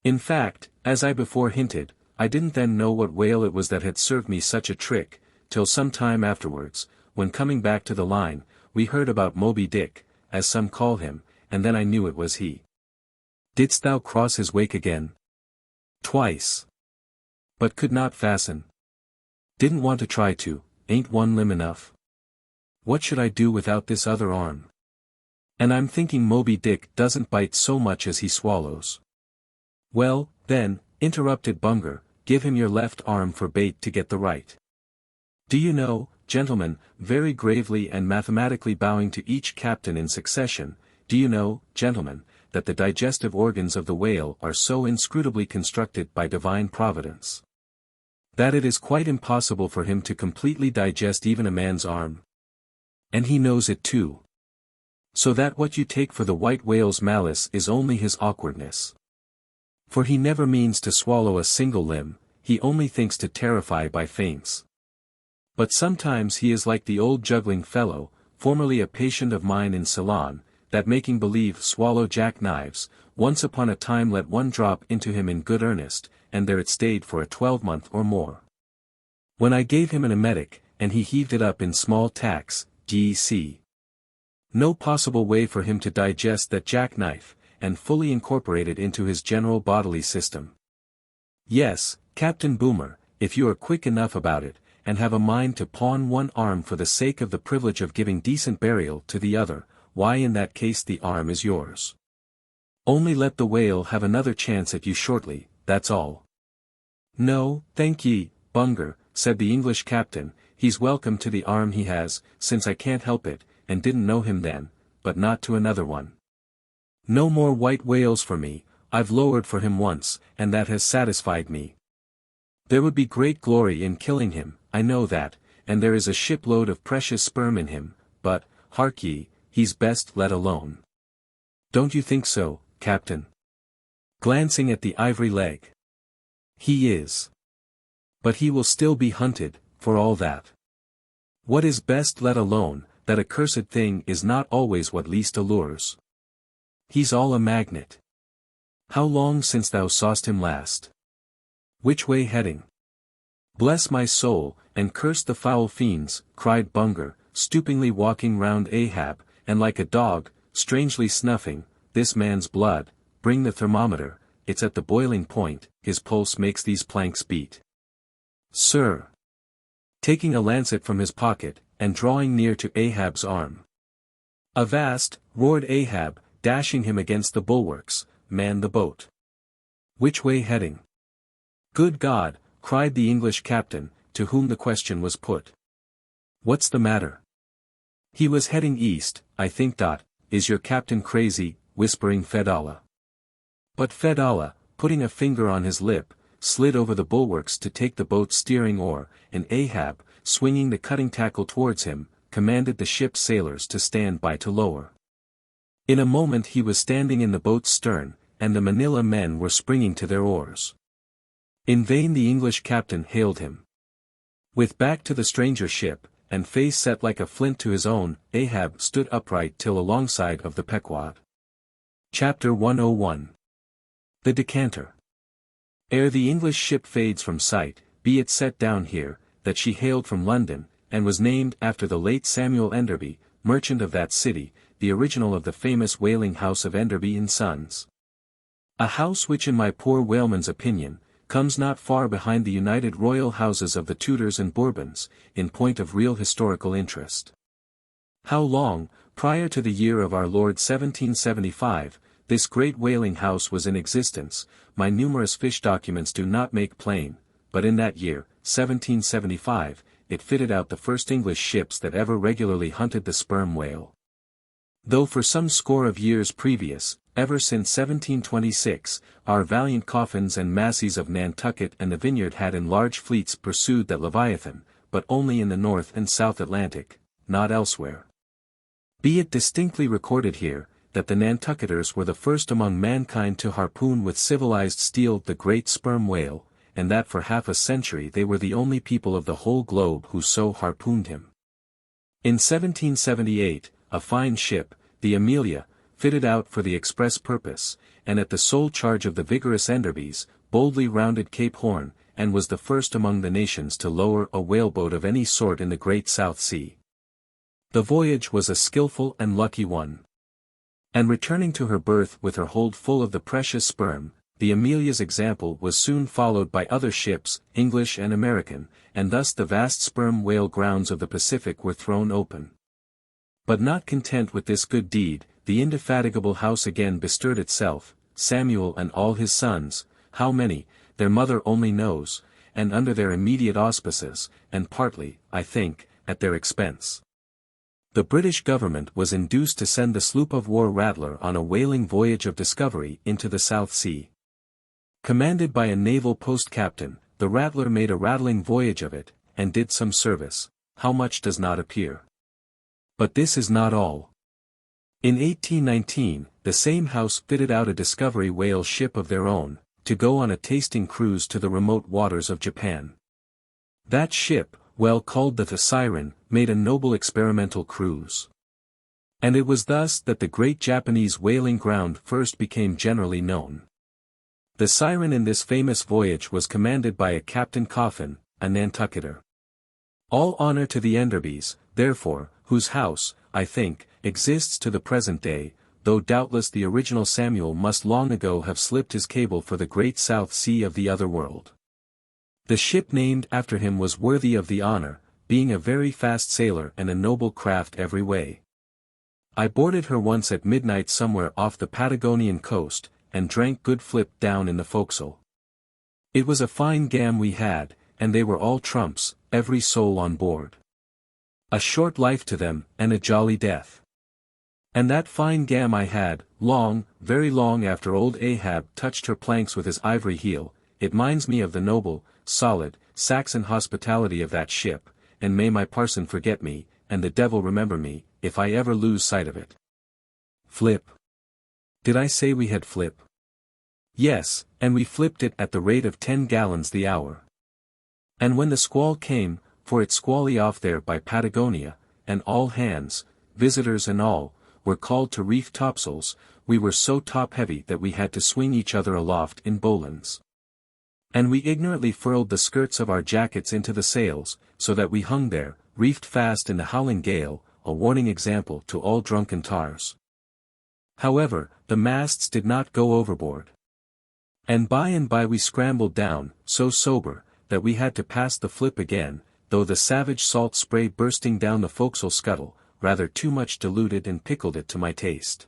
S1: In fact, as I before hinted, I didn't then know what whale it was that had served me such a trick, till some time afterwards, when coming back to the line, we heard about Moby Dick, as some call him, and then I knew it was he. Didst thou cross his wake again? Twice. But could not fasten. Didn't want to try to, ain't one limb enough? What should I do without this other arm? And I'm thinking Moby Dick doesn't bite so much as he swallows. Well, then, interrupted Bunger, give him your left arm for bait to get the right. Do you know, gentlemen, very gravely and mathematically bowing to each captain in succession, do you know, gentlemen, that the digestive organs of the whale are so inscrutably constructed by divine providence, that it is quite impossible for him to completely digest even a man's arm? And he knows it too. So that what you take for the white whale's malice is only his awkwardness. For he never means to swallow a single limb, he only thinks to terrify by feints. But sometimes he is like the old juggling fellow, formerly a patient of mine in Ceylon, that making believe swallow jack-knives, once upon a time let one drop into him in good earnest, and there it stayed for a 12-month or more. When I gave him an emetic, and he heaved it up in small tacks, d'ye see. No possible way for him to digest that jackknife, and fully incorporate it into his general bodily system. Yes, Captain Boomer, if you are quick enough about it, and have a mind to pawn one arm for the sake of the privilege of giving decent burial to the other, why in that case the arm is yours. Only let the whale have another chance at you shortly, that's all. No, thank ye, Bunger, said the English captain, he's welcome to the arm he has, since I can't help it, and didn't know him then, but not to another one. No more white whales for me, I've lowered for him once, and that has satisfied me. There would be great glory in killing him, I know that, and there is a shipload of precious sperm in him, but, hark ye, he's best let alone. Don't you think so, Captain? Glancing at the ivory leg. He is. But he will still be hunted, for all that. What is best let alone, that accursed thing is not always what least allures. He's all a magnet. How long since thou saw'st him last? Which way heading? Bless my soul, and curse the foul fiends, cried Bunger, stoopingly walking round Ahab, and like a dog, strangely snuffing, this man's blood, bring the thermometer, it's at the boiling point, his pulse makes these planks beat. Sir. Taking a lancet from his pocket, and drawing near to Ahab's arm. Avast, roared Ahab, dashing him against the bulwarks, man the boat. Which way heading? Good God, cried the English captain, to whom the question was put. What's the matter? He was heading east, I think. Is your captain crazy, whispering Fedallah. But Fedallah, putting a finger on his lip, slid over the bulwarks to take the boat's steering oar, and Ahab, swinging the cutting tackle towards him, commanded the ship's sailors to stand by to lower. In a moment he was standing in the boat's stern, and the Manila men were springing to their oars. In vain the English captain hailed him. With back to the stranger ship, and face set like a flint to his own, Ahab stood upright till alongside of the Pequod. Chapter 101. The Decanter. Ere the English ship fades from sight, be it set down here, that she hailed from London, and was named after the late Samuel Enderby, merchant of that city, the original of the famous whaling house of Enderby and Sons. A house which in my poor whaleman's opinion, comes not far behind the united royal houses of the Tudors and Bourbons, in point of real historical interest. How long, prior to the year of our Lord 1775, this great whaling house was in existence, my numerous fish documents do not make plain, but in that year, 1775, it fitted out the first English ships that ever regularly hunted the sperm whale. Though for some score of years previous, ever since 1726, our valiant coffins and massies of Nantucket and the Vineyard had in large fleets pursued that leviathan, but only in the North and South Atlantic, not elsewhere. Be it distinctly recorded here, that the Nantucketers were the first among mankind to harpoon with civilized steel the great sperm whale, and that for half a century they were the only people of the whole globe who so harpooned him. In 1778, a fine ship, the Amelia, fitted out for the express purpose, and at the sole charge of the vigorous Enderbys, boldly rounded Cape Horn, and was the first among the nations to lower a whaleboat of any sort in the great South Sea. The voyage was a skilful and lucky one. And returning to her berth with her hold full of the precious sperm, the Amelia's example was soon followed by other ships, English and American, and thus the vast sperm whale grounds of the Pacific were thrown open. But not content with this good deed, the indefatigable house again bestirred itself, Samuel and all his sons, how many, their mother only knows, and under their immediate auspices, and partly, I think, at their expense. The British government was induced to send the sloop of war Rattler on a whaling voyage of discovery into the South Sea. Commanded by a naval post-captain, the Rattler made a rattling voyage of it, and did some service, how much does not appear. But this is not all. In 1819, the same house fitted out a discovery whale ship of their own, to go on a tasting cruise to the remote waters of Japan. That ship, well called the Siren, made a noble experimental cruise. And it was thus that the great Japanese whaling ground first became generally known. The Siren in this famous voyage was commanded by a Captain Coffin, a Nantucketer. All honor to the Enderbys, therefore, whose house, I think, exists to the present day, though doubtless the original Samuel must long ago have slipped his cable for the great South Sea of the other world. The ship named after him was worthy of the honor, being a very fast sailer and a noble craft every way. I boarded her once at midnight somewhere off the Patagonian coast, and drank good flip down in the forecastle. It was a fine gam we had, and they were all trumps, every soul on board. A short life to them, and a jolly death. And that fine gam I had, long, very long after old Ahab touched her planks with his ivory heel. It minds me of the noble, solid, Saxon hospitality of that ship, and may my parson forget me, and the devil remember me, if I ever lose sight of it. Flip. Did I say we had flip? Yes, and we flipped it at the rate of 10 gallons the hour. And when the squall came, for it's squally off there by Patagonia, and all hands, visitors and all, were called to reef topsails, we were so top-heavy that we had to swing each other aloft in bowlines. And we ignorantly furled the skirts of our jackets into the sails, so that we hung there, reefed fast in the howling gale, a warning example to all drunken tars. However, the masts did not go overboard. And by we scrambled down, so sober, that we had to pass the flip again, though the savage salt spray bursting down the forecastle scuttle, rather too much diluted and pickled it to my taste.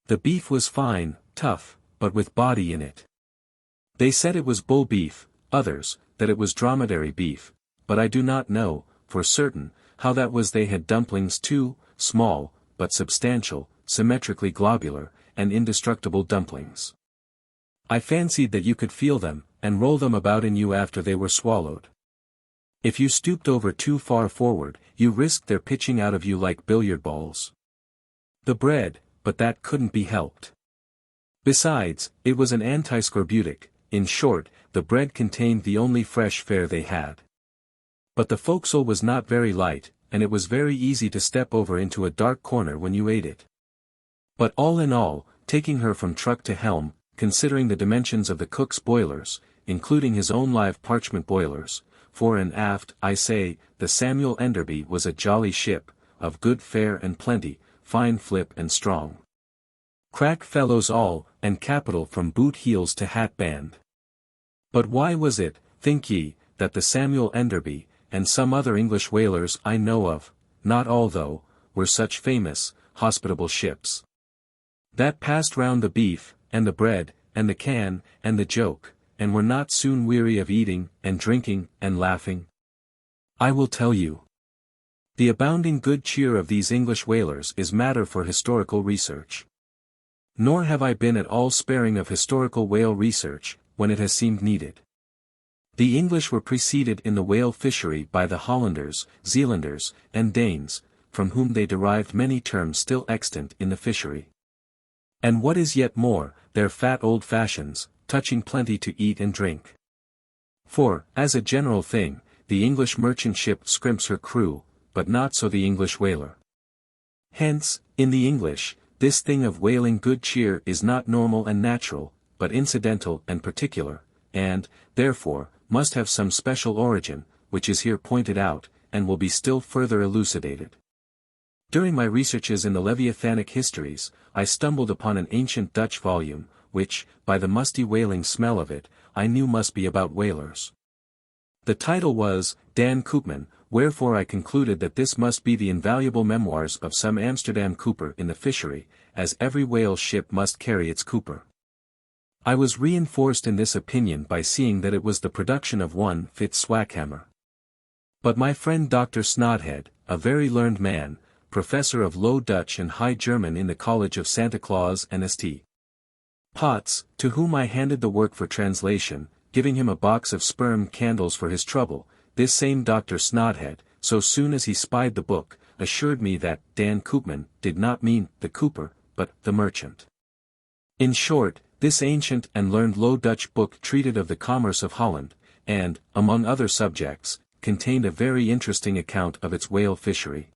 S1: The beef was fine, tough, but with body in it. They said it was bull beef, others, that it was dromedary beef, but I do not know, for certain, how that was. They had dumplings too, small, but substantial, symmetrically globular, and indestructible dumplings. I fancied that you could feel them, and roll them about in you after they were swallowed. If you stooped over too far forward, you risked their pitching out of you like billiard balls. The bread, but that couldn't be helped. Besides, it was an anti-scorbutic. In short, the bread contained the only fresh fare they had. But the forecastle was not very light, and it was very easy to step over into a dark corner when you ate it. But all in all, taking her from truck to helm, considering the dimensions of the cook's boilers, including his own live parchment boilers, fore and aft, I say, the Samuel Enderby was a jolly ship, of good fare and plenty, fine flip and strong. Crack fellows all, and capital from boot heels to hat band. But why was it, think ye, that the Samuel Enderby, and some other English whalers I know of, not all though, were such famous, hospitable ships? That passed round the beef, and the bread, and the can, and the joke, and were not soon weary of eating, and drinking, and laughing? I will tell you. The abounding good cheer of these English whalers is matter for historical research. Nor have I been at all sparing of historical whale research, when it has seemed needed. The English were preceded in the whale fishery by the Hollanders, Zealanders, and Danes, from whom they derived many terms still extant in the fishery. And what is yet more, their fat old fashions, touching plenty to eat and drink. For, as a general thing, the English merchant ship scrimps her crew, but not so the English whaler. Hence, in the English, this thing of whaling good cheer is not normal and natural, but incidental and particular, and, therefore, must have some special origin, which is here pointed out, and will be still further elucidated. During my researches in the Leviathanic histories, I stumbled upon an ancient Dutch volume, which, by the musty whaling smell of it, I knew must be about whalers. The title was, Dan Koopman, wherefore I concluded that this must be the invaluable memoirs of some Amsterdam cooper in the fishery, as every whale ship must carry its cooper. I was reinforced in this opinion by seeing that it was the production of one Fitz Swackhammer. But my friend Dr. Snodhead, a very learned man, professor of Low Dutch and High German in the College of Santa Claus and St. Potts, to whom I handed the work for translation, giving him a box of sperm candles for his trouble, this same Dr. Snodhead, so soon as he spied the book, assured me that Dan Koopman did not mean the cooper, but the merchant. In short, this ancient and learned Low Dutch book treated of the commerce of Holland, and, among other subjects, contained a very interesting account of its whale fishery.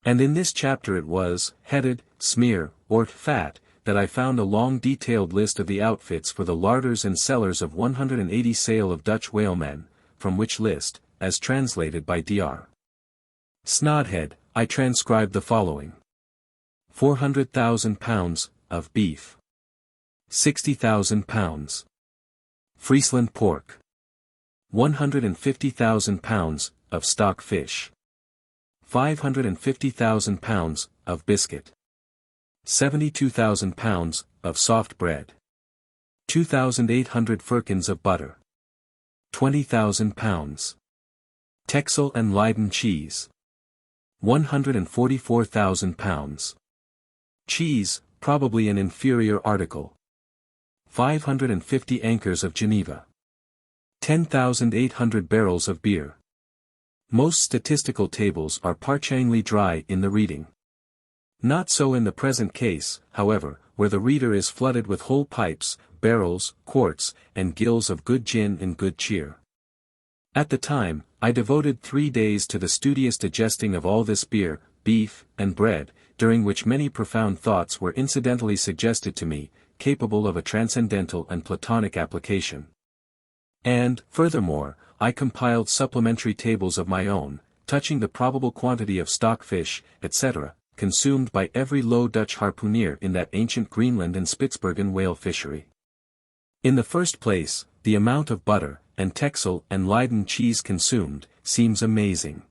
S1: And in this chapter it was, headed, Smear, or Fat, that I found a long detailed list of the outfits for the larders and cellars of 180 sail of Dutch whalemen, from which list, as translated by Dr. Snodhead, I transcribed the following. 400,000 pounds, of beef. 60,000 pounds. Friesland pork. 150,000 pounds, of stock fish. 550,000 pounds, of biscuit. 72,000 pounds, of soft bread. 2,800 firkins of butter. 20,000 pounds. Texel and Leyden cheese. 144,000 pounds. Cheese, probably an inferior article. 550 anchors of Geneva. 10,800 barrels of beer. Most statistical tables are parchingly dry in the reading. Not so in the present case, however, where the reader is flooded with whole pipes, barrels, quarts, and gills of good gin and good cheer. At the time, I devoted 3 days to the studious digesting of all this beer, beef, and bread, during which many profound thoughts were incidentally suggested to me, capable of a transcendental and Platonic application. And, furthermore, I compiled supplementary tables of my own, touching the probable quantity of stock fish, etc., consumed by every Low Dutch harpooner in that ancient Greenland and Spitzbergen whale fishery. In the first place, the amount of butter, and Texel and Leyden cheese consumed, seems amazing.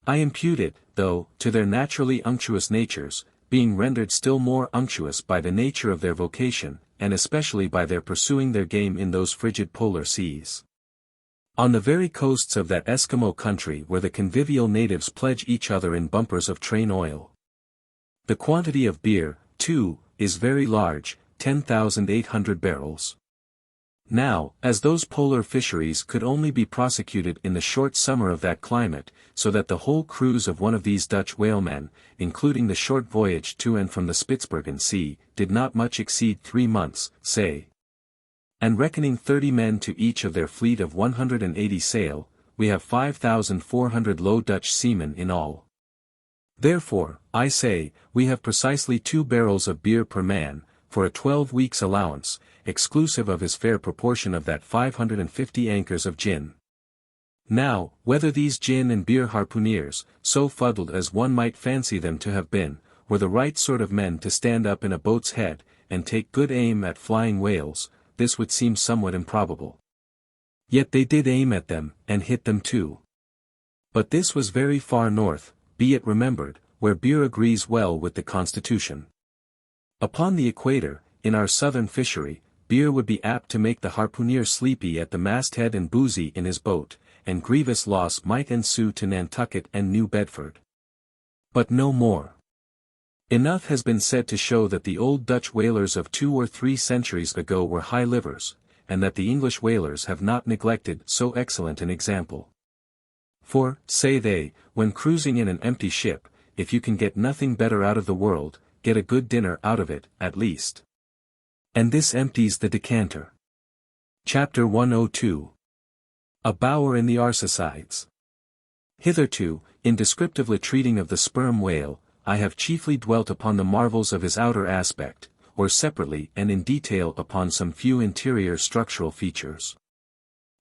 S1: I impute it, though, to their naturally unctuous natures, being rendered still more unctuous by the nature of their vocation, and especially by their pursuing their game in those frigid polar seas. On the very coasts of that Eskimo country where the convivial natives pledge each other in bumpers of train oil. The quantity of beer, too, is very large, 10,800 barrels. Now, as those polar fisheries could only be prosecuted in the short summer of that climate, so that the whole cruise of one of these Dutch whalemen, including the short voyage to and from the Spitzbergen Sea, did not much exceed 3 months, say. And reckoning 30 men to each of their fleet of 180 sail, we have 5,400 Low Dutch seamen in all. Therefore, I say, we have precisely 2 barrels of beer per man, for a 12 weeks' allowance, exclusive of his fair proportion of that 550 anchors of gin. Now, whether these gin and beer harpooneers, so fuddled as one might fancy them to have been, were the right sort of men to stand up in a boat's head, and take good aim at flying whales, this would seem somewhat improbable. Yet they did aim at them, and hit them too. But this was very far north, be it remembered, where beer agrees well with the constitution. Upon the equator, in our southern fishery, beer would be apt to make the harpooner sleepy at the masthead and boozy in his boat, and grievous loss might ensue to Nantucket and New Bedford. But no more. Enough has been said to show that the old Dutch whalers of 2 or 3 centuries ago were high livers, and that the English whalers have not neglected so excellent an example. For, say they, when cruising in an empty ship, if you can get nothing better out of the world, get a good dinner out of it, at least. And this empties the decanter. Chapter 102. A Bower in the Arsacides. Hitherto, in descriptively treating of the sperm whale, I have chiefly dwelt upon the marvels of his outer aspect, or separately and in detail upon some few interior structural features.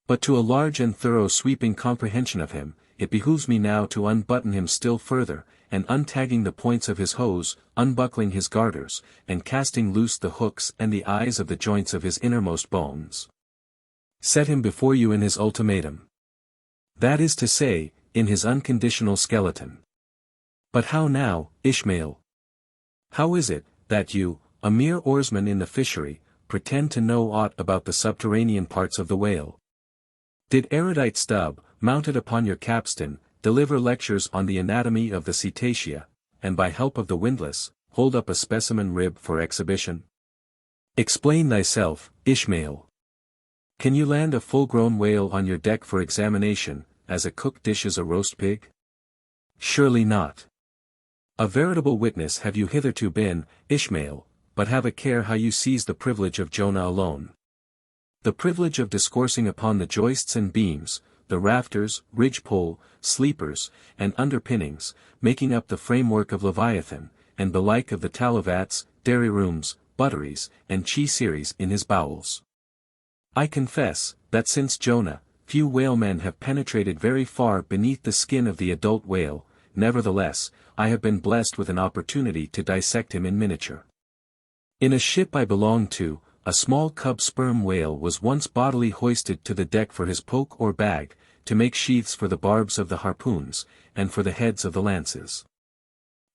S1: But to a large and thorough sweeping comprehension of him, it behooves me now to unbutton him still further, and untagging the points of his hose, unbuckling his garters, and casting loose the hooks and the eyes of the joints of his innermost bones. Set him before you in his ultimatum. That is to say, in his unconditional skeleton. But how now, Ishmael? How is it, that you, a mere oarsman in the fishery, pretend to know aught about the subterranean parts of the whale? Did erudite Stubb, mounted upon your capstan, deliver lectures on the anatomy of the cetacea, and by help of the windlass, hold up a specimen rib for exhibition? Explain thyself, Ishmael. Can you land a full-grown whale on your deck for examination, as a cook dishes a roast pig? Surely not. A veritable witness have you hitherto been, Ishmael, but have a care how you seize the privilege of Jonah alone. The privilege of discoursing upon the joists and beams, the rafters, ridgepole, sleepers, and underpinnings, making up the framework of Leviathan, and belike of the talovats, dairy rooms, butteries, and cheeseries in his bowels. I confess, that since Jonah, few whalemen have penetrated very far beneath the skin of the adult whale, nevertheless, I have been blessed with an opportunity to dissect him in miniature. In a ship I belonged to, a small cub sperm whale was once bodily hoisted to the deck for his poke or bag, to make sheaths for the barbs of the harpoons, and for the heads of the lances.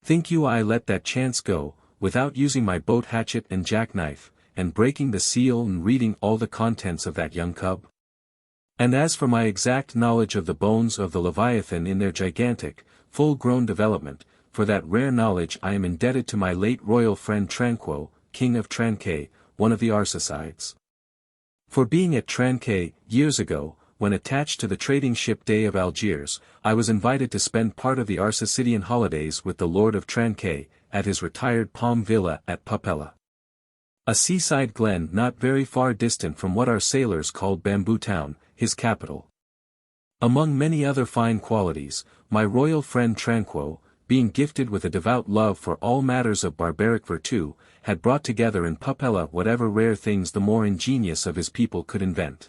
S1: Think you I let that chance go, without using my boat hatchet and jackknife, and breaking the seal and reading all the contents of that young cub? And as for my exact knowledge of the bones of the Leviathan in their gigantic, full-grown development, for that rare knowledge I am indebted to my late royal friend Tranquo, King of Tranquet, one of the Arsacides. For being at Tranquet, years ago, when attached to the trading ship Day of Algiers, I was invited to spend part of the Arsacidean holidays with the Lord of Tranquet, at his retired palm villa at Papella, a seaside glen not very far distant from what our sailors called Bamboo Town, his capital. Among many other fine qualities, my royal friend Tranquo, being gifted with a devout love for all matters of barbaric virtue, had brought together in Papella whatever rare things the more ingenious of his people could invent.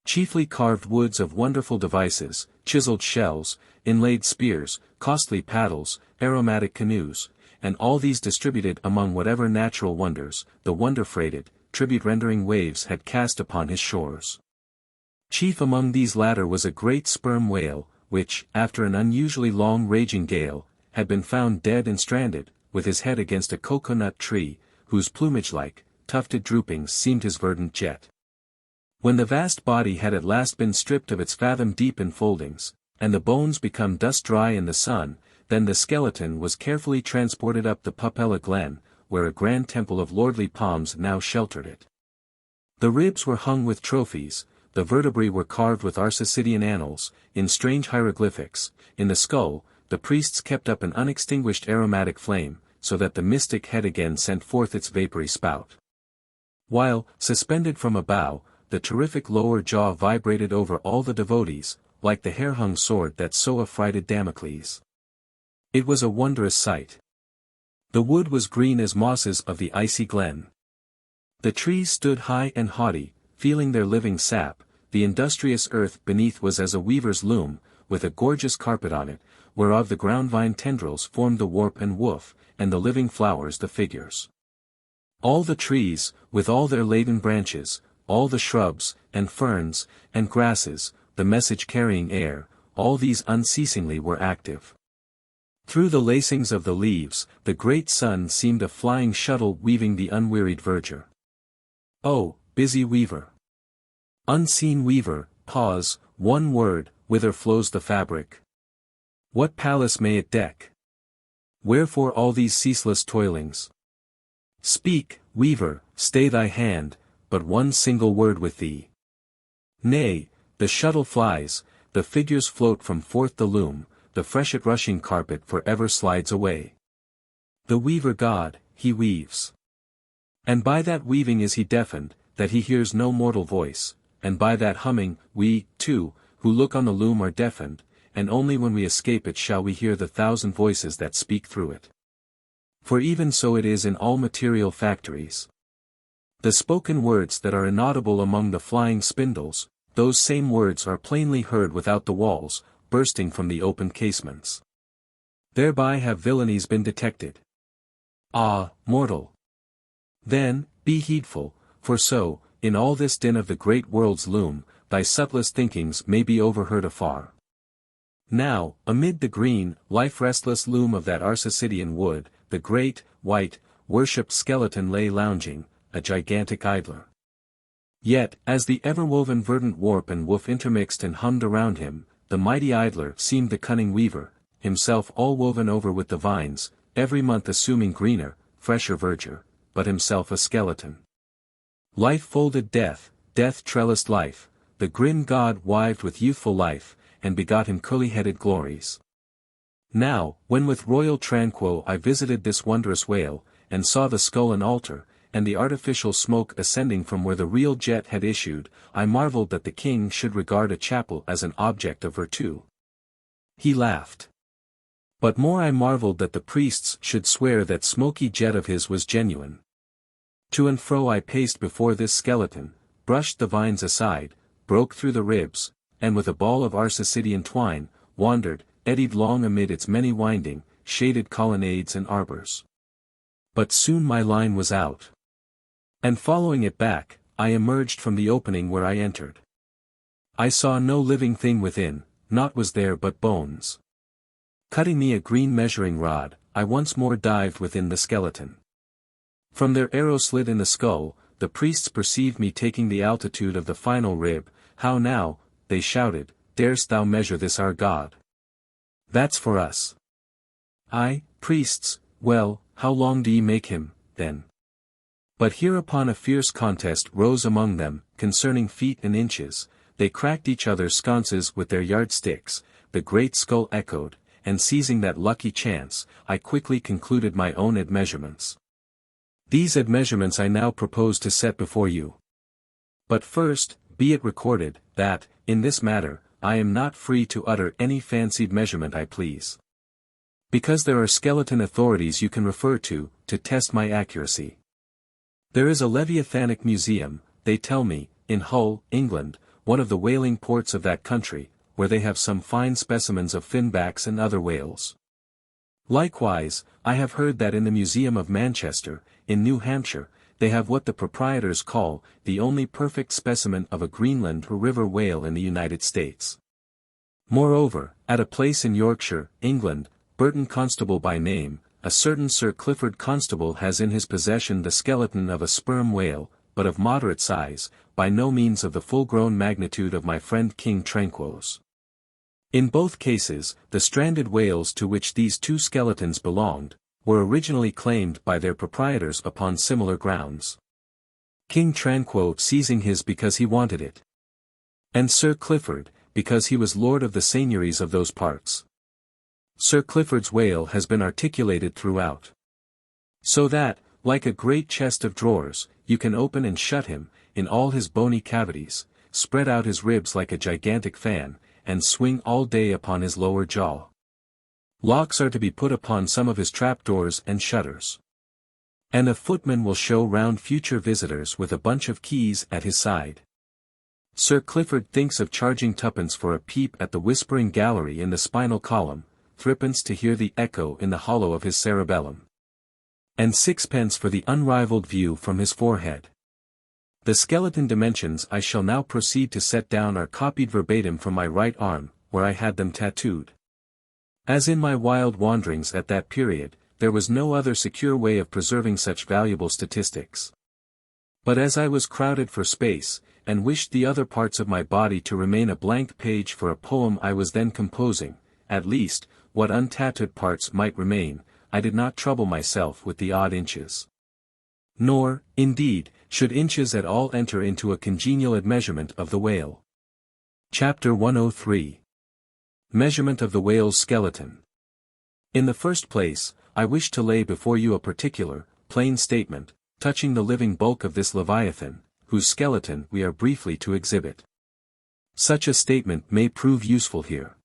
S1: Chiefly carved woods of wonderful devices, chiseled shells, inlaid spears, costly paddles, aromatic canoes, and all these distributed among whatever natural wonders, the wonder-freighted, tribute-rendering waves had cast upon his shores. Chief among these latter was a great sperm whale, which, after an unusually long raging gale, had been found dead and stranded, with his head against a cocoa-nut tree, whose plumage-like, tufted droopings seemed his verdant jet. When the vast body had at last been stripped of its fathom-deep enfoldings, and the bones become dust-dry in the sun, then the skeleton was carefully transported up the Papella glen, where a grand temple of lordly palms now sheltered it. The ribs were hung with trophies, the vertebrae were carved with Arsacidean annals, in strange hieroglyphics, in the skull, the priests kept up an unextinguished aromatic flame, so that the mystic head again sent forth its vapory spout. While, suspended from a bough, the terrific lower jaw vibrated over all the devotees, like the hair-hung sword that so affrighted Damocles. It was a wondrous sight. The wood was green as mosses of the icy glen. The trees stood high and haughty, feeling their living sap, the industrious earth beneath was as a weaver's loom, with a gorgeous carpet on it, whereof the ground-vine tendrils formed the warp and woof, and the living flowers the figures. All the trees, with all their laden branches, all the shrubs, and ferns, and grasses, the message-carrying air, all these unceasingly were active. Through the lacings of the leaves, the great sun seemed a flying shuttle weaving the unwearied verdure. Oh, busy weaver! Unseen weaver, pause, one word, whither flows the fabric? What palace may it deck? Wherefore all these ceaseless toilings? Speak, weaver, stay thy hand, but one single word with thee. Nay, the shuttle flies, the figures float from forth the loom, the freshet rushing carpet for ever slides away. The weaver God, he weaves. And by that weaving is he deafened, that he hears no mortal voice, and by that humming, we, too, who look on the loom are deafened, and only when we escape it shall we hear the thousand voices that speak through it. For even so it is in all material factories. The spoken words that are inaudible among the flying spindles, those same words are plainly heard without the walls, bursting from the open casements. Thereby have villainies been detected. Ah, mortal! Then, be heedful, for so, in all this din of the great world's loom, thy subtlest thinkings may be overheard afar. Now, amid the green, life-restless loom of that Arsacidean wood, the great, white, worshipped skeleton lay lounging, a gigantic idler. Yet, as the ever-woven verdant warp and woof intermixed and hummed around him, the mighty idler seemed the cunning weaver, himself all woven over with the vines, every month assuming greener, fresher verdure, but himself a skeleton. Life folded death, death trellised life, the grim god wived with youthful life, and begot him curly-headed glories. Now, when with royal Tranquo I visited this wondrous whale, and saw the skull an altar, and the artificial smoke ascending from where the real jet had issued, I marveled that the king should regard a chapel as an object of virtue. He laughed. But more I marveled that the priests should swear that smoky jet of his was genuine. To and fro I paced before this skeleton, brushed the vines aside, broke through the ribs, and with a ball of Arsacidean twine, wandered, eddied long amid its many winding, shaded colonnades and arbors. But soon my line was out. And following it back, I emerged from the opening where I entered. I saw no living thing within, naught was there but bones. Cutting me a green measuring rod, I once more dived within the skeleton. From their arrow slit in the skull, the priests perceived me taking the altitude of the final rib. How now, they shouted, darest thou measure this our God? That's for us. Aye, priests, well, how long do ye make him, then? But hereupon a fierce contest rose among them, concerning feet and inches. They cracked each other's sconces with their yardsticks, the great skull echoed, and seizing that lucky chance, I quickly concluded my own admeasurements. These admeasurements I now propose to set before you. But first, be it recorded, that, in this matter, I am not free to utter any fancied measurement I please. Because there are skeleton authorities you can refer to test my accuracy. There is a Leviathanic museum, they tell me, in Hull, England, one of the whaling ports of that country, where they have some fine specimens of finbacks and other whales. Likewise, I have heard that in the Museum of Manchester, in New Hampshire, they have what the proprietors call the only perfect specimen of a Greenland or river whale in the United States. Moreover, at a place in Yorkshire, England, Burton Constable by name, a certain Sir Clifford Constable has in his possession the skeleton of a sperm whale, but of moderate size, by no means of the full-grown magnitude of my friend King Tranquil's. In both cases, the stranded whales to which these two skeletons belonged, were originally claimed by their proprietors upon similar grounds. King Tranquil seizing his because he wanted it. And Sir Clifford, because he was lord of the seigneuries of those parts. Sir Clifford's whale has been articulated throughout. So that, like a great chest of drawers, you can open and shut him, in all his bony cavities, spread out his ribs like a gigantic fan, and swing all day upon his lower jaw. Locks are to be put upon some of his trapdoors and shutters. And a footman will show round future visitors with a bunch of keys at his side. Sir Clifford thinks of charging twopence for a peep at the whispering gallery in the spinal column, threepence to hear the echo in the hollow of his cerebellum, and sixpence for the unrivalled view from his forehead. The skeleton dimensions I shall now proceed to set down are copied verbatim from my right arm, where I had them tattooed. As in my wild wanderings at that period, there was no other secure way of preserving such valuable statistics. But as I was crowded for space, and wished the other parts of my body to remain a blank page for a poem I was then composing, at least, what untattooed parts might remain, I did not trouble myself with the odd inches. Nor, indeed, should inches at all enter into a congenial admeasurement of the whale. Chapter 103. Measurement of the whale's skeleton. In the first place, I wish to lay before you a particular, plain statement, touching the living bulk of this Leviathan, whose skeleton we are briefly to exhibit. Such a statement may prove useful here.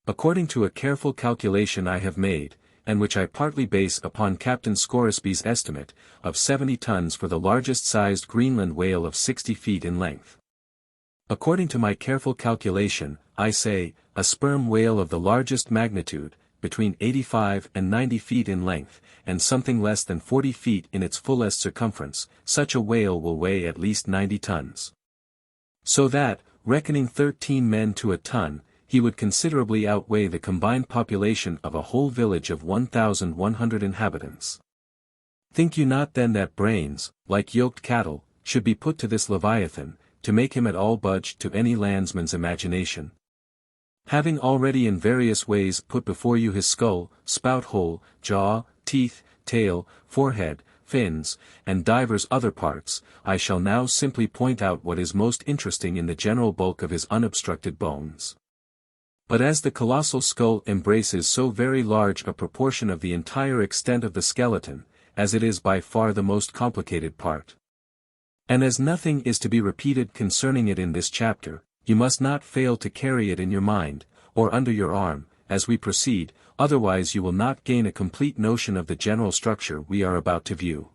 S1: According to a careful calculation I have made, and which I partly base upon Captain Scoresby's estimate, of 70 tons for the largest-sized Greenland whale of 60 feet in length. According to my careful calculation, I say, a sperm whale of the largest magnitude, between 85 and 90 feet in length, and something less than 40 feet in its fullest circumference, such a whale will weigh at least 90 tons. So that, reckoning 13 men to a ton, he would considerably outweigh the combined population of a whole village of 1,100 inhabitants. Think you not then that brains, like yoked cattle, should be put to this Leviathan, to make him at all budge to any landsman's imagination? Having already in various ways put before you his skull, spout hole, jaw, teeth, tail, forehead, fins, and divers other parts, I shall now simply point out what is most interesting in the general bulk of his unobstructed bones. But as the colossal skull embraces so very large a proportion of the entire extent of the skeleton, as it is by far the most complicated part, and as nothing is to be repeated concerning it in this chapter, you must not fail to carry it in your mind, or under your arm, as we proceed, otherwise you will not gain a complete notion of the general structure we are about to view.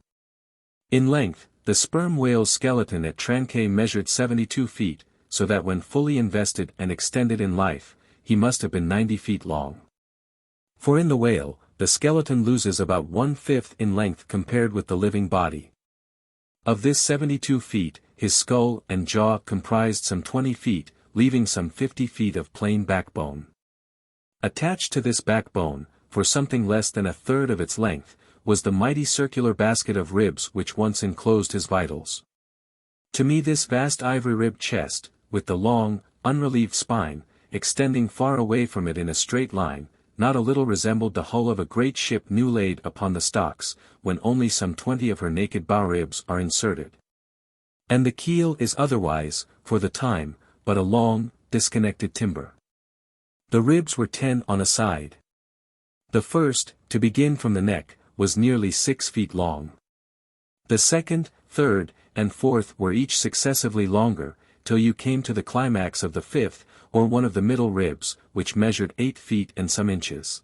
S1: In length, the sperm whale's skeleton at Trancay measured 72 feet, so that when fully invested and extended in life, he must have been 90 feet long. For in the whale, the skeleton loses about 1/5 in length compared with the living body. Of this 72 feet, his skull and jaw comprised some 20 feet, leaving some 50 feet of plain backbone. Attached to this backbone, for something less than a third of its length, was the mighty circular basket of ribs which once enclosed his vitals. To me this vast ivory-ribbed chest, with the long, unrelieved spine, extending far away from it in a straight line, not a little resembled the hull of a great ship new laid upon the stocks, when only some 20 of her naked bow ribs are inserted. And the keel is otherwise, for the time, but a long, disconnected timber. The ribs were 10 on a side. The first, to begin from the neck, was nearly 6 feet long. The second, third, and fourth were each successively longer, till you came to the climax of the fifth, or one of the middle ribs, which measured 8 feet and some inches.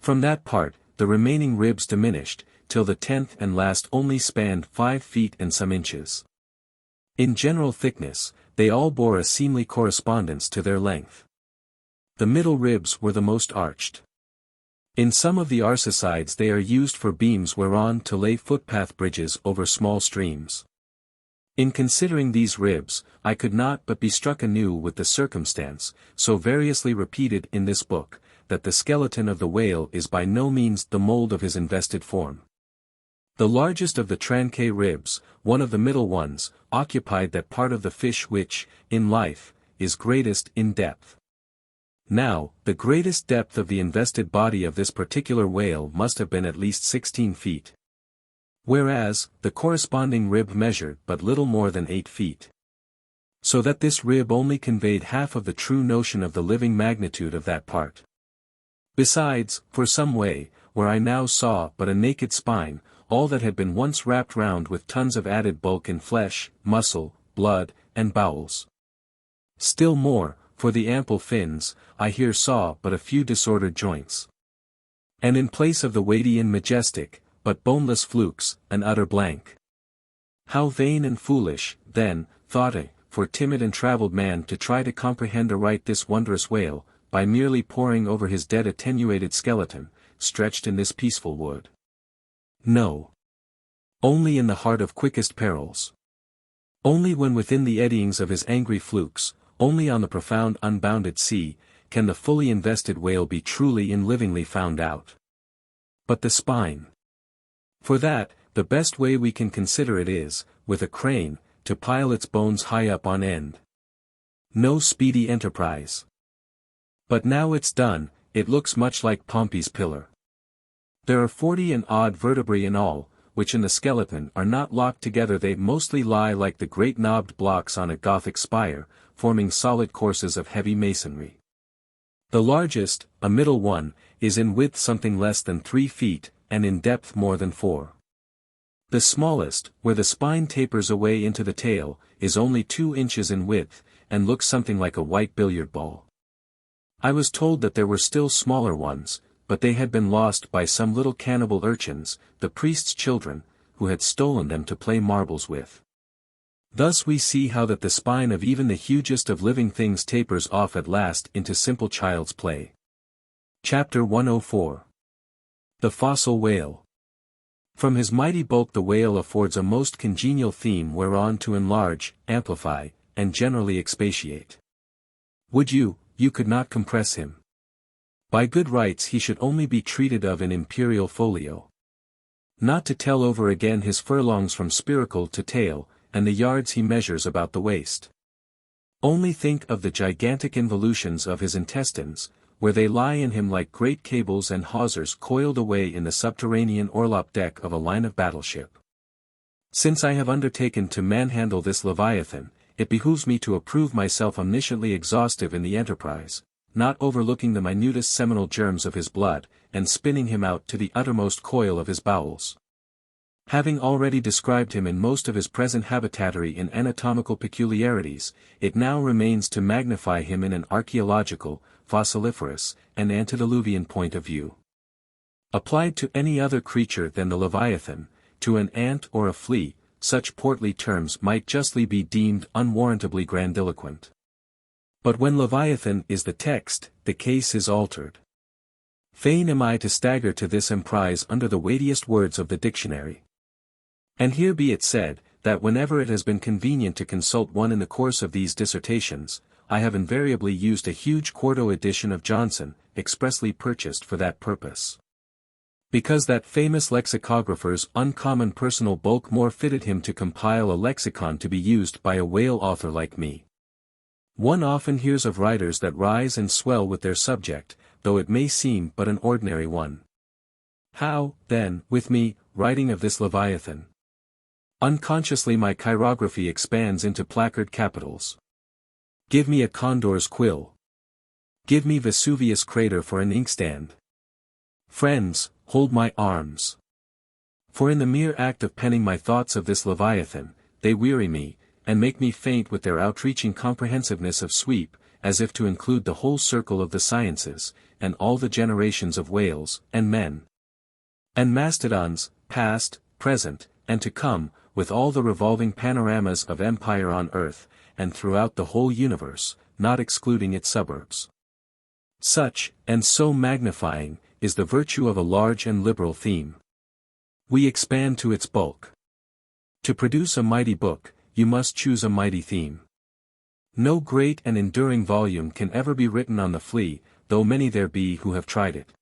S1: From that part, the remaining ribs diminished, till the 10th and last only spanned 5 feet and some inches. In general thickness, they all bore a seemly correspondence to their length. The middle ribs were the most arched. In some of the arsacides they are used for beams whereon to lay footpath bridges over small streams. In considering these ribs, I could not but be struck anew with the circumstance, so variously repeated in this book, that the skeleton of the whale is by no means the mold of his invested form. The largest of the tranquae ribs, one of the middle ones, occupied that part of the fish which, in life, is greatest in depth. Now, the greatest depth of the invested body of this particular whale must have been at least 16 feet. Whereas, the corresponding rib measured but little more than 8 feet. So that this rib only conveyed half of the true notion of the living magnitude of that part. Besides, for some way, where I now saw but a naked spine, all that had been once wrapped round with tons of added bulk in flesh, muscle, blood, and bowels. Still more, for the ample fins, I here saw but a few disordered joints. And in place of the weighty and majestic, but boneless flukes, an utter blank. How vain and foolish, then, thought I, for timid and travelled man to try to comprehend aright this wondrous whale, by merely poring over his dead attenuated skeleton, stretched in this peaceful wood. No. Only in the heart of quickest perils. Only when within the eddyings of his angry flukes, only on the profound unbounded sea, can the fully invested whale be truly and livingly found out. But the spine. For that, the best way we can consider it is, with a crane, to pile its bones high up on end. No speedy enterprise. But now it's done, it looks much like Pompey's pillar. There are 40 and odd vertebrae in all, which in the skeleton are not locked together, they mostly lie like the great knobbed blocks on a Gothic spire, forming solid courses of heavy masonry. The largest, a middle one, is in width something less than 3 feet, and in depth more than 4. The smallest, where the spine tapers away into the tail, is only 2 inches in width, and looks something like a white billiard ball. I was told that there were still smaller ones, but they had been lost by some little cannibal urchins, the priest's children, who had stolen them to play marbles with. Thus we see how that the spine of even the hugest of living things tapers off at last into simple child's play. Chapter 104. The Fossil Whale. From his mighty bulk the whale affords a most congenial theme whereon to enlarge, amplify, and generally expatiate. Would you could not compress him. By good rights he should only be treated of in imperial folio. Not to tell over again his furlongs from spiracle to tail, and the yards he measures about the waist. Only think of the gigantic involutions of his intestines, where they lie in him like great cables and hawsers coiled away in the subterranean orlop deck of a line of battleship. Since I have undertaken to manhandle this Leviathan, it behooves me to approve myself omnisciently exhaustive in the enterprise, not overlooking the minutest seminal germs of his blood, and spinning him out to the uttermost coil of his bowels. Having already described him in most of his present habitatory and anatomical peculiarities, it now remains to magnify him in an archaeological, fossiliferous, and antediluvian point of view. Applied to any other creature than the Leviathan, to an ant or a flea, such portly terms might justly be deemed unwarrantably grandiloquent. But when Leviathan is the text, the case is altered. Fain am I to stagger to this emprise under the weightiest words of the dictionary. And here be it said, that whenever it has been convenient to consult one in the course of these dissertations, I have invariably used a huge quarto edition of Johnson, expressly purchased for that purpose. Because that famous lexicographer's uncommon personal bulk more fitted him to compile a lexicon to be used by a whale author like me. One often hears of writers that rise and swell with their subject, though it may seem but an ordinary one. How, then, with me, writing of this Leviathan? Unconsciously my chirography expands into placard capitals. Give me a condor's quill. Give me Vesuvius crater for an inkstand. Friends, hold my arms. For in the mere act of penning my thoughts of this Leviathan, they weary me, and make me faint with their outreaching comprehensiveness of sweep, as if to include the whole circle of the sciences, and all the generations of whales, and men, and mastodons, past, present, and to come, with all the revolving panoramas of empire on earth, and throughout the whole universe, not excluding its suburbs. Such, and so magnifying, is the virtue of a large and liberal theme. We expand to its bulk. To produce a mighty book, you must choose a mighty theme. No great and enduring volume can ever be written on the flea, though many there be who have tried it.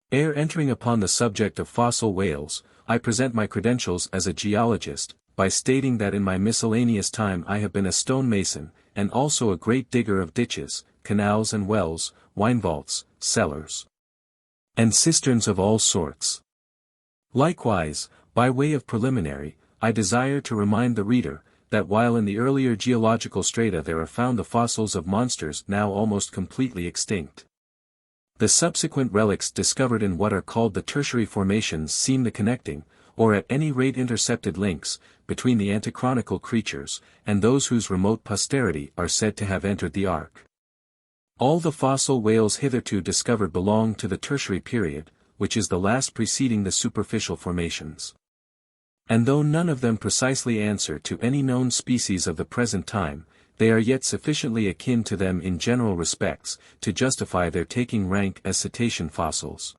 S1: Ere entering upon the subject of fossil whales, I present my credentials as a geologist, by stating that in my miscellaneous time I have been a stonemason, and also a great digger of ditches, canals and wells, wine vaults, cellars, and cisterns of all sorts. Likewise, by way of preliminary, I desire to remind the reader, that while in the earlier geological strata there are found the fossils of monsters now almost completely extinct, the subsequent relics discovered in what are called the tertiary formations seem the connecting, or at any rate intercepted links, between the antichronical creatures, and those whose remote posterity are said to have entered the ark. All the fossil whales hitherto discovered belong to the tertiary period, which is the last preceding the superficial formations. And though none of them precisely answer to any known species of the present time, they are yet sufficiently akin to them in general respects, to justify their taking rank as cetacean fossils.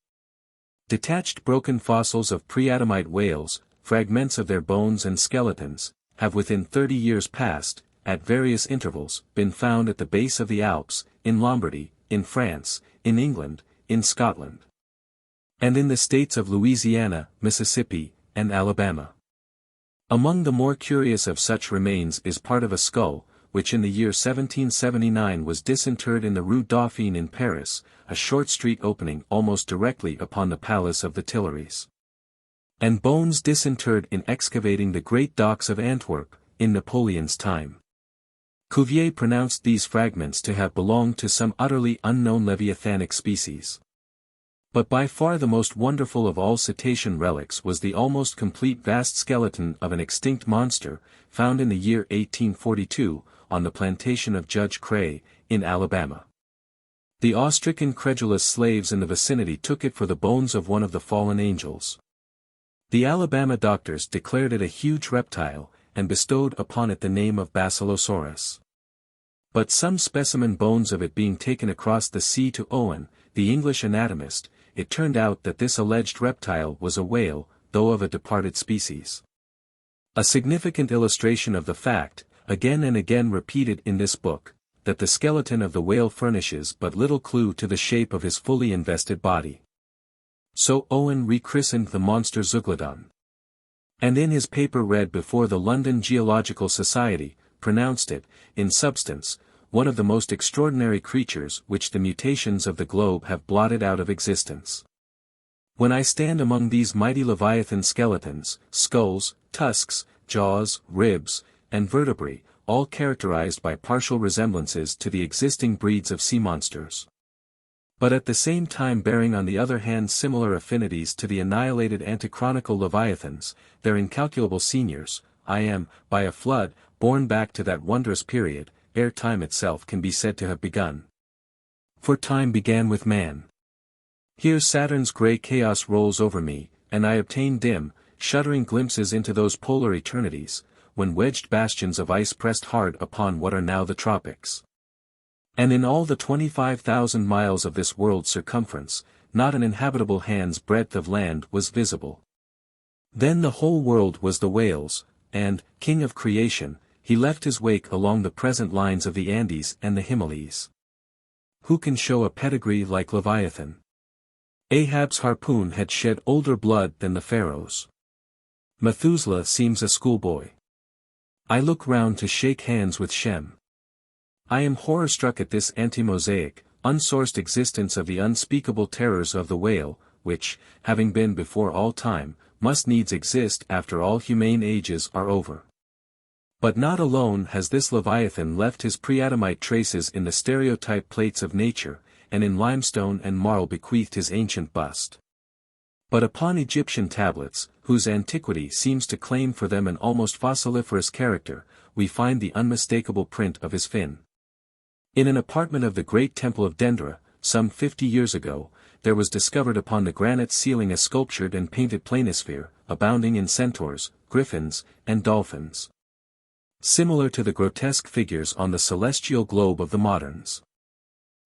S1: Detached broken fossils of pre-Adamite whales, fragments of their bones and skeletons, have within 30 years past, at various intervals, been found at the base of the Alps, in Lombardy, in France, in England, in Scotland, and in the states of Louisiana, Mississippi, and Alabama. Among the more curious of such remains is part of a skull, which in the year 1779 was disinterred in the Rue Dauphine in Paris, a short street opening almost directly upon the Palace of the Tuileries. And bones disinterred in excavating the great docks of Antwerp, in Napoleon's time. Cuvier pronounced these fragments to have belonged to some utterly unknown leviathanic species. But by far the most wonderful of all cetacean relics was the almost complete vast skeleton of an extinct monster, found in the year 1842, on the plantation of Judge Cray, in Alabama. The awe-stricken credulous slaves in the vicinity took it for the bones of one of the fallen angels. The Alabama doctors declared it a huge reptile, and bestowed upon it the name of Basilosaurus. But some specimen bones of it being taken across the sea to Owen, the English anatomist, it turned out that this alleged reptile was a whale, though of a departed species. A significant illustration of the fact, again and again repeated in this book, that the skeleton of the whale furnishes but little clue to the shape of his fully invested body. So Owen rechristened the monster Zeuglodon. And in his paper read before the London Geological Society, pronounced it, in substance, one of the most extraordinary creatures which the mutations of the globe have blotted out of existence. When I stand among these mighty leviathan skeletons, skulls, tusks, jaws, ribs, and vertebrae, all characterized by partial resemblances to the existing breeds of sea monsters, but at the same time bearing on the other hand similar affinities to the annihilated antichronical leviathans, their incalculable seniors, I am, by a flood, borne back to that wondrous period, ere time itself can be said to have begun. For time began with man. Here Saturn's grey chaos rolls over me, and I obtain dim, shuddering glimpses into those polar eternities, when wedged bastions of ice pressed hard upon what are now the tropics. And in all the 25,000 miles of this world's circumference, not an inhabitable hand's breadth of land was visible. Then the whole world was the whale's, and, king of creation, he left his wake along the present lines of the Andes and the Himalayas. Who can show a pedigree like Leviathan? Ahab's harpoon had shed older blood than the Pharaoh's. Methuselah seems a schoolboy. I look round to shake hands with Shem. I am horror-struck at this anti-Mosaic, unsourced existence of the unspeakable terrors of the whale, which, having been before all time, must needs exist after all humane ages are over. But not alone has this Leviathan left his pre-Adamite traces in the stereotype plates of nature, and in limestone and marl bequeathed his ancient bust. But upon Egyptian tablets, whose antiquity seems to claim for them an almost fossiliferous character, we find the unmistakable print of his fin. In an apartment of the great temple of Dendra, some 50 years ago, there was discovered upon the granite ceiling a sculptured and painted planisphere, abounding in centaurs, griffins, and dolphins. Similar to the grotesque figures on the celestial globe of the moderns.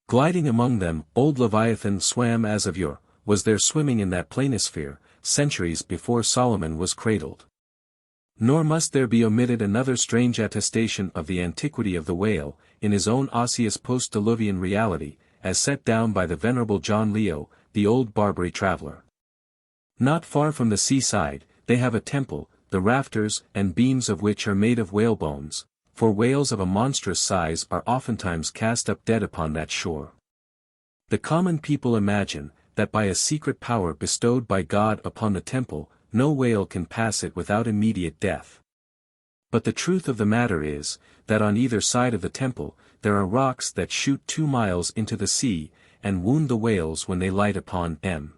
S1: Gliding among them, old Leviathan swam as of yore, was there swimming in that planisphere, centuries before Solomon was cradled. Nor must there be omitted another strange attestation of the antiquity of the whale, in his own osseous post-diluvian reality, as set down by the venerable John Leo, the old Barbary traveler. Not far from the seaside, they have a temple, the rafters and beams of which are made of whale bones, for whales of a monstrous size are oftentimes cast up dead upon that shore. The common people imagine, that by a secret power bestowed by God upon the temple, no whale can pass it without immediate death. But the truth of the matter is, that on either side of the temple, there are rocks that shoot 2 miles into the sea, and wound the whales when they light upon them.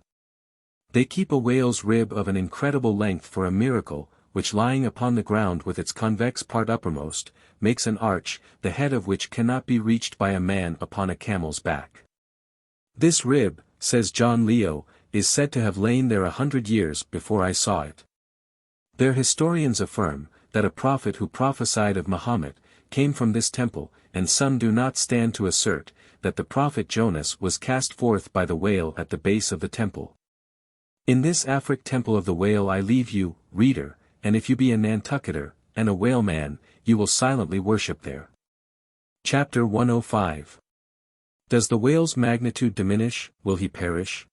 S1: They keep a whale's rib of an incredible length for a miracle, which lying upon the ground with its convex part uppermost, makes an arch, the head of which cannot be reached by a man upon a camel's back. This rib, says John Leo, is said to have lain there 100 years before I saw it. Their historians affirm, that a prophet who prophesied of Muhammad, came from this temple, and some do not stand to assert, that the prophet Jonas was cast forth by the whale at the base of the temple. In this Afric temple of the whale I leave you, reader, and if you be a Nantucketer, and a whaleman, you will silently worship there. Chapter 105. Does the whale's magnitude diminish, will he perish?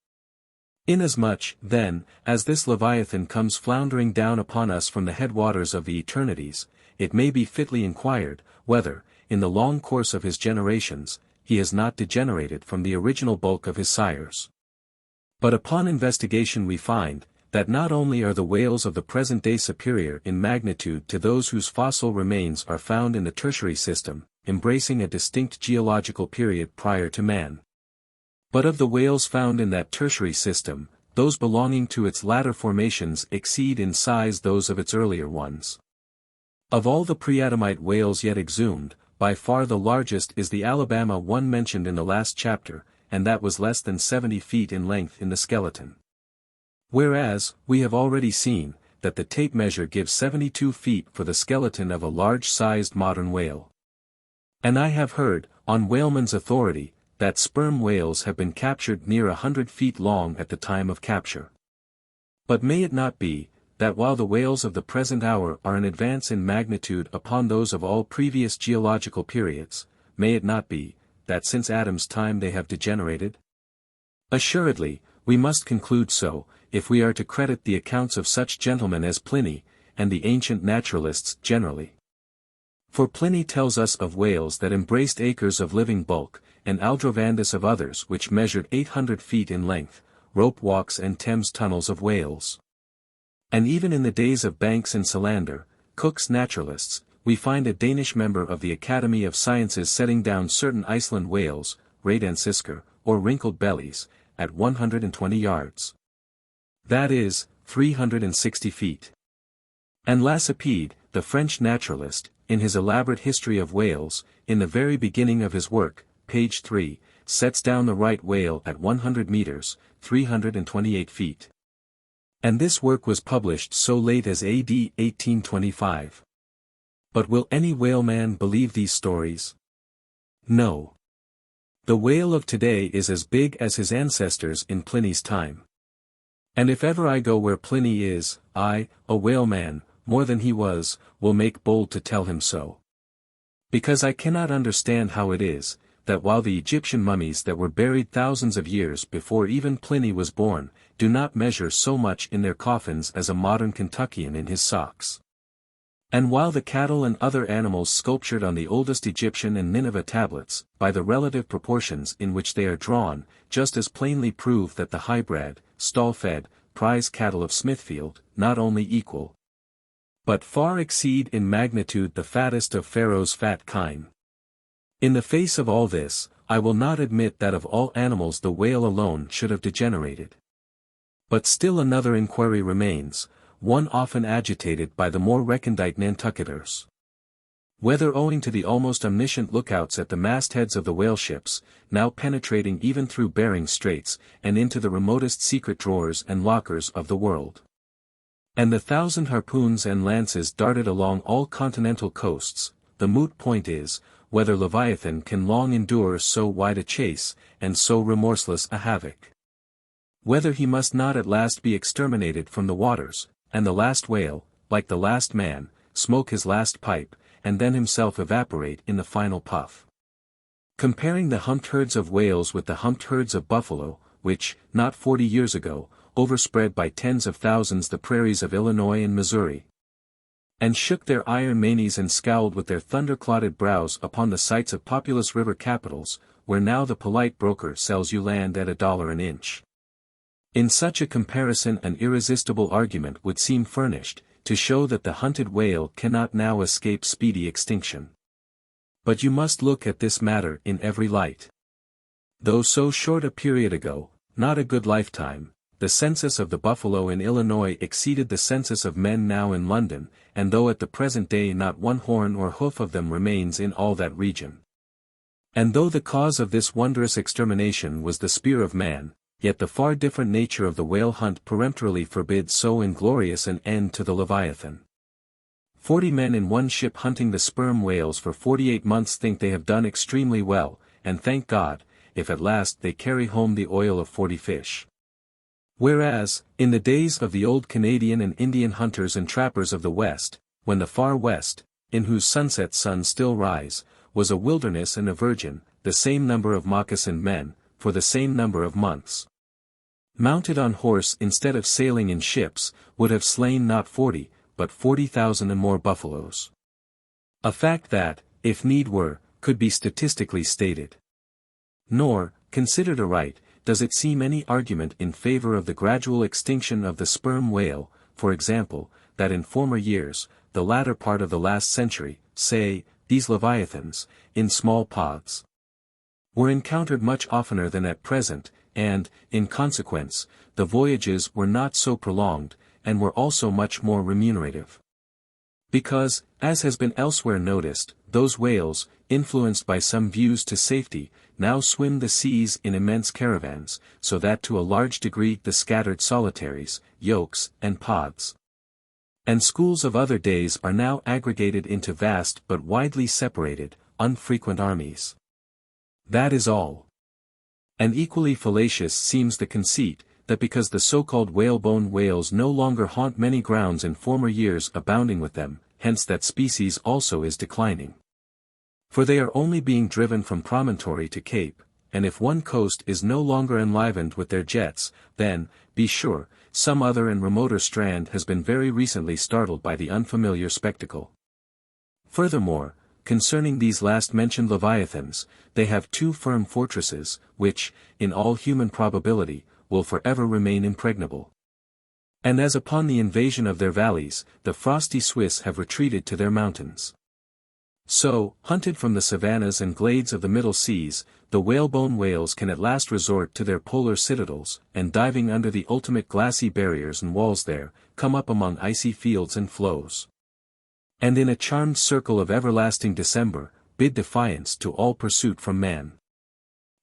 S1: Inasmuch, then, as this Leviathan comes floundering down upon us from the headwaters of the eternities, it may be fitly inquired, whether, in the long course of his generations, he has not degenerated from the original bulk of his sires. But upon investigation we find, that not only are the whales of the present day superior in magnitude to those whose fossil remains are found in the tertiary system, embracing a distinct geological period prior to man. But of the whales found in that tertiary system, those belonging to its latter formations exceed in size those of its earlier ones. Of all the pre-Adamite whales yet exhumed, by far the largest is the Alabama one mentioned in the last chapter, and that was less than 70 feet in length in the skeleton. Whereas, we have already seen, that the tape measure gives 72 feet for the skeleton of a large-sized modern whale. And I have heard, on whaleman's authority, that sperm whales have been captured near 100 feet long at the time of capture. But may it not be, that while the whales of the present hour are an advance in magnitude upon those of all previous geological periods, may it not be, that since Adam's time they have degenerated? Assuredly, we must conclude so, if we are to credit the accounts of such gentlemen as Pliny, and the ancient naturalists generally. For Pliny tells us of whales that embraced acres of living bulk, and Aldrovandus of others which measured 800 feet in length, rope walks and Thames tunnels of whales. And even in the days of Banks and Solander, Cook's naturalists, we find a Danish member of the Academy of Sciences setting down certain Iceland whales, Radancisker, or wrinkled bellies, at 120 yards. That is, 360 feet. And Lacépède, the French naturalist, in his elaborate history of whales, in the very beginning of his work, page 3, sets down the right whale at 100 meters, 328 feet. And this work was published so late as AD 1825. But will any whaleman believe these stories? No. The whale of today is as big as his ancestors in Pliny's time. And if ever I go where Pliny is, I, a whaleman, more than he was, will make bold to tell him so. Because I cannot understand how it is, that while the Egyptian mummies that were buried thousands of years before even Pliny was born, do not measure so much in their coffins as a modern Kentuckian in his socks. And while the cattle and other animals sculptured on the oldest Egyptian and Nineveh tablets, by the relative proportions in which they are drawn, just as plainly prove that the high-bred, stall-fed, prize cattle of Smithfield, not only equal, but far exceed in magnitude the fattest of Pharaoh's fat kine. In the face of all this, I will not admit that of all animals the whale alone should have degenerated. But still another inquiry remains, one often agitated by the more recondite Nantucketers. Whether owing to the almost omniscient lookouts at the mastheads of the whale ships, now penetrating even through Bering Straits, and into the remotest secret drawers and lockers of the world, and the 1,000 harpoons and lances darted along all continental coasts, the moot point is, whether Leviathan can long endure so wide a chase, and so remorseless a havoc. Whether he must not at last be exterminated from the waters, and the last whale, like the last man, smoke his last pipe, and then himself evaporate in the final puff. Comparing the humped herds of whales with the humped herds of buffalo, which, not 40 years ago, overspread by tens of thousands the prairies of Illinois and Missouri, and shook their iron manes and scowled with their thunder-clotted brows upon the sites of populous river capitals, where now the polite broker sells you land at $1 an inch. In such a comparison an irresistible argument would seem furnished, to show that the hunted whale cannot now escape speedy extinction. But you must look at this matter in every light. Though so short a period ago, not a good lifetime, the census of the buffalo in Illinois exceeded the census of men now in London, and though at the present day not one horn or hoof of them remains in all that region, and though the cause of this wondrous extermination was the spear of man, yet the far different nature of the whale hunt peremptorily forbids so inglorious an end to the Leviathan. 40 men in one ship hunting the sperm whales for 48 months think they have done extremely well, and thank God, if at last they carry home the oil of 40 fish. Whereas, in the days of the old Canadian and Indian hunters and trappers of the West, when the far West, in whose sunset suns still rise, was a wilderness and a virgin, the same number of moccasined men, for the same number of months, mounted on horse instead of sailing in ships, would have slain not 40, but 40,000 and more buffaloes. A fact that, if need were, could be statistically stated. Nor, considered aright, does it seem any argument in favor of the gradual extinction of the sperm whale, for example, that in former years, the latter part of the last century, say, these leviathans, in small pods, were encountered much oftener than at present, and, in consequence, the voyages were not so prolonged, and were also much more remunerative. Because, as has been elsewhere noticed, those whales, influenced by some views to safety, now swim the seas in immense caravans, so that to a large degree the scattered solitaries, yolks, and pods, and schools of other days are now aggregated into vast but widely separated, unfrequent armies. That is all. And equally fallacious seems the conceit, that because the so-called whalebone whales no longer haunt many grounds in former years abounding with them, hence that species also is declining. For they are only being driven from promontory to cape, and if one coast is no longer enlivened with their jets, then, be sure, some other and remoter strand has been very recently startled by the unfamiliar spectacle. Furthermore, concerning these last-mentioned leviathans, they have 2 firm fortresses, which, in all human probability, will forever remain impregnable. And as upon the invasion of their valleys, the frosty Swiss have retreated to their mountains, so, hunted from the savannas and glades of the Middle Seas, the whalebone whales can at last resort to their polar citadels, and diving under the ultimate glassy barriers and walls there, come up among icy fields and floes, and in a charmed circle of everlasting December, bid defiance to all pursuit from man.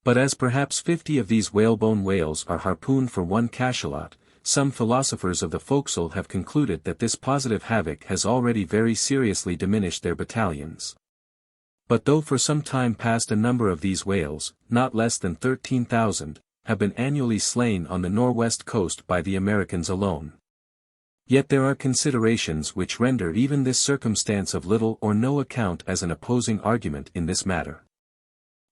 S1: But as perhaps 50 of these whalebone whales are harpooned for one cachalot, some philosophers of the forecastle have concluded that this positive havoc has already very seriously diminished their battalions. But though for some time past a number of these whales, not less than 13,000, have been annually slain on the northwest coast by the Americans alone. Yet there are considerations which render even this circumstance of little or no account as an opposing argument in this matter.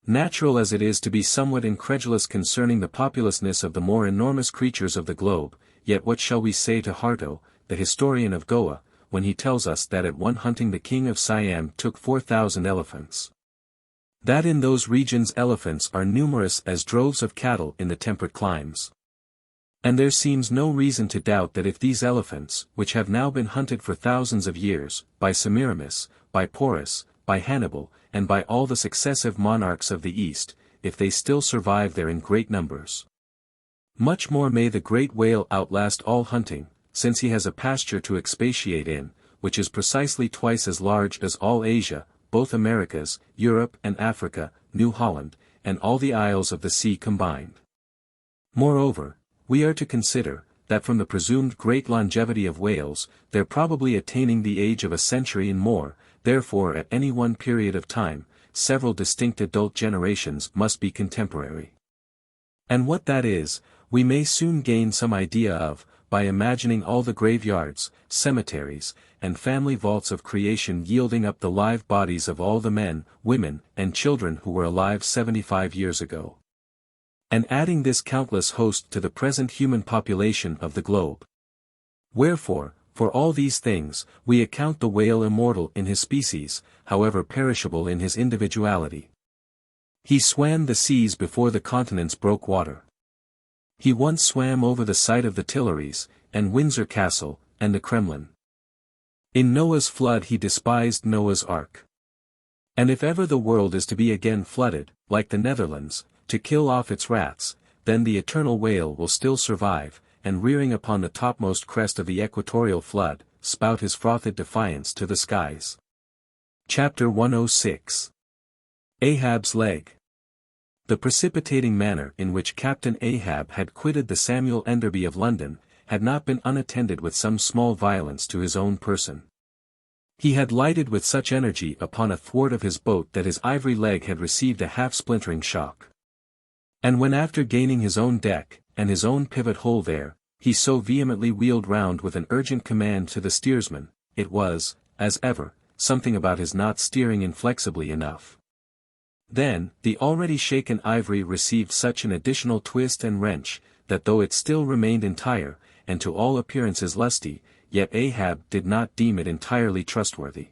S1: Natural as it is to be somewhat incredulous concerning the populousness of the more enormous creatures of the globe, yet what shall we say to Harto, the historian of Goa, when he tells us that at one hunting the king of Siam took 4,000 elephants? That in those regions elephants are numerous as droves of cattle in the temperate climes. And there seems no reason to doubt that if these elephants, which have now been hunted for thousands of years, by Semiramis, by Porus, by Hannibal, and by all the successive monarchs of the East, if they still survive there in great numbers. Much more may the great whale outlast all hunting, since he has a pasture to expatiate in, which is precisely twice as large as all Asia, both Americas, Europe and Africa, New Holland, and all the isles of the sea combined. Moreover, we are to consider, that from the presumed great longevity of whales, their probably attaining the age of a century and more, therefore at any one period of time, several distinct adult generations must be contemporary. And what that is, we may soon gain some idea of, by imagining all the graveyards, cemeteries, and family vaults of creation yielding up the live bodies of all the men, women, and children who were alive 75 years ago. And adding this countless host to the present human population of the globe. Wherefore, for all these things, we account the whale immortal in his species, however perishable in his individuality. He swam the seas before the continents broke water. He once swam over the site of the Tuileries, and Windsor Castle, and the Kremlin. In Noah's flood he despised Noah's ark. And if ever the world is to be again flooded, like the Netherlands, to kill off its rats, then the eternal whale will still survive, and rearing upon the topmost crest of the equatorial flood, spout his frothed defiance to the skies. Chapter 106. Ahab's Leg. The precipitating manner in which Captain Ahab had quitted the Samuel Enderby of London, had not been unattended with some small violence to his own person. He had lighted with such energy upon a thwart of his boat that his ivory leg had received a half-splintering shock. And when after gaining his own deck, and his own pivot hole there, he so vehemently wheeled round with an urgent command to the steersman, it was, as ever, something about his not steering inflexibly enough. Then, the already shaken ivory received such an additional twist and wrench, that though it still remained entire, and to all appearances lusty, yet Ahab did not deem it entirely trustworthy.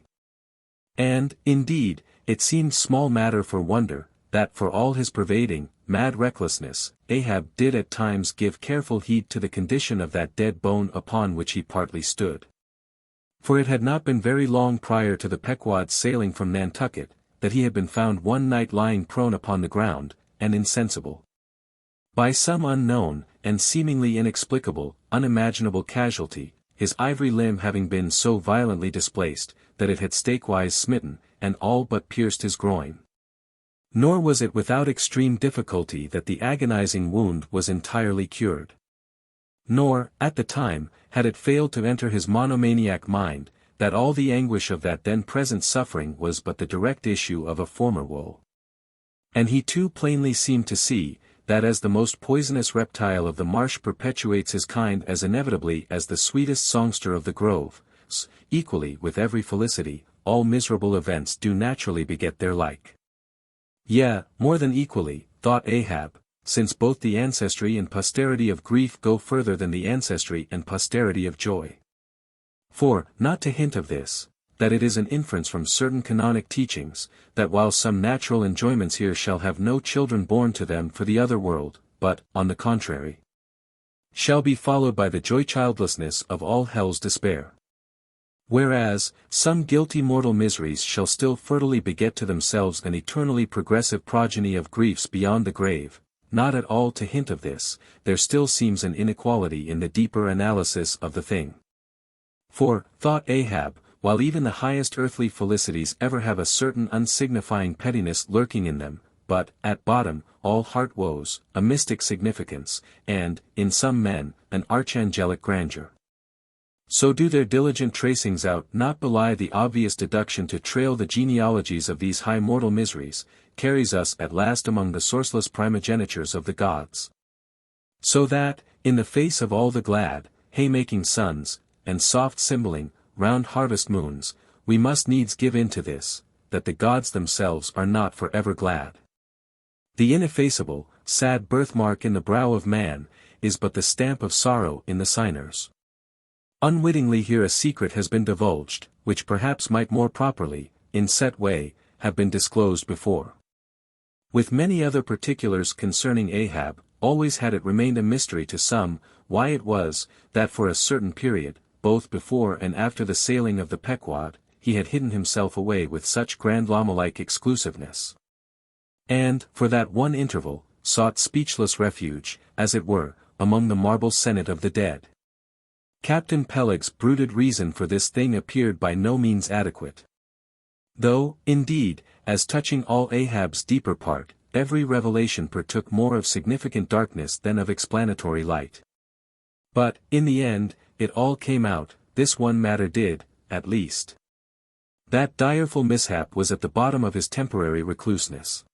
S1: And, indeed, it seemed small matter for wonder, that for all his pervading, mad recklessness, Ahab did at times give careful heed to the condition of that dead bone upon which he partly stood. For it had not been very long prior to the Pequod's sailing from Nantucket, that he had been found one night lying prone upon the ground, and insensible. By some unknown, and seemingly inexplicable, unimaginable casualty, his ivory limb having been so violently displaced, that it had stakewise smitten, and all but pierced his groin. Nor was it without extreme difficulty that the agonizing wound was entirely cured. Nor, at the time, had it failed to enter his monomaniac mind, that all the anguish of that then present suffering was but the direct issue of a former woe. And he too plainly seemed to see, that as the most poisonous reptile of the marsh perpetuates his kind as inevitably as the sweetest songster of the grove, equally with every felicity, all miserable events do naturally beget their like. Yea, more than equally, thought Ahab, since both the ancestry and posterity of grief go further than the ancestry and posterity of joy. For, not to hint of this, that it is an inference from certain canonic teachings, that while some natural enjoyments here shall have no children born to them for the other world, but, on the contrary, shall be followed by the joy childlessness of all hell's despair. Whereas, some guilty mortal miseries shall still fertily beget to themselves an eternally progressive progeny of griefs beyond the grave, not at all to hint of this, there still seems an inequality in the deeper analysis of the thing. For, thought Ahab, while even the highest earthly felicities ever have a certain unsignifying pettiness lurking in them, but, at bottom, all heart woes, a mystic significance, and, in some men, an archangelic grandeur. So do their diligent tracings out not belie the obvious deduction to trail the genealogies of these high mortal miseries, carries us at last among the sourceless primogenitures of the gods. So that, in the face of all the glad, haymaking suns, and soft cymbaling, round harvest moons, we must needs give in to this, that the gods themselves are not for ever glad. The ineffaceable, sad birthmark in the brow of man, is but the stamp of sorrow in the signers. Unwittingly here a secret has been divulged, which perhaps might more properly, in set way, have been disclosed before. With many other particulars concerning Ahab, always had it remained a mystery to some, why it was, that for a certain period, both before and after the sailing of the Pequod, he had hidden himself away with such grand llama-like exclusiveness. And, for that one interval, sought speechless refuge, as it were, among the marble senate of the dead. Captain Peleg's brooded reason for this thing appeared by no means adequate. Though, indeed, as touching all Ahab's deeper part, every revelation partook more of significant darkness than of explanatory light. But, in the end, it all came out, this one matter did, at least. That direful mishap was at the bottom of his temporary recluseness.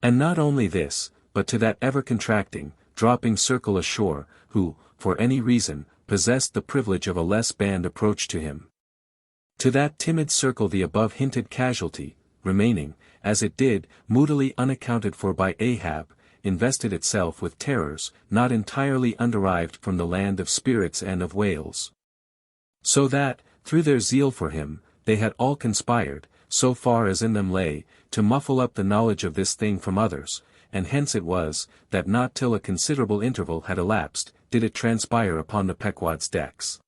S1: And not only this, but to that ever-contracting, dropping circle ashore, who, for any reason, possessed the privilege of a less banned approach to him. To that timid circle the above-hinted casualty, remaining, as it did, moodily unaccounted for by Ahab, invested itself with terrors, not entirely underived from the land of spirits and of whales. So that, through their zeal for him, they had all conspired, so far as in them lay, to muffle up the knowledge of this thing from others, and hence it was, that not till a considerable interval had elapsed, did it transpire upon the Pequod's decks.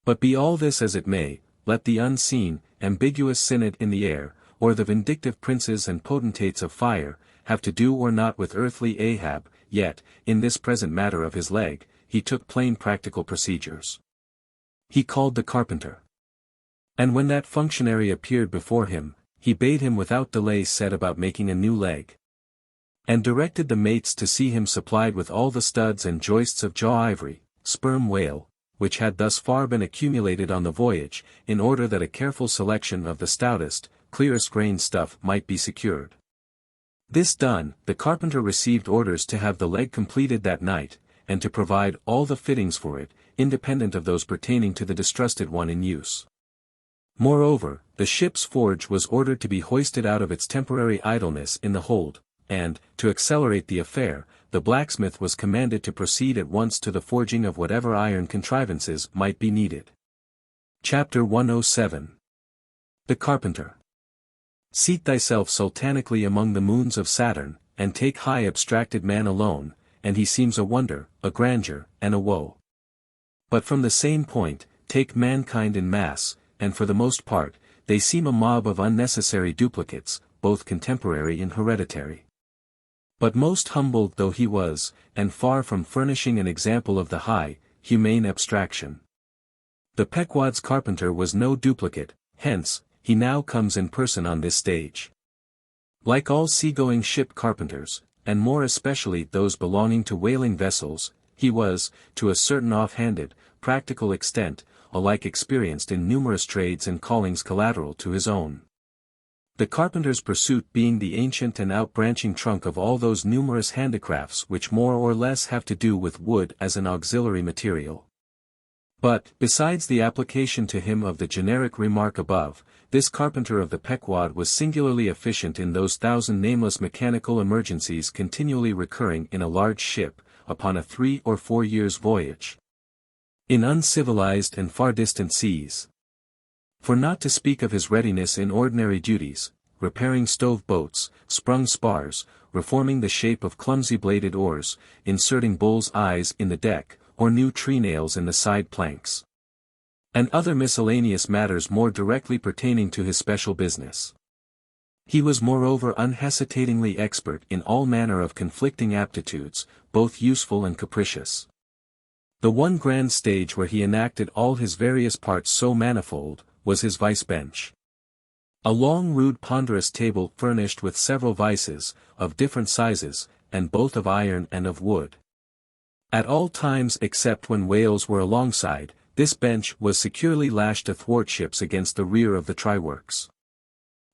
S1: But be all this as it may, let the unseen, ambiguous synod in the air, or the vindictive princes and potentates of fire, have to do or not with earthly Ahab, yet, in this present matter of his leg, he took plain practical procedures. He called the carpenter. And when that functionary appeared before him, he bade him without delay set about making a new leg. And directed the mates to see him supplied with all the studs and joists of jaw ivory, sperm whale, which had thus far been accumulated on the voyage, in order that a careful selection of the stoutest, clearest grained stuff might be secured. This done, the carpenter received orders to have the leg completed that night, and to provide all the fittings for it, independent of those pertaining to the distrusted one in use. Moreover, the ship's forge was ordered to be hoisted out of its temporary idleness in the hold, and, to accelerate the affair, the blacksmith was commanded to proceed at once to the forging of whatever iron contrivances might be needed. Chapter 107. The Carpenter. Seat thyself sultanically among the moons of Saturn, and take high abstracted man alone, and he seems a wonder, a grandeur, and a woe. But from the same point, take mankind in mass, and for the most part, they seem a mob of unnecessary duplicates, both contemporary and hereditary. But most humbled though he was, and far from furnishing an example of the high, humane abstraction. The Pequod's carpenter was no duplicate, hence, he now comes in person on this stage. Like all seagoing ship carpenters, and more especially those belonging to whaling vessels, he was, to a certain off-handed, practical extent, alike experienced in numerous trades and callings collateral to his own. The carpenter's pursuit being the ancient and outbranching trunk of all those numerous handicrafts which more or less have to do with wood as an auxiliary material. But, besides the application to him of the generic remark above, this carpenter of the Pequod was singularly efficient in those thousand nameless mechanical emergencies continually recurring in a large ship, upon a 3 or 4 years' voyage. In uncivilized and far distant seas. For not to speak of his readiness in ordinary duties, repairing stove boats, sprung spars, reforming the shape of clumsy bladed oars, inserting bull's eyes in the deck, or new tree nails in the side planks. And other miscellaneous matters more directly pertaining to his special business. He was moreover unhesitatingly expert in all manner of conflicting aptitudes, both useful and capricious. The one grand stage where he enacted all his various parts so manifold, was his vice bench. A long rude ponderous table furnished with several vices, of different sizes, and both of iron and of wood. At all times except when whales were alongside, this bench was securely lashed athwartships against the rear of the tryworks.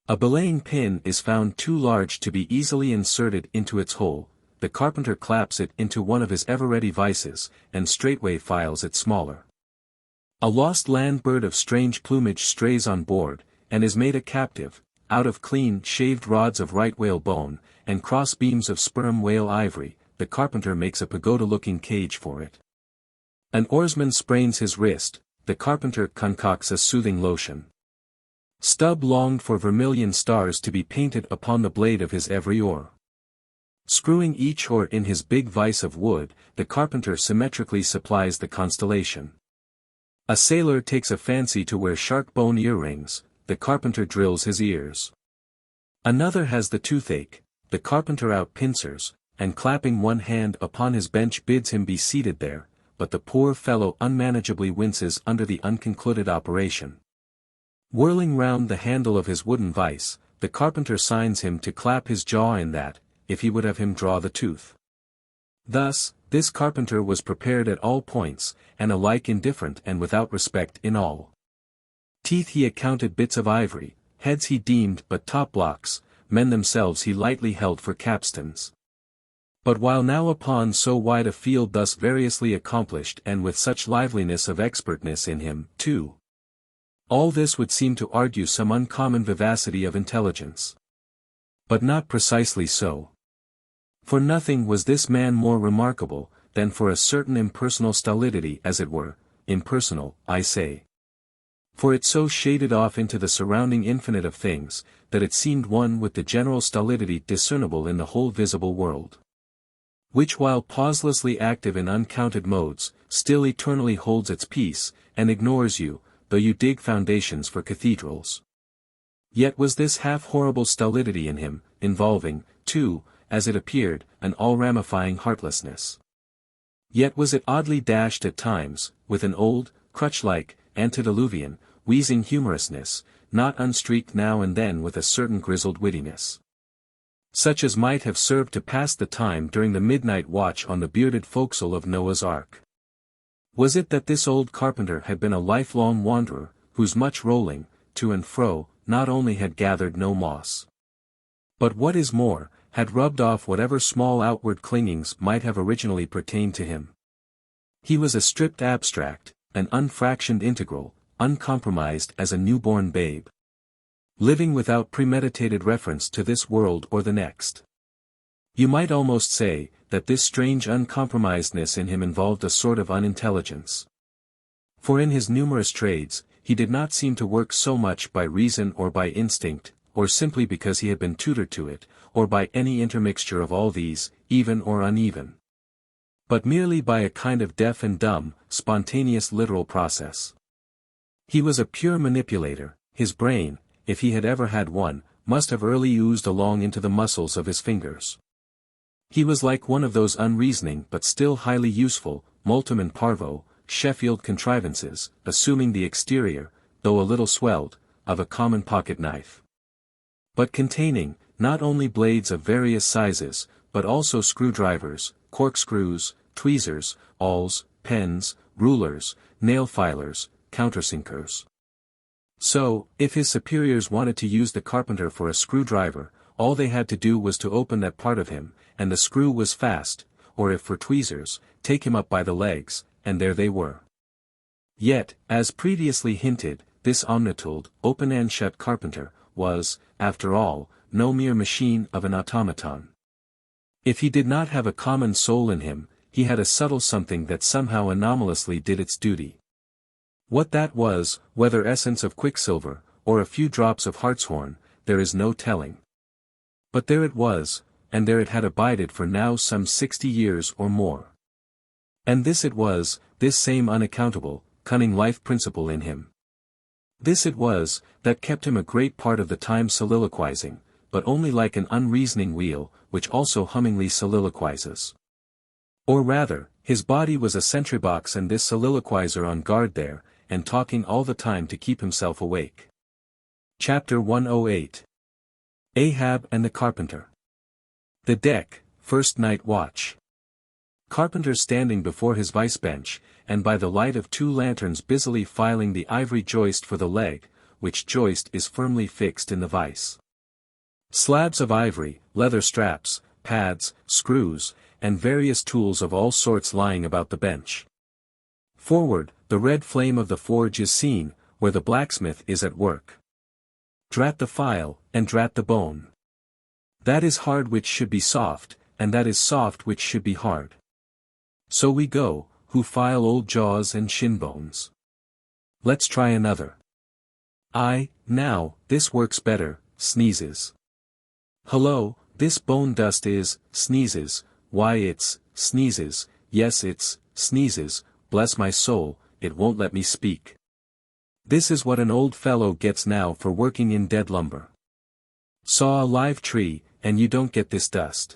S1: A belaying pin is found too large to be easily inserted into its hole. The carpenter claps it into one of his ever-ready vices, and straightway files it smaller. A lost land bird of strange plumage strays on board, and is made a captive, out of clean, shaved rods of right whale bone, and cross beams of sperm whale ivory. The carpenter makes a pagoda-looking cage for it. An oarsman sprains his wrist, the carpenter concocts a soothing lotion. Stubb longed for vermilion stars to be painted upon the blade of his every oar. Screwing each oar in his big vise of wood, the carpenter symmetrically supplies the constellation. A sailor takes a fancy to wear shark bone earrings, the carpenter drills his ears. Another has the toothache, the carpenter out pincers, and clapping one hand upon his bench bids him be seated there, but the poor fellow unmanageably winces under the unconcluded operation. Whirling round the handle of his wooden vice, the carpenter signs him to clap his jaw in that, if he would have him draw the tooth. Thus, this carpenter was prepared at all points, and alike indifferent and without respect in all. Teeth he accounted bits of ivory, heads he deemed but top blocks, men themselves he lightly held for capstans. But while now upon so wide a field thus variously accomplished and with such liveliness of expertness in him, too, all this would seem to argue some uncommon vivacity of intelligence. But not precisely so. For nothing was this man more remarkable, than for a certain impersonal stolidity as it were, impersonal, I say. For it so shaded off into the surrounding infinite of things, that it seemed one with the general stolidity discernible in the whole visible world. Which while pauselessly active in uncounted modes, still eternally holds its peace, and ignores you, though you dig foundations for cathedrals. Yet was this half-horrible stolidity in him, involving, too, as it appeared, an all-ramifying heartlessness. Yet was it oddly dashed at times, with an old, crutch-like, antediluvian, wheezing humorousness, not unstreaked now and then with a certain grizzled wittiness, such as might have served to pass the time during the midnight watch on the bearded forecastle of Noah's Ark. Was it that this old carpenter had been a lifelong wanderer, whose much rolling, to and fro, not only had gathered no moss, but what is more, had rubbed off whatever small outward clingings might have originally pertained to him? He was a stripped abstract, an unfractioned integral, uncompromised as a newborn babe, living without premeditated reference to this world or the next. You might almost say, that this strange uncompromisedness in him involved a sort of unintelligence. For in his numerous trades, he did not seem to work so much by reason or by instinct, or simply because he had been tutored to it, or by any intermixture of all these, even or uneven, but merely by a kind of deaf and dumb, spontaneous literal process. He was a pure manipulator. His brain, if he had ever had one, must have early oozed along into the muscles of his fingers. He was like one of those unreasoning but still highly useful, multum in parvo, Sheffield contrivances, assuming the exterior, though a little swelled, of a common pocket-knife, but containing, not only blades of various sizes, but also screwdrivers, corkscrews, tweezers, awls, pens, rulers, nail-filers, countersinkers. So, if his superiors wanted to use the carpenter for a screwdriver, all they had to do was to open that part of him, and the screw was fast, or if for tweezers, take him up by the legs, and there they were. Yet, as previously hinted, this omnitold, open and shut carpenter, was, after all, no mere machine of an automaton. If he did not have a common soul in him, he had a subtle something that somehow anomalously did its duty. What that was, whether essence of quicksilver, or a few drops of hartshorn, there is no telling. But there it was, and there it had abided for now some 60 years or more. And this it was, this same unaccountable, cunning life principle in him. This it was, that kept him a great part of the time soliloquizing, but only like an unreasoning wheel, which also hummingly soliloquizes. Or rather, his body was a sentry box and this soliloquizer on guard there, and talking all the time to keep himself awake. Chapter 108. Ahab and the Carpenter. The Deck, First Night Watch. Carpenter standing before his vice bench, and by the light of 2 lanterns busily filing the ivory joist for the leg, which joist is firmly fixed in the vice. Slabs of ivory, leather straps, pads, screws, and various tools of all sorts lying about the bench. Forward, the red flame of the forge is seen, where the blacksmith is at work. Drat the file, and drat the bone. That is hard which should be soft, and that is soft which should be hard. So we go, who file old jaws and shin bones. Let's try another. Now, this works better, sneezes. Hello, this bone dust is, sneezes, why it's, sneezes, yes it's, sneezes, bless my soul, it won't let me speak. This is what an old fellow gets now for working in dead lumber. Saw a live tree, and you don't get this dust.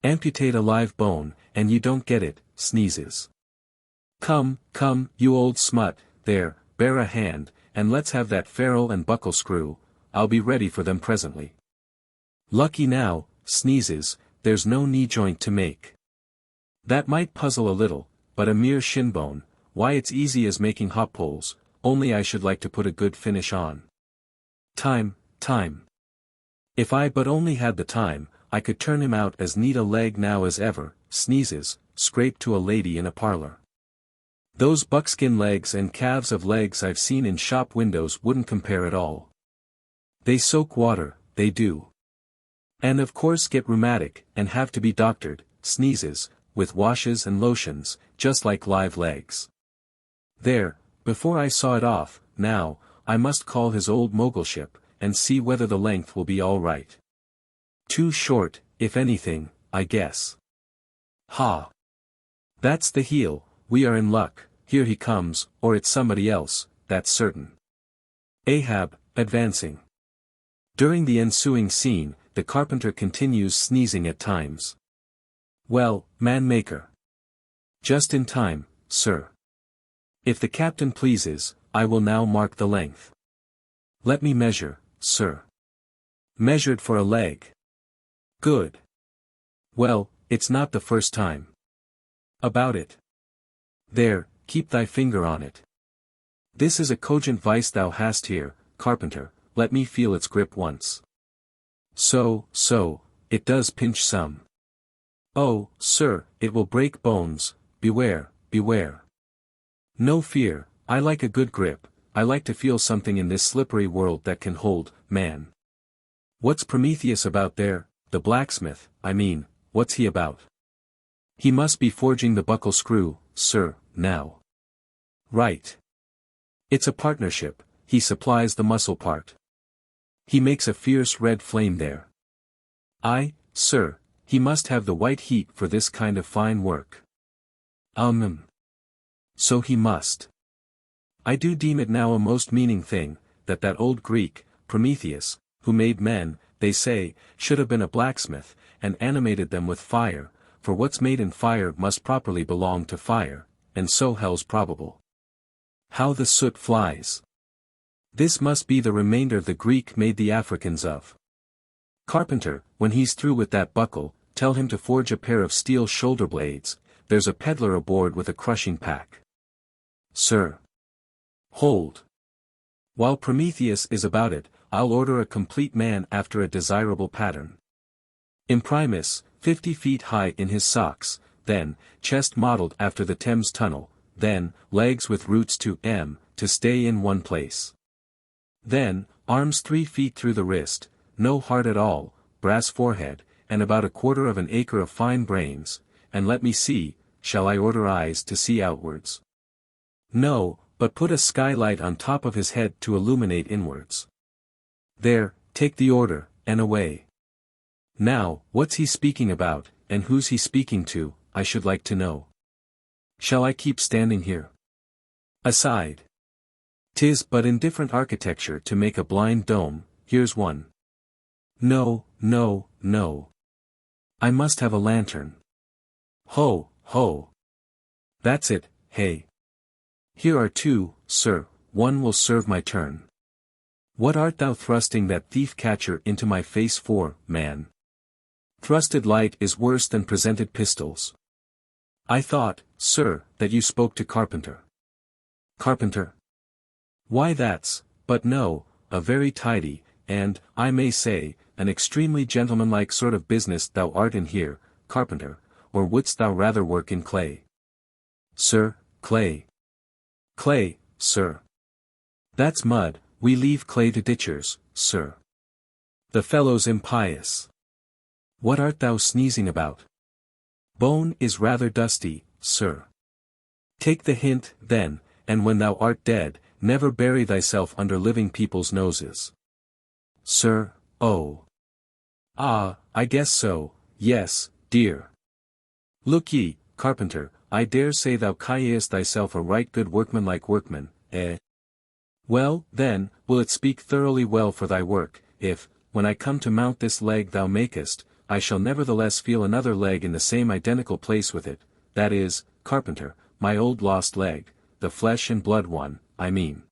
S1: Amputate a live bone, and you don't get it, sneezes. Come, you old smut, there, bear a hand, and let's have that ferrule and buckle screw, I'll be ready for them presently. Lucky now, sneezes, there's no knee joint to make. That might puzzle a little, but a mere shin bone, why it's easy as making hop poles, only I should like to put a good finish on. Time. If I but only had the time, I could turn him out as neat a leg now as ever, sneezes, scrape to a lady in a parlor. Those buckskin legs and calves of legs I've seen in shop windows wouldn't compare at all. They soak water, they do. And of course get rheumatic, and have to be doctored, sneezes, with washes and lotions, just like live legs. There, before I saw it off, now, I must call his old mogulship, and see whether the length will be all right. Too short, if anything, I guess. Ha! That's the heel, we are in luck, here he comes, or it's somebody else, that's certain. Ahab, advancing. During the ensuing scene, the carpenter continues sneezing at times. Well, man-maker. Just in time, sir. If the captain pleases, I will now mark the length. Let me measure, sir. Measured for a leg. Good. Well, it's not the first time. About it. There, keep thy finger on it. This is a cogent vice thou hast here, carpenter, let me feel its grip once. So, it does pinch some. Oh, sir, it will break bones, beware. No fear, I like a good grip, I like to feel something in this slippery world that can hold, man. What's Prometheus about there, the blacksmith, I mean, what's he about? He must be forging the buckle screw, sir, now. Right. It's a partnership, he supplies the muscle part. He makes a fierce red flame there. Sir, he must have the white heat for this kind of fine work. So he must. I do deem it now a most meaning thing, that old Greek, Prometheus, who made men, they say, should have been a blacksmith, and animated them with fire, for what's made in fire must properly belong to fire, and so hell's probable. How the soot flies! This must be the remainder the Greek made the Africans of. Carpenter, when he's through with that buckle, tell him to forge a pair of steel shoulder blades, there's a peddler aboard with a crushing pack. Sir. Hold. While Prometheus is about it, I'll order a complete man after a desirable pattern. Imprimis, 50 feet high in his socks, then, chest modeled after the Thames Tunnel, then, legs with roots to stay in one place. Then, arms 3 feet through the wrist, no heart at all, brass forehead, and about 1/4 of an acre of fine brains, and let me see, shall I order eyes to see outwards? No, but put a skylight on top of his head to illuminate inwards. There, take the order, and away. Now, what's he speaking about, and who's he speaking to, I should like to know. Shall I keep standing here? Aside. 'Tis but indifferent architecture to make a blind dome, here's one. No. I must have a lantern. Ho. That's it, hey. Here are 2, sir, one will serve my turn. What art thou thrusting that thief-catcher into my face for, man? Thrusted light is worse than presented pistols. I thought, sir, that you spoke to carpenter. Carpenter? Why but no, a very tidy, and, I may say, an extremely gentlemanlike sort of business thou art in here, carpenter, or wouldst thou rather work in clay? Sir, clay. Clay, sir. That's mud, we leave clay to ditchers, sir. The fellow's impious. What art thou sneezing about? Bone is rather dusty, sir. Take the hint, then, and when thou art dead, never bury thyself under living people's noses. Sir, oh. Ah, I guess so, yes, dear. Look ye, carpenter, I dare say thou callest thyself a right good workmanlike workman, eh? Well, then, will it speak thoroughly well for thy work, if, when I come to mount this leg thou makest, I shall nevertheless feel another leg in the same identical place with it, that is, carpenter, my old lost leg, the flesh and blood one, I mean.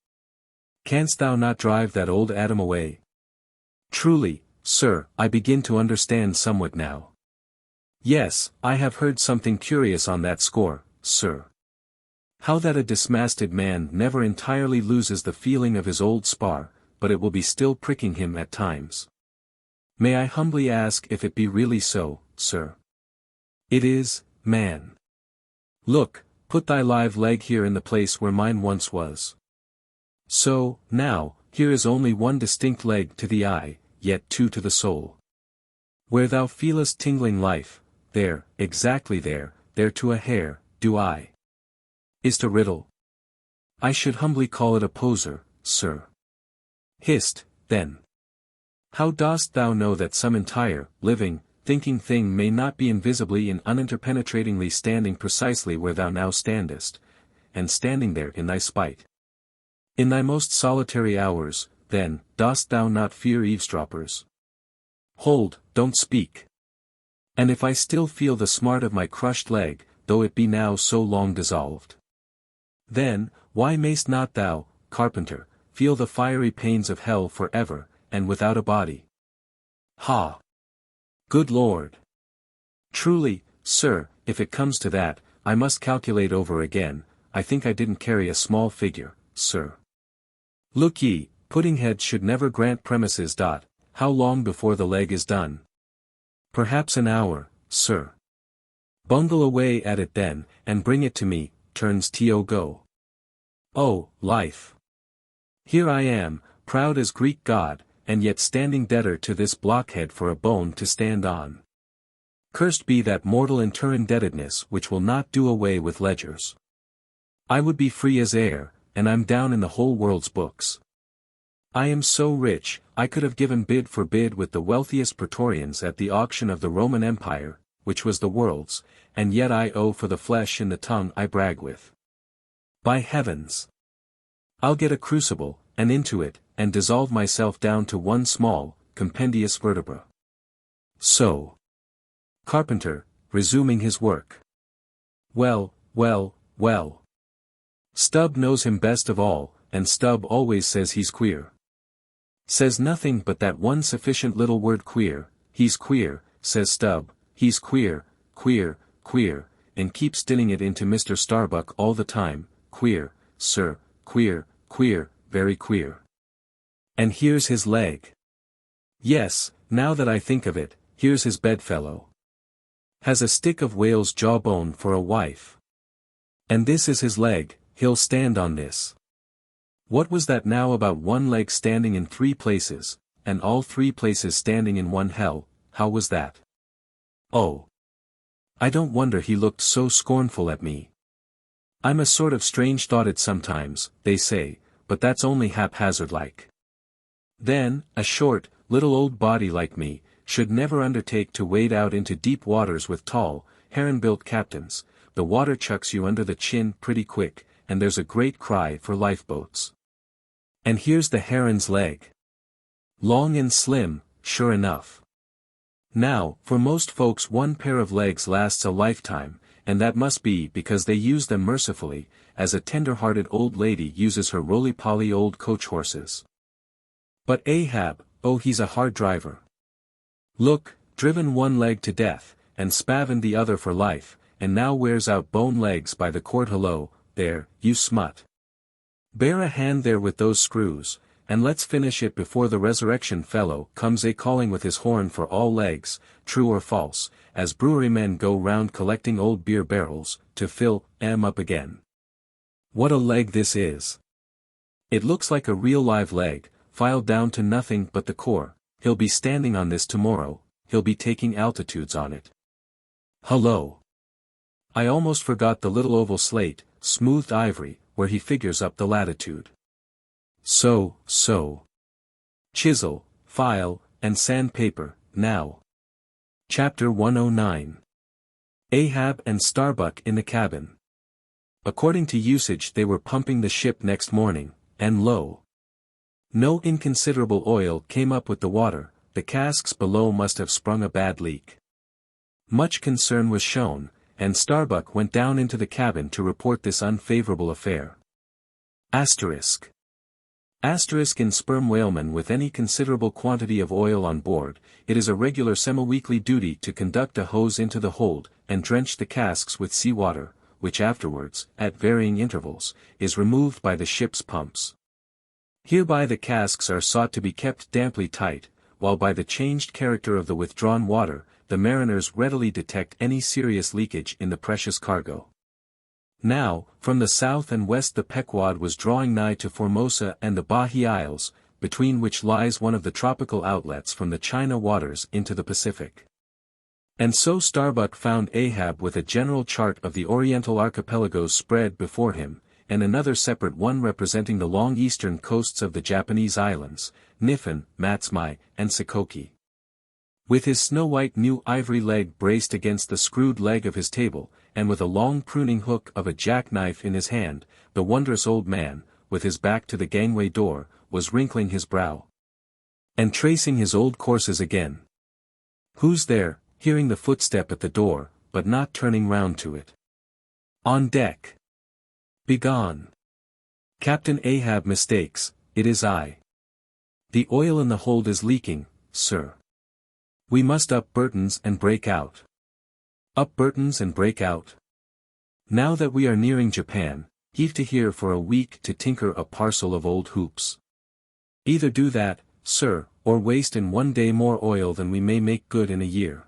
S1: Canst thou not drive that old Adam away? Truly, sir, I begin to understand somewhat now. Yes, I have heard something curious on that score, sir. How that a dismasted man never entirely loses the feeling of his old spar, but it will be still pricking him at times. May I humbly ask if it be really so, sir? It is, man. Look, put thy live leg here in the place where mine once was. So, now, here is only one distinct leg to the eye, yet two to the soul. Where thou feelest tingling life, there, exactly there to a hair, do I. Is't a riddle? I should humbly call it a poser, sir. Hist, then. How dost thou know that some entire, living, thinking thing may not be invisibly and uninterpenetratingly standing precisely where thou now standest, and standing there in thy spite? In thy most solitary hours, then, dost thou not fear eavesdroppers? Hold, don't speak. And if I still feel the smart of my crushed leg, though it be now so long dissolved? Then, why mayst not thou, carpenter, feel the fiery pains of hell for ever, and without a body? Ha! Good Lord! Truly, sir, if it comes to that, I must calculate over again. I think I didn't carry a small figure, sir. Look ye, Puddinghead should never grant premises. How long before the leg is done? Perhaps an hour, sir. Bungle away at it then, and bring it to me, turns to go. Oh, life! Here I am, proud as Greek god, and yet standing debtor to this blockhead for a bone to stand on. Cursed be that mortal interindebtedness which will not do away with ledgers. I would be free as air, and I'm down in the whole world's books. I am so rich, I could have given bid for bid with the wealthiest praetorians at the auction of the Roman Empire, which was the world's, and yet I owe for the flesh in the tongue I brag with. By heavens! I'll get a crucible, and into it, and dissolve myself down to one small, compendious vertebra. So. Carpenter, resuming his work. Well. Stubb knows him best of all, and Stubb always says he's queer. Says nothing but that one sufficient little word queer. He's queer, says Stubb, he's queer, and keeps dinning it into Mr. Starbuck all the time, queer, sir, queer, very queer. And here's his leg. Yes, now that I think of it, here's his bedfellow. Has a stick of whale's jawbone for a wife. And this is his leg, he'll stand on this. What was that now about one leg standing in 3 places, and all 3 places standing in one hell? How was that? Oh! I don't wonder he looked so scornful at me. I'm a sort of strange-thoughted sometimes, they say, but that's only haphazard-like. Then, a short, little old body like me, should never undertake to wade out into deep waters with tall, heron-built captains. The water chucks you under the chin pretty quick, and there's a great cry for lifeboats. And here's the heron's leg. Long and slim, sure enough. Now, for most folks one pair of legs lasts a lifetime, and that must be because they use them mercifully, as a tender-hearted old lady uses her roly-poly old coach horses. But Ahab, oh he's a hard driver. Look, driven one leg to death, and spavined the other for life, and now wears out bone legs by the cord. Hello, there, you smut. Bear a hand there with those screws, and let's finish it before the resurrection fellow comes a-calling with his horn for all legs, true or false, as brewery men go round collecting old beer barrels, to fill 'em up again. What a leg this is! It looks like a real live leg, filed down to nothing but the core. He'll be standing on this tomorrow, he'll be taking altitudes on it. Hullo! I almost forgot the little oval slate, smoothed ivory, where he figures up the latitude. So. Chisel, file, and sandpaper, now. Chapter 109. Ahab and Starbuck in the cabin. According to usage they were pumping the ship next morning, and lo! No inconsiderable oil came up with the water, the casks below must have sprung a bad leak. Much concern was shown, and Starbuck went down into the cabin to report this unfavorable affair. Asterisk in sperm whalemen with any considerable quantity of oil on board, it is a regular semi-weekly duty to conduct a hose into the hold, and drench the casks with sea-water, which afterwards, at varying intervals, is removed by the ship's pumps. Hereby the casks are sought to be kept damply tight, while by the changed character of the withdrawn water, the mariners readily detect any serious leakage in the precious cargo. Now, from the south and west the Pequod was drawing nigh to Formosa and the Bahi Isles, between which lies one of the tropical outlets from the China waters into the Pacific. And so Starbuck found Ahab with a general chart of the Oriental archipelagos spread before him, and another separate one representing the long eastern coasts of the Japanese islands, Niffen, Matsumai, and Shikoku. With his snow-white new ivory leg braced against the screwed leg of his table, and with a long pruning hook of a jackknife in his hand, the wondrous old man, with his back to the gangway door, was wrinkling his brow and tracing his old courses again. Who's there, hearing the footstep at the door, but not turning round to it? On deck. Begone. Captain Ahab mistakes, it is I. The oil in the hold is leaking, sir. We must up Burton's and break out. Up Burton's and break out. Now that we are nearing Japan, heave to here for a week to tinker a parcel of old hoops. Either do that, sir, or waste in one day more oil than we may make good in a year.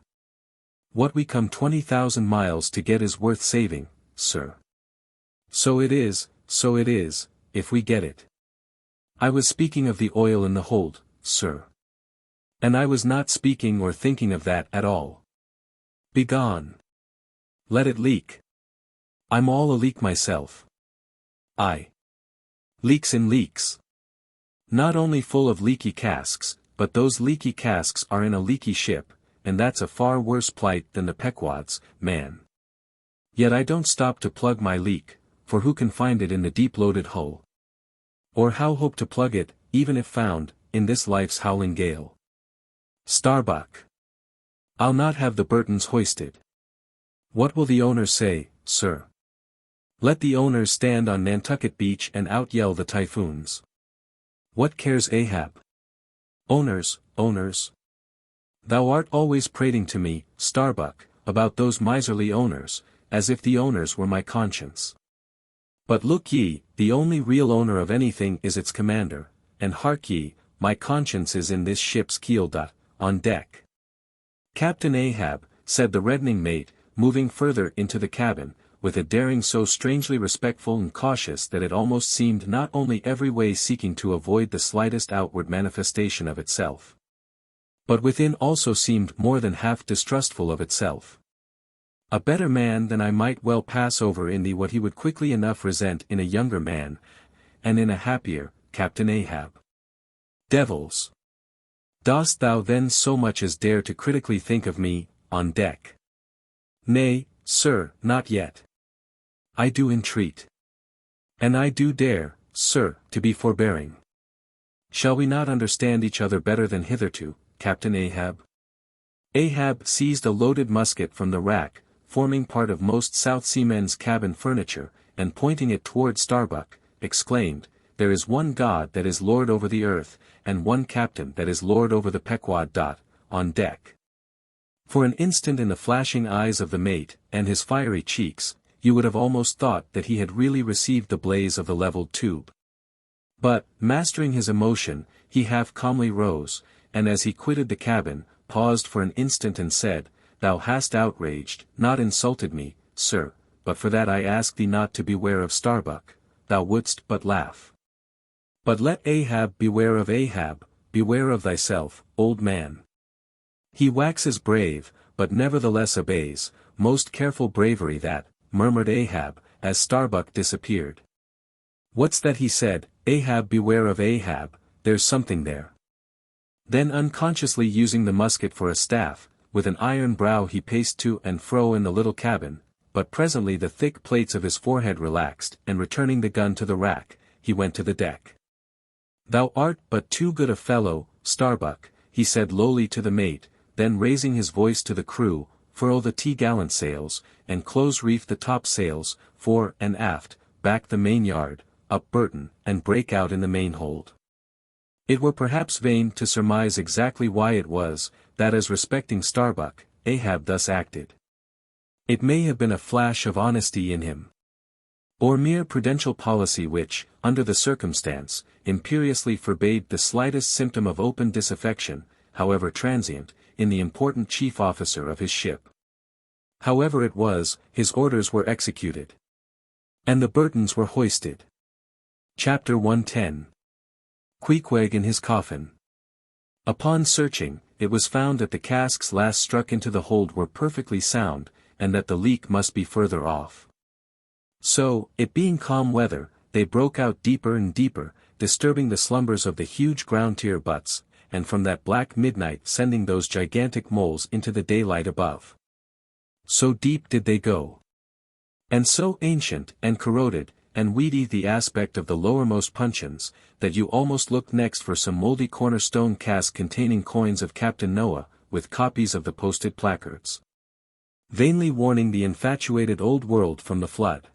S1: What we come 20,000 miles to get is worth saving, sir. So it is, if we get it. I was speaking of the oil in the hold, sir. And I was not speaking or thinking of that at all. Begone. Let it leak. I'm all a leak myself. Leaks in leaks. Not only full of leaky casks, but those leaky casks are in a leaky ship, and that's a far worse plight than the Pequod's, man. Yet I don't stop to plug my leak, for who can find it in the deep-loaded hull? Or how hope to plug it, even if found, in this life's howling gale? Starbuck. I'll not have the Burtons hoisted. What will the owners say, sir? Let the owners stand on Nantucket Beach and out-yell the typhoons. What cares Ahab? Owners. Thou art always prating to me, Starbuck, about those miserly owners, as if the owners were my conscience. But look ye, the only real owner of anything is its commander, and hark ye, my conscience is in this ship's keel. On deck. Captain Ahab, said the reddening mate, moving further into the cabin, with a daring so strangely respectful and cautious that it almost seemed not only every way seeking to avoid the slightest outward manifestation of itself, but within also seemed more than half distrustful of itself. A better man than I might well pass over in thee what he would quickly enough resent in a younger man, and in a happier, Captain Ahab. Devils! Dost thou then so much as dare to critically think of me, on deck? Nay, sir, not yet. I do entreat. And I do dare, sir, to be forbearing. Shall we not understand each other better than hitherto, Captain Ahab? Ahab seized a loaded musket from the rack, forming part of most South Seamen's cabin furniture, and pointing it toward Starbuck, exclaimed, There is one God that is Lord over the earth, and one Captain that is Lord over the Pequod. On deck. For an instant in the flashing eyes of the mate, and his fiery cheeks, you would have almost thought that he had really received the blaze of the leveled tube. But, mastering his emotion, he half calmly rose, and as he quitted the cabin, paused for an instant and said, "Thou hast outraged, not insulted me, sir, but for that I ask thee not to beware of Starbuck, thou wouldst but laugh. But let Ahab beware of thyself, old man. He waxes brave, but nevertheless obeys, most careful bravery that," murmured Ahab, as Starbuck disappeared. "What's that he said, Ahab beware of Ahab, there's something there." Then unconsciously using the musket for a staff, with an iron brow he paced to and fro in the little cabin, but presently the thick plates of his forehead relaxed, and returning the gun to the rack, he went to the deck. "Thou art but too good a fellow, Starbuck," he said lowly to the mate, then raising his voice to the crew, "Furl the t'gallant sails, and close reef the topsails, fore and aft, back the main yard, up Burton, and break out in the main-hold." It were perhaps vain to surmise exactly why it was, that as respecting Starbuck, Ahab thus acted. It may have been a flash of honesty in him, or mere prudential policy which, under the circumstance, imperiously forbade the slightest symptom of open disaffection, however transient, in the important chief officer of his ship. However it was, his orders were executed, and the Burtons were hoisted. Chapter 110. Queequeg in his coffin. Upon searching, it was found that the casks last struck into the hold were perfectly sound, and that the leak must be further off. So, it being calm weather, they broke out deeper and deeper, disturbing the slumbers of the huge ground-tier butts, and from that black midnight sending those gigantic moles into the daylight above. So deep did they go. And so ancient, and corroded, and weedy the aspect of the lowermost puncheons, that you almost looked next for some mouldy cornerstone cask containing coins of Captain Noah, with copies of the posted placards, vainly warning the infatuated old world from the flood.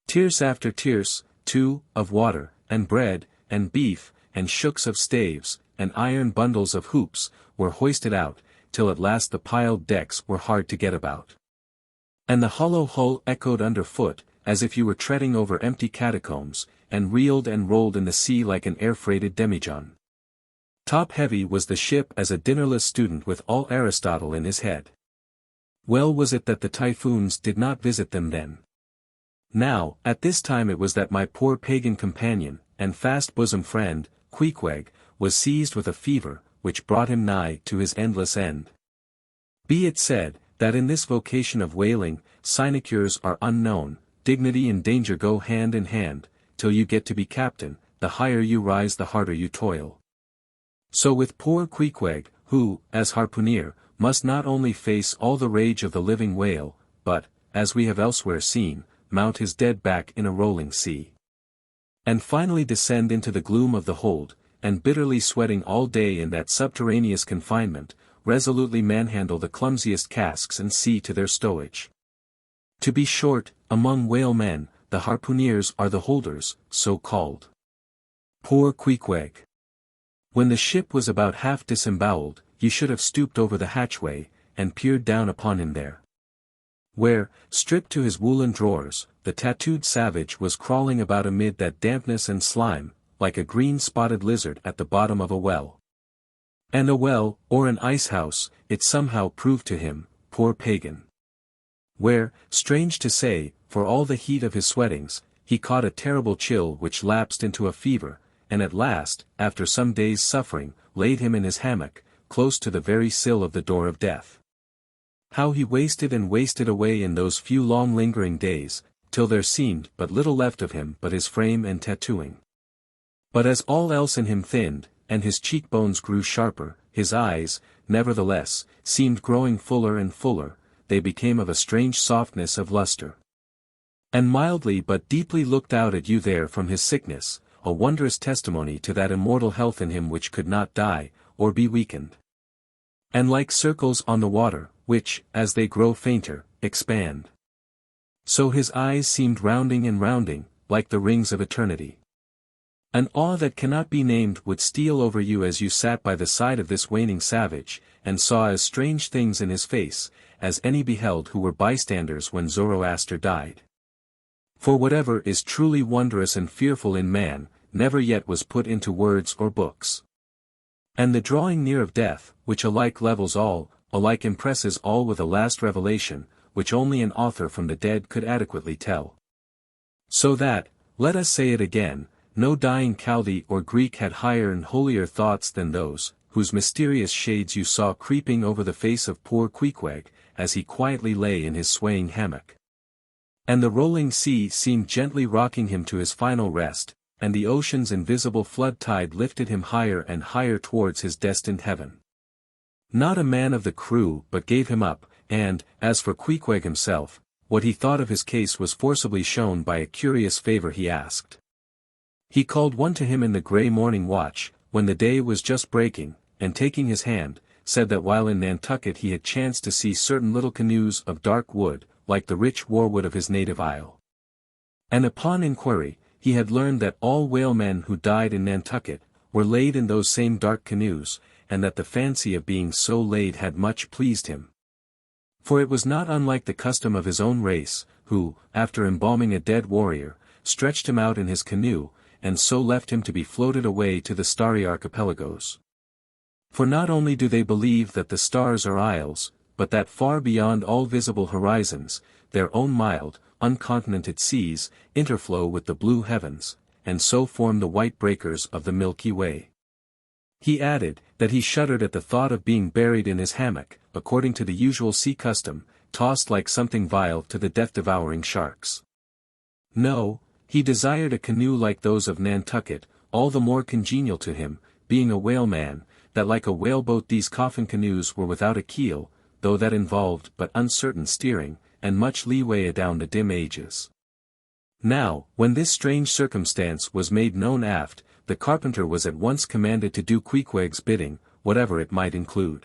S1: Tierce after tierce, too, of water, and bread, and beef, and shooks of staves, and iron bundles of hoops, were hoisted out, till at last the piled decks were hard to get about. And the hollow hull echoed underfoot, as if you were treading over empty catacombs, and reeled and rolled in the sea like an air-freighted demijohn. Top-heavy was the ship as a dinnerless student with all Aristotle in his head. Well was it that the typhoons did not visit them then. Now, at this time it was that my poor pagan companion, and fast bosom friend, Queequeg, was seized with a fever, which brought him nigh to his endless end. Be it said, that in this vocation of whaling, sinecures are unknown, dignity and danger go hand in hand, till you get to be captain, the higher you rise the harder you toil. So with poor Queequeg, who, as harpooner, must not only face all the rage of the living whale, but, as we have elsewhere seen, mount his dead back in a rolling sea, and finally descend into the gloom of the hold, and bitterly sweating all day in that subterraneous confinement, resolutely manhandle the clumsiest casks and see to their stowage. To be short, among whalemen, the harpooneers are the holders, so called. Poor Queequeg! When the ship was about half disemboweled, you should have stooped over the hatchway, and peered down upon him there, where, stripped to his woolen drawers, the tattooed savage was crawling about amid that dampness and slime, like a green-spotted lizard at the bottom of a well. And a well, or an ice-house, it somehow proved to him, poor pagan. Where, strange to say, for all the heat of his sweatings, he caught a terrible chill which lapsed into a fever, and at last, after some days' suffering, laid him in his hammock, close to the very sill of the door of death. How he wasted and wasted away in those few long lingering days, till there seemed but little left of him but his frame and tattooing. But as all else in him thinned, and his cheekbones grew sharper, his eyes, nevertheless, seemed growing fuller and fuller, they became of a strange softness of luster, and mildly but deeply looked out at you there from his sickness, a wondrous testimony to that immortal health in him which could not die, or be weakened. And like circles on the water, which, as they grow fainter, expand, so his eyes seemed rounding and rounding, like the rings of eternity. An awe that cannot be named would steal over you as you sat by the side of this waning savage, and saw as strange things in his face, as any beheld who were bystanders when Zoroaster died. For whatever is truly wondrous and fearful in man, never yet was put into words or books. And the drawing near of death, which alike levels all, alike impresses all with a last revelation, which only an author from the dead could adequately tell. So that, let us say it again, no dying Chaldee or Greek had higher and holier thoughts than those, whose mysterious shades you saw creeping over the face of poor Queequeg, as he quietly lay in his swaying hammock. And the rolling sea seemed gently rocking him to his final rest, and the ocean's invisible flood tide lifted him higher and higher towards his destined heaven. Not a man of the crew but gave him up, and, as for Queequeg himself, what he thought of his case was forcibly shown by a curious favor he asked. He called one to him in the grey morning watch, when the day was just breaking, and taking his hand, said that while in Nantucket he had chanced to see certain little canoes of dark wood, like the rich warwood of his native isle. And upon inquiry, he had learned that all whalemen who died in Nantucket, were laid in those same dark canoes, and that the fancy of being so laid had much pleased him. For it was not unlike the custom of his own race, who, after embalming a dead warrior, stretched him out in his canoe, and so left him to be floated away to the starry archipelagos. For not only do they believe that the stars are isles, but that far beyond all visible horizons, their own mild, uncontinented seas, interflow with the blue heavens, and so form the white breakers of the Milky Way. He added, that he shuddered at the thought of being buried in his hammock, according to the usual sea custom, tossed like something vile to the death-devouring sharks. No, he desired a canoe like those of Nantucket, all the more congenial to him, being a whaleman, that like a whaleboat these coffin canoes were without a keel, though that involved but uncertain steering, and much leeway adown the dim ages. Now, when this strange circumstance was made known aft, the carpenter was at once commanded to do Queequeg's bidding, whatever it might include.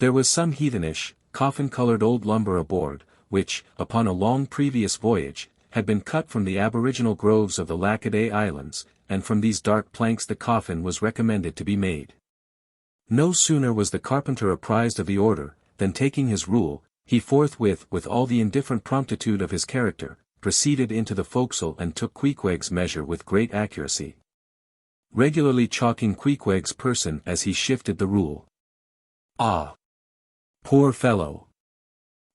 S1: There was some heathenish, coffin-colored old lumber aboard, which, upon a long previous voyage, had been cut from the aboriginal groves of the Lackaday Islands, and from these dark planks the coffin was recommended to be made. No sooner was the carpenter apprised of the order, than taking his rule, he forthwith with all the indifferent promptitude of his character, proceeded into the forecastle and took Queequeg's measure with great accuracy, regularly chalking Queequeg's person as he shifted the rule. "Ah! Poor fellow!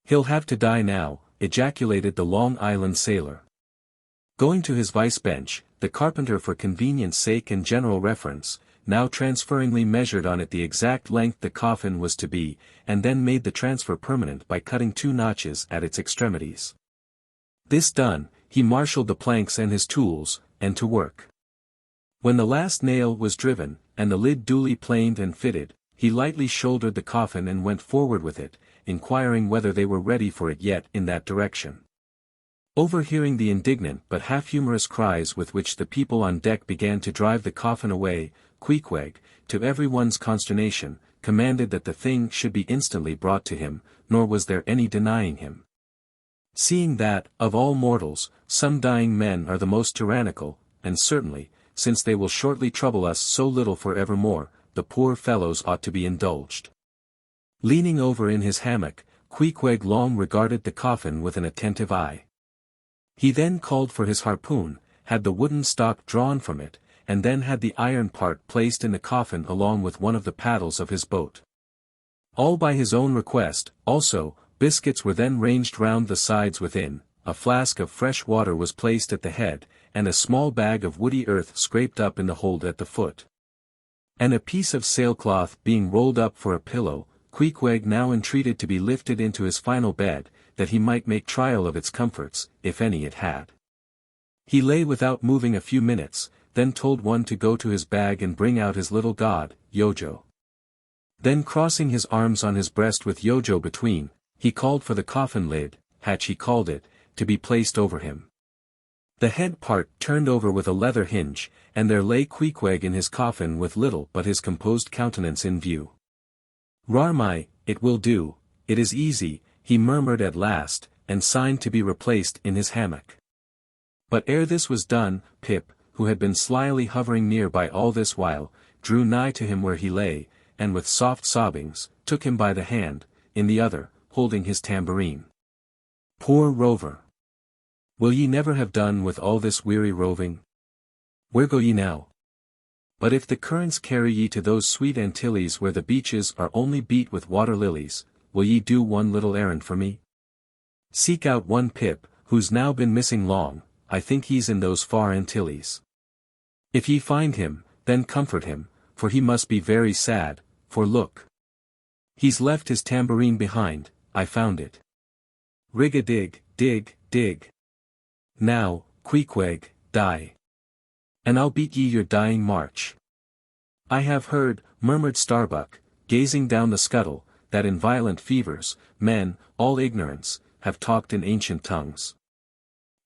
S1: He'll have to die now," ejaculated the Long Island sailor. Going to his vice-bench, the carpenter for convenience sake and general reference, now transferringly measured on it the exact length the coffin was to be, and then made the transfer permanent by cutting 2 notches at its extremities. This done, he marshalled the planks and his tools, and to work. When the last nail was driven, and the lid duly planed and fitted, he lightly shouldered the coffin and went forward with it, inquiring whether they were ready for it yet in that direction. Overhearing the indignant but half-humorous cries with which the people on deck began to drive the coffin away, Queequeg, to every one's consternation, commanded that the thing should be instantly brought to him, nor was there any denying him. Seeing that, of all mortals, some dying men are the most tyrannical, and certainly, since they will shortly trouble us so little for evermore, the poor fellows ought to be indulged. Leaning over in his hammock, Queequeg long regarded the coffin with an attentive eye. He then called for his harpoon, had the wooden stock drawn from it, and then had the iron part placed in the coffin along with one of the paddles of his boat. All by his own request, also, biscuits were then ranged round the sides within, a flask of fresh water was placed at the head, and a small bag of woody earth scraped up in the hold at the foot. And a piece of sailcloth being rolled up for a pillow, Queequeg now entreated to be lifted into his final bed, that he might make trial of its comforts, if any it had. He lay without moving a few minutes, then told one to go to his bag and bring out his little god, Yojo. Then crossing his arms on his breast with Yojo between, he called for the coffin lid, hatch he called it, to be placed over him. The head part turned over with a leather hinge, and there lay Queequeg in his coffin with little but his composed countenance in view. "Rarmai, it will do, it is easy," he murmured at last, and signed to be replaced in his hammock. But ere this was done, Pip, who had been slyly hovering near by all this while, drew nigh to him where he lay, and with soft sobbings, took him by the hand, in the other, holding his tambourine. Poor rover! Will ye never have done with all this weary roving? Where go ye now? But if the currents carry ye to those sweet Antilles where the beaches are only beat with water lilies, will ye do one little errand for me? Seek out one Pip, who's now been missing long, I think he's in those far Antilles. If ye find him, then comfort him, for he must be very sad, for look. He's left his tambourine behind, I found it. Rig-a-dig, dig, dig. Now, Queequeg, die. And I'll beat ye your dying march. I have heard, murmured Starbuck, gazing down the scuttle, that in violent fevers, men, all ignorance, have talked in ancient tongues.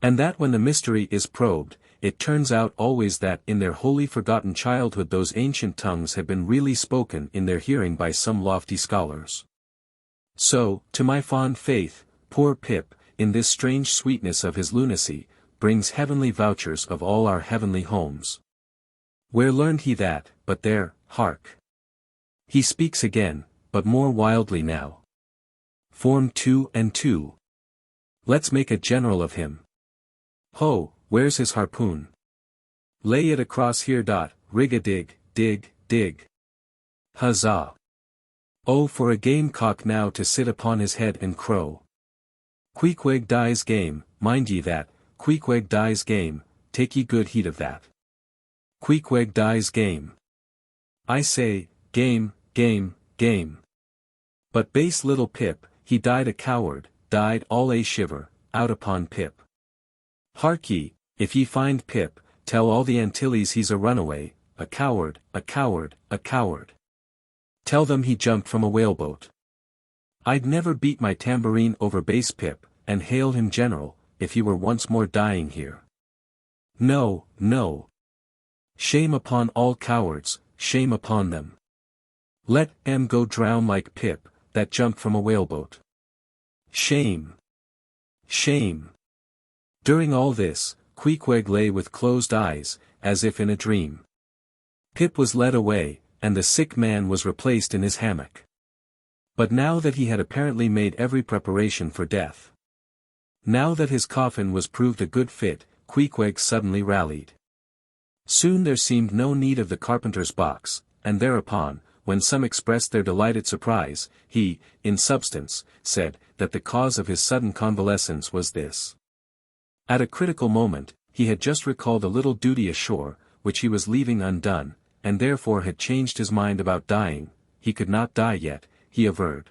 S1: And that when the mystery is probed, it turns out always that in their wholly forgotten childhood those ancient tongues have been really spoken in their hearing by some lofty scholars. So, to my fond faith, poor Pip, in this strange sweetness of his lunacy, brings heavenly vouchers of all our heavenly homes. Where learned he that, but there, hark! He speaks again, but more wildly now. Form 2 and 2. Let's make a general of him. Ho, where's his harpoon? Lay it across here. Rig-a-dig, dig, dig. Huzzah! Oh, for a gamecock now to sit upon his head and crow. Queequeg dies game, mind ye that, Queequeg dies game, take ye good heed of that. Queequeg dies game. I say, game, game, game. But base little Pip, he died a coward, died all a shiver, out upon Pip. Hark ye, if ye find Pip, tell all the Antilles he's a runaway, a coward, a coward, a coward. Tell them he jumped from a whaleboat. I'd never beat my tambourine over base Pip, and hail him general, if he were once more dying here. No, no. Shame upon all cowards, shame upon them. Let em go drown like Pip, that jumped from a whaleboat. Shame! Shame! During all this, Queequeg lay with closed eyes, as if in a dream. Pip was led away, and the sick man was replaced in his hammock. But now that he had apparently made every preparation for death, now that his coffin was proved a good fit, Queequeg suddenly rallied. Soon there seemed no need of the carpenter's box, and thereupon, when some expressed their delighted surprise, he, in substance, said, that the cause of his sudden convalescence was this. At a critical moment, he had just recalled a little duty ashore, which he was leaving undone, and therefore had changed his mind about dying. He could not die yet, he averred.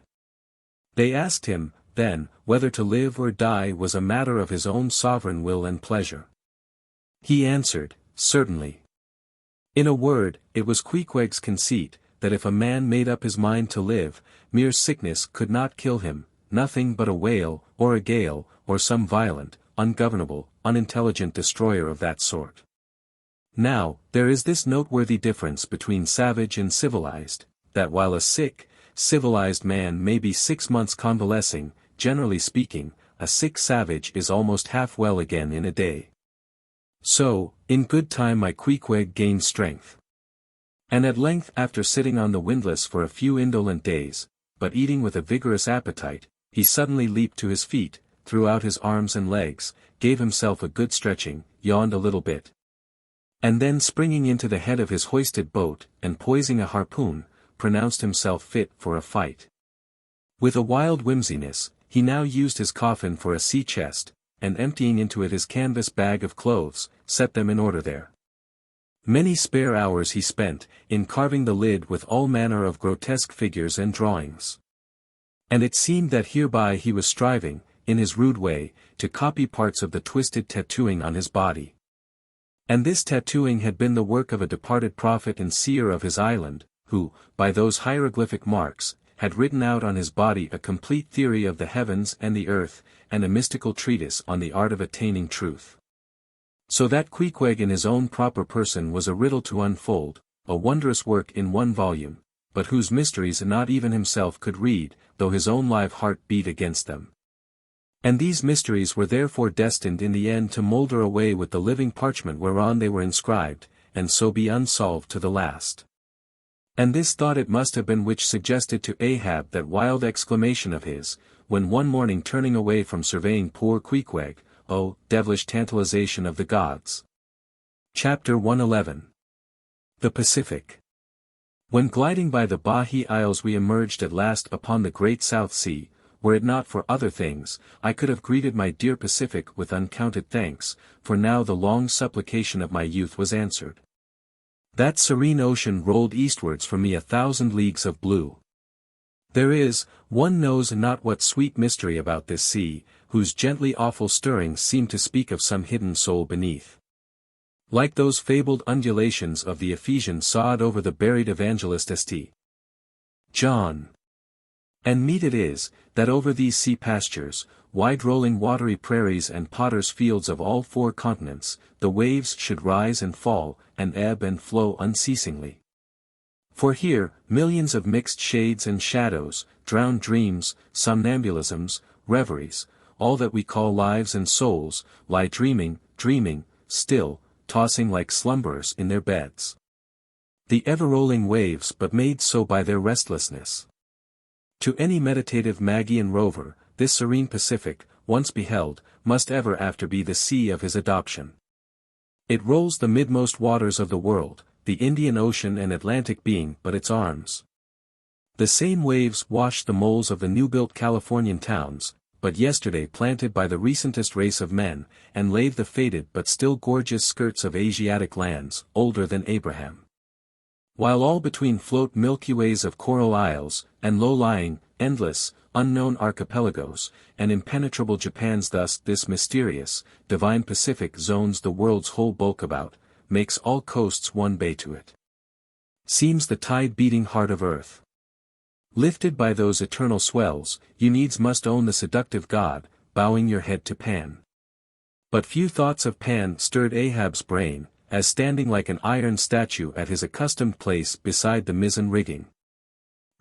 S1: They asked him, then, whether to live or die was a matter of his own sovereign will and pleasure. He answered, certainly. In a word, it was Queequeg's conceit, that if a man made up his mind to live, mere sickness could not kill him, nothing but a whale, or a gale, or some violent, ungovernable, unintelligent destroyer of that sort. Now, there is this noteworthy difference between savage and civilized, that while a sick, civilized man may be 6 months convalescing, generally speaking, a sick savage is almost half well again in a day. So, in good time my Queequeg gained strength. And at length after sitting on the windlass for a few indolent days, but eating with a vigorous appetite, he suddenly leaped to his feet, threw out his arms and legs, gave himself a good stretching, yawned a little bit. And then springing into the head of his hoisted boat, and poising a harpoon, pronounced himself fit for a fight. With a wild whimsiness, he now used his coffin for a sea chest, and emptying into it his canvas bag of clothes, set them in order there. Many spare hours he spent, in carving the lid with all manner of grotesque figures and drawings. And it seemed that hereby he was striving, in his rude way, to copy parts of the twisted tattooing on his body. And this tattooing had been the work of a departed prophet and seer of his island, who, by those hieroglyphic marks, had written out on his body a complete theory of the heavens and the earth, and a mystical treatise on the art of attaining truth. So that Queequeg in his own proper person was a riddle to unfold, a wondrous work in one volume, but whose mysteries not even himself could read, though his own live heart beat against them. And these mysteries were therefore destined in the end to moulder away with the living parchment whereon they were inscribed, and so be unsolved to the last. And this thought it must have been which suggested to Ahab that wild exclamation of his, when one morning turning away from surveying poor Queequeg, "Oh, devilish tantalization of the gods." Chapter 111. The Pacific. When gliding by the Bahi Isles we emerged at last upon the great South Sea. Were it not for other things, I could have greeted my dear Pacific with uncounted thanks, for now the long supplication of my youth was answered. That serene ocean rolled eastwards for me 1,000 leagues of blue. There is, one knows not what sweet mystery about this sea, whose gently awful stirrings seem to speak of some hidden soul beneath. Like those fabled undulations of the Ephesian sawed over the buried evangelist St. John. And meet it is, that over these sea pastures, wide-rolling watery prairies and potters' fields of all 4 continents, the waves should rise and fall, and ebb and flow unceasingly. For here, millions of mixed shades and shadows, drowned dreams, somnambulisms, reveries, all that we call lives and souls, lie dreaming, still, tossing like slumberers in their beds. The ever-rolling waves but made so by their restlessness. To any meditative Magian rover, this serene Pacific, once beheld, must ever after be the sea of his adoption. It rolls the midmost waters of the world, the Indian Ocean and Atlantic being but its arms. The same waves wash the moles of the new-built Californian towns, but yesterday planted by the recentest race of men, and lave the faded but still gorgeous skirts of Asiatic lands, older than Abraham. While all between float milky ways of coral isles, and low-lying, endless, unknown archipelagos, and impenetrable Japans thus this mysterious, divine Pacific zones the world's whole bulk about, makes all coasts one bay to it. Seems the tide-beating heart of earth. Lifted by those eternal swells, you needs must own the seductive god, bowing your head to Pan. But few thoughts of Pan stirred Ahab's brain, as standing like an iron statue at his accustomed place beside the mizzen rigging.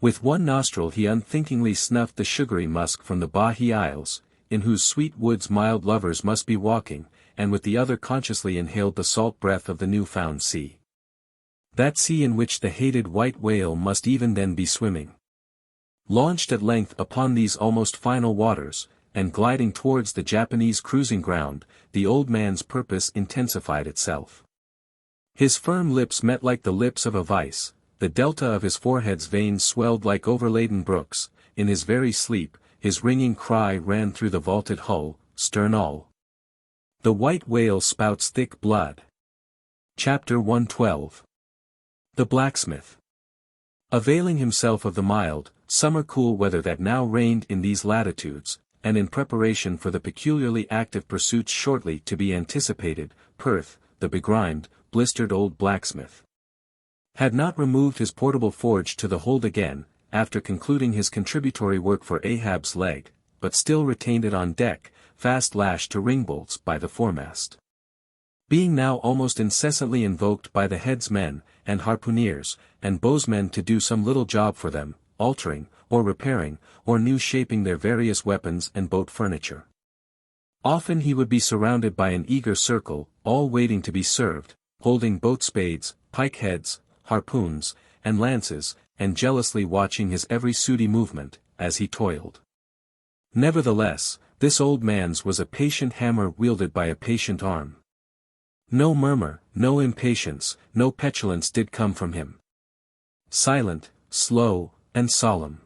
S1: With one nostril he unthinkingly snuffed the sugary musk from the Bahi Isles, in whose sweet woods mild lovers must be walking, and with the other consciously inhaled the salt breath of the new-found sea. That sea in which the hated white whale must even then be swimming. Launched at length upon these almost final waters, and gliding towards the Japanese cruising ground, the old man's purpose intensified itself. His firm lips met like the lips of a vice, the delta of his forehead's veins swelled like overladen brooks, in his very sleep, his ringing cry ran through the vaulted hull, "Stern all! The white whale spouts thick blood." Chapter 112. The Blacksmith. Availing himself of the mild, summer-cool weather that now reigned in these latitudes, and in preparation for the peculiarly active pursuits shortly to be anticipated, Perth, the begrimed, blistered old blacksmith, had not removed his portable forge to the hold again, after concluding his contributory work for Ahab's leg, but still retained it on deck, fast lashed to ringbolts by the foremast. Being now almost incessantly invoked by the headsmen, and harpooneers, and bowsmen to do some little job for them, altering, or repairing, or new shaping their various weapons and boat furniture. Often he would be surrounded by an eager circle, all waiting to be served, holding boat spades, pike heads, harpoons, and lances, and jealously watching his every sooty movement, as he toiled. Nevertheless, this old man's was a patient hammer wielded by a patient arm. No murmur, no impatience, no petulance did come from him. Silent, slow, and solemn.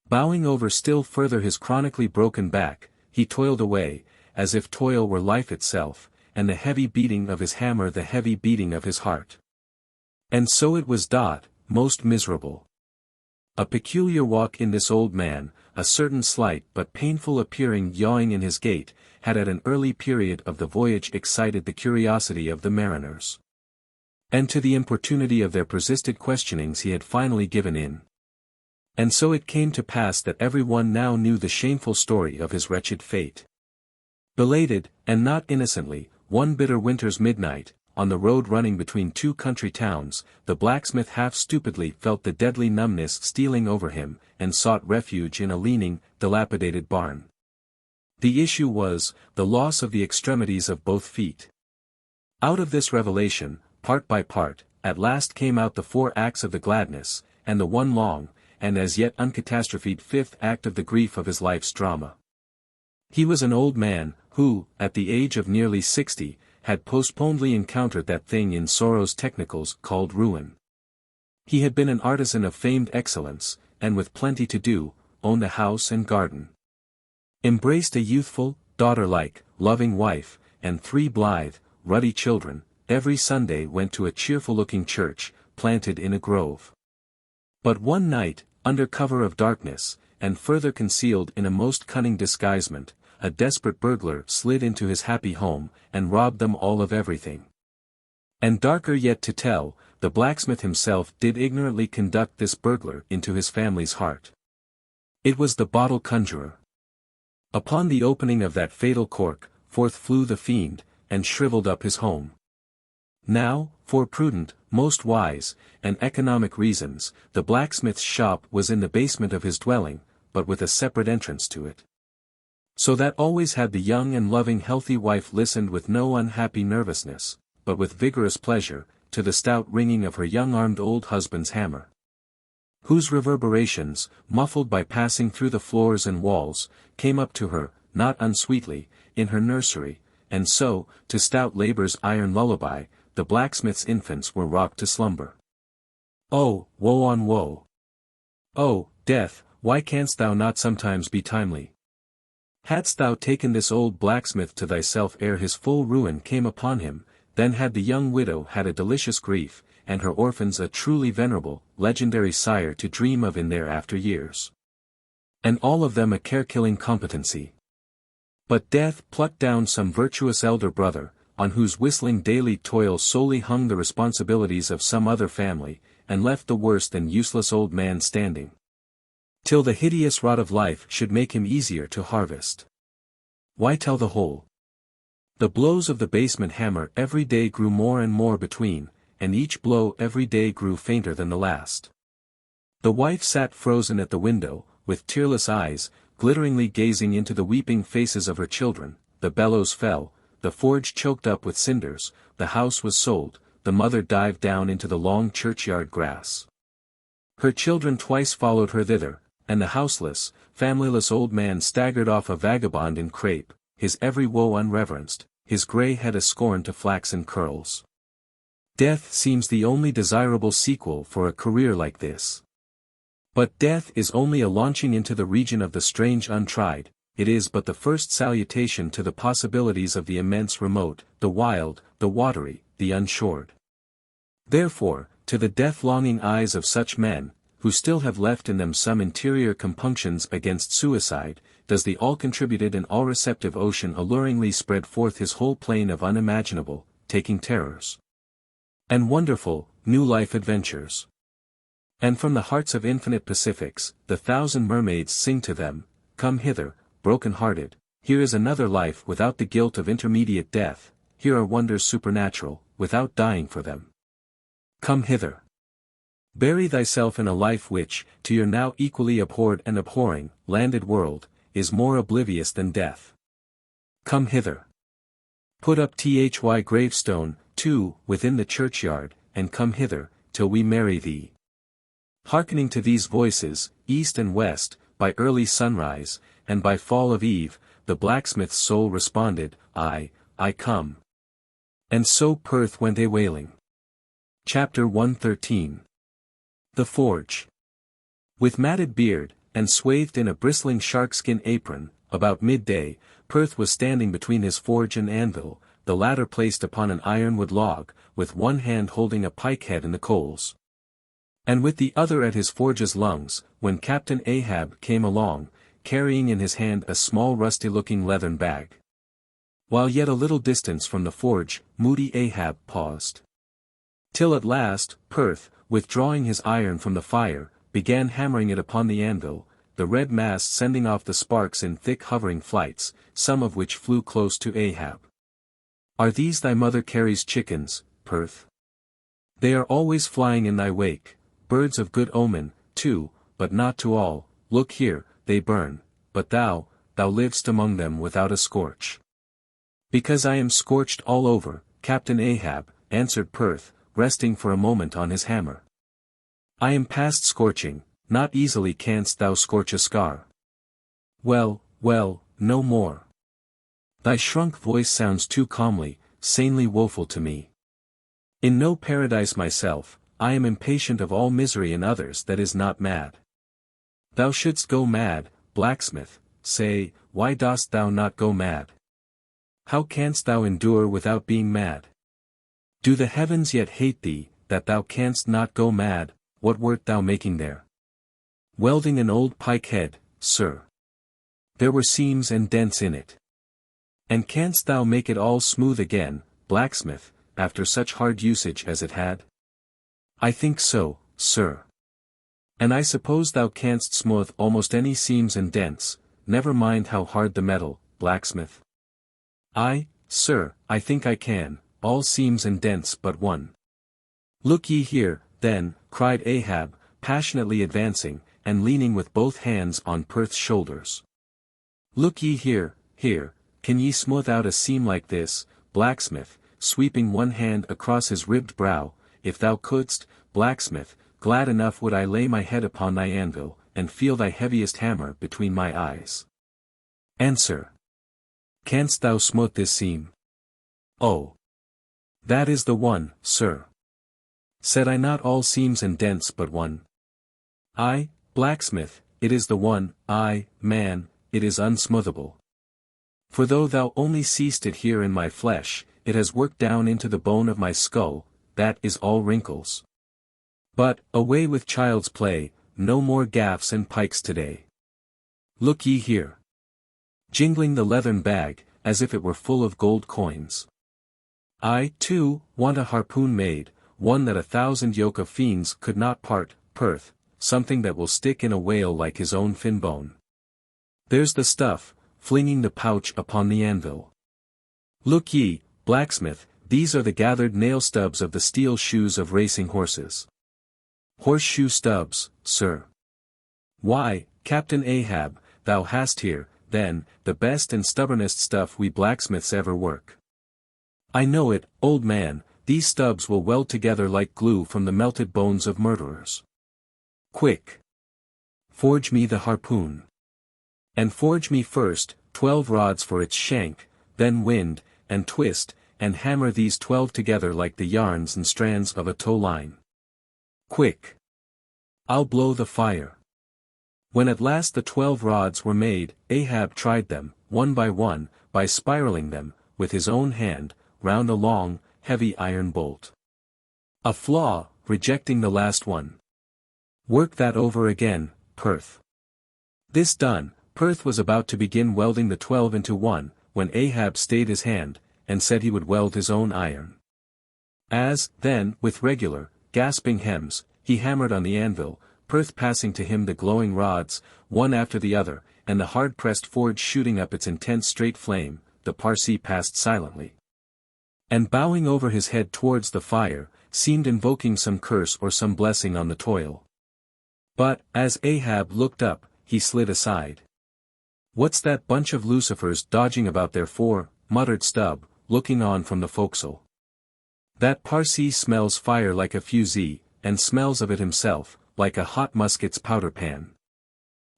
S1: Bowing over still further his chronically broken back, he toiled away, as if toil were life itself, and the heavy beating of his hammer the heavy beating of his heart. And so it was most miserable. A peculiar walk in this old man, a certain slight but painful appearing yawing in his gait, had at an early period of the voyage excited the curiosity of the mariners. And to the importunity of their persistent questionings he had finally given in. And so it came to pass that every one now knew the shameful story of his wretched fate. Belated, and not innocently, one bitter winter's midnight, on the road running between 2 country towns, the blacksmith half stupidly felt the deadly numbness stealing over him, and sought refuge in a leaning, dilapidated barn. The issue was, the loss of the extremities of both feet. Out of this revelation, part by part, at last came out the 4 acts of the gladness, and the one long, and as yet uncatastrophed 5th act of the grief of his life's drama. He was an old man, who, at the age of nearly 60, had postponedly encountered that thing in sorrow's technicals called ruin. He had been an artisan of famed excellence, and with plenty to do, owned a house and garden. Embraced a youthful, daughter-like, loving wife, and 3 blithe, ruddy children, every Sunday went to a cheerful-looking church, planted in a grove. But one night, under cover of darkness, and further concealed in a most cunning disguisement, a desperate burglar slid into his happy home, and robbed them all of everything. And darker yet to tell, the blacksmith himself did ignorantly conduct this burglar into his family's heart. It was the bottle conjurer. Upon the opening of that fatal cork, forth flew the fiend, and shriveled up his home. Now, for prudent, most wise, and economic reasons, the blacksmith's shop was in the basement of his dwelling, but with a separate entrance to it. So that always had the young and loving healthy wife listened with no unhappy nervousness, but with vigorous pleasure, to the stout ringing of her young-armed old husband's hammer, whose reverberations, muffled by passing through the floors and walls, came up to her, not unsweetly, in her nursery, and so, to stout labor's iron lullaby, the blacksmith's infants were rocked to slumber. Oh, woe on woe! Oh, death, why canst thou not sometimes be timely? Hadst thou taken this old blacksmith to thyself ere his full ruin came upon him, then had the young widow had a delicious grief, and her orphans a truly venerable, legendary sire to dream of in their after years. And all of them a care-killing competency. But death plucked down some virtuous elder brother, on whose whistling daily toil solely hung the responsibilities of some other family, and left the worse than useless old man standing, till the hideous rot of life should make him easier to harvest. Why tell the whole? The blows of the basement hammer every day grew more and more between, and each blow every day grew fainter than the last. The wife sat frozen at the window, with tearless eyes, glitteringly gazing into the weeping faces of her children. The bellows fell, the forge choked up with cinders, the house was sold, the mother dived down into the long churchyard grass. Her children twice followed her thither, and the houseless, familyless old man staggered off a vagabond in crape, his every woe unreverenced, his grey head a scorn to flaxen curls. Death seems the only desirable sequel for a career like this. But death is only a launching into the region of the strange untried, it is but the first salutation to the possibilities of the immense remote, the wild, the watery, the unshored. Therefore, to the death-longing eyes of such men, who still have left in them some interior compunctions against suicide, does the all-contributed and all-receptive ocean alluringly spread forth his whole plain of unimaginable, taking terrors, and wonderful, new life adventures. And from the hearts of infinite Pacifics, the 1,000 mermaids sing to them, come hither, broken-hearted, here is another life without the guilt of intermediate death, here are wonders supernatural, without dying for them. Come hither. Bury thyself in a life which, to your now equally abhorred and abhorring, landed world, is more oblivious than death. Come hither. Put up thy gravestone, too, within the churchyard, and come hither, till we marry thee. Hearkening to these voices, east and west, by early sunrise, and by fall of eve, the blacksmith's soul responded, I come. And so Perth went a-wailing. Chapter 113. The Forge. With matted beard, and swathed in a bristling sharkskin apron, about midday, Perth was standing between his forge and anvil, the latter placed upon an ironwood log, with one hand holding a pike-head in the coals, and with the other at his forge's lungs, when Captain Ahab came along, carrying in his hand a small rusty-looking leathern bag. While yet a little distance from the forge, moody Ahab paused. Till at last, Perth, withdrawing his iron from the fire, began hammering it upon the anvil, the red mass sending off the sparks in thick hovering flights, some of which flew close to Ahab. Are these thy mother Carrie's chickens, Perth? They are always flying in thy wake, birds of good omen, too, but not to all. Look here, they burn, but thou, thou livest among them without a scorch. Because I am scorched all over, Captain Ahab, answered Perth, resting for a moment on his hammer. I am past scorching, not easily canst thou scorch a scar. Well, well, no more. Thy shrunk voice sounds too calmly, sanely woeful to me. In no paradise myself, I am impatient of all misery in others that is not mad. Thou shouldst go mad, blacksmith, say, why dost thou not go mad? How canst thou endure without being mad? Do the heavens yet hate thee, that thou canst not go mad? What wert thou making there? Welding an old pike head, sir. There were seams and dents in it. And canst thou make it all smooth again, blacksmith, after such hard usage as it had? I think so, sir. And I suppose thou canst smooth almost any seams and dents, never mind how hard the metal, blacksmith. Aye, sir, I think I can, all seams and dents but one. Look ye here, then, cried Ahab, passionately advancing, and leaning with both hands on Perth's shoulders. Look ye here, can ye smooth out a seam like this, blacksmith, sweeping one hand across his ribbed brow? If thou couldst, blacksmith, glad enough would I lay my head upon thy anvil, and feel thy heaviest hammer between my eyes. Answer. Canst thou smooth this seam? Oh. That is the one, sir. Said I not all seams and dents but one? Aye, blacksmith, it is the one, aye, man, it is unsmoothable. For though thou only seest it here in my flesh, it has worked down into the bone of my skull, that is all wrinkles. But, away with child's play, no more gaffs and pikes today. Look ye here. Jingling the leathern bag, as if it were full of gold coins. I, too, want a harpoon made, one that 1,000 yoke of fiends could not part, Perth, something that will stick in a whale like his own fin bone. There's the stuff, flinging the pouch upon the anvil. Look ye, blacksmith, these are the gathered nail stubs of the steel shoes of racing horses. Horseshoe stubs, sir. Why, Captain Ahab, thou hast here, then, the best and stubbornest stuff we blacksmiths ever work. I know it, old man, these stubs will weld together like glue from the melted bones of murderers. Quick! Forge me the harpoon. And forge me first, 12 rods for its shank, then wind, and twist, and hammer these 12 together like the yarns and strands of a tow line. Quick! I'll blow the fire. When at last the 12 rods were made, Ahab tried them, one, by spiraling them, with his own hand, round a long, heavy iron bolt. A flaw, rejecting the last one. Work that over again, Perth. This done, Perth was about to begin welding the 12 into one, when Ahab stayed his hand, and said he would weld his own iron. As, then, with regular, gasping hems, he hammered on the anvil, Perth passing to him the glowing rods, one after the other, and the hard-pressed forge shooting up its intense straight flame, the Parsee passed silently. And bowing over his head towards the fire, seemed invoking some curse or some blessing on the toil. But, as Ahab looked up, he slid aside. What's that bunch of lucifers dodging about there for? Muttered Stubb, looking on from the forecastle. That Parsee smells fire like a fusee, and smells of it himself, like a hot musket's powder pan.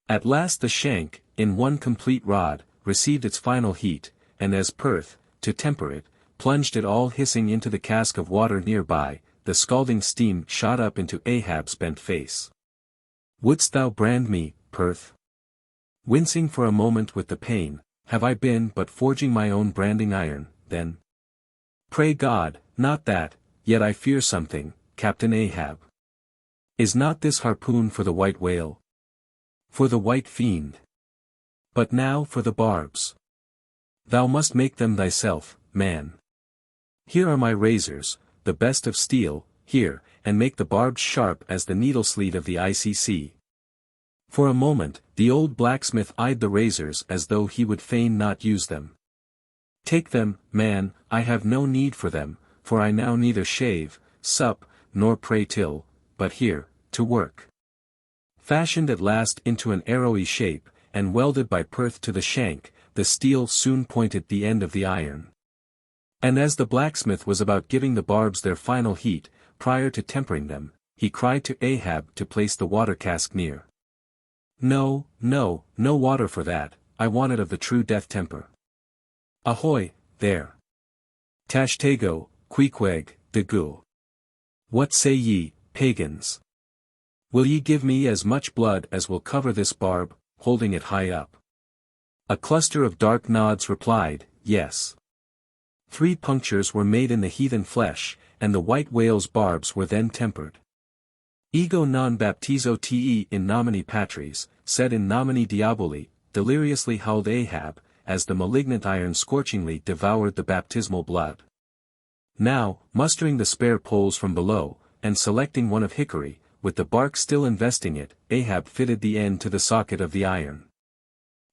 S1: At last the shank, in one complete rod, received its final heat, and as Perth, to temper it, plunged it all hissing into the cask of water nearby, the scalding steam shot up into Ahab's bent face. Wouldst thou brand me, Perth? Wincing for a moment with the pain, have I been but forging my own branding iron, then? Pray God, not that, yet I fear something, Captain Ahab. Is not this harpoon for the white whale? For the white fiend? But now for the barbs. Thou must make them thyself, man. Here are my razors, the best of steel, here, and make the barbs sharp as the needle-sleet of the icy sea. For a moment, the old blacksmith eyed the razors as though he would fain not use them. Take them, man, I have no need for them, for I now neither shave, sup, nor pray till, but here, to work. Fashioned at last into an arrowy shape, and welded by Perth to the shank, the steel soon pointed the end of the iron. And as the blacksmith was about giving the barbs their final heat, prior to tempering them, he cried to Ahab to place the water cask near. No, no, no water for that, I want it of the true death temper. Ahoy, there! Tashtego, Queequeg, de Gu. What say ye, pagans? Will ye give me as much blood as will cover this barb, holding it high up? A cluster of dark nods replied, yes. 3 punctures were made in the heathen flesh, and the white whale's barbs were then tempered. Ego non baptizo te in nomine patris, sed in nomine diaboli, deliriously howled Ahab, as the malignant iron scorchingly devoured the baptismal blood. Now, mustering the spare poles from below, and selecting one of hickory, with the bark still investing it, Ahab fitted the end to the socket of the iron.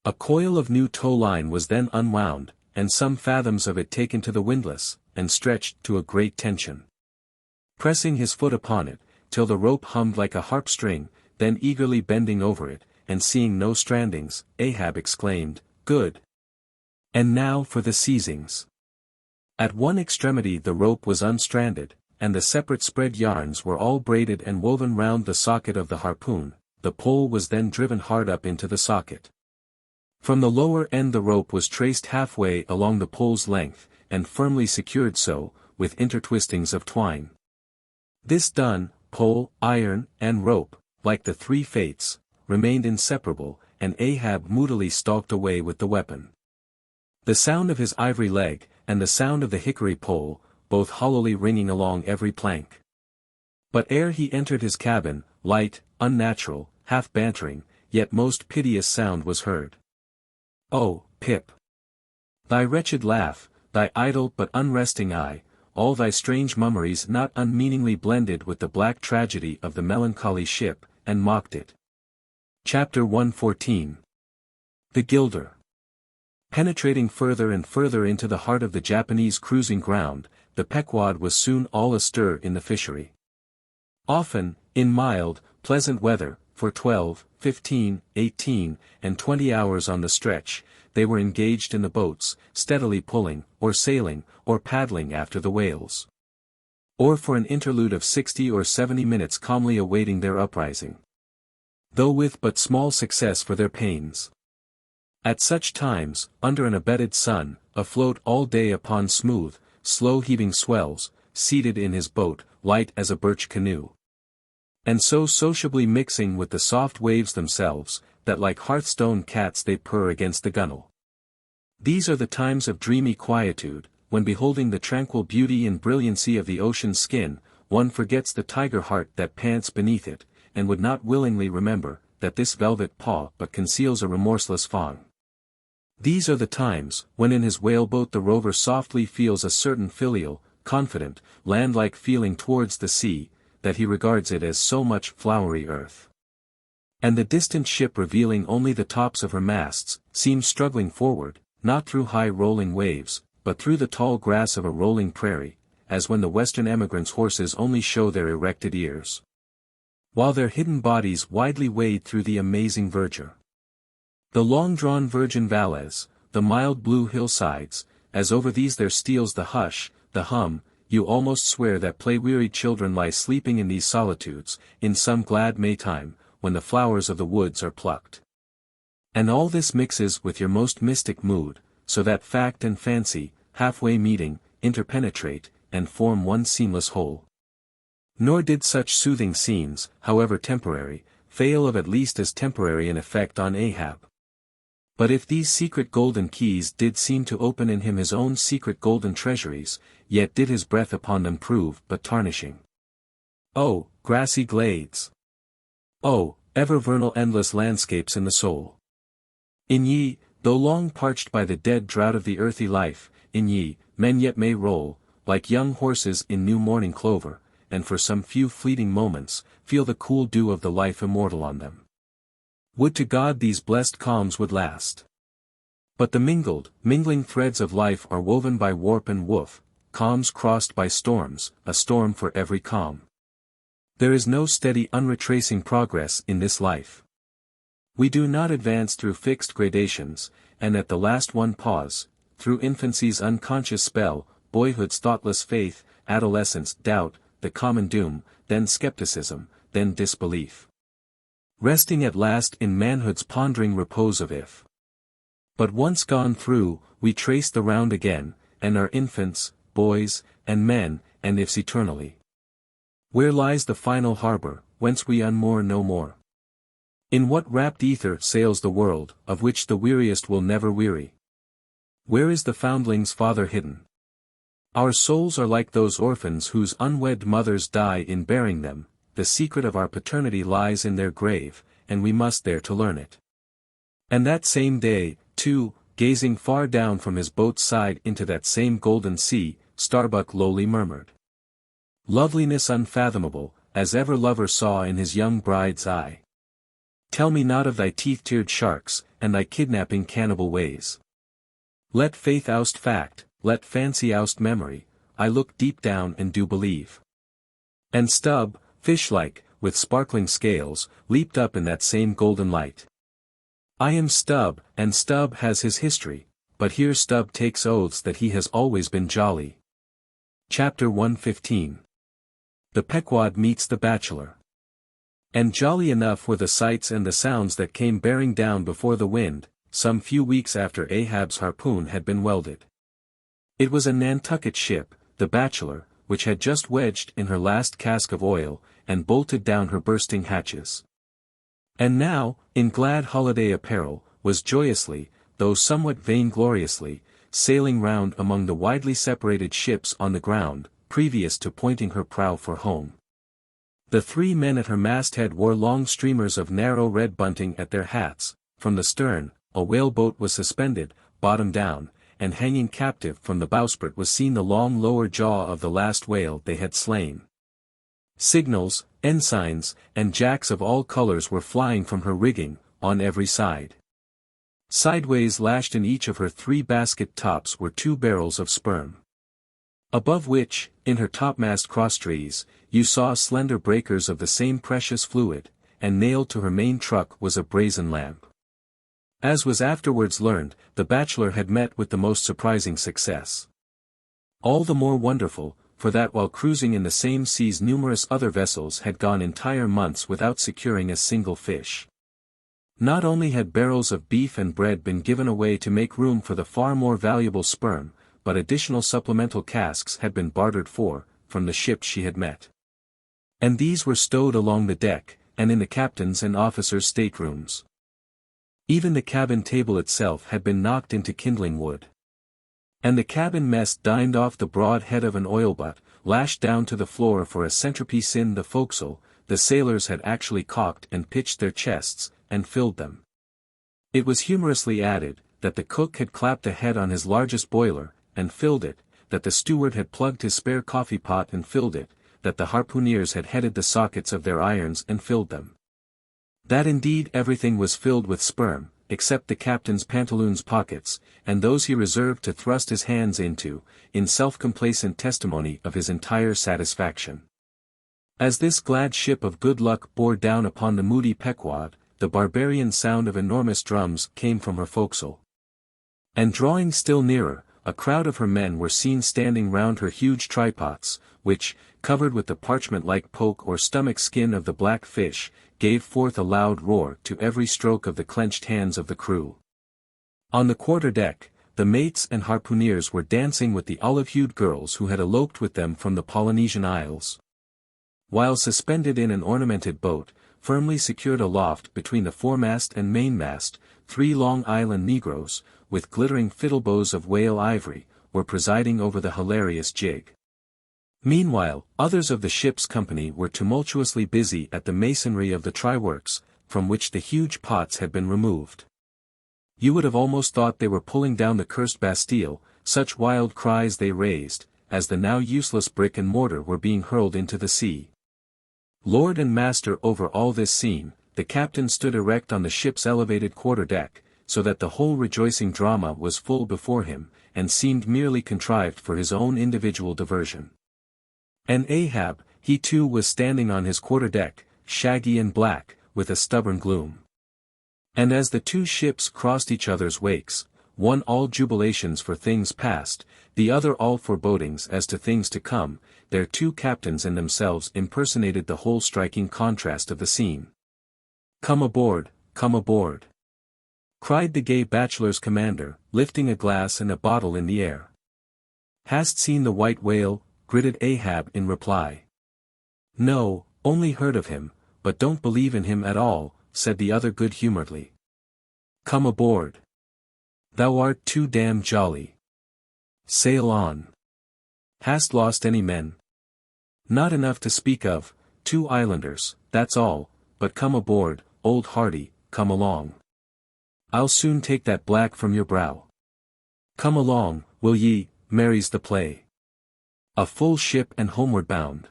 S1: A coil of new tow line was then unwound, and some fathoms of it taken to the windlass, and stretched to a great tension. Pressing his foot upon it, till the rope hummed like a harp string, then eagerly bending over it, and seeing no strandings, Ahab exclaimed, "Good! And now for the seizings." At one extremity the rope was unstranded, and the separate spread yarns were all braided and woven round the socket of the harpoon. The pole was then driven hard up into the socket. From the lower end the rope was traced halfway along the pole's length, and firmly secured so, with intertwistings of twine. This done, pole, iron, and rope, like the 3 fates, remained inseparable, and Ahab moodily stalked away with the weapon. The sound of his ivory leg, and the sound of the hickory pole, both hollowly ringing along every plank. But ere he entered his cabin, light, unnatural, half bantering, yet most piteous sound was heard. "Oh, Pip! Thy wretched laugh, thy idle but unresting eye, all thy strange mummeries not unmeaningly blended with the black tragedy of the melancholy ship, and mocked it." Chapter 114. The Gilder. Penetrating further and further into the heart of the Japanese cruising ground, the Pequod was soon all astir in the fishery. Often, in mild, pleasant weather, for 12, 15, 18, and 20 hours on the stretch, they were engaged in the boats, steadily pulling, or sailing, or paddling after the whales. Or for an interlude of 60 or 70 minutes calmly awaiting their uprising. Though with but small success for their pains. At such times, under an abated sun, afloat all day upon smooth, slow-heaving swells, seated in his boat, light as a birch canoe. And so sociably mixing with the soft waves themselves, that like hearthstone cats they purr against the gunwale. These are the times of dreamy quietude, when beholding the tranquil beauty and brilliancy of the ocean's skin, one forgets the tiger heart that pants beneath it, and would not willingly remember, that this velvet paw but conceals a remorseless fawn. These are the times, when in his whaleboat the rover softly feels a certain filial, confident, land-like feeling towards the sea, that he regards it as so much flowery earth. And the distant ship revealing only the tops of her masts, seems struggling forward, not through high rolling waves, but through the tall grass of a rolling prairie, as when the western emigrants' horses only show their erected ears, while their hidden bodies widely wade through the amazing verdure. The long-drawn virgin valleys, the mild blue hillsides, as over these there steals the hush, the hum, you almost swear that play-wearied children lie sleeping in these solitudes, in some glad Maytime, when the flowers of the woods are plucked. And all this mixes with your most mystic mood, so that fact and fancy, halfway meeting, interpenetrate, and form one seamless whole. Nor did such soothing scenes, however temporary, fail of at least as temporary an effect on Ahab. But if these secret golden keys did seem to open in him his own secret golden treasuries, yet did his breath upon them prove but tarnishing. Oh, grassy glades! Oh, ever vernal endless landscapes in the soul! In ye, though long parched by the dead drought of the earthy life, in ye, men yet may roll, like young horses in new morning clover, and for some few fleeting moments, feel the cool dew of the life immortal on them. Would to God these blessed calms would last. But the mingling threads of life are woven by warp and woof, calms crossed by storms, a storm for every calm. There is no steady unretracing progress in this life. We do not advance through fixed gradations, and at the last one pause, through infancy's unconscious spell, boyhood's thoughtless faith, adolescence doubt, the common doom, then skepticism, then disbelief. Resting at last in manhood's pondering repose of if. But once gone through, we trace the round again, and are infants, boys, and men, and ifs eternally. Where lies the final harbor, whence we unmoor no more? In what rapt ether sails the world, of which the weariest will never weary? Where is the foundling's father hidden? Our souls are like those orphans whose unwed mothers die in bearing them, the secret of our paternity lies in their grave, and we must there to learn it. And that same day, too, gazing far down from his boat's side into that same golden sea, Starbuck lowly murmured. Loveliness unfathomable, as ever lover saw in his young bride's eye. Tell me not of thy teeth-tiered sharks, and thy kidnapping cannibal ways. Let faith oust fact, let fancy oust memory, I look deep down and do believe. And Stubb, fish-like, with sparkling scales, leaped up in that same golden light. I am Stubb, and Stubb has his history, but here Stubb takes oaths that he has always been jolly. Chapter 115. The Pequod meets the Bachelor. And jolly enough were the sights and the sounds that came bearing down before the wind, some few weeks after Ahab's harpoon had been welded. It was a Nantucket ship, the Bachelor, which had just wedged in her last cask of oil, and bolted down her bursting hatches. And now, in glad holiday apparel, was joyously, though somewhat vaingloriously, sailing round among the widely separated ships on the ground, previous to pointing her prow for home. The 3 men at her masthead wore long streamers of narrow red bunting at their hats. From the stern, a whaleboat was suspended, bottom down, and hanging captive from the bowsprit was seen the long lower jaw of the last whale they had slain. Signals, ensigns, and jacks of all colors were flying from her rigging, on every side. Sideways lashed in each of her 3 basket tops were 2 barrels of sperm. Above which, in her topmast crosstrees, you saw slender breakers of the same precious fluid, and nailed to her main truck was a brazen lamp. As was afterwards learned, the Bachelor had met with the most surprising success. All the more wonderful, for that while cruising in the same seas numerous other vessels had gone entire months without securing a single fish. Not only had barrels of beef and bread been given away to make room for the far more valuable sperm, but additional supplemental casks had been bartered for, from the ships she had met. And these were stowed along the deck, and in the captain's and officers' staterooms. Even the cabin table itself had been knocked into kindling wood. And the cabin mess dined off the broad head of an oil butt, lashed down to the floor for a centerpiece in the forecastle. The sailors had actually caulked and pitched their chests, and filled them. It was humorously added, that the cook had clapped a head on his largest boiler, and filled it, that the steward had plugged his spare coffee pot and filled it, that the harpooneers had headed the sockets of their irons and filled them. That indeed everything was filled with sperm, except the captain's pantaloons pockets, and those he reserved to thrust his hands into, in self-complacent testimony of his entire satisfaction. As this glad ship of good luck bore down upon the moody Pequod, the barbarian sound of enormous drums came from her forecastle. And drawing still nearer, a crowd of her men were seen standing round her huge trypots, which, covered with the parchment-like poke or stomach skin of the black fish, gave forth a loud roar to every stroke of the clenched hands of the crew. On the quarter-deck, the mates and harpooneers were dancing with the olive-hued girls who had eloped with them from the Polynesian Isles. While suspended in an ornamented boat, firmly secured aloft between the foremast and mainmast, 3 Long Island negroes, with glittering fiddle-bows of whale ivory, were presiding over the hilarious jig. Meanwhile, others of the ship's company were tumultuously busy at the masonry of the tryworks, from which the huge pots had been removed. You would have almost thought they were pulling down the cursed Bastille, such wild cries they raised, as the now useless brick and mortar were being hurled into the sea. Lord and master over all this scene, the captain stood erect on the ship's elevated quarter-deck, so that the whole rejoicing drama was full before him, and seemed merely contrived for his own individual diversion. And Ahab, he too was standing on his quarter-deck, shaggy and black, with a stubborn gloom. And as the two ships crossed each other's wakes, one all jubilations for things past, the other all forebodings as to things to come, their two captains and themselves impersonated the whole striking contrast of the scene. "Come aboard, come aboard!" cried the gay bachelor's commander, lifting a glass and a bottle in the air. "Hast seen the white whale?" gritted Ahab in reply. "No, only heard of him, but don't believe in him at all," said the other good-humoredly. "Come aboard. Thou art too damn jolly. Sail on. Hast lost any men?" "Not enough to speak of, 2 islanders, that's all, but come aboard, old Hardy, come along. I'll soon take that black from your brow. Come along, will ye, merry's the play. A full ship and homeward bound."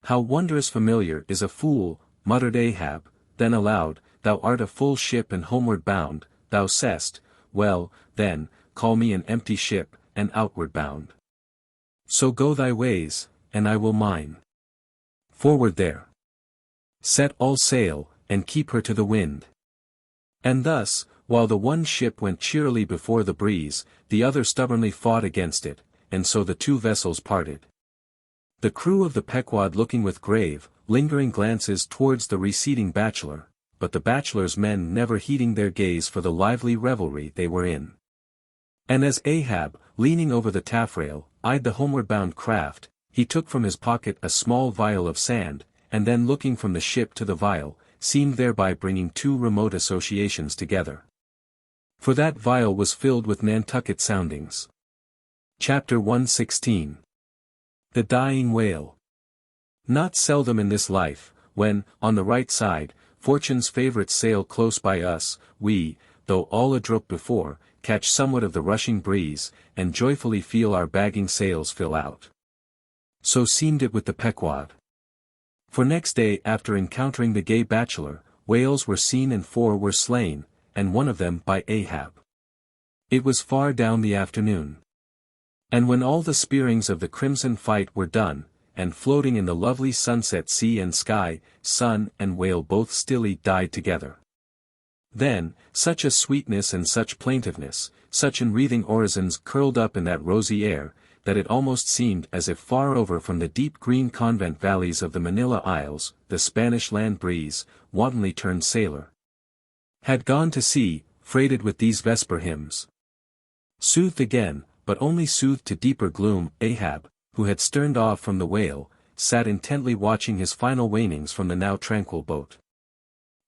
S1: "How wondrous familiar is a fool," muttered Ahab, then aloud, "Thou art a full ship and homeward bound, thou say'st, well, then, call me an empty ship, and outward bound. So go thy ways, and I will mine. Forward there. Set all sail, and keep her to the wind." And thus, while the one ship went cheerily before the breeze, the other stubbornly fought against it, and so the two vessels parted. The crew of the Pequod looking with grave, lingering glances towards the receding bachelor, but the bachelor's men never heeding their gaze for the lively revelry they were in. And as Ahab, leaning over the taffrail, eyed the homeward-bound craft, he took from his pocket a small vial of sand, and then looking from the ship to the vial, seemed thereby bringing two remote associations together. For that vial was filled with Nantucket soundings. Chapter 116. The Dying Whale. Not seldom in this life, when, on the right side, fortune's favourites sail close by us, we, though all adroit before, catch somewhat of the rushing breeze, and joyfully feel our bagging sails fill out. So seemed it with the Pequod. For next day after encountering the gay bachelor, whales were seen and 4 were slain, and one of them by Ahab. It was far down the afternoon. And when all the spearings of the crimson fight were done, and floating in the lovely sunset sea and sky, sun and whale both stilly died together. Then, such a sweetness and such plaintiveness, such enwreathing orisons curled up in that rosy air, that it almost seemed as if far over from the deep green convent valleys of the Manila Isles, the Spanish land breeze, wantonly turned sailor, had gone to sea, freighted with these vesper hymns. Soothed again, but only soothed to deeper gloom, Ahab, who had sterned off from the whale, sat intently watching his final wanings from the now tranquil boat.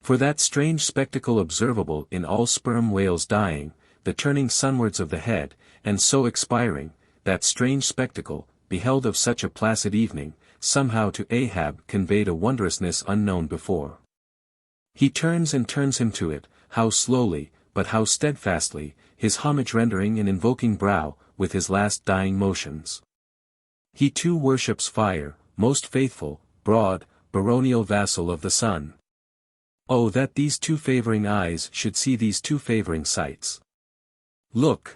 S1: For that strange spectacle observable in all sperm whales dying, the turning sunwards of the head, and so expiring, that strange spectacle, beheld of such a placid evening, somehow to Ahab conveyed a wondrousness unknown before. He turns and turns him to it, how slowly, but how steadfastly, his homage rendering and invoking brow, with his last dying motions. He too worships fire, most faithful, broad, baronial vassal of the sun. Oh, that these two favoring eyes should see these two favoring sights. Look!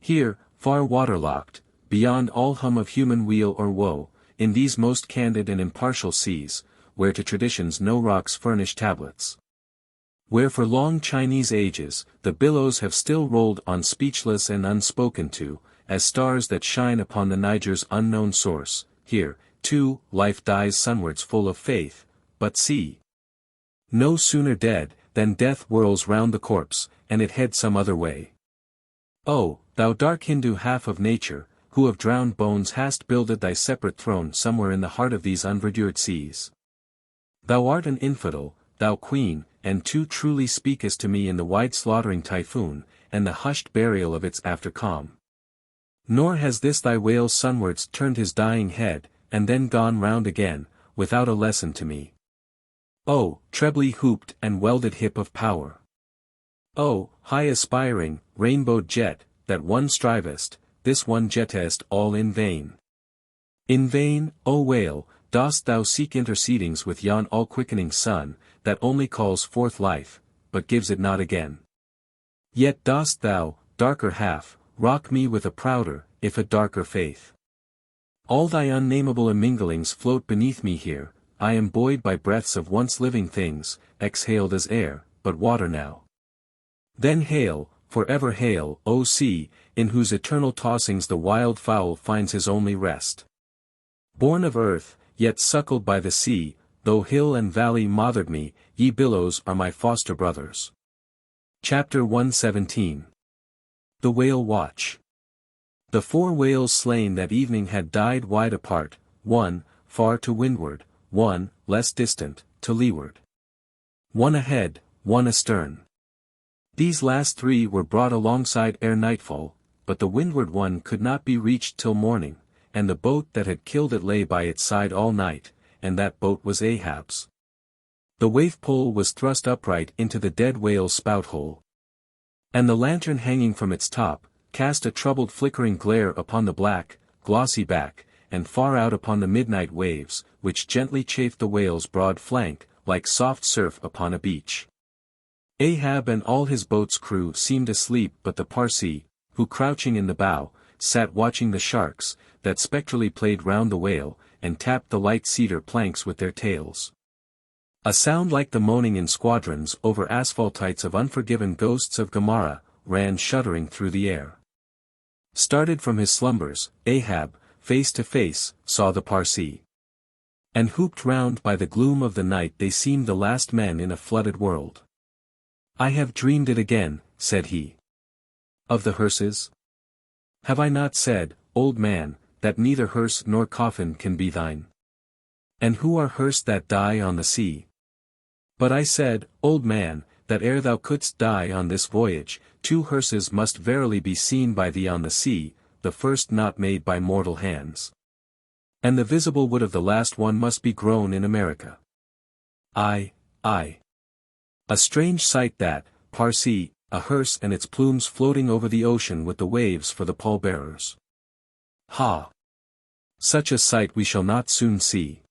S1: Here, far waterlocked, beyond all hum of human weal or woe, in these most candid and impartial seas, where to traditions no rocks furnish tablets. Where for long Chinese ages, the billows have still rolled on speechless and unspoken to, as stars that shine upon the Niger's unknown source, here, too, life dies sunwards full of faith, but see! No sooner dead, than death whirls round the corpse, and it heads some other way. Oh, thou dark Hindu half of nature, who of drowned bones hast builded thy separate throne somewhere in the heart of these unverdured seas. Thou art an infidel, thou queen, and too truly speakest to me in the wide slaughtering typhoon, and the hushed burial of its after calm. Nor has this thy whale sunwards turned his dying head, and then gone round again, without a lesson to me. Oh, trebly hooped and welded hip of power! Oh, high aspiring, rainbowed jet, that one strivest, this one jettest all in vain. In vain, O whale, dost thou seek intercedings with yon all-quickening sun, that only calls forth life, but gives it not again. Yet dost thou, darker half, rock me with a prouder, if a darker faith. All thy unnameable imminglings float beneath me here, I am buoyed by breaths of once living things, exhaled as air, but water now. Then hail, forever hail, O sea, in whose eternal tossings the wild fowl finds his only rest. Born of earth, yet suckled by the sea, though hill and valley mothered me, ye billows are my foster brothers. Chapter 117. The Whale Watch. The 4 whales slain that evening had died wide apart, one, far to windward, one, less distant, to leeward. One ahead, one astern. These last 3 were brought alongside ere nightfall, but the windward one could not be reached till morning, and the boat that had killed it lay by its side all night, and that boat was Ahab's. The waif pole was thrust upright into the dead whale's spout hole. And the lantern hanging from its top, cast a troubled flickering glare upon the black, glossy back, and far out upon the midnight waves, which gently chafed the whale's broad flank, like soft surf upon a beach. Ahab and all his boat's crew seemed asleep, but the Parsee, who crouching in the bow, sat watching the sharks, that spectrally played round the whale, and tapped the light cedar planks with their tails. A sound like the moaning in squadrons over asphaltites of unforgiven ghosts of Gomorrah, ran shuddering through the air. Started from his slumbers, Ahab, face to face, saw the Parsee. And hooped round by the gloom of the night they seemed the last men in a flooded world. I have dreamed it again, said he. Of the hearses? Have I not said, old man, that neither hearse nor coffin can be thine? And who are hearse that die on the sea? But I said, old man, that ere thou couldst die on this voyage, 2 hearses must verily be seen by thee on the sea, the first not made by mortal hands. And the visible wood of the last one must be grown in America. Aye. A strange sight that, Parsee, a hearse and its plumes floating over the ocean with the waves for the pallbearers. Ha! Such a sight we shall not soon see.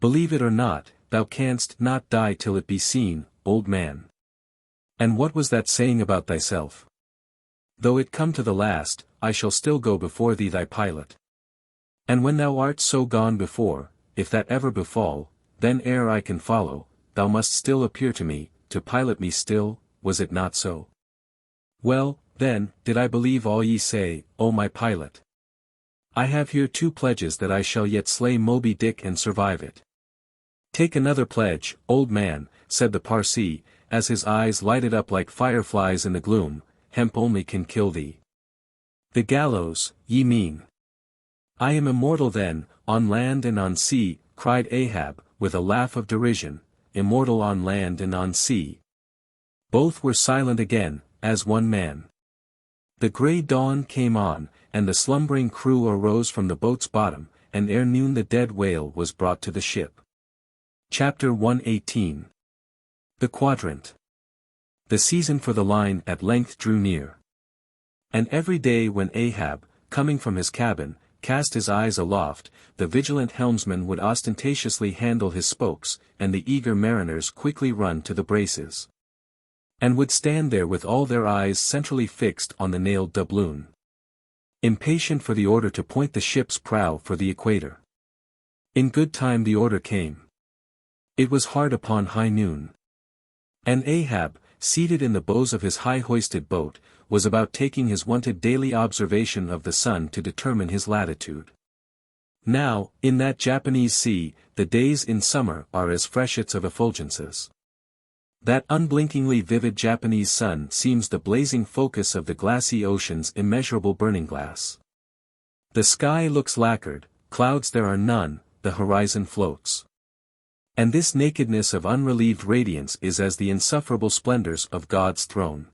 S1: Believe it or not, thou canst not die till it be seen, old man. And what was that saying about thyself? Though it come to the last, I shall still go before thee thy pilot. And when thou art so gone before, if that ever befall, then ere I can follow, thou must still appear to me, to pilot me still, was it not so? Well, then, did I believe all ye say, O my pilot? I have here 2 pledges that I shall yet slay Moby Dick and survive it. Take another pledge, old man, said the Parsee, as his eyes lighted up like fireflies in the gloom, hemp only can kill thee. The gallows, ye mean. I am immortal then, on land and on sea, cried Ahab, with a laugh of derision, immortal on land and on sea. Both were silent again, as one man. The grey dawn came on, and the slumbering crew arose from the boat's bottom, and ere noon the dead whale was brought to the ship. Chapter 118. The Quadrant. The season for the line at length drew near. And every day when Ahab, coming from his cabin, cast his eyes aloft, the vigilant helmsman would ostentatiously handle his spokes, and the eager mariners quickly run to the braces. And would stand there with all their eyes centrally fixed on the nailed doubloon. Impatient for the order to point the ship's prow for the equator. In good time the order came. It was hard upon high noon. And Ahab, seated in the bows of his high-hoisted boat, was about taking his wonted daily observation of the sun to determine his latitude. Now, in that Japanese sea, the days in summer are as freshets of effulgences. That unblinkingly vivid Japanese sun seems the blazing focus of the glassy ocean's immeasurable burning glass. The sky looks lacquered, clouds there are none, the horizon floats. And this nakedness of unrelieved radiance is as the insufferable splendors of God's throne.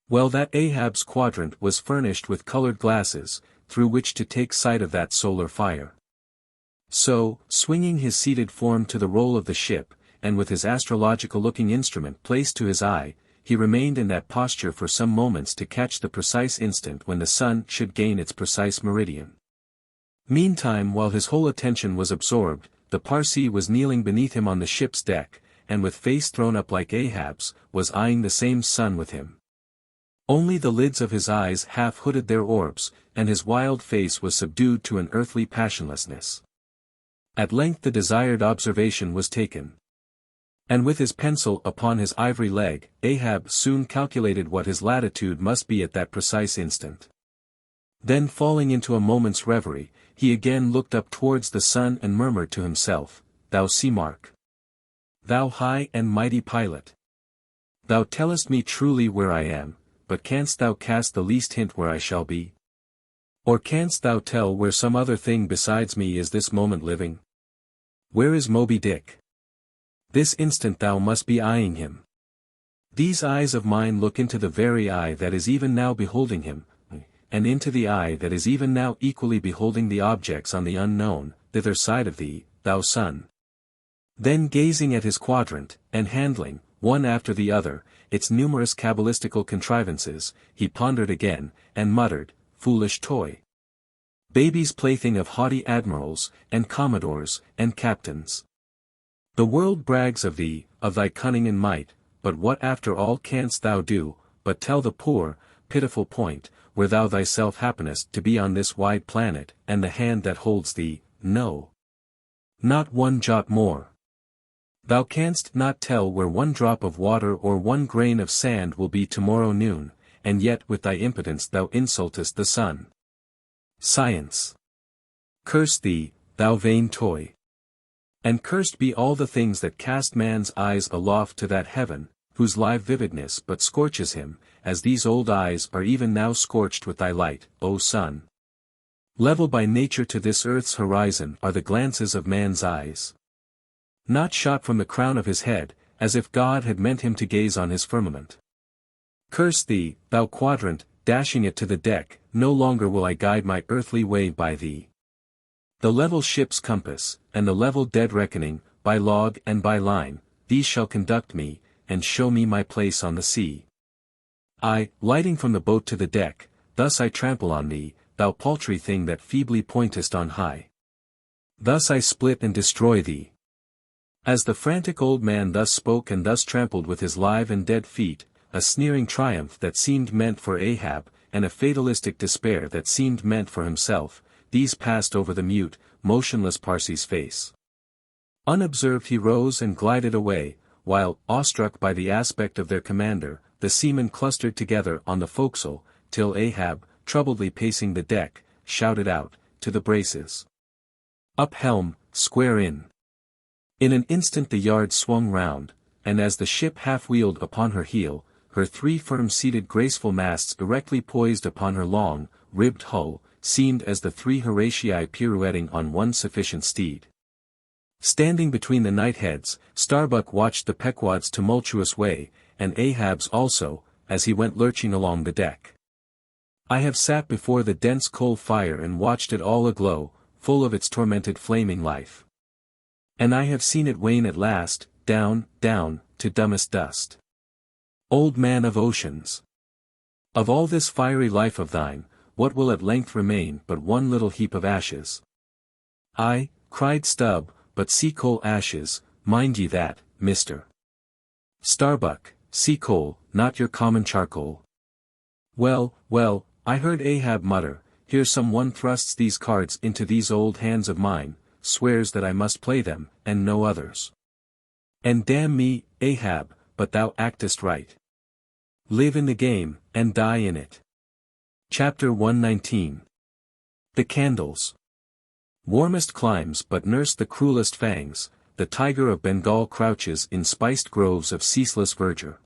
S1: Well, that Ahab's quadrant was furnished with colored glasses, through which to take sight of that solar fire. So, swinging his seated form to the roll of the ship, and with his astrological-looking instrument placed to his eye, he remained in that posture for some moments to catch the precise instant when the sun should gain its precise meridian. Meantime, while his whole attention was absorbed, the Parsee was kneeling beneath him on the ship's deck, and with face thrown up like Ahab's, was eyeing the same sun with him. Only the lids of his eyes half hooded their orbs, and his wild face was subdued to an earthly passionlessness. At length the desired observation was taken. And with his pencil upon his ivory leg, Ahab soon calculated what his latitude must be at that precise instant. Then falling into a moment's reverie, he again looked up towards the sun and murmured to himself, "Thou sea mark! Thou high and mighty pilot! Thou tellest me truly where I am, but canst thou cast the least hint where I shall be? Or canst thou tell where some other thing besides me is this moment living? Where is Moby Dick? This instant thou must be eyeing him. These eyes of mine look into the very eye that is even now beholding him, and into the eye that is even now equally beholding the objects on the unknown, thither side of thee, thou sun." Then gazing at his quadrant, and handling, one after the other, its numerous cabalistical contrivances, he pondered again, and muttered, "Foolish toy! Baby's plaything of haughty admirals, and commodores, and captains! The world brags of thee, of thy cunning and might, but what after all canst thou do, but tell the poor, pitiful point, where thou thyself happenest to be on this wide planet, and the hand that holds thee, no, not one jot more. Thou canst not tell where one drop of water or one grain of sand will be tomorrow noon, and yet with thy impotence thou insultest the sun. Science! Curse thee, thou vain toy! And cursed be all the things that cast man's eyes aloft to that heaven, whose live vividness but scorches him, as these old eyes are even now scorched with thy light, O sun. Level by nature to this earth's horizon are the glances of man's eyes. Not shot from the crown of his head, as if God had meant him to gaze on his firmament. Curse thee, thou quadrant, dashing it to the deck, no longer will I guide my earthly way by thee. The level ship's compass, and the level dead reckoning, by log and by line, these shall conduct me, and show me my place on the sea. I, lighting from the boat to the deck, thus I trample on thee, thou paltry thing that feebly pointest on high. Thus I split and destroy thee." As the frantic old man thus spoke and thus trampled with his live and dead feet, a sneering triumph that seemed meant for Ahab, and a fatalistic despair that seemed meant for himself, these passed over the mute, motionless Parsi's face. Unobserved he rose and glided away, while, awestruck by the aspect of their commander, the seamen clustered together on the forecastle, till Ahab, troubledly pacing the deck, shouted out, "To the braces! Up helm, square in!" In an instant the yard swung round, and as the ship half-wheeled upon her heel, her three firm-seated graceful masts directly poised upon her long, ribbed hull, seemed as the three Horatii pirouetting on one sufficient steed. Standing between the knightheads, Starbuck watched the Pequod's tumultuous way, and Ahab's also, as he went lurching along the deck. I have sat before the dense coal fire and watched it all aglow, full of its tormented flaming life. And I have seen it wane at last, down, down, to dumbest dust. Old man of oceans! Of all this fiery life of thine, what will at length remain but one little heap of ashes? "Aye," cried Stubb, "but sea coal ashes, mind ye that, Mr. Starbuck, sea coal, not your common charcoal." Well, well, I heard Ahab mutter, "Here some one thrusts these cards into these old hands of mine, swears that I must play them, and no others. And damn me, Ahab, but thou actest right. Live in the game, and die in it." Chapter 119. The Candles. Warmest climes but nurse the cruelest fangs, the tiger of Bengal crouches in spiced groves of ceaseless verdure.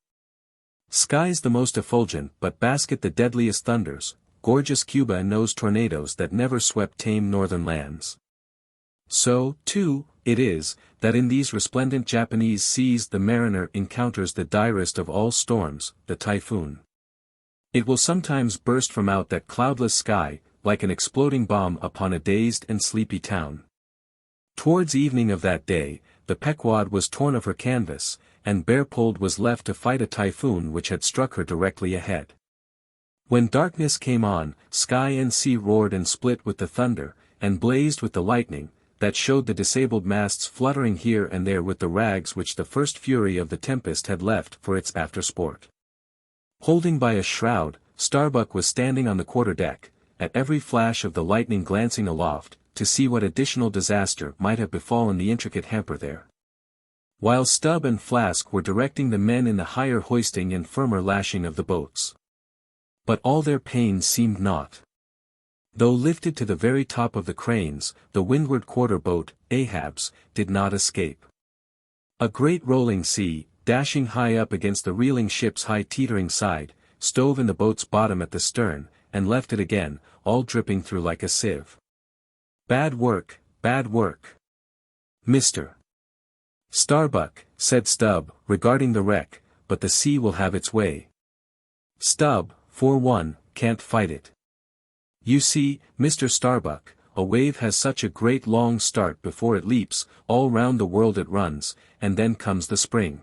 S1: Skies the most effulgent but basket the deadliest thunders, gorgeous Cuba knows tornadoes that never swept tame northern lands. So, too, it is, that in these resplendent Japanese seas the mariner encounters the direst of all storms, the typhoon. It will sometimes burst from out that cloudless sky, like an exploding bomb upon a dazed and sleepy town. Towards evening of that day, the Pequod was torn of her canvas, and bare-poled was left to fight a typhoon which had struck her directly ahead. When darkness came on, sky and sea roared and split with the thunder, and blazed with the lightning, that showed the disabled masts fluttering here and there with the rags which the first fury of the tempest had left for its after-sport. Holding by a shroud, Starbuck was standing on the quarter-deck, at every flash of the lightning glancing aloft, to see what additional disaster might have befallen the intricate hamper there. while Stubb and Flask were directing the men in the higher hoisting and firmer lashing of the boats. But all their pains seemed naught. Though lifted to the very top of the cranes, the windward quarter boat, Ahab's, did not escape. A great rolling sea, dashing high up against the reeling ship's high teetering side, stove in the boat's bottom at the stern, and left it again, all dripping through like a sieve. Bad work, Mr. Starbuck, said Stubb, regarding the wreck, but the sea will have its way. Stubb, for one, can't fight it. You see, Mr. Starbuck, a wave has such a great long start before it leaps, all round the world it runs, and then comes the spring.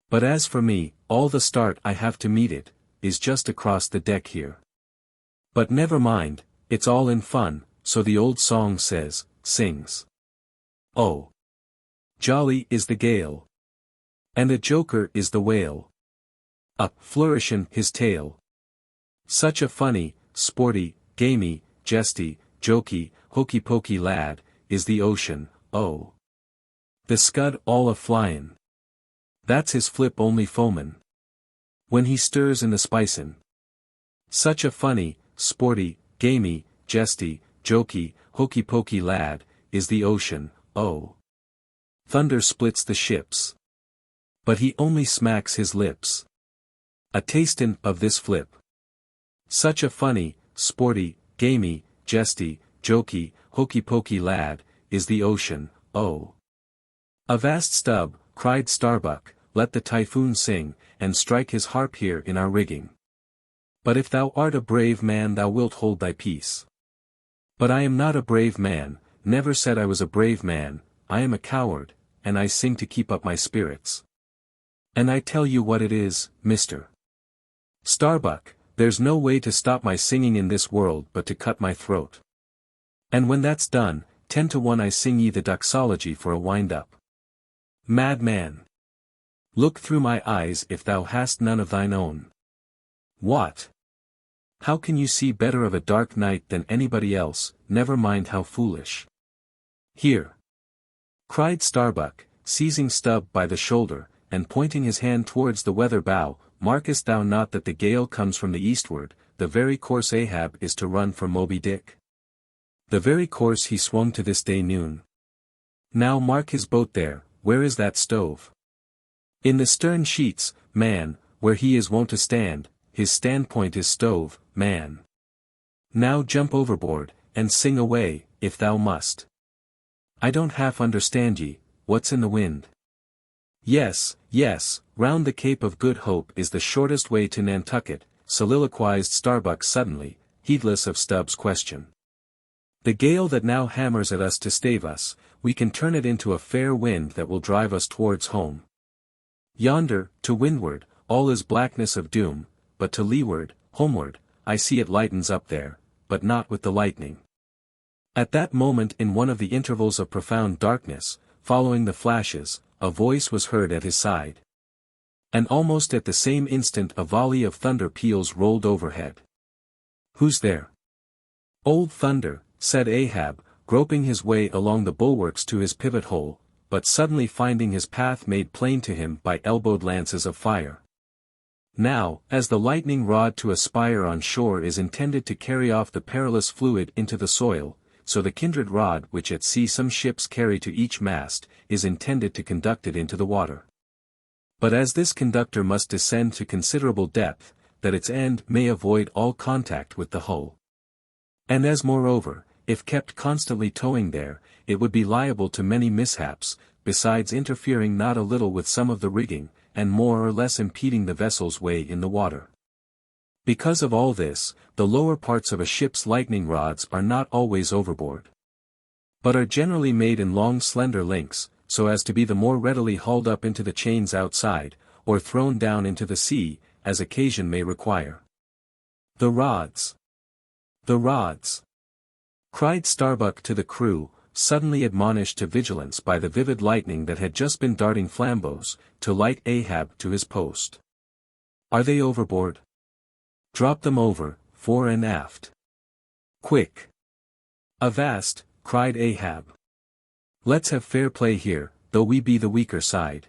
S1: But as for me, all the start I have to meet it, is just across the deck here. But never mind, it's all in fun, so the old song sings. Oh, jolly is the gale, and a joker is the whale, up flourishin' his tail. Such a funny, sporty, gamey, jesty, jokey, hokey-pokey lad, is the ocean, oh. The scud all a-flyin'. That's his flip only foamin', when he stirs in the spicin'. Such a funny, sporty, gamey, jesty, jokey, hokey-pokey lad, is the ocean, oh. Thunder splits the ships, but he only smacks his lips a tastin' of this flip. Such a funny, sporty, gamey, jesty, jokey, hokey-pokey lad, is the ocean, oh. Avast Stubb, cried Starbuck, let the typhoon sing, and strike his harp here in our rigging. But if thou art a brave man thou wilt hold thy peace. But I am not a brave man, never said I was a brave man, I am a coward, and I sing to keep up my spirits. And I tell you what it is, Mr. Starbuck, there's no way to stop my singing in this world but to cut my throat. And when that's done, 10 to 1 I sing ye the doxology for a wind-up. Madman! Look through my eyes if thou hast none of thine own. What? How can you see better of a dark night than anybody else, never mind how foolish? Here! Cried Starbuck, seizing Stubb by the shoulder, and pointing his hand towards the weather bow, markest thou not that the gale comes from the eastward, the very course Ahab is to run for Moby Dick? The very course he swung to this day noon. Now mark his boat there, where is that stove? In the stern sheets, man, where he is wont to stand, his standpoint is stove, man. Now jump overboard, and sing away, if thou must. I don't half understand ye, what's in the wind? Yes, round the Cape of Good Hope is the shortest way to Nantucket, soliloquized Starbuck suddenly, heedless of Stubb's question. The gale that now hammers at us to stave us, we can turn it into a fair wind that will drive us towards home. Yonder, to windward, all is blackness of doom, but to leeward, homeward, I see it lightens up there, but not with the lightning. At that moment in one of the intervals of profound darkness, following the flashes, a voice was heard at his side. And almost at the same instant a volley of thunder peals rolled overhead. Who's there? Old Thunder, said Ahab, groping his way along the bulwarks to his pivot hole, but suddenly finding his path made plain to him by elbowed lances of fire. Now, as the lightning rod to a spire on shore is intended to carry off the perilous fluid into the soil, so the kindred rod which at sea some ships carry to each mast, is intended to conduct it into the water. But as this conductor must descend to considerable depth, that its end may avoid all contact with the hull. And as moreover, if kept constantly towing there, it would be liable to many mishaps, besides interfering not a little with some of the rigging, and more or less impeding the vessel's way in the water. Because of all this, the lower parts of a ship's lightning rods are not always overboard, but are generally made in long slender links, so as to be the more readily hauled up into the chains outside, or thrown down into the sea, as occasion may require. The rods! The rods! Cried Starbuck to the crew, suddenly admonished to vigilance by the vivid lightning that had just been darting flambeaux, to light Ahab to his post. Are they overboard? Drop them over, fore and aft. Quick! Avast, cried Ahab. Let's have fair play here, though we be the weaker side.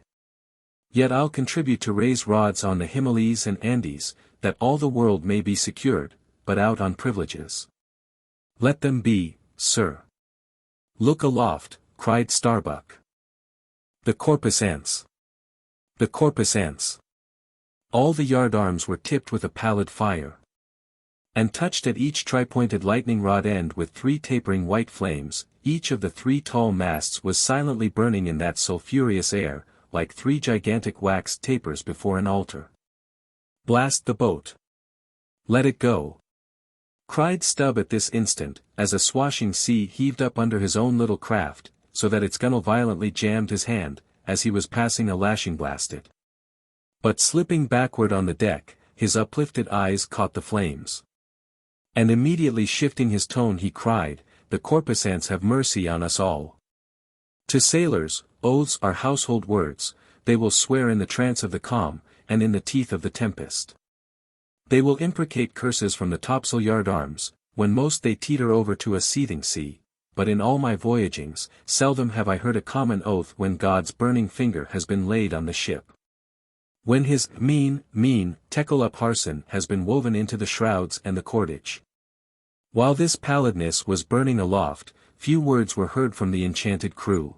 S1: Yet I'll contribute to raise rods on the Himalayas and Andes, that all the world may be secured, but out on privileges. Let them be, sir. Look aloft, cried Starbuck. The corpusants. The corpusants. All the yardarms were tipped with a pallid fire. And touched at each tri-pointed lightning rod end with 3 tapering white flames, each of the 3 tall masts was silently burning in that sulphurous air, like 3 gigantic wax tapers before an altar. Blast the boat. Let it go. Cried Stubb at this instant, as a swashing sea heaved up under his own little craft, so that its gunwale violently jammed his hand, as he was passing a lashing blasted. But slipping backward on the deck, his uplifted eyes caught the flames. And immediately shifting his tone he cried, the corpusants have mercy on us all. To sailors, oaths are household words, they will swear in the trance of the calm, and in the teeth of the tempest. They will imprecate curses from the topsail yard arms, when most they teeter over to a seething sea, but in all my voyagings, seldom have I heard a common oath when God's burning finger has been laid on the ship. When his mean, tekel upharsin has been woven into the shrouds and the cordage. While this pallidness was burning aloft, few words were heard from the enchanted crew,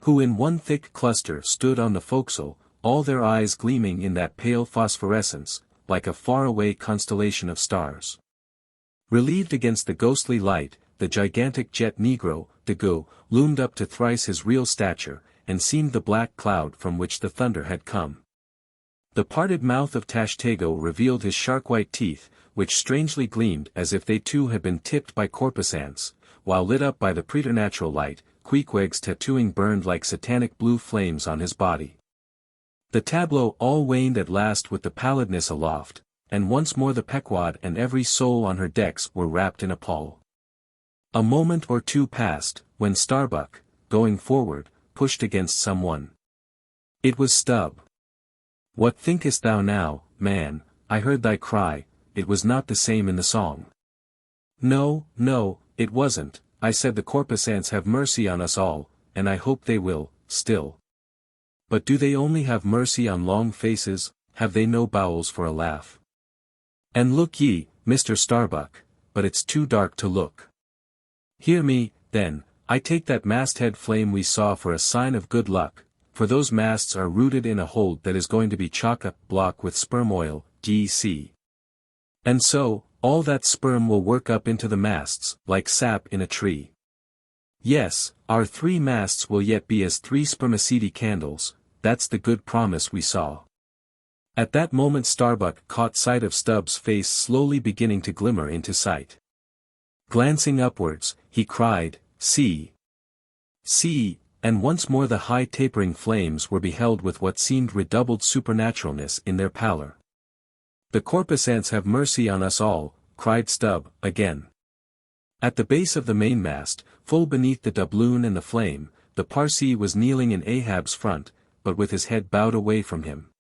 S1: who in one thick cluster stood on the forecastle, all their eyes gleaming in that pale phosphorescence, like a far-away constellation of stars. Relieved against the ghostly light, the gigantic jet negro, Dago, loomed up to thrice his real stature, and seemed the black cloud from which the thunder had come. The parted mouth of Tashtego revealed his shark-white teeth, which strangely gleamed as if they too had been tipped by corpusants, while lit up by the preternatural light, Queequeg's tattooing burned like satanic blue flames on his body. The tableau all waned at last with the pallidness aloft, and once more the Pequod and every soul on her decks were wrapped in a pall. A moment or two passed, when Starbuck, going forward, pushed against someone. It was Stubb. What thinkest thou now, man? I heard thy cry, it was not the same in the song. No, it wasn't, I said the corpusants have mercy on us all, and I hope they will, still. But do they only have mercy on long faces, have they no bowels for a laugh? And look ye, Mr. Starbuck, but it's too dark to look. Hear me, then, I take that masthead flame we saw for a sign of good luck, for those masts are rooted in a hold that is going to be chock-a-block with sperm oil, D.C. And so, all that sperm will work up into the masts, like sap in a tree. Yes, our 3 masts will yet be as 3 spermaceti candles, that's the good promise we saw. At that moment Starbuck caught sight of Stubb's face slowly beginning to glimmer into sight. Glancing upwards, he cried, See! See! And once more the high tapering flames were beheld with what seemed redoubled supernaturalness in their pallor. The corpusants have mercy on us all, cried Stubb, again. At the base of the mainmast, full beneath the doubloon and the flame, the Parsee was kneeling in Ahab's front, but with his head bowed away from him.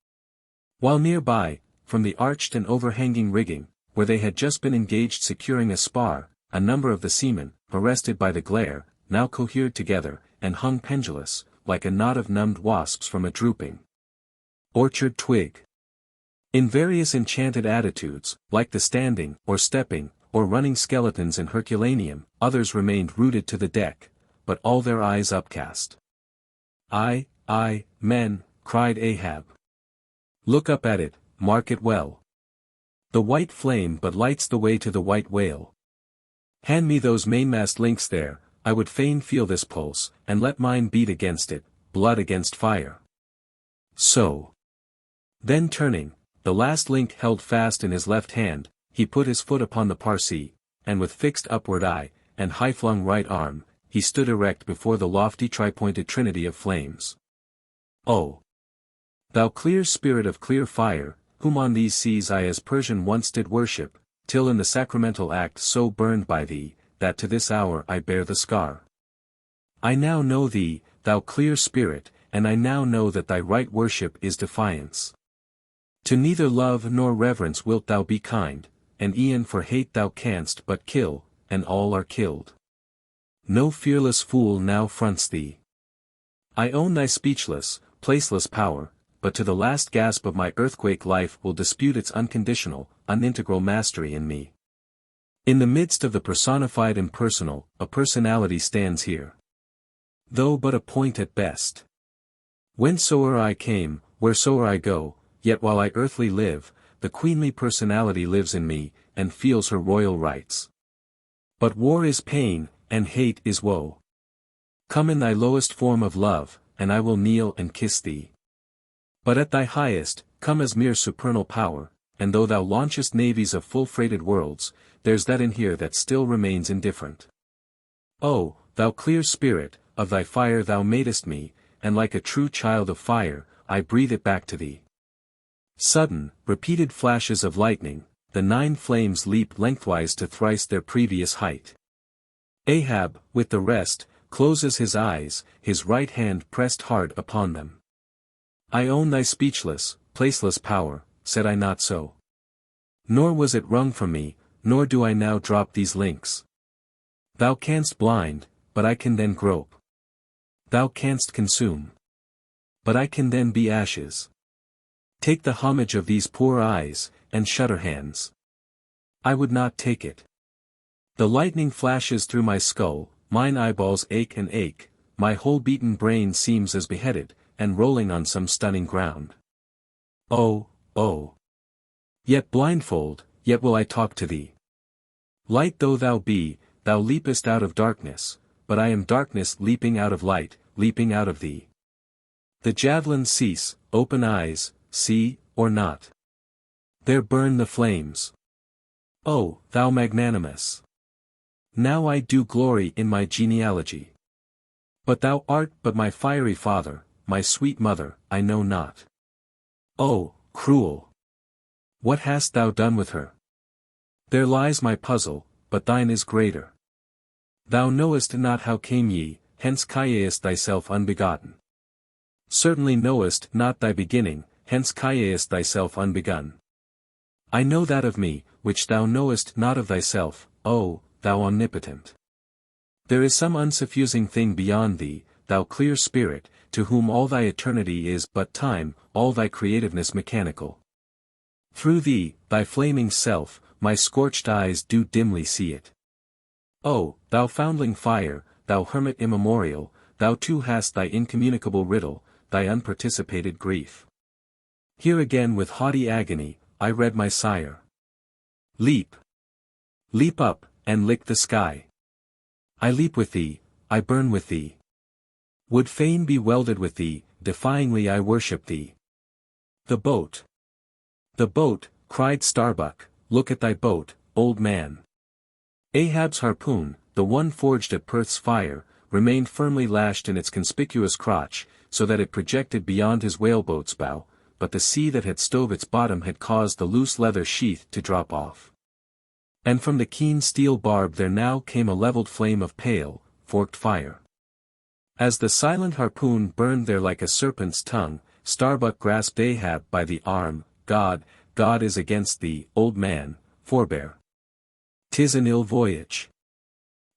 S1: While nearby, from the arched and overhanging rigging, where they had just been engaged securing a spar, a number of the seamen, arrested by the glare, now cohered together, and hung pendulous, like a knot of numbed wasps from a drooping orchard twig. In various enchanted attitudes, like the standing, or stepping, or running skeletons in Herculaneum, others remained rooted to the deck, but all their eyes upcast. Aye, men, cried Ahab. Look up at it, mark it well. The white flame but lights the way to the white whale. Hand me those mainmast links there, I would fain feel this pulse, and let mine beat against it, blood against fire. So. Then turning, the last link held fast in his left hand, he put his foot upon the Parsee, and with fixed upward eye, and high-flung right arm, he stood erect before the lofty tri-pointed trinity of flames. Oh! Thou clear spirit of clear fire, whom on these seas I as Persian once did worship, till in the sacramental act so burned by thee, that to this hour I bear the scar. I now know thee, thou clear spirit, and I now know that thy right worship is defiance. To neither love nor reverence wilt thou be kind, and e'en for hate thou canst but kill, and all are killed. No fearless fool now fronts thee. I own thy speechless, placeless power, but to the last gasp of my earthquake life will dispute its unconditional, unintegral mastery in me. In the midst of the personified impersonal, a personality stands here. Though but a point at best. Whensoe'er I came, wheresoe'er I go, yet while I earthly live, the queenly personality lives in me, and feels her royal rights. But war is pain, and hate is woe. Come in thy lowest form of love, and I will kneel and kiss thee. But at thy highest, come as mere supernal power, and though thou launchest navies of full-freighted worlds, there's that in here that still remains indifferent. Oh, thou clear spirit, of thy fire thou madest me, and like a true child of fire, I breathe it back to thee. Sudden, repeated flashes of lightning, the 9 flames leap lengthwise to thrice their previous height. Ahab, with the rest, closes his eyes, his right hand pressed hard upon them. I own thy speechless, placeless power, said I not so? Nor was it wrung from me, nor do I now drop these links. Thou canst blind, but I can then grope. Thou canst consume. But I can then be ashes. Take the homage of these poor eyes, and shudder hands. I would not take it. The lightning flashes through my skull, mine eyeballs ache and ache, my whole beaten brain seems as beheaded, and rolling on some stunning ground. Oh, oh! Yet blindfold, yet will I talk to thee. Light though thou be, thou leapest out of darkness, but I am darkness leaping out of light, leaping out of thee. The javelins cease, open eyes, see, or not. There burn the flames. Oh, thou magnanimous! Now I do glory in my genealogy. But thou art but my fiery father, my sweet mother, I know not. Oh, cruel! What hast thou done with her? There lies my puzzle, but thine is greater. Thou knowest not how came ye, hence callest thyself unbegotten. Certainly knowest not thy beginning, hence callest thyself unbegun. I know that of me, which thou knowest not of thyself, O, thou omnipotent. There is some unsuffusing thing beyond thee, thou clear spirit, to whom all thy eternity is but time, all thy creativeness mechanical. Through thee, thy flaming self, my scorched eyes do dimly see it. O, thou foundling fire, thou hermit immemorial, thou too hast thy incommunicable riddle, thy unparticipated grief. Here again with haughty agony, I read my sire. Leap! Leap up, and lick the sky. I leap with thee, I burn with thee. Would fain be welded with thee, defyingly I worship thee. The boat! The boat, cried Starbuck, look at thy boat, old man. Ahab's harpoon, the one forged at Perth's fire, remained firmly lashed in its conspicuous crotch, so that it projected beyond his whaleboat's bow, but the sea that had stove its bottom had caused the loose leather sheath to drop off. And from the keen steel barb there now came a leveled flame of pale, forked fire. As the silent harpoon burned there like a serpent's tongue, Starbuck grasped Ahab by the arm. God is against thee, old man, forbear. 'Tis an ill voyage.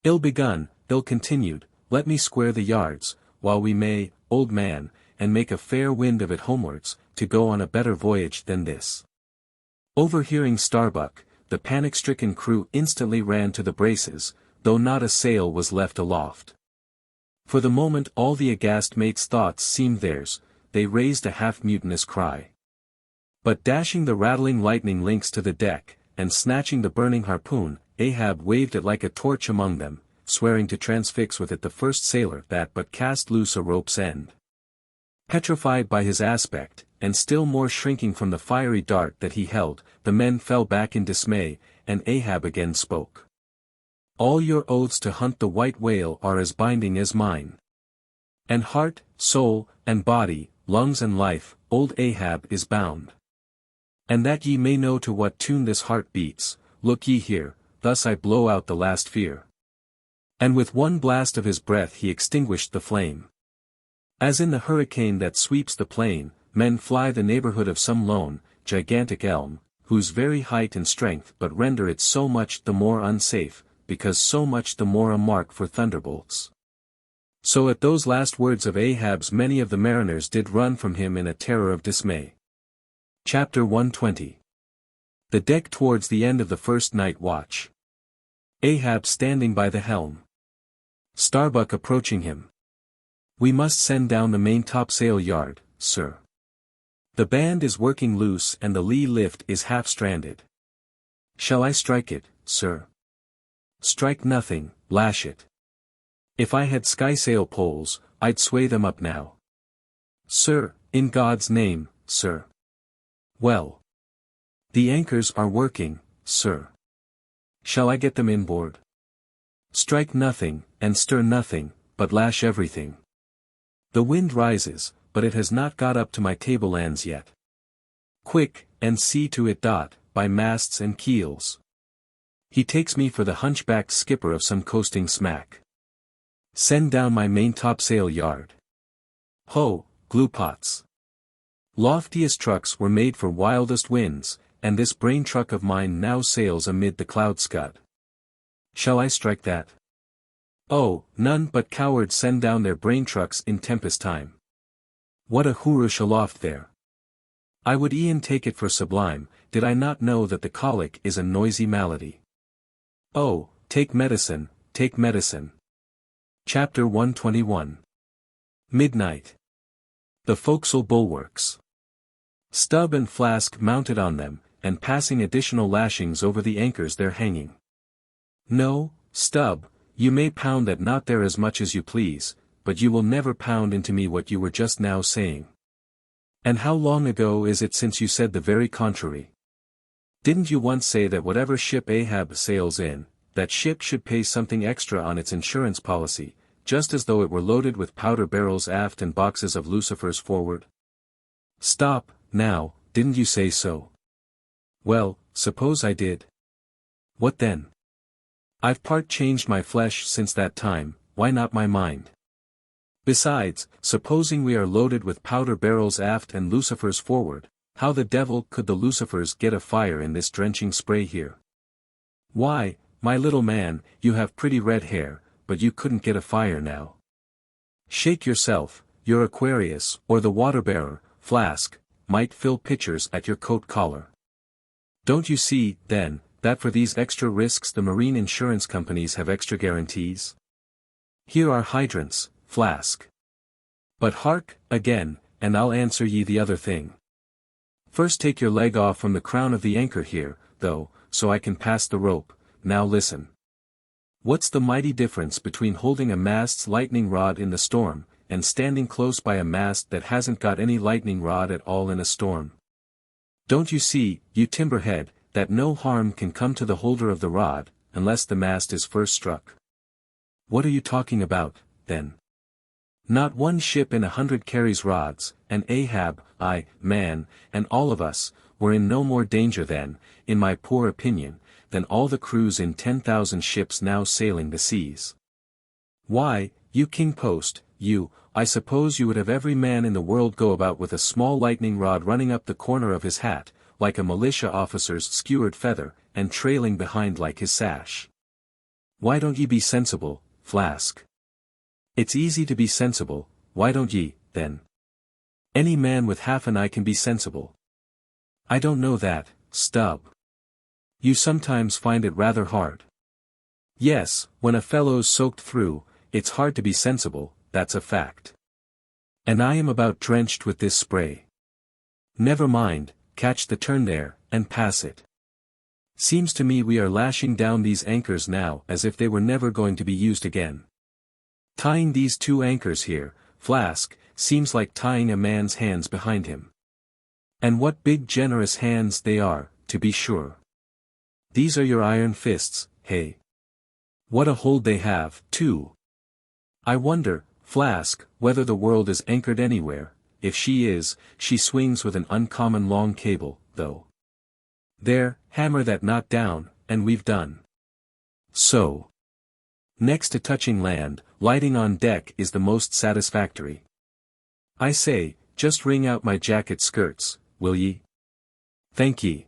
S1: Ill begun, ill continued, let me square the yards, while we may, old man, and make a fair wind of it homewards, to go on a better voyage than this. Overhearing Starbuck, the panic-stricken crew instantly ran to the braces, though not a sail was left aloft. For the moment all the aghast mate's thoughts seemed theirs, they raised a half-mutinous cry. But dashing the rattling lightning links to the deck, and snatching the burning harpoon, Ahab waved it like a torch among them, swearing to transfix with it the first sailor that but cast loose a rope's end. Petrified by his aspect, and still more shrinking from the fiery dart that he held, the men fell back in dismay, and Ahab again spoke. All your oaths to hunt the white whale are as binding as mine. And heart, soul, and body, lungs and life, old Ahab is bound. And that ye may know to what tune this heart beats, look ye here, thus I blow out the last fear. And with one blast of his breath he extinguished the flame. As in the hurricane that sweeps the plain, men fly the neighborhood of some lone, gigantic elm, whose very height and strength but render it so much the more unsafe, because so much the more a mark for thunderbolts. So at those last words of Ahab's many of the mariners did run from him in a terror of dismay. Chapter 120. The deck towards the end of the first night watch. Ahab standing by the helm. Starbuck approaching him. We must send down the main topsail yard, sir. The band is working loose and the lee lift is half stranded. Shall I strike it, sir? Strike nothing, lash it. If I had skysail poles, I'd sway them up now. Sir, in God's name, sir. Well. The anchors are working, sir. Shall I get them inboard? Strike nothing, and stir nothing, but lash everything. The wind rises, but it has not got up to my tablelands yet. Quick, and see to it. By masts and keels. He takes me for the hunchbacked skipper of some coasting smack. Send down my main topsail yard. Ho, gluepots. Loftiest trucks were made for wildest winds, and this brain truck of mine now sails amid the cloud scud. Shall I strike that? Oh, none but cowards send down their brain trucks in tempest time. What a hoorush aloft there! I would e'en take it for sublime, did I not know that the colic is a noisy malady. Oh, take medicine, take medicine. Chapter 121. Midnight. The forecastle bulwarks. Stubb and Flask mounted on them, and passing additional lashings over the anchors there hanging. No, Stubb, you may pound that knot there as much as you please, but you will never pound into me what you were just now saying. And how long ago is it since you said the very contrary? Didn't you once say that whatever ship Ahab sails in, that ship should pay something extra on its insurance policy, just as though it were loaded with powder barrels aft and boxes of lucifers forward? Stop, now, didn't you say so? Well, suppose I did. What then? I've part changed my flesh since that time, why not my mind? Besides, supposing we are loaded with powder barrels aft and lucifers forward, how the devil could the lucifers get a fire in this drenching spray here? Why, my little man, you have pretty red hair, but you couldn't get a fire now. Shake yourself, your Aquarius, or the water-bearer, Flask, might fill pitchers at your coat collar. Don't you see, then, that for these extra risks the marine insurance companies have extra guarantees? Here are hydrants, Flask. But hark, again, and I'll answer ye the other thing. First take your leg off from the crown of the anchor here, though, so I can pass the rope. Now listen. What's the mighty difference between holding a mast's lightning rod in the storm, and standing close by a mast that hasn't got any lightning rod at all in a storm? Don't you see, you timberhead, that no harm can come to the holder of the rod, unless the mast is first struck? What are you talking about, then? Not one ship in 100 carries rods, and Ahab, man, and all of us, were in no more danger then, in my poor opinion, than all the crews in 10,000 ships now sailing the seas. Why, you king post, I suppose you would have every man in the world go about with a small lightning rod running up the corner of his hat, like a militia officer's skewered feather, and trailing behind like his sash. Why don't ye be sensible, Flask? It's easy to be sensible, why don't ye, then? Any man with half an eye can be sensible. I don't know that, Stubb. You sometimes find it rather hard. Yes, when a fellow's soaked through, it's hard to be sensible, that's a fact. And I am about drenched with this spray. Never mind, catch the turn there, and pass it. Seems to me we are lashing down these anchors now as if they were never going to be used again. Tying these two anchors here, Flask, seems like tying a man's hands behind him. And what big generous hands they are, to be sure. These are your iron fists, hey? What a hold they have, too. I wonder, Flask, whether the world is anchored anywhere. If she is, she swings with an uncommon long cable, though. There, hammer that knot down, and we've done. So. Next to touching land, lighting on deck is the most satisfactory. I say, just wring out my jacket skirts, will ye? Thank ye.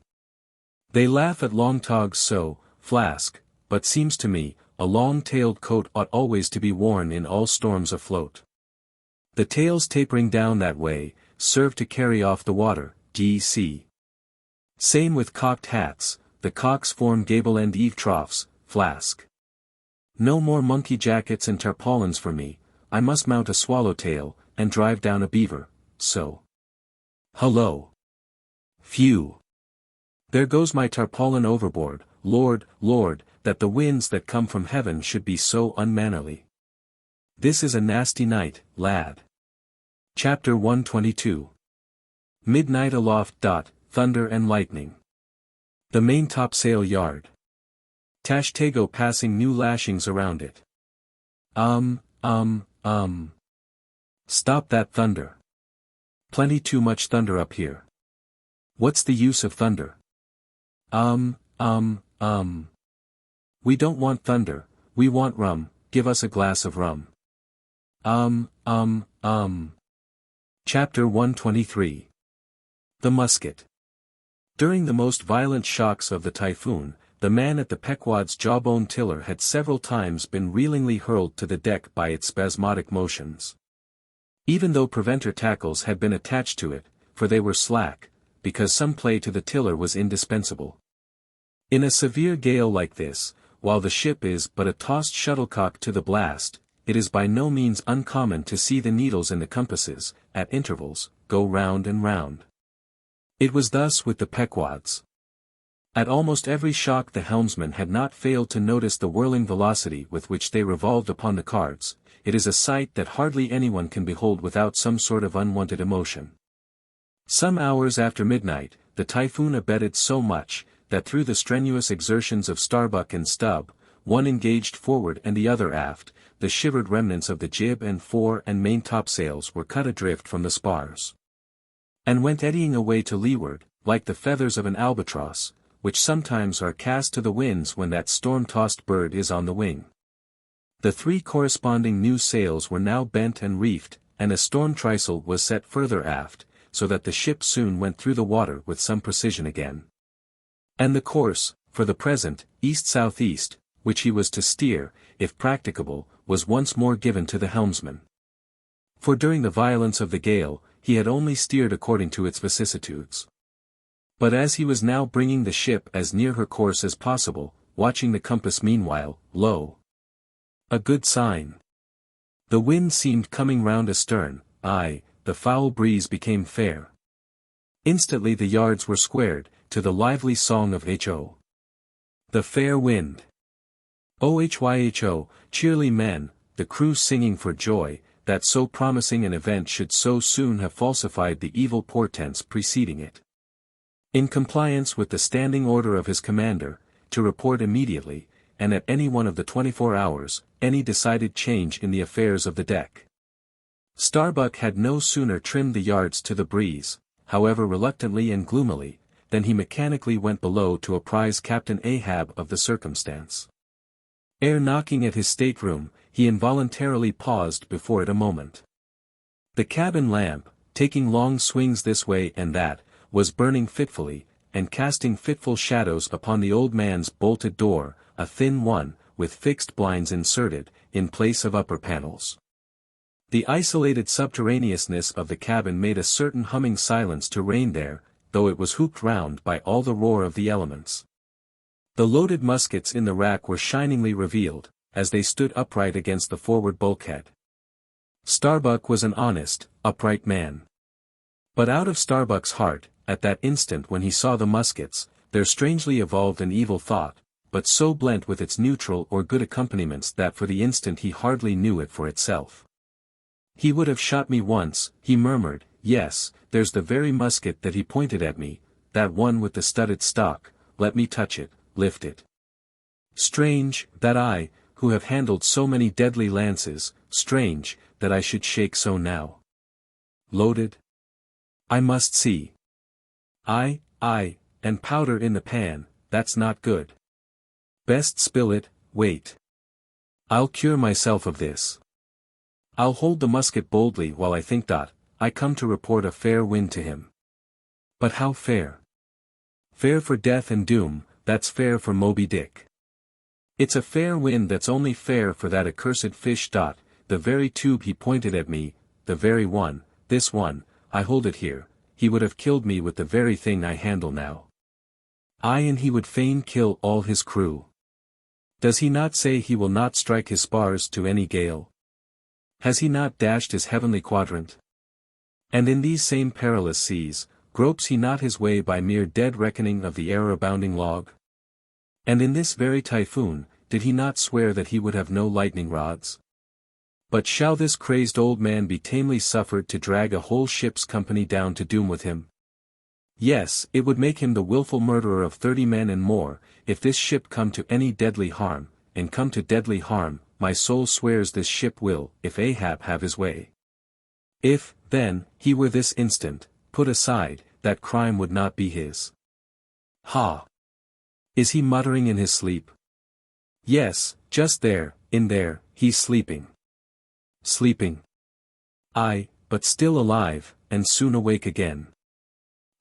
S1: They laugh at long togs so, Flask, but seems to me, a long-tailed coat ought always to be worn in all storms afloat. The tails tapering down that way, serve to carry off the water, d.c. Same with cocked hats, the cocks form gable-end eave troughs, flask. No more monkey jackets and tarpaulins for me, I must mount a swallowtail, and drive down a beaver, so. Hullo! Phew! There goes my tarpaulin overboard, Lord, Lord, that the winds that come from heaven should be so unmannerly. This is a nasty night, lad. Chapter 122. Midnight aloft. Thunder and lightning. The maintopsail yard. Tashtego passing new lashings around it. Stop that thunder. Plenty too much thunder up here. What's the use of thunder? We don't want thunder, we want rum, give us a glass of rum. Chapter 123. The musket. During the most violent shocks of the typhoon, the man at the Pequod's jawbone tiller had several times been reelingly hurled to the deck by its spasmodic motions. Even though preventer tackles had been attached to it, for they were slack, because some play to the tiller was indispensable. In a severe gale like this, while the ship is but a tossed shuttlecock to the blast, it is by no means uncommon to see the needles in the compasses, at intervals, go round and round. It was thus with the Pequods. At almost every shock the helmsman had not failed to notice the whirling velocity with which they revolved upon the cards. It is a sight that hardly anyone can behold without some sort of unwanted emotion. Some hours after midnight, the typhoon abated so much, that through the strenuous exertions of Starbuck and Stubb, one engaged forward and the other aft, the shivered remnants of the jib and fore and main topsails were cut adrift from the spars, and went eddying away to leeward, like the feathers of an albatross, which sometimes are cast to the winds when that storm-tossed bird is on the wing. The three corresponding new sails were now bent and reefed, and a storm trysail was set further aft, so that the ship soon went through the water with some precision again. And the course, for the present, east-southeast, which he was to steer, if practicable, was once more given to the helmsman. For during the violence of the gale, he had only steered according to its vicissitudes. But as he was now bringing the ship as near her course as possible, watching the compass meanwhile, lo! A good sign. The wind seemed coming round astern, aye, the foul breeze became fair. Instantly the yards were squared, to the lively song of H.O. The fair wind. O-H-Y-H-O, cheerly men, the crew singing for joy, that so promising an event should so soon have falsified the evil portents preceding it. In compliance with the standing order of his commander, to report immediately, and at any one of the 24 hours, any decided change in the affairs of the deck. Starbuck had no sooner trimmed the yards to the breeze, however reluctantly and gloomily, than he mechanically went below to apprise Captain Ahab of the circumstance. Ere knocking at his stateroom, he involuntarily paused before it a moment. The cabin lamp, taking long swings this way and that, was burning fitfully, and casting fitful shadows upon the old man's bolted door, a thin one, with fixed blinds inserted, in place of upper panels. The isolated subterraneousness of the cabin made a certain humming silence to reign there, though it was hooped round by all the roar of the elements. The loaded muskets in the rack were shiningly revealed, as they stood upright against the forward bulkhead. Starbuck was an honest, upright man. But out of Starbuck's heart, at that instant when he saw the muskets, there strangely evolved an evil thought, but so blent with its neutral or good accompaniments that for the instant he hardly knew it for itself. He would have shot me once, he murmured, yes, there's the very musket that he pointed at me, that one with the studded stock, let me touch it, lift it. Strange, that I, who have handled so many deadly lances, strange, that I should shake so now. Loaded? I must see. Aye, and powder in the pan, that's not good. Best spill it, wait. I'll cure myself of this. I'll hold the musket boldly while I think. I come to report a fair wind to him. But how fair? Fair for death and doom, that's fair for Moby Dick. It's a fair wind that's only fair for that accursed fish. The very tube he pointed at me, the very one, this one, I hold it here, he would have killed me with the very thing I handle now. Aye, and he would fain kill all his crew. Does he not say he will not strike his spars to any gale? Has he not dashed his heavenly quadrant? And in these same perilous seas, gropes he not his way by mere dead reckoning of the error-abounding log? And in this very typhoon, did he not swear that he would have no lightning rods? But shall this crazed old man be tamely suffered to drag a whole ship's company down to doom with him? Yes, it would make him the wilful murderer of 30 men and more, if this ship come to any deadly harm, and come to deadly harm, my soul swears this ship will, if Ahab have his way. If, then, he were this instant, put aside, that crime would not be his. Ha! Is he muttering in his sleep? Yes, just there, in there, he's sleeping. Sleeping. Aye, but still alive, and soon awake again.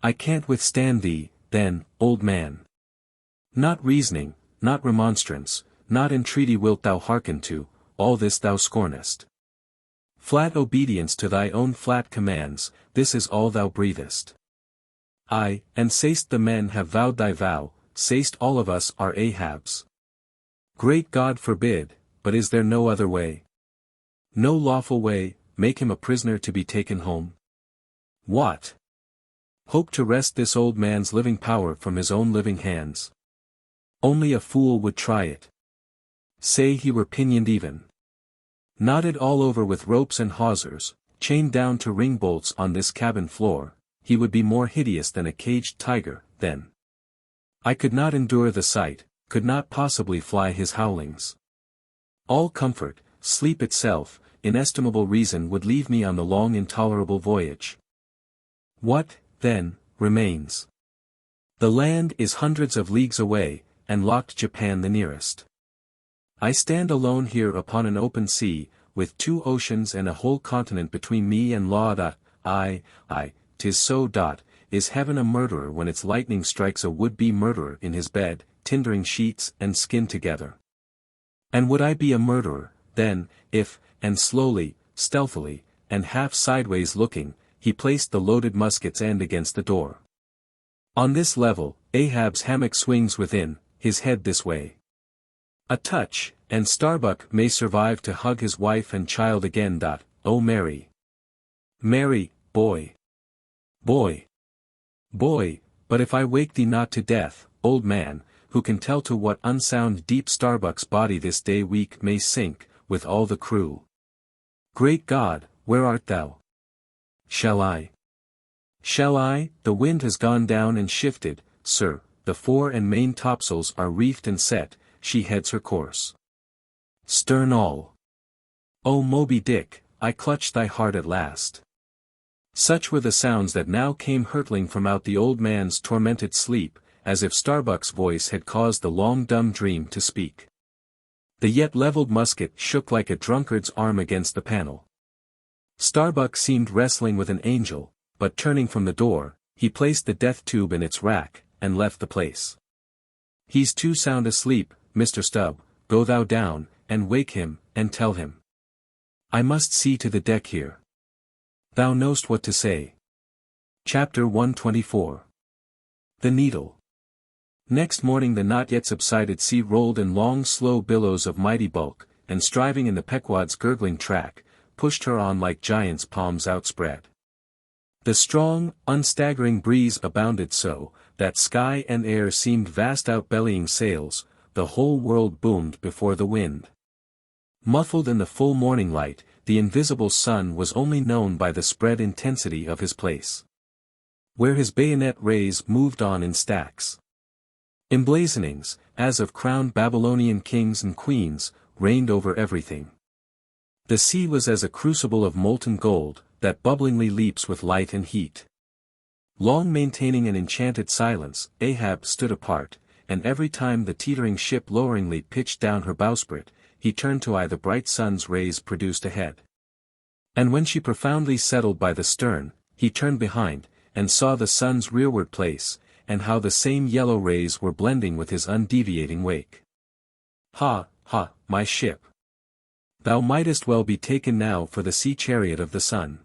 S1: I can't withstand thee, then, old man. Not reasoning, not remonstrance, not entreaty wilt thou hearken to, all this thou scornest. Flat obedience to thy own flat commands, this is all thou breathest. Aye, and say'st the men have vowed thy vow, say'st all of us are Ahabs. Great God forbid, but is there no other way? No lawful way, make him a prisoner to be taken home? What? Hope to wrest this old man's living power from his own living hands. Only a fool would try it. Say he were pinioned even. Knotted all over with ropes and hawsers, chained down to ring bolts on this cabin floor, he would be more hideous than a caged tiger, then. I could not endure the sight, could not possibly fly his howlings. All comfort, sleep itself, inestimable reason would leave me on the long intolerable voyage. What, then, remains? The land is hundreds of leagues away, and locked Japan the nearest. I stand alone here upon an open sea, with 2 oceans and a whole continent between me and law. Aye, 'tis so. Is heaven a murderer when its lightning strikes a would-be murderer in his bed, tindering sheets and skin together? And would I be a murderer, then, if, and slowly, stealthily, and half sideways looking, he placed the loaded musket's end against the door? On this level, Ahab's hammock swings within, his head this way. A touch, and Starbuck may survive to hug his wife and child again. Oh Mary! Mary, boy! Boy! Boy, but if I wake thee not to death, old man, who can tell to what unsound deep Starbuck's body this day week may sink, with all the crew? Great God, where art thou? Shall I? Shall I? The wind has gone down and shifted, sir, the fore and main topsails are reefed and set, she heads her course. Stern all. O Moby Dick, I clutch thy heart at last. Such were the sounds that now came hurtling from out the old man's tormented sleep, as if Starbuck's voice had caused the long dumb dream to speak. The yet levelled musket shook like a drunkard's arm against the panel. Starbuck seemed wrestling with an angel, but turning from the door, he placed the death tube in its rack, and left the place. He's too sound asleep, Mr. Stubb, go thou down, and wake him, and tell him. I must see to the deck here. Thou knowst what to say. Chapter 124. The Needle. Next morning the not yet subsided sea rolled in long slow billows of mighty bulk, and striving in the Pequod's gurgling track, pushed her on like giants' palms outspread. The strong, unstaggering breeze abounded so, that sky and air seemed vast outbellying sails, the whole world boomed before the wind. Muffled in the full morning light, the invisible sun was only known by the spread intensity of his place, where his bayonet rays moved on in stacks. Emblazonings, as of crowned Babylonian kings and queens, reigned over everything. The sea was as a crucible of molten gold, that bubblingly leaps with light and heat. Long maintaining an enchanted silence, Ahab stood apart, and every time the teetering ship loweringly pitched down her bowsprit, he turned to eye the bright sun's rays produced ahead. And when she profoundly settled by the stern, he turned behind, and saw the sun's rearward place, and how the same yellow rays were blending with his undeviating wake. Ha, ha, my ship! Thou mightest well be taken now for the sea chariot of the sun.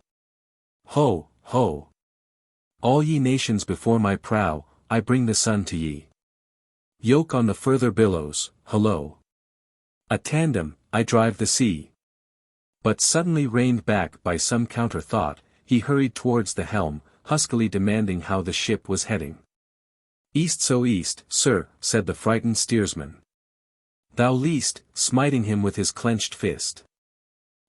S1: Ho, ho! All ye nations before my prow, I bring the sun to ye. Yoke on the further billows, hullo! A tandem, I drive the sea. But suddenly reined back by some counter thought, he hurried towards the helm, huskily demanding how the ship was heading. East so east, sir, said the frightened steersman. Thou least, smiting him with his clenched fist.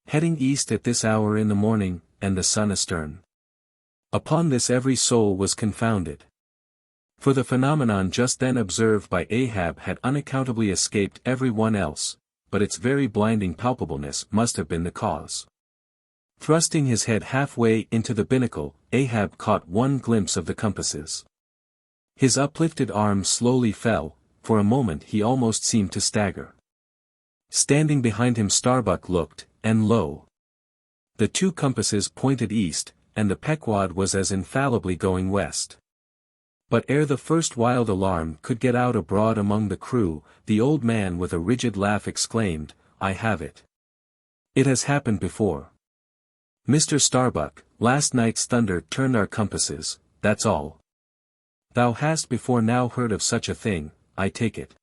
S1: Heading east at this hour in the morning, and the sun astern. Upon this every soul was confounded. For the phenomenon just then observed by Ahab had unaccountably escaped every one else, but its very blinding palpableness must have been the cause. Thrusting his head halfway into the binnacle, Ahab caught one glimpse of the compasses. His uplifted arm slowly fell, for a moment he almost seemed to stagger. Standing behind him Starbuck looked, and lo! The two compasses pointed east, and the Pequod was as infallibly going west. But ere the first wild alarm could get out abroad among the crew, the old man with a rigid laugh exclaimed, I have it. It has happened before. Mr. Starbuck, last night's thunder turned our compasses, that's all. Thou hast before now heard of such a thing, I take it.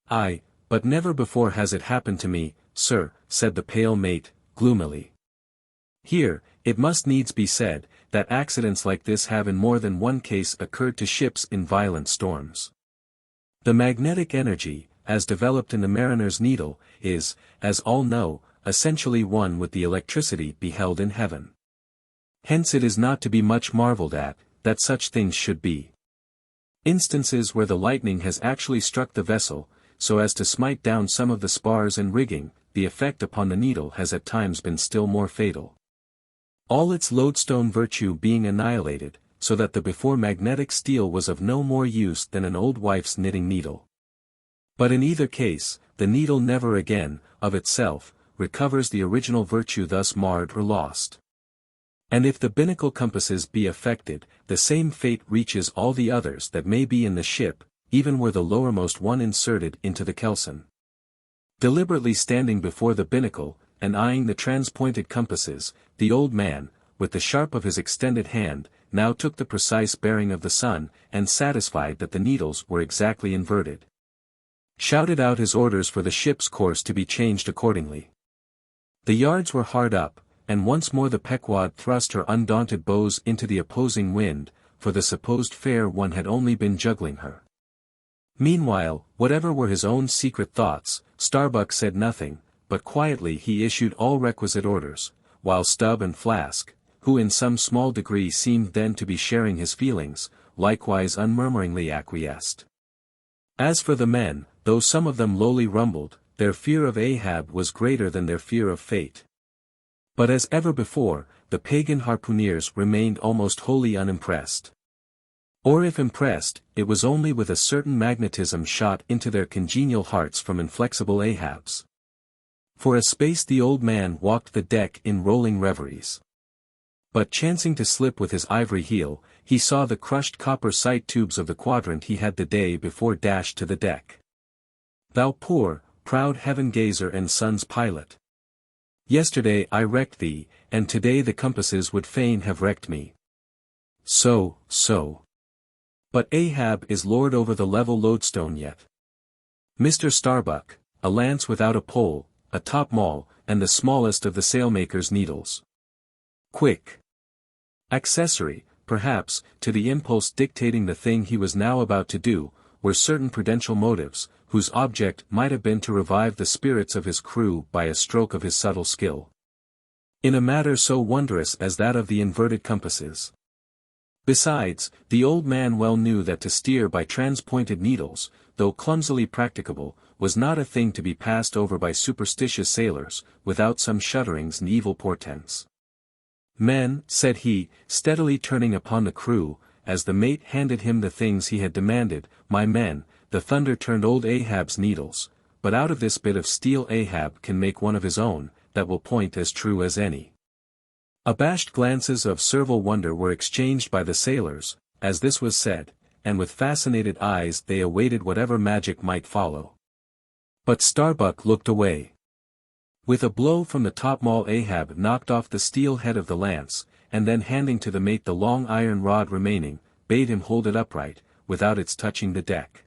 S1: Aye, but never before has it happened to me, sir, said the pale mate, gloomily. Here, it must needs be said, that accidents like this have in more than one case occurred to ships in violent storms. The magnetic energy, as developed in the mariner's needle, is, as all know, essentially one with the electricity beheld in heaven. Hence it is not to be much marveled at, that such things should be. Instances where the lightning has actually struck the vessel, so as to smite down some of the spars and rigging, the effect upon the needle has at times been still more fatal. All its lodestone virtue being annihilated, so that the before magnetic steel was of no more use than an old wife's knitting needle. But in either case, the needle never again, of itself, recovers the original virtue thus marred or lost. And if the binnacle compasses be affected, the same fate reaches all the others that may be in the ship, even were the lowermost one inserted into the kelson. Deliberately standing before the binnacle, and eyeing the transpointed compasses, the old man, with the sharp of his extended hand, now took the precise bearing of the sun, and satisfied that the needles were exactly inverted, shouted out his orders for the ship's course to be changed accordingly. The yards were hard up, and once more the Pequod thrust her undaunted bows into the opposing wind, for the supposed fair one had only been juggling her. Meanwhile, whatever were his own secret thoughts, Starbuck said nothing, but quietly he issued all requisite orders, while Stubb and Flask, who in some small degree seemed then to be sharing his feelings, likewise unmurmuringly acquiesced. As for the men, though some of them lowly rumbled, their fear of Ahab was greater than their fear of fate. But as ever before, the pagan harpooneers remained almost wholly unimpressed. Or if impressed, it was only with a certain magnetism shot into their congenial hearts from inflexible Ahabs. For a space the old man walked the deck in rolling reveries. But chancing to slip with his ivory heel, he saw the crushed copper sight tubes of the quadrant he had the day before dashed to the deck. Thou poor, proud heaven-gazer and sun's pilot! Yesterday I wrecked thee, and today the compasses would fain have wrecked me. So. But Ahab is lord over the level lodestone yet. Mr. Starbuck, a lance without a pole, a top-maul, and the smallest of the sailmaker's needles. Quick! Accessory, perhaps, to the impulse dictating the thing he was now about to do, were certain prudential motives, whose object might have been to revive the spirits of his crew by a stroke of his subtle skill. In a matter so wondrous as that of the inverted compasses. Besides, the old man well knew that to steer by transpointed needles, though clumsily practicable, was not a thing to be passed over by superstitious sailors, without some shudderings and evil portents. Men, said he, steadily turning upon the crew, as the mate handed him the things he had demanded, my men, the thunder turned old Ahab's needles, but out of this bit of steel Ahab can make one of his own, that will point as true as any. Abashed glances of servile wonder were exchanged by the sailors, as this was said, and with fascinated eyes they awaited whatever magic might follow. But Starbuck looked away. With a blow from the topmaul Ahab knocked off the steel head of the lance, and then handing to the mate the long iron rod remaining, bade him hold it upright, without its touching the deck.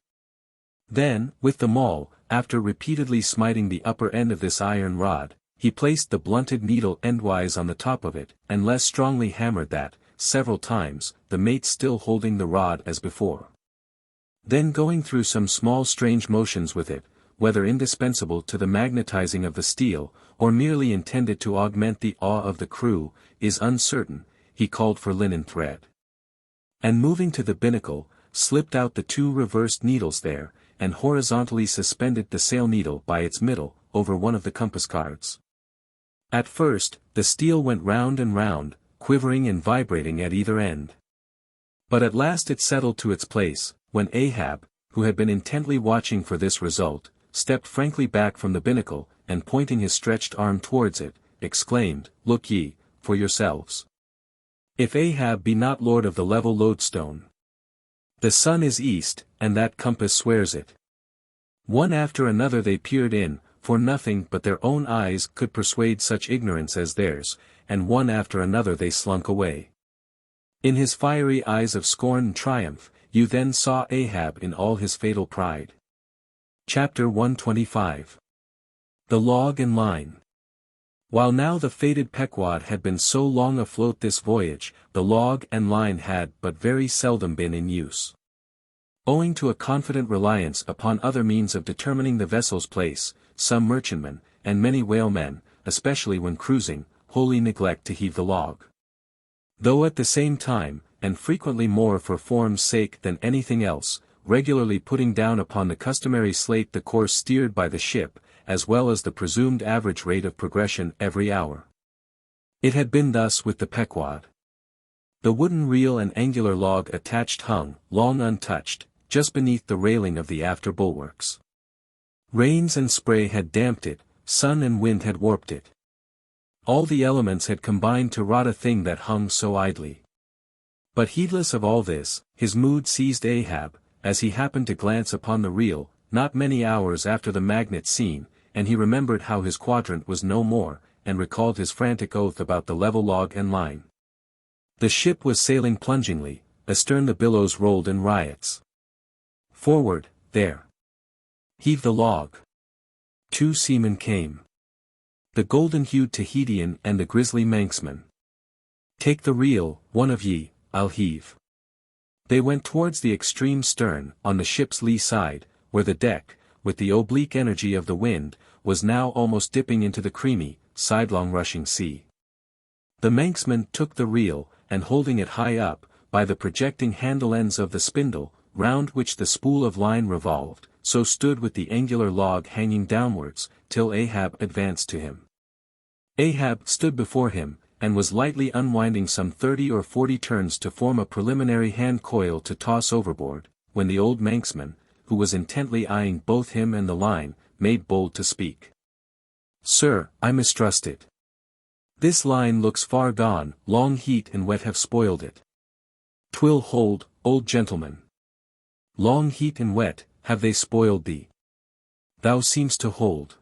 S1: Then, with the maul, after repeatedly smiting the upper end of this iron rod, he placed the blunted needle endwise on the top of it, and less strongly hammered that, several times, the mate still holding the rod as before. Then going through some small strange motions with it, whether indispensable to the magnetizing of the steel, or merely intended to augment the awe of the crew, is uncertain, he called for linen thread. And moving to the binnacle, slipped out the two reversed needles there, and horizontally suspended the sail needle by its middle, over one of the compass cards. At first, the steel went round and round, quivering and vibrating at either end. But at last it settled to its place, when Ahab, who had been intently watching for this result, stepped frankly back from the binnacle, and pointing his stretched arm towards it, exclaimed, "Look ye, for yourselves. If Ahab be not lord of the level lodestone. The sun is east, and that compass swears it." One after another they peered in, for nothing but their own eyes could persuade such ignorance as theirs, and one after another they slunk away. In his fiery eyes of scorn and triumph, you then saw Ahab in all his fatal pride. Chapter 125. The Log and Line. While now the fated Pequod had been so long afloat this voyage, the log and line had but very seldom been in use. Owing to a confident reliance upon other means of determining the vessel's place, some merchantmen, and many whalemen, especially when cruising, wholly neglect to heave the log. Though at the same time, and frequently more for form's sake than anything else, regularly putting down upon the customary slate the course steered by the ship, as well as the presumed average rate of progression every hour. It had been thus with the Pequod. The wooden reel and angular log attached hung, long untouched, just beneath the railing of the after bulwarks. Rains and spray had damped it, sun and wind had warped it. All the elements had combined to rot a thing that hung so idly. But heedless of all this, his mood seized Ahab, as he happened to glance upon the reel, not many hours after the magnet scene, and he remembered how his quadrant was no more, and recalled his frantic oath about the level log and line. The ship was sailing plungingly, astern the billows rolled in riots. Forward, there. Heave the log. Two seamen came. The golden-hued Tahitian and the grisly Manxman. Take the reel, one of ye, I'll heave. They went towards the extreme stern, on the ship's lee side, where the deck, with the oblique energy of the wind, was now almost dipping into the creamy, sidelong rushing sea. The Manxman took the reel, and holding it high up, by the projecting handle ends of the spindle, round which the spool of line revolved, so stood with the angular log hanging downwards, till Ahab advanced to him. Ahab stood before him, and was lightly unwinding some 30 or 40 turns to form a preliminary hand coil to toss overboard, when the old Manxman, who was intently eyeing both him and the line, made bold to speak. "Sir, I mistrust it. This line looks far gone, long heat and wet have spoiled it. 'Twill hold, old gentleman. Long heat and wet, have they spoiled thee? Thou seemst to hold.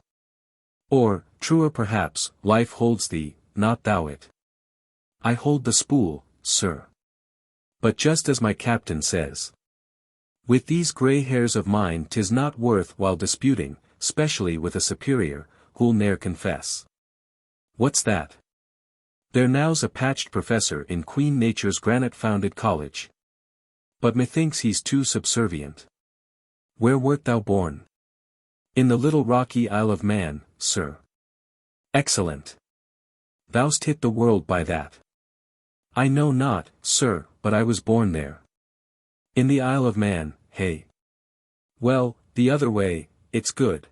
S1: Or, truer perhaps, life holds thee, not thou it. I hold the spool, sir. But just as my captain says. With these grey hairs of mine 'tis not worth while disputing, specially with a superior, who'll ne'er confess. What's that? There now's a patched professor in Queen Nature's granite-founded college. But methinks he's too subservient. Where wert thou born? In the little rocky Isle of Man, sir. Excellent. Thou'st hit the world by that. I know not, sir, but I was born there. In the Isle of Man, hey? Well, the other way, it's good.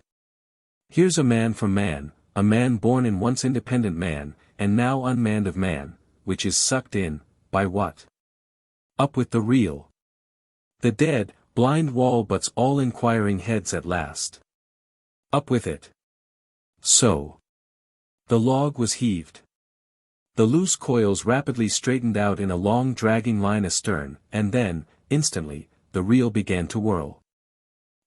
S1: Here's a man from man, a man born in once independent man, and now unmanned of man, which is sucked in, by what? Up with the reel. The dead, blind wall butts all inquiring heads at last. Up with it. So. The log was heaved. The loose coils rapidly straightened out in a long dragging line astern, and then, instantly, the reel began to whirl.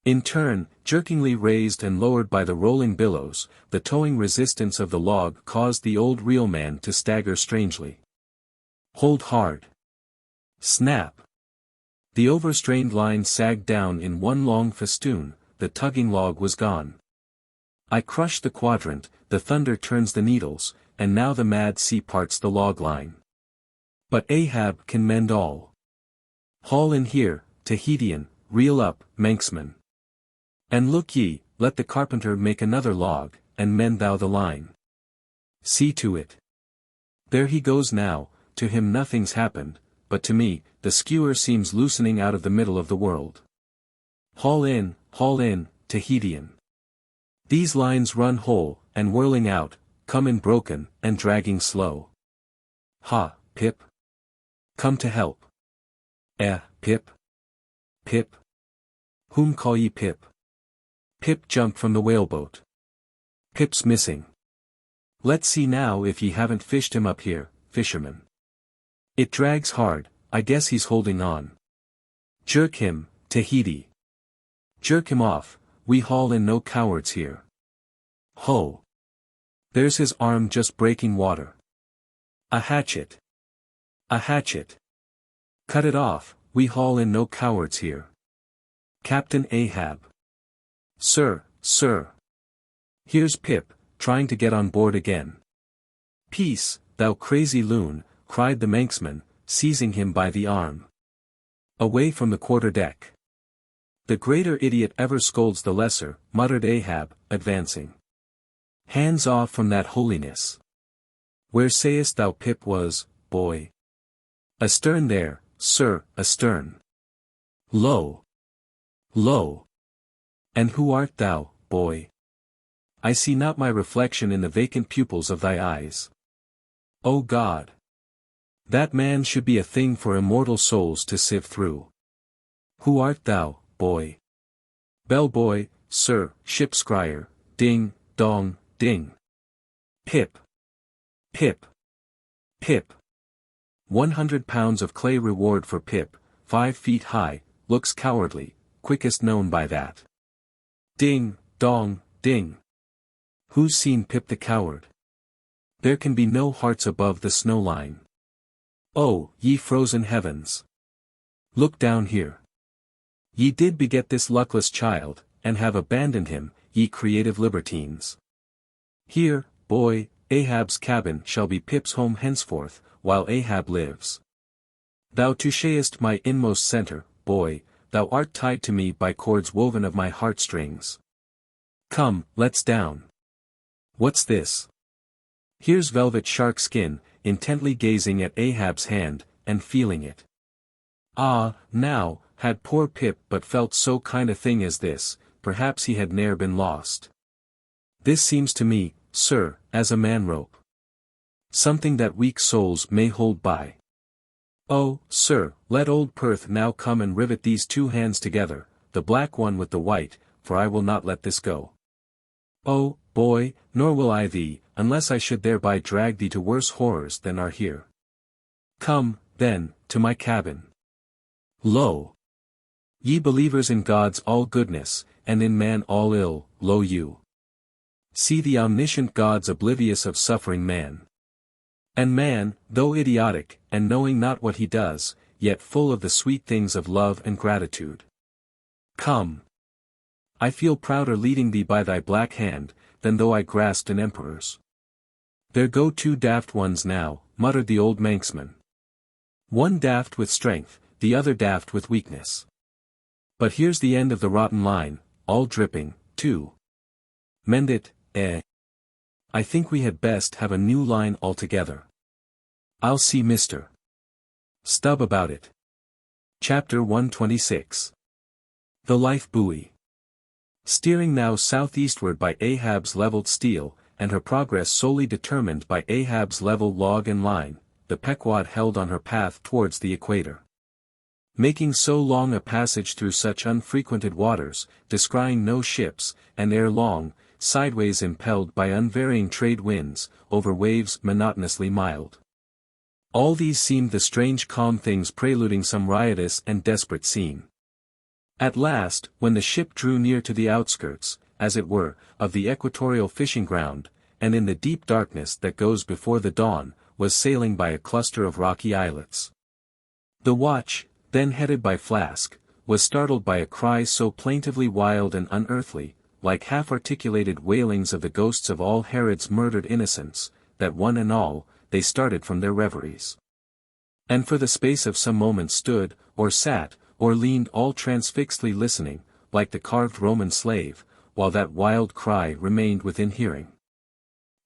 S1: In turn, jerkingly raised and lowered by the rolling billows, the towing resistance of the log caused the old reelman to stagger strangely. Hold hard. Snap. The overstrained line sagged down in one long festoon, the tugging log was gone. I crush the quadrant, the thunder turns the needles, and now the mad sea parts the log line. But Ahab can mend all. Haul in here, Tahitian, reel up, Manxman. And look ye, let the carpenter make another log, and mend thou the line. See to it. There he goes now, to him nothing's happened, but to me, the skewer seems loosening out of the middle of the world. Haul in, Tahitian. These lines run whole, and whirling out, come in broken, and dragging slow. Ha, Pip. Come to help. Pip. Pip. Whom call ye Pip? Pip jumped from the whaleboat. Pip's missing. Let's see now if ye haven't fished him up here, fisherman. It drags hard, I guess he's holding on. Jerk him, Tahiti. Jerk him off, we haul in no cowards here. Ho! There's his arm just breaking water. A hatchet. A hatchet. Cut it off, we haul in no cowards here. Captain Ahab. Sir, sir. Here's Pip, trying to get on board again. Peace, thou crazy loon, cried the Manxman, seizing him by the arm. Away from the quarter-deck. The greater idiot ever scolds the lesser, muttered Ahab, advancing. Hands off from that holiness. Where sayest thou Pip was, boy? Astern there, sir, astern. Lo! Lo! And who art thou, boy? I see not my reflection in the vacant pupils of thy eyes. O God! That man should be a thing for immortal souls to sift through. Who art thou, boy? Bellboy, sir, ship scryer, ding, dong, ding. Pip. Pip. Pip. 100 pounds of clay reward for Pip, 5 feet high, looks cowardly, quickest known by that. Ding, dong, ding. Who's seen Pip the coward? There can be no hearts above the snow line. Oh, ye frozen heavens! Look down here. Ye did beget this luckless child, and have abandoned him, ye creative libertines. Here, boy, Ahab's cabin shall be Pip's home henceforth, while Ahab lives. Thou touchest my inmost center, boy, thou art tied to me by cords woven of my heartstrings. Come, let's down. What's this? Here's velvet shark skin, intently gazing at Ahab's hand, and feeling it. Ah, now, had poor Pip but felt so kind a thing as this, perhaps he had ne'er been lost. This seems to me, sir, as a man-rope. Something that weak souls may hold by. Oh, sir, let old Perth now come and rivet these two hands together, the black one with the white, for I will not let this go. Oh, boy, nor will I thee, unless I should thereby drag thee to worse horrors than are here. Come, then, to my cabin. Lo! Ye believers in God's all goodness, and in man all ill, lo you! See the omniscient God's oblivious of suffering man. And man, though idiotic, and knowing not what he does, yet full of the sweet things of love and gratitude. Come! I feel prouder leading thee by thy black hand, than though I grasped an emperor's. There go two daft ones now, muttered the old Manxman. One daft with strength, the other daft with weakness. But here's the end of the rotten line, all dripping, too. Mend it, I think we had best have a new line altogether. I'll see Mr. Stubb about it. Chapter 126. The Life Buoy. Steering now southeastward by Ahab's leveled steel, and her progress solely determined by Ahab's level log and line, the Pequod held on her path towards the equator. Making so long a passage through such unfrequented waters, descrying no ships, and ere long, sideways impelled by unvarying trade winds, over waves monotonously mild. All these seemed the strange calm things preluding some riotous and desperate scene. At last, when the ship drew near to the outskirts, as it were, of the equatorial fishing ground, and in the deep darkness that goes before the dawn, was sailing by a cluster of rocky islets. The watch, then headed by Flask, was startled by a cry so plaintively wild and unearthly, like half-articulated wailings of the ghosts of all Herod's murdered innocents, that one and all, they started from their reveries. And for the space of some moments stood, or sat, or leaned all transfixedly listening, like the carved Roman slave, while that wild cry remained within hearing.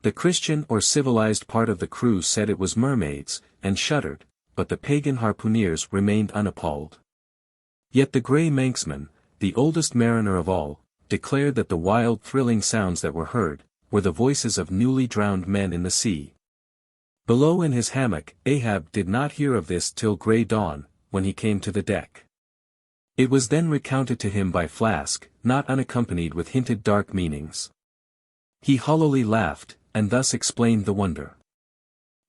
S1: The Christian or civilized part of the crew said it was mermaids, and shuddered, but the pagan harpooneers remained unappalled. Yet the grey Manxman, the oldest mariner of all, declared that the wild thrilling sounds that were heard, were the voices of newly drowned men in the sea. Below in his hammock, Ahab did not hear of this till grey dawn, when he came to the deck. It was then recounted to him by Flask, not unaccompanied with hinted dark meanings. He hollowly laughed, and thus explained the wonder.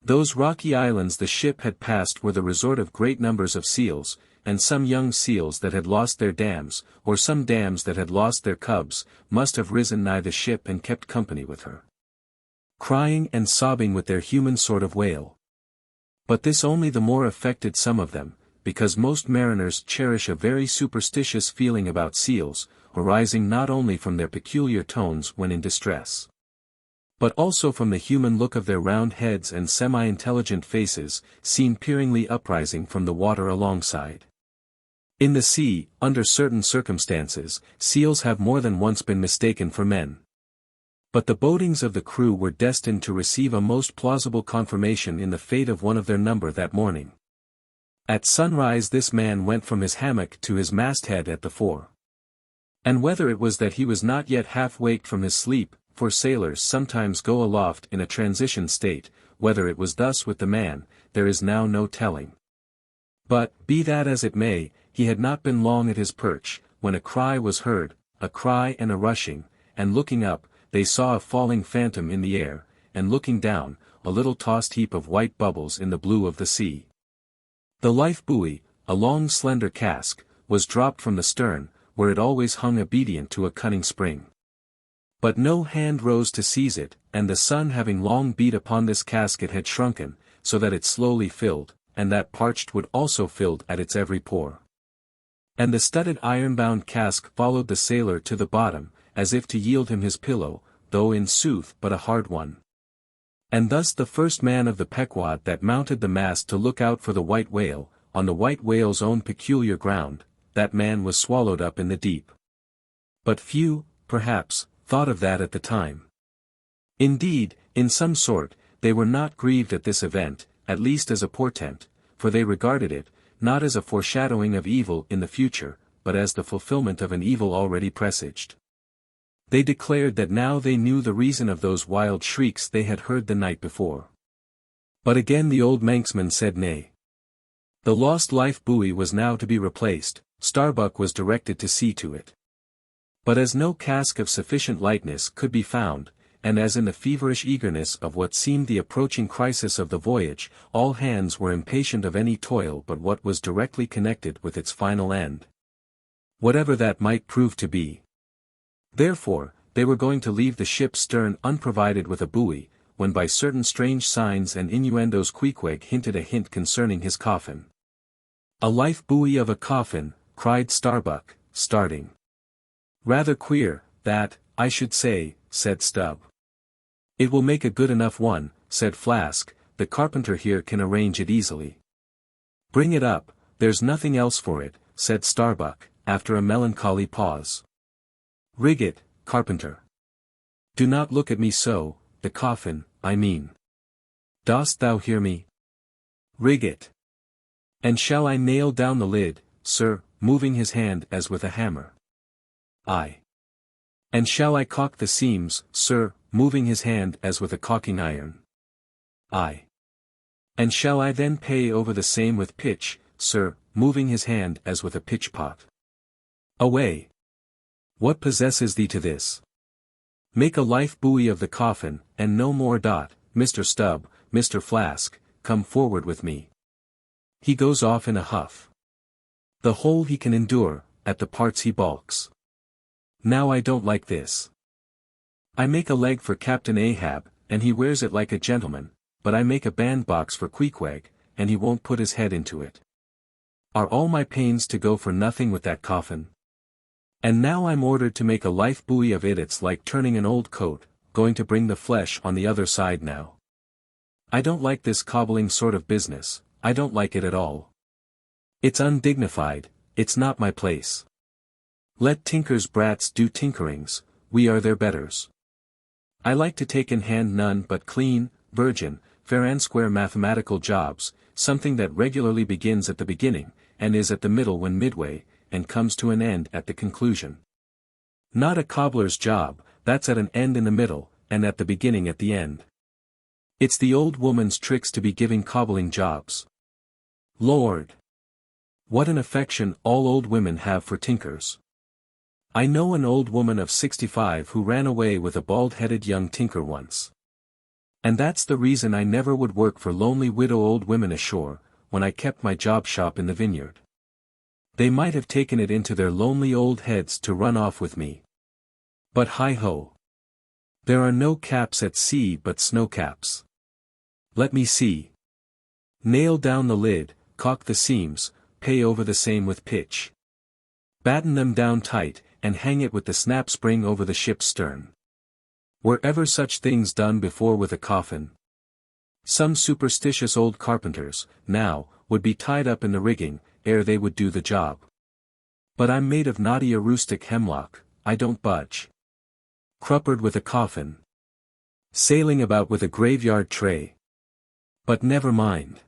S1: Those rocky islands the ship had passed were the resort of great numbers of seals, and some young seals that had lost their dams, or some dams that had lost their cubs, must have risen nigh the ship and kept company with her, crying and sobbing with their human sort of wail. But this only the more affected some of them, because most mariners cherish a very superstitious feeling about seals, arising not only from their peculiar tones when in distress, but also from the human look of their round heads and semi-intelligent faces, seen peeringly uprising from the water alongside. In the sea, under certain circumstances, seals have more than once been mistaken for men. But the bodings of the crew were destined to receive a most plausible confirmation in the fate of one of their number that morning. At sunrise this man went from his hammock to his masthead at the fore. And whether it was that he was not yet half waked from his sleep, for sailors sometimes go aloft in a transition state, whether it was thus with the man, there is now no telling. But, be that as it may, he had not been long at his perch, when a cry was heard, a cry and a rushing, and looking up, they saw a falling phantom in the air, and looking down, a little tossed heap of white bubbles in the blue of the sea. The life buoy, a long slender cask, was dropped from the stern, where it always hung obedient to a cunning spring. But no hand rose to seize it, and the sun having long beat upon this casket had shrunken, so that it slowly filled, and that parched wood also filled at its every pore. And the studded iron-bound cask followed the sailor to the bottom, as if to yield him his pillow, though in sooth but a hard one. And thus the first man of the Pequod that mounted the mast to look out for the white whale, on the white whale's own peculiar ground, that man was swallowed up in the deep. But few, perhaps, thought of that at the time. Indeed, in some sort, they were not grieved at this event, at least as a portent, for they regarded it, not as a foreshadowing of evil in the future, but as the fulfillment of an evil already presaged. They declared that now they knew the reason of those wild shrieks they had heard the night before. But again the old Manxman said nay. The lost life buoy was now to be replaced, Starbuck was directed to see to it. But as no cask of sufficient lightness could be found, and as in the feverish eagerness of what seemed the approaching crisis of the voyage, all hands were impatient of any toil but what was directly connected with its final end, whatever that might prove to be. Therefore, they were going to leave the ship's stern unprovided with a buoy, when by certain strange signs and innuendos Queequeg hinted a hint concerning his coffin. "A life buoy of a coffin," cried Starbuck, starting. "Rather queer, that, I should say," said Stubb. "It will make a good enough one," said Flask, "the carpenter here can arrange it easily." "Bring it up, there's nothing else for it," said Starbuck, after a melancholy pause. "Rig it, carpenter. Do not look at me so, the coffin, I mean. Dost thou hear me? Rig it. And shall I nail down the lid, sir," moving his hand as with a hammer. "Aye. And shall I caulk the seams, sir," moving his hand as with a caulking iron. "Aye. And shall I then pay over the same with pitch, sir," moving his hand as with a pitch pot. "Away. What possesses thee to this? Make a life buoy of the coffin, and no more. Mr. Stubb, Mr. Flask, come forward with me." He goes off in a huff. "The whole he can endure," at the parts he balks. Now I don't like this. I make a leg for Captain Ahab, and he wears it like a gentleman, but I make a bandbox for Pequod, and he won't put his head into it. Are all my pains to go for nothing with that coffin? And now I'm ordered to make a life buoy of it. It's like turning an old coat, going to bring the flesh on the other side now. I don't like this cobbling sort of business, I don't like it at all. It's undignified, it's not my place. Let tinkers' brats do tinkerings, we are their betters. I like to take in hand none but clean, virgin, fair and square mathematical jobs, something that regularly begins at the beginning, and is at the middle when midway, and comes to an end at the conclusion. Not a cobbler's job, that's at an end in the middle, and at the beginning at the end. It's the old woman's tricks to be giving cobbling jobs. Lord! What an affection all old women have for tinkers. I know an old woman of 65 who ran away with a bald-headed young tinker once. And that's the reason I never would work for lonely widow old women ashore, when I kept my job shop in the vineyard. They might have taken it into their lonely old heads to run off with me. But hi-ho! There are no caps at sea but snow caps. Let me see. Nail down the lid, caulk the seams, pay over the same with pitch. Batten them down tight, and hang it with the snap spring over the ship's stern. Were ever such things done before with a coffin? Some superstitious old carpenters, now, would be tied up in the rigging, ere they would do the job. But I'm made of knotty rustic hemlock, I don't budge. Cruppered with a coffin. Sailing about with a graveyard tray. But never mind.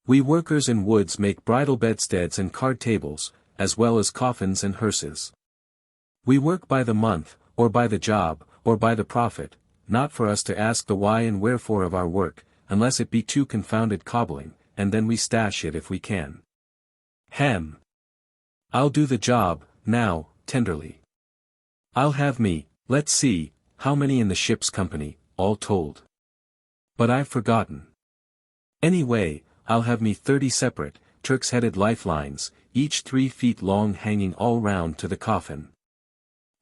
S1: We workers in woods make bridal bedsteads and card tables, as well as coffins and hearses. We work by the month, or by the job, or by the profit, not for us to ask the why and wherefore of our work, unless it be too confounded cobbling, and then we stash it if we can. Hem! I'll do the job, now, tenderly. I'll have me, let's see, how many in the ship's company, all told. But I've forgotten. Anyway, I'll have me 30 separate, Turk's-headed lifelines, each 3 feet long hanging all round to the coffin.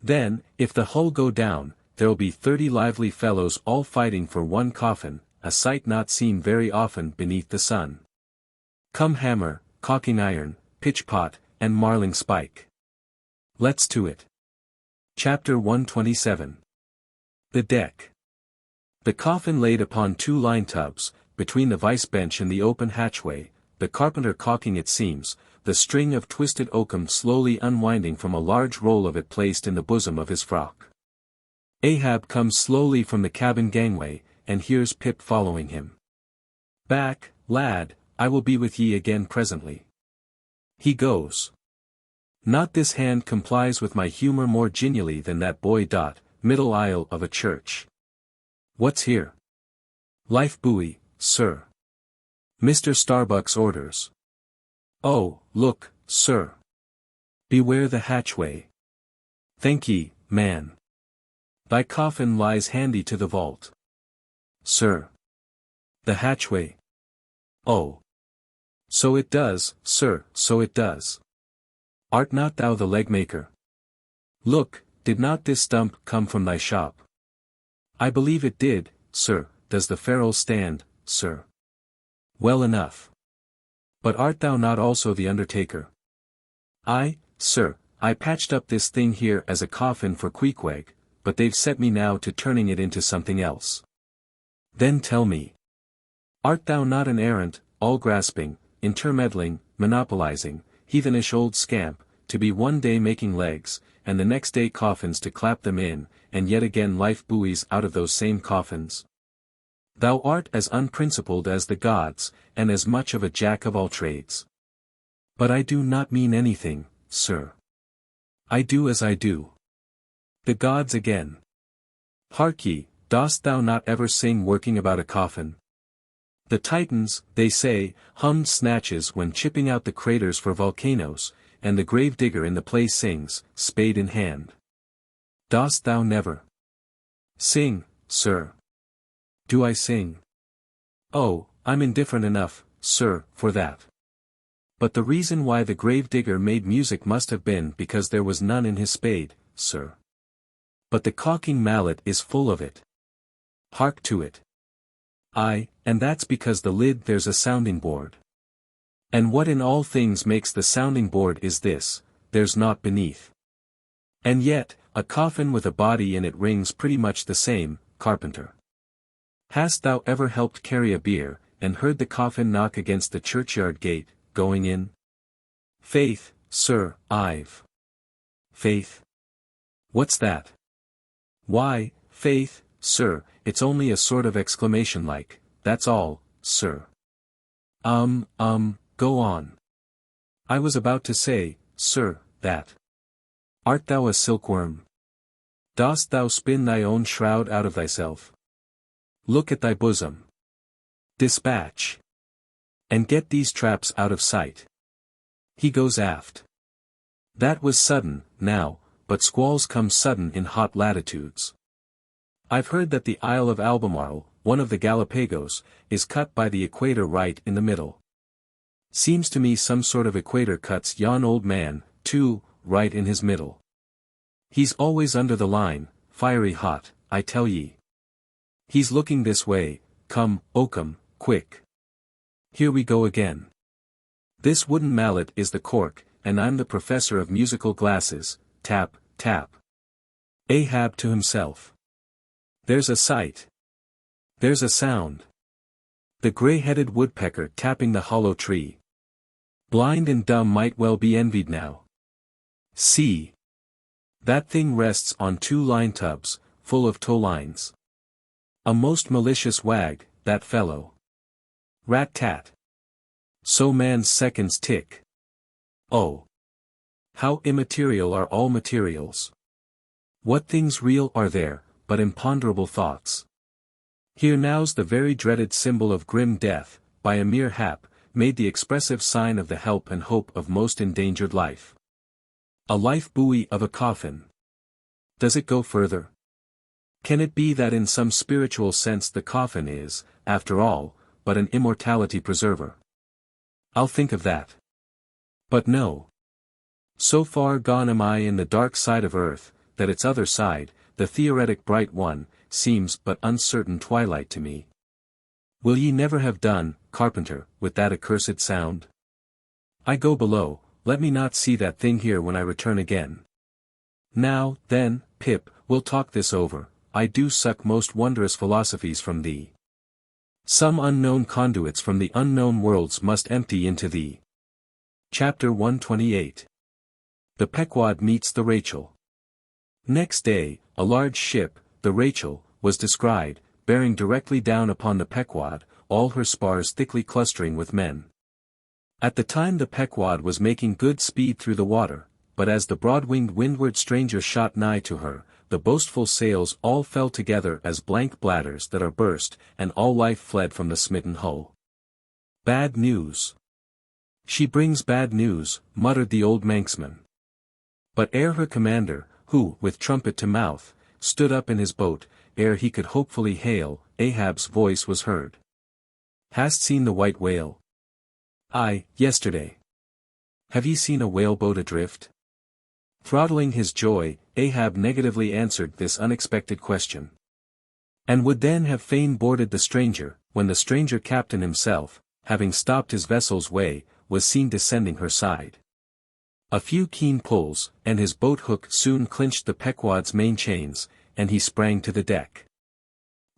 S1: Then, if the hull go down, there'll be 30 lively fellows all fighting for one coffin, a sight not seen very often beneath the sun. Come hammer, caulking iron, pitch pot, and marling spike. Let's to it. Chapter 127. The deck. The coffin laid upon 2 line tubs, between the vice bench and the open hatchway, the carpenter caulking its seams, the string of twisted oakum slowly unwinding from a large roll of it placed in the bosom of his frock. Ahab comes slowly from the cabin gangway, and hears Pip following him. Back, lad, I will be with ye again presently. He goes. Not this hand complies with my humor more genially than that boy. Middle aisle of a church. What's here? Life buoy, sir. Mr. Starbuck's orders. Oh, look, sir. Beware the hatchway. Thank ye, man. Thy coffin lies handy to the vault. Sir. The hatchway. Oh. So it does, sir, so it does. Art not thou the leg-maker? Look, did not this stump come from thy shop? I believe it did, sir. Does the ferrule stand, sir? Well enough. But art thou not also the undertaker? I, sir, I patched up this thing here as a coffin for Pequod, but they've set me now to turning it into something else. Then tell me. Art thou not an errant, all-grasping, intermeddling, monopolizing, heathenish old scamp, to be one day making legs, and the next day coffins to clap them in, and yet again life buoys out of those same coffins? Thou art as unprincipled as the gods, and as much of a jack of all trades. But I do not mean anything, sir. I do as I do. The gods again. Hark ye, dost thou not ever sing working about a coffin? The Titans, they say, hummed snatches when chipping out the craters for volcanoes, and the grave digger in the play sings, spade in hand. Dost thou never sing, sir? Do I sing? Oh, I'm indifferent enough, sir, for that. But the reason why the grave-digger made music must have been because there was none in his spade, sir. But the caulking mallet is full of it. Hark to it. Aye, and that's because the lid there's a sounding board. And what in all things makes the sounding board is this, there's naught beneath. And yet, a coffin with a body in it rings pretty much the same, carpenter. Hast thou ever helped carry a bier, and heard the coffin knock against the churchyard gate, going in? Faith, sir, I've. Faith? What's that? Why, faith, sir, it's only a sort of exclamation like, that's all, sir. Go on. I was about to say, sir, that. Art thou a silkworm? Dost thou spin thy own shroud out of thyself? Look at thy bosom. Dispatch. And get these traps out of sight. He goes aft. That was sudden, now, but squalls come sudden in hot latitudes. I've heard that the Isle of Albemarle, one of the Galapagos, is cut by the equator right in the middle. Seems to me some sort of equator cuts yon old man, too, right in his middle. He's always under the line, fiery hot, I tell ye. He's looking this way, come, Oakham, quick. Here we go again. This wooden mallet is the cork, and I'm the professor of musical glasses, tap, tap. Ahab to himself. There's a sight. There's a sound. The gray-headed woodpecker tapping the hollow tree. Blind and dumb might well be envied now. See. That thing rests on 2 line tubs, full of tow lines. A most malicious wag, that fellow. Rat-tat. So man's seconds tick. Oh. How immaterial are all materials. What things real are there, but imponderable thoughts. Here now's the very dreaded symbol of grim death, by a mere hap, made the expressive sign of the help and hope of most endangered life. A life buoy of a coffin. Does it go further? Can it be that in some spiritual sense the coffin is, after all, but an immortality preserver? I'll think of that. But no. So far gone am I in the dark side of earth, that its other side, the theoretic bright one, seems but uncertain twilight to me. Will ye never have done, carpenter, with that accursed sound? I go below, let me not see that thing here when I return again. Now, then, Pip, we'll talk this over, I do suck most wondrous philosophies from thee. Some unknown conduits from the unknown worlds must empty into thee. Chapter 128. The Pequod meets the Rachel. Next day, a large ship, the Rachel, was descried, bearing directly down upon the Pequod, all her spars thickly clustering with men. At the time the Pequod was making good speed through the water, but as the broad-winged windward stranger shot nigh to her, the boastful sails all fell together as blank bladders that are burst, and all life fled from the smitten hull. Bad news. She brings bad news, muttered the old manxman. But ere her commander, who, with trumpet to mouth, stood up in his boat, ere he could hopefully hail, Ahab's voice was heard. Hast seen the white whale? Aye, yesterday. Have ye seen a whaleboat adrift? Throttling his joy, Ahab negatively answered this unexpected question. And would then have fain boarded the stranger, when the stranger captain himself, having stopped his vessel's way, was seen descending her side. A few keen pulls, and his boat hook soon clinched the Pequod's main chains, and he sprang to the deck.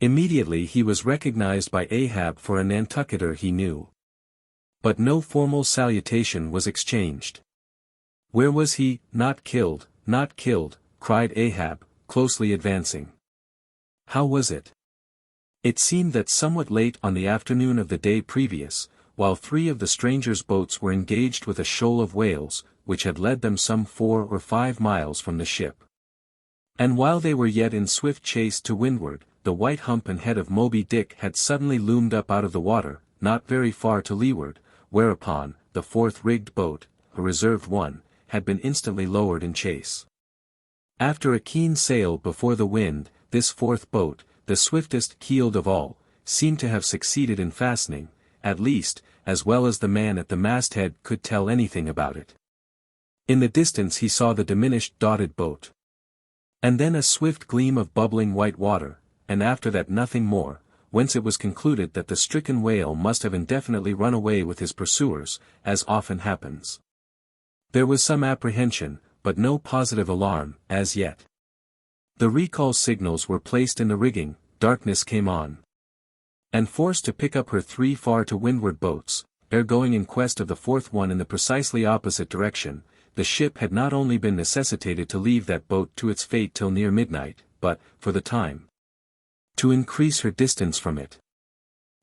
S1: Immediately he was recognized by Ahab for a Nantucketer he knew. But no formal salutation was exchanged. Where was he? Not killed, cried Ahab, closely advancing. How was it? It seemed that somewhat late on the afternoon of the day previous, while 3 of the stranger's boats were engaged with a shoal of whales, which had led them some 4 or 5 miles from the ship. And while they were yet in swift chase to windward, the white hump and head of Moby Dick had suddenly loomed up out of the water, not very far to leeward, whereupon, the 4th rigged boat, a reserved one, had been instantly lowered in chase. After a keen sail before the wind, this 4th boat, the swiftest keeled of all, seemed to have succeeded in fastening, at least, as well as the man at the masthead could tell anything about it. In the distance he saw the diminished dotted boat. And then a swift gleam of bubbling white water, and after that nothing more, whence it was concluded that the stricken whale must have indefinitely run away with his pursuers, as often happens. There was some apprehension, but no positive alarm, as yet. The recall signals were placed in the rigging, darkness came on. And forced to pick up her 3 far to windward boats, ere going in quest of the 4th one in the precisely opposite direction, the ship had not only been necessitated to leave that boat to its fate till near midnight, but, for the time, to increase her distance from it.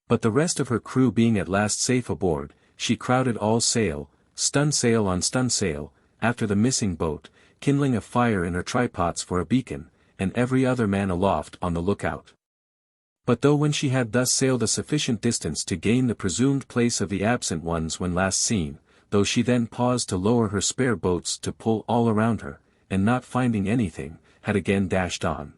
S1: But the rest of her crew being at last safe aboard, she crowded all sail, stun sail on stun sail, after the missing boat, kindling a fire in her trypots for a beacon, and every other man aloft on the lookout. But though when she had thus sailed a sufficient distance to gain the presumed place of the absent ones when last seen, though she then paused to lower her spare boats to pull all around her, and not finding anything, had again dashed on.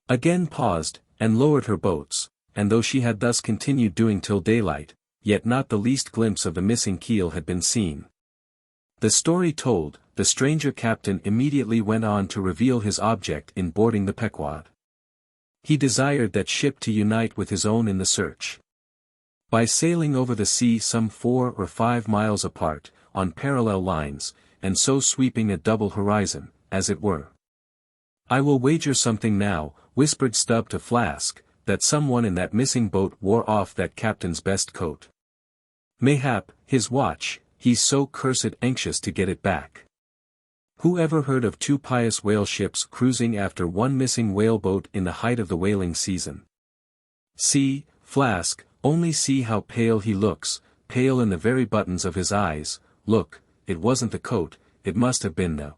S1: Again paused, and lowered her boats, and though she had thus continued doing till daylight, yet not the least glimpse of the missing keel had been seen. The story told, the stranger captain immediately went on to reveal his object in boarding the Pequod. He desired that ship to unite with his own in the search. By sailing over the sea some 4 or 5 miles apart, on parallel lines, and so sweeping a double horizon, as it were. "I will wager something now," whispered Stubb to Flask, "that someone in that missing boat wore off that captain's best coat. Mayhap, his watch, he's so cursed anxious to get it back." Who ever heard of 2 pious whale ships cruising after one missing whaleboat in the height of the whaling season? See, Flask, only see how pale he looks, pale in the very buttons of his eyes. Look, it wasn't the coat, it must have been the...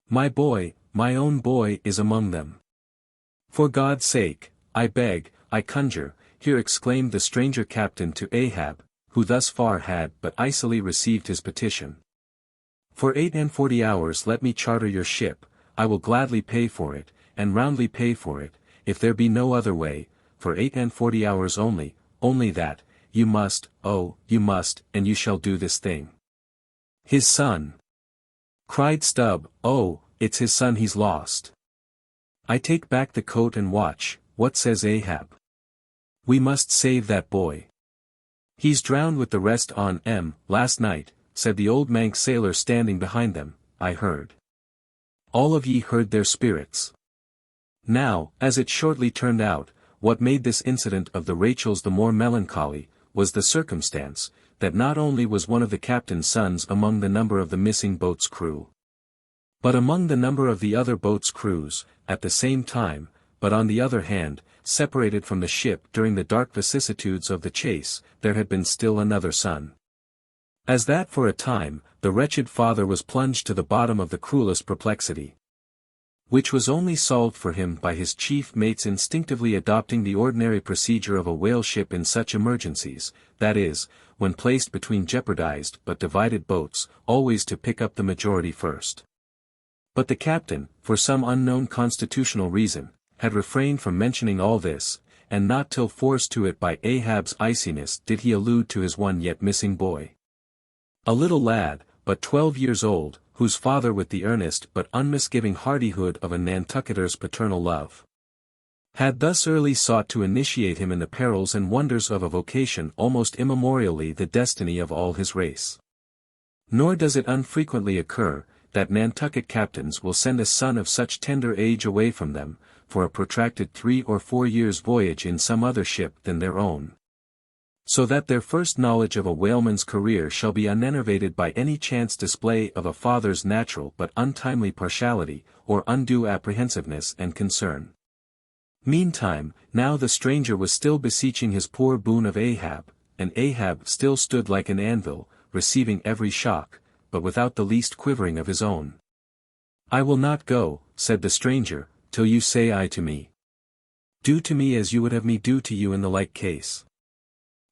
S1: My boy, my own boy is among them. "For God's sake, I beg, I conjure," here exclaimed the stranger captain to Ahab, who thus far had but icily received his petition. "For 48 hours let me charter your ship, I will gladly pay for it, and roundly pay for it, if there be no other way, for 48 hours only that, you must, oh, you must, and you shall do this thing." "His son!" cried Stubb. "Oh, it's his son he's lost." "I take back the coat and watch, what says Ahab?" "We must save that boy." "He's drowned with the rest on last night," said the old Manx sailor standing behind them, "I heard." All of ye heard their spirits. Now, as it shortly turned out, what made this incident of the Rachels the more melancholy, was the circumstance, that not only was one of the captain's sons among the number of the missing boat's crew, but among the number of the other boat's crews, at the same time, but on the other hand, separated from the ship during the dark vicissitudes of the chase, there had been still another son. As that for a time, the wretched father was plunged to the bottom of the cruelest perplexity, which was only solved for him by his chief mates instinctively adopting the ordinary procedure of a whale ship in such emergencies, that is, when placed between jeopardized but divided boats, always to pick up the majority first. But the captain, for some unknown constitutional reason, had refrained from mentioning all this, and not till forced to it by Ahab's iciness did he allude to his one yet missing boy. A little lad, but 12 years old, whose father with the earnest but unmisgiving hardihood of a Nantucketer's paternal love, had thus early sought to initiate him in the perils and wonders of a vocation almost immemorially the destiny of all his race. Nor does it unfrequently occur, that Nantucket captains will send a son of such tender age away from them, for a protracted 3 or 4 years' voyage in some other ship than their own, so that their first knowledge of a whaleman's career shall be unenervated by any chance display of a father's natural but untimely partiality, or undue apprehensiveness and concern. Meantime, now the stranger was still beseeching his poor boon of Ahab, and Ahab still stood like an anvil, receiving every shock, but without the least quivering of his own. "I will not go," said the stranger, "till you say aye to me. Do to me as you would have me do to you in the like case.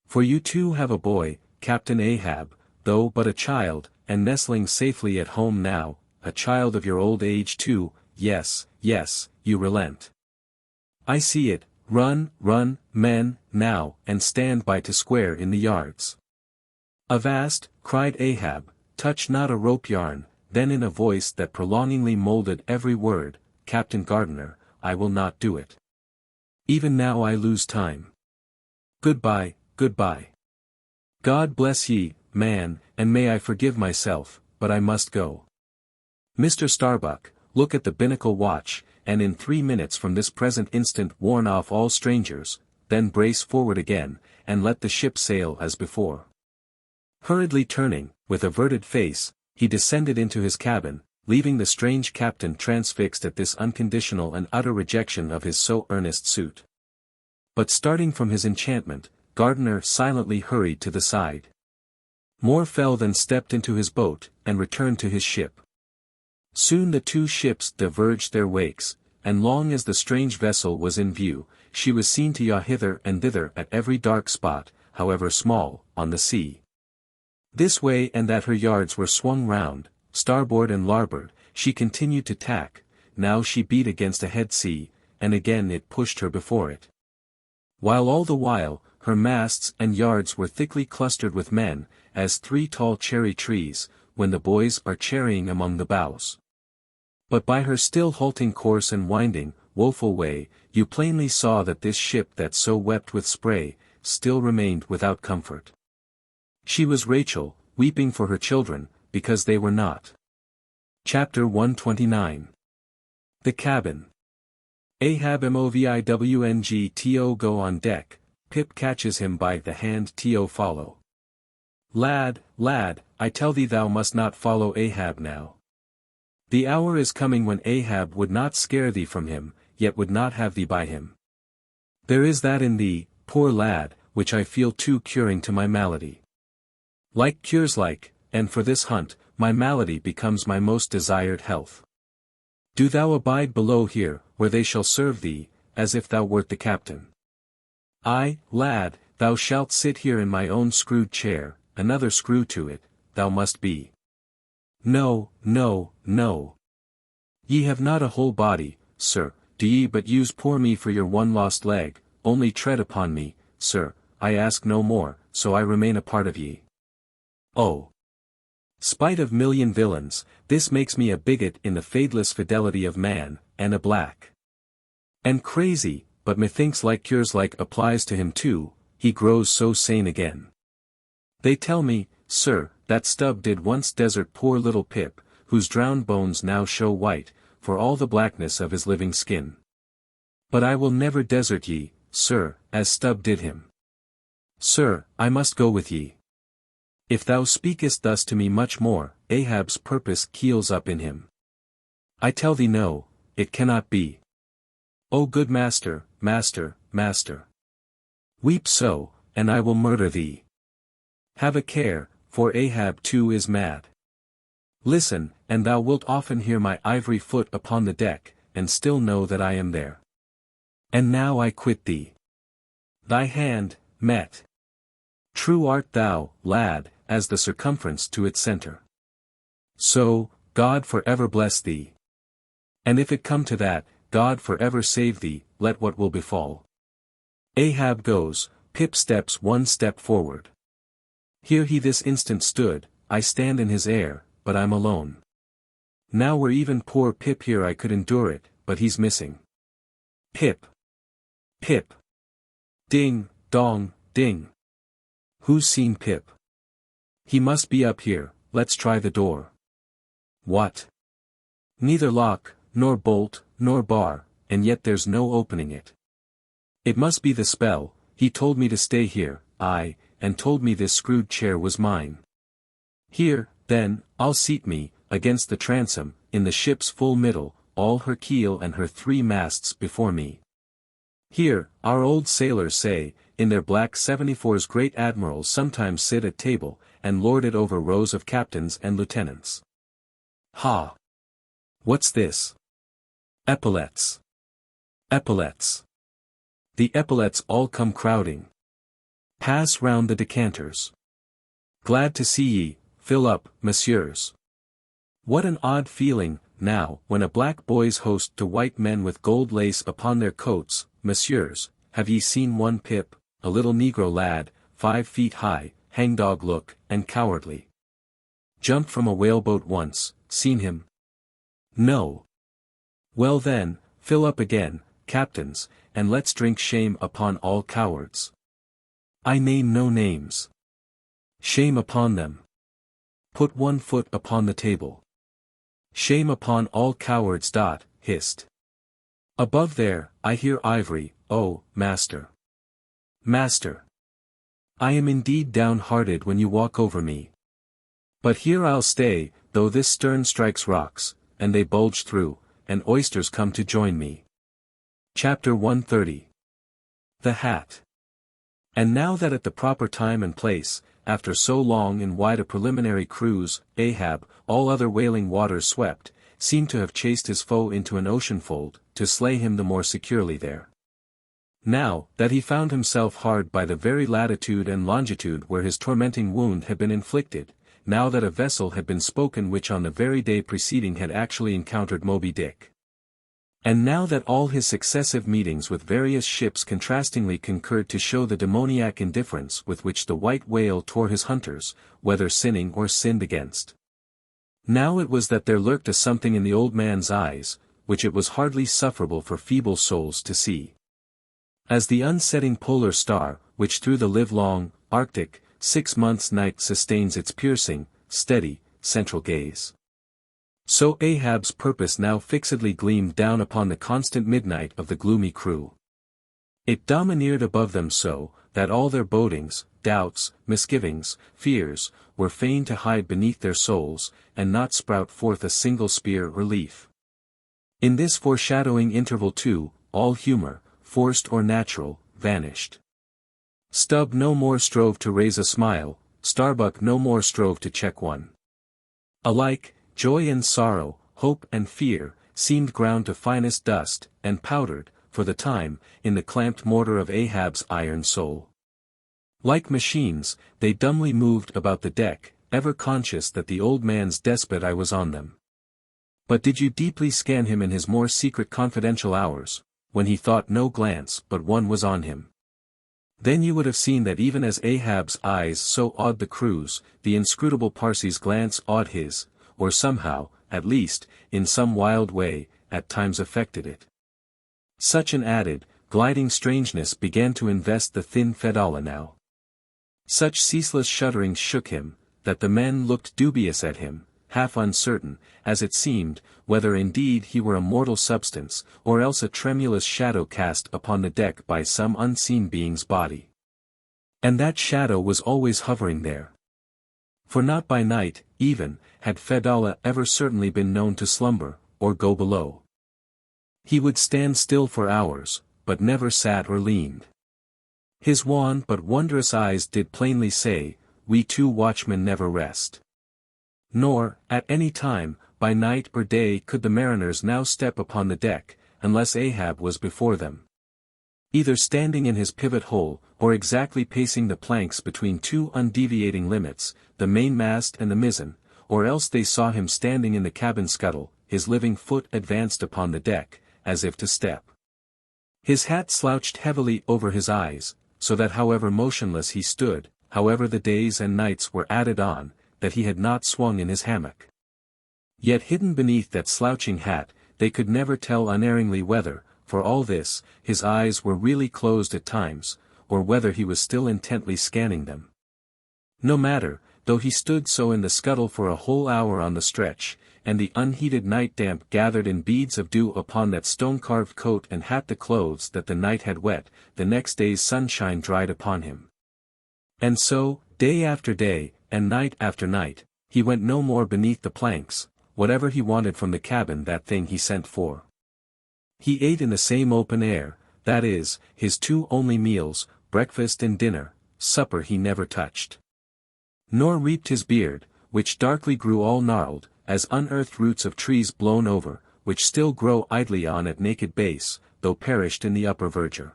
S1: For you too have a boy, Captain Ahab, though but a child, and nestling safely at home now, a child of your old age too. Yes, yes, you relent. I see it, Run, run, men, now, and stand by to square in the yards. Avast, cried Ahab, touch not a rope yarn, then in a voice that prolongingly molded every word, Captain Gardiner, I will not do it. Even now I lose time. Goodbye, goodbye. God bless ye, man, and may I forgive myself, but I must go. Mr. Starbuck, look at the binnacle watch, and in 3 minutes from this present instant warn off all strangers, then brace forward again, and let the ship sail as before. Hurriedly turning, with averted face, he descended into his cabin, leaving the strange captain transfixed at this unconditional and utter rejection of his so earnest suit. But starting from his enchantment, Gardiner silently hurried to the side. More fell than stepped into his boat, and returned to his ship. Soon the two ships diverged their wakes, and long as the strange vessel was in view, she was seen to yaw hither and thither at every dark spot, however small, on the sea. This way and that her yards were swung round, starboard and larboard, she continued to tack, now she beat against a head sea, and again it pushed her before it. While all the while, her masts and yards were thickly clustered with men, as 3 tall cherry trees, when the boys are cherrying among the boughs. But by her still halting course and winding, woeful way, you plainly saw that this ship that so wept with spray, still remained without comfort. She was Rachel, weeping for her children, because they were not. Chapter 129. The Cabin. Ahab movingto go on deck, Pip catches him by the hand to follow. Lad, lad, I tell thee thou must not follow Ahab now. The hour is coming when Ahab would not scare thee from him, yet would not have thee by him. There is that in thee, poor lad, which I feel too curing to my malady. Like cures like, and for this hunt, my malady becomes my most desired health. Do thou abide below here, where they shall serve thee, as if thou wert the captain. I, lad, thou shalt sit here in my own screwed chair, another screw to it, thou must be. No, no, no. Ye have not a whole body, sir, do ye but use poor me for your one lost leg, only tread upon me, sir, I ask no more, so I remain a part of ye. Oh! Spite of million villains, this makes me a bigot in the fadeless fidelity of man, and a black. And crazy, but methinks like cures like applies to him too, he grows so sane again. They tell me, sir, that Stubb did once desert poor little Pip, whose drowned bones now show white, for all the blackness of his living skin. But I will never desert ye, sir, as Stubb did him. Sir, I must go with ye. If thou speakest thus to me much more, Ahab's purpose keels up in him. I tell thee no, it cannot be. O good master, master, master. Weep so, and I will murder thee. Have a care, for Ahab too is mad. Listen, and thou wilt often hear my ivory foot upon the deck, and still know that I am there. And now I quit thee. Thy hand, met. True art thou, lad, as the circumference to its center. So, God for ever bless thee. And if it come to that, God for ever save thee, let what will befall. Ahab goes, Pip steps 1 step forward. Here he this instant stood, I stand in his air, but I'm alone. Now were even poor Pip here I could endure it, but he's missing. Pip. Pip. Ding, dong, ding. Who's seen Pip? He must be up here, let's try the door. What? Neither lock, nor bolt, nor bar, and yet there's no opening it. It must be the spell, he told me to stay here, aye, and told me this screwed chair was mine. Here, then, I'll seat me, against the transom, in the ship's full middle, all her keel and her 3 masts before me. Here, our old sailors say, in their black 74s great admirals sometimes sit at table, and lord it over rows of captains and lieutenants. Ha! What's this? Epaulets. Epaulets. The epaulets all come crowding. Pass round the decanters. Glad to see ye, fill up, messieurs. What an odd feeling, now, when a black boys host to white men with gold lace upon their coats, messieurs, have ye seen one Pip, a little negro lad, 5 feet high, hangdog look, and cowardly? Jumped from a whaleboat once, seen him? No. Well then, fill up again, captains, and let's drink shame upon all cowards. I name no names. Shame upon them. Put one foot upon the table. Shame upon all cowards. Hist. Above there, I hear ivory, oh, master. Master. I am indeed downhearted when you walk over me. But here I'll stay, though this stern strikes rocks, and they bulge through, and oysters come to join me. Chapter 130. The Hat. And now that at the proper time and place, after so long and wide a preliminary cruise, Ahab, all other wailing waters swept, seemed to have chased his foe into an ocean fold, to slay him the more securely there. Now, that he found himself hard by the very latitude and longitude where his tormenting wound had been inflicted, now that a vessel had been spoken which on the very day preceding had actually encountered Moby Dick. And now that all his successive meetings with various ships contrastingly concurred to show the demoniac indifference with which the white whale tore his hunters, whether sinning or sinned against. Now it was that there lurked a something in the old man's eyes, which it was hardly sufferable for feeble souls to see. As the unsetting polar star, which through the livelong, Arctic, 6 months' night sustains its piercing, steady, central gaze. So Ahab's purpose now fixedly gleamed down upon the constant midnight of the gloomy crew. It domineered above them so, that all their bodings, doubts, misgivings, fears, were fain to hide beneath their souls, and not sprout forth a single spear or leaf. In this foreshadowing interval too, all humor, forced or natural, vanished. Stubb no more strove to raise a smile, Starbuck no more strove to check one. Alike, joy and sorrow, hope and fear, seemed ground to finest dust, and powdered, for the time, in the clamped mortar of Ahab's iron soul. Like machines, they dumbly moved about the deck, ever conscious that the old man's despot eye was on them. But did you deeply scan him in his more secret confidential hours, when he thought no glance but one was on him? Then you would have seen that even as Ahab's eyes so awed the crew's, the inscrutable Parsi's glance awed his, or somehow, at least, in some wild way, at times affected it. Such an added, gliding strangeness began to invest the thin Fedallah now. Such ceaseless shudderings shook him, that the men looked dubious at him, half uncertain, as it seemed, whether indeed he were a mortal substance, or else a tremulous shadow cast upon the deck by some unseen being's body. And that shadow was always hovering there. For not by night, even, had Fedallah ever certainly been known to slumber, or go below. He would stand still for hours, but never sat or leaned. His wan but wondrous eyes did plainly say, "We two watchmen never rest." Nor, at any time, by night or day could the mariners now step upon the deck, unless Ahab was before them. Either standing in his pivot hole, or exactly pacing the planks between two undeviating limits, the mainmast and the mizzen, or else they saw him standing in the cabin scuttle, his living foot advanced upon the deck, as if to step. His hat slouched heavily over his eyes, so that however motionless he stood, however the days and nights were added on, that he had not swung in his hammock. Yet hidden beneath that slouching hat, they could never tell unerringly whether, for all this, his eyes were really closed at times, or whether he was still intently scanning them. No matter, though he stood so in the scuttle for a whole hour on the stretch, and the unheated night damp gathered in beads of dew upon that stone-carved coat and hat, the clothes that the night had wet, the next day's sunshine dried upon him. And so, day after day, and night after night, he went no more beneath the planks, whatever he wanted from the cabin that thing he sent for. He ate in the same open air, that is, his two only meals, breakfast and dinner, supper he never touched. Nor reaped his beard, which darkly grew all gnarled, as unearthed roots of trees blown over, which still grow idly on at naked base, though perished in the upper verdure.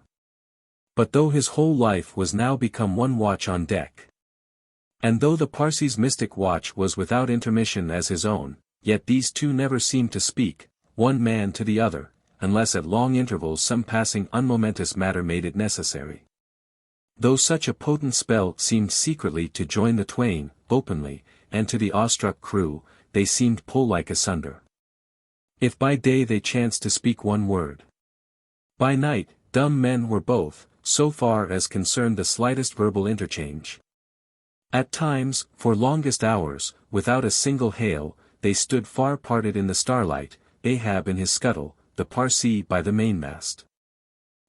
S1: But though his whole life was now become one watch on deck, and though the Parsi's mystic watch was without intermission as his own, yet these two never seemed to speak, one man to the other, unless at long intervals some passing unmomentous matter made it necessary. Though such a potent spell seemed secretly to join the twain, openly, and to the awestruck crew, they seemed pole-like asunder. If by day they chanced to speak one word, by night, dumb men were both, so far as concerned the slightest verbal interchange. At times, for longest hours, without a single hail, they stood far parted in the starlight, Ahab in his scuttle, the Parsee by the mainmast.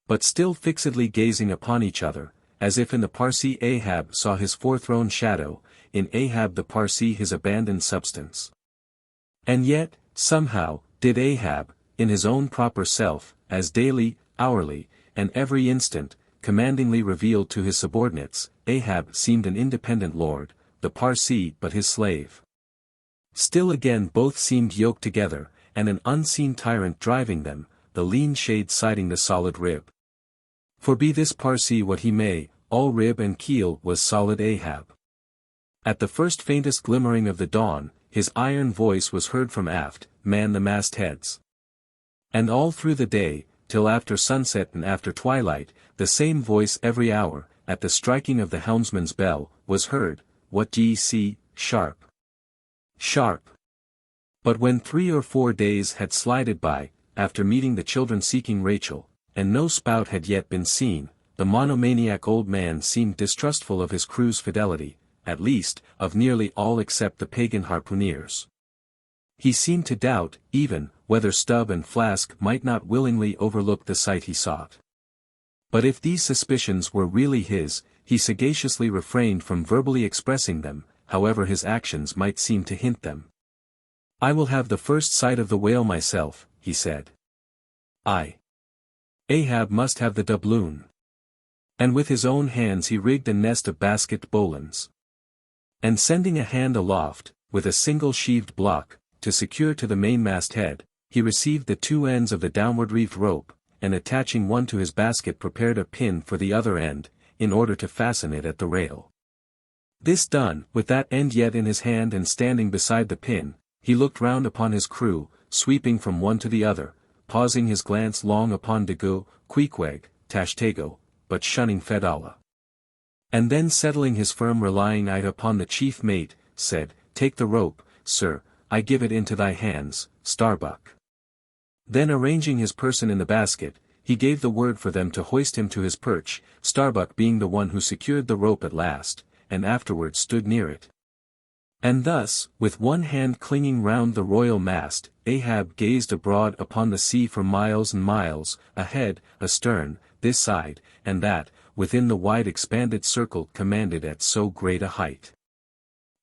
S1: But still fixedly gazing upon each other, as if in the Parsee Ahab saw his forethrown shadow, in Ahab the Parsee his abandoned substance. And yet, somehow, did Ahab, in his own proper self, as daily, hourly, and every instant, commandingly revealed to his subordinates, Ahab seemed an independent lord, the Parsee but his slave. Still again both seemed yoked together, and an unseen tyrant driving them, the lean shade siding the solid rib. For be this Parsee what he may, all rib and keel was solid Ahab. At the first faintest glimmering of the dawn, his iron voice was heard from aft, man the mastheads. And all through the day, till after sunset and after twilight, the same voice every hour, at the striking of the helmsman's bell, was heard, what ye see, sharp. Sharp. But when 3 or 4 days had slided by, after meeting the children seeking Rachel, and no spout had yet been seen, the monomaniac old man seemed distrustful of his crew's fidelity, at least, of nearly all except the pagan harpooneers. He seemed to doubt, even, whether Stubb and Flask might not willingly overlook the sight he sought. But if these suspicions were really his, he sagaciously refrained from verbally expressing them, however his actions might seem to hint them. I will have the first sight of the whale myself, he said. Ahab must have the doubloon. And with his own hands he rigged a nest of basket bowlines. And sending a hand aloft, with a single sheaved block, to secure to the mainmast head, he received the 2 ends of the downward reefed rope, and attaching one to his basket prepared a pin for the other end, in order to fasten it at the rail. This done, with that end yet in his hand and standing beside the pin, he looked round upon his crew, sweeping from one to the other, pausing his glance long upon Daggoo, Queequeg, Tashtego, but shunning Fedallah. And then settling his firm relying eye upon the chief mate, said, Take the rope, sir, I give it into thy hands, Starbuck. Then arranging his person in the basket, he gave the word for them to hoist him to his perch, Starbuck being the one who secured the rope at last, and afterwards stood near it. And thus, with one hand clinging round the royal mast, Ahab gazed abroad upon the sea for miles and miles, ahead, astern, this side, and that, within the wide expanded circle commanded at so great a height.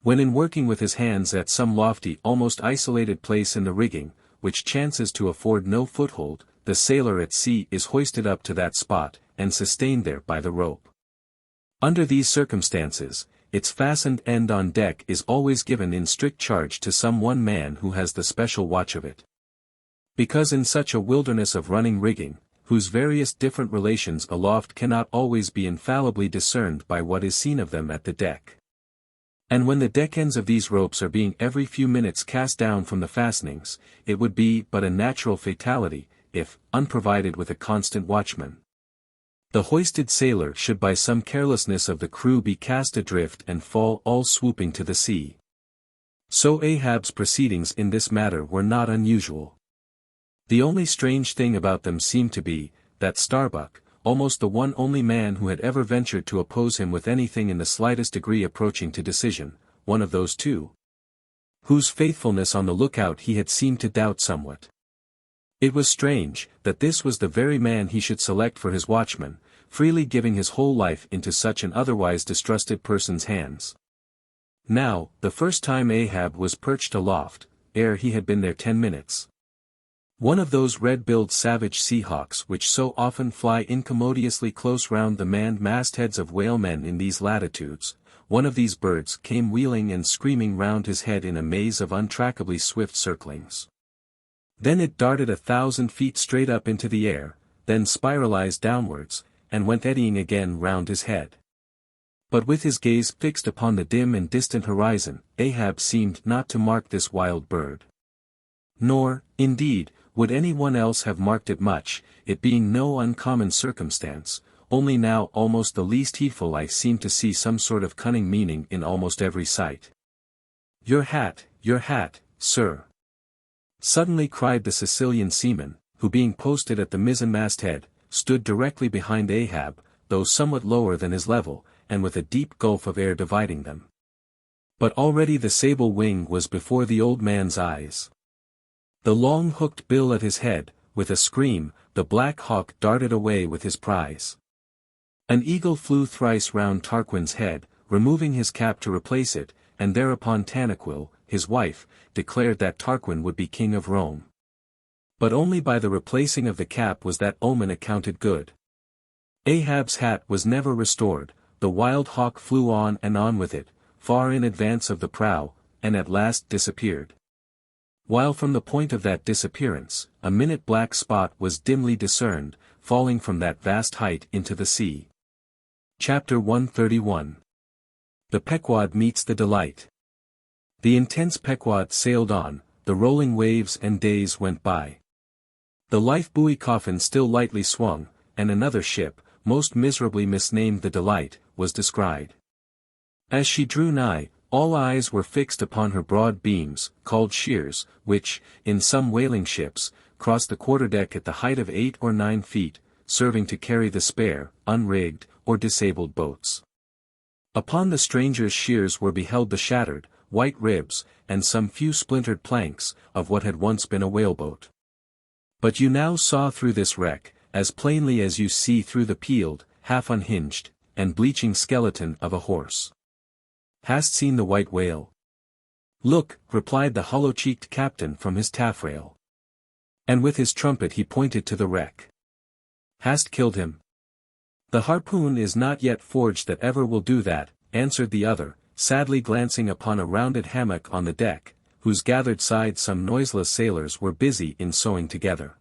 S1: When in working with his hands at some lofty almost isolated place in the rigging, which chances to afford no foothold, the sailor at sea is hoisted up to that spot, and sustained there by the rope. Under these circumstances, its fastened end on deck is always given in strict charge to some one man who has the special watch of it. Because in such a wilderness of running rigging, whose various different relations aloft cannot always be infallibly discerned by what is seen of them at the deck. And when the deck ends of these ropes are being every few minutes cast down from the fastenings, it would be but a natural fatality, if, unprovided with a constant watchman, the hoisted sailor should by some carelessness of the crew be cast adrift and fall all swooping to the sea. So Ahab's proceedings in this matter were not unusual. The only strange thing about them seemed to be, that Starbuck, almost the one only man who had ever ventured to oppose him with anything in the slightest degree approaching to decision, one of those two, whose faithfulness on the lookout he had seemed to doubt somewhat. It was strange, that this was the very man he should select for his watchman, freely giving his whole life into such an otherwise distrusted person's hands. Now, the first time Ahab was perched aloft, ere he had been there 10 minutes. One of those red-billed savage seahawks which so often fly incommodiously close round the manned mastheads of whalemen in these latitudes, one of these birds came wheeling and screaming round his head in a maze of untrackably swift circlings. Then it darted 1,000 feet straight up into the air, then spiralized downwards, and went eddying again round his head. But with his gaze fixed upon the dim and distant horizon, Ahab seemed not to mark this wild bird. Nor, indeed, would anyone else have marked it much, it being no uncommon circumstance, only now almost the least heedful I seem to see some sort of cunning meaning in almost every sight. Your hat, sir!" suddenly cried the Sicilian seaman, who being posted at the mizzen-mast head, stood directly behind Ahab, though somewhat lower than his level, and with a deep gulf of air dividing them. But already the sable wing was before the old man's eyes. The long hooked bill at his head, with a scream, the black hawk darted away with his prize. An eagle flew thrice round Tarquin's head, removing his cap to replace it, and thereupon Tanaquil, his wife, declared that Tarquin would be king of Rome. But only by the replacing of the cap was that omen accounted good. Ahab's hat was never restored, the wild hawk flew on and on with it, far in advance of the prow, and at last disappeared. While from the point of that disappearance, a minute black spot was dimly discerned, falling from that vast height into the sea. Chapter 131. The Pequod meets the Delight. The intense Pequod sailed on, the rolling waves and days went by. The life-buoy coffin still lightly swung, and another ship, most miserably misnamed the Delight, was descried. As she drew nigh, all eyes were fixed upon her broad beams, called shears, which, in some whaling ships, crossed the quarterdeck at the height of 8 or 9 feet, serving to carry the spare, unrigged, or disabled boats. Upon the stranger's shears were beheld the shattered, white ribs, and some few splintered planks, of what had once been a whaleboat. But you now saw through this wreck, as plainly as you see through the peeled, half unhinged, and bleaching skeleton of a horse. Hast seen the white whale? Look, replied the hollow-cheeked captain from his taffrail. And with his trumpet he pointed to the wreck. Hast killed him? The harpoon is not yet forged that ever will do that, answered the other, sadly glancing upon a rounded hammock on the deck, whose gathered sides some noiseless sailors were busy in sewing together.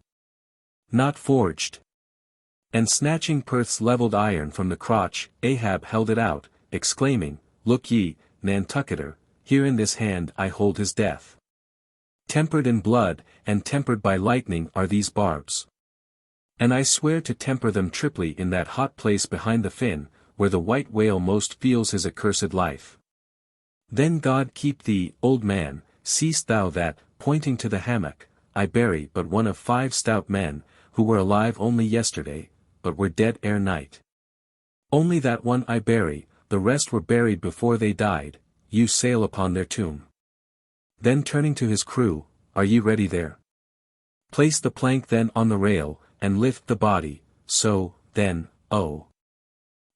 S1: Not forged. And snatching Perth's levelled iron from the crotch, Ahab held it out, exclaiming, Look ye, Nantucketer, here in this hand I hold his death. Tempered in blood, and tempered by lightning are these barbs. And I swear to temper them triply in that hot place behind the fin, where the white whale most feels his accursed life. Then God keep thee, old man, seest thou that, pointing to the hammock, I bury but one of 5 stout men, who were alive only yesterday, but were dead ere night. Only that one I bury, the rest were buried before they died, you sail upon their tomb. Then turning to his crew, are ye ready there? Place the plank then on the rail, and lift the body, so, then, oh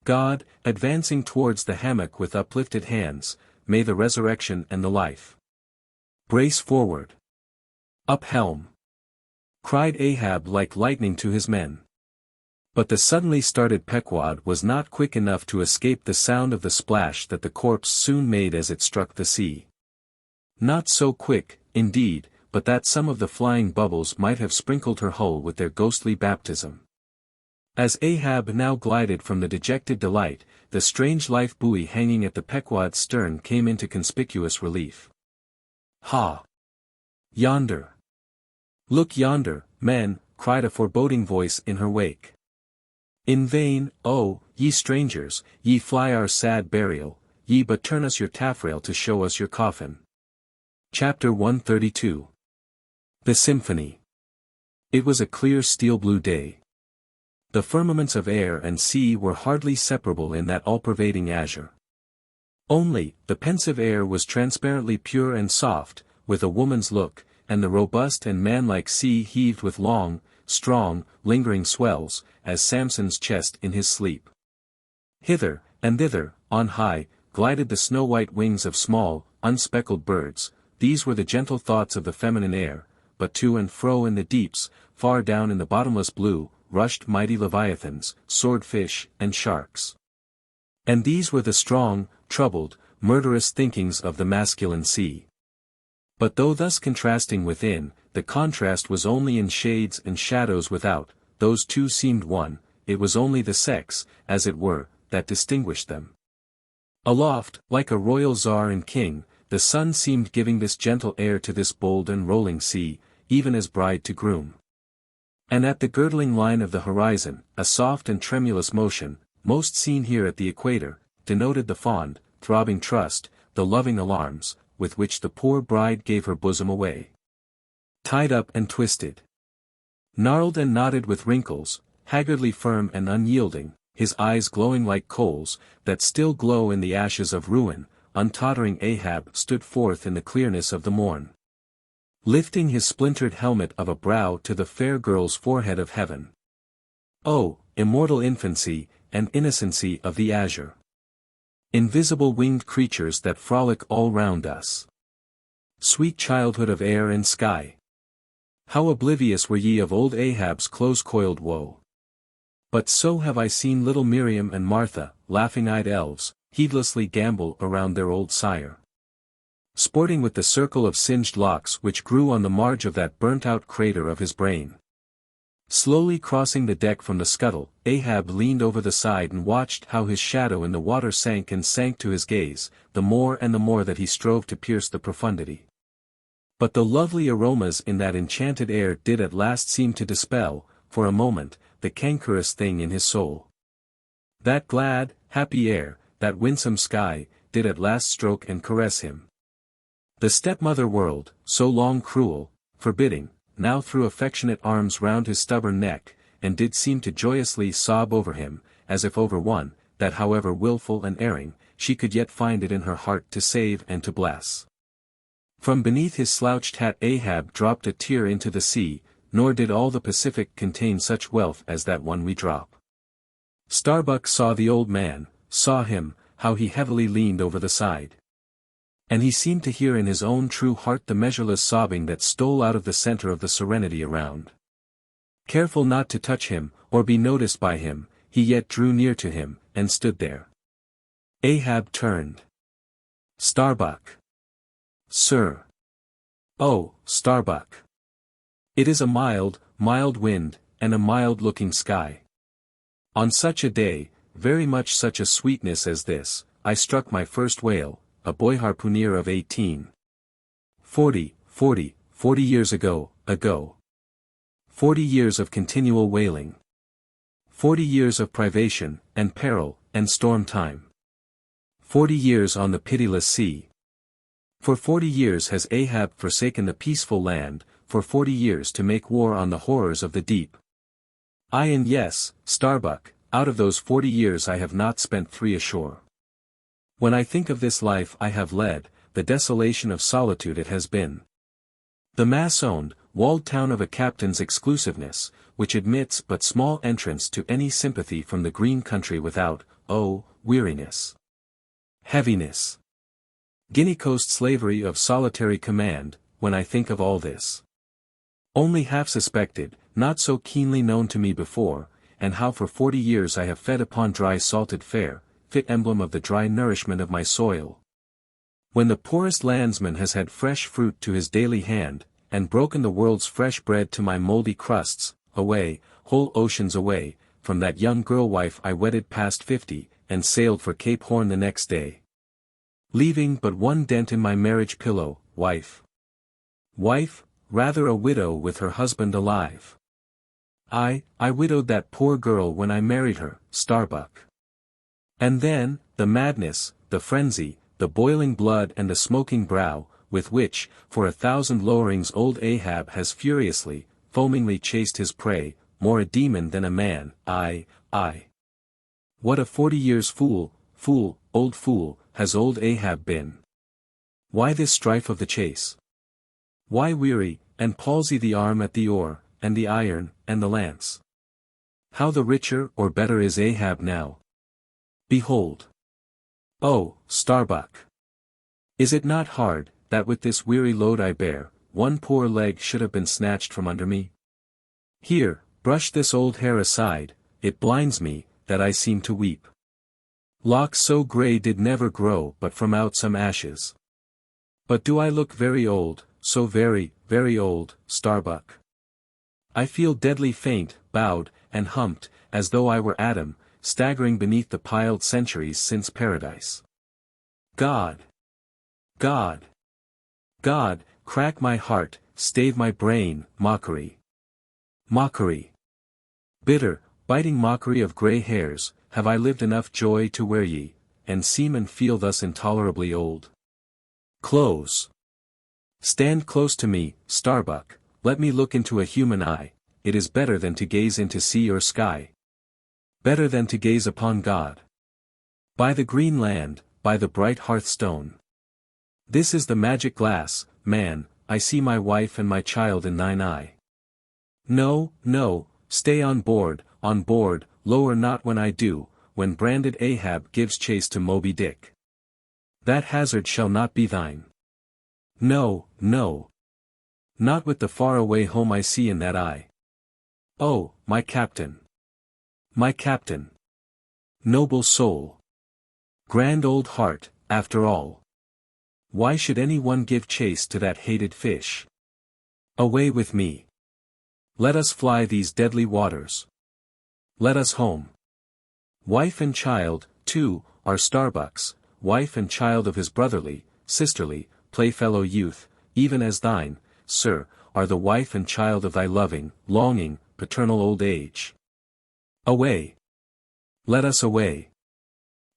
S1: God, advancing towards the hammock with uplifted hands, may the resurrection and the life. Brace forward. Up helm! Cried Ahab like lightning to his men. But the suddenly started Pequod was not quick enough to escape the sound of the splash that the corpse soon made as it struck the sea. Not so quick, indeed, but that some of the flying bubbles might have sprinkled her hull with their ghostly baptism. As Ahab now glided from the dejected Delight, the strange life buoy hanging at the Pequod's stern came into conspicuous relief. Ha! Yonder! Look yonder, men, cried a foreboding voice in her wake. In vain, oh, ye strangers, ye fly our sad burial, ye but turn us your taffrail to show us your coffin. Chapter 132. The Symphony. It was a clear steel-blue day. The firmaments of air and sea were hardly separable in that all-pervading azure. Only, the pensive air was transparently pure and soft, with a woman's look, and the robust and manlike sea heaved with long, strong, lingering swells, as Samson's chest in his sleep. Hither, and thither, on high, glided the snow-white wings of small, unspeckled birds. These were the gentle thoughts of the feminine air, but to and fro in the deeps, far down in the bottomless blue, rushed mighty leviathans, swordfish, and sharks. And these were the strong, troubled, murderous thinkings of the masculine sea. But though thus contrasting within, the contrast was only in shades and shadows without. Those two seemed one, it was only the sex, as it were, that distinguished them. Aloft, like a royal czar and king, the sun seemed giving this gentle air to this bold and rolling sea, even as bride to groom. And at the girdling line of the horizon, a soft and tremulous motion, most seen here at the equator, denoted the fond, throbbing trust, the loving alarms, with which the poor bride gave her bosom away. Tied up and twisted. Gnarled and knotted with wrinkles, haggardly firm and unyielding, his eyes glowing like coals, that still glow in the ashes of ruin, untottering Ahab stood forth in the clearness of the morn. Lifting his splintered helmet of a brow to the fair girl's forehead of heaven. Oh, immortal infancy, and innocency of the azure! Invisible winged creatures that frolic all round us! Sweet childhood of air and sky! How oblivious were ye of old Ahab's close-coiled woe! But so have I seen little Miriam and Martha, laughing-eyed elves, heedlessly gambol around their old sire. Sporting with the circle of singed locks which grew on the marge of that burnt-out crater of his brain. Slowly crossing the deck from the scuttle, Ahab leaned over the side and watched how his shadow in the water sank and sank to his gaze, the more and the more that he strove to pierce the profundity. But the lovely aromas in that enchanted air did at last seem to dispel, for a moment, the cankerous thing in his soul. That glad, happy air, that winsome sky, did at last stroke and caress him. The stepmother world, so long cruel, forbidding, now threw affectionate arms round his stubborn neck, and did seem to joyously sob over him, as if over one, that however wilful and erring, she could yet find it in her heart to save and to bless. From beneath his slouched hat Ahab dropped a tear into the sea, nor did all the Pacific contain such wealth as that one we drop. Starbuck saw the old man, saw him, how he heavily leaned over the side. And he seemed to hear in his own true heart the measureless sobbing that stole out of the center of the serenity around. Careful not to touch him, or be noticed by him, he yet drew near to him, and stood there. Ahab turned. Starbuck. Sir. Oh, Starbuck. It is a mild, mild wind, and a mild-looking sky. On such a day, very much such a sweetness as this, I struck my first whale, a boy harpooner of 18. 40 years ago. 40 years of continual whaling. 40 years of privation, and peril, and storm time. 40 years on the pitiless sea. For 40 years has Ahab forsaken the peaceful land, for 40 years to make war on the horrors of the deep. Aye, and yes, Starbuck, out of those 40 years I have not spent 3 ashore. When I think of this life I have led, the desolation of solitude it has been. The mass-owned, walled town of a captain's exclusiveness, which admits but small entrance to any sympathy from the green country without, oh, weariness. Heaviness. Guinea Coast slavery of solitary command, when I think of all this. Only half suspected, not so keenly known to me before, and how for 40 years I have fed upon dry salted fare, fit emblem of the dry nourishment of my soil. When the poorest landsman has had fresh fruit to his daily hand, and broken the world's fresh bread to my mouldy crusts, away, whole oceans away, from that young girl wife I wedded past 50, and sailed for Cape Horn the next day. Leaving but one dent in my marriage pillow, wife. Wife, rather a widow with her husband alive. I widowed that poor girl when I married her, Starbuck. And then, the madness, the frenzy, the boiling blood and the smoking brow, with which, for 1,000 lowerings old Ahab has furiously, foamingly chased his prey, more a demon than a man, I. What a 40 years fool, old fool, has old Ahab been. Why this strife of the chase? Why weary, and palsy the arm at the oar, and the iron, and the lance? How the richer or better is Ahab now? Behold. Oh, Starbuck! Is it not hard, that with this weary load I bear, one poor leg should have been snatched from under me? Here, brush this old hair aside, it blinds me, that I seem to weep. Locks so grey did never grow but from out some ashes. But do I look very old, so very, very old, Starbuck? I feel deadly faint, bowed, and humped, as though I were Adam, staggering beneath the piled centuries since paradise. God! crack my heart, stave my brain, mockery. Mockery. Bitter, biting mockery of grey hairs, have I lived enough joy to wear ye, and seem and feel thus intolerably old? Close. Stand close to me, Starbuck, let me look into a human eye, it is better than to gaze into sea or sky. Better than to gaze upon God. By the green land, by the bright hearthstone. This is the magic glass, man, I see my wife and my child in thine eye. No, no, stay on board, lower not when I do, when branded Ahab gives chase to Moby Dick. That hazard shall not be thine. No, no. Not with the far-away home I see in that eye. Oh, my captain. My captain. Noble soul. Grand old heart, after all. Why should any one give chase to that hated fish? Away with me. Let us fly these deadly waters. Let us home. Wife and child, too, are Starbuck's, wife and child of his brotherly, sisterly, playfellow youth, even as thine, sir, are the wife and child of thy loving, longing, paternal old age. Away. Let us away.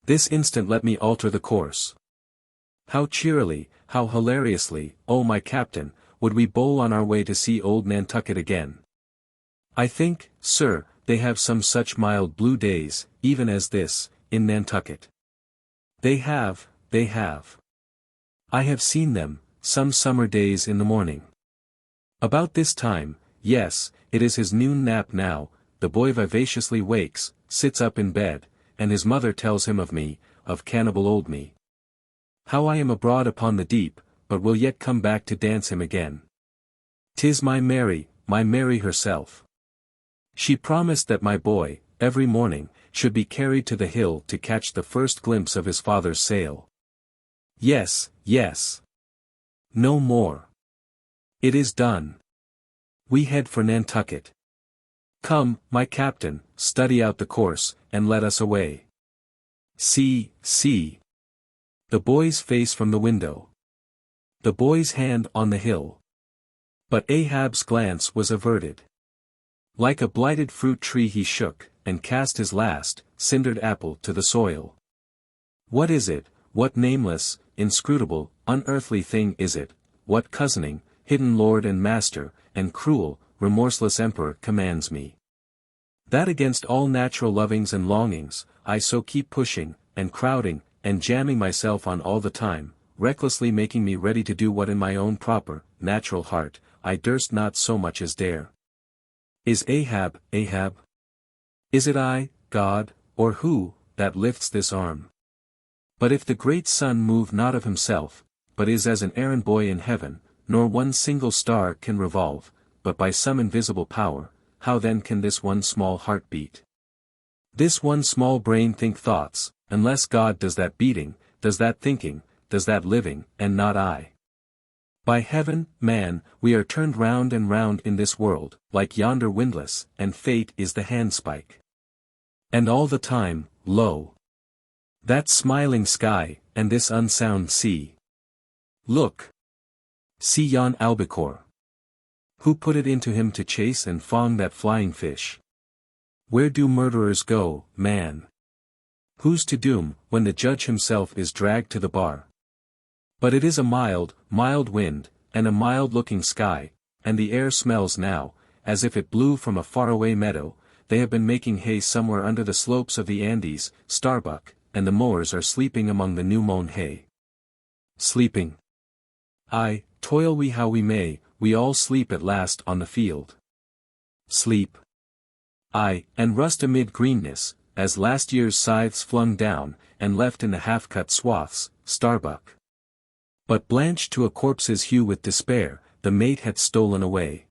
S1: This instant let me alter the course. How cheerily, how hilariously, oh my captain, would we bowl on our way to see old Nantucket again. I think, sir, they have some such mild blue days, even as this, in Nantucket. They have, they have. I have seen them, some summer days in the morning. About this time, yes, it is his noon nap now, the boy vivaciously wakes, sits up in bed, and his mother tells him of me, of cannibal old me. How I am abroad upon the deep, but will yet come back to dance him again. 'Tis my Mary herself. She promised that my boy, every morning, should be carried to the hill to catch the first glimpse of his father's sail. Yes, yes. No more. It is done. We head for Nantucket. Come, my captain, study out the course, and let us away. See, see. The boy's face from the window. The boy's hand on the hill. But Ahab's glance was averted. Like a blighted fruit tree he shook, and cast his last, cindered apple to the soil. What is it, what nameless, inscrutable, unearthly thing is it, what cozening, hidden lord and master, and cruel, remorseless emperor commands me? That against all natural lovings and longings, I so keep pushing, and crowding, and jamming myself on all the time, recklessly making me ready to do what in my own proper, natural heart, I durst not so much as dare. Is Ahab, Ahab? Is it I, God, or who, that lifts this arm? But if the great sun move not of himself, but is as an errand boy in heaven, nor one single star can revolve, but by some invisible power, how then can this one small heart beat? This one small brain think thoughts, unless God does that beating, does that thinking, does that living, and not I. By heaven, man, we are turned round and round in this world, like yonder windlass, and fate is the handspike. And all the time, lo! That smiling sky, and this unsound sea. Look! See yon albacore. Who put it into him to chase and fong that flying fish? Where do murderers go, man? Who's to doom, when the judge himself is dragged to the bar? But it is a mild, mild wind, and a mild-looking sky, and the air smells now, as if it blew from a faraway meadow. They have been making hay somewhere under the slopes of the Andes, Starbuck, and the mowers are sleeping among the new-mown hay. Sleeping. Aye, toil we how we may, we all sleep at last on the field. Sleep. Aye, and rust amid greenness, as last year's scythes flung down, and left in the half-cut swaths, Starbuck. But blanched to a corpse's hue with despair, the mate had stolen away.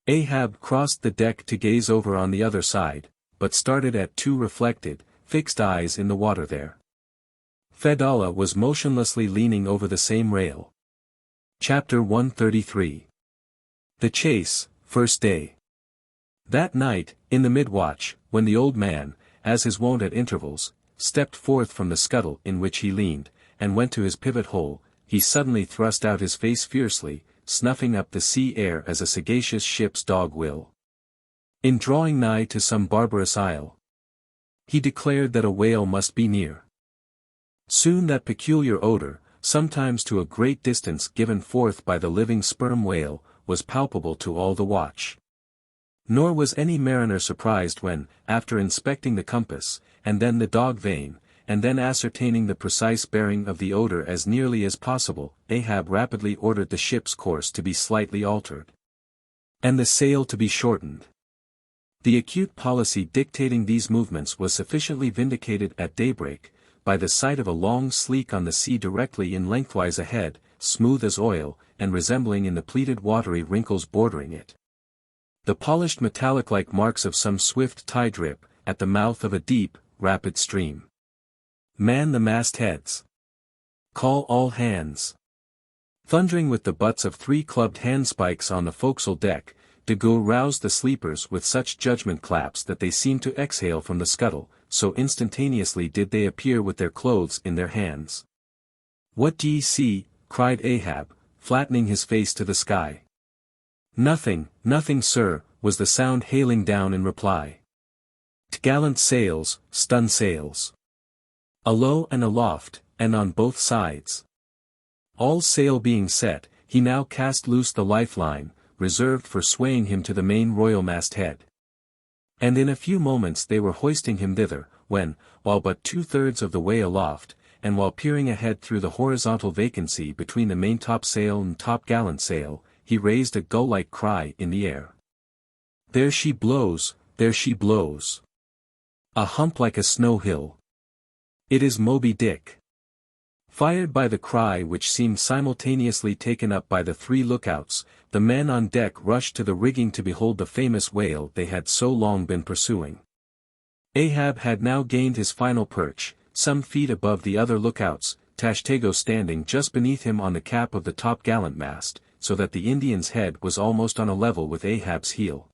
S1: Ahab crossed the deck to gaze over on the other side, but started at two reflected, fixed eyes in the water there. Fedallah was motionlessly leaning over the same rail. Chapter 133. The Chase, First Day. That night, in the mid-watch, when the old man, as his wont at intervals, stepped forth from the scuttle in which he leaned, and went to his pivot hole, he suddenly thrust out his face fiercely, snuffing up the sea air as a sagacious ship's dog will. In drawing nigh to some barbarous isle, he declared that a whale must be near. Soon that peculiar odor, sometimes to a great distance given forth by the living sperm whale, was palpable to all the watch. Nor was any mariner surprised when, after inspecting the compass, and then the dog vane, and then ascertaining the precise bearing of the odor as nearly as possible, Ahab rapidly ordered the ship's course to be slightly altered, and the sail to be shortened. The acute policy dictating these movements was sufficiently vindicated at daybreak, by the sight of a long sleek on the sea directly in lengthwise ahead, smooth as oil, and resembling in the pleated watery wrinkles bordering it the polished metallic-like marks of some swift tide-rip, at the mouth of a deep, rapid stream. Man the mastheads! Call all hands! Thundering with the butts of 3 clubbed handspikes on the forecastle deck, de Gaulle roused the sleepers with such judgment claps that they seemed to exhale from the scuttle, so instantaneously did they appear with their clothes in their hands. "What d'ye see?" cried Ahab, flattening his face to the sky. "Nothing, nothing, sir," was the sound hailing down in reply. "T'gallant sails, stun sails. Alow and aloft, and on both sides." All sail being set, he now cast loose the lifeline, reserved for swaying him to the main royal masthead. And in a few moments they were hoisting him thither, when, while but 2/3 of the way aloft, and while peering ahead through the horizontal vacancy between the maintopsail and topgallant sail, he raised a gull-like cry in the air. "There she blows, there she blows! A hump like a snow hill! It is Moby Dick!" Fired by the cry which seemed simultaneously taken up by the 3 lookouts, the men on deck rushed to the rigging to behold the famous whale they had so long been pursuing. Ahab had now gained his final perch, some feet above the other lookouts, Tashtego standing just beneath him on the cap of the topgallant mast, so that the Indian's head was almost on a level with Ahab's heel.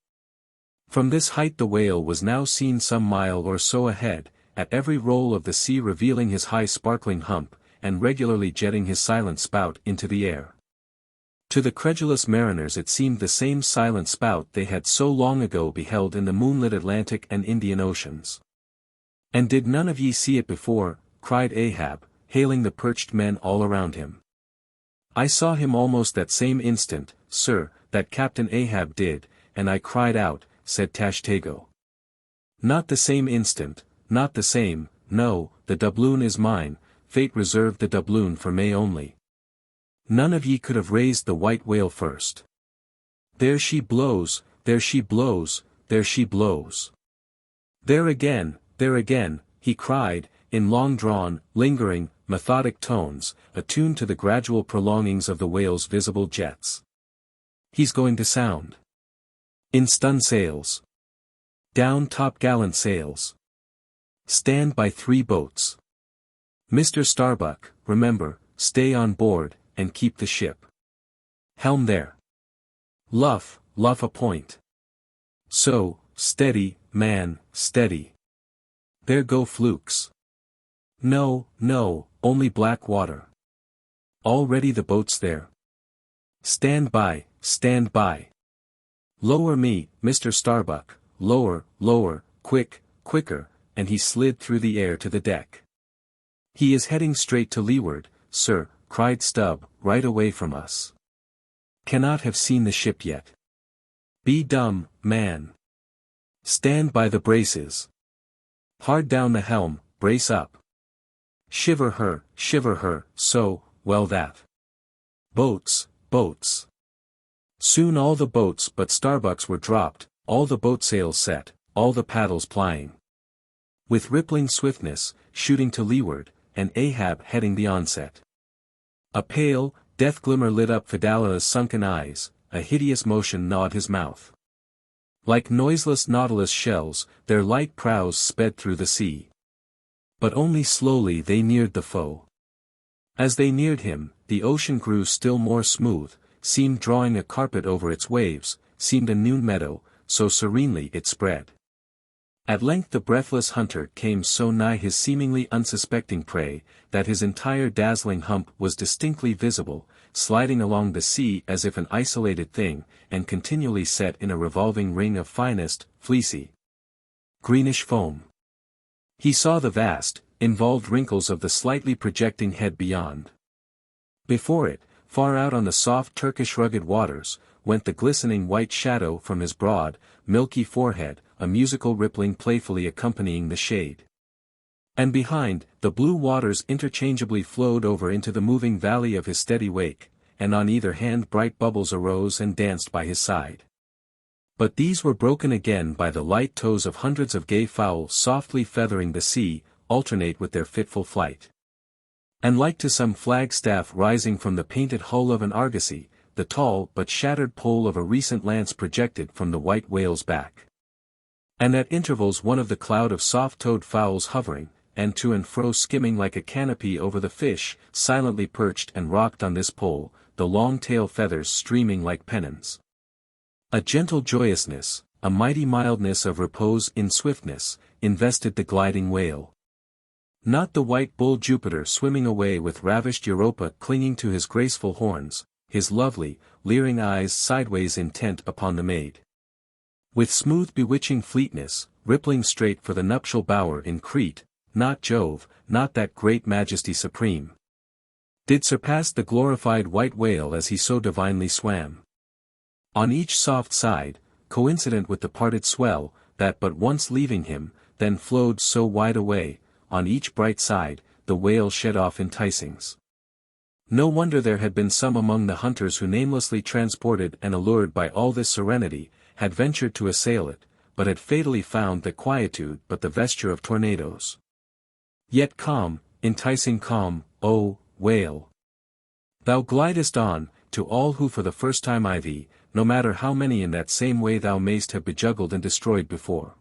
S1: From this height the whale was now seen some mile or so ahead, at every roll of the sea revealing his high sparkling hump, and regularly jetting his silent spout into the air. To the credulous mariners it seemed the same silent spout they had so long ago beheld in the moonlit Atlantic and Indian Oceans. "And did none of ye see it before?" cried Ahab, hailing the perched men all around him. "I saw him almost that same instant, sir, that Captain Ahab did, and I cried out," said Tashtego. "Not the same instant, not the same, no, the doubloon is mine, fate reserved the doubloon for May only. None of ye could have raised the white whale first. There she blows, there she blows, there she blows. There again, he cried, in long-drawn, lingering, methodic tones, attuned to the gradual prolongings of the whale's visible jets. "He's going to sound. In stun sails. Down topgallant sails. Stand by 3 boats. Mr. Starbuck, remember, stay on board, and keep the ship. Helm there. Luff a point. So, steady, man, steady. There go flukes. No, only black water. Already the boat's there. Stand by, stand by. Lower me, Mr. Starbuck, lower, quicker, and he slid through the air to the deck. He is heading straight to leeward, sir, cried Stubb, right away from us. Cannot have seen the ship yet. Be dumb, man. Stand by the braces. Hard down the helm, brace up. Shiver her, so, well that. Boats. Soon all the boats but Starbuck's were dropped, all the boat sails set, all the paddles plying. With rippling swiftness, shooting to leeward, and Ahab heading the onset. A pale, death glimmer lit up Fidala's sunken eyes, a hideous motion gnawed his mouth. Like noiseless nautilus shells, their light prows sped through the sea. But only slowly they neared the foe. As they neared him, the ocean grew still more smooth, seemed drawing a carpet over its waves, seemed a noon meadow, so serenely it spread. At length the breathless hunter came so nigh his seemingly unsuspecting prey, that his entire dazzling hump was distinctly visible, sliding along the sea as if an isolated thing, and continually set in a revolving ring of finest, fleecy, greenish foam. He saw the vast, involved wrinkles of the slightly projecting head beyond. Before it, far out on the soft Turkish rugged waters, went the glistening white shadow from his broad, milky forehead, a musical rippling playfully accompanying the shade. And behind, the blue waters interchangeably flowed over into the moving valley of his steady wake, and on either hand bright bubbles arose and danced by his side. But these were broken again by the light toes of hundreds of gay fowl softly feathering the sea, alternate with their fitful flight. And like to some flagstaff rising from the painted hull of an argosy, the tall but shattered pole of a recent lance projected from the white whale's back. And at intervals one of the cloud of soft-toed fowls hovering, and to and fro skimming like a canopy over the fish, silently perched and rocked on this pole, the long tail feathers streaming like pennons. A gentle joyousness, a mighty mildness of repose in swiftness, invested the gliding whale. Not the white bull Jupiter swimming away with ravished Europa clinging to his graceful horns, his lovely, leering eyes sideways intent upon the maid. With smooth bewitching fleetness, rippling straight for the nuptial bower in Crete, not Jove, not that great majesty supreme, did surpass the glorified white whale as he so divinely swam. On each soft side, coincident with the parted swell, that but once leaving him, then flowed so wide away, on each bright side, the whale shed off enticings. No wonder there had been some among the hunters who namelessly transported and allured by all this serenity, had ventured to assail it, but had fatally found that quietude but the vesture of tornadoes. Yet calm, enticing calm, O whale! Thou glidest on, to all who for the first time eye thee, no matter how many in that same way thou mayst have bejuggled and destroyed before.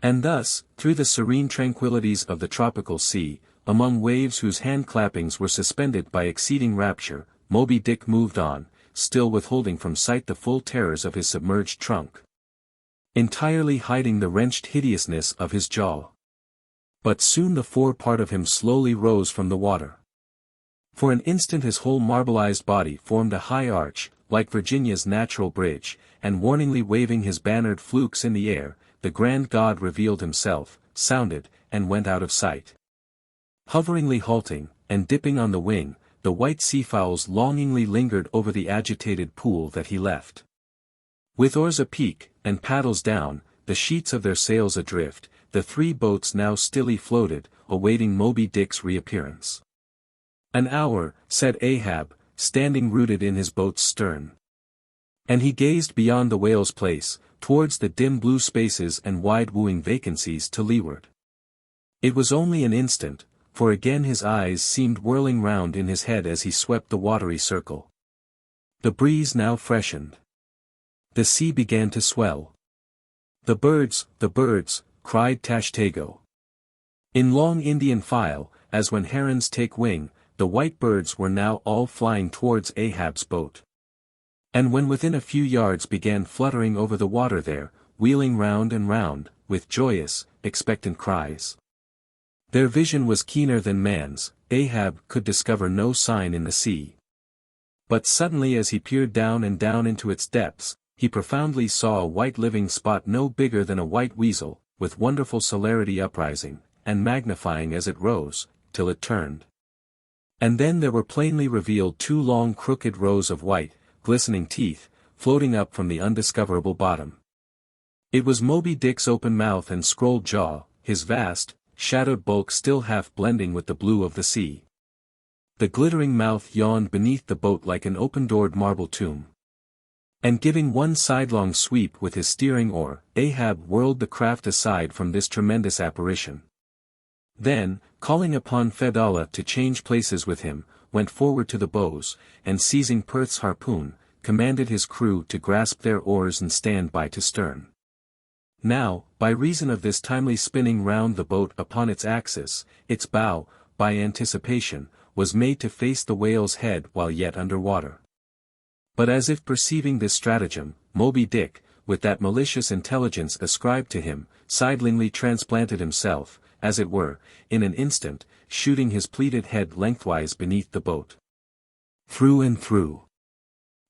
S1: And thus, through the serene tranquillities of the tropical sea, among waves whose hand-clappings were suspended by exceeding rapture, Moby Dick moved on, still withholding from sight the full terrors of his submerged trunk, entirely hiding the wrenched hideousness of his jaw. But soon the fore part of him slowly rose from the water. For an instant his whole marbleized body formed a high arch, like Virginia's natural bridge, and warningly waving his bannered flukes in the air, the grand god revealed himself, sounded, and went out of sight. Hoveringly halting, and dipping on the wing, the white seafowls longingly lingered over the agitated pool that he left. With oars apeak, and paddles down, the sheets of their sails adrift, the three boats now stilly floated, awaiting Moby Dick's reappearance. "An hour," said Ahab, standing rooted in his boat's stern. And he gazed beyond the whale's place, towards the dim blue spaces and wide wooing vacancies to leeward. It was only an instant, for again his eyes seemed whirling round in his head as he swept the watery circle. The breeze now freshened. The sea began to swell. The birds, cried Tashtego. In long Indian file, as when herons take wing, the white birds were now all flying towards Ahab's boat. And when within a few yards began fluttering over the water there, wheeling round and round, with joyous, expectant cries. Their vision was keener than man's, Ahab could discover no sign in the sea. But suddenly as he peered down and down into its depths, he profoundly saw a white living spot no bigger than a white weasel, with wonderful celerity uprising, and magnifying as it rose, till it turned. And then there were plainly revealed two long crooked rows of white, glistening teeth, floating up from the undiscoverable bottom. It was Moby Dick's open mouth and scrolled jaw, his vast, shadowed bulk still half blending with the blue of the sea. The glittering mouth yawned beneath the boat like an open-doored marble tomb. And giving one sidelong sweep with his steering oar, Ahab whirled the craft aside from this tremendous apparition. Then, calling upon Fedallah to change places with him, went forward to the bows, and seizing Perth's harpoon, commanded his crew to grasp their oars and stand by to stern. Now, by reason of this timely spinning round the boat upon its axis, its bow, by anticipation, was made to face the whale's head while yet under water. But as if perceiving this stratagem, Moby Dick, with that malicious intelligence ascribed to him, sidelingly transplanted himself, as it were, in an instant, shooting his pleated head lengthwise beneath the boat. Through and through.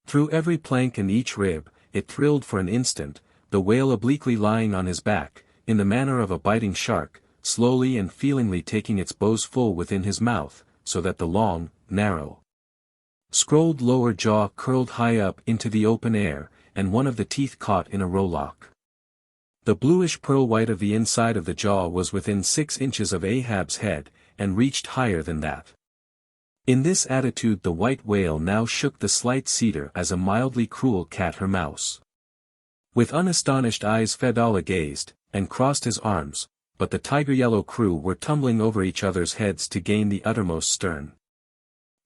S1: Through every plank and each rib, it thrilled for an instant, the whale obliquely lying on his back, in the manner of a biting shark, slowly and feelingly taking its bows full within his mouth, so that the long, narrow, scrolled lower jaw curled high up into the open air, and one of the teeth caught in a rowlock. The bluish pearl white of the inside of the jaw was within 6 inches of Ahab's head, and reached higher than that. In this attitude the white whale now shook the slight cedar as a mildly cruel cat her mouse. With unastonished eyes Fedallah gazed, and crossed his arms, but the tiger-yellow crew were tumbling over each other's heads to gain the uttermost stern.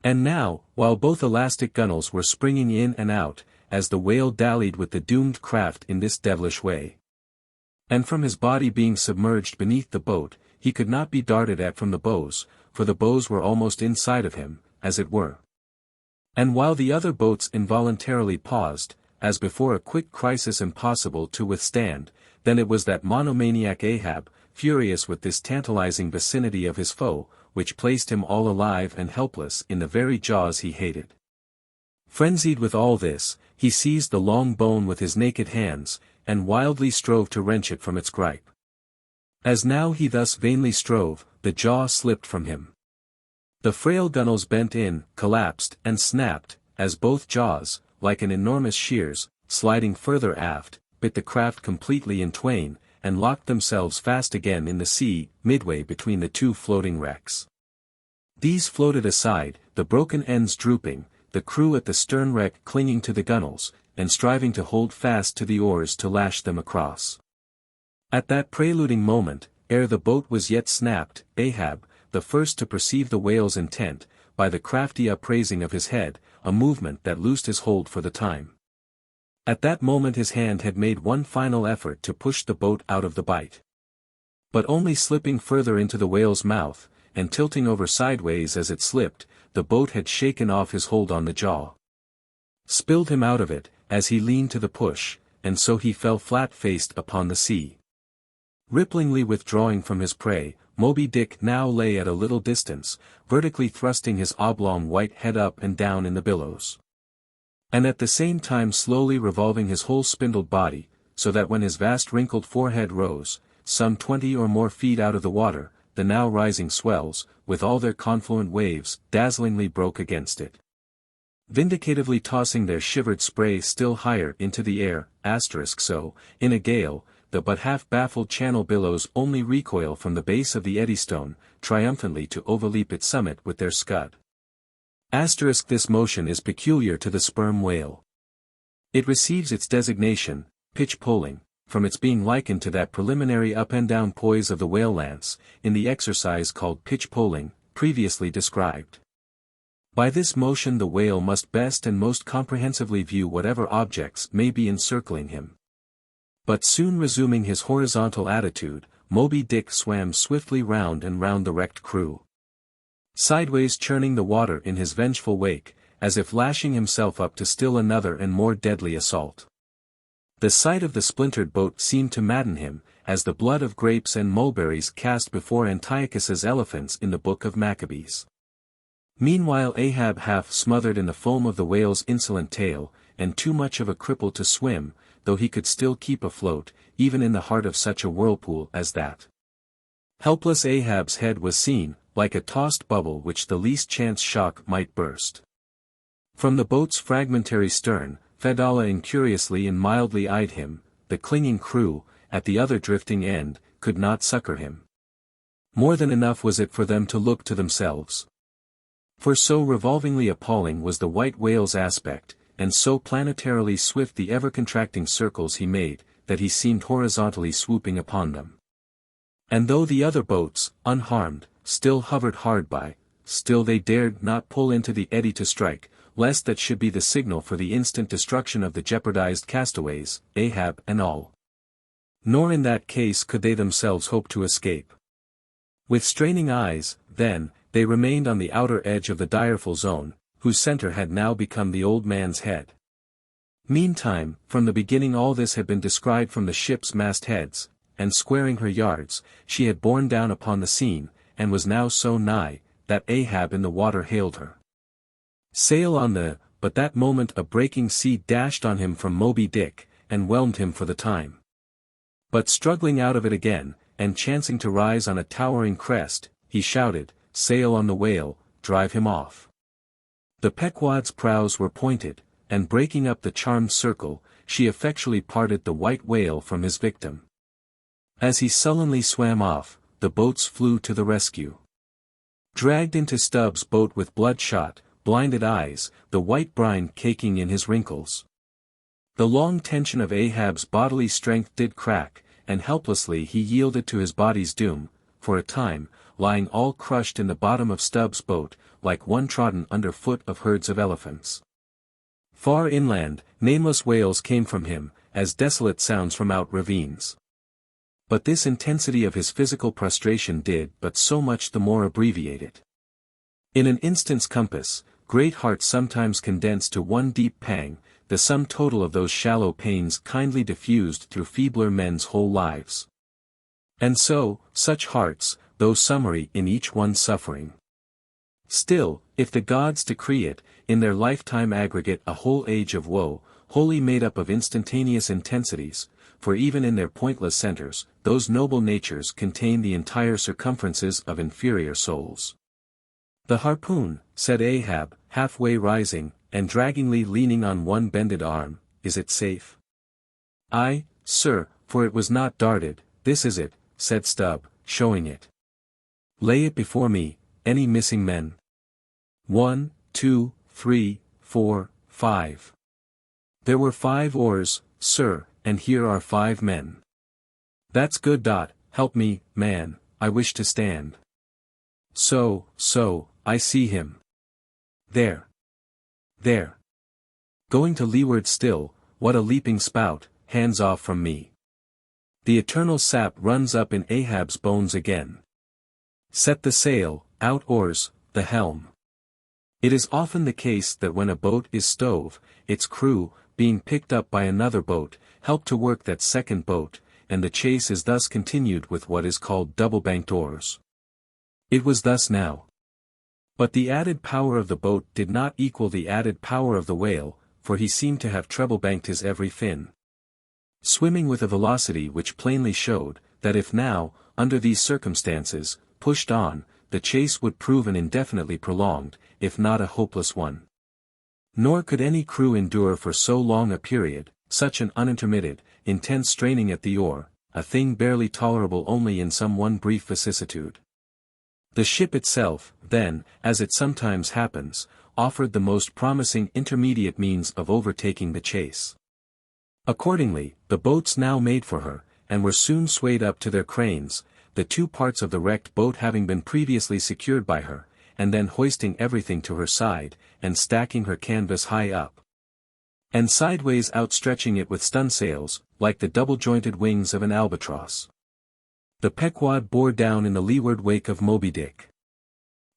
S1: And now, while both elastic gunwales were springing in and out, as the whale dallied with the doomed craft in this devilish way. And from his body being submerged beneath the boat, he could not be darted at from the bows, for the bows were almost inside of him, as it were. And while the other boats involuntarily paused, as before a quick crisis impossible to withstand, then it was that monomaniac Ahab, furious with this tantalizing vicinity of his foe, which placed him all alive and helpless in the very jaws he hated. Frenzied with all this, he seized the long bone with his naked hands, and wildly strove to wrench it from its gripe. As now he thus vainly strove, the jaw slipped from him. The frail gunwales bent in, collapsed, and snapped, as both jaws, like an enormous shears, sliding further aft, bit the craft completely in twain, and locked themselves fast again in the sea, midway between the two floating wrecks. These floated aside, the broken ends drooping, the crew at the stern wreck clinging to the gunwales, and striving to hold fast to the oars to lash them across. At that preluding moment, ere the boat was yet snapped, Ahab, the first to perceive the whale's intent, by the crafty upraising of his head, a movement that loosed his hold for the time. At that moment his hand had made one final effort to push the boat out of the bight. But only slipping further into the whale's mouth, and tilting over sideways as it slipped, the boat had shaken off his hold on the jaw. Spilled him out of it, as he leaned to the push, and so he fell flat-faced upon the sea. Ripplingly withdrawing from his prey, Moby Dick now lay at a little distance, vertically thrusting his oblong white head up and down in the billows. And at the same time slowly revolving his whole spindled body, so that when his vast wrinkled forehead rose, some 20 or more feet out of the water, the now rising swells, with all their confluent waves, dazzlingly broke against it, vindicatively tossing their shivered spray still higher into the air, so, in a gale, the but half-baffled channel billows only recoil from the base of the Eddystone, triumphantly to overleap its summit with their scud. This motion is peculiar to the sperm whale. It receives its designation, pitch-poling, from its being likened to that preliminary up-and-down poise of the whale lance, in the exercise called pitch-poling, previously described. By this motion the whale must best and most comprehensively view whatever objects may be encircling him. But soon resuming his horizontal attitude, Moby Dick swam swiftly round and round the wrecked crew, sideways churning the water in his vengeful wake, as if lashing himself up to still another and more deadly assault. The sight of the splintered boat seemed to madden him, as the blood of grapes and mulberries cast before Antiochus's elephants in the book of Maccabees. Meanwhile Ahab half smothered in the foam of the whale's insolent tail, and too much of a cripple to swim, though he could still keep afloat, even in the heart of such a whirlpool as that. Helpless Ahab's head was seen, like a tossed bubble which the least chance shock might burst. From the boat's fragmentary stern, Fedallah incuriously and mildly eyed him. The clinging crew, at the other drifting end, could not succor him. More than enough was it for them to look to themselves. For so revolvingly appalling was the white whale's aspect, and so planetarily swift the ever-contracting circles he made, that he seemed horizontally swooping upon them. And though the other boats, unharmed, still hovered hard by, still they dared not pull into the eddy to strike, lest that should be the signal for the instant destruction of the jeopardized castaways, Ahab and all. Nor in that case could they themselves hope to escape. With straining eyes, then, they remained on the outer edge of the direful zone, whose center had now become the old man's head. Meantime, from the beginning all this had been described from the ship's mastheads, and squaring her yards, she had borne down upon the scene, and was now so nigh, that Ahab in the water hailed her. Sail on the, but that moment a breaking sea dashed on him from Moby Dick, and whelmed him for the time. But struggling out of it again, and chancing to rise on a towering crest, he shouted, "Sail on the whale, drive him off." The Pequod's prows were pointed, and breaking up the charmed circle, she effectually parted the white whale from his victim. As he sullenly swam off, the boats flew to the rescue. Dragged into Stubb's boat with bloodshot, blinded eyes, the white brine caking in his wrinkles. The long tension of Ahab's bodily strength did crack, and helplessly he yielded to his body's doom, for a time, lying all crushed in the bottom of Stubb's boat, like one trodden under foot of herds of elephants. Far inland, nameless wails came from him, as desolate sounds from out ravines. But this intensity of his physical prostration did but so much the more abbreviate it. In an instant's compass, great hearts sometimes condense to one deep pang, the sum total of those shallow pains kindly diffused through feebler men's whole lives. And so, such hearts, though summary in each one suffering. Still, if the gods decree it, in their lifetime aggregate a whole age of woe, wholly made up of instantaneous intensities, for even in their pointless centers, those noble natures contain the entire circumferences of inferior souls. "The harpoon," said Ahab, halfway rising, and draggingly leaning on one bended arm, "is it safe?" "Aye, sir, for it was not darted, this is it," said Stubb, showing it. "Lay it before me, any missing men?" 1, 2, 3, 4, 5. "There were 5 oars, sir, and here are 5 men." "That's good. Help me, man, I wish to stand." So, I see him. There. Going to leeward still, what a leaping spout, hands off from me. The eternal sap runs up in Ahab's bones again. Set the sail, out oars, the helm. It is often the case that when a boat is stove, its crew, being picked up by another boat, help to work that second boat, and the chase is thus continued with what is called double-banked oars. It was thus now. But the added power of the boat did not equal the added power of the whale, for he seemed to have treble-banked his every fin. Swimming with a velocity which plainly showed, that if now, under these circumstances, pushed on, the chase would prove an indefinitely prolonged, if not a hopeless one. Nor could any crew endure for so long a period, such an unintermitted, intense straining at the oar, a thing barely tolerable only in some one brief vicissitude. The ship itself, then, as it sometimes happens, offered the most promising intermediate means of overtaking the chase. Accordingly, the boats now made for her, and were soon swayed up to their cranes, the 2 parts of the wrecked boat having been previously secured by her, and then hoisting everything to her side, and stacking her canvas high up, and sideways outstretching it with stunsails, like the double-jointed wings of an albatross. The Pequod bore down in the leeward wake of Moby Dick.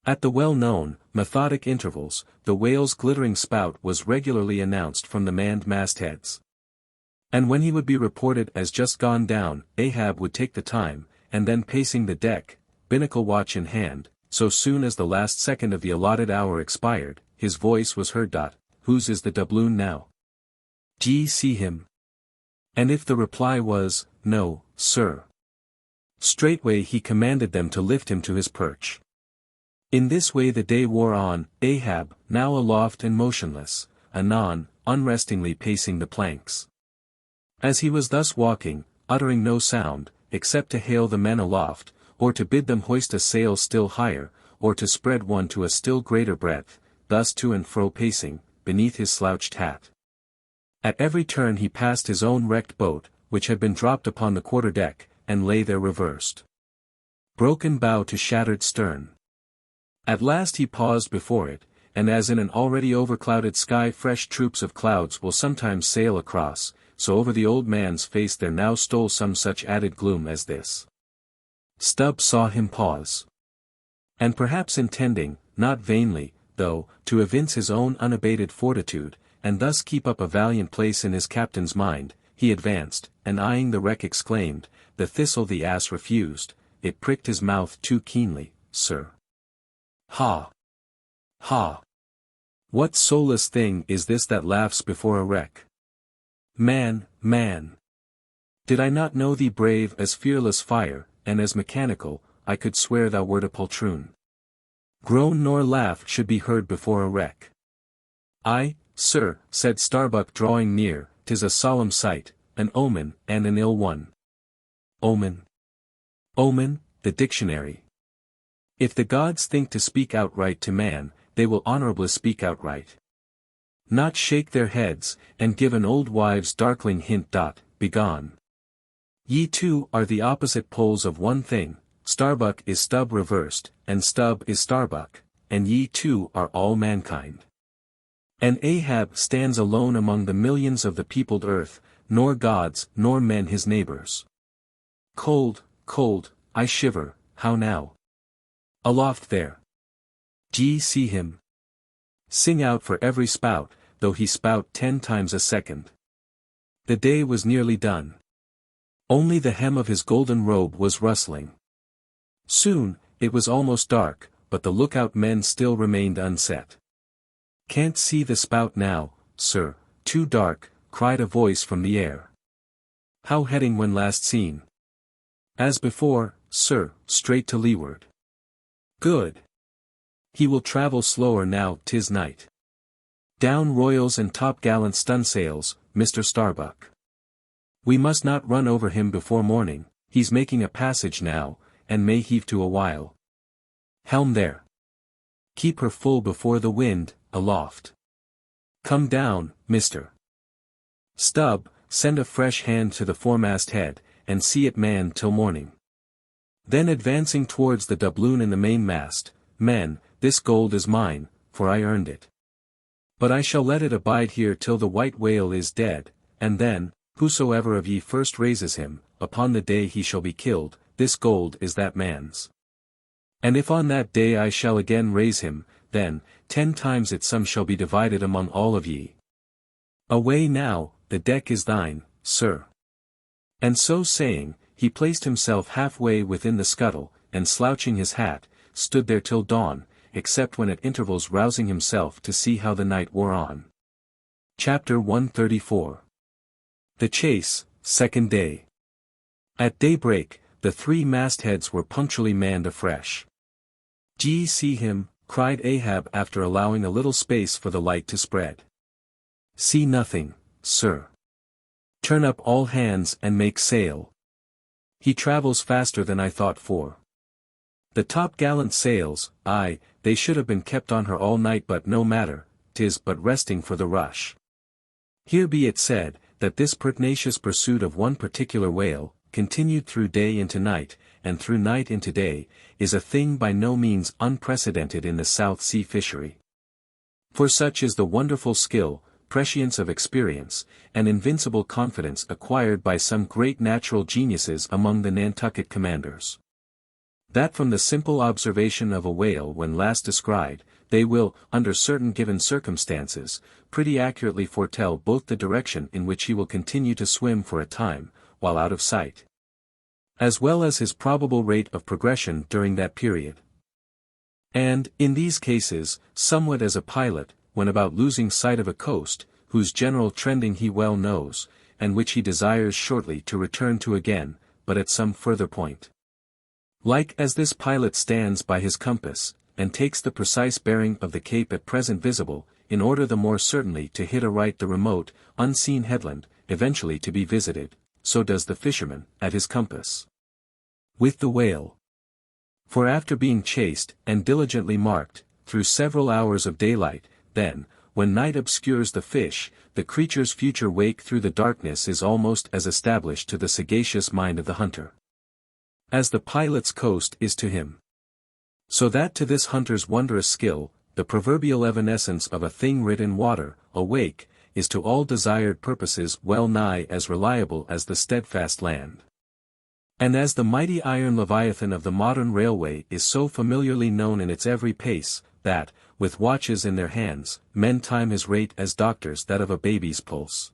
S1: At the well-known, methodic intervals, the whale's glittering spout was regularly announced from the manned mastheads. And when he would be reported as just gone down, Ahab would take the time, and then pacing the deck, binnacle watch in hand, so soon as the last second of the allotted hour expired, his voice was heard. "Whose is the doubloon now? D'ye see him?" And if the reply was, "No, sir," straightway he commanded them to lift him to his perch. In this way the day wore on, Ahab, now aloft and motionless, anon, unrestingly pacing the planks. As he was thus walking, uttering no sound, except to hail the men aloft, or to bid them hoist a sail still higher, or to spread one to a still greater breadth, thus to and fro pacing, beneath his slouched hat. At every turn he passed his own wrecked boat, which had been dropped upon the quarter-deck, and lay there reversed. Broken bow to shattered stern. At last he paused before it, and as in an already overclouded sky fresh troops of clouds will sometimes sail across, so over the old man's face there now stole some such added gloom as this. Stubb saw him pause. And perhaps intending, not vainly, though, to evince his own unabated fortitude, and thus keep up a valiant place in his captain's mind, he advanced, and eyeing the wreck exclaimed, "The thistle the ass refused, it pricked his mouth too keenly, sir." Ha! Ha! What soulless thing is this that laughs before a wreck? Man, man! Did I not know thee brave as fearless fire, and as mechanical, I could swear thou wert a poltroon. Groan nor laugh should be heard before a wreck. "Aye, sir," said Starbuck drawing near, "'tis a solemn sight, an omen, and an ill one." Omen? Omen, the dictionary. If the gods think to speak outright to man, they will honorably speak outright. Not shake their heads, and give an old wives' darkling hint. Begone. Ye two are the opposite poles of one thing, Starbuck is Stub reversed, and Stub is Starbuck, and ye two are all mankind. And Ahab stands alone among the millions of the peopled earth, nor gods nor men his neighbors. Cold, cold, I shiver, how now? Aloft there. D'ye see him? Sing out for every spout, though he spout 10 times a second. The day was nearly done. Only the hem of his golden robe was rustling. Soon, it was almost dark, but the lookout men still remained unset. "Can't see the spout now, sir, too dark," cried a voice from the air. "How heading when last seen?" "As before, sir, straight to leeward." "Good. He will travel slower now 'tis night. Down royals and topgallant stunsails, Mr. Starbuck. We must not run over him before morning, he's making a passage now, and may heave to a while. Helm there. Keep her full before the wind, aloft. Come down, Mr. Stubb, send a fresh hand to the foremast head, and see it manned till morning." Then advancing towards the doubloon in the mainmast, "Men, this gold is mine, for I earned it. But I shall let it abide here till the white whale is dead, and then, whosoever of ye first raises him, upon the day he shall be killed, this gold is that man's. And if on that day I shall again raise him, then, 10 times its sum shall be divided among all of ye. Away now, the deck is thine, sir." And so saying, he placed himself halfway within the scuttle, and slouching his hat, stood there till dawn, except when at intervals rousing himself to see how the night wore on. Chapter 134. The Chase, Second Day. At daybreak, the 3 mastheads were punctually manned afresh. "D'ye see him?" cried Ahab after allowing a little space for the light to spread. "See nothing, sir." "Turn up all hands and make sail. He travels faster than I thought for." The topgallant sails, aye, they should have been kept on her all night, but no matter, 'tis but resting for the rush. Here be it said, that this pertinacious pursuit of one particular whale, continued through day into night, and through night into day, is a thing by no means unprecedented in the South Sea fishery. For such is the wonderful skill, prescience of experience, and invincible confidence acquired by some great natural geniuses among the Nantucket commanders, that from the simple observation of a whale when last descried, they will, under certain given circumstances, pretty accurately foretell both the direction in which he will continue to swim for a time, while out of sight, as well as his probable rate of progression during that period. And, in these cases, somewhat as a pilot, when about losing sight of a coast, whose general trending he well knows, and which he desires shortly to return to again, but at some further point. Like as this pilot stands by his compass, and takes the precise bearing of the cape at present visible, in order the more certainly to hit aright the remote, unseen headland, eventually to be visited, so does the fisherman, at his compass. With the whale. For after being chased, and diligently marked, through several hours of daylight, then, when night obscures the fish, the creature's future wake through the darkness is almost as established to the sagacious mind of the hunter, as the pilot's coast is to him. So that to this hunter's wondrous skill, the proverbial evanescence of a thing writ in water, a wake, is to all desired purposes well nigh as reliable as the steadfast land. And as the mighty iron leviathan of the modern railway is so familiarly known in its every pace, that, with watches in their hands, men time his rate as doctors that of a baby's pulse.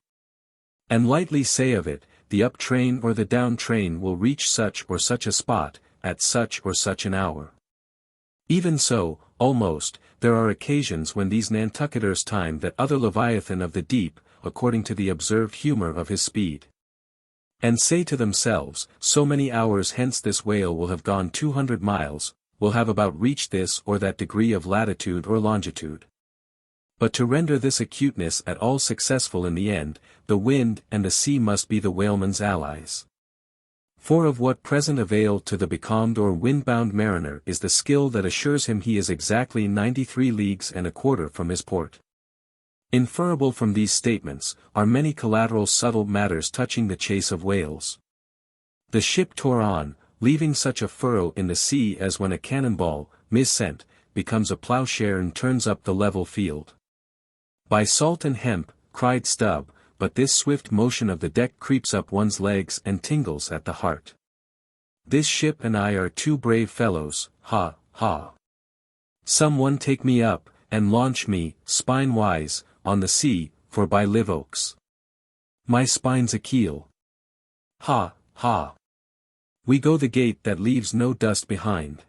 S1: And lightly say of it, the up train or the down train will reach such or such a spot, at such or such an hour. Even so, almost, there are occasions when these Nantucketers time that other Leviathan of the deep, according to the observed humor of his speed. And say to themselves, so many hours hence this whale will have gone 200 miles, will have about reached this or that degree of latitude or longitude. But to render this acuteness at all successful in the end, the wind and the sea must be the whaleman's allies. For of what present avail to the becalmed or wind-bound mariner is the skill that assures him he is exactly 93 leagues and a quarter from his port? Inferable from these statements, are many collateral subtle matters touching the chase of whales. The ship tore on, leaving such a furrow in the sea as when a cannonball, missent, becomes a plowshare and turns up the level field. By salt and hemp, cried Stubb, but this swift motion of the deck creeps up one's legs and tingles at the heart. This ship and I are two brave fellows, ha, ha. Some one take me up, and launch me, spine-wise, on the sea, for by live oaks. My spine's a keel. Ha, ha. We go the gate that leaves no dust behind.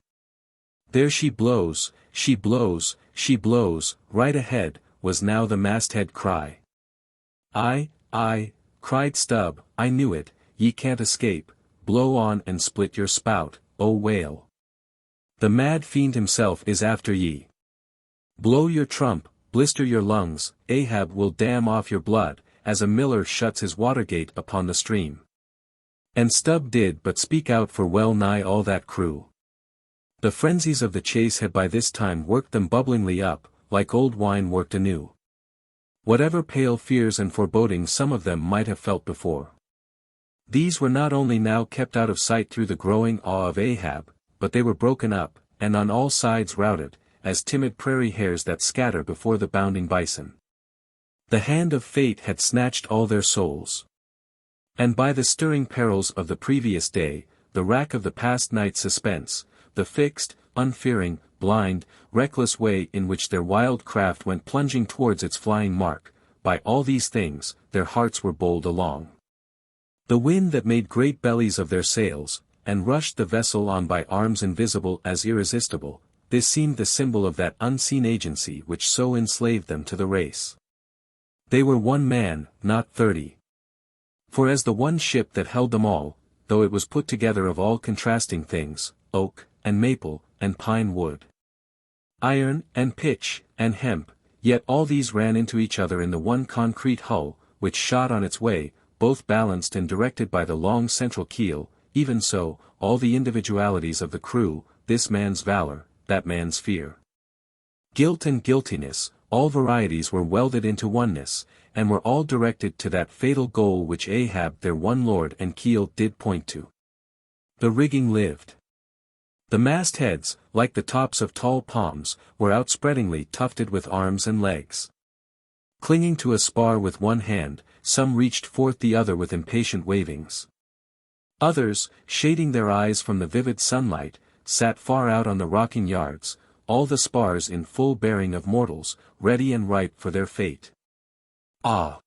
S1: There she blows, she blows, she blows, right ahead, was now the masthead cry. Aye, cried Stubb, I knew it, ye can't escape, blow on and split your spout, O whale. The mad fiend himself is after ye. Blow your trump, blister your lungs, Ahab will dam off your blood, as a miller shuts his watergate upon the stream. And Stubb did but speak out for well nigh all that crew. The frenzies of the chase had by this time worked them bubblingly up, like old wine worked anew. Whatever pale fears and forebodings some of them might have felt before, these were not only now kept out of sight through the growing awe of Ahab, but they were broken up, and on all sides routed, as timid prairie hares that scatter before the bounding bison. The hand of fate had snatched all their souls. And by the stirring perils of the previous day, the rack of the past night's suspense, the fixed, unfearing, blind, reckless way in which their wild craft went plunging towards its flying mark, by all these things, their hearts were bowled along. The wind that made great bellies of their sails, and rushed the vessel on by arms invisible as irresistible, this seemed the symbol of that unseen agency which so enslaved them to the race. They were one man, not 30. For as the one ship that held them all, though it was put together of all contrasting things, oak, and maple, and pine wood, iron, and pitch, and hemp, yet all these ran into each other in the one concrete hull, which shot on its way, both balanced and directed by the long central keel. Even so, all the individualities of the crew, this man's valor, that man's fear, guilt and guiltiness, all varieties were welded into oneness, and were all directed to that fatal goal which Ahab their one lord and keel did point to. The rigging lived. The mastheads, like the tops of tall palms, were outspreadingly tufted with arms and legs. Clinging to a spar with one hand, some reached forth the other with impatient wavings. Others, shading their eyes from the vivid sunlight, sat far out on the rocking yards, all the spars in full bearing of mortals, ready and ripe for their fate. Ah!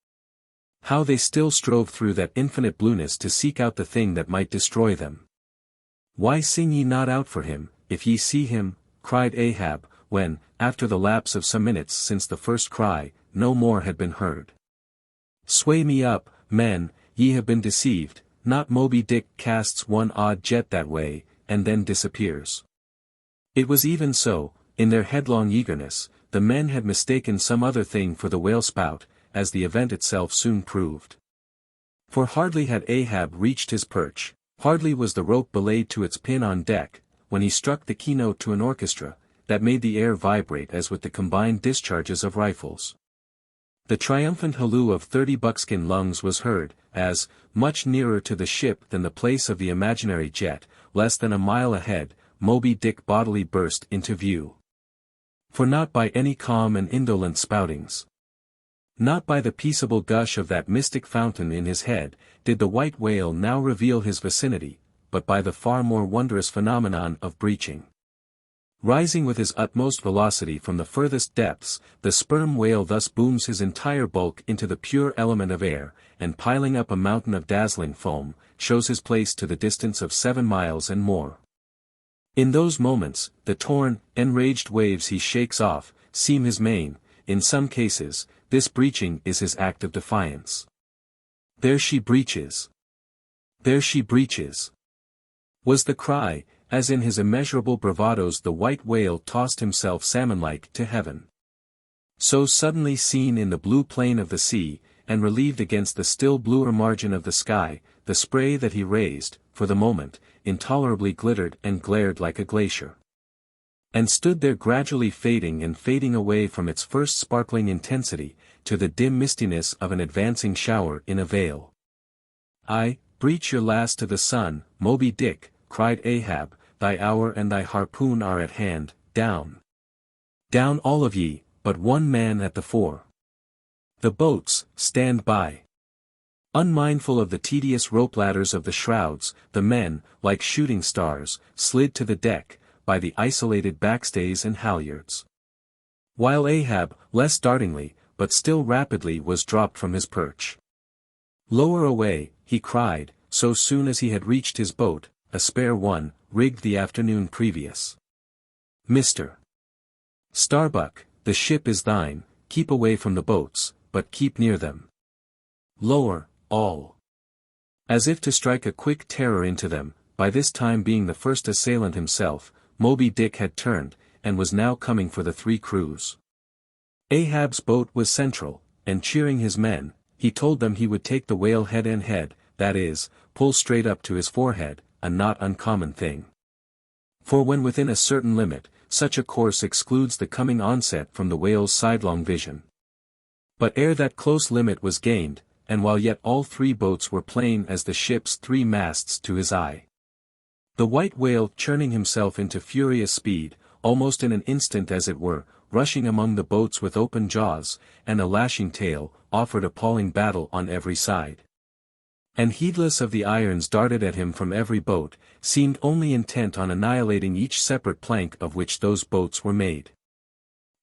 S1: How they still strove through that infinite blueness to seek out the thing that might destroy them. Why sing ye not out for him, if ye see him, cried Ahab, when, after the lapse of some minutes since the first cry, no more had been heard. Sway me up, men, ye have been deceived, not Moby Dick casts one odd jet that way, and then disappears. It was even so, in their headlong eagerness, the men had mistaken some other thing for the whale spout, as the event itself soon proved. For hardly had Ahab reached his perch, hardly was the rope belayed to its pin on deck, when he struck the keynote to an orchestra, that made the air vibrate as with the combined discharges of rifles. The triumphant halloo of 30 buckskin lungs was heard, as, much nearer to the ship than the place of the imaginary jet, less than a mile ahead, Moby Dick bodily burst into view. For not by any calm and indolent spoutings, not by the peaceable gush of that mystic fountain in his head, did the white whale now reveal his vicinity, but by the far more wondrous phenomenon of breaching. Rising with his utmost velocity from the furthest depths, the sperm whale thus booms his entire bulk into the pure element of air, and piling up a mountain of dazzling foam, shows his place to the distance of 7 miles and more. In those moments, the torn, enraged waves he shakes off, seem his mane. In some cases, this breaching is his act of defiance. "There she breaches! There she breaches!" was the cry, as in his immeasurable bravados the white whale tossed himself salmon-like to heaven. So suddenly seen in the blue plain of the sea, and relieved against the still bluer margin of the sky, the spray that he raised, for the moment, intolerably glittered and glared like a glacier. And stood there gradually fading and fading away from its first sparkling intensity, to the dim mistiness of an advancing shower in a vale. "Aye, breach your last to the sun, Moby Dick," cried Ahab, "thy hour and thy harpoon are at hand, down. Down all of ye, but one man at the fore. The boats, stand by." Unmindful of the tedious rope ladders of the shrouds, the men, like shooting stars, slid to the deck, by the isolated backstays and halyards. While Ahab, less dartingly, but still rapidly was dropped from his perch. "Lower away," he cried, so soon as he had reached his boat, a spare one, rigged the afternoon previous. "Mr. Starbuck, the ship is thine, keep away from the boats, but keep near them. Lower, all." As if to strike a quick terror into them, by this time being the first assailant himself, Moby Dick had turned, and was now coming for the 3 crews. Ahab's boat was central, and cheering his men, he told them he would take the whale head and head, that is, pull straight up to his forehead, a not uncommon thing. For when within a certain limit, such a course excludes the coming onset from the whale's sidelong vision. But ere that close limit was gained, and while yet all 3 boats were plain as the ship's 3 masts to his eye, the white whale churning himself into furious speed, almost in an instant as it were, rushing among the boats with open jaws, and a lashing tail, offered appalling battle on every side. And heedless of the irons darted at him from every boat, seemed only intent on annihilating each separate plank of which those boats were made.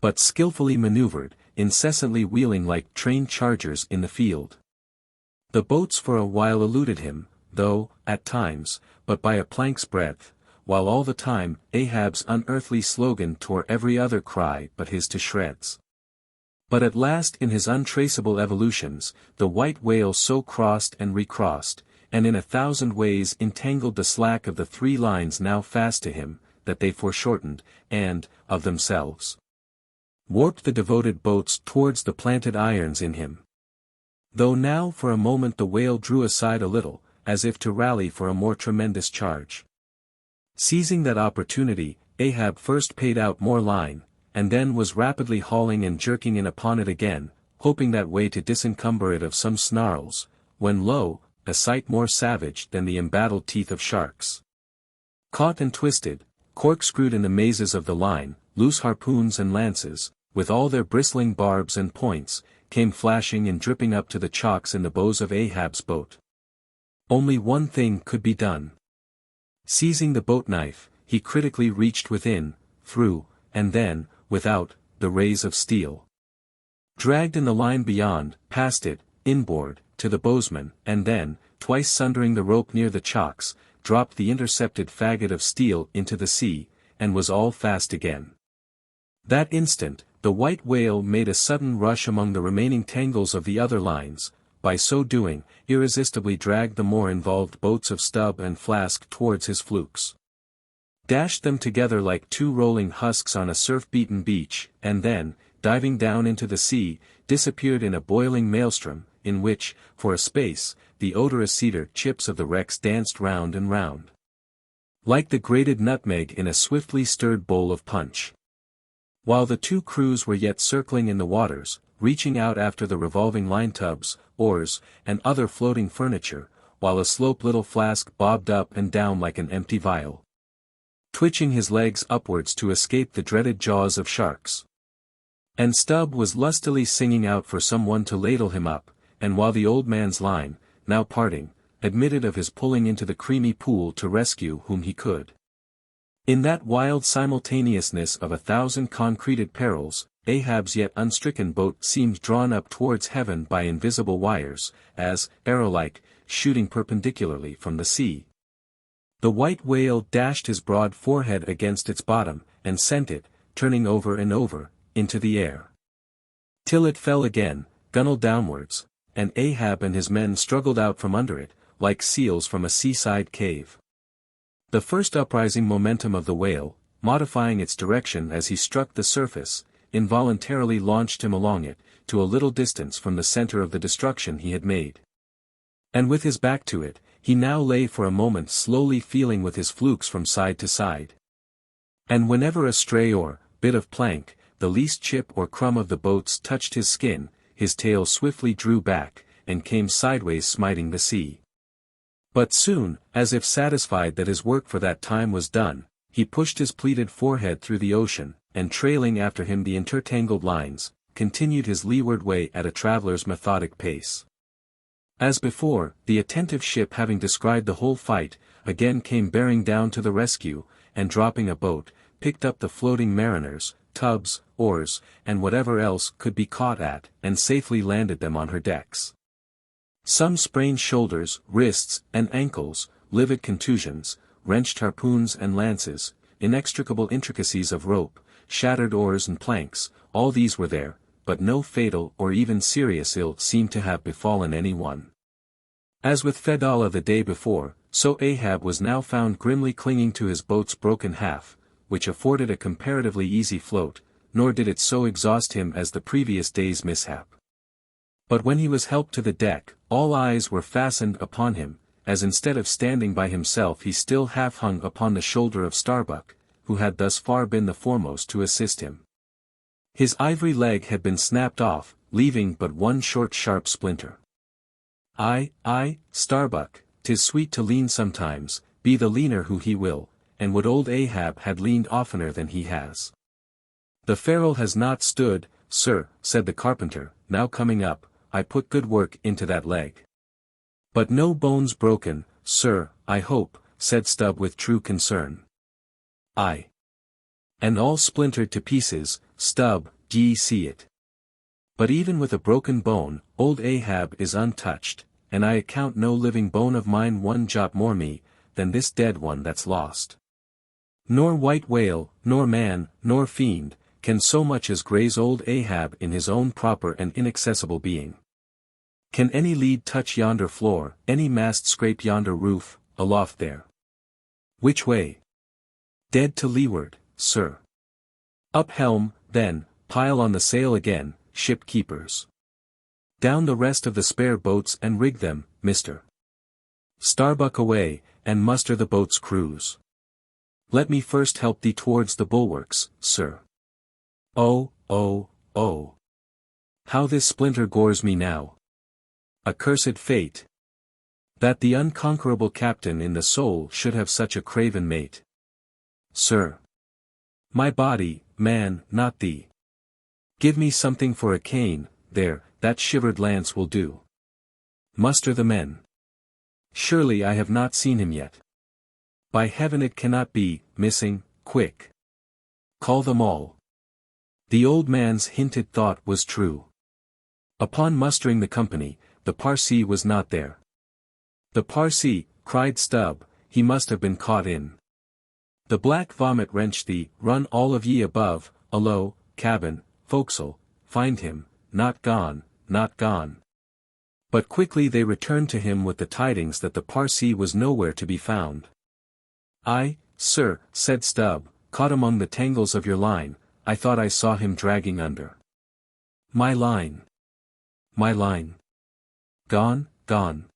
S1: But skillfully maneuvered, incessantly wheeling like trained chargers in the field. The boats for a while eluded him, though, at times, but by a plank's breadth, while all the time, Ahab's unearthly slogan tore every other cry but his to shreds. But at last in his untraceable evolutions, the white whale so crossed and recrossed, and in 1,000 ways entangled the slack of the 3 lines now fast to him, that they foreshortened, and, of themselves, warped the devoted boats towards the planted irons in him. Though now for a moment the whale drew aside a little, as if to rally for a more tremendous charge. Seizing that opportunity, Ahab first paid out more line, and then was rapidly hauling and jerking in upon it again, hoping that way to disencumber it of some snarls, when lo, a sight more savage than the embattled teeth of sharks. Caught and twisted, corkscrewed in the mazes of the line, loose harpoons and lances, with all their bristling barbs and points, came flashing and dripping up to the chocks in the bows of Ahab's boat. Only one thing could be done. Seizing the boat knife, he critically reached within, through, and then, without, the rays of steel. Dragged in the line beyond, past it, inboard, to the bowsman, and then, twice sundering the rope near the chocks, dropped the intercepted faggot of steel into the sea, and was all fast again. That instant, the white whale made a sudden rush among the remaining tangles of the other lines, by so doing, irresistibly dragged the more involved boats of Stubb and Flask towards his flukes. Dashed them together like 2 rolling husks on a surf-beaten beach, and then, diving down into the sea, disappeared in a boiling maelstrom, in which, for a space, the odorous cedar chips of the wrecks danced round and round, like the grated nutmeg in a swiftly stirred bowl of punch. While the 2 crews were yet circling in the waters, reaching out after the revolving line tubs, oars, and other floating furniture, while a slope little Flask bobbed up and down like an empty vial, twitching his legs upwards to escape the dreaded jaws of sharks. And Stubb was lustily singing out for some one to ladle him up, and while the old man's line, now parting, admitted of his pulling into the creamy pool to rescue whom he could. In that wild simultaneousness of 1,000 concreted perils, Ahab's yet unstricken boat seemed drawn up towards heaven by invisible wires, as, arrow-like, shooting perpendicularly from the sea. The white whale dashed his broad forehead against its bottom, and sent it, turning over and over, into the air. Till it fell again, gunwale downwards, and Ahab and his men struggled out from under it, like seals from a seaside cave. The first uprising momentum of the whale, modifying its direction as he struck the surface, involuntarily launched him along it, to a little distance from the center of the destruction he had made. And with his back to it, he now lay for a moment slowly feeling with his flukes from side to side. And whenever a stray or bit of plank, the least chip or crumb of the boats touched his skin, his tail swiftly drew back, and came sideways smiting the sea. But soon, as if satisfied that his work for that time was done, he pushed his pleated forehead through the ocean, and trailing after him the intertangled lines, continued his leeward way at a traveller's methodic pace. As before, the attentive ship having descried the whole fight, again came bearing down to the rescue, and dropping a boat, picked up the floating mariners, tubs, oars, and whatever else could be caught at, and safely landed them on her decks. Some sprained shoulders, wrists, and ankles, livid contusions, wrenched harpoons and lances, inextricable intricacies of rope, shattered oars and planks, all these were there, but no fatal or even serious ill seemed to have befallen any one. As with Fedallah the day before, so Ahab was now found grimly clinging to his boat's broken half, which afforded a comparatively easy float, nor did it so exhaust him as the previous day's mishap. But when he was helped to the deck, all eyes were fastened upon him, as instead of standing by himself he still half hung upon the shoulder of Starbuck, who had thus far been the foremost to assist him. His ivory leg had been snapped off, leaving but one short sharp splinter. Ay, Starbuck, 'tis sweet to lean sometimes, be the leaner who he will, and would old Ahab had leaned oftener than he has. The ferrule has not stood, sir, said the carpenter, now coming up, I put good work into that leg. But no bones broken, sir, I hope, said Stubb with true concern. Aye. And all splintered to pieces, Stubb, d'ye see it? But even with a broken bone, old Ahab is untouched, and I account no living bone of mine one jot more me, than this dead one that's lost. Nor white whale, nor man, nor fiend, can so much as graze old Ahab in his own proper and inaccessible being. Can any lead touch yonder floor, any mast scrape yonder roof, aloft there? Which way? Dead to leeward, sir. Up helm, then, pile on the sail again, ship keepers. Down the rest of the spare boats and rig them, Mr. Starbuck away, and muster the boat's crews. Let me first help thee towards the bulwarks, sir. Oh, oh, oh. How this splinter gores me now. Accursed fate. That the unconquerable captain in the soul should have such a craven mate. Sir. My body, man, not thee. Give me something for a cane, there, that shivered lance will do. Muster the men. Surely I have not seen him yet. By heaven it cannot be, missing, quick. Call them all. The old man's hinted thought was true. Upon mustering the company, the Parsee was not there. The Parsee, cried Stubb, he must have been caught in. The black vomit wrenched thee, run all of ye above, alow, cabin, forecastle, find him, not gone, not gone. But quickly they returned to him with the tidings that the Parsee was nowhere to be found. I, sir, said Stubb, caught among the tangles of your line, I thought I saw him dragging under. My line. My line. Gone, gone.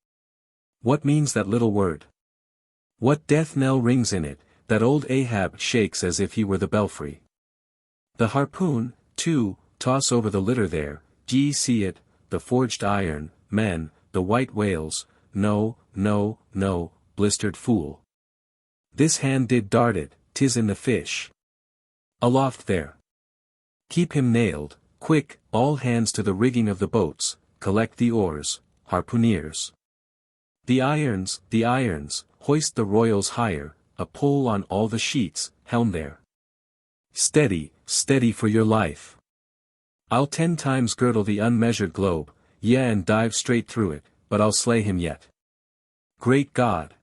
S1: What means that little word? What death knell rings in it, that old Ahab shakes as if he were the belfry? The harpoon, too, toss over the litter there, d'ye see it, the forged iron, men, the white whales, no, no, no, blistered fool. This hand did dart it, 'tis in the fish. Aloft there. Keep him nailed, quick, all hands to the rigging of the boats, collect the oars, harpooneers. The irons, hoist the royals higher, a pull on all the sheets, helm there. Steady, steady for your life. I'll 10 times girdle the unmeasured globe, yeah, and dive straight through it, but I'll slay him yet. Great God!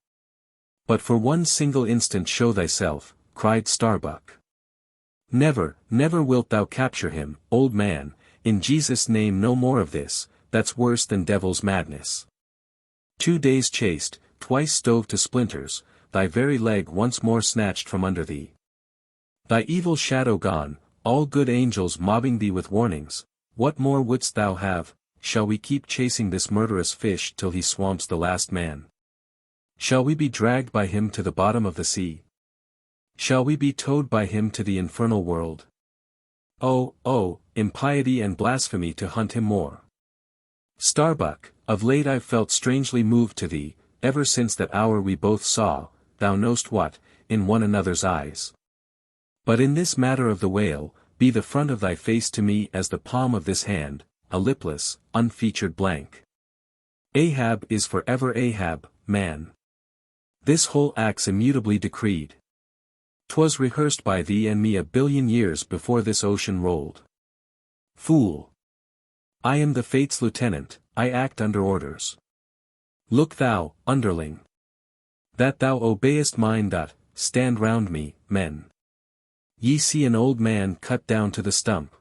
S1: But for one single instant show thyself, cried Starbuck. Never, never wilt thou capture him, old man, in Jesus' name no more of this, that's worse than devil's madness. 2 days chased, twice stove to splinters, thy very leg once more snatched from under thee. Thy evil shadow gone, all good angels mobbing thee with warnings, what more wouldst thou have? Shall we keep chasing this murderous fish till he swamps the last man? Shall we be dragged by him to the bottom of the sea? Shall we be towed by him to the infernal world? Oh, impiety and blasphemy to hunt him more. Starbuck, of late I've felt strangely moved to thee, ever since that hour we both saw, thou know'st what, in one another's eyes. But in this matter of the whale, be the front of thy face to me as the palm of this hand, a lipless, unfeatured blank. Ahab is forever Ahab, man. This whole act's immutably decreed. 'Twas rehearsed by thee and me a billion years before this ocean rolled. Fool! I am the fate's lieutenant, I act under orders. Look thou, underling, that thou obeyest mine. Stand round me, men. Ye see an old man cut down to the stump,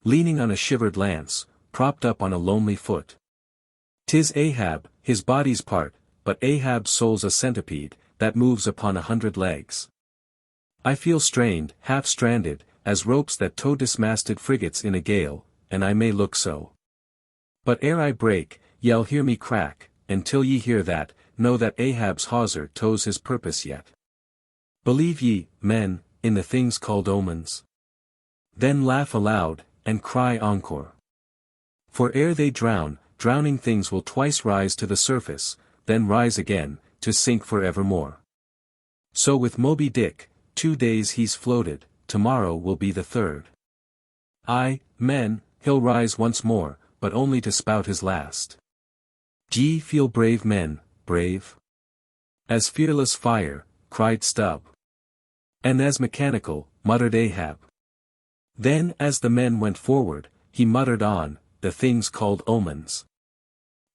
S1: leaning on a shivered lance, propped up on a lonely foot. 'Tis Ahab, his body's part, but Ahab's soul's a centipede, that moves upon 100 legs. I feel strained, half stranded, as ropes that tow dismasted frigates in a gale, and I may look so. But ere I break, ye'll hear me crack, and till ye hear that, know that Ahab's hawser tows his purpose yet. Believe ye, men, in the things called omens? Then laugh aloud, and cry encore. For ere they drown, drowning things will twice rise to the surface, then rise again, to sink for evermore. So with Moby Dick, 2 days he's floated, tomorrow will be the 3rd. Aye, men, he'll rise once more, but only to spout his last. D'ye feel brave men, brave? As fearless fire, cried Stubb. And as mechanical, muttered Ahab. Then as the men went forward, he muttered on, the things called omens.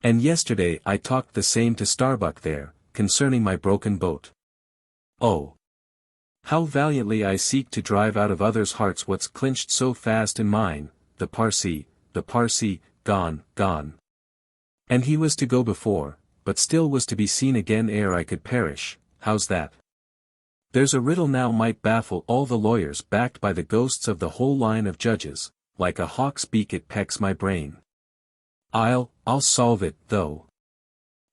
S1: And yesterday I talked the same to Starbuck there, concerning my broken boat. Oh! How valiantly I seek to drive out of others' hearts what's clinched so fast in mine, the Parsee, gone, gone. And he was to go before, but still was to be seen again ere I could perish, how's that? There's a riddle now might baffle all the lawyers backed by the ghosts of the whole line of judges, like a hawk's beak it pecks my brain. I'll solve it, though.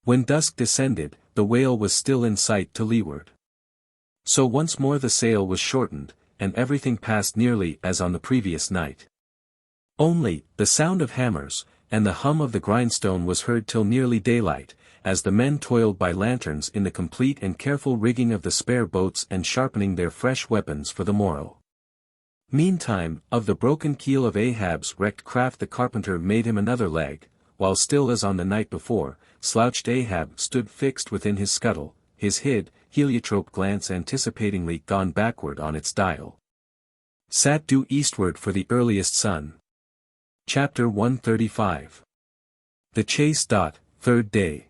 S1: When dusk descended, the whale was still in sight to leeward. So once more the sail was shortened, and everything passed nearly as on the previous night. Only, the sound of hammers, and the hum of the grindstone was heard till nearly daylight, as the men toiled by lanterns in the complete and careful rigging of the spare boats and sharpening their fresh weapons for the morrow. Meantime, of the broken keel of Ahab's wrecked craft the carpenter made him another leg, while still as on the night before, slouched Ahab stood fixed within his scuttle, his heliotrope glance anticipatingly gone backward on its dial. Sat due eastward for the earliest sun. Chapter 135. The Chase. 3rd day.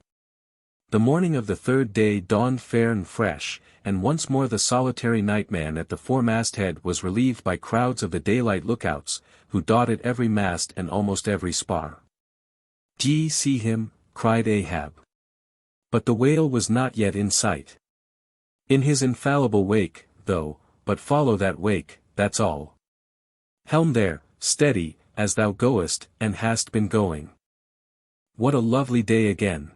S1: The morning of the 3rd day dawned fair and fresh, and once more the solitary nightman at the foremast-head was relieved by crowds of the daylight lookouts, who dotted every mast and almost every spar. "D'ye see him?" cried Ahab. But the whale was not yet in sight. In his infallible wake, though, but follow that wake, that's all. Helm there, steady, as thou goest, and hast been going. What a lovely day again!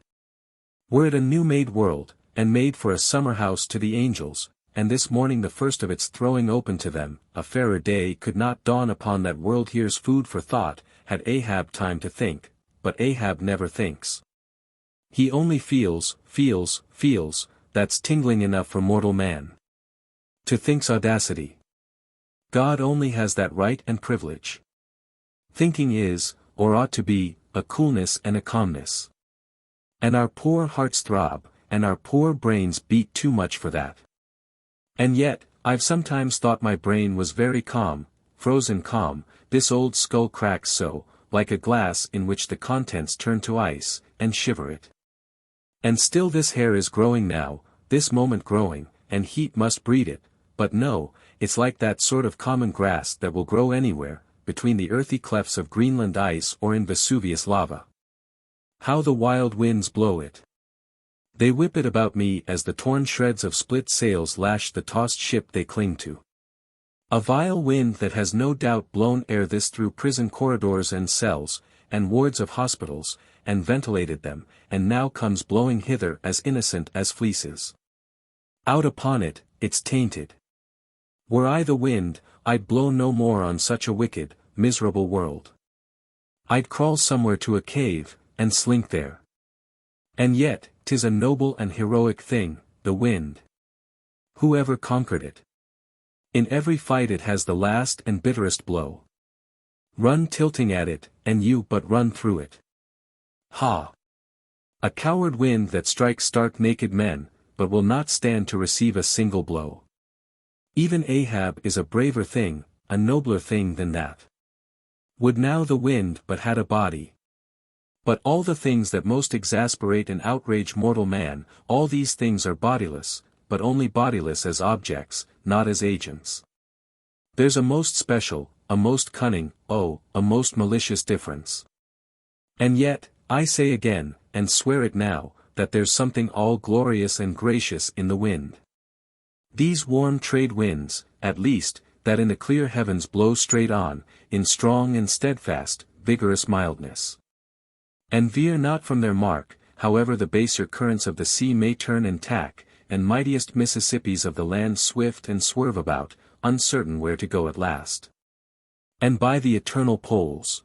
S1: Were it a new-made world, and made for a summer house to the angels, and this morning the first of its throwing open to them, a fairer day could not dawn upon that world. Here's food for thought, had Ahab time to think, but Ahab never thinks. He only feels, that's tingling enough for mortal man. To think's audacity. God only has that right and privilege. Thinking is, or ought to be, a coolness and a calmness. And our poor hearts throb, and our poor brains beat too much for that. And yet, I've sometimes thought my brain was very calm, frozen calm, this old skull cracks so, like a glass in which the contents turn to ice, and shiver it. And still this hair is growing now, this moment growing, and heat must breed it, but no, it's like that sort of common grass that will grow anywhere, between the earthy clefts of Greenland ice or in Vesuvius lava. How the wild winds blow it! They whip it about me as the torn shreds of split sails lash the tossed ship they cling to. A vile wind that has no doubt blown ere this through prison corridors and cells, and wards of hospitals, and ventilated them, and now comes blowing hither as innocent as fleeces. Out upon it, it's tainted. Were I the wind, I'd blow no more on such a wicked, miserable world. I'd crawl somewhere to a cave, and slink there. And yet, 'tis a noble and heroic thing, the wind. Who ever conquered it? In every fight it has the last and bitterest blow. Run tilting at it, and you but run through it. Ha! A coward wind that strikes stark naked men, but will not stand to receive a single blow. Even Ahab is a braver thing, a nobler thing than that. Would now the wind but had a body. But all the things that most exasperate and outrage mortal man, all these things are bodiless, but only bodiless as objects, not as agents. There's a most special, a most cunning, oh, a most malicious difference. And yet, I say again, and swear it now, that there's something all glorious and gracious in the wind. These warm trade winds, at least, that in the clear heavens blow straight on, in strong and steadfast, vigorous mildness. And veer not from their mark, however the baser currents of the sea may turn and tack, and mightiest Mississippis of the land swift and swerve about, uncertain where to go at last. And by the eternal poles.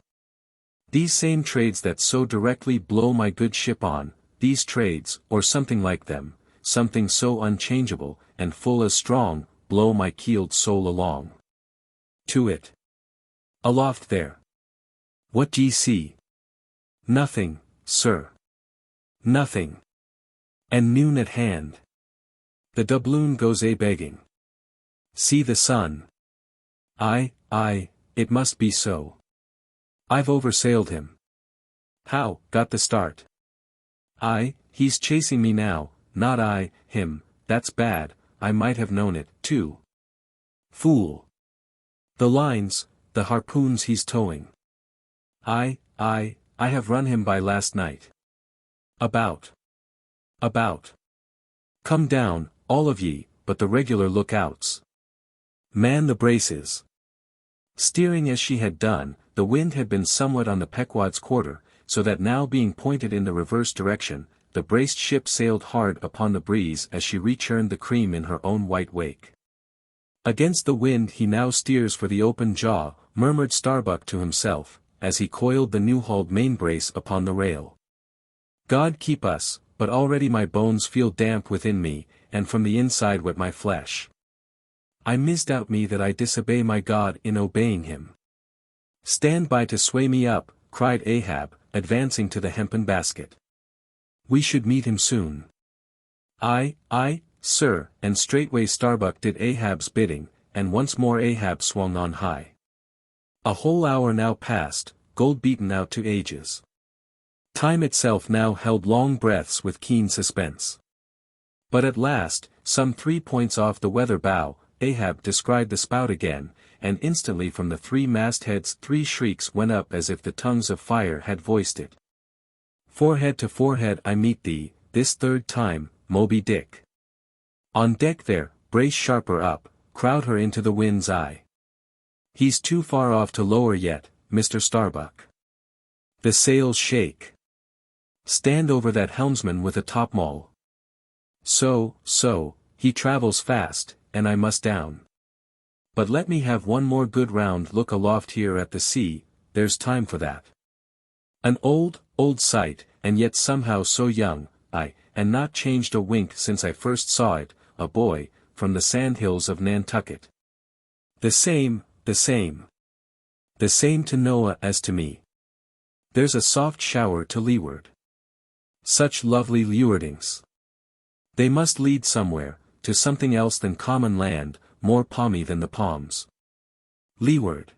S1: These same trades that so directly blow my good ship on, these trades, or something like them, something so unchangeable, and full as strong, blow my keeled soul along. To it. Aloft there. What d'ye see? Nothing, sir. Nothing. And noon at hand. The doubloon goes a-begging. See the sun. Aye, it must be so. I've oversailed him. How, got the start? Aye, he's chasing me now, not I, him, that's bad, I might have known it, too. Fool. The lines, the harpoons he's towing. I have run him by last night. About. Come down, all of ye, but the regular lookouts. Man the braces. Steering as she had done, the wind had been somewhat on the Pequod's quarter, so that now being pointed in the reverse direction, the braced ship sailed hard upon the breeze as she rechurned the cream in her own white wake. Against the wind he now steers for the open jaw, murmured Starbuck to himself, as he coiled the new-hauled main-brace upon the rail. God keep us, but already my bones feel damp within me, and from the inside wet my flesh. I misdoubt me that I disobey my God in obeying him. Stand by to sway me up, cried Ahab, advancing to the hempen basket. We should meet him soon. Aye, sir, and straightway Starbuck did Ahab's bidding, and once more Ahab swung on high. A whole hour now passed, gold-beaten out to ages. Time itself now held long breaths with keen suspense. But at last, some 3 points off the weather bow, Ahab descried the spout again, and instantly from the 3 mastheads 3 shrieks went up as if the tongues of fire had voiced it. Forehead to forehead I meet thee, this third time, Moby Dick. On deck there, brace sharper up, crowd her into the wind's eye. He's too far off to lower yet, Mr. Starbuck. The sails shake. Stand over that helmsman with a topmaul. So, he travels fast, and I must down. But let me have one more good round look aloft here at the sea, there's time for that. An old sight, and yet somehow so young, and not changed a wink since I first saw it, a boy, from the sandhills of Nantucket. The same to Noah as to me. There's a soft shower to leeward. Such lovely leewardings. They must lead somewhere, to something else than common land, more palmy than the palms. Leeward.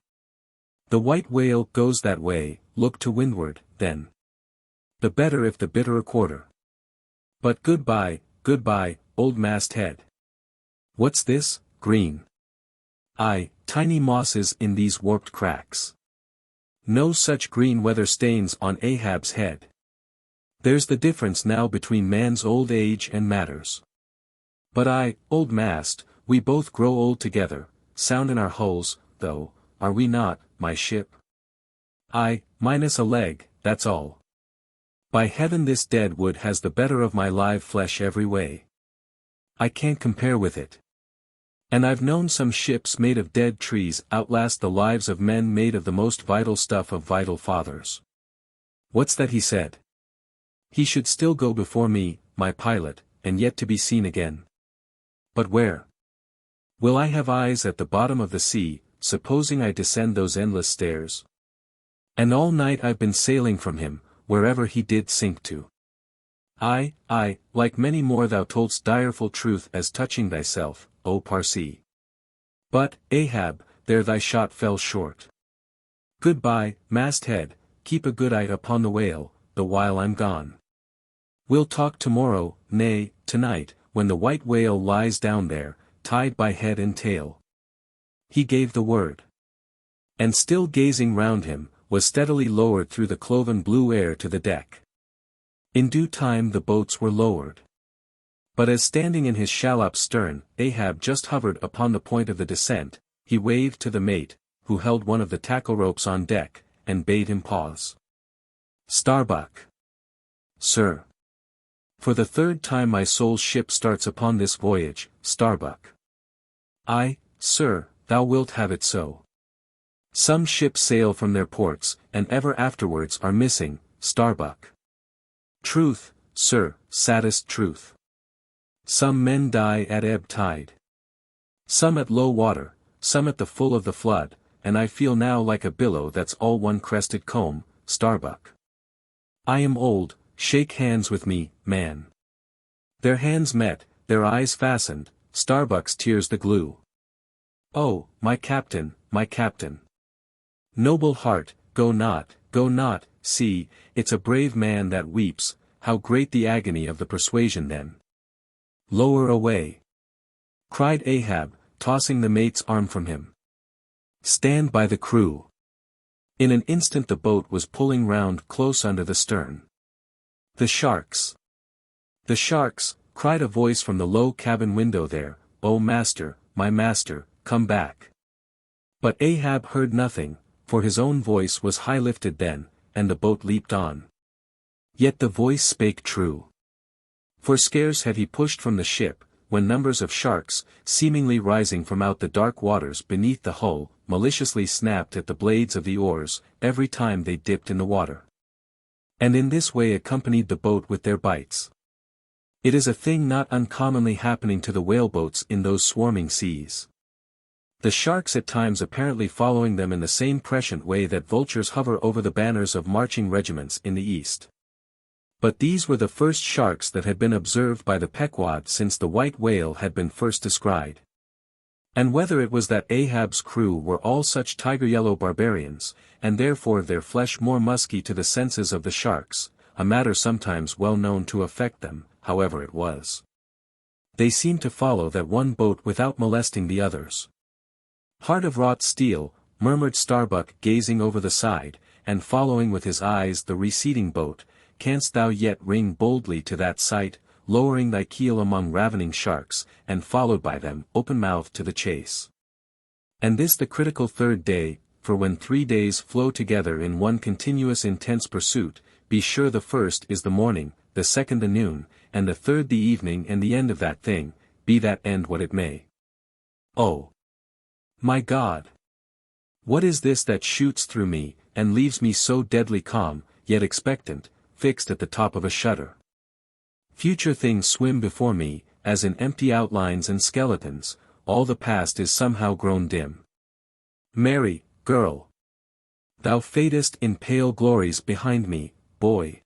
S1: The white whale goes that way, look to windward, then. The better if the bitter a quarter. But goodbye, old masthead. What's this, green? Aye, tiny mosses in these warped cracks. No such green weather stains on Ahab's head. There's the difference now between man's old age and matters. But I, old mast, we both grow old together, sound in our hulls, though, are we not, my ship? I, minus a leg, that's all. By heaven this dead wood has the better of my live flesh every way. I can't compare with it. And I've known some ships made of dead trees outlast the lives of men made of the most vital stuff of vital fathers. What's that he said? He should still go before me, my pilot, and yet to be seen again. But where? Will I have eyes at the bottom of the sea, supposing I descend those endless stairs? And all night I've been sailing from him, wherever he did sink to. Aye, like many more thou toldst direful truth as touching thyself, O Parsee. But, Ahab, there thy shot fell short. Goodbye, masthead, keep a good eye upon the whale, the while I'm gone. We'll talk tomorrow, nay, tonight, when the white whale lies down there, tied by head and tail. He gave the word. And still gazing round him, was steadily lowered through the cloven blue air to the deck. In due time the boats were lowered. But as standing in his shallop's stern, Ahab just hovered upon the point of the descent, he waved to the mate, who held one of the tackle ropes on deck, and bade him pause. Starbuck. Sir. For the third time my soul's ship starts upon this voyage, Starbuck. Aye, sir, thou wilt have it so. Some ships sail from their ports, and ever afterwards are missing, Starbuck. Truth, sir, saddest truth. Some men die at ebb tide. Some at low water, some at the full of the flood, and I feel now like a billow that's all one crested comb, Starbuck. I am old, shake hands with me, man. Their hands met, their eyes fastened, Starbuck's tears the glue. Oh, my captain, my captain. Noble heart, go not, see, it's a brave man that weeps, how great the agony of the persuasion then. Lower away. Cried Ahab, tossing the mate's arm from him. Stand by the crew. In an instant the boat was pulling round close under the stern. The sharks. The sharks, cried a voice from the low cabin window there, O master, my master, come back. But Ahab heard nothing, for his own voice was high lifted then, and the boat leaped on. Yet the voice spake true. For scarce had he pushed from the ship, when numbers of sharks, seemingly rising from out the dark waters beneath the hull, maliciously snapped at the blades of the oars, every time they dipped in the water. And in this way accompanied the boat with their bites. It is a thing not uncommonly happening to the whaleboats in those swarming seas. The sharks at times apparently following them in the same prescient way that vultures hover over the banners of marching regiments in the east. But these were the first sharks that had been observed by the Pequod since the white whale had been first descried. And whether it was that Ahab's crew were all such tiger-yellow barbarians, and therefore their flesh more musky to the senses of the sharks, a matter sometimes well known to affect them, however it was. They seemed to follow that one boat without molesting the others. Heart of wrought steel, murmured Starbuck gazing over the side, and following with his eyes the receding boat, canst thou yet ring boldly to that sight, lowering thy keel among ravening sharks, and followed by them open-mouthed to the chase. And this the critical third day, for when 3 days flow together in one continuous intense pursuit, be sure the first is the morning, the second the noon, and the third the evening and the end of that thing, be that end what it may. Oh! My God! What is this that shoots through me, and leaves me so deadly calm, yet expectant, fixed at the top of a shutter? Future things swim before me, as in empty outlines and skeletons, all the past is somehow grown dim. Mary, girl! Thou fadest in pale glories behind me, boy.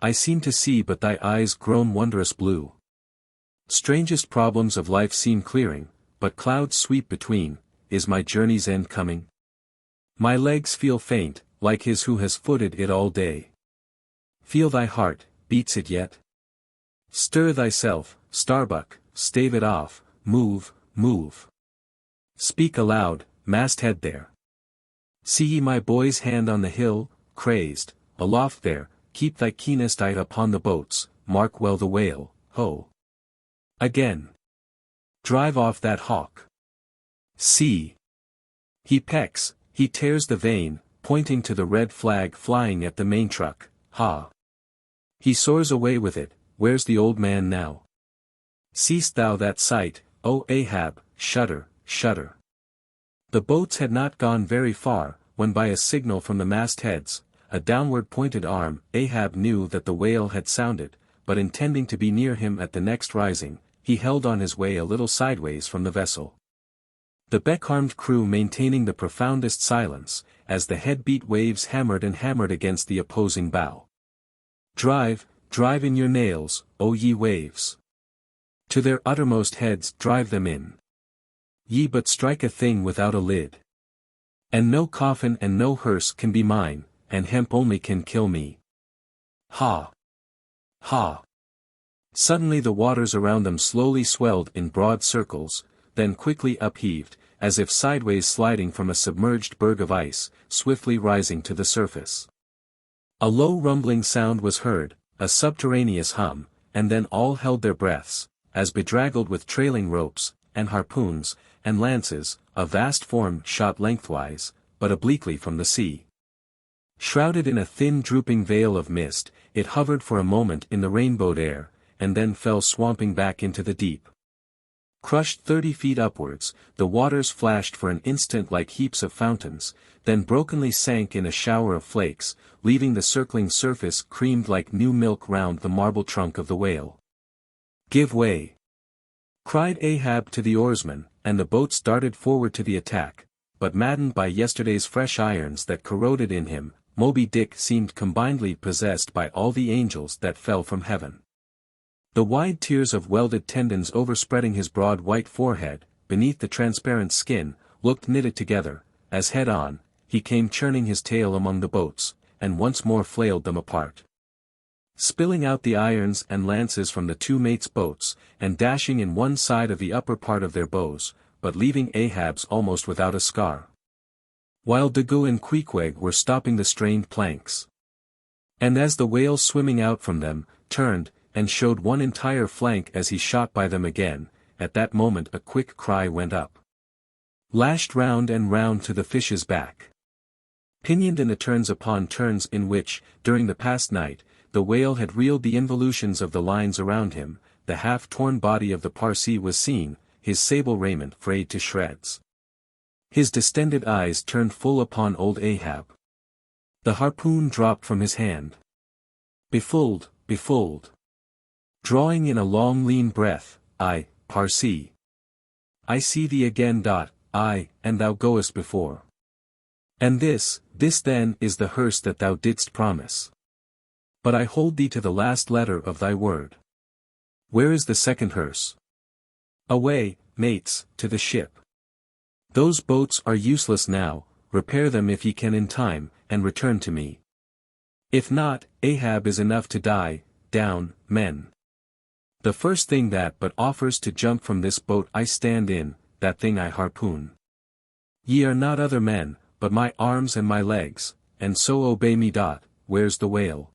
S1: I seem to see but thy eyes grown wondrous blue. Strangest problems of life seem clearing, but clouds sweep between. Is my journey's end coming? My legs feel faint, like his who has footed it all day. Feel thy heart, beats it yet? Stir thyself, Starbuck, stave it off, move, move. Speak aloud, masthead there. See ye my boy's hand on the hill, crazed, aloft there, keep thy keenest eye upon the boats, mark well the whale, ho. Again. Drive off that hawk. See. He pecks, he tears the vane, pointing to the red flag flying at the main truck, ha. He soars away with it, where's the old man now? Seest thou that sight, O Ahab, shudder, shudder. The boats had not gone very far, when by a signal from the mastheads, a downward pointed arm, Ahab knew that the whale had sounded, but intending to be near him at the next rising, he held on his way a little sideways from the vessel. The beckalmed crew maintaining the profoundest silence, as the head-beat waves hammered and hammered against the opposing bow. Drive, drive in your nails, O ye waves. To their uttermost heads drive them in. Ye but strike a thing without a lid. And no coffin and no hearse can be mine, and hemp only can kill me. Ha! Ha! Suddenly the waters around them slowly swelled in broad circles, then quickly upheaved, as if sideways sliding from a submerged berg of ice, swiftly rising to the surface. A low rumbling sound was heard, a subterraneous hum, and then all held their breaths, as bedraggled with trailing ropes, and harpoons, and lances, a vast form shot lengthwise, but obliquely from the sea. Shrouded in a thin drooping veil of mist, it hovered for a moment in the rainbowed air, and then fell swamping back into the deep. Crushed 30 feet upwards, the waters flashed for an instant like heaps of fountains, then brokenly sank in a shower of flakes, leaving the circling surface creamed like new milk round the marble trunk of the whale. "Give way!" cried Ahab to the oarsmen, and the boats darted forward to the attack, but maddened by yesterday's fresh irons that corroded in him, Moby Dick seemed combinedly possessed by all the angels that fell from heaven. The wide tiers of welded tendons overspreading his broad white forehead, beneath the transparent skin, looked knitted together, as head-on, he came churning his tail among the boats, and once more flailed them apart. Spilling out the irons and lances from the two mates' boats, and dashing in one side of the upper part of their bows, but leaving Ahab's almost without a scar. While Daggoo and Queequeg were stopping the strained planks. And as the whale swimming out from them, turned, and showed one entire flank as he shot by them again, at that moment a quick cry went up. Lashed round and round to the fish's back. Pinioned in the turns upon turns in which, during the past night, the whale had reeled the involutions of the lines around him, the half-torn body of the Parsee was seen, his sable raiment frayed to shreds. His distended eyes turned full upon old Ahab. The harpoon dropped from his hand. Befooled, befooled. Drawing in a long lean breath, "I, Parsee. I see thee again. I, and thou goest before. And this then is the hearse that thou didst promise. But I hold thee to the last letter of thy word. Where is the second hearse? Away, mates, to the ship. Those boats are useless now, repair them if ye can in time, and return to me. If not, Ahab is enough to die. Down, men. The first thing that but offers to jump from this boat I stand in, that thing I harpoon. Ye are not other men, but my arms and my legs, and so obey me. Where's the whale?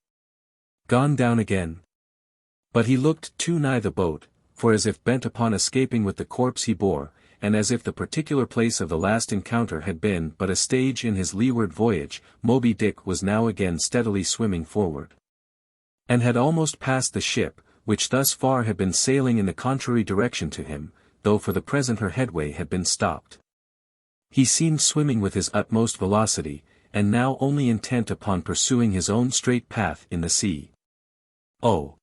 S1: Gone down again?" But he looked too nigh the boat, for as if bent upon escaping with the corpse he bore, and as if the particular place of the last encounter had been but a stage in his leeward voyage, Moby Dick was now again steadily swimming forward. And had almost passed the ship, which thus far had been sailing in the contrary direction to him, though for the present her headway had been stopped. He seemed swimming with his utmost velocity, and now only intent upon pursuing his own straight path in the sea. "Oh!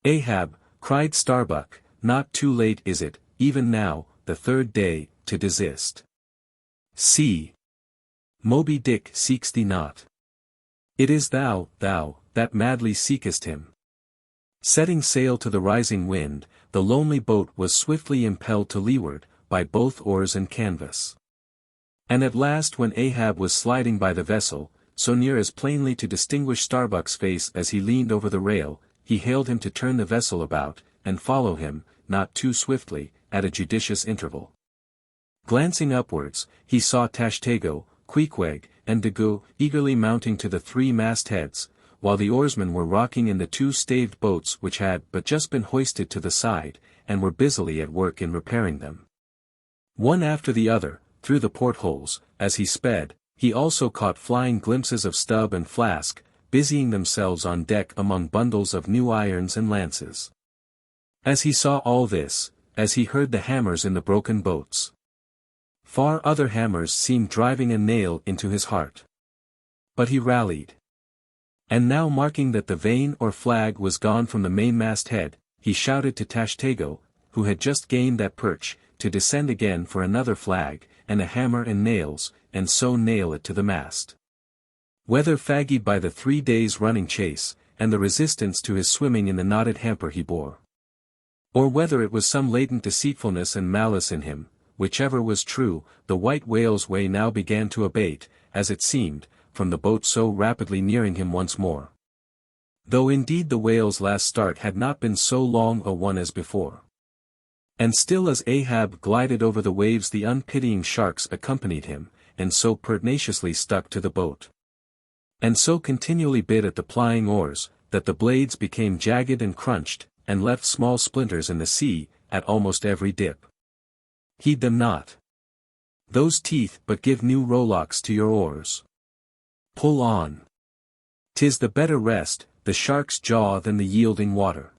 S1: Ahab," cried Starbuck, "not too late is it, even now, the third day, to desist. See! Moby Dick seeks thee not. It is thou, that madly seekest him." Setting sail to the rising wind, the lonely boat was swiftly impelled to leeward, by both oars and canvas. And at last when Ahab was sliding by the vessel, so near as plainly to distinguish Starbuck's face as he leaned over the rail, he hailed him to turn the vessel about, and follow him, not too swiftly, at a judicious interval. Glancing upwards, he saw Tashtego, Queequeg, and Daggoo eagerly mounting to the three mastheads, while the oarsmen were rocking in the two staved boats which had but just been hoisted to the side, and were busily at work in repairing them. One after the other, through the portholes, as he sped, he also caught flying glimpses of Stubb and Flask, busying themselves on deck among bundles of new irons and lances. As he saw all this, as he heard the hammers in the broken boats, far other hammers seemed driving a nail into his heart. But he rallied. And now marking that the vane or flag was gone from the mainmast head, he shouted to Tashtego, who had just gained that perch, to descend again for another flag, and a hammer and nails, and so nail it to the mast. Whether fagged by the 3 days' running chase, and the resistance to his swimming in the knotted hamper he bore, or whether it was some latent deceitfulness and malice in him, whichever was true, the white whale's way now began to abate, as it seemed, from the boat so rapidly nearing him once more. Though indeed the whale's last start had not been so long a one as before. And still as Ahab glided over the waves the unpitying sharks accompanied him, and so pertinaciously stuck to the boat, and so continually bit at the plying oars, that the blades became jagged and crunched, and left small splinters in the sea, at almost every dip. Heed them not. Those teeth but give new rowlocks to your oars. Pull on. 'Tis the better rest, the shark's jaw than the yielding water.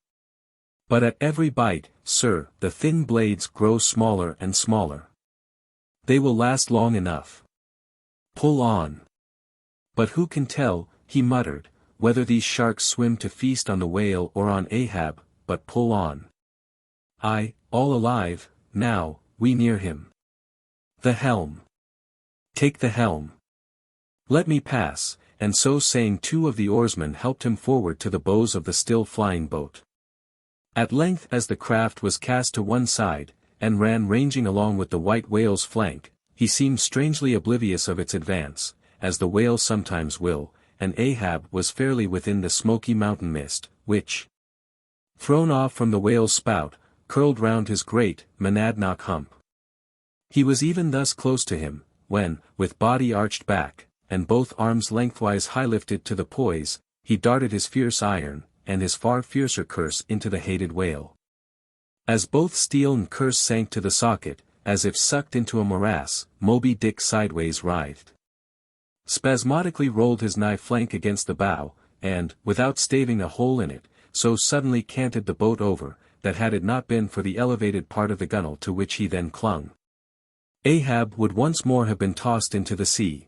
S1: But at every bite, sir, the thin blades grow smaller and smaller. They will last long enough. Pull on. But who can tell, he muttered, whether these sharks swim to feast on the whale or on Ahab, but pull on. Aye, all alive, now, we near him. The helm. Take the helm. Let me pass, and so saying 2 of the oarsmen helped him forward to the bows of the still flying boat. At length as the craft was cast to one side, and ran ranging along with the white whale's flank, he seemed strangely oblivious of its advance, as the whale sometimes will, and Ahab was fairly within the smoky mountain mist, which, thrown off from the whale's spout, curled round his great, monadnock hump. He was even thus close to him, when, with body arched back, and both arms lengthwise high lifted to the poise, he darted his fierce iron, and his far fiercer curse into the hated whale. As both steel and curse sank to the socket, as if sucked into a morass, Moby Dick sideways writhed. Spasmodically rolled his nigh flank against the bow, and, without staving a hole in it, so suddenly canted the boat over, that had it not been for the elevated part of the gunwale to which he then clung, Ahab would once more have been tossed into the sea.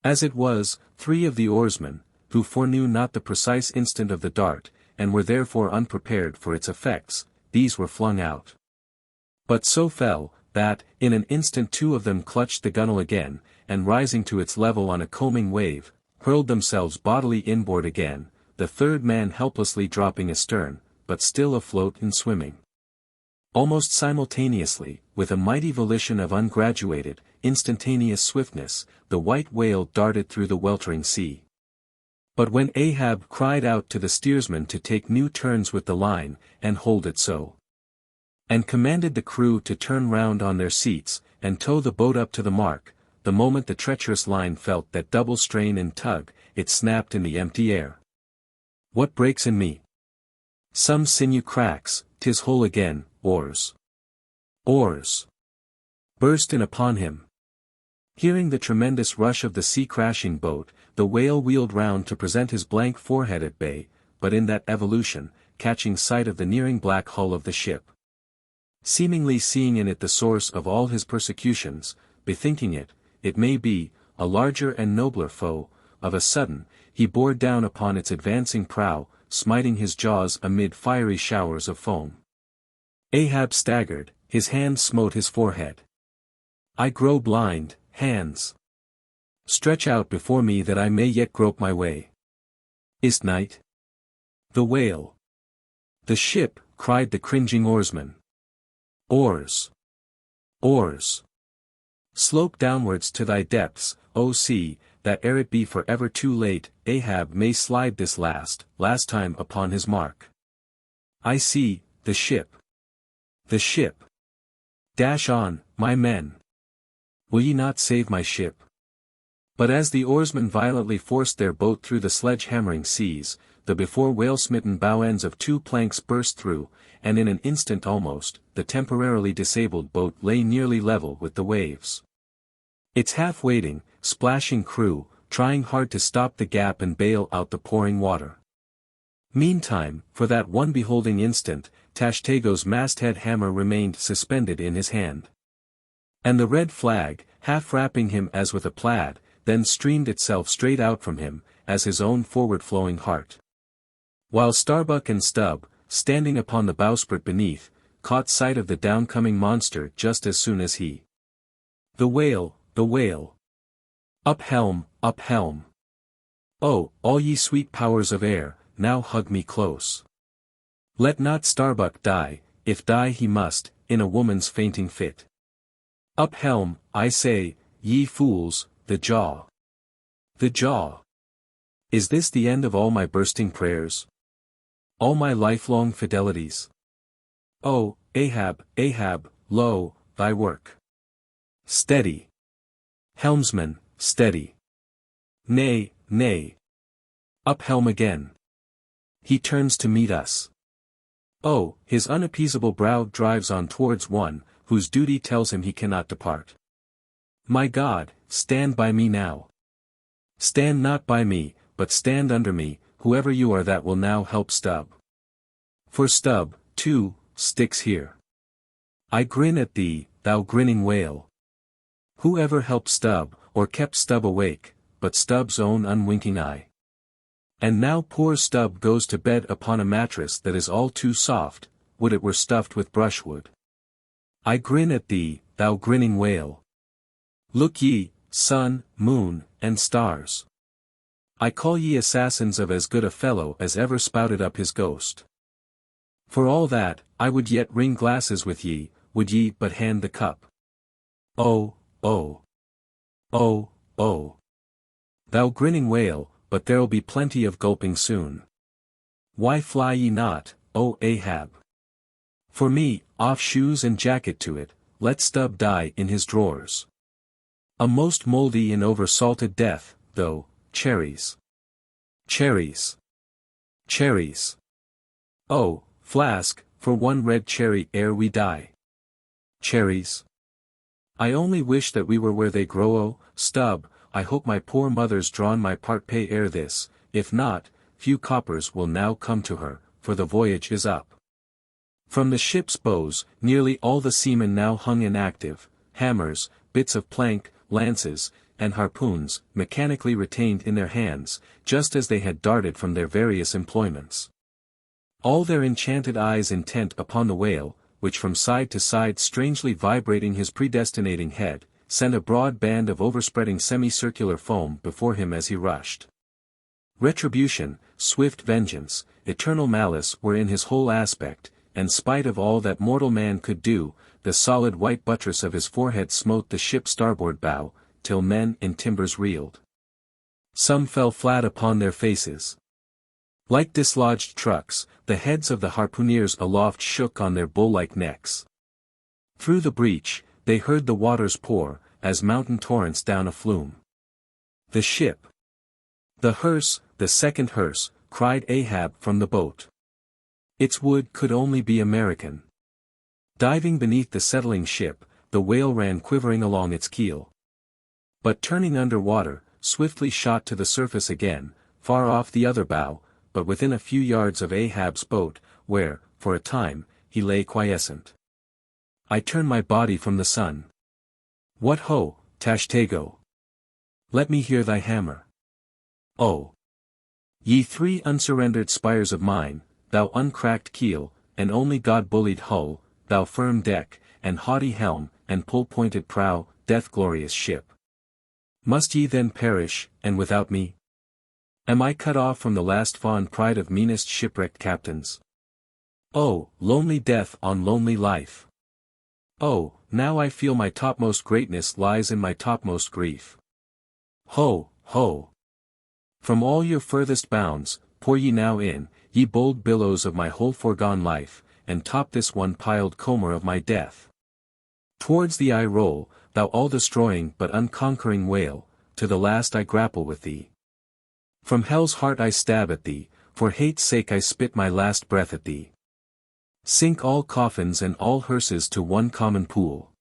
S1: As it was, 3 of the oarsmen, who foreknew not the precise instant of the dart, and were therefore unprepared for its effects, these were flung out. But so fell, that, in an instant 2 of them clutched the gunwale again, and rising to its level on a combing wave, hurled themselves bodily inboard again, the 3rd man helplessly dropping astern, but still afloat and swimming. Almost simultaneously, with a mighty volition of ungraduated, instantaneous swiftness, the white whale darted through the weltering sea. But when Ahab cried out to the steersman to take new turns with the line, and hold it so, and commanded the crew to turn round on their seats, and tow the boat up to the mark, the moment the treacherous line felt that double strain and tug, it snapped in the empty air. What breaks in me? Some sinew cracks, 'tis whole again, oars. Oars! Burst in upon him. Hearing the tremendous rush of the sea-crashing boat, the whale wheeled round to present his blank forehead at bay, but in that evolution, catching sight of the nearing black hull of the ship, seemingly seeing in it the source of all his persecutions, bethinking it, it may be, a larger and nobler foe, of a sudden, he bore down upon its advancing prow, smiting his jaws amid fiery showers of foam. Ahab staggered, his hand smote his forehead. I grow blind, hands. Stretch out before me that I may yet grope my way. Is't night? The whale. The ship, cried the cringing oarsman. Oars. Oars! Slope downwards to thy depths, O sea, that ere it be for ever too late, Ahab may slide this last time upon his mark. I see, the ship. The ship. Dash on, my men. Will ye not save my ship? But as the oarsmen violently forced their boat through the sledge-hammering seas, the before whale-smitten bow ends of 2 planks burst through, and in an instant almost, the temporarily disabled boat lay nearly level with the waves. Its half-waiting, splashing crew, trying hard to stop the gap and bail out the pouring water. Meantime, for that one beholding instant, Tashtego's masthead hammer remained suspended in his hand. And the red flag, half wrapping him as with a plaid, then streamed itself straight out from him, as his own forward-flowing heart. While Starbuck and Stubb, standing upon the bowsprit beneath, caught sight of the downcoming monster just as soon as he. The whale, the whale! Up helm, up helm! Oh, all ye sweet powers of air, now hug me close. Let not Starbuck die, if die he must, in a woman's fainting fit. Up helm, I say, ye fools, the jaw. The jaw. Is this the end of all my bursting prayers? All my lifelong fidelities? Oh, Ahab, Ahab, lo, thy work. Steady. Helmsman, steady. Nay, nay. Up helm again. He turns to meet us. Oh, his unappeasable brow drives on towards one, whose duty tells him he cannot depart. My God, stand by me now. Stand not by me, but stand under me, whoever you are that will now help Stubb. For Stubb, too, sticks here. I grin at thee, thou grinning whale. Who ever helped Stubb, or kept Stubb awake, but Stubb's own unwinking eye? And now poor Stubb goes to bed upon a mattress that is all too soft, would it were stuffed with brushwood. I grin at thee, thou grinning whale. Look ye, sun, moon, and stars. I call ye assassins of as good a fellow as ever spouted up his ghost. For all that, I would yet ring glasses with ye, would ye but hand the cup. Oh, oh. Oh, oh. Thou grinning whale, but there'll be plenty of gulping soon. Why fly ye not, O Ahab? For me, off shoes and jacket to it, let Stubb die in his drawers. A most mouldy and over-salted death, though, cherries. Cherries. Cherries. Oh, flask, for one red cherry ere we die. Cherries. I only wish that we were where they grow. Oh, Stubb, I hope my poor mother's drawn my part pay ere this, if not, few coppers will now come to her, for the voyage is up. From the ship's bows, nearly all the seamen now hung inactive, hammers, bits of plank, lances, and harpoons, mechanically retained in their hands, just as they had darted from their various employments. All their enchanted eyes intent upon the whale, which from side to side strangely vibrating his predestinating head, sent a broad band of overspreading semicircular foam before him as he rushed. Retribution, swift vengeance, eternal malice were in his whole aspect, and spite of all that mortal man could do, the solid white buttress of his forehead smote the ship's starboard bow, till men in timbers reeled. Some fell flat upon their faces. Like dislodged trucks, the heads of the harpooneers aloft shook on their bull-like necks. Through the breach, they heard the waters pour, as mountain torrents down a flume. The ship. The hearse, the second hearse, cried Ahab from the boat. Its wood could only be American. Diving beneath the settling ship, the whale ran quivering along its keel. But turning under water, swiftly shot to the surface again, far off the other bow, but within a few yards of Ahab's boat, where, for a time, he lay quiescent. I turn my body from the sun. What ho, Tashtego! Let me hear thy hammer. Oh! Ye 3 unsurrendered spires of mine, thou uncracked keel, and only God-bullied hull, thou firm deck, and haughty helm, and pole-pointed prow, death-glorious ship. Must ye then perish, and without me? Am I cut off from the last fond pride of meanest shipwrecked captains? Oh, lonely death on lonely life! Oh, now I feel my topmost greatness lies in my topmost grief. Ho, ho! From all your furthest bounds, pour ye now in, ye bold billows of my whole foregone life, and top this one piled comber of my death. Towards thee I roll, thou all-destroying but unconquering whale, to the last I grapple with thee. From hell's heart I stab at thee, for hate's sake I spit my last breath at thee. Sink all coffins and all hearses to one common pool.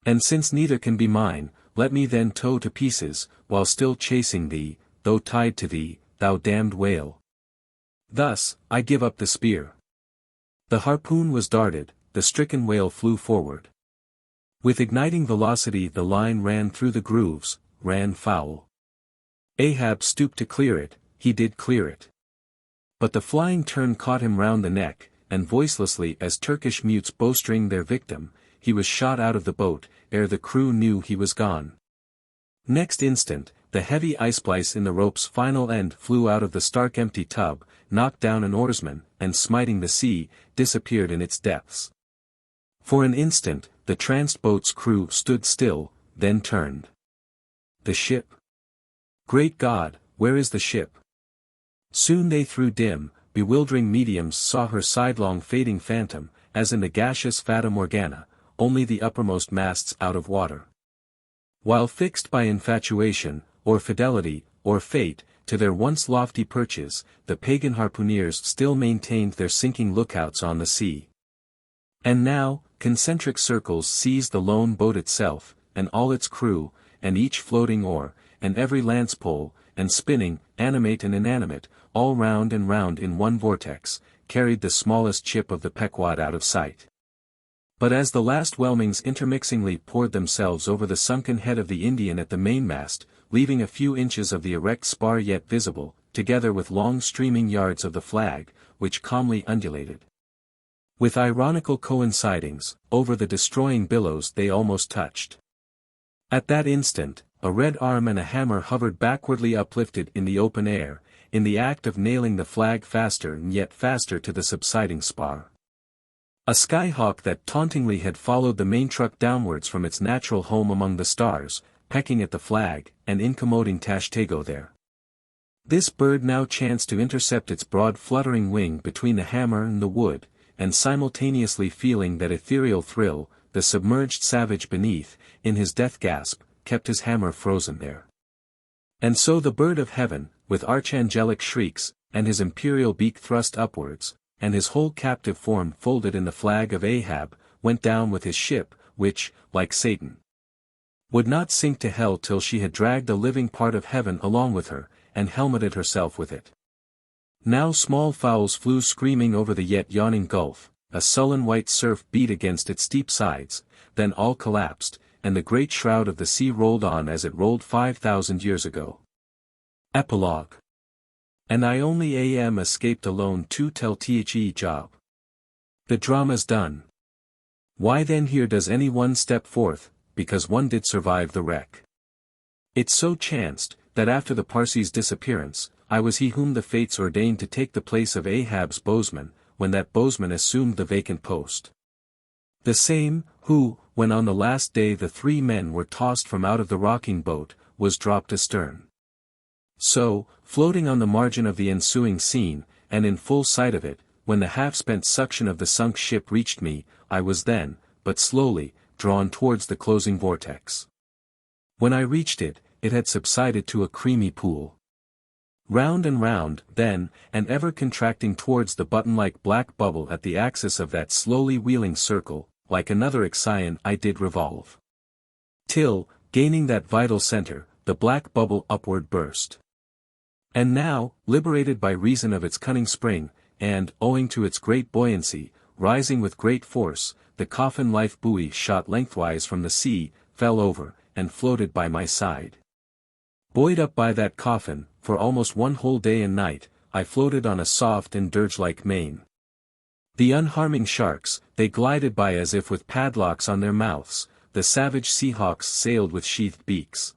S1: And since neither can be mine, let me then tow to pieces, while still chasing thee, though tied to thee, thou damned whale. Thus, I give up the spear. The harpoon was darted, the stricken whale flew forward. With igniting velocity the line ran through the grooves, ran foul. Ahab stooped to clear it, he did clear it. But the flying turn caught him round the neck, and voicelessly as Turkish mutes bowstring their victim, he was shot out of the boat, ere the crew knew he was gone. Next instant, the heavy ice-splice in the rope's final end flew out of the stark empty tub, knocked down an oarsman, and smiting the sea, disappeared in its depths. For an instant, the tranced boat's crew stood still, then turned. The ship? Great God, where is the ship? Soon they through dim, bewildering mediums saw her sidelong fading phantom, as in the gaseous Fata Morgana, only the uppermost masts out of water. While fixed by infatuation, or fidelity, or fate, to their once lofty perches, the pagan harpooneers still maintained their sinking lookouts on the sea. And now, concentric circles seized the lone boat itself, and all its crew, and each floating oar, and every lance pole, and spinning, animate and inanimate, all round and round in one vortex, carried the smallest chip of the Pequod out of sight. But as the last whelmings intermixingly poured themselves over the sunken head of the Indian at the mainmast, leaving a few inches of the erect spar yet visible, together with long streaming yards of the flag, which calmly undulated. With ironical coincidings, over the destroying billows they almost touched. At that instant, a red arm and a hammer hovered backwardly uplifted in the open air, in the act of nailing the flag faster and yet faster to the subsiding spar. A skyhawk that tauntingly had followed the main truck downwards from its natural home among the stars, pecking at the flag, and incommoding Tashtego there. This bird now chanced to intercept its broad fluttering wing between the hammer and the wood, and simultaneously feeling that ethereal thrill, the submerged savage beneath, in his death gasp, kept his hammer frozen there. And so the bird of heaven, with archangelic shrieks, and his imperial beak thrust upwards, and his whole captive form folded in the flag of Ahab, went down with his ship, which, like Satan, would not sink to hell till she had dragged a living part of heaven along with her, and helmeted herself with it. Now small fowls flew screaming over the yet yawning gulf, a sullen white surf beat against its steep sides, then all collapsed, and the great shroud of the sea rolled on as it rolled 5,000 years ago. Epilogue. And I only am escaped alone to tell the job. The drama's done. Why then here does any one step forth, because one did survive the wreck. It so chanced, that after the Parsi's disappearance, I was he whom the fates ordained to take the place of Ahab's bowsman, when that bowsman assumed the vacant post. The same, who, when on the last day the 3 men were tossed from out of the rocking boat, was dropped astern. So, floating on the margin of the ensuing scene, and in full sight of it, when the half-spent suction of the sunk ship reached me, I was then, but slowly, drawn towards the closing vortex. When I reached it, it had subsided to a creamy pool. Round and round, then, and ever contracting towards the button-like black bubble at the axis of that slowly wheeling circle, like another Ixion I did revolve. Till, gaining that vital center, the black bubble upward burst. And now, liberated by reason of its cunning spring, and, owing to its great buoyancy, rising with great force, the coffin life buoy shot lengthwise from the sea, fell over, and floated by my side. Buoyed up by that coffin, for almost one whole day and night, I floated on a soft and dirge-like main. The unharming sharks, they glided by as if with padlocks on their mouths, the savage seahawks sailed with sheathed beaks.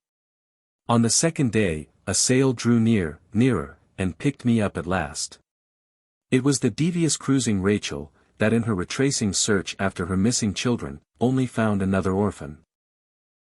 S1: On the second day, a sail drew nearer, and picked me up at last. It was the devious cruising Rachel, that in her retracing search after her missing children, only found another orphan.